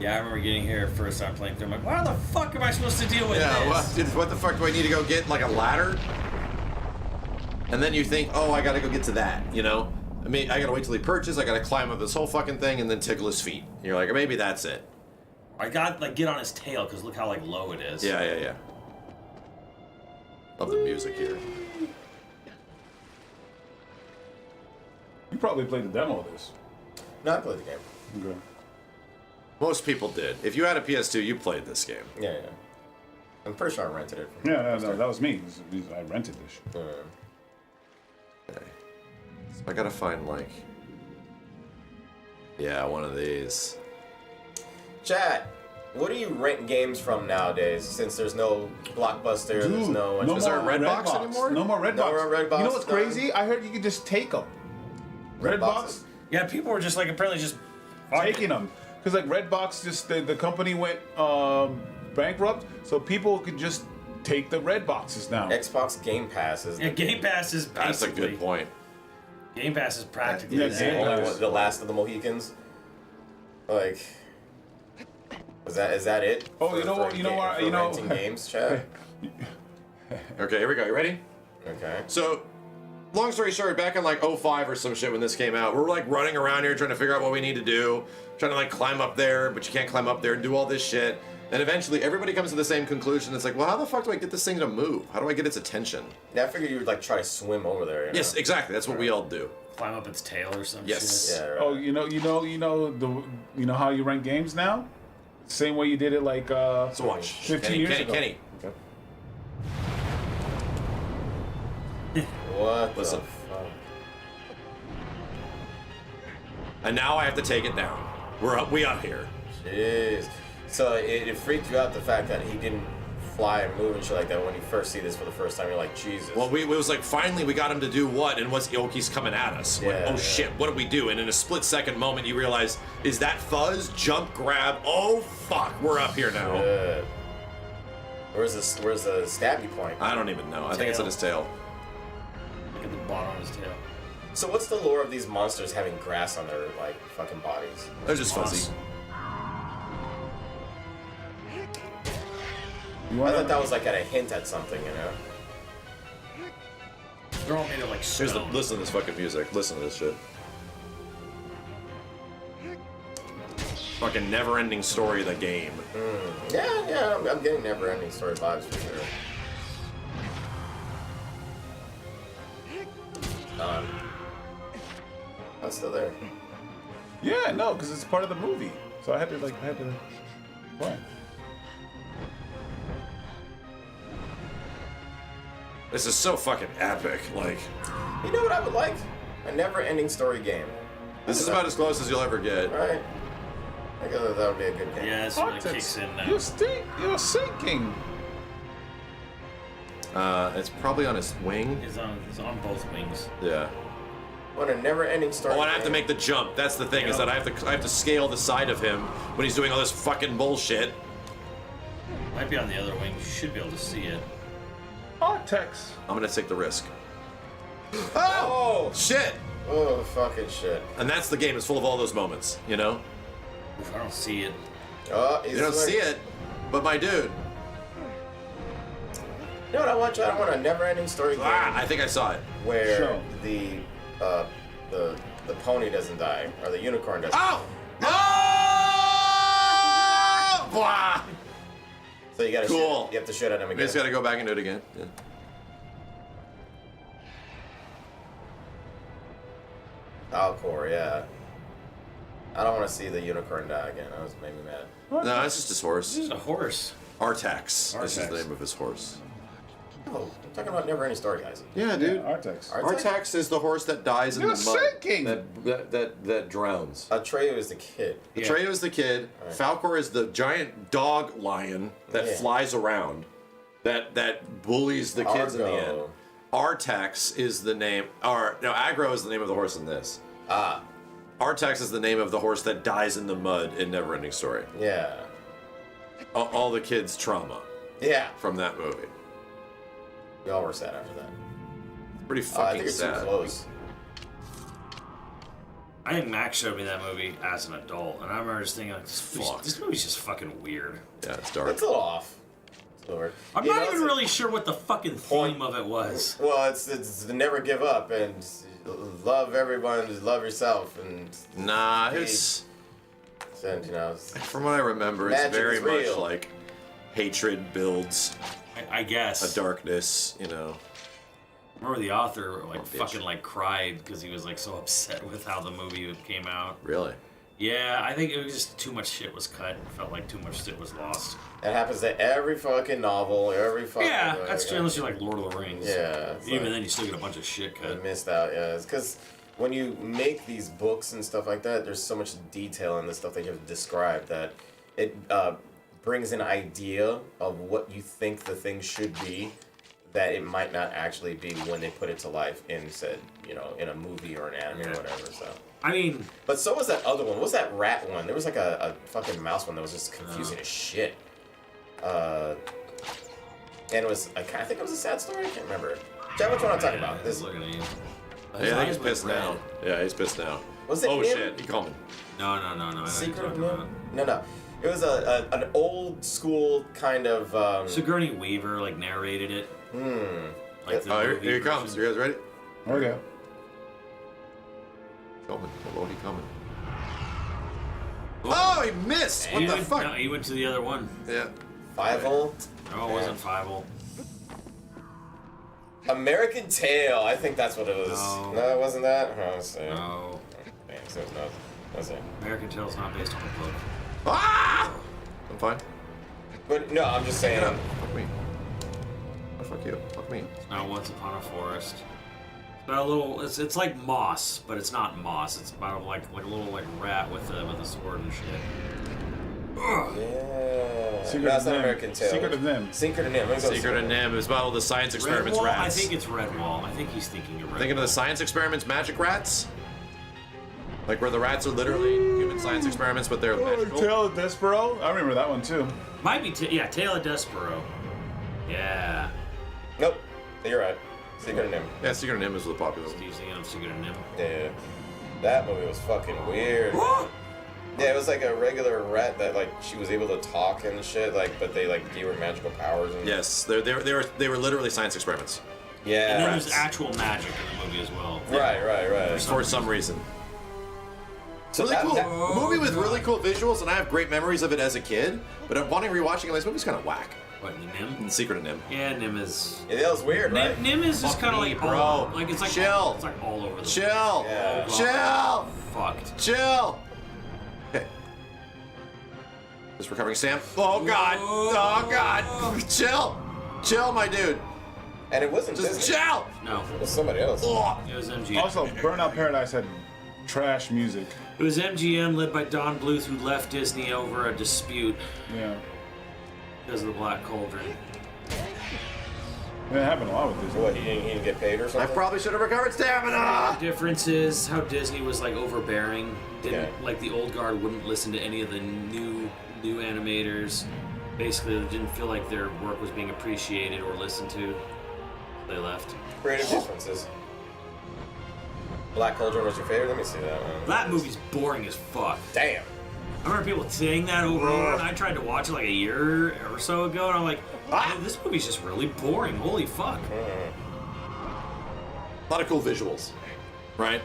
[SPEAKER 9] Yeah, I remember getting here first time playing through. I'm like, how the fuck am I supposed to deal with this?
[SPEAKER 6] What the fuck do I need to go get? Like a ladder? And then you think, oh, I gotta go get to that, you know? I mean, I gotta wait till he purchases, I gotta climb up this whole fucking thing and then tickle his feet. And you're like, maybe that's it.
[SPEAKER 9] I got like get on his tail because look how like low it is.
[SPEAKER 6] Yeah. Love the music here.
[SPEAKER 5] You probably played the demo of this.
[SPEAKER 7] No, I played the game.
[SPEAKER 5] Okay.
[SPEAKER 6] Most people did. If you had a PS2, you played this game.
[SPEAKER 7] Yeah. I'm pretty sure I rented it. From
[SPEAKER 5] Yeah, no, that was me. I rented this shit.
[SPEAKER 6] Okay. So I gotta find like... Yeah, one of these.
[SPEAKER 7] Chat, what do you rent games from nowadays? Since there's no Blockbuster, there's no...
[SPEAKER 5] no
[SPEAKER 6] Is there a
[SPEAKER 5] more
[SPEAKER 6] Redbox anymore?
[SPEAKER 5] No more Redbox.
[SPEAKER 7] No more Redbox,
[SPEAKER 5] You know what's
[SPEAKER 7] no.
[SPEAKER 5] crazy? I heard you could just take them. Redbox?
[SPEAKER 9] Yeah, people were just like apparently just
[SPEAKER 5] Taking them. Because like Redbox, just the company went bankrupt, so people could just take the red boxes now.
[SPEAKER 7] Xbox Game Pass is...
[SPEAKER 9] Yeah, Game Pass is basically...
[SPEAKER 6] That's a good point.
[SPEAKER 9] Game Pass is practically
[SPEAKER 5] Yeah,
[SPEAKER 9] the
[SPEAKER 5] Game
[SPEAKER 9] same.
[SPEAKER 5] Pass.
[SPEAKER 7] the last of the Mohicans. Like... Is that it?
[SPEAKER 5] Oh, you know
[SPEAKER 7] renting games, chat?
[SPEAKER 6] Okay, here we go. You ready?
[SPEAKER 7] Okay.
[SPEAKER 6] So, long story short, back in like 05 or some shit when this came out, we're like running around here trying to figure out what we need to do, trying to like climb up there, but you can't climb up there and do all this shit. And eventually everybody comes to the same conclusion. It's like, well, how the fuck do I get this thing to move? How do I get its attention?
[SPEAKER 7] Yeah, I figured you would like try to swim over there. You know?
[SPEAKER 6] Yes, exactly. That's what we all do.
[SPEAKER 9] Climb up its tail or some
[SPEAKER 6] Yes.
[SPEAKER 9] shit.
[SPEAKER 7] Yeah, right.
[SPEAKER 5] Oh, you know how you rent games now? Same way you did it like
[SPEAKER 6] So watch.
[SPEAKER 5] 15 years ago.
[SPEAKER 6] Kenny.
[SPEAKER 7] What
[SPEAKER 6] Listen.
[SPEAKER 7] the fuck?
[SPEAKER 6] And now I have to take it down. We up here.
[SPEAKER 7] Jeez. So it freaked you out the fact that he didn't fly and move and shit like that when you first see this for the first time. You're like, Jesus.
[SPEAKER 6] Well, it was like finally we got him to do what, and what's he's coming at us. Like,
[SPEAKER 7] Yeah,
[SPEAKER 6] oh
[SPEAKER 7] yeah.
[SPEAKER 6] shit, what do we do? And in a split second moment, you realize, is that fuzz? Jump, grab. Oh fuck, we're up here now.
[SPEAKER 7] Good. Where's the stabby point?
[SPEAKER 6] I don't even know. I think it's in his tail.
[SPEAKER 9] Look at the bottom of his tail.
[SPEAKER 7] So what's the lore of these monsters having grass on their like fucking bodies?
[SPEAKER 6] They're just fuzzy.
[SPEAKER 7] I thought that was like at a hint at something, you know?
[SPEAKER 9] They're all made of like
[SPEAKER 6] Here's
[SPEAKER 9] stone.
[SPEAKER 6] listen to this fucking music. Listen to this shit. Fucking never-ending story of the game.
[SPEAKER 7] Yeah, I'm getting never-ending story vibes for sure. I'm still there.
[SPEAKER 5] Yeah, no, because it's part of the movie. So I had to what?
[SPEAKER 6] This is so fucking epic. Like,
[SPEAKER 7] You know what I would like? A never-ending story game.
[SPEAKER 6] this is about as close as you'll ever get.
[SPEAKER 7] Right? I guess that would be a good game.
[SPEAKER 9] Yeah, that's when it kicks in now.
[SPEAKER 5] You're sinking.
[SPEAKER 6] It's probably on his wing.
[SPEAKER 9] It's on both wings.
[SPEAKER 6] Yeah.
[SPEAKER 7] What a never-ending story.
[SPEAKER 6] Oh, and I have to
[SPEAKER 7] game.
[SPEAKER 6] make the jump. That's the thing, is that I have to scale the side of him when he's doing all this fucking bullshit.
[SPEAKER 9] Might be on the other wing. You should be able to see it.
[SPEAKER 5] Artex.
[SPEAKER 6] I'm gonna take the risk.
[SPEAKER 7] Oh!
[SPEAKER 6] Shit!
[SPEAKER 7] Oh, fucking shit.
[SPEAKER 6] And that's the game. It's full of all those moments, you know?
[SPEAKER 9] Oof, I don't see it.
[SPEAKER 7] Oh,
[SPEAKER 6] You don't see it, but my dude.
[SPEAKER 7] You know what I want? I want a never-ending story game
[SPEAKER 6] I think I saw it.
[SPEAKER 7] where
[SPEAKER 5] Sure.
[SPEAKER 7] the pony doesn't die or the unicorn doesn't.
[SPEAKER 6] Oh! No! Blah!
[SPEAKER 7] So you gotta
[SPEAKER 6] Cool.
[SPEAKER 7] shoot, you have to shoot at him
[SPEAKER 6] We
[SPEAKER 7] again.
[SPEAKER 6] just gotta go back and do it again. Yeah.
[SPEAKER 7] Alcor, yeah. I don't want to see the unicorn die again. That was made me mad.
[SPEAKER 6] No, it's just his horse.
[SPEAKER 9] This is a horse.
[SPEAKER 6] Artax. This is the name of his horse.
[SPEAKER 7] Oh, I'm talking about Never Ending Story, guys.
[SPEAKER 6] Yeah, dude.
[SPEAKER 5] Artax.
[SPEAKER 6] Artax is the horse that dies in
[SPEAKER 5] You're
[SPEAKER 6] the mud.
[SPEAKER 5] sinking!
[SPEAKER 6] That drowns.
[SPEAKER 7] Atreyu is the kid.
[SPEAKER 6] Atreyu is the kid.
[SPEAKER 7] Right.
[SPEAKER 6] Falcor is the giant dog lion that flies around, that bullies the kids in the end. Artax is the name, Agro is the name of the horse in this.
[SPEAKER 7] Ah.
[SPEAKER 6] Artax is the name of the horse that dies in the mud in Neverending Story.
[SPEAKER 7] Yeah.
[SPEAKER 6] All the kids' trauma.
[SPEAKER 7] Yeah.
[SPEAKER 6] From that movie.
[SPEAKER 7] We all were sad after that.
[SPEAKER 6] Pretty fucking
[SPEAKER 7] I think it's
[SPEAKER 6] sad.
[SPEAKER 7] too close.
[SPEAKER 9] I think Max showed me that movie as an adult, and I remember just thinking, like, this movie's just fucking weird.
[SPEAKER 6] Yeah, it's dark.
[SPEAKER 7] It's a little off. It's a little weird.
[SPEAKER 9] I'm not even really sure what the fucking theme of it was.
[SPEAKER 7] Well, it's to never give up and love everyone, love yourself, and
[SPEAKER 6] Nah, it's
[SPEAKER 7] and
[SPEAKER 6] from what I remember, it's
[SPEAKER 7] magic
[SPEAKER 6] very
[SPEAKER 7] is
[SPEAKER 6] much
[SPEAKER 7] real.
[SPEAKER 6] like hatred builds
[SPEAKER 9] I guess
[SPEAKER 6] a darkness, you know.
[SPEAKER 9] I remember the author like
[SPEAKER 6] bitch.
[SPEAKER 9] fucking like cried because he was like so upset with how the movie came out.
[SPEAKER 6] Really?
[SPEAKER 9] Yeah, I think it was just too much shit was cut. It felt like too much shit was lost.
[SPEAKER 7] It happens to every fucking novel, every fucking.
[SPEAKER 9] Yeah, that's true unless you're like Lord of the Rings.
[SPEAKER 7] Yeah.
[SPEAKER 9] Even then, you still get a bunch of shit
[SPEAKER 7] I
[SPEAKER 9] cut.
[SPEAKER 7] missed out. Yeah, it's because when you make these books and stuff like that, there's so much detail in the stuff that you have to describe that it brings an idea of what you think the thing should be that it might not actually be when they put it to life in said, in a movie or an anime or whatever. So.
[SPEAKER 9] I mean,
[SPEAKER 7] but so was that other one. What was that rat one? There was like a fucking mouse one that was just confusing as shit. And it was, I think it was a sad story. I can't remember. Jack, which one I'm talking about? This.
[SPEAKER 9] Looking at you.
[SPEAKER 6] Yeah, I think he's pissed now. Yeah, he's pissed now.
[SPEAKER 7] Was it
[SPEAKER 6] Oh
[SPEAKER 7] him?
[SPEAKER 6] shit, he called me.
[SPEAKER 9] No. I know what
[SPEAKER 7] Secret
[SPEAKER 9] you're
[SPEAKER 7] of
[SPEAKER 9] talking
[SPEAKER 7] Nim?
[SPEAKER 9] about.
[SPEAKER 7] No. It was an old school kind of.
[SPEAKER 9] Sigourney Weaver like narrated it. Like the
[SPEAKER 6] Here
[SPEAKER 9] movie
[SPEAKER 6] he comes.
[SPEAKER 9] version.
[SPEAKER 6] You guys ready?
[SPEAKER 5] Okay.
[SPEAKER 6] Coming. Oh, he coming. Oh, he missed! What the fuck?
[SPEAKER 9] No, he went to the other one.
[SPEAKER 6] Yeah.
[SPEAKER 7] Five-hole?
[SPEAKER 9] No, it wasn't Five-hole.
[SPEAKER 7] American Tail. I think that's what it was. No, it wasn't that. Oh, let's see.
[SPEAKER 9] No.
[SPEAKER 7] Dang, so it's not. Let's see.
[SPEAKER 9] American Tail's not based on a book.
[SPEAKER 6] Ah! I'm fine.
[SPEAKER 7] But no, I'm just saying.
[SPEAKER 6] Fuck me. Oh, fuck you. Fuck me.
[SPEAKER 9] It's not Once Upon a Forest. It's about a little. It's like Moss, but it's not Moss. It's about like a little like rat with a sword and shit.
[SPEAKER 7] Yeah.
[SPEAKER 5] Secret
[SPEAKER 7] No,
[SPEAKER 5] of
[SPEAKER 7] it's not
[SPEAKER 5] Nim.
[SPEAKER 7] American Tail.
[SPEAKER 5] Secret of Nim.
[SPEAKER 7] Secret of Nim.
[SPEAKER 6] Secret of Nim. It was about all the science experiments
[SPEAKER 9] Redwall?
[SPEAKER 6] rats.
[SPEAKER 9] I think it's Redwall. I think he's thinking of Redwall.
[SPEAKER 6] Thinking of the science experiments magic rats? Like where the rats are literally human science experiments, but they're magical?
[SPEAKER 5] Tale of Despero. I remember that one too.
[SPEAKER 9] Might be, Tale of Despero. Yeah.
[SPEAKER 7] Nope. You're right. Secret of Nim.
[SPEAKER 6] Yeah, Secret of Nim is the popular one.
[SPEAKER 9] Steve's thinking of Secret of Nim.
[SPEAKER 7] Yeah. That movie was fucking weird. Yeah, it was like a regular rat that like she was able to talk and shit, like, but they like gave her magical powers. And...
[SPEAKER 6] Yes, they were literally science experiments.
[SPEAKER 7] Yeah.
[SPEAKER 9] And then there's actual magic in the movie as well.
[SPEAKER 7] Right.
[SPEAKER 6] For some reason.
[SPEAKER 7] So
[SPEAKER 6] Really
[SPEAKER 7] that-
[SPEAKER 6] cool.
[SPEAKER 7] that-
[SPEAKER 6] movie with really cool visuals, and I have great memories of it as a kid. But I'm wanting rewatching it. This movie's kind of whack.
[SPEAKER 9] What, Nim?
[SPEAKER 6] And Secret of Nim.
[SPEAKER 9] Yeah, Nim is.
[SPEAKER 7] Yeah, that was weird, right?
[SPEAKER 9] Nim is just
[SPEAKER 6] Fuck
[SPEAKER 9] kind of
[SPEAKER 6] me,
[SPEAKER 9] like
[SPEAKER 6] bro.
[SPEAKER 9] all, like it's like
[SPEAKER 6] Chill.
[SPEAKER 9] It's like all over the
[SPEAKER 6] Chill.
[SPEAKER 7] Yeah.
[SPEAKER 6] Chill.
[SPEAKER 9] Fucked.
[SPEAKER 6] Chill. Okay. Just recovering Sam. Oh god. Oh god. Chill. Chill, my dude.
[SPEAKER 7] And it wasn't
[SPEAKER 6] Just
[SPEAKER 7] Disney.
[SPEAKER 6] chill.
[SPEAKER 9] No,
[SPEAKER 7] It was somebody else.
[SPEAKER 9] it was MGM.
[SPEAKER 5] Also, Burnout Paradise had trash music.
[SPEAKER 9] It was MGM led by Don Bluth, who left Disney over a dispute
[SPEAKER 5] Yeah.
[SPEAKER 9] because of the Black Cauldron.
[SPEAKER 5] It happened a lot with Disney.
[SPEAKER 7] What, he didn't get paid or
[SPEAKER 6] I
[SPEAKER 7] something?
[SPEAKER 6] probably should have recovered stamina.
[SPEAKER 9] The difference is how Disney was like overbearing. Didn't
[SPEAKER 7] Yeah.
[SPEAKER 9] like the old guard wouldn't listen to any of the new animators. Basically, they didn't feel like their work was being appreciated or listened to. They left.
[SPEAKER 7] Creative differences. Black Cauldron was your favorite? Let me see that one.
[SPEAKER 9] That movie's boring as fuck.
[SPEAKER 7] Damn.
[SPEAKER 9] I remember people saying that over and over, and I tried to watch it like a year or so ago, and I'm like, oh, this movie's just really boring. Holy fuck.
[SPEAKER 6] A lot of cool visuals. Right?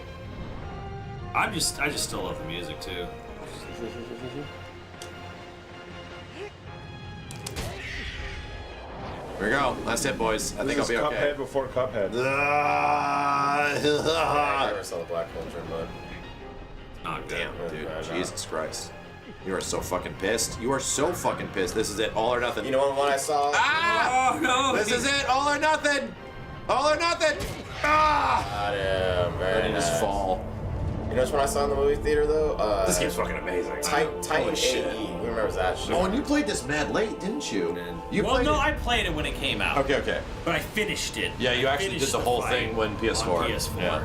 [SPEAKER 9] I just still love the music too.
[SPEAKER 6] Here we go. Last hit, boys. I think I'll
[SPEAKER 5] This
[SPEAKER 6] be
[SPEAKER 5] is
[SPEAKER 6] okay.
[SPEAKER 5] Cuphead before Cuphead.
[SPEAKER 7] I never saw the Black Cauldron, but
[SPEAKER 9] Not
[SPEAKER 6] Damn,
[SPEAKER 9] good.
[SPEAKER 6] dude.
[SPEAKER 7] Right,
[SPEAKER 6] Jesus Christ. You are so fucking pissed. You are so fucking pissed. This is it. All or nothing.
[SPEAKER 7] You know what one I saw?
[SPEAKER 6] Ah!
[SPEAKER 9] Oh no!
[SPEAKER 6] This is it. All or nothing. All or nothing. Ah!
[SPEAKER 7] Got him. Very
[SPEAKER 6] Letting
[SPEAKER 7] nice.
[SPEAKER 6] us fall.
[SPEAKER 7] You know which one I saw in the movie theater though?
[SPEAKER 6] This game's fucking amazing.
[SPEAKER 7] Titan
[SPEAKER 6] shit.
[SPEAKER 7] AE. Who remembers that shit?
[SPEAKER 6] Oh, and you played this mad late, didn't you? You
[SPEAKER 9] Well,
[SPEAKER 6] played
[SPEAKER 9] no,
[SPEAKER 6] it.
[SPEAKER 9] I played it when it came out.
[SPEAKER 6] Okay.
[SPEAKER 9] But I finished it.
[SPEAKER 6] Yeah, you
[SPEAKER 9] I
[SPEAKER 6] actually did
[SPEAKER 9] finished
[SPEAKER 6] the whole
[SPEAKER 9] fight
[SPEAKER 6] thing when PS4.
[SPEAKER 9] On PS4.
[SPEAKER 6] Yeah.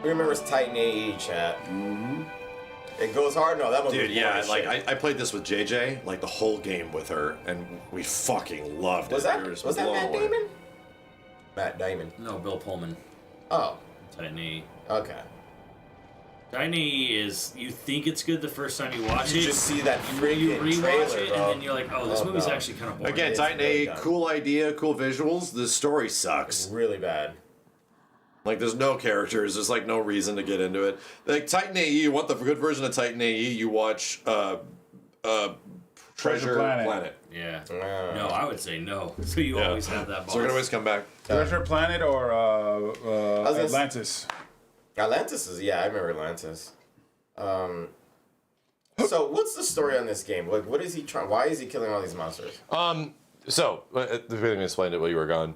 [SPEAKER 7] Who remembers Titan AE, chat? Mm-hmm. It goes hard. No, that one.
[SPEAKER 6] Dude,
[SPEAKER 7] was
[SPEAKER 6] yeah,
[SPEAKER 7] boring
[SPEAKER 6] like
[SPEAKER 7] as shit.
[SPEAKER 6] I played this with JJ, like the whole game with her, and we fucking loved it.
[SPEAKER 7] Was that
[SPEAKER 6] We were just
[SPEAKER 7] was that
[SPEAKER 6] blown
[SPEAKER 7] Matt
[SPEAKER 6] away.
[SPEAKER 7] Damon? Matt Damon.
[SPEAKER 9] No, Bill Pullman.
[SPEAKER 7] Oh,
[SPEAKER 9] Titan AE.
[SPEAKER 7] okay.
[SPEAKER 9] Titan AE is, you think it's good the first time you watch
[SPEAKER 7] You
[SPEAKER 9] it.
[SPEAKER 7] just see that
[SPEAKER 9] you
[SPEAKER 7] freaking
[SPEAKER 9] rewatch
[SPEAKER 7] trailer,
[SPEAKER 9] it,
[SPEAKER 7] bro.
[SPEAKER 9] and then you're like, oh, this
[SPEAKER 7] Oh,
[SPEAKER 9] movie's
[SPEAKER 7] no.
[SPEAKER 9] actually kind of boring.
[SPEAKER 6] Again,
[SPEAKER 7] It's
[SPEAKER 6] Titan
[SPEAKER 7] really
[SPEAKER 6] A,
[SPEAKER 7] dumb.
[SPEAKER 6] cool idea, cool visuals. The story
[SPEAKER 7] It's
[SPEAKER 6] sucks.
[SPEAKER 7] really bad.
[SPEAKER 6] Like, there's no characters. There's like no reason to get into it. Like Titan AE, you want the good version of Titan AE? You watch Treasure Planet.
[SPEAKER 9] Yeah. No, I would say no. So you
[SPEAKER 6] Yeah.
[SPEAKER 9] always have that boss.
[SPEAKER 6] So we're gonna always come back.
[SPEAKER 5] Treasure Planet or
[SPEAKER 7] was gonna
[SPEAKER 5] Atlantis?
[SPEAKER 7] Atlantis is I remember Atlantis. So what's the story on this game? Like, what is he trying? Why is he killing all these monsters?
[SPEAKER 6] So let me explain it while you were gone.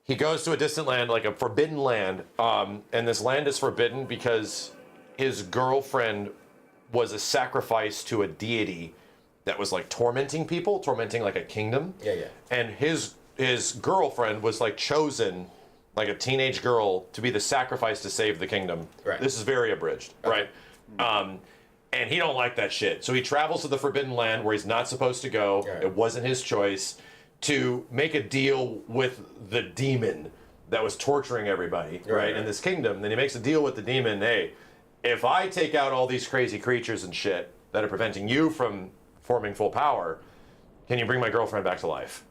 [SPEAKER 6] He goes to a distant land, like a forbidden land, and this land is forbidden because his girlfriend was a sacrifice to a deity that was like tormenting people, tormenting like a kingdom.
[SPEAKER 7] Yeah.
[SPEAKER 6] And his girlfriend was like chosen, like a teenage girl, to be the sacrifice to save the kingdom.
[SPEAKER 7] Right.
[SPEAKER 6] This is very abridged, right? And he don't like that shit. So he travels to the Forbidden Land where he's not supposed to go.
[SPEAKER 7] Yeah.
[SPEAKER 6] It wasn't his choice, to make a deal with the demon that was torturing everybody, right, in this kingdom. Then he makes a deal with the demon. Hey, if I take out all these crazy creatures and shit that are preventing you from forming full power, can you bring my girlfriend back to life?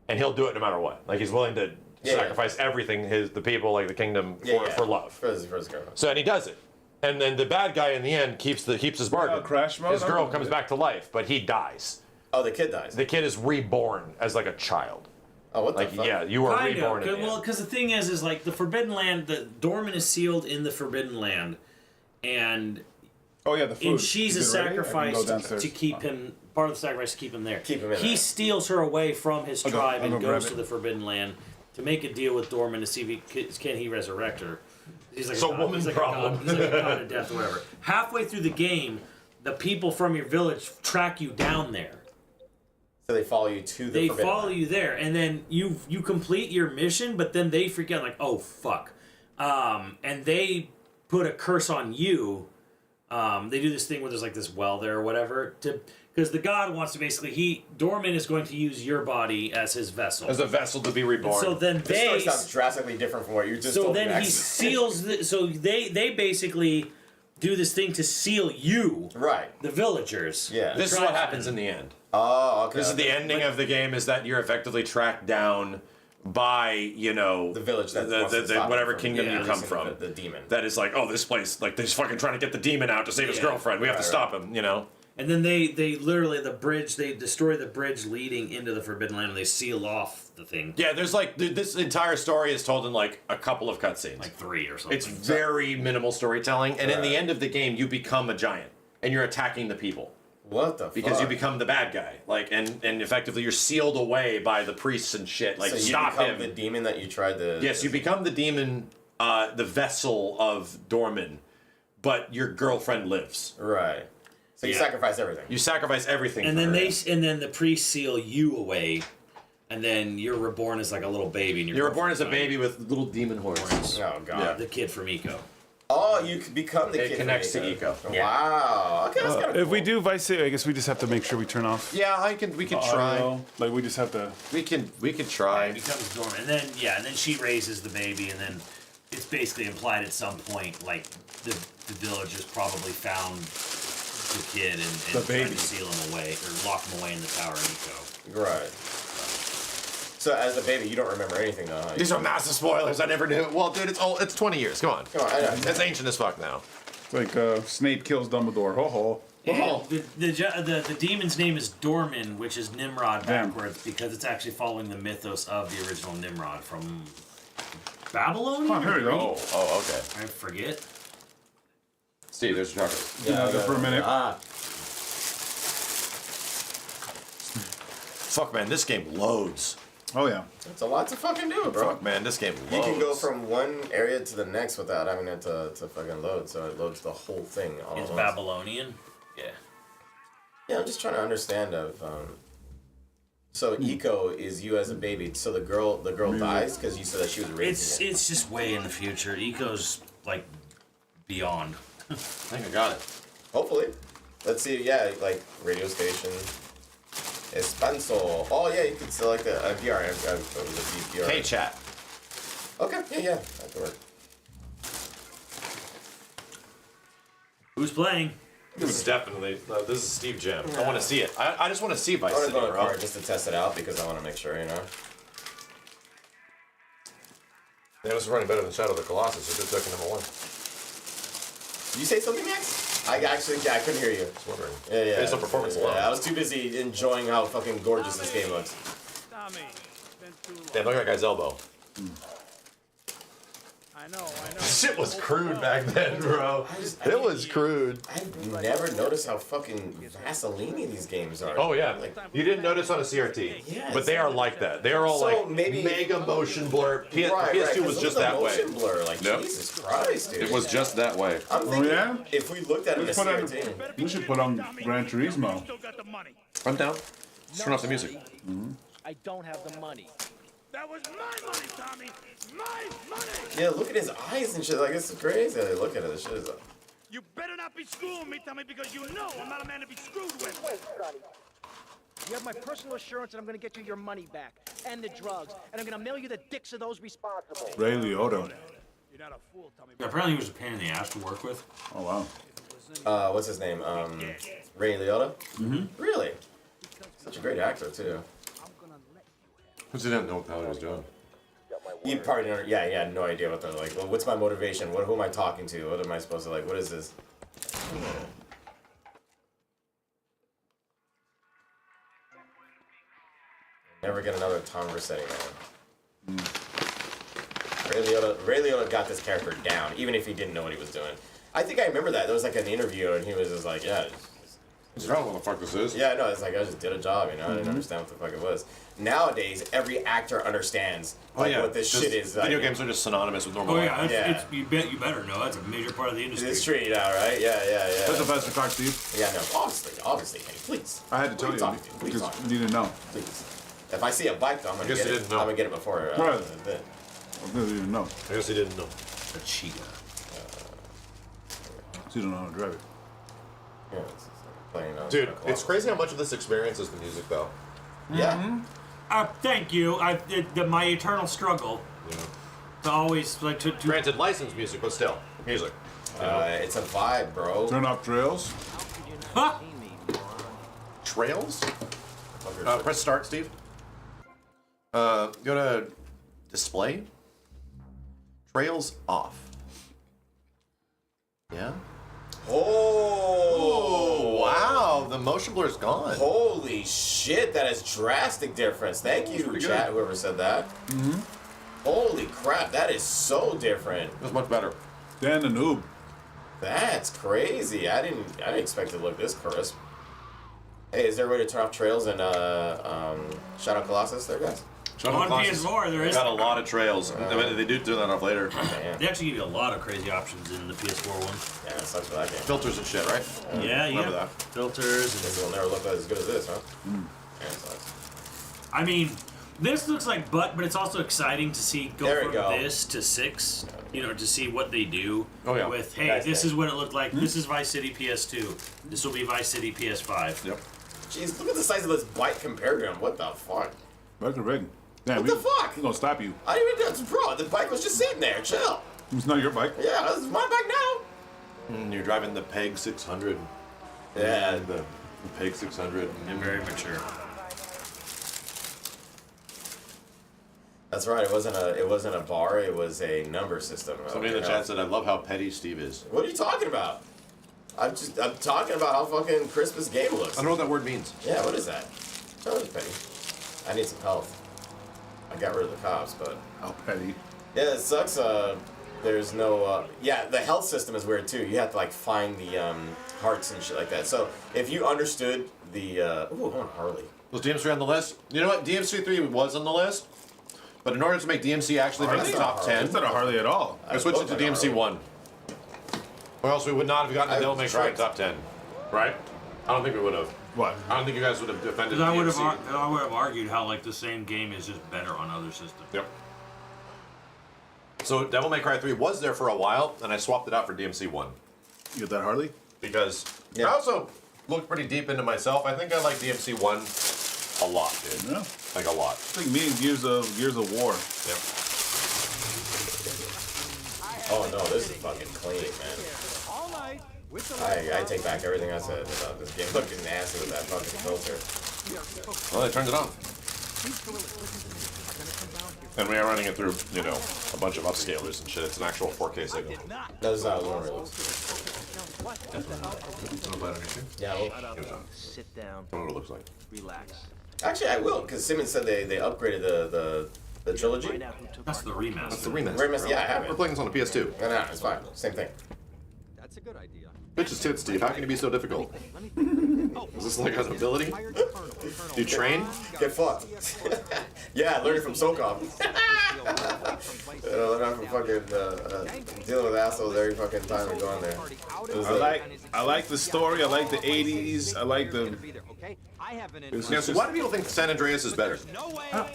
[SPEAKER 6] And he'll do it no matter what. Like, he's willing to sacrifice everything, the people, like the kingdom, for love.
[SPEAKER 7] For his girlfriend.
[SPEAKER 6] So, and he does it. And then the bad guy in the end keeps his bargain.
[SPEAKER 5] Crash mode?
[SPEAKER 6] His girl comes back to life, but he dies.
[SPEAKER 7] Oh, the kid dies.
[SPEAKER 6] The kid is reborn as like a child.
[SPEAKER 7] Oh, what the
[SPEAKER 6] Like,
[SPEAKER 7] fuck?
[SPEAKER 6] yeah, you are
[SPEAKER 9] Kind
[SPEAKER 6] reborn.
[SPEAKER 9] of.
[SPEAKER 6] in the
[SPEAKER 9] Well,
[SPEAKER 6] end.
[SPEAKER 9] because the thing is like the Forbidden Land, the Dorman is sealed in the Forbidden Land, and
[SPEAKER 5] Oh yeah, the food.
[SPEAKER 9] and she's a
[SPEAKER 5] Is it ready? I can go
[SPEAKER 9] sacrifice
[SPEAKER 5] downstairs.
[SPEAKER 9] to keep him. Part of the sacrifice to keep him there.
[SPEAKER 7] Keep him in
[SPEAKER 9] he
[SPEAKER 7] there.
[SPEAKER 9] steals her away from his
[SPEAKER 5] I'll go-
[SPEAKER 9] tribe
[SPEAKER 5] I'll
[SPEAKER 9] and
[SPEAKER 5] go grab
[SPEAKER 9] goes
[SPEAKER 5] it.
[SPEAKER 9] to the Forbidden Land to make a deal with Dorman to see if can he resurrect her. He's like
[SPEAKER 6] It's a
[SPEAKER 9] god.
[SPEAKER 6] woman
[SPEAKER 9] He's like
[SPEAKER 6] problem.
[SPEAKER 9] A god. He's like a god of death or whatever. Halfway through the game, the people from your village track you down there.
[SPEAKER 7] So they follow you to the
[SPEAKER 9] They
[SPEAKER 7] Forbidden
[SPEAKER 9] follow
[SPEAKER 7] Land.
[SPEAKER 9] you there, and then you complete your mission, but then they forget, like, oh fuck, and they put a curse on you. They do this thing where there's like this well there or whatever, because the god wants to basically Dorman is going to use your body as his vessel.
[SPEAKER 6] As a vessel to be reborn.
[SPEAKER 9] So then
[SPEAKER 7] This story
[SPEAKER 9] they
[SPEAKER 7] sounds drastically different from what you just
[SPEAKER 9] so
[SPEAKER 7] told
[SPEAKER 9] then
[SPEAKER 7] me.
[SPEAKER 9] he seals so they basically do this thing to seal you,
[SPEAKER 7] Right.
[SPEAKER 9] the villagers.
[SPEAKER 7] Yeah.
[SPEAKER 6] This is what happens in the end.
[SPEAKER 7] Oh, okay.
[SPEAKER 6] This is the ending of the game, is that you're effectively tracked down by,
[SPEAKER 7] the village that wants to
[SPEAKER 6] the
[SPEAKER 7] stop
[SPEAKER 6] whatever
[SPEAKER 7] him from
[SPEAKER 6] kingdom you come
[SPEAKER 7] releasing
[SPEAKER 6] from.
[SPEAKER 7] the demon.
[SPEAKER 6] That is like, oh, this place, like, they're just fucking trying to get the demon out to save his
[SPEAKER 9] Yeah.
[SPEAKER 6] girlfriend. We have to
[SPEAKER 7] Right,
[SPEAKER 6] stop him, you know?
[SPEAKER 9] And then they literally they destroy the bridge leading into the Forbidden Land, and they seal off the thing.
[SPEAKER 6] Yeah, there's like, this entire story is told in like a couple of cutscenes.
[SPEAKER 9] Like 3 or something.
[SPEAKER 6] It's very minimal storytelling, and in the
[SPEAKER 7] Right.
[SPEAKER 6] end of the game, you become a giant, and you're attacking the people.
[SPEAKER 7] What the
[SPEAKER 6] Because
[SPEAKER 7] fuck?
[SPEAKER 6] you become the bad guy, like, and effectively you're sealed away by the priests and shit. Like,
[SPEAKER 7] so you
[SPEAKER 6] stop
[SPEAKER 7] become
[SPEAKER 6] him.
[SPEAKER 7] the demon that you tried to...
[SPEAKER 6] Yes, you become the demon, the vessel of Dorman, but your girlfriend lives.
[SPEAKER 7] Right. So you
[SPEAKER 6] Yeah.
[SPEAKER 7] sacrifice everything.
[SPEAKER 6] You sacrifice everything.
[SPEAKER 9] And
[SPEAKER 6] for
[SPEAKER 9] then
[SPEAKER 6] her.
[SPEAKER 9] then the priests seal you away, and then you're reborn as like a little baby. And
[SPEAKER 6] You're reborn as a baby with little demon horns.
[SPEAKER 7] Oh, God.
[SPEAKER 6] Yeah.
[SPEAKER 9] The kid from Eco.
[SPEAKER 7] Oh, you could become the
[SPEAKER 6] It
[SPEAKER 7] kid.
[SPEAKER 6] connects
[SPEAKER 7] from
[SPEAKER 6] to
[SPEAKER 7] Eco.
[SPEAKER 6] Eco.
[SPEAKER 7] Wow. Okay, that's kind of cool.
[SPEAKER 5] If we do Vice City, I guess we just have to make sure we turn off.
[SPEAKER 6] Yeah, we can try.
[SPEAKER 5] audio. Like we just have to.
[SPEAKER 6] We could try.
[SPEAKER 9] It becomes dormant, and then she raises the baby, and then it's basically implied at some point like the villagers probably found the kid and
[SPEAKER 5] The
[SPEAKER 9] tried
[SPEAKER 5] baby.
[SPEAKER 9] to seal him away or lock him away in the tower of Eco.
[SPEAKER 7] Right. So as a baby, you don't remember anything, though, huh?
[SPEAKER 6] These are massive spoilers. I never knew. Well, dude, it's old. It's 20 years. Come on.
[SPEAKER 7] Come on, I know.
[SPEAKER 6] It's ancient as fuck now.
[SPEAKER 5] It's like Snape kills Dumbledore. Ho ho.
[SPEAKER 9] And the demon's name is Dorman, which is Nimrod
[SPEAKER 5] Damn.
[SPEAKER 9] backwards because it's actually following the mythos of the original Nimrod from Babylonian?
[SPEAKER 5] Oh, here we go.
[SPEAKER 6] Oh, okay.
[SPEAKER 9] I forget.
[SPEAKER 6] Steve, there's your chocolate.
[SPEAKER 5] Yeah, for a minute.
[SPEAKER 6] Fuck, man, this game loads.
[SPEAKER 5] Oh yeah.
[SPEAKER 7] It's a lot to fucking do, bro.
[SPEAKER 6] Fuck, man, this game loads.
[SPEAKER 7] You can go from one area to the next without having it to fucking load, so it loads the whole thing all
[SPEAKER 9] It's
[SPEAKER 7] at once.
[SPEAKER 9] Babylonian? Yeah.
[SPEAKER 7] Yeah, I'm just trying to understand so Eco is you as a baby, so the girl dies because you said that she was raising it.
[SPEAKER 9] It's just way in the future. Eco's like beyond.
[SPEAKER 6] I think I got it.
[SPEAKER 7] Hopefully. Let's see, yeah, like radio station. Espanso. Oh yeah, you can select a VR.
[SPEAKER 6] Hey, chat.
[SPEAKER 7] Okay, yeah, that could work.
[SPEAKER 9] Who's playing?
[SPEAKER 6] This is definitely this is Steve Jam. I want to see it. I just want to see Vice
[SPEAKER 7] I want to
[SPEAKER 6] City,
[SPEAKER 7] go to
[SPEAKER 6] bro.
[SPEAKER 7] car just to test it out because I want to make sure, you know.
[SPEAKER 6] Yeah, this is running better than Shadow of the Colossus. It's just number 1.
[SPEAKER 7] Did you say something, Max? I couldn't hear you.
[SPEAKER 6] Just wondering.
[SPEAKER 7] Yeah.
[SPEAKER 6] Based on performance alone.
[SPEAKER 7] I was too busy enjoying how fucking gorgeous this game looks.
[SPEAKER 6] Damn, look at that guy's elbow.
[SPEAKER 13] I know.
[SPEAKER 6] Shit was crude back then, bro. It was crude.
[SPEAKER 7] I've never noticed how fucking Vaseline these games are.
[SPEAKER 6] Oh yeah,
[SPEAKER 7] Like,
[SPEAKER 6] you didn't notice on a CRT,
[SPEAKER 7] Yes.
[SPEAKER 6] but they are like that. They are all
[SPEAKER 7] So
[SPEAKER 6] like
[SPEAKER 7] maybe-
[SPEAKER 6] mega motion blur. PS2
[SPEAKER 7] right,
[SPEAKER 6] was just that way.
[SPEAKER 7] motion blur. Like,
[SPEAKER 6] Yep.
[SPEAKER 7] Jesus Christ, dude.
[SPEAKER 6] It was just that way.
[SPEAKER 7] I'm thinking
[SPEAKER 5] yeah?
[SPEAKER 7] if we looked at it in a CRT.
[SPEAKER 5] We should put on Gran Turismo.
[SPEAKER 6] I'm down. Just turn off the music.
[SPEAKER 13] I don't have the money. That was my money, Tommy. My money.
[SPEAKER 7] Yeah, look at his eyes and shit. Like, it's crazy how they look at it. This shit is.
[SPEAKER 13] You better not be screwing me, Tommy, because you know I'm not a man to be screwed with.
[SPEAKER 14] You have my personal assurance that I'm going to get you your money back and the drugs, and I'm going to mail you the dicks of those responsible.
[SPEAKER 5] Ray Liotta.
[SPEAKER 13] You're not a fool, Tommy.
[SPEAKER 9] Apparently he was a pain in the ass to work with.
[SPEAKER 5] Oh wow.
[SPEAKER 7] What's his name? Ray Liotta? Mm-hmm. Really? Such a great actor, too.
[SPEAKER 6] Because he didn't know what the hell he was doing.
[SPEAKER 7] You probably don't. Yeah, he had no idea what they're like. Well, what's my motivation? Who am I talking to? What am I supposed to like? What is this? Never get another Tom Rossetti, man. Ray Liotta got this character down, even if he didn't know what he was doing. I think I remember that. There was like an interview, and he was just like, "Yeah,
[SPEAKER 6] I don't know what the fuck this is.
[SPEAKER 7] yeah, no, it's like I just did a job, you know. I didn't understand what the fuck it was." Nowadays, every actor understands what this shit is.
[SPEAKER 6] Video games are just synonymous with normal
[SPEAKER 9] Oh
[SPEAKER 6] life.
[SPEAKER 9] yeah, it's, you better know. That's a major part of the industry.
[SPEAKER 7] It's true now, right? Yeah.
[SPEAKER 5] That's the best to talk, Steve.
[SPEAKER 7] Yeah, no, obviously, hey, please.
[SPEAKER 5] I had to tell you because you didn't know.
[SPEAKER 7] Please. If I see a bike, though, I'm gonna
[SPEAKER 6] guess
[SPEAKER 7] get
[SPEAKER 6] you
[SPEAKER 7] it.
[SPEAKER 6] didn't know.
[SPEAKER 7] I'm gonna get it before.
[SPEAKER 5] Right.
[SPEAKER 7] Then.
[SPEAKER 5] You didn't know.
[SPEAKER 6] I guess he didn't know.
[SPEAKER 9] A cheetah.
[SPEAKER 5] So you don't know how to drive it.
[SPEAKER 7] Yeah, it's playing.
[SPEAKER 6] Dude, it's crazy how much of this experience is the music, though.
[SPEAKER 7] Yeah.
[SPEAKER 9] Thank you. My eternal struggle.
[SPEAKER 6] Yeah.
[SPEAKER 9] To always like to.
[SPEAKER 6] Granted, licensed music, but still, music.
[SPEAKER 7] It's a vibe, bro.
[SPEAKER 5] Turn off trails.
[SPEAKER 9] Huh?
[SPEAKER 6] Trails? Press start, Steve. Go to display. Trails off. Yeah.
[SPEAKER 7] Oh,
[SPEAKER 6] wow! The motion blur is gone.
[SPEAKER 7] Holy shit! That is drastic difference. Thank you, chat. Whoever said that.
[SPEAKER 5] Mm-hmm.
[SPEAKER 7] Holy crap! That is so different.
[SPEAKER 6] It's much better.
[SPEAKER 5] Dan the noob.
[SPEAKER 7] That's crazy. I didn't expect it to look this crisp. Hey, is there a way to turn off trails in Shadow Colossus there, guys?
[SPEAKER 9] On PS4, there is.
[SPEAKER 6] Got a lot of trails. They do turn that off later.
[SPEAKER 7] Damn.
[SPEAKER 9] They actually give you a lot of crazy options in the PS4 one.
[SPEAKER 7] Yeah, that sucks for that game.
[SPEAKER 6] Filters and shit, right?
[SPEAKER 9] Yeah.
[SPEAKER 6] Remember that.
[SPEAKER 9] Filters.
[SPEAKER 7] This will never look as good as this, huh? Yeah, it sucks.
[SPEAKER 9] I mean, this looks like but it's also exciting to see
[SPEAKER 7] There
[SPEAKER 9] go
[SPEAKER 7] we
[SPEAKER 9] from
[SPEAKER 7] go.
[SPEAKER 9] this to 6. You know, to see what they do.
[SPEAKER 6] Oh, yeah.
[SPEAKER 9] With hey,
[SPEAKER 7] Nice,
[SPEAKER 9] this
[SPEAKER 7] nice.
[SPEAKER 9] is what it looked like. This is Vice City PS2. This will be Vice City PS5.
[SPEAKER 6] Yep.
[SPEAKER 7] Jeez, look at the size of this bike compared to him. What the fuck?
[SPEAKER 5] Back to Reagan. Damn,
[SPEAKER 7] What the fuck?
[SPEAKER 5] He's gonna stop you.
[SPEAKER 7] I didn't even bro. The bike was just sitting there. Chill.
[SPEAKER 5] It's not your bike.
[SPEAKER 7] Yeah, this is my bike now.
[SPEAKER 6] You're driving the PEG 600.
[SPEAKER 7] Yeah.
[SPEAKER 6] The PEG 600.
[SPEAKER 9] And very mature.
[SPEAKER 7] That's right. It wasn't a bar. It was a number system.
[SPEAKER 6] Somebody in the chat said, "I love how petty Steve is."
[SPEAKER 7] What are you talking about? I'm talking about how fucking crisp this game looks.
[SPEAKER 6] I don't know what that word means.
[SPEAKER 7] Yeah, what is that? Tell me, Petty. I need some health. I got rid of the cops, but
[SPEAKER 5] How petty.
[SPEAKER 7] Yeah, it sucks. There's no. Yeah, the health system is weird too. You have to like find the hearts and shit like that. So if you understood the. Ooh, I want Harley.
[SPEAKER 6] Was DMC on the list? You know what? DMC 3 was on the list, but in order to make DMC actually make the top 10,
[SPEAKER 5] It's not a Harley at all.
[SPEAKER 6] I switched it to DMC 1. Or else we would not have gotten the Devil May Cry top 10. Right? I don't think we would have.
[SPEAKER 5] What?
[SPEAKER 6] I don't think you guys would have defended
[SPEAKER 9] I
[SPEAKER 6] DMC.
[SPEAKER 9] would have argued how like the same game is just better on other systems.
[SPEAKER 6] Yep. So Devil May Cry 3 was there for a while, and I swapped it out for DMC 1.
[SPEAKER 5] You get that Harley?
[SPEAKER 6] Because I also looked pretty deep into myself. I think I like DMC 1 a lot, dude.
[SPEAKER 5] Yeah.
[SPEAKER 6] Like a lot.
[SPEAKER 5] It's like me and Gears of War.
[SPEAKER 6] Yep.
[SPEAKER 7] Oh no, this is fucking clean, man. I take back everything I said about this game. Looking nasty with that fucking filter.
[SPEAKER 6] Well, they turned it on. And we are running it through, you know, a bunch of upscalers and shit. It's an actual 4K signal.
[SPEAKER 7] That is how it looks. Yeah, well,
[SPEAKER 14] Sit down.
[SPEAKER 6] I don't know what it looks like.
[SPEAKER 14] Relax.
[SPEAKER 7] actually, I will, because Simmons said they upgraded the trilogy.
[SPEAKER 9] That's the remaster.
[SPEAKER 6] That's the remaster.
[SPEAKER 7] Remaster, yeah, I have
[SPEAKER 6] We're
[SPEAKER 7] it.
[SPEAKER 6] playing this on a PS2.
[SPEAKER 7] No, it's fine. Same thing.
[SPEAKER 11] That's a good idea.
[SPEAKER 6] Bitches tits, Steve. How can it be so difficult? Is this like an ability? Do you train?
[SPEAKER 7] Get fucked. Yeah, I learned it from SOCOM. Learn from fucking dealing with assholes every fucking time we go in there.
[SPEAKER 5] I like the story. I like the 80s. I like the.
[SPEAKER 6] Yeah, so why do people think San Andreas is better?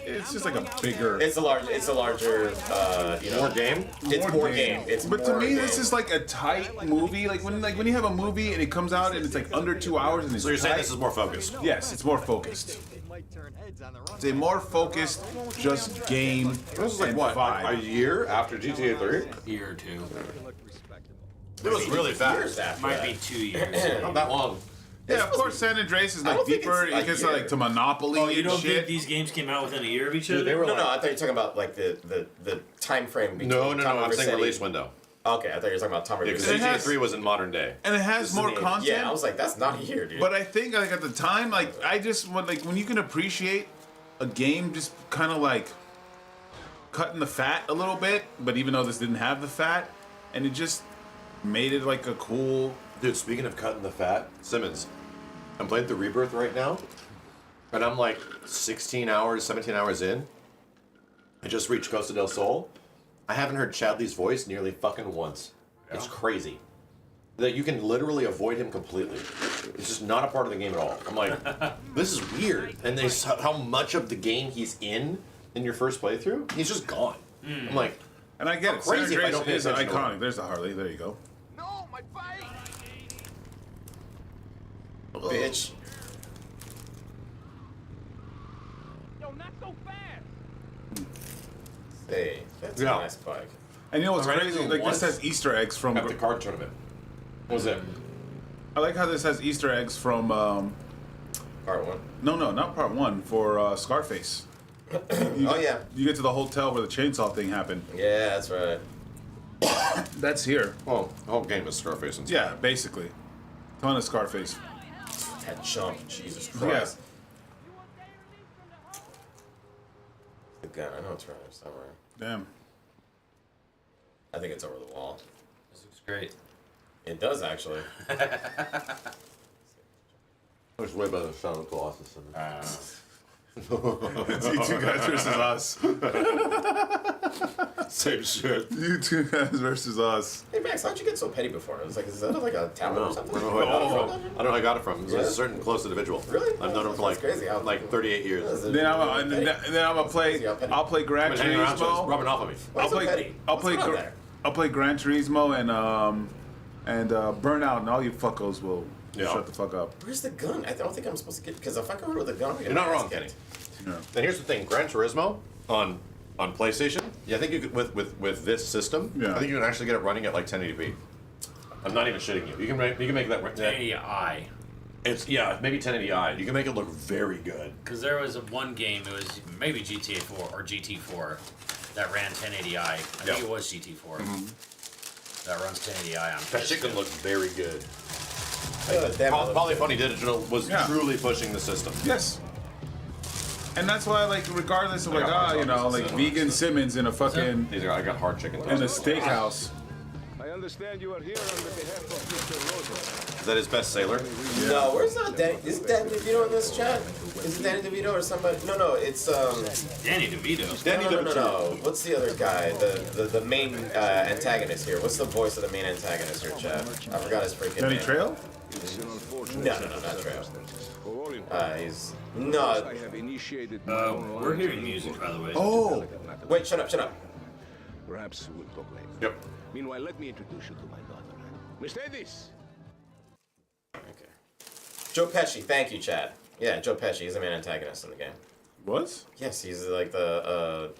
[SPEAKER 5] It's just like a bigger.
[SPEAKER 7] It's a larger, you know,
[SPEAKER 6] More game?
[SPEAKER 7] It's more game. It's
[SPEAKER 5] But to
[SPEAKER 7] more
[SPEAKER 5] me,
[SPEAKER 7] game.
[SPEAKER 5] this is like a tight movie. Like when you have a movie and it comes out and it's like under 2 hours and it's
[SPEAKER 6] So you're saying
[SPEAKER 5] tight.
[SPEAKER 6] this is more focused?
[SPEAKER 5] Yes, it's more focused. It's a more focused, just game.
[SPEAKER 6] This is like
[SPEAKER 5] and
[SPEAKER 6] what?
[SPEAKER 5] vibe.
[SPEAKER 6] A year after GTA 3?
[SPEAKER 9] Year or two.
[SPEAKER 6] It was really fast.
[SPEAKER 9] Might be 2 years.
[SPEAKER 6] Not that long.
[SPEAKER 5] Yeah, of course, San Andreas is
[SPEAKER 7] I
[SPEAKER 5] like
[SPEAKER 7] don't think
[SPEAKER 5] deeper.
[SPEAKER 7] it's
[SPEAKER 5] It gets like to Monopoly
[SPEAKER 9] Oh, you
[SPEAKER 5] and
[SPEAKER 9] don't
[SPEAKER 5] shit.
[SPEAKER 9] think these games came out within a year of each other?
[SPEAKER 6] Dude, they were
[SPEAKER 7] No,
[SPEAKER 6] like,
[SPEAKER 7] I thought you were talking about like the time frame between
[SPEAKER 6] no,
[SPEAKER 7] Tom
[SPEAKER 6] I'm saying
[SPEAKER 7] Riversetti-
[SPEAKER 6] release window.
[SPEAKER 7] Okay, I thought you were talking about Tom
[SPEAKER 6] Yeah, because
[SPEAKER 7] Riversetti.
[SPEAKER 6] GTA 3 was in modern day.
[SPEAKER 5] And it has more content.
[SPEAKER 7] Yeah, I was like, that's not here, dude.
[SPEAKER 5] But I think like at the time, like I just when you can appreciate a game just kind of like cutting the fat a little bit, but even though this didn't have the fat, and it just made it like a cool.
[SPEAKER 6] Dude, speaking of cutting the fat, Simmons, I'm playing through Rebirth right now, and I'm like 17 hours in. I just reached Costa del Sol. I haven't heard Chadley's voice nearly fucking once. Yeah. It's crazy. That you can literally avoid him completely. It's just not a part of the game at all. I'm like, this is weird. And they how much of the game he's in your first playthrough, he's just gone. I'm like,
[SPEAKER 5] and I get it.
[SPEAKER 6] Crazy if I
[SPEAKER 5] San
[SPEAKER 6] don't pay
[SPEAKER 5] Andreas is
[SPEAKER 6] attention to
[SPEAKER 5] iconic.
[SPEAKER 6] him.
[SPEAKER 5] There's the Harley. There you go.
[SPEAKER 11] No, my bike!
[SPEAKER 7] Bitch.
[SPEAKER 13] Yo, not so fast.
[SPEAKER 7] Hey, that's a
[SPEAKER 6] Yeah.
[SPEAKER 7] nice bike.
[SPEAKER 5] And you know what's
[SPEAKER 6] I ran
[SPEAKER 5] crazy?
[SPEAKER 6] into
[SPEAKER 5] Like
[SPEAKER 6] once
[SPEAKER 5] this has Easter eggs from.
[SPEAKER 6] at the card tournament. What was it?
[SPEAKER 5] I like how this has Easter eggs from.
[SPEAKER 7] Part one.
[SPEAKER 5] No, not part one for Scarface.
[SPEAKER 7] Oh yeah.
[SPEAKER 5] You get to the hotel where the chainsaw thing happened.
[SPEAKER 7] Yeah, that's right.
[SPEAKER 5] That's here.
[SPEAKER 6] Well, the whole game is Scarface and
[SPEAKER 5] Yeah, basically. Ton of Scarface.
[SPEAKER 7] That jump, Jesus
[SPEAKER 5] Yeah.
[SPEAKER 7] Christ. The gun, I know it's right there somewhere.
[SPEAKER 5] Damn.
[SPEAKER 7] I think it's over the wall.
[SPEAKER 9] This looks great.
[SPEAKER 7] It does actually.
[SPEAKER 6] It's way better than Shadow of the Colossus.
[SPEAKER 5] It's you two guys versus us.
[SPEAKER 6] Same shit.
[SPEAKER 5] You two guys versus us.
[SPEAKER 7] Hey Max, how'd you get so petty before? It was like, is that like a
[SPEAKER 6] I
[SPEAKER 7] tower
[SPEAKER 6] don't
[SPEAKER 7] or
[SPEAKER 6] know.
[SPEAKER 7] something?
[SPEAKER 6] I don't know who I got it from. I don't know who I got it from. It was
[SPEAKER 7] Yeah.
[SPEAKER 6] a certain close individual.
[SPEAKER 7] Really?
[SPEAKER 6] I've known him for like
[SPEAKER 7] That's crazy.
[SPEAKER 6] like 38 years.
[SPEAKER 5] Then I'm gonna play. I'll play Gran
[SPEAKER 6] I've been hanging around, so it's
[SPEAKER 5] Turismo.
[SPEAKER 6] rubbing off on me.
[SPEAKER 7] Why so petty?
[SPEAKER 5] I'll
[SPEAKER 7] What's
[SPEAKER 5] play.
[SPEAKER 7] going on there?
[SPEAKER 5] I'll play Gran Turismo and Burnout, and all you fuckos will shut the fuck up.
[SPEAKER 7] Where's the gun? I don't think I'm supposed to get, because if I go with a gun, I'm gonna
[SPEAKER 6] You're not
[SPEAKER 7] get my
[SPEAKER 6] wrong,
[SPEAKER 7] ass
[SPEAKER 6] Kenny.
[SPEAKER 7] kicked.
[SPEAKER 5] Yeah.
[SPEAKER 6] And here's the thing: Gran Turismo on PlayStation. Yeah, I think you could with this system.
[SPEAKER 5] Yeah.
[SPEAKER 6] I think you can actually get it running at like 1080p. I'm not even shitting you. You can make that.
[SPEAKER 9] 1080i.
[SPEAKER 6] It's maybe 1080i. You can make it look very good.
[SPEAKER 9] Because there was one game, it was maybe GTA 4 or GT4 that ran 1080i. I think it was GT4. That runs 1080i on
[SPEAKER 6] That shit can
[SPEAKER 9] PS2.
[SPEAKER 6] look very good.
[SPEAKER 7] Damn it.
[SPEAKER 6] Polyphony Digital was truly pushing the system.
[SPEAKER 5] Yes. And that's why, like, regardless of like, you know, like vegan Simmons in a fucking
[SPEAKER 6] I got hard chicken
[SPEAKER 5] in a steakhouse.
[SPEAKER 10] I understand you are here on the behalf of Mr. Rosa.
[SPEAKER 6] Is that his best sailor?
[SPEAKER 7] No, where's not Danny? Is Danny DeVito in this chat? Is it Danny DeVito or somebody? No, it's
[SPEAKER 9] Danny DeVito.
[SPEAKER 7] No. What's the other guy? The main antagonist here. What's the voice of the main antagonist here, chat? I forgot his freaking
[SPEAKER 5] Danny
[SPEAKER 7] name.
[SPEAKER 5] Trail?
[SPEAKER 7] No, not Trail. He's no.
[SPEAKER 9] We're hearing music, by the way.
[SPEAKER 7] Oh, wait, shut up.
[SPEAKER 10] Perhaps we'll talk later.
[SPEAKER 6] Yep.
[SPEAKER 10] Meanwhile, let me introduce you to my daughter, Miss Davis.
[SPEAKER 7] Okay. Joe Pesci, thank you, Chad. Yeah, Joe Pesci. He's the main antagonist in the game.
[SPEAKER 5] Was?
[SPEAKER 7] Yes, he's like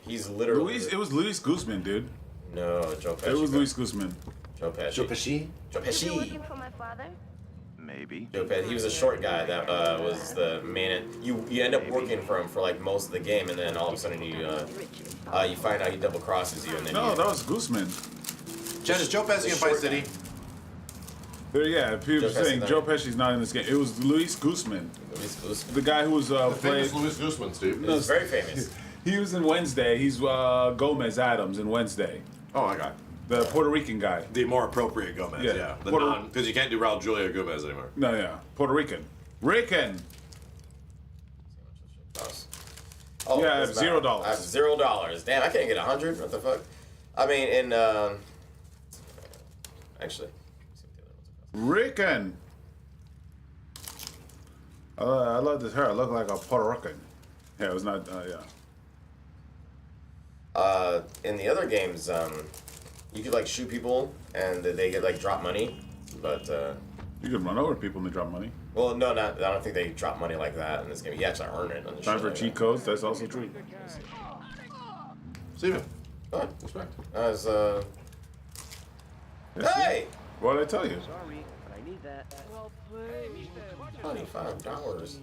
[SPEAKER 7] he's literally.
[SPEAKER 5] It was Luis Guzman, dude.
[SPEAKER 7] No, Joe Pesci.
[SPEAKER 5] It was Luis Guzman.
[SPEAKER 7] Joe Pesci.
[SPEAKER 6] Joe Pesci?
[SPEAKER 7] Joe Pesci.
[SPEAKER 12] You looking for my father?
[SPEAKER 11] Maybe.
[SPEAKER 7] Joe Pesci. He was a short guy that was the main. You end up working for him for like most of the game, and then all of a sudden you find out he double crosses you, and then
[SPEAKER 5] No, that was Guzman.
[SPEAKER 6] Chad, is Joe Pesci in Vice City?
[SPEAKER 5] Yeah, people
[SPEAKER 7] Joe
[SPEAKER 5] saying
[SPEAKER 7] Pesci's
[SPEAKER 5] Joe
[SPEAKER 7] not-
[SPEAKER 5] Pesci's not in this game. It was Luis Guzman,
[SPEAKER 7] Luis Guzman.
[SPEAKER 5] the guy who was playing.
[SPEAKER 6] Famous Louis Guzman, Steve.
[SPEAKER 7] He's very famous.
[SPEAKER 5] He was in Wednesday. He's Gomez Adams in Wednesday.
[SPEAKER 6] Oh, I got it.
[SPEAKER 5] The Puerto Rican guy.
[SPEAKER 6] The more appropriate Gomez,
[SPEAKER 5] Yeah.
[SPEAKER 6] yeah. The
[SPEAKER 5] Puerto-
[SPEAKER 6] because you can't do Raul Julia Gomez anymore.
[SPEAKER 5] No, yeah, Puerto Rican. Rican.
[SPEAKER 7] Oh,
[SPEAKER 5] Yeah, I have
[SPEAKER 7] it's not-
[SPEAKER 5] $0.
[SPEAKER 7] I have $0. Damn, I can't get 100. What the fuck? I mean, in actually,
[SPEAKER 5] Rican. I love this hair. I look like a Puerto Rican. Yeah, it was not.
[SPEAKER 7] in the other games, you could like shoot people and they get like drop money, but
[SPEAKER 5] you could run over people and they drop money.
[SPEAKER 7] well, no, not. I don't think they drop money like that in this game. You actually earn it. On the
[SPEAKER 5] Time
[SPEAKER 7] shit
[SPEAKER 5] for
[SPEAKER 7] like
[SPEAKER 5] cheat
[SPEAKER 7] that.
[SPEAKER 5] codes. That's also true.
[SPEAKER 6] Steven.
[SPEAKER 7] Go ahead.
[SPEAKER 6] Respect.
[SPEAKER 7] As hey,
[SPEAKER 5] What did I tell you?
[SPEAKER 14] Sorry, but I need that.
[SPEAKER 12] Well, please.
[SPEAKER 7] $25.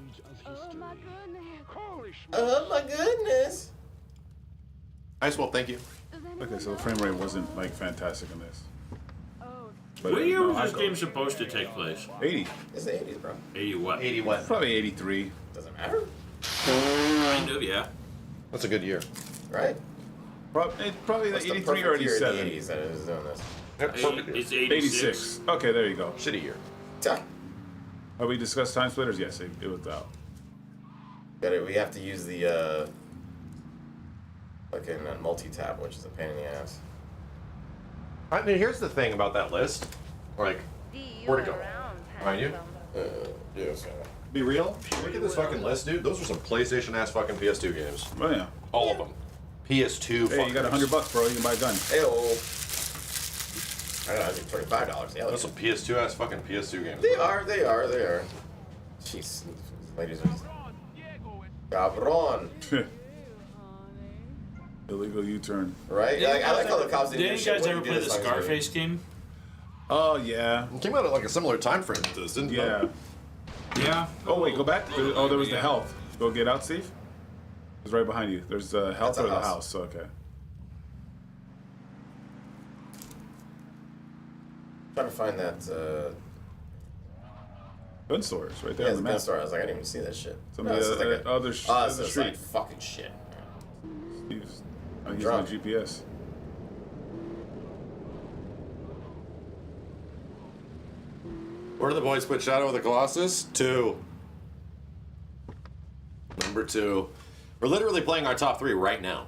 [SPEAKER 12] Oh my goodness.
[SPEAKER 7] Oh my goodness.
[SPEAKER 6] Ice Wolf, thank you.
[SPEAKER 5] Okay, so the frame rate wasn't like fantastic in this. But
[SPEAKER 9] What
[SPEAKER 5] it-
[SPEAKER 9] year
[SPEAKER 5] no,
[SPEAKER 9] was
[SPEAKER 5] I
[SPEAKER 9] this
[SPEAKER 5] go-
[SPEAKER 9] game supposed to take place?
[SPEAKER 5] 80.
[SPEAKER 7] It's the 80s, bro.
[SPEAKER 9] 80 what?
[SPEAKER 6] 80 what?
[SPEAKER 5] Probably 83.
[SPEAKER 7] Doesn't matter,
[SPEAKER 9] Kind of, yeah.
[SPEAKER 6] That's a good year.
[SPEAKER 7] right?
[SPEAKER 5] Probably
[SPEAKER 7] What's
[SPEAKER 5] the
[SPEAKER 7] the
[SPEAKER 5] 83 or
[SPEAKER 7] perfect year in
[SPEAKER 5] 87.
[SPEAKER 7] the 80s that is doing this?
[SPEAKER 9] It's 86.
[SPEAKER 5] 86. Okay, there you go.
[SPEAKER 6] Shitty year.
[SPEAKER 7] Yeah.
[SPEAKER 5] Have we discussed time splitters? Yes, it was out.
[SPEAKER 7] We have to use the fucking multi-tab, which is a pain in the ass.
[SPEAKER 6] I mean, here's the thing about that list. Like, where'd it go? Behind you?
[SPEAKER 7] Yeah, okay.
[SPEAKER 6] Be real? Look at this fucking list, dude. Those are some PlayStation-ass fucking PS2 games.
[SPEAKER 5] Oh yeah.
[SPEAKER 6] All of them. PS2
[SPEAKER 5] Hey, you got $100, bro. You can buy a gun.
[SPEAKER 7] Hey-oh. I don't know, I think $25. Yeah,
[SPEAKER 6] Those some PS2-ass fucking PS2 games.
[SPEAKER 7] They are. Jeez. Ladies are just... Cabron.
[SPEAKER 5] Illegal U-turn.
[SPEAKER 7] Right? Like, I like how the cops didn't
[SPEAKER 9] Did
[SPEAKER 7] do
[SPEAKER 9] you
[SPEAKER 7] shit
[SPEAKER 9] guys
[SPEAKER 7] when
[SPEAKER 9] ever
[SPEAKER 7] you did
[SPEAKER 9] play
[SPEAKER 7] as
[SPEAKER 9] the
[SPEAKER 7] long as you did.
[SPEAKER 9] Scarface game?
[SPEAKER 5] Oh yeah.
[SPEAKER 6] It came out at like a similar time frame to this, didn't it?
[SPEAKER 5] Yeah.
[SPEAKER 9] Yeah.
[SPEAKER 5] Oh wait, go back. Oh, there was the health. Go get out, Steve. It's right behind you. There's the health
[SPEAKER 7] That's a
[SPEAKER 5] or the
[SPEAKER 7] house.
[SPEAKER 5] house. Okay.
[SPEAKER 7] Trying to find that.
[SPEAKER 5] Gun stores right there
[SPEAKER 7] Yeah,
[SPEAKER 5] on
[SPEAKER 7] the
[SPEAKER 5] the
[SPEAKER 7] gun
[SPEAKER 5] map.
[SPEAKER 7] store. I was like, I didn't even see that shit.
[SPEAKER 5] Some
[SPEAKER 7] No,
[SPEAKER 5] of
[SPEAKER 7] this
[SPEAKER 5] the
[SPEAKER 7] is like a,
[SPEAKER 5] other
[SPEAKER 7] this
[SPEAKER 5] other
[SPEAKER 7] is
[SPEAKER 5] street.
[SPEAKER 7] like fucking shit.
[SPEAKER 5] Steve's. I'm using
[SPEAKER 7] Drunk.
[SPEAKER 5] my GPS.
[SPEAKER 6] Where do the boys put Shadow of the Colossus? 2. Number 2. We're literally playing our top 3 right now.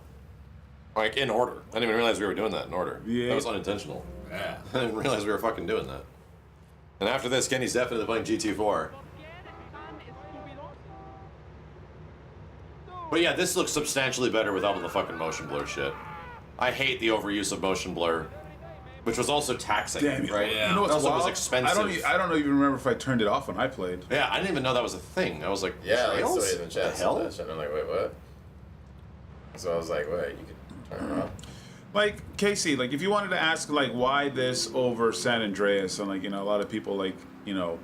[SPEAKER 6] Like, in order. I didn't even realize we were doing that in order.
[SPEAKER 5] Yeah.
[SPEAKER 6] That was unintentional.
[SPEAKER 9] Yeah.
[SPEAKER 6] I didn't realize we were fucking doing that. And after this, Kenny's definitely playing GT4. But yeah, this looks substantially better without all the fucking motion blur shit. I hate the overuse of motion blur, which was also taxing,
[SPEAKER 5] Damn,
[SPEAKER 6] right?
[SPEAKER 9] Yeah.
[SPEAKER 5] You know what's
[SPEAKER 6] also was
[SPEAKER 5] wild?
[SPEAKER 6] expensive.
[SPEAKER 5] I don't even remember if I turned it off when I played.
[SPEAKER 6] Yeah, I didn't even know that was a thing. I was like,
[SPEAKER 7] Yeah, like
[SPEAKER 6] trails?
[SPEAKER 7] somebody in the chat
[SPEAKER 6] The
[SPEAKER 7] said
[SPEAKER 6] hell?
[SPEAKER 7] that shit. And I'm like, wait, what? So I was like, wait, you could turn it off.
[SPEAKER 5] Like Casey, like if you wanted to ask like why this over San Andreas, and like, you know, a lot of people like, you know,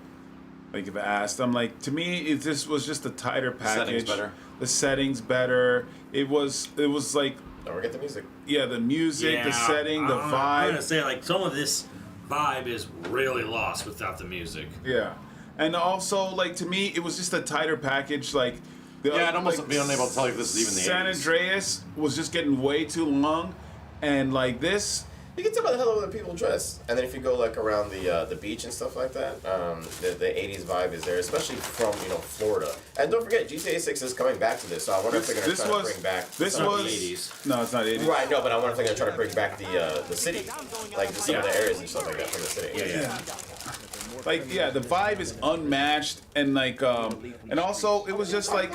[SPEAKER 5] like if I asked, I'm like, to me it just was just a tighter package.
[SPEAKER 6] Settings better.
[SPEAKER 5] The settings better. It was like,
[SPEAKER 7] Don't forget the music.
[SPEAKER 5] yeah, the music, the setting, the
[SPEAKER 9] I'm
[SPEAKER 5] vibe.
[SPEAKER 9] gonna say like some of this vibe is really lost without the music.
[SPEAKER 5] Yeah. And also, like, to me, it was just a tighter package. Like,
[SPEAKER 6] I'd almost be unable to tell you if this is even the
[SPEAKER 5] San
[SPEAKER 6] 80s.
[SPEAKER 5] Andreas was just getting way too long, and like this.
[SPEAKER 7] You can tell by the hell the people dress. And then if you go like around the beach and stuff like that, the 80s vibe is there, especially from Florida. And don't forget, GTA 6 is coming back to this, so I wonder if they're going to try to bring back some of the 80s.
[SPEAKER 5] No, it's not 80s.
[SPEAKER 7] Right, no, but I wonder if they're going to try to bring back the city, like some of the areas and stuff like that from the city.
[SPEAKER 5] Yeah. Like the vibe is unmatched, and like and also it was just like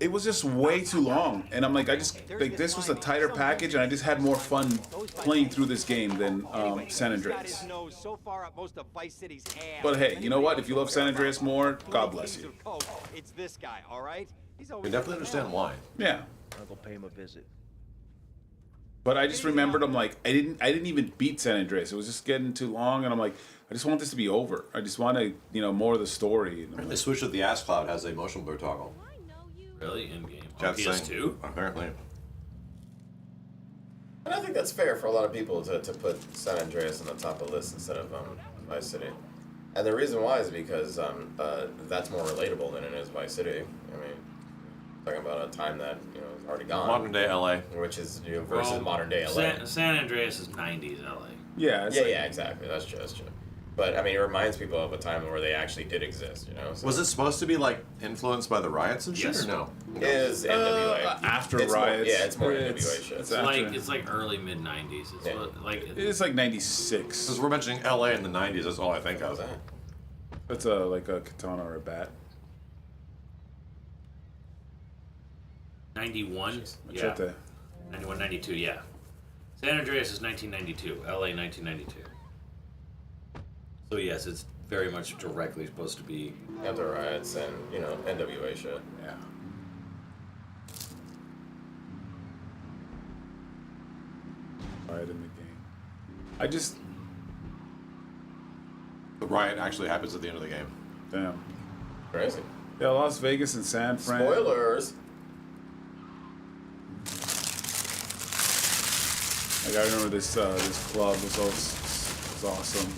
[SPEAKER 5] it was just way too long, and I'm like this was a tighter package, and I just had more fun playing through this game than San Andreas. But hey, you know what? If you love San Andreas more, God bless you.
[SPEAKER 13] It's this guy, all right? He's
[SPEAKER 6] We definitely understand why.
[SPEAKER 5] Yeah.
[SPEAKER 13] I'll go pay him a visit.
[SPEAKER 5] But I just remembered, I'm like, I didn't even beat San Andreas. It was just getting too long, and I'm like, I just want this to be over. I just want to, more of the story. And
[SPEAKER 6] The Switch of the Ass Cloud has a motion blur toggle.
[SPEAKER 9] Really? In game? On
[SPEAKER 6] Chat's
[SPEAKER 9] PS2?
[SPEAKER 6] saying, apparently.
[SPEAKER 7] And I think that's fair for a lot of people to put San Andreas on the top of the list instead of Vice City. And the reason why is because that's more relatable than it is Vice City. I mean, talking about a time that is already gone.
[SPEAKER 6] Modern day LA,
[SPEAKER 7] which is versus modern day LA.
[SPEAKER 9] San Andreas is 90s LA.
[SPEAKER 5] Yeah.
[SPEAKER 7] Yeah, exactly. That's true. But I mean, it reminds people of a time where they actually did exist. So.
[SPEAKER 6] Was it supposed to be like influenced by the riots and shit, or no?
[SPEAKER 7] It is NWA.
[SPEAKER 5] After
[SPEAKER 7] It's
[SPEAKER 5] riots.
[SPEAKER 7] More, it's more NWA shit.
[SPEAKER 9] It's like early mid 90s.
[SPEAKER 5] It's like 96.
[SPEAKER 6] Because we're mentioning LA in the 90s. That's all I think of.
[SPEAKER 5] That's like a katana or a bat.
[SPEAKER 9] 91?
[SPEAKER 5] Yeah.
[SPEAKER 9] Yeah. 91, 92, yeah. San Andreas is 1992. LA 1992. So yes, it's very much directly supposed to be
[SPEAKER 7] After riots and NWA shit.
[SPEAKER 5] Yeah. Riot in the game. I just.
[SPEAKER 6] The riot actually happens at the end of the game.
[SPEAKER 5] Damn.
[SPEAKER 7] Crazy.
[SPEAKER 5] Yeah, Las Vegas and San Fran.
[SPEAKER 7] Spoilers.
[SPEAKER 5] Like I remember this club was awesome.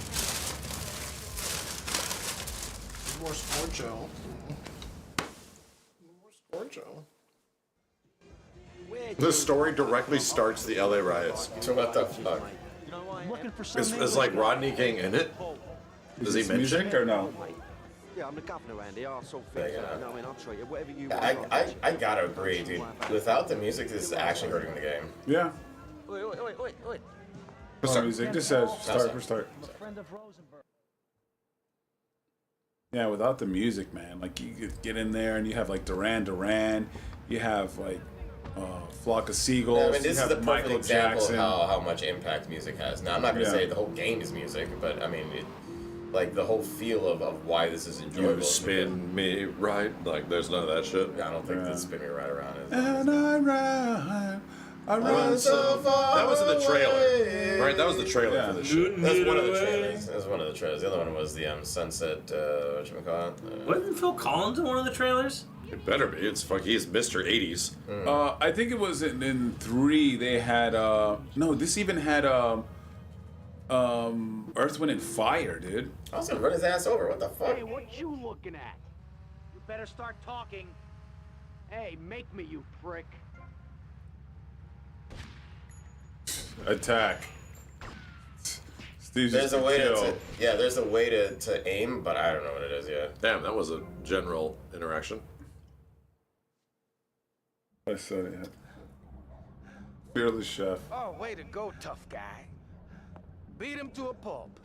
[SPEAKER 6] More Scorcho. More Scorcho. The story directly starts the LA riots.
[SPEAKER 7] What the fuck?
[SPEAKER 6] Is like Rodney King in it? Does he mention
[SPEAKER 5] music or no?
[SPEAKER 13] Yeah, I'm the governor around here. I'll so
[SPEAKER 7] Yeah,
[SPEAKER 13] fix
[SPEAKER 7] yeah.
[SPEAKER 13] it. I mean, I'll trade you whatever you want.
[SPEAKER 7] I gotta agree, dude. Without the music, this is actually hurting the game.
[SPEAKER 5] Yeah.
[SPEAKER 13] Wait.
[SPEAKER 5] Music just says start. Yeah, without the music, man, like you could get in there and you have like Duran, you have like Flock of Seagulls.
[SPEAKER 7] I mean, this
[SPEAKER 5] you
[SPEAKER 7] is
[SPEAKER 5] have
[SPEAKER 7] the perfect
[SPEAKER 5] Michael
[SPEAKER 7] example
[SPEAKER 5] Jackson.
[SPEAKER 7] of how much impact music has. Now, I'm not gonna say the whole game is music, but I mean, like the whole feel of why this is enjoyable.
[SPEAKER 6] You spin me right, like there's none of that shit.
[SPEAKER 7] I don't think the spin me right around is.
[SPEAKER 5] And I run so far.
[SPEAKER 6] That was in the trailer, right? That was the trailer for the shit.
[SPEAKER 7] That's one of the trailers. That's one of the trailers. The other one was the Sunset. Whatchamacallit?
[SPEAKER 9] Wasn't Phil Collins in one of the trailers?
[SPEAKER 6] It better be. It's he's Mr. 80s.
[SPEAKER 5] I think it was in 3. They had no. This even had Earth, Wind, and Fire, dude.
[SPEAKER 7] I was gonna run his ass over. What the fuck?
[SPEAKER 14] Hey, what you looking at? You better start talking. Hey, make me, you prick.
[SPEAKER 5] Attack. Steve's
[SPEAKER 7] There's
[SPEAKER 5] just
[SPEAKER 7] a way
[SPEAKER 5] kill.
[SPEAKER 7] there's a way to aim, but I don't know what it is yet.
[SPEAKER 6] Damn, that was a general interaction.
[SPEAKER 5] I said it. Fearless chef.
[SPEAKER 14] Oh, way to go, tough guy. Beat him to a pulp.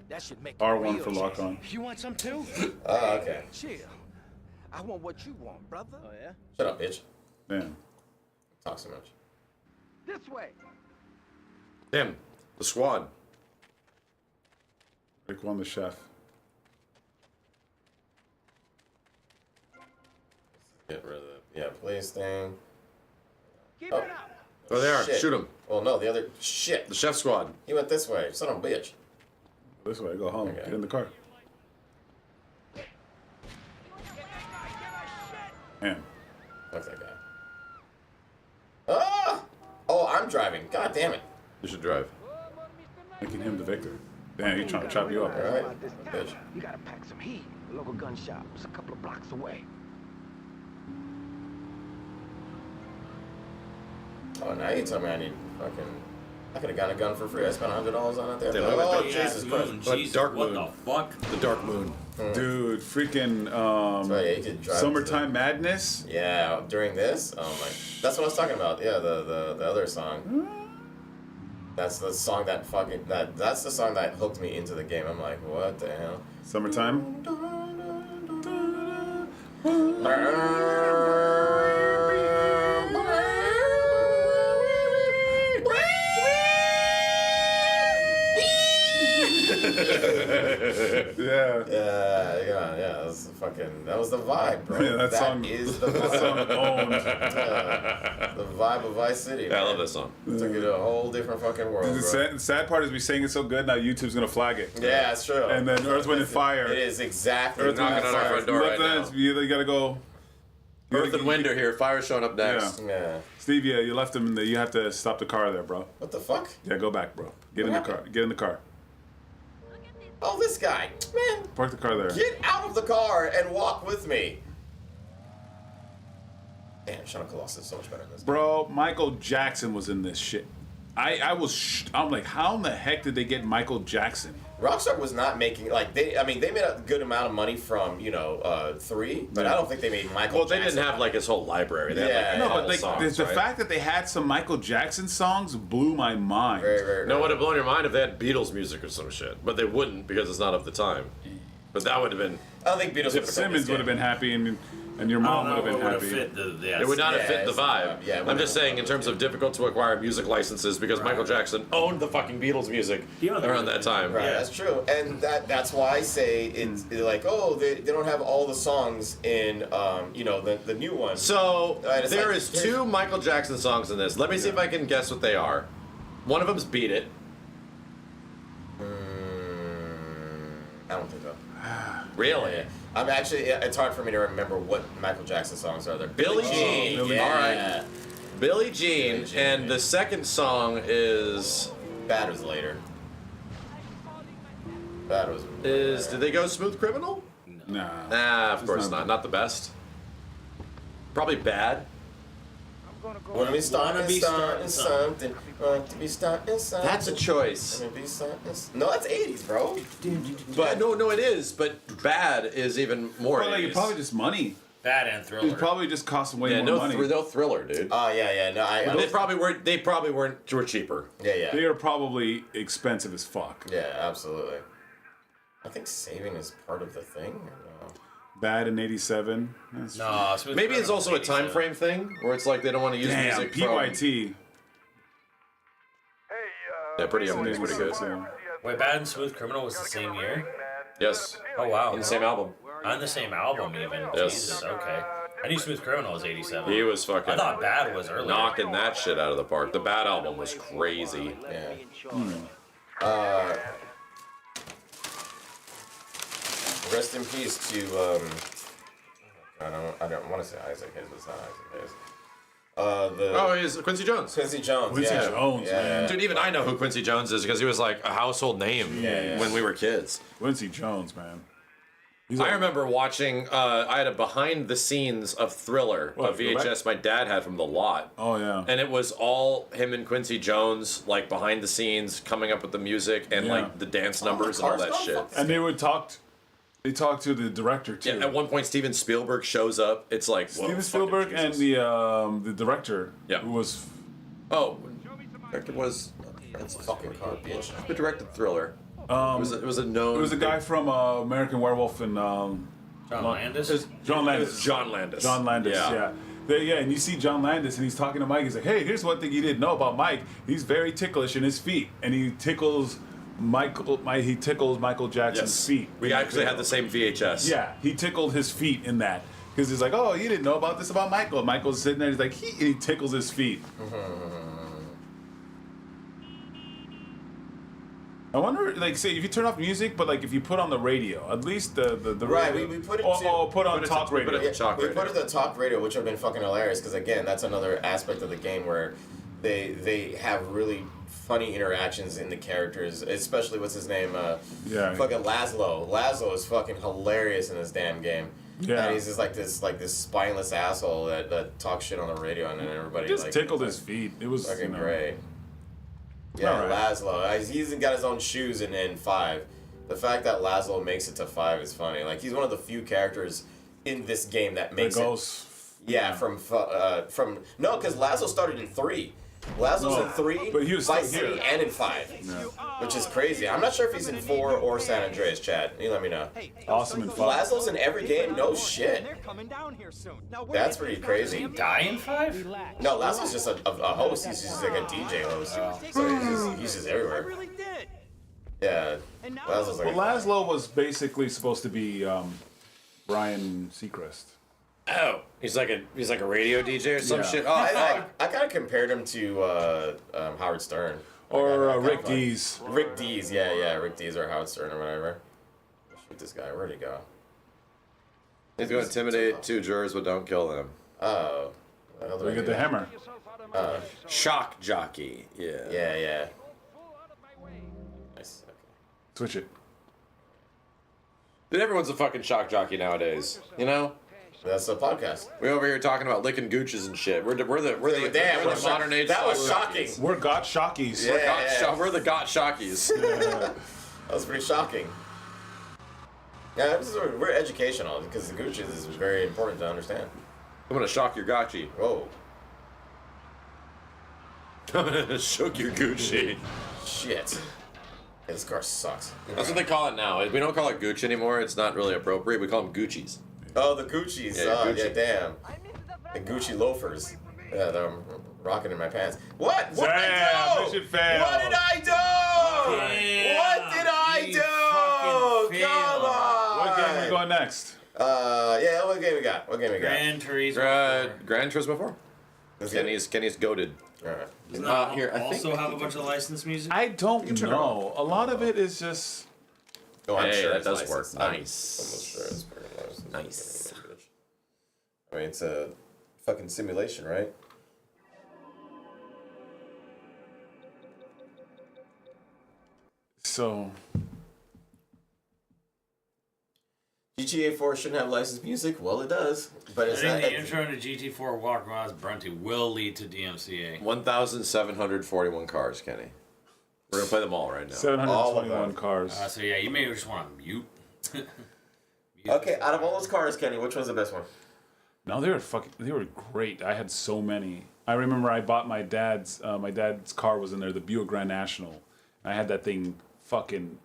[SPEAKER 14] That should make
[SPEAKER 5] R1
[SPEAKER 14] real
[SPEAKER 5] for lock
[SPEAKER 14] easy.
[SPEAKER 5] on.
[SPEAKER 14] You want some too?
[SPEAKER 7] Oh, okay.
[SPEAKER 14] Chill. I want what you want, brother. Oh, yeah?
[SPEAKER 7] Shut up, bitch.
[SPEAKER 5] Damn.
[SPEAKER 7] Talk so much.
[SPEAKER 14] This way.
[SPEAKER 6] Damn, the squad.
[SPEAKER 5] Pick one, the chef.
[SPEAKER 7] Get rid of the police thing.
[SPEAKER 14] Keep it up.
[SPEAKER 6] Oh, they are.
[SPEAKER 7] Shit.
[SPEAKER 6] Shoot him.
[SPEAKER 7] Well, no, the other shit.
[SPEAKER 6] The chef squad.
[SPEAKER 7] He went this way. Son of a bitch.
[SPEAKER 5] This way, go home.
[SPEAKER 7] Okay.
[SPEAKER 5] Get in the car. Man.
[SPEAKER 7] Fuck that guy. Ah! Oh, I'm driving. God damn it.
[SPEAKER 6] You should drive.
[SPEAKER 5] Making him the victor. Damn, he's trying to chop you up.
[SPEAKER 7] All right, bitch.
[SPEAKER 14] You gotta pack some heat. The local gun shop is a couple of blocks away.
[SPEAKER 7] Oh, now you tell me I need fucking. I could have gotten a gun for free. I spent $100 on it there.
[SPEAKER 6] Dude,
[SPEAKER 7] Oh,
[SPEAKER 6] yeah,
[SPEAKER 7] Jesus Christ.
[SPEAKER 9] Jesus,
[SPEAKER 6] Dark
[SPEAKER 9] what
[SPEAKER 6] Moon.
[SPEAKER 9] the fuck?
[SPEAKER 6] The Dark Moon.
[SPEAKER 5] Dude, freaking
[SPEAKER 7] right, yeah, you could drive
[SPEAKER 5] Summertime Madness.
[SPEAKER 7] Yeah, during this? Oh my. That's what I was talking about. Yeah, the other song. That's the song that fucking that's the song that hooked me into the game. I'm like, what the hell?
[SPEAKER 5] Summertime. Yeah.
[SPEAKER 7] Yeah. That was the vibe, bro.
[SPEAKER 5] Yeah, that song
[SPEAKER 7] is the vibe.
[SPEAKER 5] That song owned.
[SPEAKER 7] The vibe of Vice City.
[SPEAKER 6] Yeah, I
[SPEAKER 7] man.
[SPEAKER 6] love this song.
[SPEAKER 7] Took it to a whole different fucking world,
[SPEAKER 5] The
[SPEAKER 7] bro.
[SPEAKER 5] sad part is we sang it so good now YouTube's gonna flag it.
[SPEAKER 7] Yeah, that's true.
[SPEAKER 5] And then Earth, Wind, and Fire.
[SPEAKER 7] It is exactly.
[SPEAKER 6] Earth, knocking on our front door right now.
[SPEAKER 5] You gotta go.
[SPEAKER 6] Earth and Wind are here. Fire's showing up next.
[SPEAKER 7] Yeah.
[SPEAKER 5] Steve, yeah, you left him in the. You have to stop the car there, bro.
[SPEAKER 7] What the fuck?
[SPEAKER 5] Yeah, go back, bro. Get in the car. Get in the car.
[SPEAKER 7] Oh, this guy, man.
[SPEAKER 5] Park the car there.
[SPEAKER 7] Get out of the car and walk with me. Damn, Shadow of Colossus is so much better than this.
[SPEAKER 5] Bro, Michael Jackson was in this shit. I'm like, how in the heck did they get Michael Jackson?
[SPEAKER 7] Rockstar was not making they made a good amount of money from 3, but I don't think they made Michael.
[SPEAKER 6] Well, they
[SPEAKER 7] Jackson
[SPEAKER 6] didn't have like his whole library. They had like a
[SPEAKER 5] No,
[SPEAKER 6] couple
[SPEAKER 5] but like
[SPEAKER 6] songs,
[SPEAKER 5] the
[SPEAKER 6] right?
[SPEAKER 5] fact that they had some Michael Jackson songs blew my mind.
[SPEAKER 6] No, it would have blown your mind if they had Beatles music or some shit, but they wouldn't because it's not of the time. But that would have been.
[SPEAKER 7] I don't think Beatles.
[SPEAKER 5] If Simmons would have been happy and your mom would have been happy.
[SPEAKER 6] It would not have fit the vibe.
[SPEAKER 7] Yeah,
[SPEAKER 6] I'm just saying in terms of difficult to acquire music licenses because Michael Jackson owned the fucking Beatles music around that time.
[SPEAKER 7] Right, that's true, and that's why I say it's like, oh, they don't have all the songs in the new one.
[SPEAKER 6] So
[SPEAKER 7] Right,
[SPEAKER 6] there
[SPEAKER 7] like,
[SPEAKER 6] is 2 Michael Jackson songs in this. Let me see if I can guess what they are. One of them's "Beat It."
[SPEAKER 7] I don't think so.
[SPEAKER 6] Really?
[SPEAKER 7] Yeah. I'm actually. It's hard for me to remember what Michael Jackson songs are there.
[SPEAKER 6] Billie Jean.
[SPEAKER 7] Yeah.
[SPEAKER 6] All right. Billie Jean, and the second song is.
[SPEAKER 7] Bad was later. Bad was.
[SPEAKER 6] Did they go Smooth Criminal?
[SPEAKER 5] Nah.
[SPEAKER 6] Nah, of course not. Not the best. Probably Bad.
[SPEAKER 7] Wanna be starting something. Want to be starting something.
[SPEAKER 6] That's a choice.
[SPEAKER 7] Wanna be starting. No, that's 80s, bro.
[SPEAKER 6] But no, it is. But Bad is even more.
[SPEAKER 5] Well, like,
[SPEAKER 6] 80s.
[SPEAKER 5] probably just money.
[SPEAKER 9] Bad and Thriller.
[SPEAKER 5] It probably just cost way more
[SPEAKER 6] no,
[SPEAKER 5] money.
[SPEAKER 6] no Thriller, dude.
[SPEAKER 7] Oh yeah. No,
[SPEAKER 6] They probably weren't. They probably weren't. Were cheaper.
[SPEAKER 7] Yeah.
[SPEAKER 5] They are probably expensive as fuck.
[SPEAKER 7] Yeah, absolutely. I think saving is part of the thing. Or no?
[SPEAKER 5] Bad in '87.
[SPEAKER 9] No,
[SPEAKER 6] Maybe it's also a time frame thing where it's like they don't want to use
[SPEAKER 5] Damn,
[SPEAKER 6] music
[SPEAKER 5] PYT.
[SPEAKER 6] Yeah, pretty good.
[SPEAKER 9] Wait, Bad and Smooth Criminal was the same year?
[SPEAKER 6] Yes.
[SPEAKER 9] Oh wow.
[SPEAKER 6] In the same album.
[SPEAKER 9] On the same album, even.
[SPEAKER 6] Yes.
[SPEAKER 9] Jesus. Okay. I knew Smooth Criminal was '87.
[SPEAKER 6] He was fucking.
[SPEAKER 9] I thought Bad was earlier.
[SPEAKER 6] knocking that shit out of the park. The Bad album was crazy.
[SPEAKER 7] Yeah. Rest in peace to I don't want to say Isaac Hayes, but it's not Isaac Hayes.
[SPEAKER 6] He's Quincy Jones.
[SPEAKER 7] Quincy Jones.
[SPEAKER 5] Quincy
[SPEAKER 7] yeah.
[SPEAKER 5] Jones,
[SPEAKER 7] Yeah.
[SPEAKER 5] man.
[SPEAKER 6] Dude, even I know who Quincy Jones is because he was like a household name when we were kids.
[SPEAKER 5] Quincy Jones, man.
[SPEAKER 6] I remember watching. I had a behind the scenes of Thriller, a VHS my dad had from the lot.
[SPEAKER 5] Oh yeah.
[SPEAKER 6] And it was all him and Quincy Jones, like behind the scenes, coming up with the music and
[SPEAKER 5] Yeah.
[SPEAKER 6] like the dance numbers and all that shit.
[SPEAKER 5] And they would talk. They talked to the director too.
[SPEAKER 6] Yeah, at one point, Steven Spielberg shows up. It's like whoa,
[SPEAKER 5] Steven Spielberg and the director.
[SPEAKER 6] Yeah.
[SPEAKER 5] Who was.
[SPEAKER 6] Oh, director was.
[SPEAKER 7] That's fucking car, bitch.
[SPEAKER 6] Who directed Thriller? It was a known.
[SPEAKER 5] It was a guy from American Werewolf and.
[SPEAKER 9] John Landis?
[SPEAKER 5] John Landis.
[SPEAKER 6] It was John Landis.
[SPEAKER 5] John Landis.
[SPEAKER 6] Yeah.
[SPEAKER 5] Yeah, and you see John Landis, and he's talking to Mike. He's like, "Hey, here's one thing you didn't know about Mike. He's very ticklish in his feet, and he tickles Michael Jackson's feet."
[SPEAKER 6] We actually had the same VHS.
[SPEAKER 5] Yeah, he tickled his feet in that because he's like, "Oh, you didn't know about this about Michael." Michael's sitting there, he's like, he tickles his feet. I wonder, like, say if you turn off music, but like if you put on the radio, at least the
[SPEAKER 7] Right,
[SPEAKER 5] radio,
[SPEAKER 7] we put it
[SPEAKER 5] put on talk radio.
[SPEAKER 7] We put it to talk radio, which would have been fucking hilarious because again, that's another aspect of the game where they have really funny interactions in the characters, especially what's his name?
[SPEAKER 5] Yeah.
[SPEAKER 7] Fucking Laszlo. Laszlo is fucking hilarious in this damn game.
[SPEAKER 5] Yeah.
[SPEAKER 7] And he's just like this spineless asshole that talks shit on the radio, and then everybody
[SPEAKER 5] Just
[SPEAKER 7] like
[SPEAKER 5] tickled his feet. It was
[SPEAKER 7] fucking great. Yeah,
[SPEAKER 5] Alright.
[SPEAKER 7] Laszlo. He hasn't got his own shoes in 5. The fact that Laszlo makes it to 5 is funny. Like, he's one of the few characters in this game that makes it. Yeah, from no, because Laszlo started in 3. Laszlo's in 3,
[SPEAKER 5] but he was
[SPEAKER 7] Vice
[SPEAKER 5] still
[SPEAKER 7] City,
[SPEAKER 5] here.
[SPEAKER 7] and in 5, which is crazy. I'm not sure if he's in 4 or San Andreas, Chad. You let me know.
[SPEAKER 5] Awesome in 5.
[SPEAKER 7] Laszlo's in every game. No shit. That's pretty crazy.
[SPEAKER 9] Die in 5?
[SPEAKER 7] No, Laszlo's just a host. He's just like a DJ host. So he's just everywhere. Yeah. Laszlo's like
[SPEAKER 5] Well, Laszlo was basically supposed to be Ryan Seacrest.
[SPEAKER 6] Oh, he's like a radio DJ or some
[SPEAKER 5] Yeah.
[SPEAKER 6] shit. Oh, fuck.
[SPEAKER 7] I kind of compared him to Howard Stern.
[SPEAKER 5] Or Rick Dees.
[SPEAKER 7] Rick Dees, yeah, Rick Dees or Howard Stern or whatever. Shoot this guy, where'd he go?
[SPEAKER 6] He's going to intimidate 2 jurors, but don't kill them.
[SPEAKER 7] Oh.
[SPEAKER 5] We get the hammer.
[SPEAKER 6] Shock jockey. Yeah.
[SPEAKER 7] Yeah. Nice. Okay.
[SPEAKER 5] Switch it.
[SPEAKER 6] Dude, everyone's a fucking shock jockey nowadays. You know?
[SPEAKER 7] That's a podcast.
[SPEAKER 6] We over here talking about licking gooches and shit. We're the modern age.
[SPEAKER 7] That was shocking.
[SPEAKER 5] We're got shockies.
[SPEAKER 6] We're the got shockies.
[SPEAKER 7] That was pretty shocking. Yeah, we're educational because the gooches is very important to understand.
[SPEAKER 6] I'm gonna shock your gotchi.
[SPEAKER 7] Whoa.
[SPEAKER 6] I'm gonna shook your Gucci.
[SPEAKER 7] Shit. Yeah, this car sucks.
[SPEAKER 6] That's what they call it now. We don't call it Gucci anymore. It's not really appropriate. We call them Gucci's.
[SPEAKER 7] Oh, the Gucci's.
[SPEAKER 6] Yeah,
[SPEAKER 7] Oh,
[SPEAKER 6] Gucci.
[SPEAKER 7] yeah, damn. The Gucci loafers. Yeah, that I'm rocking in my pants. What? What did I do?
[SPEAKER 5] Mission failed.
[SPEAKER 7] What did I do? What did I do? Come on.
[SPEAKER 5] What game are we going next?
[SPEAKER 7] Yeah, what game we got?
[SPEAKER 9] Gran Turismo.
[SPEAKER 6] Gran Turismo 4. Kenny's goated.
[SPEAKER 7] Alright.
[SPEAKER 9] Does not
[SPEAKER 6] Here, I
[SPEAKER 9] also
[SPEAKER 6] think
[SPEAKER 9] have a bunch of licensed music?
[SPEAKER 5] I don't know. A lot of it is just.
[SPEAKER 7] Oh, I'm
[SPEAKER 6] Hey,
[SPEAKER 7] sure
[SPEAKER 6] that
[SPEAKER 7] it's
[SPEAKER 6] does
[SPEAKER 7] licensed.
[SPEAKER 6] work.
[SPEAKER 7] I'm
[SPEAKER 6] Nice.
[SPEAKER 7] almost sure it's fucking licensed.
[SPEAKER 6] Nice.
[SPEAKER 7] I mean, it's a fucking simulation, right?
[SPEAKER 5] So.
[SPEAKER 7] GTA 4 shouldn't have licensed music. Well, it does, but
[SPEAKER 9] I
[SPEAKER 7] it's
[SPEAKER 9] think
[SPEAKER 7] not.
[SPEAKER 9] the intro to GT4 Walk Around Brunty will lead to DMCA.
[SPEAKER 6] 1,741 cars, Kenny. We're gonna play them all right now.
[SPEAKER 5] 721 cars.
[SPEAKER 9] So yeah, you may just want to mute.
[SPEAKER 7] Okay, out of all those cars, Kenny, which one's the best one?
[SPEAKER 5] No, they were great. I had so many. I remember I bought my dad's car was in there, the Buick Grand National. I had that thing fucking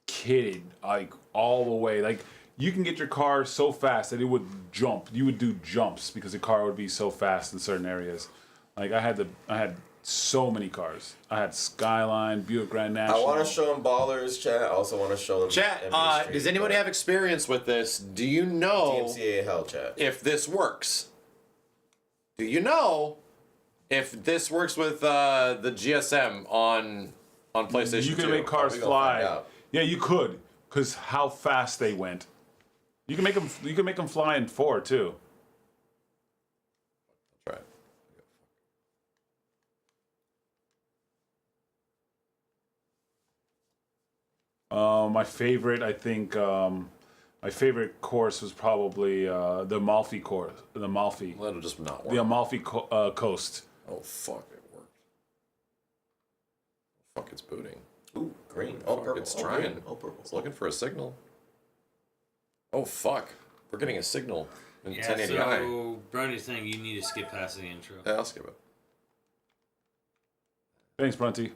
[SPEAKER 5] kitted like all the way. Like you can get your car so fast that it would jump. You would do jumps because the car would be so fast in certain areas. Like I had so many cars. I had Skyline, Buick Grand National.
[SPEAKER 7] I want to show them Ballers, chat. I also want to show them.
[SPEAKER 6] Chat,
[SPEAKER 7] MV Street,
[SPEAKER 6] does anybody
[SPEAKER 7] but
[SPEAKER 6] have experience with this? Do you know
[SPEAKER 7] DMCA hell, chat?
[SPEAKER 6] if this works? Do you know if this works with the GSM on PlayStation 2?
[SPEAKER 5] You can make cars
[SPEAKER 7] We gonna find
[SPEAKER 5] fly.
[SPEAKER 7] out.
[SPEAKER 5] Yeah, you could, cause how fast they went. You can make them. You can make them fly in 4 too.
[SPEAKER 6] That's right.
[SPEAKER 5] My favorite, I think, my favorite course was probably the Amalfi course. The Amalfi.
[SPEAKER 6] Well, it'll just not work.
[SPEAKER 5] The Amalfi coast.
[SPEAKER 6] Oh fuck! It worked. Fuck! It's booting.
[SPEAKER 7] Ooh, green. Oh,
[SPEAKER 6] Fuck,
[SPEAKER 7] purple.
[SPEAKER 6] it's
[SPEAKER 7] Oh,
[SPEAKER 6] trying.
[SPEAKER 7] green. Oh, purple.
[SPEAKER 6] It's looking for a signal. Oh fuck! We're getting a signal in
[SPEAKER 9] Yeah,
[SPEAKER 6] 1080i.
[SPEAKER 9] so Brunty's saying you need to skip past the intro.
[SPEAKER 6] Yeah, I'll skip it.
[SPEAKER 5] Thanks, Brunty.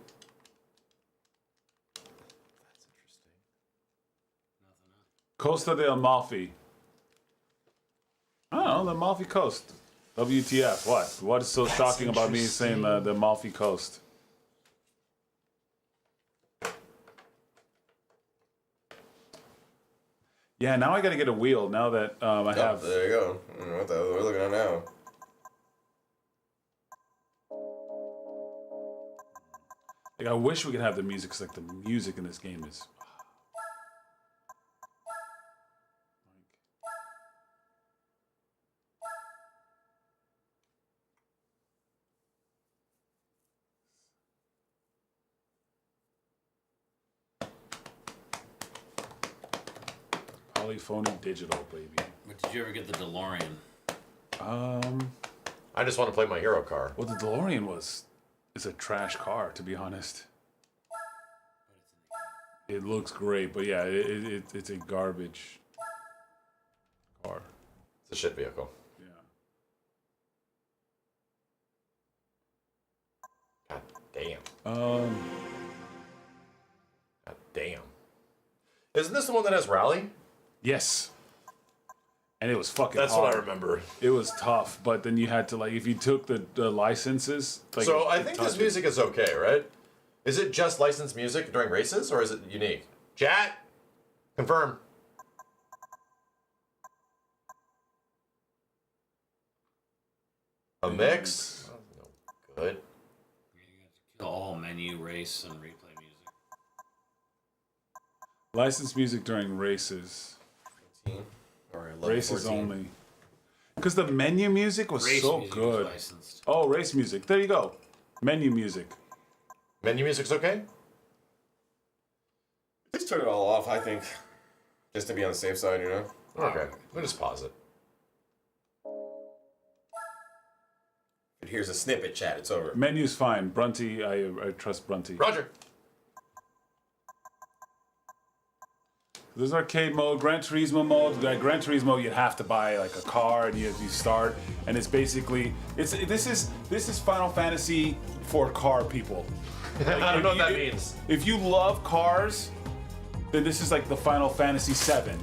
[SPEAKER 6] That's interesting.
[SPEAKER 5] Costa de Amalfi. I don't know, the Amalfi Coast. WTF? What? What is so shocking about me saying the Amalfi Coast? Yeah, now I gotta get a wheel. Now that I have.
[SPEAKER 7] There you go. I don't know what the hell we're looking at now.
[SPEAKER 5] Like, I wish we could have the music, 'cause like the music in this game is. Polyphony digital, baby.
[SPEAKER 9] But did you ever get the DeLorean?
[SPEAKER 6] I just want to play my hero car.
[SPEAKER 5] Well, the DeLorean is a trash car, to be honest. It looks great, but yeah, it's a garbage car.
[SPEAKER 6] It's a shit vehicle.
[SPEAKER 5] Yeah.
[SPEAKER 6] God damn. God damn. Isn't this the one that has rally?
[SPEAKER 5] Yes. And it was fucking
[SPEAKER 6] That's
[SPEAKER 5] hard.
[SPEAKER 6] what I remember.
[SPEAKER 5] It was tough, but then you had to, like, if you took the licenses... Like,
[SPEAKER 6] So I think this music is okay, right? Is it just licensed music during races, or is it unique? Chat? Confirm. A mix? No good.
[SPEAKER 9] Kill all menu, race, and replay music.
[SPEAKER 5] Licensed music during races.
[SPEAKER 6] 15 or 11,
[SPEAKER 5] Races
[SPEAKER 6] 14.
[SPEAKER 5] only. Because the menu music was
[SPEAKER 9] Race
[SPEAKER 5] so
[SPEAKER 9] music
[SPEAKER 5] good.
[SPEAKER 9] was licensed.
[SPEAKER 5] Oh, race music. There you go. Menu music.
[SPEAKER 6] Menu music's okay?
[SPEAKER 7] Just turn it all off, I think. Just to be on the safe side, you know?
[SPEAKER 6] Okay. We'll just pause it.
[SPEAKER 7] Here's a snippet, chat. It's over.
[SPEAKER 5] Menu's fine. Brunty, I trust Brunty.
[SPEAKER 6] Roger.
[SPEAKER 5] There's arcade mode, Gran Turismo mode. That Gran Turismo, you have to buy like a car and you start, and it's basically this is Final Fantasy for car people. Like,
[SPEAKER 6] I don't know what that means.
[SPEAKER 5] If you love cars, then this is like the Final Fantasy VII.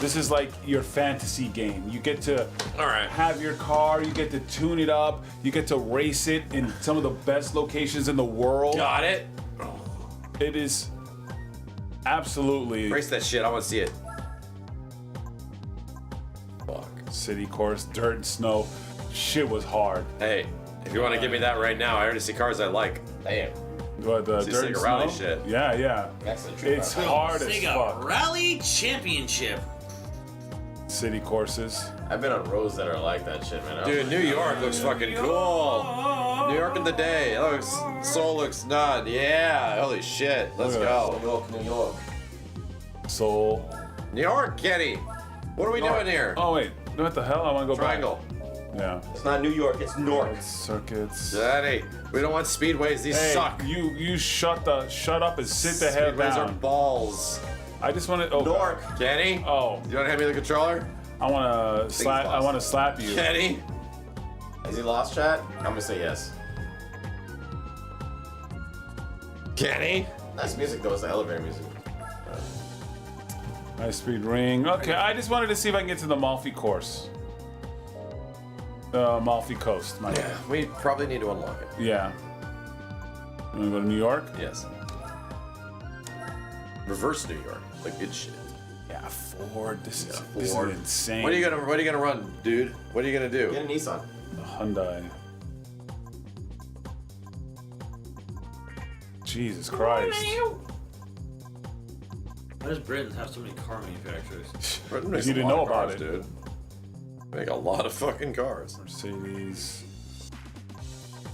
[SPEAKER 5] This is like your fantasy game. You get to have your car, you get to tune it up, you get to race it in some of the best locations in the world.
[SPEAKER 6] Got it.
[SPEAKER 5] It is absolutely
[SPEAKER 2] Race that shit. I want to see it.
[SPEAKER 6] Fuck.
[SPEAKER 5] city course, dirt and snow. Shit was hard.
[SPEAKER 2] Hey, if you want to give me that right now, I already see cars I like.
[SPEAKER 7] Damn.
[SPEAKER 5] But the
[SPEAKER 2] See
[SPEAKER 5] dirt and
[SPEAKER 2] Sega Rally
[SPEAKER 5] snow?
[SPEAKER 2] shit.
[SPEAKER 5] Yeah, yeah.
[SPEAKER 7] That's the truth.
[SPEAKER 5] It's hard as
[SPEAKER 9] Sega
[SPEAKER 5] fuck.
[SPEAKER 9] Rally Championship.
[SPEAKER 5] City courses.
[SPEAKER 7] I've been on roads that are like that shit, man.
[SPEAKER 2] Dude, New York looks fucking cool. New York in the day. It looks, Seoul looks none. Yeah, holy shit. Let's
[SPEAKER 5] Look at
[SPEAKER 2] go.
[SPEAKER 7] New York, New York.
[SPEAKER 5] Soul.
[SPEAKER 2] New York, Kenny. What are we doing here?
[SPEAKER 5] Oh wait, what the hell? I want to go
[SPEAKER 2] Triangle.
[SPEAKER 5] back. Yeah.
[SPEAKER 7] It's not New York, it's Newark.
[SPEAKER 5] Circuits.
[SPEAKER 2] Daddy, we don't want speedways. These
[SPEAKER 5] Hey,
[SPEAKER 2] suck.
[SPEAKER 5] you shut up and sit the hell
[SPEAKER 2] Speedways are
[SPEAKER 5] down.
[SPEAKER 2] balls.
[SPEAKER 5] I just want to. Oh,
[SPEAKER 7] Newark.
[SPEAKER 2] Kenny,
[SPEAKER 5] oh,
[SPEAKER 2] you want to hand me the controller?
[SPEAKER 5] I want to slap. I want to slap you.
[SPEAKER 2] Kenny.
[SPEAKER 7] Has he lost chat? I'm gonna say yes.
[SPEAKER 2] Kenny.
[SPEAKER 7] Nice music though, it's the elevator music.
[SPEAKER 5] High speed ring. Okay, I just wanted to see if I can get to the Malfi course. Malfi Coast. My
[SPEAKER 2] Yeah, we probably need to unlock it.
[SPEAKER 5] Yeah. You want to go to New York?
[SPEAKER 2] Yes. Reverse New York. Like good shit.
[SPEAKER 5] Yeah, Ford. This
[SPEAKER 2] Ford.
[SPEAKER 5] is insane.
[SPEAKER 2] What are you gonna run, dude? What are you gonna do?
[SPEAKER 7] Get a Nissan.
[SPEAKER 5] The Hyundai. Jesus Christ.
[SPEAKER 9] Why does Britain have so many car manufacturers?
[SPEAKER 2] Britain makes
[SPEAKER 5] You
[SPEAKER 2] a
[SPEAKER 5] didn't
[SPEAKER 2] lot
[SPEAKER 5] know
[SPEAKER 2] of
[SPEAKER 5] about
[SPEAKER 2] cars,
[SPEAKER 5] it.
[SPEAKER 2] dude. Make a lot of fucking cars.
[SPEAKER 5] Mercedes.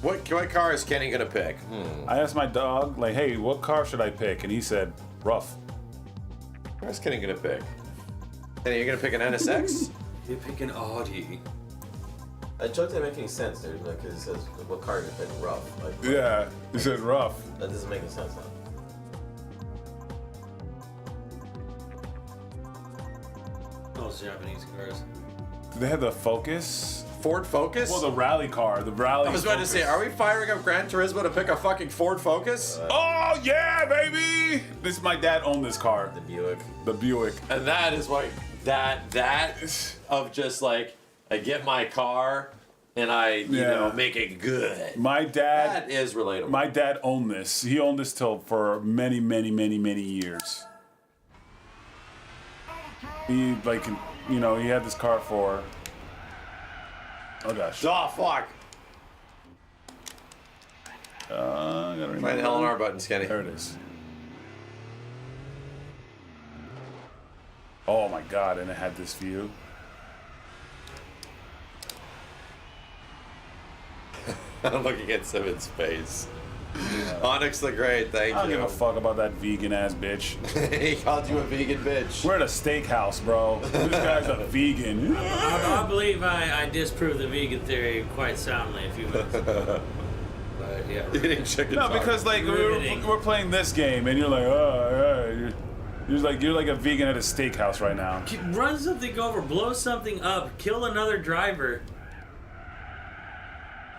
[SPEAKER 2] What car is Kenny gonna pick?
[SPEAKER 5] I asked my dog, like, hey, what car should I pick? And he said, rough.
[SPEAKER 2] What's Kenny gonna pick? Kenny, you gonna pick an NSX?
[SPEAKER 9] You pick an Audi.
[SPEAKER 7] That joke didn't make any sense, dude. Like, 'cause it says what car you pick rough. Like,
[SPEAKER 5] Yeah, he said rough.
[SPEAKER 7] that doesn't make any sense though.
[SPEAKER 9] Those Japanese cars.
[SPEAKER 5] Do they have the Focus?
[SPEAKER 2] Ford Focus?
[SPEAKER 5] Well, the rally car. The rally
[SPEAKER 2] I was about to
[SPEAKER 5] Focus.
[SPEAKER 2] say, are we firing up Gran Turismo to pick a fucking Ford Focus?
[SPEAKER 5] Oh, yeah, baby! This, my dad owned this car.
[SPEAKER 7] The Buick.
[SPEAKER 5] The Buick.
[SPEAKER 2] And that is like that of just like I get my car and I you know make it good.
[SPEAKER 5] My dad.
[SPEAKER 2] That is relatable.
[SPEAKER 5] My dad owned this. He owned this till for many, many, many, many years. He like, you know, he had this car for. Oh gosh.
[SPEAKER 2] Oh fuck!
[SPEAKER 5] I gotta remember.
[SPEAKER 2] Find the L&R buttons, Kenny.
[SPEAKER 5] There it is. Oh my god! And it had this view.
[SPEAKER 2] I'm looking at Simmons' face.
[SPEAKER 5] Yeah.
[SPEAKER 6] Onyx the Great, thank you.
[SPEAKER 5] I don't give a fuck about that vegan ass bitch.
[SPEAKER 6] He called you a vegan bitch.
[SPEAKER 5] We're at a steakhouse, bro. This guy's a vegan.
[SPEAKER 9] I believe I disproved the vegan theory quite soundly a few minutes ago. But yeah,
[SPEAKER 6] Eating chicken.
[SPEAKER 5] No, because like we're playing this game, and you're like, oh, yeah, you're like a vegan at a steakhouse right now.
[SPEAKER 9] Run something over, blow something up, kill another driver.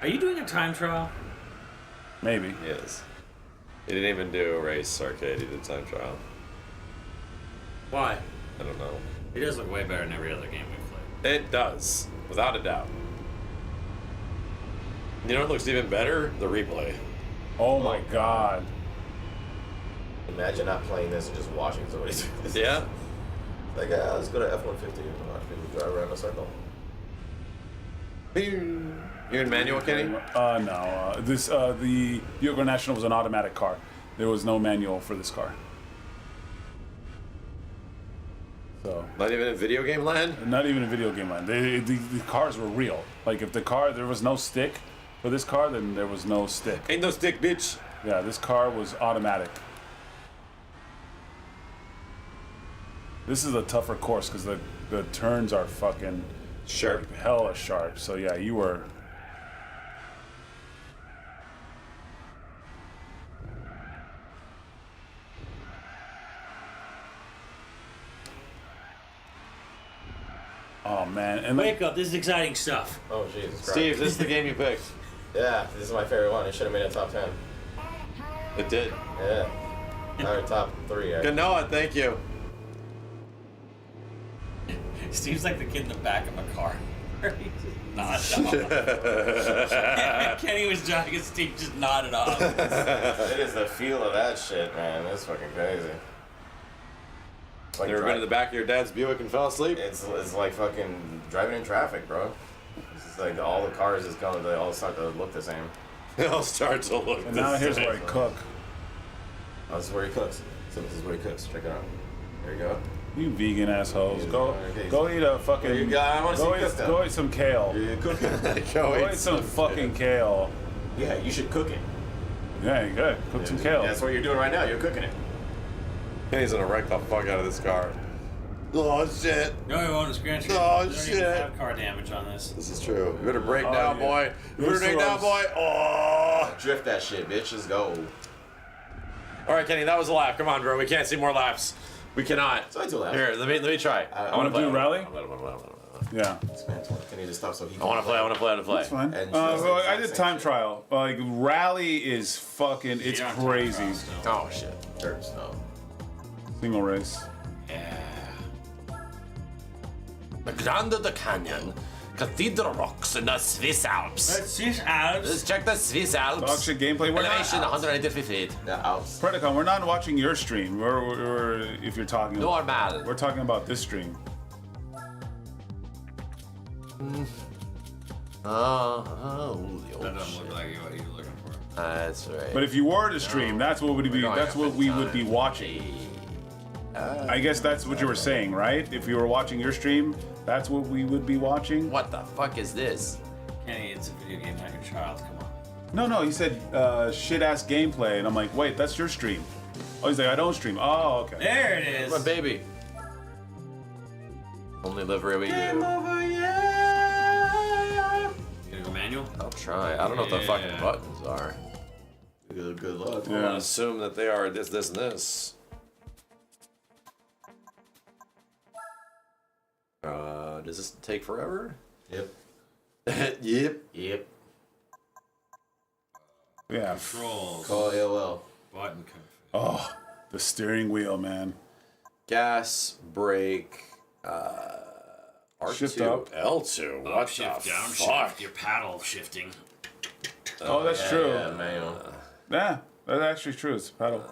[SPEAKER 9] Are you doing a time trial?
[SPEAKER 5] Maybe.
[SPEAKER 6] Yes. He didn't even do a race arcade. He did time trial.
[SPEAKER 9] Why?
[SPEAKER 6] I don't know.
[SPEAKER 9] It does look way better than every other game we've played.
[SPEAKER 6] It does, without a doubt. You know what looks even better? The replay.
[SPEAKER 5] Oh my god.
[SPEAKER 7] Imagine not playing this and just watching somebody do this.
[SPEAKER 6] Yeah.
[SPEAKER 7] Like, let's go to F-150 and watch people drive around a circle.
[SPEAKER 6] You in manual, Kenny?
[SPEAKER 5] No. The Yoga National was an automatic car. There was no manual for this car. So.
[SPEAKER 6] Not even in video game land?
[SPEAKER 5] Not even in video game land. The cars were real. Like if there was no stick for this car, then there was no stick.
[SPEAKER 6] Ain't no stick, bitch.
[SPEAKER 5] Yeah, this car was automatic. This is a tougher course because the turns are fucking
[SPEAKER 6] sharp,
[SPEAKER 5] like hella sharp. So yeah, you were. Oh man! And
[SPEAKER 9] wake up! This is exciting stuff.
[SPEAKER 7] Oh Jesus Christ!
[SPEAKER 6] Steve, this is the game you picked.
[SPEAKER 7] Yeah, this is my favorite one. It should have made a top 10.
[SPEAKER 6] It did.
[SPEAKER 7] Yeah. Our top 3.
[SPEAKER 6] Good Noah, thank you.
[SPEAKER 9] Steve's like the kid in the back of a car. He just nodded off. Kenny was driving and Steve just nodded off.
[SPEAKER 7] It is the feel of that shit, man. That's fucking crazy.
[SPEAKER 6] Like you ever been in the back of your dad's Buick and fell asleep?
[SPEAKER 7] It's like fucking driving in traffic, bro. It's just like all the cars just go, they all start to look the same.
[SPEAKER 6] They all start to look the same.
[SPEAKER 5] And now here's where I cook.
[SPEAKER 7] Oh, this is where he cooks. So this is where he cooks. Check it out. There you go.
[SPEAKER 5] You vegan assholes. Go eat a fucking.
[SPEAKER 7] I want to see you cook
[SPEAKER 5] go eat some kale.
[SPEAKER 7] You're cooking.
[SPEAKER 5] Go eat some fucking kale.
[SPEAKER 7] Yeah, you should cook it.
[SPEAKER 5] Yeah, you good. Cook some kale.
[SPEAKER 7] That's what you're doing right now. You're cooking it.
[SPEAKER 6] Kenny's gonna wreck the fuck out of this car. Oh shit.
[SPEAKER 9] No, he won't. It's Grand Street.
[SPEAKER 6] Oh
[SPEAKER 9] Don't
[SPEAKER 6] shit.
[SPEAKER 9] even have car damage on this.
[SPEAKER 6] This is true. You better break down, boy. You better break down, boy. Oh.
[SPEAKER 7] Drift that shit, bitch. Let's go.
[SPEAKER 6] All right, Kenny, that was a lap. Come on, bro. We can't see more laps. We cannot.
[SPEAKER 7] So I do laps.
[SPEAKER 6] Here, let me try.
[SPEAKER 5] I want to do rally. Yeah.
[SPEAKER 7] Can you just stop so he can
[SPEAKER 6] I want to play.
[SPEAKER 5] That's fine. So I did time trial. Like rally is fucking. It's crazy.
[SPEAKER 6] Oh shit.
[SPEAKER 7] Dirt snow.
[SPEAKER 5] Single race.
[SPEAKER 6] Yeah. The Grande de Canyon, Cathedral Rocks in the Swiss Alps.
[SPEAKER 9] Swiss Alps.
[SPEAKER 6] Let's check the Swiss Alps.
[SPEAKER 5] Dog shit gameplay. We're
[SPEAKER 6] Elevation
[SPEAKER 5] not
[SPEAKER 6] 180 feet.
[SPEAKER 7] The Alps.
[SPEAKER 5] Predacon, we're not watching your stream. We're if you're talking.
[SPEAKER 6] Normal.
[SPEAKER 5] We're talking about this stream.
[SPEAKER 9] That doesn't look like what you're looking for.
[SPEAKER 6] That's right.
[SPEAKER 5] But if you were to stream, that's what would be. That's what we would be watching. I guess that's what you were saying, right? If you were watching your stream, that's what we would be watching.
[SPEAKER 6] What the fuck is this?
[SPEAKER 9] Kenny, it's a video game, not your child. Come on.
[SPEAKER 5] No, he said shit ass gameplay, and I'm like, wait, that's your stream. Oh, he's like, I don't stream. Oh, okay.
[SPEAKER 9] There it is.
[SPEAKER 6] My baby. Only livery we do.
[SPEAKER 9] Over, yeah. You gonna go manual?
[SPEAKER 6] I'll try. I don't know what the fucking buttons are.
[SPEAKER 7] Good luck.
[SPEAKER 6] I'm gonna assume that they are this, and this. Does this take forever?
[SPEAKER 7] Yep.
[SPEAKER 6] Yep.
[SPEAKER 7] Yep.
[SPEAKER 5] Yeah.
[SPEAKER 9] Controls.
[SPEAKER 7] Call AOL.
[SPEAKER 9] Button.
[SPEAKER 5] Oh, the steering wheel, man.
[SPEAKER 6] Gas, brake, R2,
[SPEAKER 5] Shift up.
[SPEAKER 6] L2. What
[SPEAKER 9] shift,
[SPEAKER 6] the
[SPEAKER 9] down,
[SPEAKER 6] fuck?
[SPEAKER 9] shift. Your paddle shifting.
[SPEAKER 5] Oh, that's true.
[SPEAKER 7] Yeah, manual.
[SPEAKER 5] Yeah, that's actually true. It's a pedal.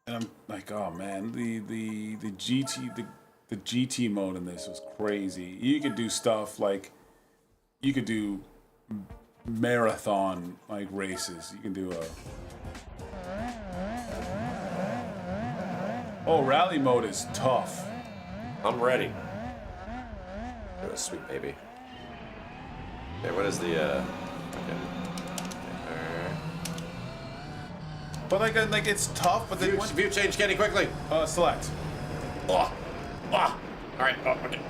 [SPEAKER 5] And I'm like, oh man, the GT mode in this was crazy. You could do stuff like, you could do marathon like races. You can do a. Oh, rally mode is tough.
[SPEAKER 6] I'm ready. Sweet baby. Okay, what is the okay.
[SPEAKER 5] But like it's tough. But then
[SPEAKER 6] view change, Kenny, quickly.
[SPEAKER 5] Select.
[SPEAKER 6] All right. Oh, okay.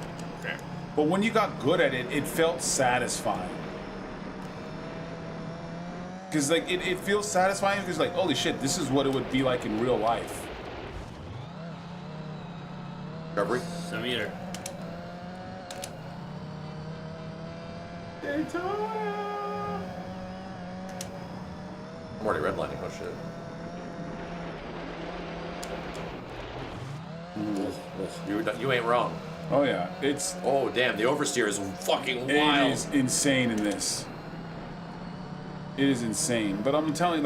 [SPEAKER 5] But when you got good at it, it felt satisfying. Because like it feels satisfying because like holy shit, this is what it would be like in real life.
[SPEAKER 6] Recovery.
[SPEAKER 9] Centimeter.
[SPEAKER 6] I'm already redlining. Oh shit. You ain't wrong.
[SPEAKER 5] Oh yeah, it's.
[SPEAKER 6] Oh damn, the oversteer is fucking wild.
[SPEAKER 5] It is insane in this. It is insane, but I'm telling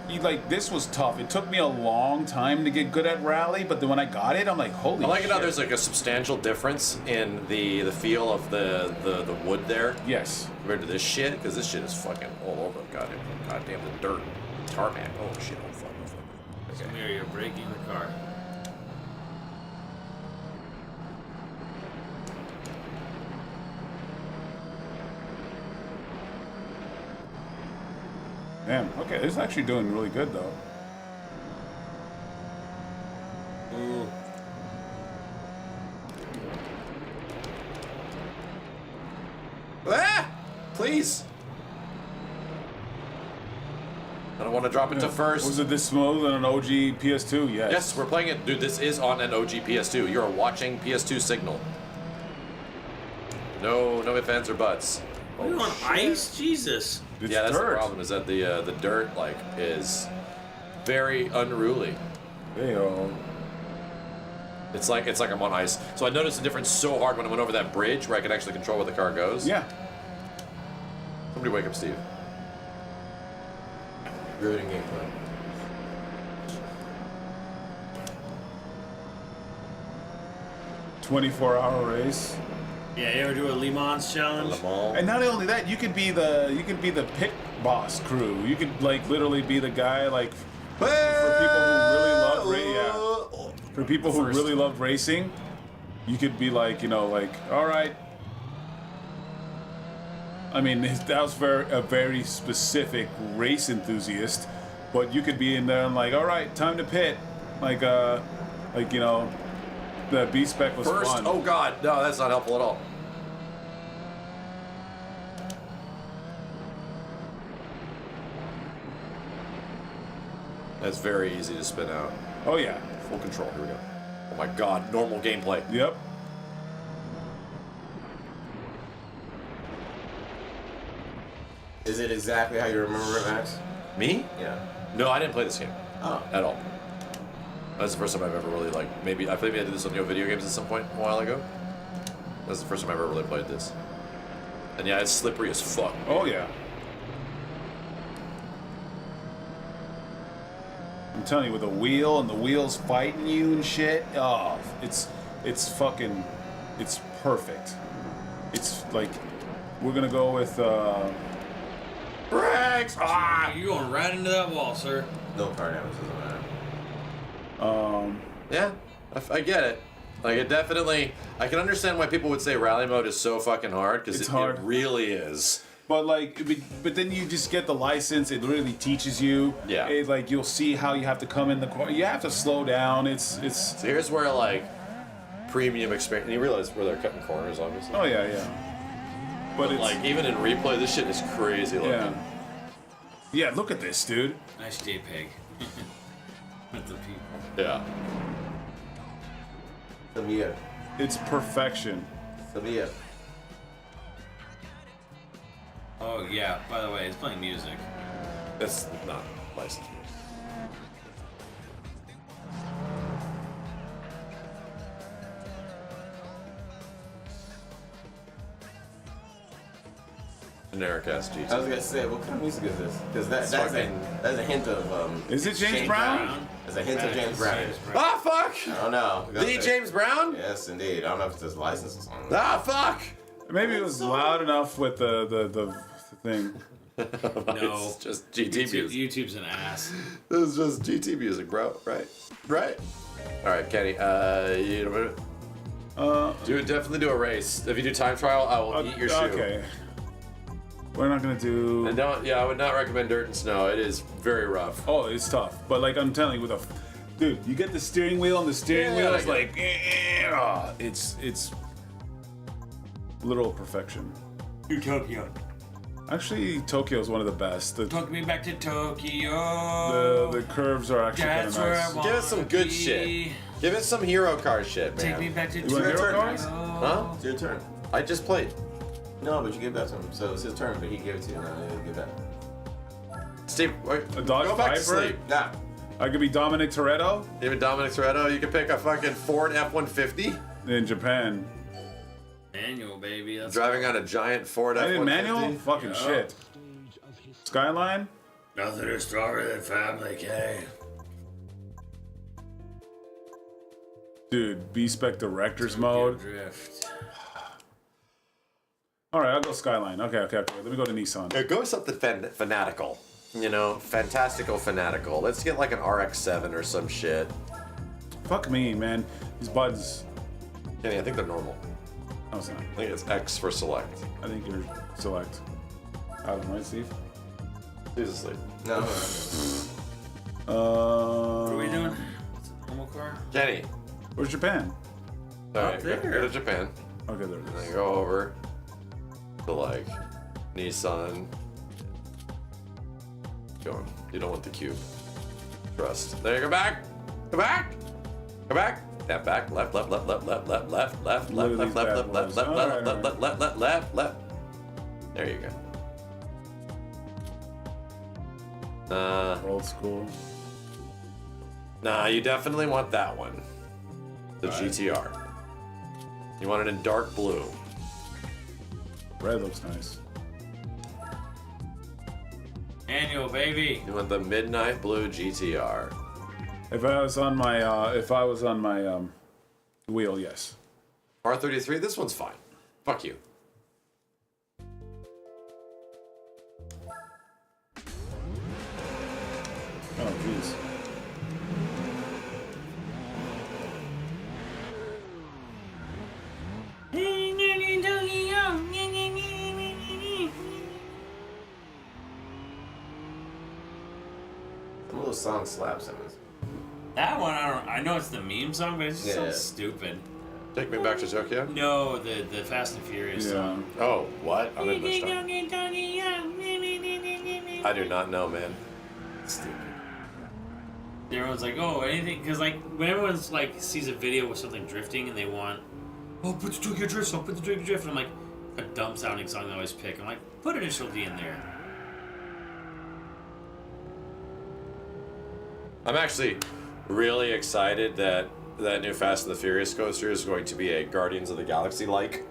[SPEAKER 5] you, like this was tough. It took me a long time to get good at rally, but then when I got it, I'm like, holy.
[SPEAKER 6] I like
[SPEAKER 5] shit.
[SPEAKER 6] it how there's like a substantial difference in the feel of the wood there.
[SPEAKER 5] Yes.
[SPEAKER 6] Compared to this shit, because this shit is fucking all over. Goddamn the dirt, tarmac. Oh shit. Oh fuck. Oh fuck. Okay.
[SPEAKER 9] Samir, you're breaking the car.
[SPEAKER 5] Damn. Okay, this is actually doing really good though.
[SPEAKER 6] Ah! Please. I don't want to drop it to first.
[SPEAKER 5] Was it this smooth on an OG PS2? Yes.
[SPEAKER 6] Yes, we're playing it. Dude, this is on an OG PS2. You're watching PS2 signal. No ifs, ands, or buts.
[SPEAKER 9] Are you on ice? Jesus.
[SPEAKER 5] It's
[SPEAKER 6] yeah, that's
[SPEAKER 5] dirt.
[SPEAKER 6] the problem. Is that the dirt like is very unruly.
[SPEAKER 5] There you go.
[SPEAKER 6] It's like I'm on ice. So I noticed the difference so hard when I went over that bridge where I could actually control where the car goes.
[SPEAKER 5] Yeah.
[SPEAKER 6] Somebody wake up Steve.
[SPEAKER 3] Ruining gameplay.
[SPEAKER 5] $24-hour race.
[SPEAKER 9] Yeah, you ever do a Le Mans challenge?
[SPEAKER 5] And not only that, you could be the pit boss crew. You could like literally be the guy like for people who really love For people who really love racing, you could be like, like, all right. I mean, that was a very specific race enthusiast, but you could be in there and like, all right, time to pit. The B-Spec was
[SPEAKER 6] First,
[SPEAKER 5] fun.
[SPEAKER 6] oh god, no, that's not helpful at all. That's very easy to spin out.
[SPEAKER 5] Oh yeah.
[SPEAKER 6] Full control, here we go. Oh my god, normal gameplay.
[SPEAKER 5] Yep.
[SPEAKER 3] Is it exactly how you remember it, Max?
[SPEAKER 6] Me?
[SPEAKER 3] Yeah.
[SPEAKER 6] No, I didn't play this game.
[SPEAKER 3] Oh.
[SPEAKER 6] At all. That's the first time I've ever really maybe I did this on YoVideogames at some point a while ago. That's the first time I ever really played this. And yeah, it's slippery as fuck.
[SPEAKER 5] Oh yeah. I'm telling you, with a wheel and the wheels fighting you and shit, oh, it's perfect. It's like, we're gonna go with,
[SPEAKER 6] brakes! Ah!
[SPEAKER 9] You're going right into that wall, sir.
[SPEAKER 3] No car damage doesn't matter.
[SPEAKER 6] Yeah, I get it. Like, it definitely, I can understand why people would say rally mode is so fucking hard, because it really is.
[SPEAKER 5] But then you just get the license. It really teaches you.
[SPEAKER 6] Yeah.
[SPEAKER 5] Like you'll see how you have to come in the corner. You have to slow down. So
[SPEAKER 6] here's where premium experience. And you realize where they're cutting corners, obviously.
[SPEAKER 5] Oh yeah, yeah. But it's
[SPEAKER 6] even in replay, this shit is crazy looking.
[SPEAKER 5] Yeah. Yeah, look at this, dude.
[SPEAKER 9] Nice JPEG. With the people.
[SPEAKER 6] Yeah.
[SPEAKER 3] Samir.
[SPEAKER 5] It's perfection.
[SPEAKER 3] Samir.
[SPEAKER 9] Oh yeah, by the way, it's playing music.
[SPEAKER 6] That's not licensed music. Generic ass GT.
[SPEAKER 3] I was gonna say, what kind of music is this? Because that's a hint of
[SPEAKER 5] Is it James Brown?
[SPEAKER 3] There's a hint of James Brown.
[SPEAKER 6] Ah fuck!
[SPEAKER 3] I don't know.
[SPEAKER 6] The James Brown?
[SPEAKER 3] Yes, indeed. I don't know if it's his license or something.
[SPEAKER 6] Ah fuck!
[SPEAKER 5] Maybe it was loud enough with the thing.
[SPEAKER 9] No,
[SPEAKER 6] it's just GT music.
[SPEAKER 9] YouTube's an ass.
[SPEAKER 6] This is just GT music, bro. Right? All right, Kenny. You definitely do a race. If you do time trial, I will eat your shoe.
[SPEAKER 5] Okay. We're not gonna do.
[SPEAKER 2] And don't. Yeah, I would not recommend dirt and snow. It is very rough.
[SPEAKER 5] Oh, it's tough. But like I'm telling you, dude, you get the steering wheel, and the steering wheel is like, it's literal perfection.
[SPEAKER 9] Do Tokyo.
[SPEAKER 5] Actually, Tokyo is one of the best.
[SPEAKER 9] Took me back to Tokyo.
[SPEAKER 5] The curves are actually kind of
[SPEAKER 9] That's where I
[SPEAKER 5] nice.
[SPEAKER 9] want
[SPEAKER 2] Give us some good shit. Give us some hero car shit, man.
[SPEAKER 9] Take me back to
[SPEAKER 3] You want hero
[SPEAKER 9] Tokyo.
[SPEAKER 3] cars?
[SPEAKER 2] Huh?
[SPEAKER 3] It's your turn.
[SPEAKER 2] I just played.
[SPEAKER 3] No, but you gave that to him. So it's his turn, but he gave it to you. Now you give that.
[SPEAKER 2] Steve, wait,
[SPEAKER 5] A Dodge
[SPEAKER 2] go back to
[SPEAKER 5] Viper?
[SPEAKER 2] sleep.
[SPEAKER 3] Yeah.
[SPEAKER 5] I could be Dominic Toretto
[SPEAKER 2] Even Dominic Toretto, you can pick a fucking Ford F-150.
[SPEAKER 5] in Japan.
[SPEAKER 9] Manual, baby. That's
[SPEAKER 2] Driving on a giant Ford
[SPEAKER 5] I
[SPEAKER 2] F-150.
[SPEAKER 5] did manual? Fucking shit. Skyline?
[SPEAKER 9] nothing is stronger than family, K.
[SPEAKER 5] Dude, B-Spec Director's Mode.
[SPEAKER 9] Drift.
[SPEAKER 5] Alright, I'll go Skyline. Okay. Let me go to Nissan.
[SPEAKER 2] Yeah, go with something fanatical. You know, fantastical fanatical. Let's get like an RX-7 or some shit.
[SPEAKER 5] Fuck me, man. These buttons.
[SPEAKER 2] Kenny, I think they're normal.
[SPEAKER 5] No, it's not.
[SPEAKER 2] I think it's X for select.
[SPEAKER 5] I think you're select. Adam, right, Steve?
[SPEAKER 2] Steve's asleep.
[SPEAKER 3] No.
[SPEAKER 9] What are we doing? What's a normal car?
[SPEAKER 2] Kenny.
[SPEAKER 5] Where's Japan?
[SPEAKER 2] Alright,
[SPEAKER 9] there.
[SPEAKER 2] go to Japan.
[SPEAKER 5] Okay, there it
[SPEAKER 2] And then
[SPEAKER 5] is.
[SPEAKER 2] go over to like Nissan. Going. You don't want the cube. Trust. There you go back. Go back. Go back. Step back. Left. Left. Left. Left. Left. Left. Left. Left.
[SPEAKER 5] Look at
[SPEAKER 2] Left.
[SPEAKER 5] these
[SPEAKER 2] Left.
[SPEAKER 5] bad
[SPEAKER 2] Left. Left.
[SPEAKER 5] boys.
[SPEAKER 2] Left.
[SPEAKER 5] All
[SPEAKER 2] Left.
[SPEAKER 5] right,
[SPEAKER 2] Left. Left. Left. Left. Left. Left. There you go.
[SPEAKER 5] Old school.
[SPEAKER 2] Nah, you definitely want that one. The GTR. You want it in dark blue.
[SPEAKER 5] Red looks nice.
[SPEAKER 9] Manual, baby.
[SPEAKER 2] You want the midnight blue GTR.
[SPEAKER 5] If I was on my wheel, yes.
[SPEAKER 2] R33, this one's fine. Fuck you.
[SPEAKER 5] Oh, jeez.
[SPEAKER 3] Some of those songs slaps in this.
[SPEAKER 9] That one, I know it's the meme song, but it just
[SPEAKER 3] Yeah.
[SPEAKER 9] sounds stupid.
[SPEAKER 2] Take me back to Tokyo?
[SPEAKER 9] No, the Fast and Furious song.
[SPEAKER 2] Oh, what? I didn't understand. I do not know, man.
[SPEAKER 9] Stupid. Everyone's like, oh, anything, because like when everyone's like sees a video with something drifting and they want, oh, put the Tokyo Drift song, put the Tokyo Drift, and I'm like, a dumb sounding song I always pick. I'm like, put Initial D in there.
[SPEAKER 2] I'm actually really excited that that new Fast and the Furious coaster is going to be a Guardians of the Galaxy like.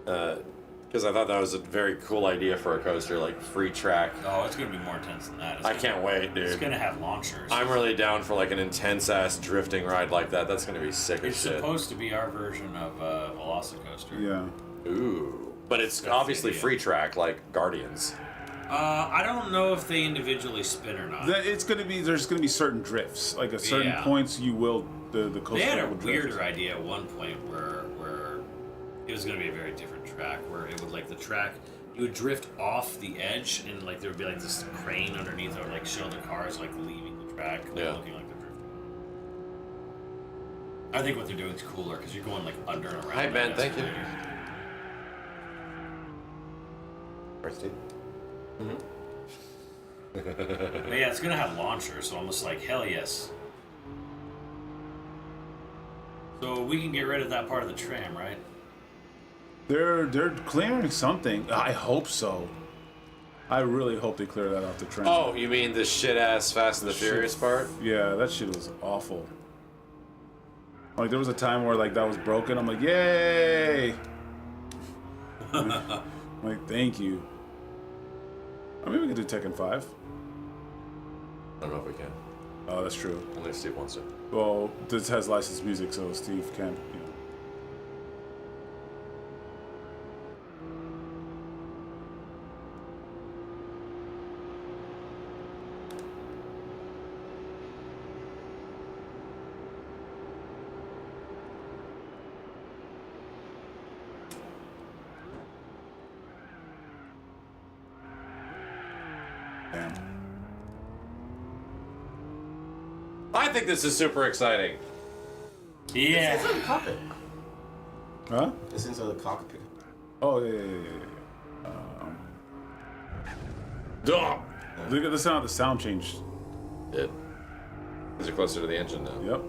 [SPEAKER 2] Because I thought that was a very cool idea for a coaster, like free track.
[SPEAKER 9] Oh, it's gonna be more intense than that.
[SPEAKER 2] I can't wait, dude.
[SPEAKER 9] It's gonna have launchers.
[SPEAKER 2] I'm really down for like an intense ass drifting ride like that. That's gonna be sick as
[SPEAKER 9] It's
[SPEAKER 2] shit.
[SPEAKER 9] supposed to be our version of Velocicoaster.
[SPEAKER 5] Yeah.
[SPEAKER 2] Ooh. But it's obviously free track like Guardians.
[SPEAKER 9] I don't know if they individually spin or not.
[SPEAKER 5] There's gonna be certain drifts. Like at certain
[SPEAKER 9] Yeah.
[SPEAKER 5] points, you will the coaster
[SPEAKER 9] They had a
[SPEAKER 5] will drift.
[SPEAKER 9] weirder idea at one point where it was going to be a very different track, where it would like the track, you would drift off the edge and like there would be like this crane underneath that would like show the cars like leaving the track, like,
[SPEAKER 2] Yeah.
[SPEAKER 9] looking like they're drifting. I think what they're doing is cooler because you're going like under and around.
[SPEAKER 2] Hi,
[SPEAKER 9] that
[SPEAKER 2] Ben. Thank you.
[SPEAKER 9] escalator.
[SPEAKER 2] Steve.
[SPEAKER 9] But yeah, it's going to have launchers, so I'm just like, hell yes. So we can get rid of that part of the tram, right?
[SPEAKER 5] They're clearing something. I hope so. I really hope they clear that off the train.
[SPEAKER 2] Oh, you mean the shit ass Fast and the Furious part?
[SPEAKER 5] Yeah, that shit was awful. Like there was a time where like that was broken. I'm like, yay! I'm like, thank you. I mean, we could do Tekken 5.
[SPEAKER 2] I don't know if we can.
[SPEAKER 5] Oh, that's true.
[SPEAKER 2] Only if Steve wants to.
[SPEAKER 5] Well, this has licensed music, so Steve can't. You know.
[SPEAKER 6] I think this is super exciting.
[SPEAKER 9] Yeah.
[SPEAKER 3] It's inside the cockpit.
[SPEAKER 5] Huh?
[SPEAKER 3] It's inside the cockpit.
[SPEAKER 5] Oh yeah.
[SPEAKER 6] Duh.
[SPEAKER 5] Look at the sound. The sound changed.
[SPEAKER 6] It. Is it closer to the engine now?
[SPEAKER 5] Yep.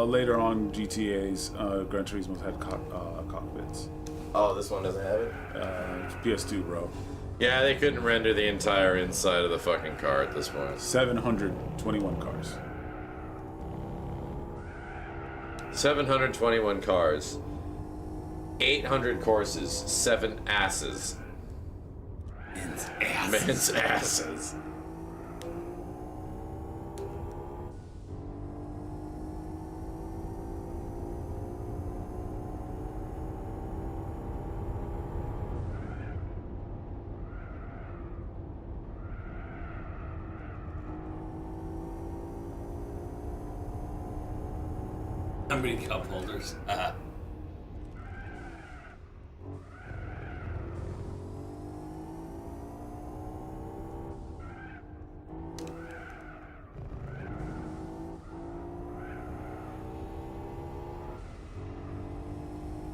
[SPEAKER 5] Later on, GTA's Gran Turismo had cockpits.
[SPEAKER 3] Oh, this one doesn't have it?
[SPEAKER 5] It's PS2, bro.
[SPEAKER 6] Yeah, they couldn't render the entire inside of the fucking car at this point.
[SPEAKER 5] 721 cars.
[SPEAKER 6] 721 cars. 800 courses. 7 asses. Men's asses.
[SPEAKER 9] How many cup holders?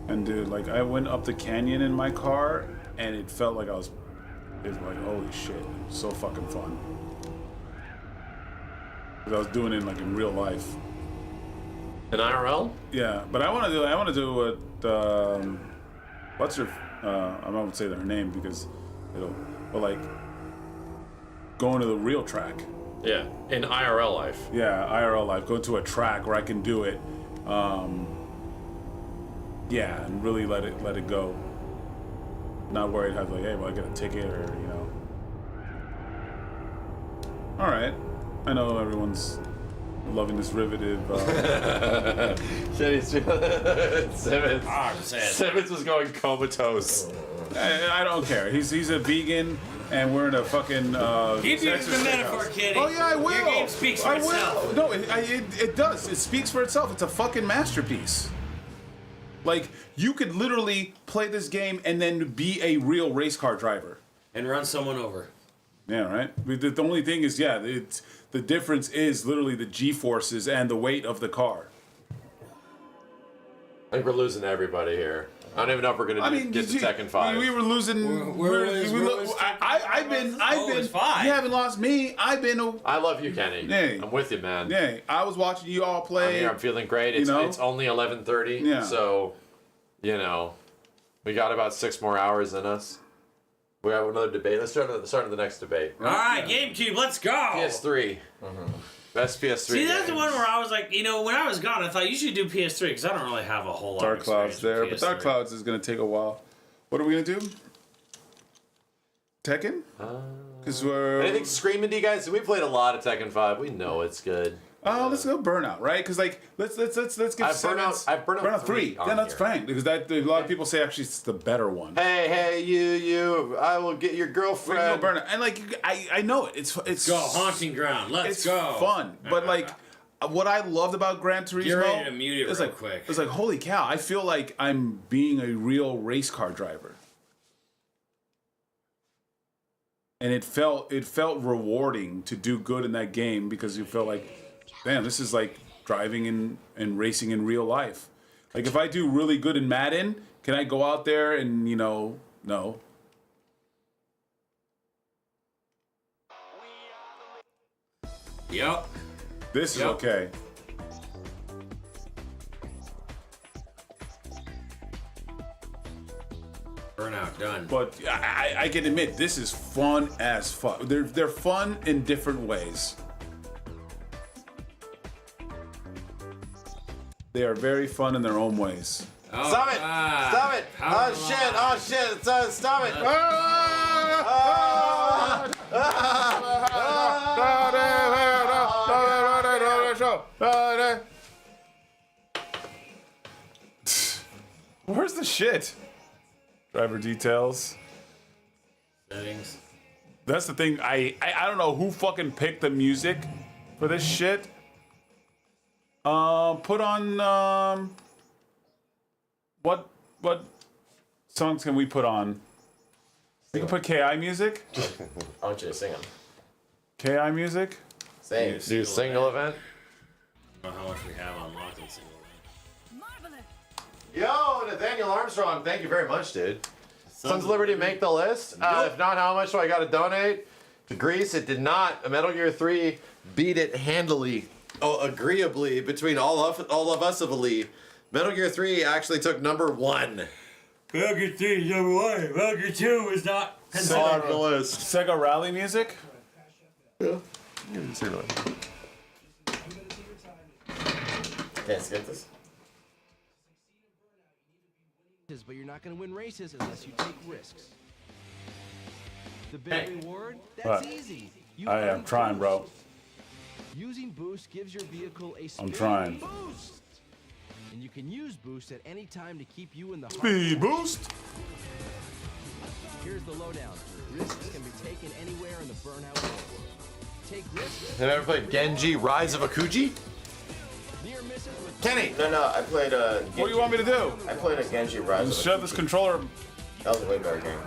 [SPEAKER 5] And dude, like I went up the canyon in my car, and it felt like it was like, holy shit, it was so fucking fun. 'Cause I was doing it like in real life.
[SPEAKER 6] In IRL?
[SPEAKER 5] Yeah, but I want to do what what's her I won't say her name because but like going to the real track.
[SPEAKER 6] Yeah, in IRL life.
[SPEAKER 5] Yeah, IRL life. Go to a track where I can do it. Yeah, and really let it go. Not worried how like, hey, well, I get a ticket or All right, I know everyone's loving this riveted.
[SPEAKER 6] Simmons was going comatose.
[SPEAKER 5] I don't care. He's a vegan, and we're in a fucking.
[SPEAKER 9] Keep using the metaphor, Kitty.
[SPEAKER 5] Oh yeah, I will.
[SPEAKER 9] Your game speaks for itself.
[SPEAKER 5] No, it does. It speaks for itself. It's a fucking masterpiece. Like you could literally play this game and then be a real race car driver
[SPEAKER 9] and run someone over.
[SPEAKER 5] Yeah, right. The only thing is, yeah, the difference is literally the G-forces and the weight of the car.
[SPEAKER 6] I think we're losing everybody here. I don't even know if we're gonna get to Tekken 5.
[SPEAKER 5] We were losing. I've been.
[SPEAKER 6] five.
[SPEAKER 5] You haven't lost me.
[SPEAKER 6] I love you, Kenny.
[SPEAKER 5] Hey.
[SPEAKER 6] I'm with you, man.
[SPEAKER 5] Yeah, I was watching you all play.
[SPEAKER 6] I'm here. I'm feeling great. It's only 11:30.
[SPEAKER 5] Yeah.
[SPEAKER 6] So, we got about 6 more hours in us. We have another debate. Let's start the next debate.
[SPEAKER 9] All right, GameCube, let's go.
[SPEAKER 6] PS3. Best PS3.
[SPEAKER 9] See, that's the
[SPEAKER 6] games.
[SPEAKER 9] one where I was like, when I was gone, I thought you should do PS3 because I don't really have a whole lot
[SPEAKER 5] Dark
[SPEAKER 9] of
[SPEAKER 5] Cloud's there,
[SPEAKER 9] experience
[SPEAKER 5] but
[SPEAKER 9] with
[SPEAKER 5] Dark
[SPEAKER 9] PS3.
[SPEAKER 5] Clouds is gonna take a while. What are we gonna do? Tekken? Because we're.
[SPEAKER 6] Anything screaming to you guys? We played a lot of Tekken 5. We know it's good.
[SPEAKER 5] Let's go Burnout, right? Because like let's give Burnout 3.
[SPEAKER 6] on
[SPEAKER 5] Then that's
[SPEAKER 6] here.
[SPEAKER 5] fine because a lot of people say actually it's the better one.
[SPEAKER 6] Hey, you! I will get your girlfriend.
[SPEAKER 5] We can go Burnout, and like I know it. It's
[SPEAKER 9] go Haunting Ground. Let's go.
[SPEAKER 5] It's fun, but like what I loved about Gran Turismo.
[SPEAKER 9] Get ready to mute it
[SPEAKER 5] is
[SPEAKER 9] real
[SPEAKER 5] like,
[SPEAKER 9] quick.
[SPEAKER 5] It's like holy cow! I feel like I'm being a real race car driver. And it felt rewarding to do good in that game because you felt like, damn, this is like driving and racing in real life. Like if I do really good in Madden, can I go out there and no?
[SPEAKER 9] Yep.
[SPEAKER 5] This is okay.
[SPEAKER 9] Burnout done.
[SPEAKER 5] But I can admit this is fun as fuck. They're fun in different ways. They are very fun in their own ways.
[SPEAKER 6] Oh, stop it! Stop it! Oh shit! Stop it!
[SPEAKER 5] Where's the shit? Driver details.
[SPEAKER 9] Settings.
[SPEAKER 5] That's the thing. I don't know who fucking picked the music for this shit. Put on what songs can we put on? We can put KI music.
[SPEAKER 3] I want you to sing them.
[SPEAKER 5] KI music?
[SPEAKER 3] Same.
[SPEAKER 6] Do single event.
[SPEAKER 9] I don't know how much we have unlocked in single event.
[SPEAKER 6] Yo, Nathaniel Armstrong, thank you very much, dude. Sons of Liberty make the list. If not, how much do I got to donate? To Greece, it did not. Metal Gear 3 beat it handily. Oh, agreeably between all of us of a lead. Metal Gear 3 actually took number 1.
[SPEAKER 9] Metal Gear 3 is number 1. Metal Gear 2 is not
[SPEAKER 6] on the list.
[SPEAKER 5] Sega Rally music?
[SPEAKER 6] Yeah.
[SPEAKER 3] Can't skip this.
[SPEAKER 15] But you're not going to win races unless you take risks. The big reward? That's easy.
[SPEAKER 5] I am trying, bro.
[SPEAKER 15] Using boost gives your vehicle a speed
[SPEAKER 5] trying.
[SPEAKER 15] boost. And you can use boost at any time to keep you in the
[SPEAKER 5] Speed boost.
[SPEAKER 15] Here's the lowdown. Risks can be taken anywhere in the burnout world. Take risks.
[SPEAKER 6] Have you ever played Genji Rise of Akuji?
[SPEAKER 15] Near misses with
[SPEAKER 6] Kenny!
[SPEAKER 3] No, I played a...
[SPEAKER 5] What do you want me to do?
[SPEAKER 3] I played a Genji Rise.
[SPEAKER 5] Just shove this controller.
[SPEAKER 3] That was a way better game.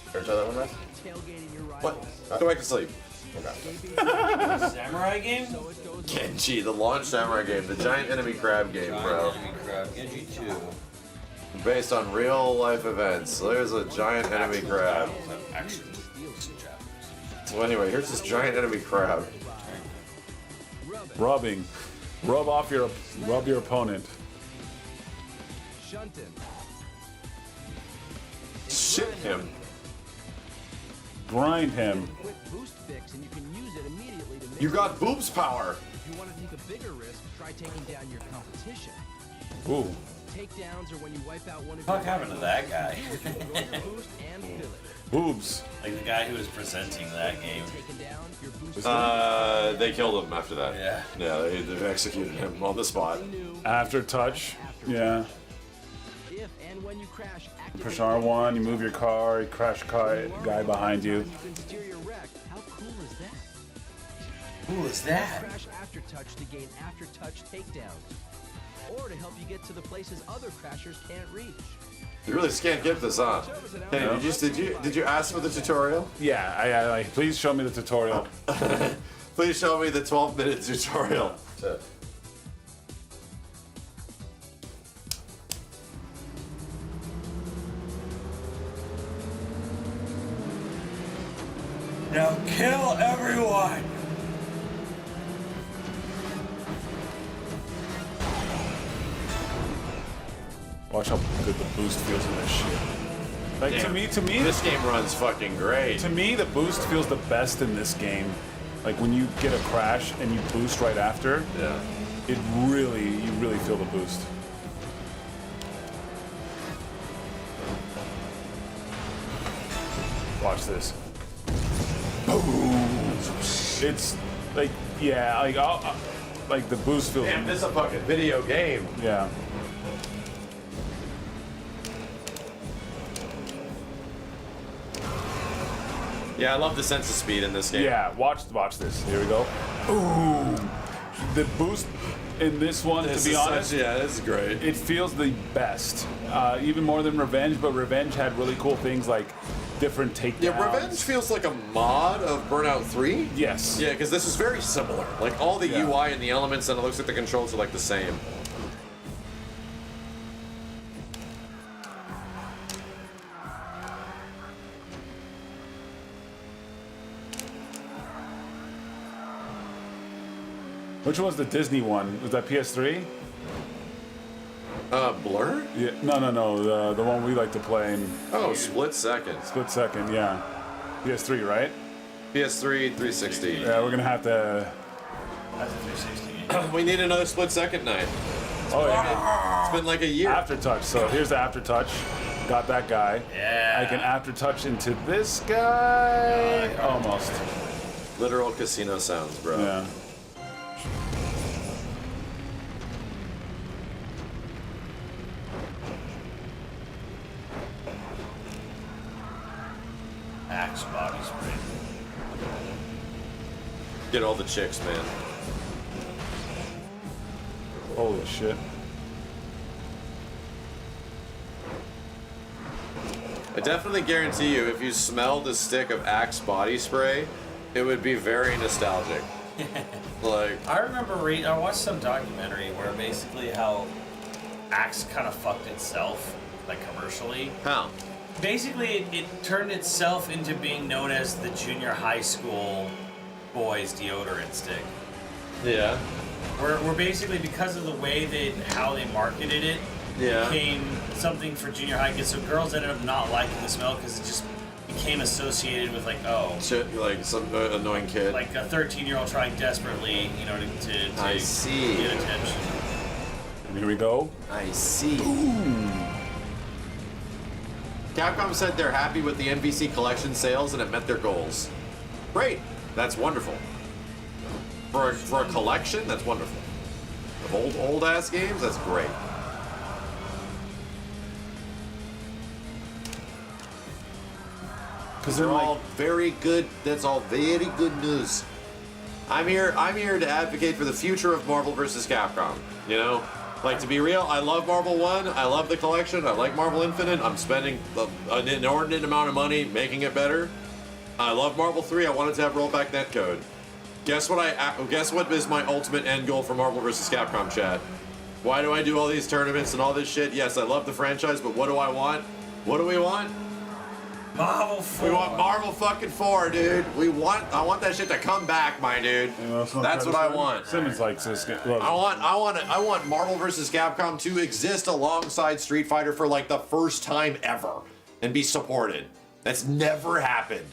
[SPEAKER 3] Ever try that one, Matt?
[SPEAKER 15] tailgating your rival.
[SPEAKER 6] What? Go back to sleep.
[SPEAKER 9] Samurai game?
[SPEAKER 6] Genji, the launch samurai game, the giant enemy crab game, bro.
[SPEAKER 9] Enemy crab, Genji 2.
[SPEAKER 6] Based on real life events. There's a giant enemy crab. So anyway, here's this giant enemy crab.
[SPEAKER 5] Rubbing. Rub your opponent.
[SPEAKER 15] Shunting.
[SPEAKER 6] Shit him.
[SPEAKER 5] Grind him.
[SPEAKER 15] Quick boost fix, and you can use it immediately to make
[SPEAKER 6] You got boobs power.
[SPEAKER 15] If you want to take a bigger risk, try taking down your competition.
[SPEAKER 5] Ooh.
[SPEAKER 15] Takedowns are when you wipe out one of
[SPEAKER 9] What happened to that guy?
[SPEAKER 15] boost and fill it.
[SPEAKER 5] Boobs.
[SPEAKER 9] Like the guy who was presenting that game.
[SPEAKER 6] They killed him after that.
[SPEAKER 9] Yeah.
[SPEAKER 6] Yeah, they executed him on the spot.
[SPEAKER 5] After touch. Yeah.
[SPEAKER 15] If and when you crash,
[SPEAKER 5] Push R1, you move your car, you crash guy behind you.
[SPEAKER 15] you can steer your wreck. How cool is that?
[SPEAKER 9] Who is that?
[SPEAKER 15] Crash after touch to gain after touch takedowns, or to help you get to the places other crashers can't reach.
[SPEAKER 6] You really can't get this on. Kenny, did you ask for the tutorial?
[SPEAKER 5] Yeah, I please show me the tutorial.
[SPEAKER 6] Please show me the 12-minute tutorial.
[SPEAKER 9] Now kill everyone!
[SPEAKER 5] Watch how good the boost feels in this shit. Like
[SPEAKER 6] Damn.
[SPEAKER 5] to me,
[SPEAKER 6] This game runs fucking great.
[SPEAKER 5] To me, the boost feels the best in this game. Like when you get a crash and you boost right after,
[SPEAKER 6] Yeah.
[SPEAKER 5] you really feel the boost. Watch this. Boom. It's like, yeah, like the boost feels.
[SPEAKER 6] Damn, this is a fucking video game.
[SPEAKER 5] Yeah.
[SPEAKER 6] Yeah, I love the sense of speed in this game.
[SPEAKER 5] Yeah, watch this. Here we go. Boom. The boost in this one,
[SPEAKER 6] This
[SPEAKER 5] to be
[SPEAKER 6] is
[SPEAKER 5] honest,
[SPEAKER 6] yeah, this is great.
[SPEAKER 5] it feels the best. Even more than Revenge, but Revenge had really cool things like different takedowns.
[SPEAKER 6] Yeah, Revenge feels like a mod of Burnout 3.
[SPEAKER 5] Yes.
[SPEAKER 6] Yeah, because this is very similar. Like all the
[SPEAKER 5] Yeah.
[SPEAKER 6] UI and the elements, and it looks like the controls are like the same.
[SPEAKER 5] Which was the Disney one? Was that PS3?
[SPEAKER 6] Blur?
[SPEAKER 5] Yeah. No. The one we like to play in
[SPEAKER 6] Oh, split second.
[SPEAKER 5] split second. Yeah. PS3, right?
[SPEAKER 6] PS3, 360.
[SPEAKER 5] Yeah, we're gonna have to.
[SPEAKER 9] That's a 360.
[SPEAKER 6] We need another split second night.
[SPEAKER 5] Oh yeah.
[SPEAKER 6] It's been like a year.
[SPEAKER 5] Aftertouch. So here's the aftertouch. Got that guy.
[SPEAKER 9] Yeah.
[SPEAKER 5] I can aftertouch into this guy. Almost.
[SPEAKER 6] Literal casino sounds, bro.
[SPEAKER 5] Yeah.
[SPEAKER 9] Axe body spray.
[SPEAKER 6] Get all the chicks, man.
[SPEAKER 5] Holy shit.
[SPEAKER 6] I definitely guarantee you, if you smell the stick of Axe body spray,
[SPEAKER 2] It would be very nostalgic. Like,
[SPEAKER 9] I remember I watched some documentary where basically how Axe kind of fucked itself, like commercially.
[SPEAKER 2] How?
[SPEAKER 9] Basically, it turned itself into being known as the junior high school boys deodorant stick.
[SPEAKER 2] Yeah.
[SPEAKER 9] Where basically because of the way how they marketed it, became something for junior high kids. So girls ended up not liking the smell because it just became associated with
[SPEAKER 2] shit, like some annoying kid,
[SPEAKER 9] like a 13-year-old trying desperately, to
[SPEAKER 2] I see.
[SPEAKER 9] get attention.
[SPEAKER 5] And here we go.
[SPEAKER 2] I see.
[SPEAKER 5] Boom.
[SPEAKER 6] Capcom said they're happy with the NVC collection sales and it met their goals.
[SPEAKER 2] Great. That's wonderful. For a collection, that's wonderful. Of old ass games, that's great.
[SPEAKER 6] Because they're all very good. That's all very good news. I'm here to advocate for the future of Marvel vs. Capcom. You know, like, to be real, I love Marvel 1. I love the collection. I like Marvel Infinite. I'm spending an inordinate amount of money making it better. I love Marvel 3. I wanted to have rollback netcode. Guess what is my ultimate end goal for Marvel vs. Capcom, chat? Why do I do all these tournaments and all this shit? Yes, I love the franchise, but what do I want? What do we want?
[SPEAKER 9] Marvel 4.
[SPEAKER 6] We want Marvel fucking 4, dude. I want that shit to come back, my dude. That's what I want.
[SPEAKER 5] Simmons likes this game.
[SPEAKER 6] I want Marvel vs. Capcom to exist alongside Street Fighter for like the first time ever and be supported. That's never happened.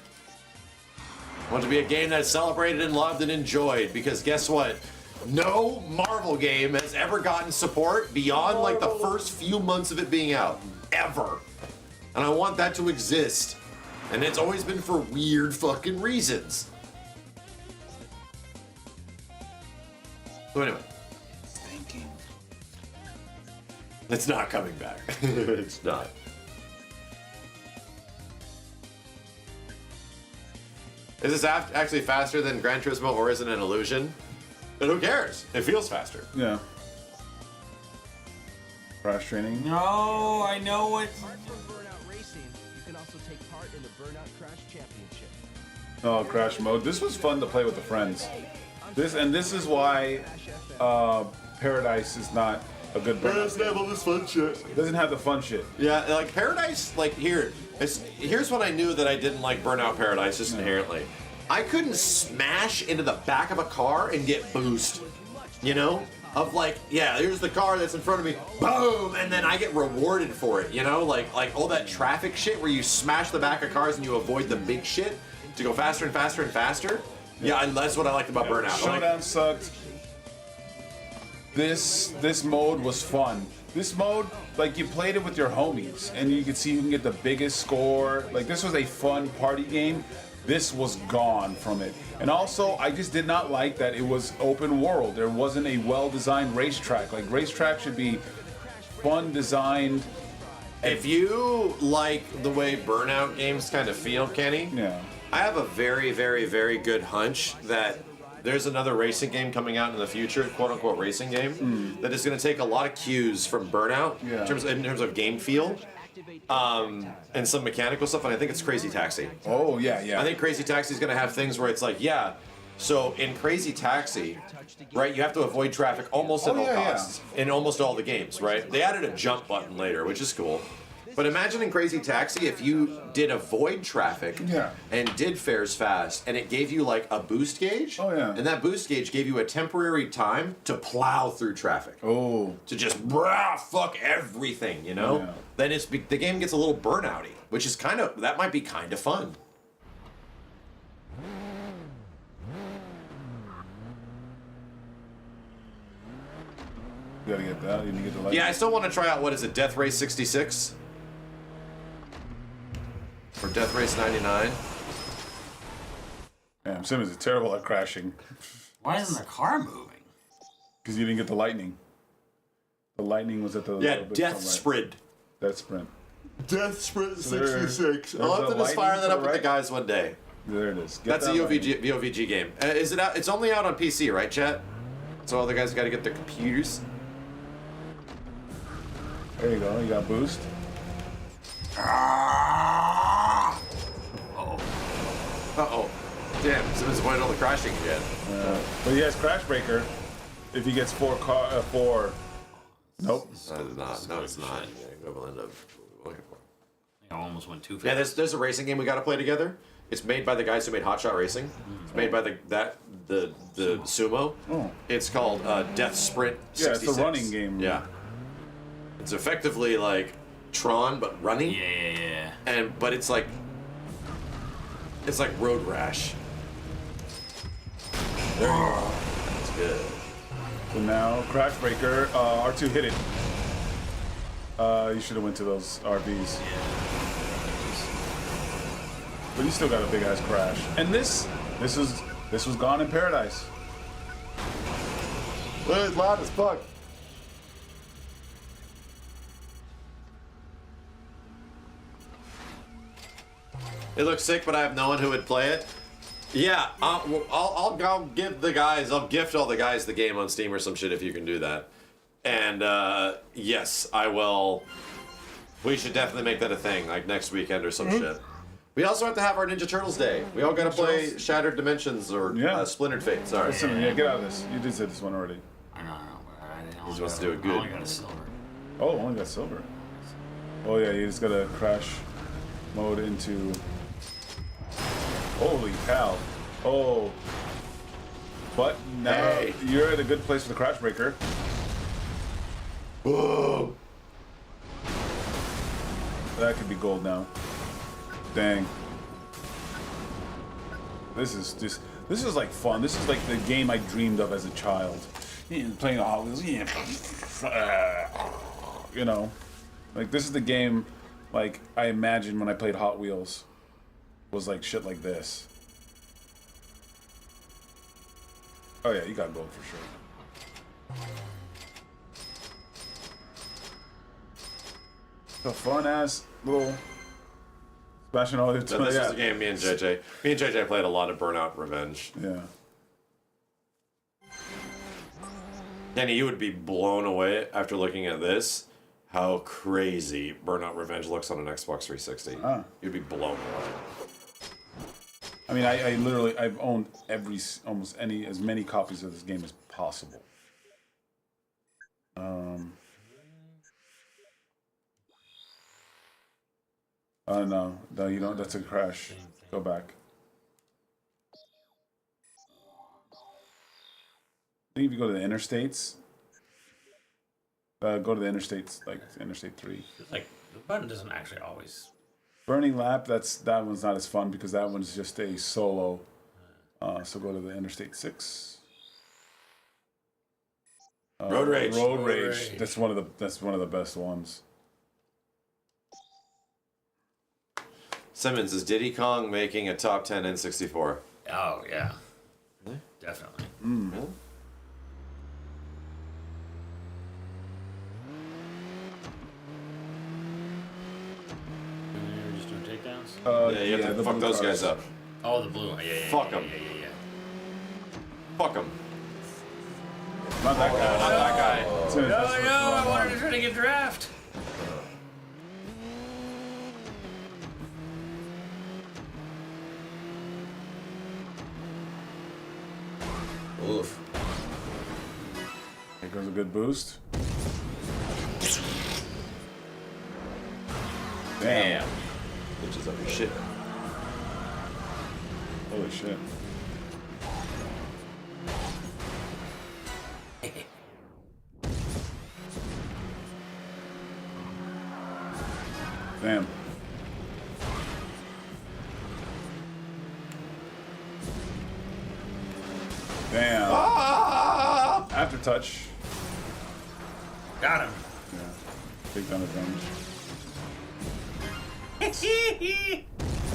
[SPEAKER 6] I want it to be a game that's celebrated and loved and enjoyed, because guess what? No Marvel game has ever gotten support beyond like the first few months of it being out. Ever. And I want that to exist. And it's always been for weird fucking reasons. So anyway. It's not coming back. It's not. Is this actually faster than Gran Turismo, or is it an illusion? But who cares? It feels faster.
[SPEAKER 5] Yeah. Crash training.
[SPEAKER 9] No, I know what.
[SPEAKER 15] Apart from Burnout Racing, you can also take part in the Burnout Crash Championship.
[SPEAKER 5] Oh, Crash mode. This was fun to play with the friends. This is why Paradise is not a good burnout.
[SPEAKER 6] It doesn't have all this fun shit.
[SPEAKER 5] It doesn't have the fun shit.
[SPEAKER 6] Yeah, like Paradise, like here's what I knew that I didn't like Burnout Paradise just inherently. I couldn't smash into the back of a car and get boost. You know? Of like, yeah, here's the car that's in front of me, boom, and then I get rewarded for it, you know? Like all that traffic shit where you smash the back of cars and you avoid the big shit to go faster and faster and faster. Yeah, that's what I liked about Burnout.
[SPEAKER 5] Showdown sucked. This mode was fun. This mode, like, you played it with your homies, and you could see who can get the biggest score. Like, this was a fun party game. This was gone from it. And also, I just did not like that it was open world. There wasn't a well-designed racetrack. Like, racetrack should be fun designed.
[SPEAKER 6] If you like the way Burnout games kind of feel, Kenny,
[SPEAKER 5] yeah,
[SPEAKER 6] I have a very, very, very good hunch that there's another racing game coming out in the future, quote-unquote racing game, that is going to take a lot of cues from Burnout in terms of game feel, and some mechanical stuff, and I think it's Crazy Taxi.
[SPEAKER 5] Oh, yeah, yeah.
[SPEAKER 6] I think Crazy Taxi is going to have things where it's like, yeah, so in Crazy Taxi, right, you have to avoid traffic almost at all costs in almost all the games, right? They added a jump button later, which is cool. But imagine in Crazy Taxi if you did avoid traffic and did fares fast, and it gave you like a boost gauge.
[SPEAKER 5] Oh, yeah.
[SPEAKER 6] And that boost gauge gave you a temporary time to plow through traffic.
[SPEAKER 5] Oh.
[SPEAKER 6] To just fuck everything, you know?
[SPEAKER 5] Yeah.
[SPEAKER 6] Then the game gets a little burnouty, which is that might be kind of fun.
[SPEAKER 5] You gotta get that. You need to get the light.
[SPEAKER 6] Yeah, I still want to try out, what is it, Death Race 66? Or Death Race 99?
[SPEAKER 5] Damn, Simmons is terrible at crashing.
[SPEAKER 9] Why isn't the car moving?
[SPEAKER 5] Because you didn't get the lightning. The lightning was at the...
[SPEAKER 6] Death Sprint.
[SPEAKER 5] Death Sprint.
[SPEAKER 6] Death Sprint
[SPEAKER 5] So there-
[SPEAKER 6] 66.
[SPEAKER 5] there's
[SPEAKER 6] I'll have
[SPEAKER 5] a
[SPEAKER 6] to just fire
[SPEAKER 5] lightning
[SPEAKER 6] that
[SPEAKER 5] to
[SPEAKER 6] up
[SPEAKER 5] the
[SPEAKER 6] with the
[SPEAKER 5] right.
[SPEAKER 6] guys one day.
[SPEAKER 5] There it is.
[SPEAKER 6] That's a VOVG game. Is it out? It's only out on PC, right, chat? So all the guys got to get their computers.
[SPEAKER 5] There you go. You got boost.
[SPEAKER 6] Uh-oh. Damn, Simmons avoided all the crashing again.
[SPEAKER 5] But he has Crash Breaker. If he gets four. Nope.
[SPEAKER 6] No, it's not. No, it's not. The equivalent of looking for.
[SPEAKER 9] I almost went too fast.
[SPEAKER 6] Yeah, there's a racing game we got to play together. It's made by the guys who made Hot Shot Racing. It's made by the Sumo.
[SPEAKER 5] Oh.
[SPEAKER 6] It's called Death Sprint 66.
[SPEAKER 5] Yeah, it's a running game.
[SPEAKER 6] Yeah. It's effectively like Tron, but running.
[SPEAKER 9] Yeah.
[SPEAKER 6] But it's like Road Rash. There you go. That's good.
[SPEAKER 5] So now Crash Breaker, R2 hit it. You should have went to those RVs. But you still got a big ass crash. And this was Gone in Paradise.
[SPEAKER 6] Well, it's loud as fuck. It looks sick, but I have no one who would play it. Yeah, I'll give the guys. I'll gift all the guys the game on Steam or some shit if you can do that. And yes, I will. We should definitely make that a thing, like next weekend or some shit. We also have to have our Ninja Turtles Day. We all gotta play Shattered Dimensions or Splintered Fate. Sorry.
[SPEAKER 5] Listen, get out of this. You did say this one already.
[SPEAKER 9] I know.
[SPEAKER 6] He just wants to do it good.
[SPEAKER 9] I only got a silver.
[SPEAKER 5] Oh, only got silver. Oh yeah, you just gotta crash mode into. Holy cow! Oh, but now you're at a good place for the Crash Breaker.
[SPEAKER 6] Whoa!
[SPEAKER 5] That could be gold now. Dang. This is like fun. This is like the game I dreamed of as a child. Playing Hot Wheels. You know, like this is the game like I imagined when I played Hot Wheels. Was like shit like this. Oh yeah, you got gold for sure. A fun ass little smashing all the
[SPEAKER 6] This was a game me and JJ played a lot of Burnout Revenge.
[SPEAKER 5] Yeah.
[SPEAKER 6] Danny, you would be blown away after looking at this. How crazy Burnout Revenge looks on an Xbox 360. You'd be blown away.
[SPEAKER 5] I mean, I've owned as many copies of this game as possible. No, you don't. That's a crash. Go back. I think if you go to the interstates, go to the interstates, like Interstate 3.
[SPEAKER 9] Like the button doesn't actually always.
[SPEAKER 5] Burning Lap, that one's not as fun because that one's just a solo. So go to the Interstate 6.
[SPEAKER 6] Road Rage.
[SPEAKER 5] Road Rage. That's one of the best ones.
[SPEAKER 6] Simmons, is Diddy Kong making a top 10 N64?
[SPEAKER 9] Oh yeah. Really? Definitely.
[SPEAKER 6] Really?
[SPEAKER 9] We're just doing takedowns.
[SPEAKER 6] Yeah, you have to fuck those guys up.
[SPEAKER 9] Oh, the blue one. Yeah.
[SPEAKER 6] Fuck them.
[SPEAKER 9] Yeah.
[SPEAKER 6] Fuck them.
[SPEAKER 5] Not that guy.
[SPEAKER 6] Not that guy.
[SPEAKER 9] No, I wanted to try to get draft.
[SPEAKER 6] Oof.
[SPEAKER 5] Here goes a good boost. Damn.
[SPEAKER 6] Bitches up your shit.
[SPEAKER 5] Holy shit. Damn. Damn. Aftertouch.
[SPEAKER 9] Got him.
[SPEAKER 5] Yeah. Big gun advantage.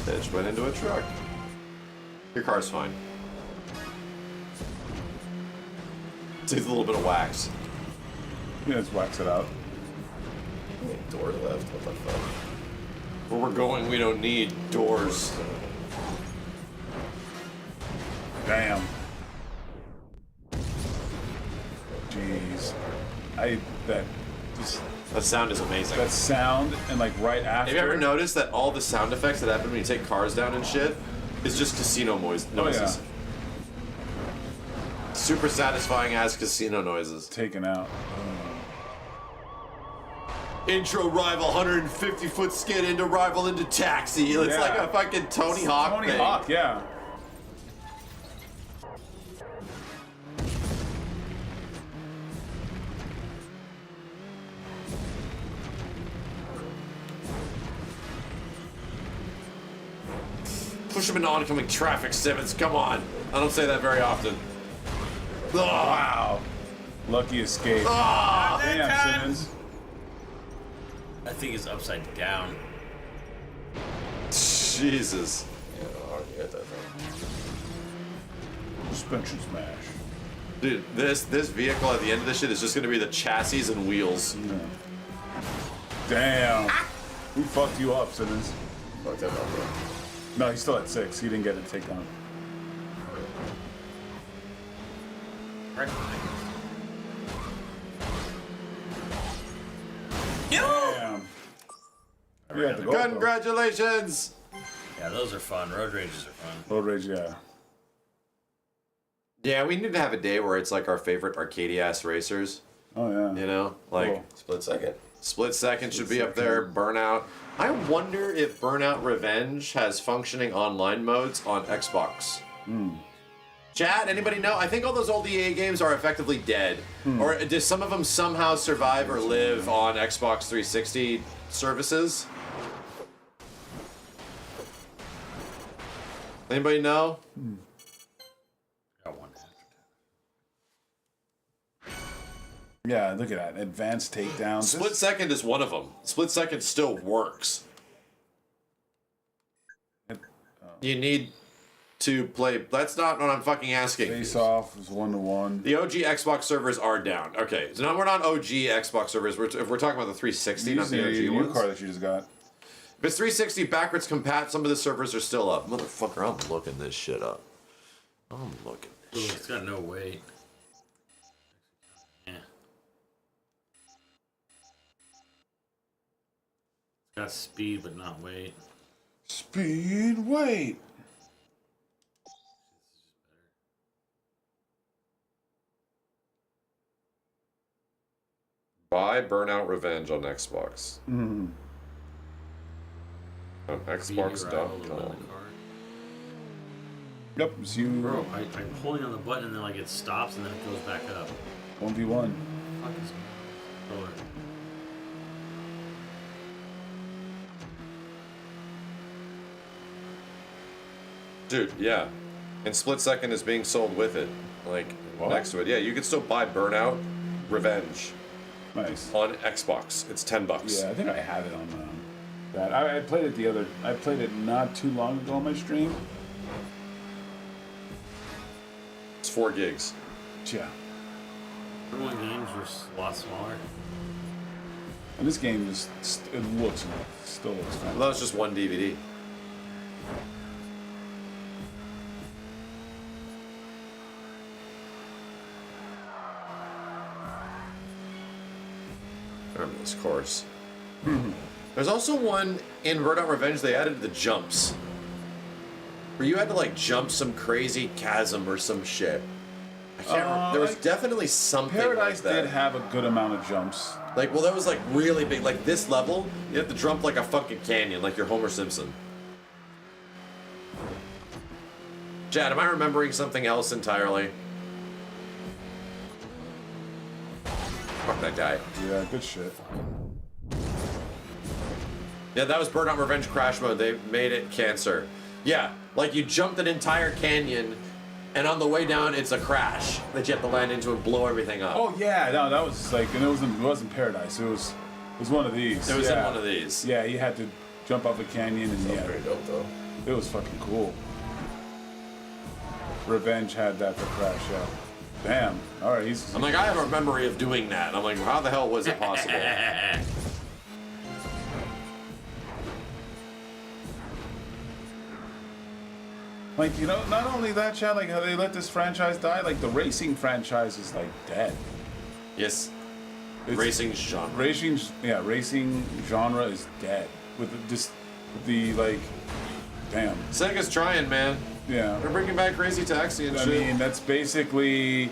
[SPEAKER 6] Bitch went into a truck. Your car's fine. It needs a little bit of wax.
[SPEAKER 5] Yeah, let's wax it out.
[SPEAKER 6] Door left. What the fuck? Where we're going, we don't need doors.
[SPEAKER 5] Damn. Jeez.
[SPEAKER 6] That sound is amazing.
[SPEAKER 5] That sound and like right after.
[SPEAKER 6] Have you ever noticed that all the sound effects that happen when you take cars down and shit is just casino noises.
[SPEAKER 5] Oh, yeah.
[SPEAKER 6] Super satisfying as casino noises.
[SPEAKER 5] Taken out.
[SPEAKER 6] Intro rival 150-foot skid into rival into taxi. It's like a fucking Tony Hawk thing.
[SPEAKER 5] Tony Hawk, yeah.
[SPEAKER 6] Push him into oncoming traffic, Simmons. Come on. I don't say that very often. Oh,
[SPEAKER 5] wow. Lucky escape.
[SPEAKER 6] Oh,
[SPEAKER 5] damn, Simmons.
[SPEAKER 9] I think it's upside down.
[SPEAKER 6] Jesus.
[SPEAKER 7] Yeah, I'll get that thing.
[SPEAKER 5] Suspension smash.
[SPEAKER 6] Dude, this vehicle at the end of this shit is just gonna be the chassis and wheels.
[SPEAKER 5] Yeah. Damn. Who fucked you up, Simmons?
[SPEAKER 7] Fucked that up, bro.
[SPEAKER 5] No, he's still at 6. He didn't get a takedown. Damn. You had to go,
[SPEAKER 6] Congratulations!
[SPEAKER 9] Yeah, those are fun. Road rages are fun.
[SPEAKER 5] Road rage, yeah.
[SPEAKER 6] Yeah, we need to have a day where it's like our favorite arcade ass racers.
[SPEAKER 5] Oh yeah.
[SPEAKER 6] You know, like
[SPEAKER 5] Cool.
[SPEAKER 7] Split Second.
[SPEAKER 6] Split Second should be up there. Burnout. I wonder if Burnout Revenge has functioning online modes on Xbox. Chat, anybody know? I think all those old EA games are effectively dead. Or does some of them somehow survive or live on Xbox 360 services? Anybody know?
[SPEAKER 9] Got one.
[SPEAKER 5] Yeah, look at that. Advanced takedowns.
[SPEAKER 6] Split Second is one of them. Split Second still works. You need to play. That's not what I'm fucking asking.
[SPEAKER 5] Face Off is 1-to-1.
[SPEAKER 6] The OG Xbox servers are down. Okay, so now we're not OG Xbox servers. If we're talking about the 360, not the OG
[SPEAKER 5] new
[SPEAKER 6] ones.
[SPEAKER 5] car that you just got.
[SPEAKER 6] If it's 360 backwards compat, some of the servers are still up. Motherfucker, I'm looking this shit up. I'm looking this shit.
[SPEAKER 9] It's got no weight. Yeah. It's got speed, but not weight.
[SPEAKER 5] Speed, weight.
[SPEAKER 6] Buy Burnout Revenge on Xbox. On Xbox.com.
[SPEAKER 5] Yep, it's you.
[SPEAKER 9] Bro, I'm holding on the button and then like it stops and then it goes back up.
[SPEAKER 5] 1v1.
[SPEAKER 9] Fuck is controller.
[SPEAKER 6] Dude, yeah. And Split Second is being sold with it. Like, next to it. Yeah, you can still buy Burnout Revenge.
[SPEAKER 5] Nice.
[SPEAKER 6] On Xbox. It's $10.
[SPEAKER 5] Yeah, I think I have it on that. I played it I played it not too long ago on my stream.
[SPEAKER 6] It's 4 gigs.
[SPEAKER 5] Yeah.
[SPEAKER 9] Everyone games were a lot smaller.
[SPEAKER 5] And this game is, it looks, still looks fantastic.
[SPEAKER 6] Well, that's just one DVD. I remember this course. There's also one in Burnout Revenge they added the jumps. Where you had to like jump some crazy chasm or some shit. I can't remember. There was definitely something
[SPEAKER 5] Paradise
[SPEAKER 6] like that.
[SPEAKER 5] did have a good amount of jumps.
[SPEAKER 6] Like, well, that was like really big. Like this level, you have to jump like a fucking canyon, like you're Homer Simpson. Chad, am I remembering something else entirely? Fuck that guy.
[SPEAKER 5] Yeah, good shit.
[SPEAKER 6] Yeah, that was Burnout Revenge Crash Mode. They made it cancer. Yeah, like you jumped an entire canyon, and on the way down, it's a crash that you have to land into and blow everything up.
[SPEAKER 5] Oh yeah, no, that was like, and it wasn't Paradise. It was one of these.
[SPEAKER 6] It was in one of these.
[SPEAKER 5] Yeah, you had to jump up a canyon, and yeah,
[SPEAKER 7] Very dope though.
[SPEAKER 5] it was fucking cool. Revenge had that for Crash. Yeah. Damn. All right, he's.
[SPEAKER 6] I'm like, I have a memory of doing that. I'm like, how the hell was it possible?
[SPEAKER 5] Like, you know, not only that, Chad, like how they let this franchise die, like the racing franchise is like dead.
[SPEAKER 6] Yes.
[SPEAKER 5] It's-
[SPEAKER 6] Racing genre.
[SPEAKER 5] Racing genre is dead. With the like damn.
[SPEAKER 6] Sega's trying, man.
[SPEAKER 5] Yeah.
[SPEAKER 6] They're bringing back Crazy Taxi and
[SPEAKER 5] I
[SPEAKER 6] shit.
[SPEAKER 5] mean, that's basically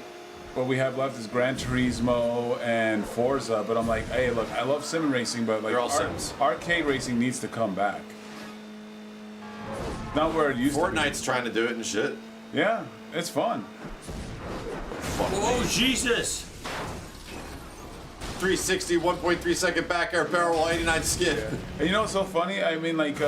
[SPEAKER 5] what we have left is Gran Turismo and Forza. But I'm like, hey, look, I love sim racing, but like
[SPEAKER 6] They're all sims.
[SPEAKER 5] arcade racing needs to come back. Not where it used to be.
[SPEAKER 6] Fortnite's trying to do it and shit.
[SPEAKER 5] Yeah, it's fun.
[SPEAKER 9] Oh, Jesus!
[SPEAKER 6] 360, 1.3 second back air barrel roll, 89 skid.
[SPEAKER 5] Yeah. And you know what's so funny? I mean, like,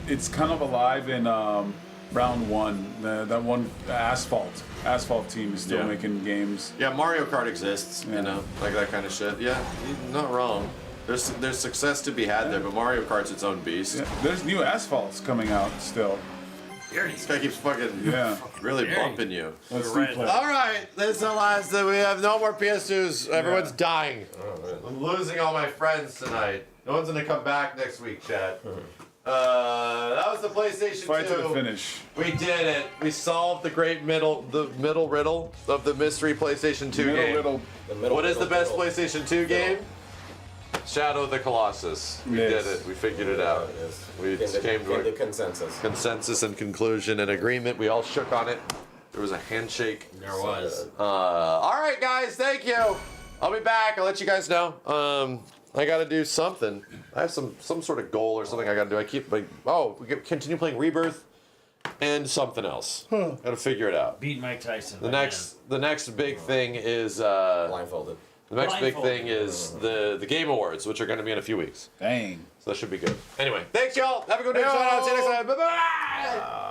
[SPEAKER 5] it's kind of alive in round one. That one asphalt team is still making games.
[SPEAKER 6] Yeah, Mario Kart exists, you know, like that kind of shit. Yeah, you're not wrong. There's success to be had there, but Mario Kart's its own beast.
[SPEAKER 5] Yeah. There's new asphalts coming out still.
[SPEAKER 6] This guy keeps fucking really bumping you.
[SPEAKER 5] Let's
[SPEAKER 6] All right, this is the last. We have no more PS2s. Everyone's dying. I'm losing all my friends tonight. No one's gonna come back next week, chat. That was the PlayStation 2.
[SPEAKER 5] Fight to the finish.
[SPEAKER 6] We did it. We solved the middle riddle of the mystery PlayStation 2 game. What is the best PlayStation 2 game? Shadow of the Colossus. We did it. We figured it out. We came to a consensus and conclusion and agreement. We all shook on it. There was a handshake.
[SPEAKER 2] There was.
[SPEAKER 6] All right, guys. Thank you. I'll be back. I'll let you guys know. I got to do something. I have some sort of goal or something I got to do. I keep like, we continue playing Rebirth and something else. Got to figure it out.
[SPEAKER 9] Beat Mike Tyson.
[SPEAKER 6] The next big thing is
[SPEAKER 7] blindfolded.
[SPEAKER 6] The next big thing is the Game Awards, which are going to be in a few weeks.
[SPEAKER 5] Dang.
[SPEAKER 6] So that should be good. Anyway, thanks y'all. Have a good day. See you next time. Bye bye.